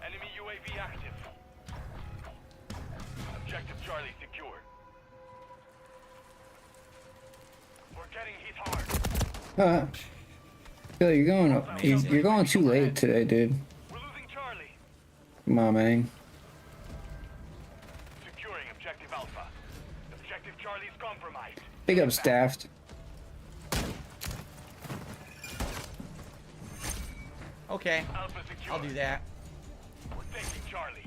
Enemy UAV active. Objective Charlie secured. We're getting hit hard. Phil, you're going too late today, dude. We're losing Charlie. Come on, man. Securing objective Alpha. Objective Charlie's compromised. Big up, Staffed. Okay. Alpha secure. I'll do that. We're taking Charlie.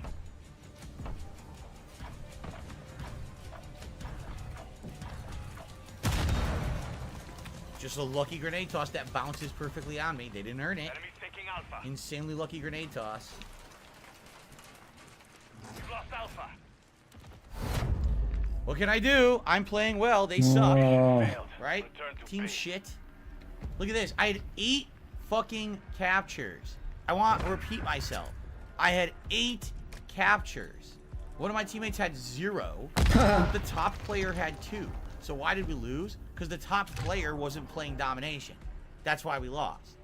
Just a lucky grenade toss that bounces perfectly on me. They didn't earn it. Enemy's taking Alpha. Insanely lucky grenade toss. We've lost Alpha. What can I do? I'm playing well. They suck. Right? Team shit. Look at this. I had 8 fucking captures. I want to repeat myself. I had 8 captures. One of my teammates had 0. The top player had 2. So why did we lose? Because the top player wasn't playing domination. That's why we lost.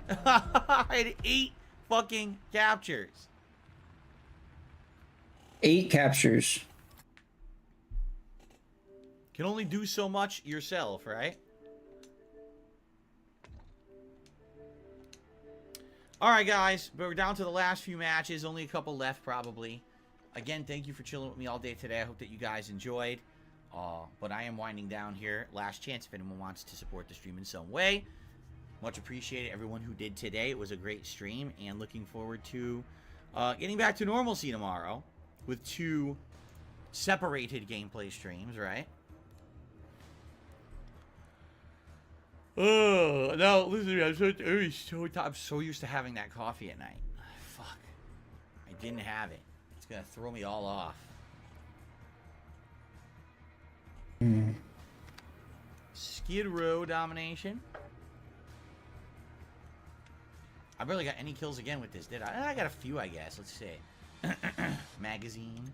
I had 8 fucking captures. 8 captures. Can only do so much yourself, right? Alright, guys. But we're down to the last few matches. Only a couple left, probably. Again, thank you for chilling with me all day today. I hope that you guys enjoyed. But I am winding down here. Last chance if anyone wants to support the stream in some way. Much appreciated everyone who did today. It was a great stream. And looking forward to getting back to normalcy tomorrow. With 2 separated gameplay streams, right? Oh no! Listen to me. I'm so used to having that coffee at night. Fuck. I didn't have it. It's gonna throw me all off. Skid Row domination. I barely got any kills again with this, did I? I got a few, I guess. Let's see. Magazine.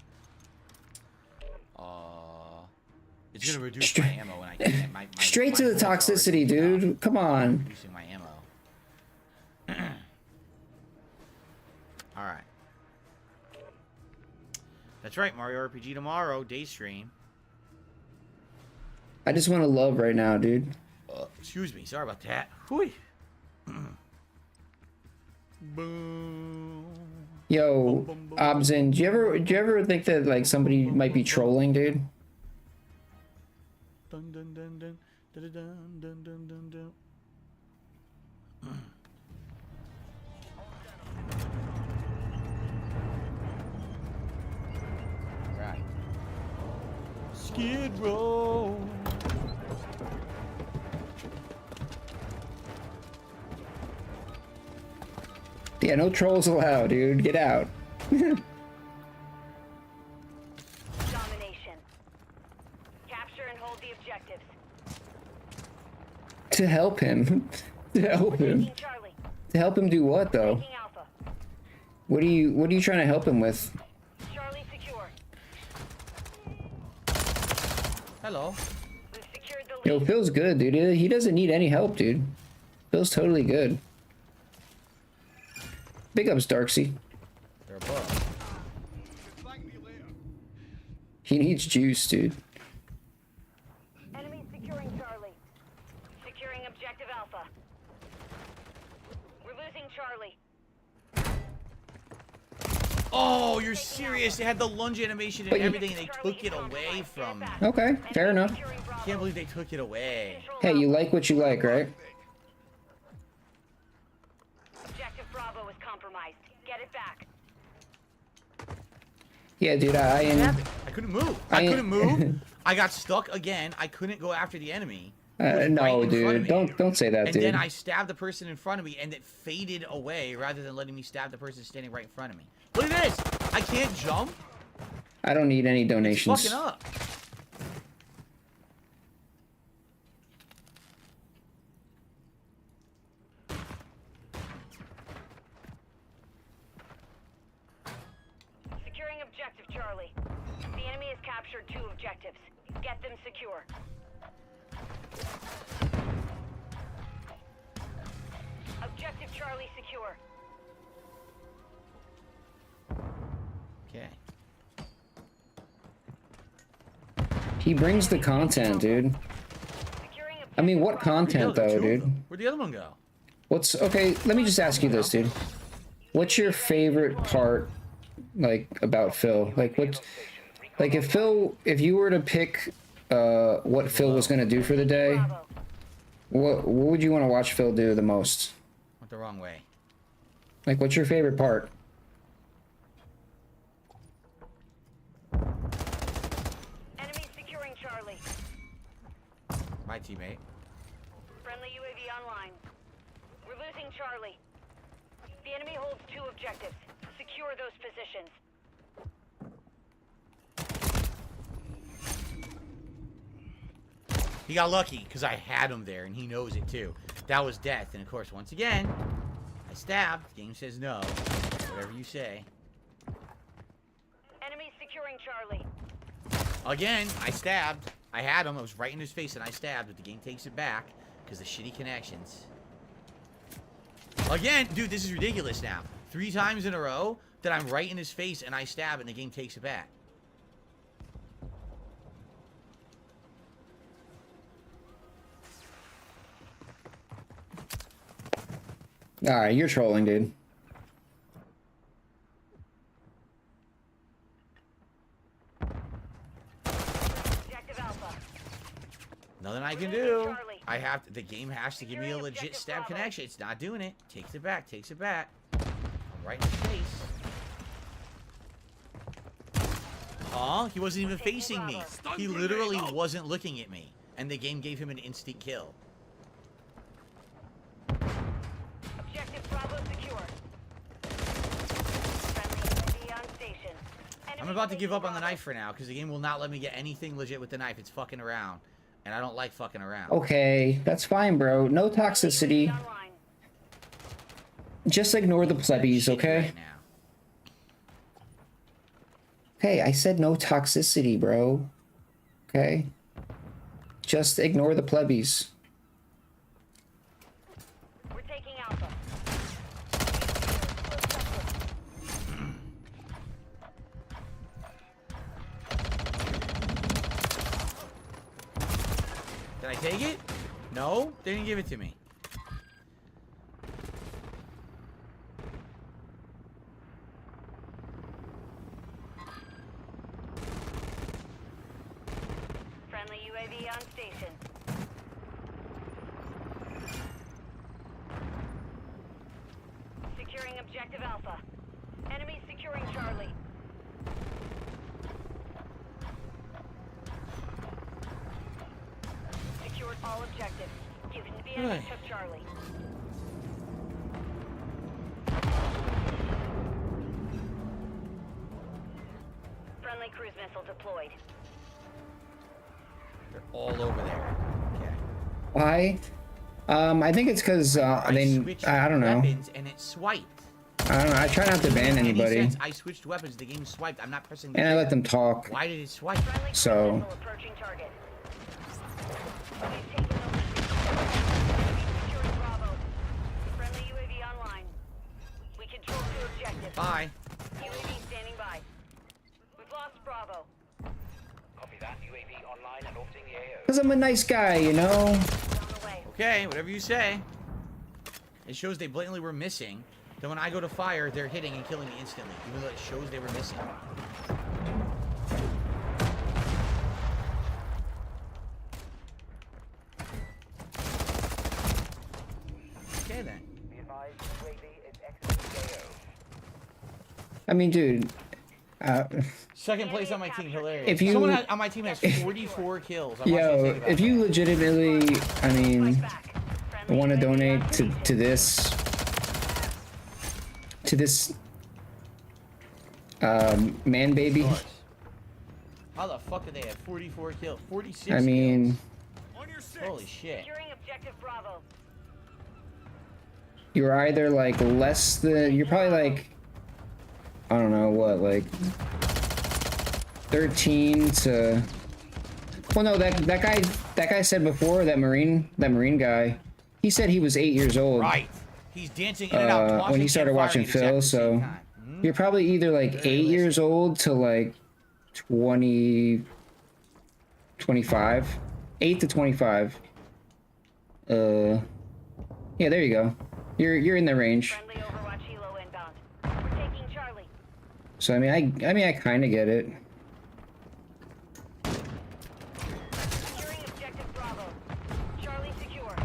It's gonna reduce my ammo when I get my Straight to the toxicity, dude. Come on. Reducing my ammo. All right. That's right, Mario RPG tomorrow, day stream. I just want to love right now, dude. Excuse me, sorry about that. Whew. Boom. Yo, Obzin, do you ever think that like somebody might be trolling, dude? Dun dun dun dun dun dun dun dun dun dun. Right. Skid Row. Yeah, no trolls allowed, dude. Get out. Domination. Capture and hold the objectives. To help him. To help him. To help him do what though? What are you trying to help him with? Charlie secure. Hello. We've secured the Yo, Phil's good, dude. He doesn't need any help, dude. Phil's totally good. Big ups, Darksy. They're above. He needs juice, dude. Enemy securing Charlie. Securing objective Alpha. We're losing Charlie. Oh, you're serious? They had the lunge animation and everything, and they took it away from me. Okay, fair enough. Can't believe they took it away. Hey, you like what you like, right? Objective Bravo is compromised. Get it back. Yeah, dude, I couldn't move. I couldn't move. I got stuck again. I couldn't go after the enemy. No, dude, don't say that, And dude. then I stabbed the person in front of me, and it faded away rather than letting me stab the person standing right in front of me. Look at this! I can't jump. I don't need any donations. It's fucking up. Securing objective Charlie. The enemy has captured 2 objectives. Get them secure. Objective Charlie secure. Okay. He brings the content, dude. I mean, what content though, dude? Where'd the other one go? What's okay? Let me just ask you this, dude. What's your favorite part, like about Phil? Like if you were to pick, what Phil was gonna do for the day, what would you want to watch Phil do the most? Went the wrong way. Like, what's your favorite part? Enemy securing Charlie. My teammate. Friendly UAV online. We're losing Charlie. The enemy holds 2 objectives. Secure those positions. He got lucky because I had him there, and he knows it too. That was death, and of course, once again, I stabbed. The game says no. Whatever you say. Enemy securing Charlie. Again, I stabbed. I had him. I was right in his face, and I stabbed, but the game takes it back because of shitty connections. Again, dude, this is ridiculous now. 3 times in a row that I'm right in his face, and I stab, and the game takes it back. Alright, you're trolling, dude. Nothing I can do. I have to, the game has to give me a legit stab connection. It's not doing it. Takes it back. Takes it back. I'm right in his face. Huh? He wasn't even facing me. He literally wasn't looking at me. And the game gave him an instant kill. I'm about to give up on the knife for now because the game will not let me get anything legit with the knife. It's fucking around. And I don't like fucking around. Okay, that's fine, bro. No toxicity. Just ignore the plebbies, okay? Hey, I said no toxicity, bro. Okay? Just ignore the plebbies. We're taking Alpha. Did I take it? No? They didn't give it to me. Friendly UAV on station. Securing objective Alpha. Enemy securing Charlie. Secured all objectives. Houston, the enemy took Charlie. Friendly cruise missile deployed. They're all over there. Okay. Why? I think it's because I don't know. Weapons and it swiped. I don't know. I try not to ban anybody. Sense. I switched weapons. The game swiped. I'm not pressing. And I let them talk. Why did it swipe? So. Approaching target. Friendly UAV online. We control 2 objectives. Bye. UAV standing by. We've lost Bravo. Copy that. UAV online and orbiting the AO. Because I'm a nice guy, you know? Okay, whatever you say. It shows they blatantly were missing. Then when I go to fire, they're hitting and killing me instantly, even though it shows they were missing. Okay then. I mean, dude. Second place on my team, hilarious. If you- Someone on my team has 44 kills. I'm watching Yo, this thing if you legitimately, I mean, want to donate to this man baby. How the fuck did they have 44 kills? 46 I mean, kills. Holy shit. Securing objective Bravo. you're either like less than, you're probably like, I don't know what, like 13 to. Well, no, that guy said before, that Marine guy, he said he was 8 years old. Right. He's dancing in and out, tossing when he started and watching firing at Phil, the same so time. you're probably either like 8 years old to like 25, 8 to 25. Yeah, there you go. You're in the range. Friendly Overwatch Helo inbound. We're taking Charlie. So I mean I kind of get it. Securing objective Bravo. Charlie secure.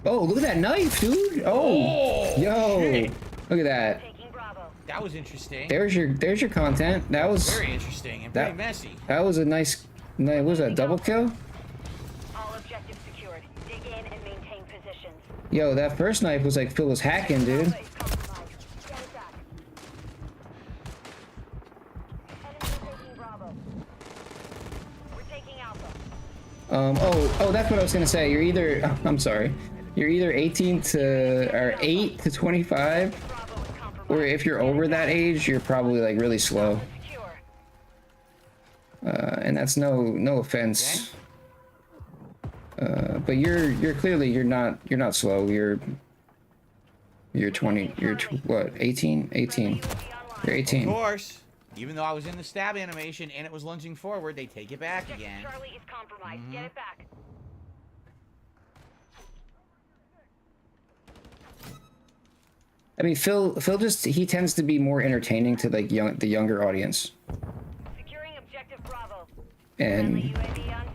Oh, look at that knife, dude. Oh, yo, shit. look at that. Taking Bravo. That was interesting. There's your content. That was Very interesting and pretty messy. That was a nice. What was that, double kill? All objectives secured. Dig in and maintain positions. Yo, that first knife was like Phil was hacking, dude. Alpha is compromised. Get it back. Enemy taking Bravo. We're taking Alpha. Oh, that's what I was gonna say. You're either, I'm sorry, you're either 18 to, or 8 to 25, or if you're over that age, you're probably like really slow. And that's no offense. But you're clearly, you're not slow. You're 20, what, 18? 18. You're 18. Of course. Even though I was in the stab animation and it was lunging forward, they take it back again. Charlie is compromised. Get it back. I mean, Phil just, he tends to be more entertaining to like the younger audience. Securing objective Bravo. And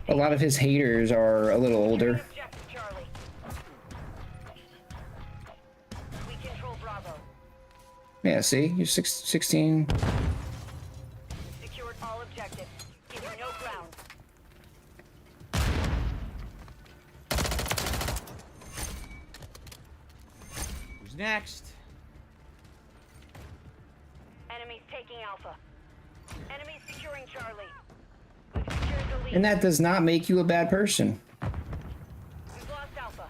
a lot of his haters are a little older. Objective Charlie. We control Bravo. Yeah, see? You're 16. Secured all objectives. Give you no ground. Who's next? Enemies taking Alpha. Enemy securing Charlie. We've secured the lead. And that does not make you a bad person. We've lost Alpha.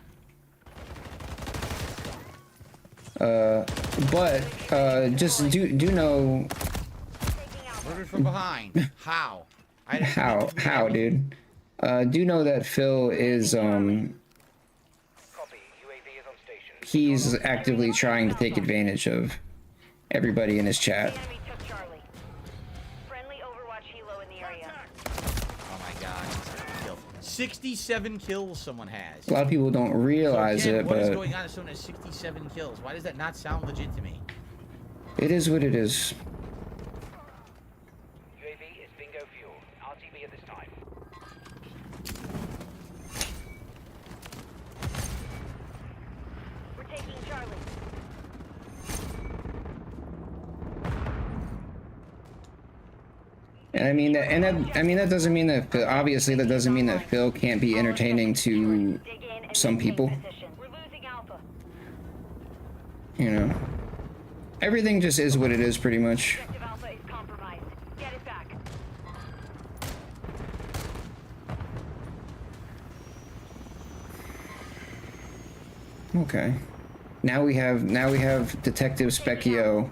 But just do know Murdered from behind. How? how, dude. Do know that Phil is he's actively trying to take advantage of everybody in his chat. Enemy took Charlie. Friendly Overwatch helo in the area. Oh my god. 67 kills someone has. A lot of people don't realize So again, it, what is but going on if someone has 67 kills? Why does that not sound legit to me? it is what it is. UAV is bingo fuel. RTB at this time. We're taking Charlie. And I mean that doesn't mean that obviously that doesn't mean that Phil can't be entertaining to some people. We're losing Alpha. You know, everything just is what it is, pretty much. Objective Alpha is compromised. Get it back. Okay. Now we have Detective Specchio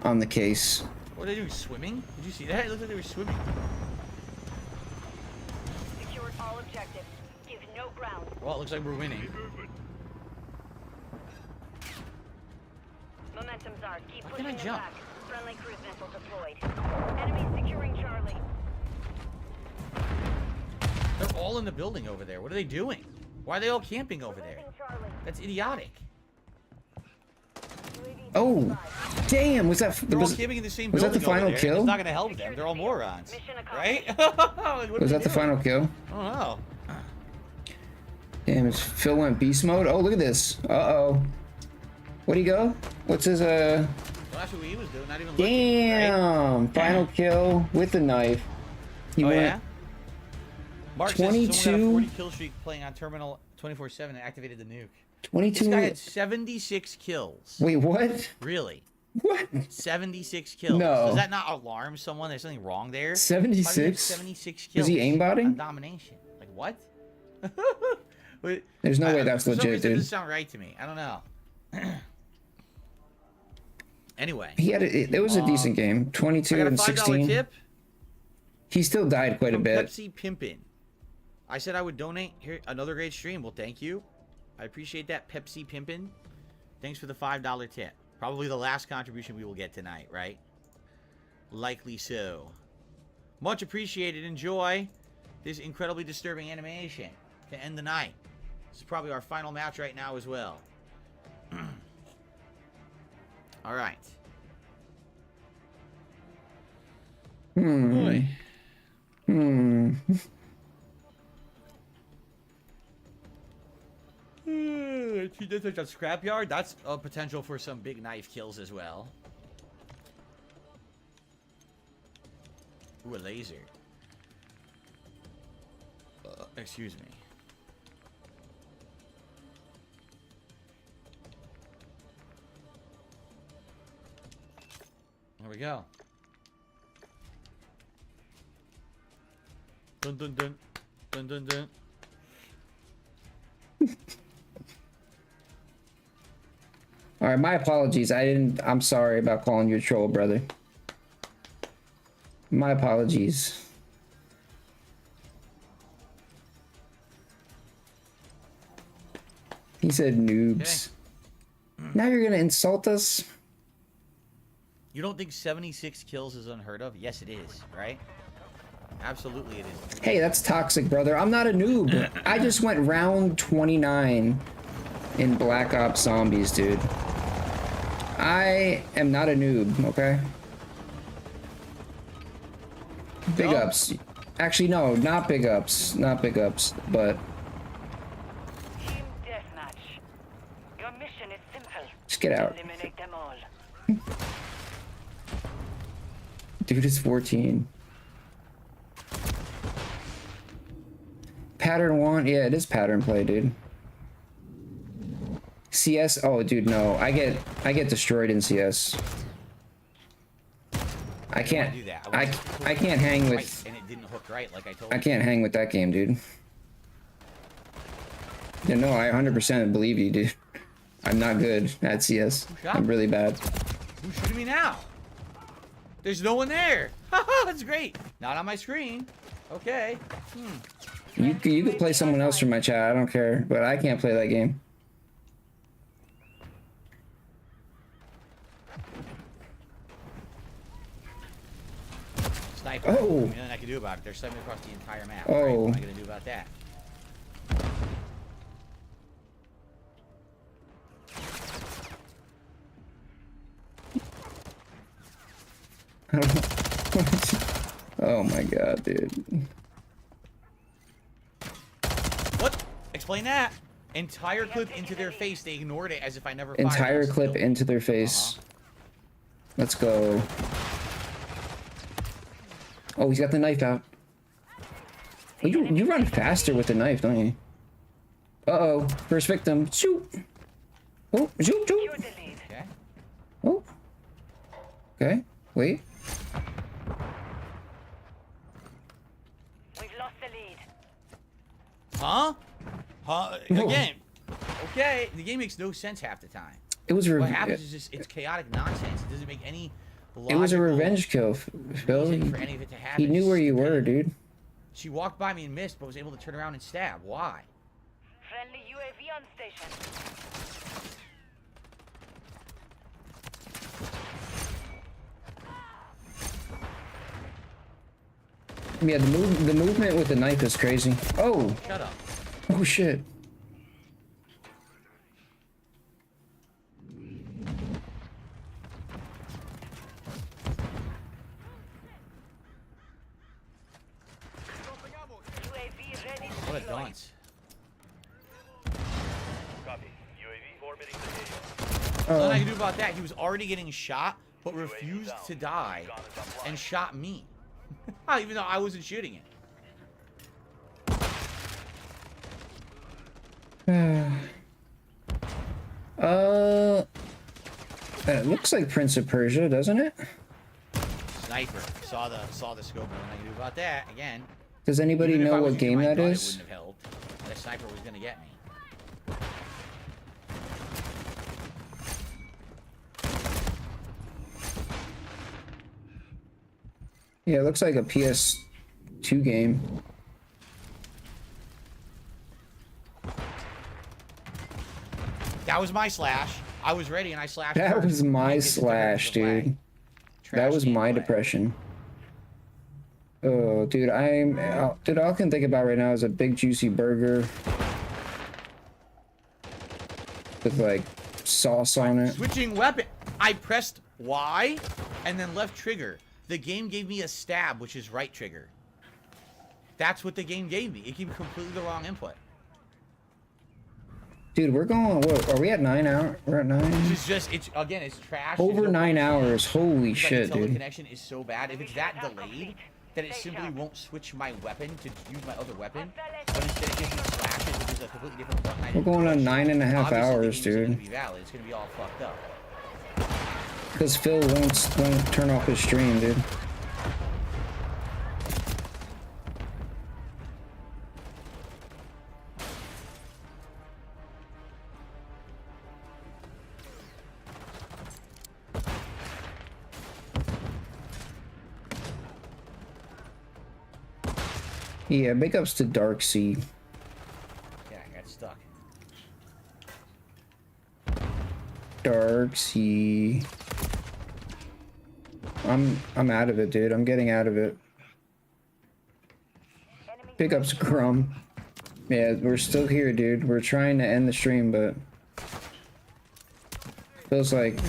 on the case. What are they doing? Swimming? Did you see that? It looked like they were swimming. Secured all objectives. Give no ground. Well, it looks like we're winning. Momentum's ours. Keep Why pushing can't I them jump? back. Friendly cruise missile deployed. Enemy securing Charlie. They're all in the building over there. What are they doing? Why are they all camping over there? That's idiotic. Oh, damn! Was that They're all camping in the same was that building the final over there. kill? It's not going to help them. They're all morons, right? Was that the final kill? I don't know. Damn, Phil went beast mode. Oh, look at this. Uh-oh. Where'd he go? What's his Well, that's what he was doing. Not even looking, Damn! right? Final kill with the knife. He Oh went yeah. Mark 22. says someone got a 40 kill streak playing on Terminal 24/7 and activated the nuke. 22. This guy had 76 kills. Wait, what? Really? What? 76 kills. No. Does that not alarm someone? There's something wrong there. 76? Why do you have 76 kills. Was he aimbotting? On domination. Like what? Wait, There's no way that's for some legit, reason, It dude. doesn't sound right to me. I don't know. Anyway. He had it was a decent game. 22 I got a and $5 16. tip. He still died quite a From bit. Pepsi Pimpin'. I said I would donate. Here, another great stream. Well, thank you. I appreciate that, Pepsi Pimpin'. Thanks for the $5 tip. Probably the last contribution we will get tonight, right? Likely so. Much appreciated. Enjoy this incredibly disturbing animation to end the night. This is probably our final match right now as well. All right. Hmm. She did such a scrapyard. That's a potential for some big knife kills as well. Ooh, a laser. Excuse me. There we go. Dun dun dun. Dun dun dun. All right, my apologies. I'm sorry about calling you a troll, brother. My apologies. He said noobs. Okay. Now you're gonna insult us? You don't think 76 kills is unheard of? Yes, it is, right? Absolutely it is. Hey, that's toxic, brother. I'm not a noob. I just went round 29 in Black Ops Zombies, dude. I am not a noob, okay? Big ups. Actually, no, not big ups. Not big ups, but... Team deathmatch. Your mission is simple. Just get out. Eliminate them all. Dude is 14. Pattern 1? Yeah, it is pattern play, dude. CS? Oh, dude, no. I get destroyed in CS. I can't do that. I can't hang with right, and it didn't hook right like I told I you. can't hang with that game, dude. Yeah, no, I 100% believe you, dude. I'm not good at CS. I'm really bad. Who's shooting me now? There's no one there. That's great. Not on my screen. Okay. You could play someone else from my chat. I don't care, but I can't play that game. Sniper. Oh. Nothing I can do about it. They're sniping across the entire map. Oh. Right, what am I gonna do about that? I don't know. Oh my god, dude. What? Explain that. Entire clip into their face. They ignored it as if I never fired. Entire clip into their face. Let's go. Oh, he's got the knife out. Oh, you run faster with the knife, don't you? Uh-oh. First victim. Shoot. Oh, shoot, shoot. Okay. Oh. Okay. Wait. We've lost the lead. Huh? Huh? Again. Okay. The game makes no sense half the time. It was what happens is just it's chaotic nonsense. It doesn't make any logical It was a revenge kill, Phil. reason for any of it to happen. He knew where you were, dude. She walked by me and missed, but was able to turn around and stab. Why? Friendly UAV on station. Yeah, the movement with the knife is crazy. Oh. Shut up. Oh shit. What a dunce. Copy. UAV orbiting the AO. Nothing I can do about that. He was already getting shot, but refused to die and shot me. Even though I wasn't shooting it. It looks like Prince of Persia, doesn't it? Sniper. Saw the scope. Nothing I can do about that. Again. Does anybody Even if I know was what using game my that gun, is? It wouldn't have helped. That sniper was gonna get me. Yeah, it looks like a PS2 game. That was my slash. I was ready and I slashed. That first. was my It gets slash, dude. That was my depression. Oh, dude, dude, all I can think about right now is a big juicy burger with like sauce on it. Switching weapon. I pressed Y and then left trigger. The game gave me a stab, which is right trigger. That's what the game gave me. It gave me completely the wrong input. Dude, we're going. What are we at 9 hours? We're at 9. It's just it's trash. Over 9 hours. Holy It's shit, like the dude. connection is so bad. If it's that delayed, then it simply won't switch my weapon to use my other weapon. But instead it gives me slashes, which is a completely different button. We're going on 9.5 hours, It's gonna dude. be valid. It's gonna be all fucked up. Because Phil won't turn off his stream, dude. Yeah, big ups to Dark Sea. Yeah, I got stuck. Dark Sea. I'm out of it, dude. I'm getting out of it. Big ups Grum. Yeah, we're still here, dude. We're trying to end the stream, but feels like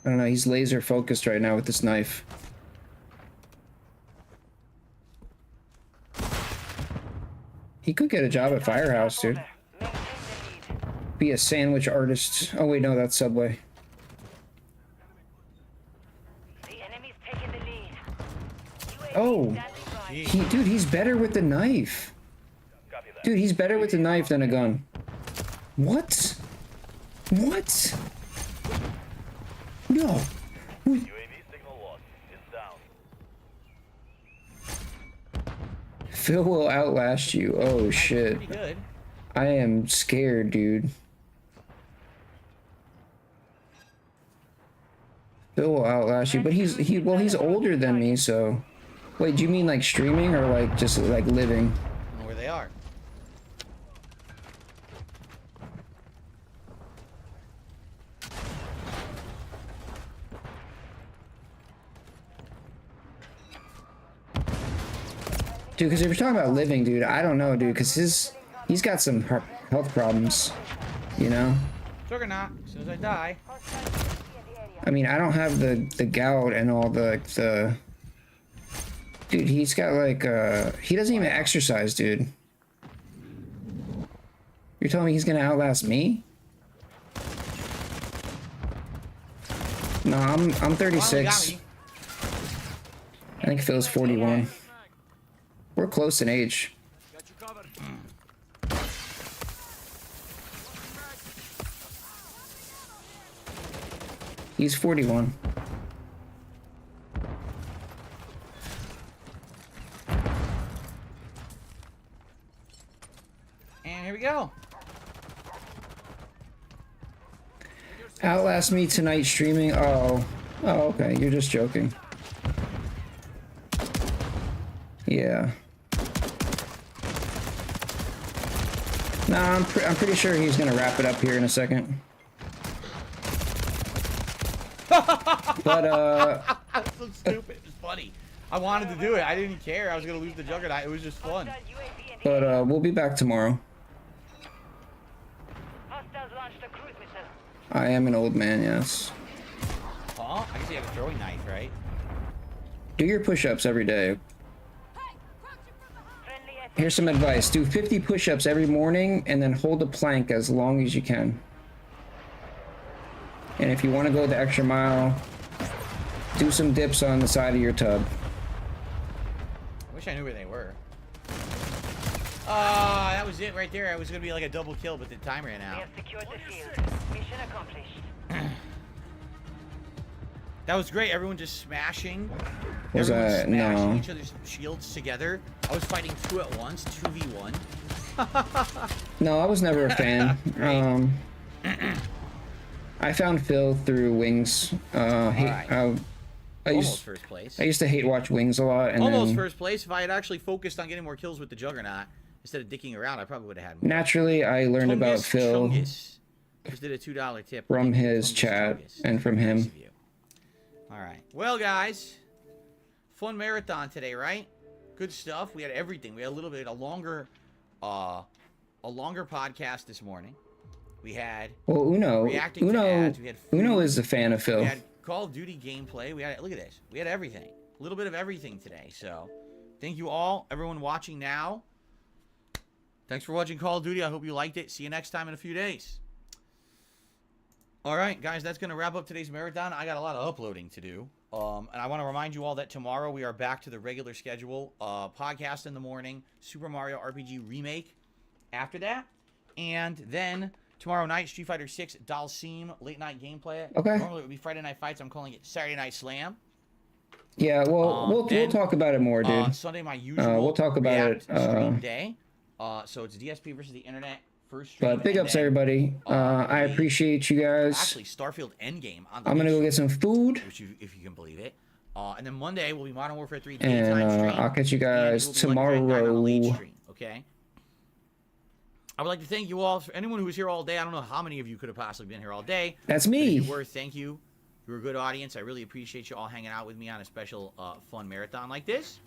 I don't know, he's laser focused right now with this knife. He could get a job at Firehouse, dude. Be a sandwich artist. Oh wait, no, that's Subway. Oh, dude, he's better with the knife. Dude, he's better with the knife than a gun. What? What? No. Phil will outlast you. Oh shit. Pretty good. I am scared, dude. Phil will outlast you, but he's older than me, so. Wait, do you mean like streaming or like just like living? I don't know where they are. Dude, because if you're talking about living, dude, I don't know, dude, because he's got some health problems, you know? Juggernaut, as soon as I die. I mean, I don't have the gout and all the dude, he's got like he doesn't even exercise, dude. You're telling me he's gonna outlast me? No, I'm 36. I think Phil's 41. We're close in age. He's 41. And here we go. Outlast me tonight streaming. Oh, okay. You're just joking. Yeah. Nah, I'm pretty sure he's gonna wrap it up here in a second. But That's so stupid. It's funny. I wanted to do it. I didn't care. I was gonna lose the Juggernaut. It was just fun. But we'll be back tomorrow. I am an old man, yes. Huh? I guess you have a throwing knife, right? Do your push-ups every day. Here's some advice. Do 50 push-ups every morning and then hold a plank as long as you can. And if you want to go the extra mile, do some dips on the side of your tub. I wish I knew where they were. That was it right there. It was going to be like a double kill, but the time ran out. We have secured the field. Mission accomplished. That was great. Everyone just smashing. Was Everyone that? smashing No. each other's shields together. I was fighting 2 at once, 2v1. No, I was never a fan. I found Phil through Wings. I Almost first place. I used to hate watch Wings a lot, and Almost then first place. If I had actually focused on getting more kills with the Juggernaut instead of dicking around, I probably would have had more. naturally I learned about Tungus Phil Chungus just did a $2 tip. from Thank you, his Tungus chat Chungus. and from Nice him. of you. All right. Well, guys, fun marathon today, right? Good stuff. We had everything. We had a longer podcast this morning. We had Well, reacting to ads. We had food. Uno is a fan of Phil. We had Call of Duty gameplay. We had, look at this. We had everything. A little bit of everything today. So, thank you all, everyone watching now. Thanks for watching Call of Duty. I hope you liked it. See you next time in a few days. All right, guys, that's going to wrap up today's marathon. I got a lot of uploading to do. And I want to remind you all that tomorrow we are back to the regular schedule. Podcast in the morning, Super Mario RPG Remake after that. And then tomorrow night, Street Fighter 6 Dalsim late night gameplay. Okay. Normally it would be Friday Night Fights. I'm calling it Saturday Night Slam. Yeah, well, we'll talk about it more, dude. Sunday, my usual we'll talk about it. stream day. So it's DSP versus the internet. First stream. But big and ups, then, everybody. I appreciate you guys. Actually, Starfield Endgame on the I'm gonna go get some food. if you can believe it. And then Monday will be Modern Warfare 3 And daytime stream. I'll catch you guys and it will be Lucky Strike 9 on a late tomorrow. stream, okay? I would like to thank you all. For anyone who was here all day, I don't know how many of you could have possibly been here all day. That's But me. if you were, thank you. You're a good audience. I really appreciate you all hanging out with me on a special fun marathon like this.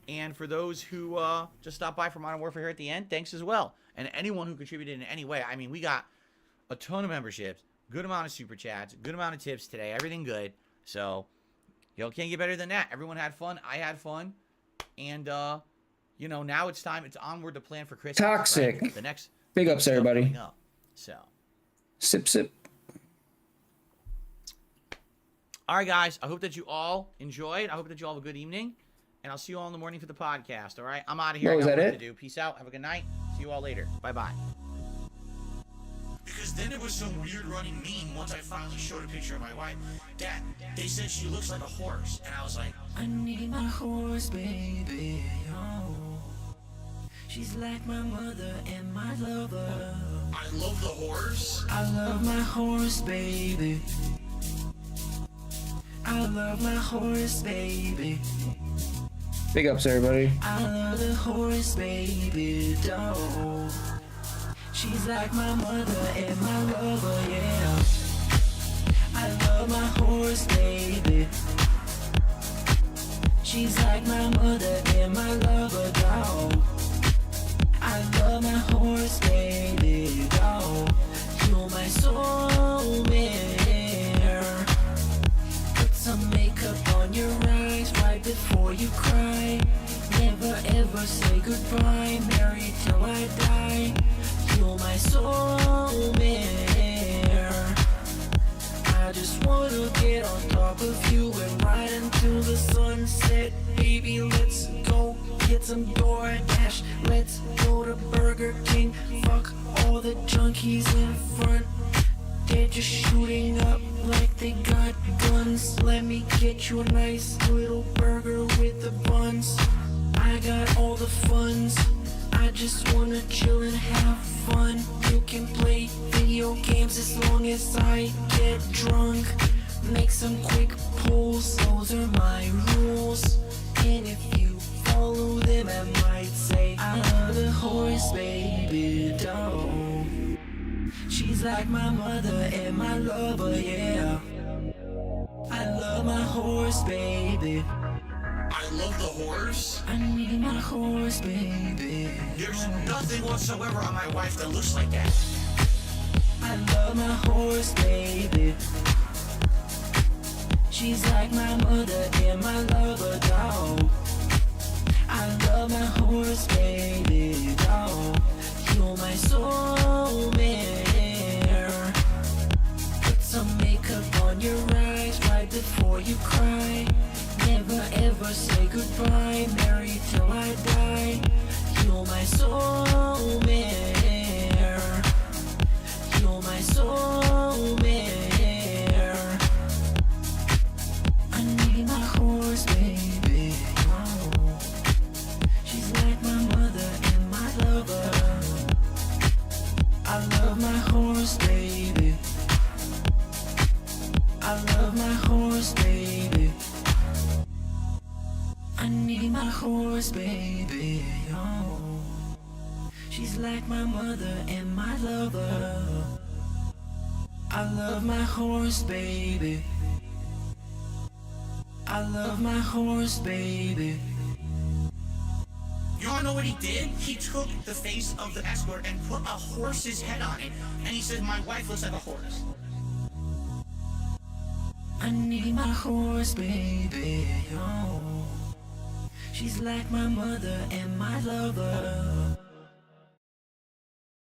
And for those who just stopped by for Modern Warfare here at the end, thanks as well. And anyone who contributed in any way. I mean, we got a ton of memberships, good amount of super chats, good amount of tips today, everything good. So, can't get better than that. Everyone had fun. I had fun. And, now it's time. It's onward to plan for Christmas. Toxic. Right? The next Big ups, stuff everybody. coming up. So. Sip, sip. All right, guys. I hope that you all enjoyed. I hope that you all have a good evening. And I'll see you all in the morning for the podcast, all right? I'm out of here. What, was I got that work it? to do. Peace out. Have a good night. See you all later. Bye-bye. Because then there was some weird running meme once I finally showed a picture of my wife. Dad, they said she looks like a horse. And I was like, I need my horse, baby. Oh. She's like my mother and my lover. I love the horse. I love my horse, baby. I love my horse, baby. Big ups, everybody. I love the horse, baby, dog. She's like my mother and my lover, yeah. I love my horse, baby. She's like my mother and my lover, dog. I love my horse, baby, dog. You're my soulmate. Put some makeup on your eyes right before you cry. Never ever say goodbye, married till I die. You're my soulmate. I just wanna get on top of you and ride until the sunset. Baby, let's go get some DoorDash. Let's go to Burger King. Fuck all the junkies in front. They're just shooting up like they got guns. Let me get you a nice little burger with the buns. I got all the funds. I just wanna chill and have fun. You can play video games as long as I get drunk. Make some quick pulls, those are my rules. And if you follow them, I might say I love the horse, baby, dog. She's like my mother and my lover, yeah. I love my horse, baby. I love the horse. I need my horse, baby. There's nothing whatsoever on my wife that looks like that. I love my horse, baby. She's like my mother and my lover, dog. I love my horse, baby, dog. You're my soulmate. Put some makeup on your eyes right before you cry. Never ever say goodbye, married till I die. You're my soulmate. You're my soulmate. I need my horse, baby. Oh. She's like my mother and my lover. I love my horse, baby. I love my horse, baby. I need my horse, baby, oh. She's like my mother and my lover. I love my horse, baby. I love my horse, baby. You wanna know what he did? He took the face of the escort and put a horse's head on it. And he said, my wife looks like a horse. I need my horse, baby, oh. She's like my mother and my lover.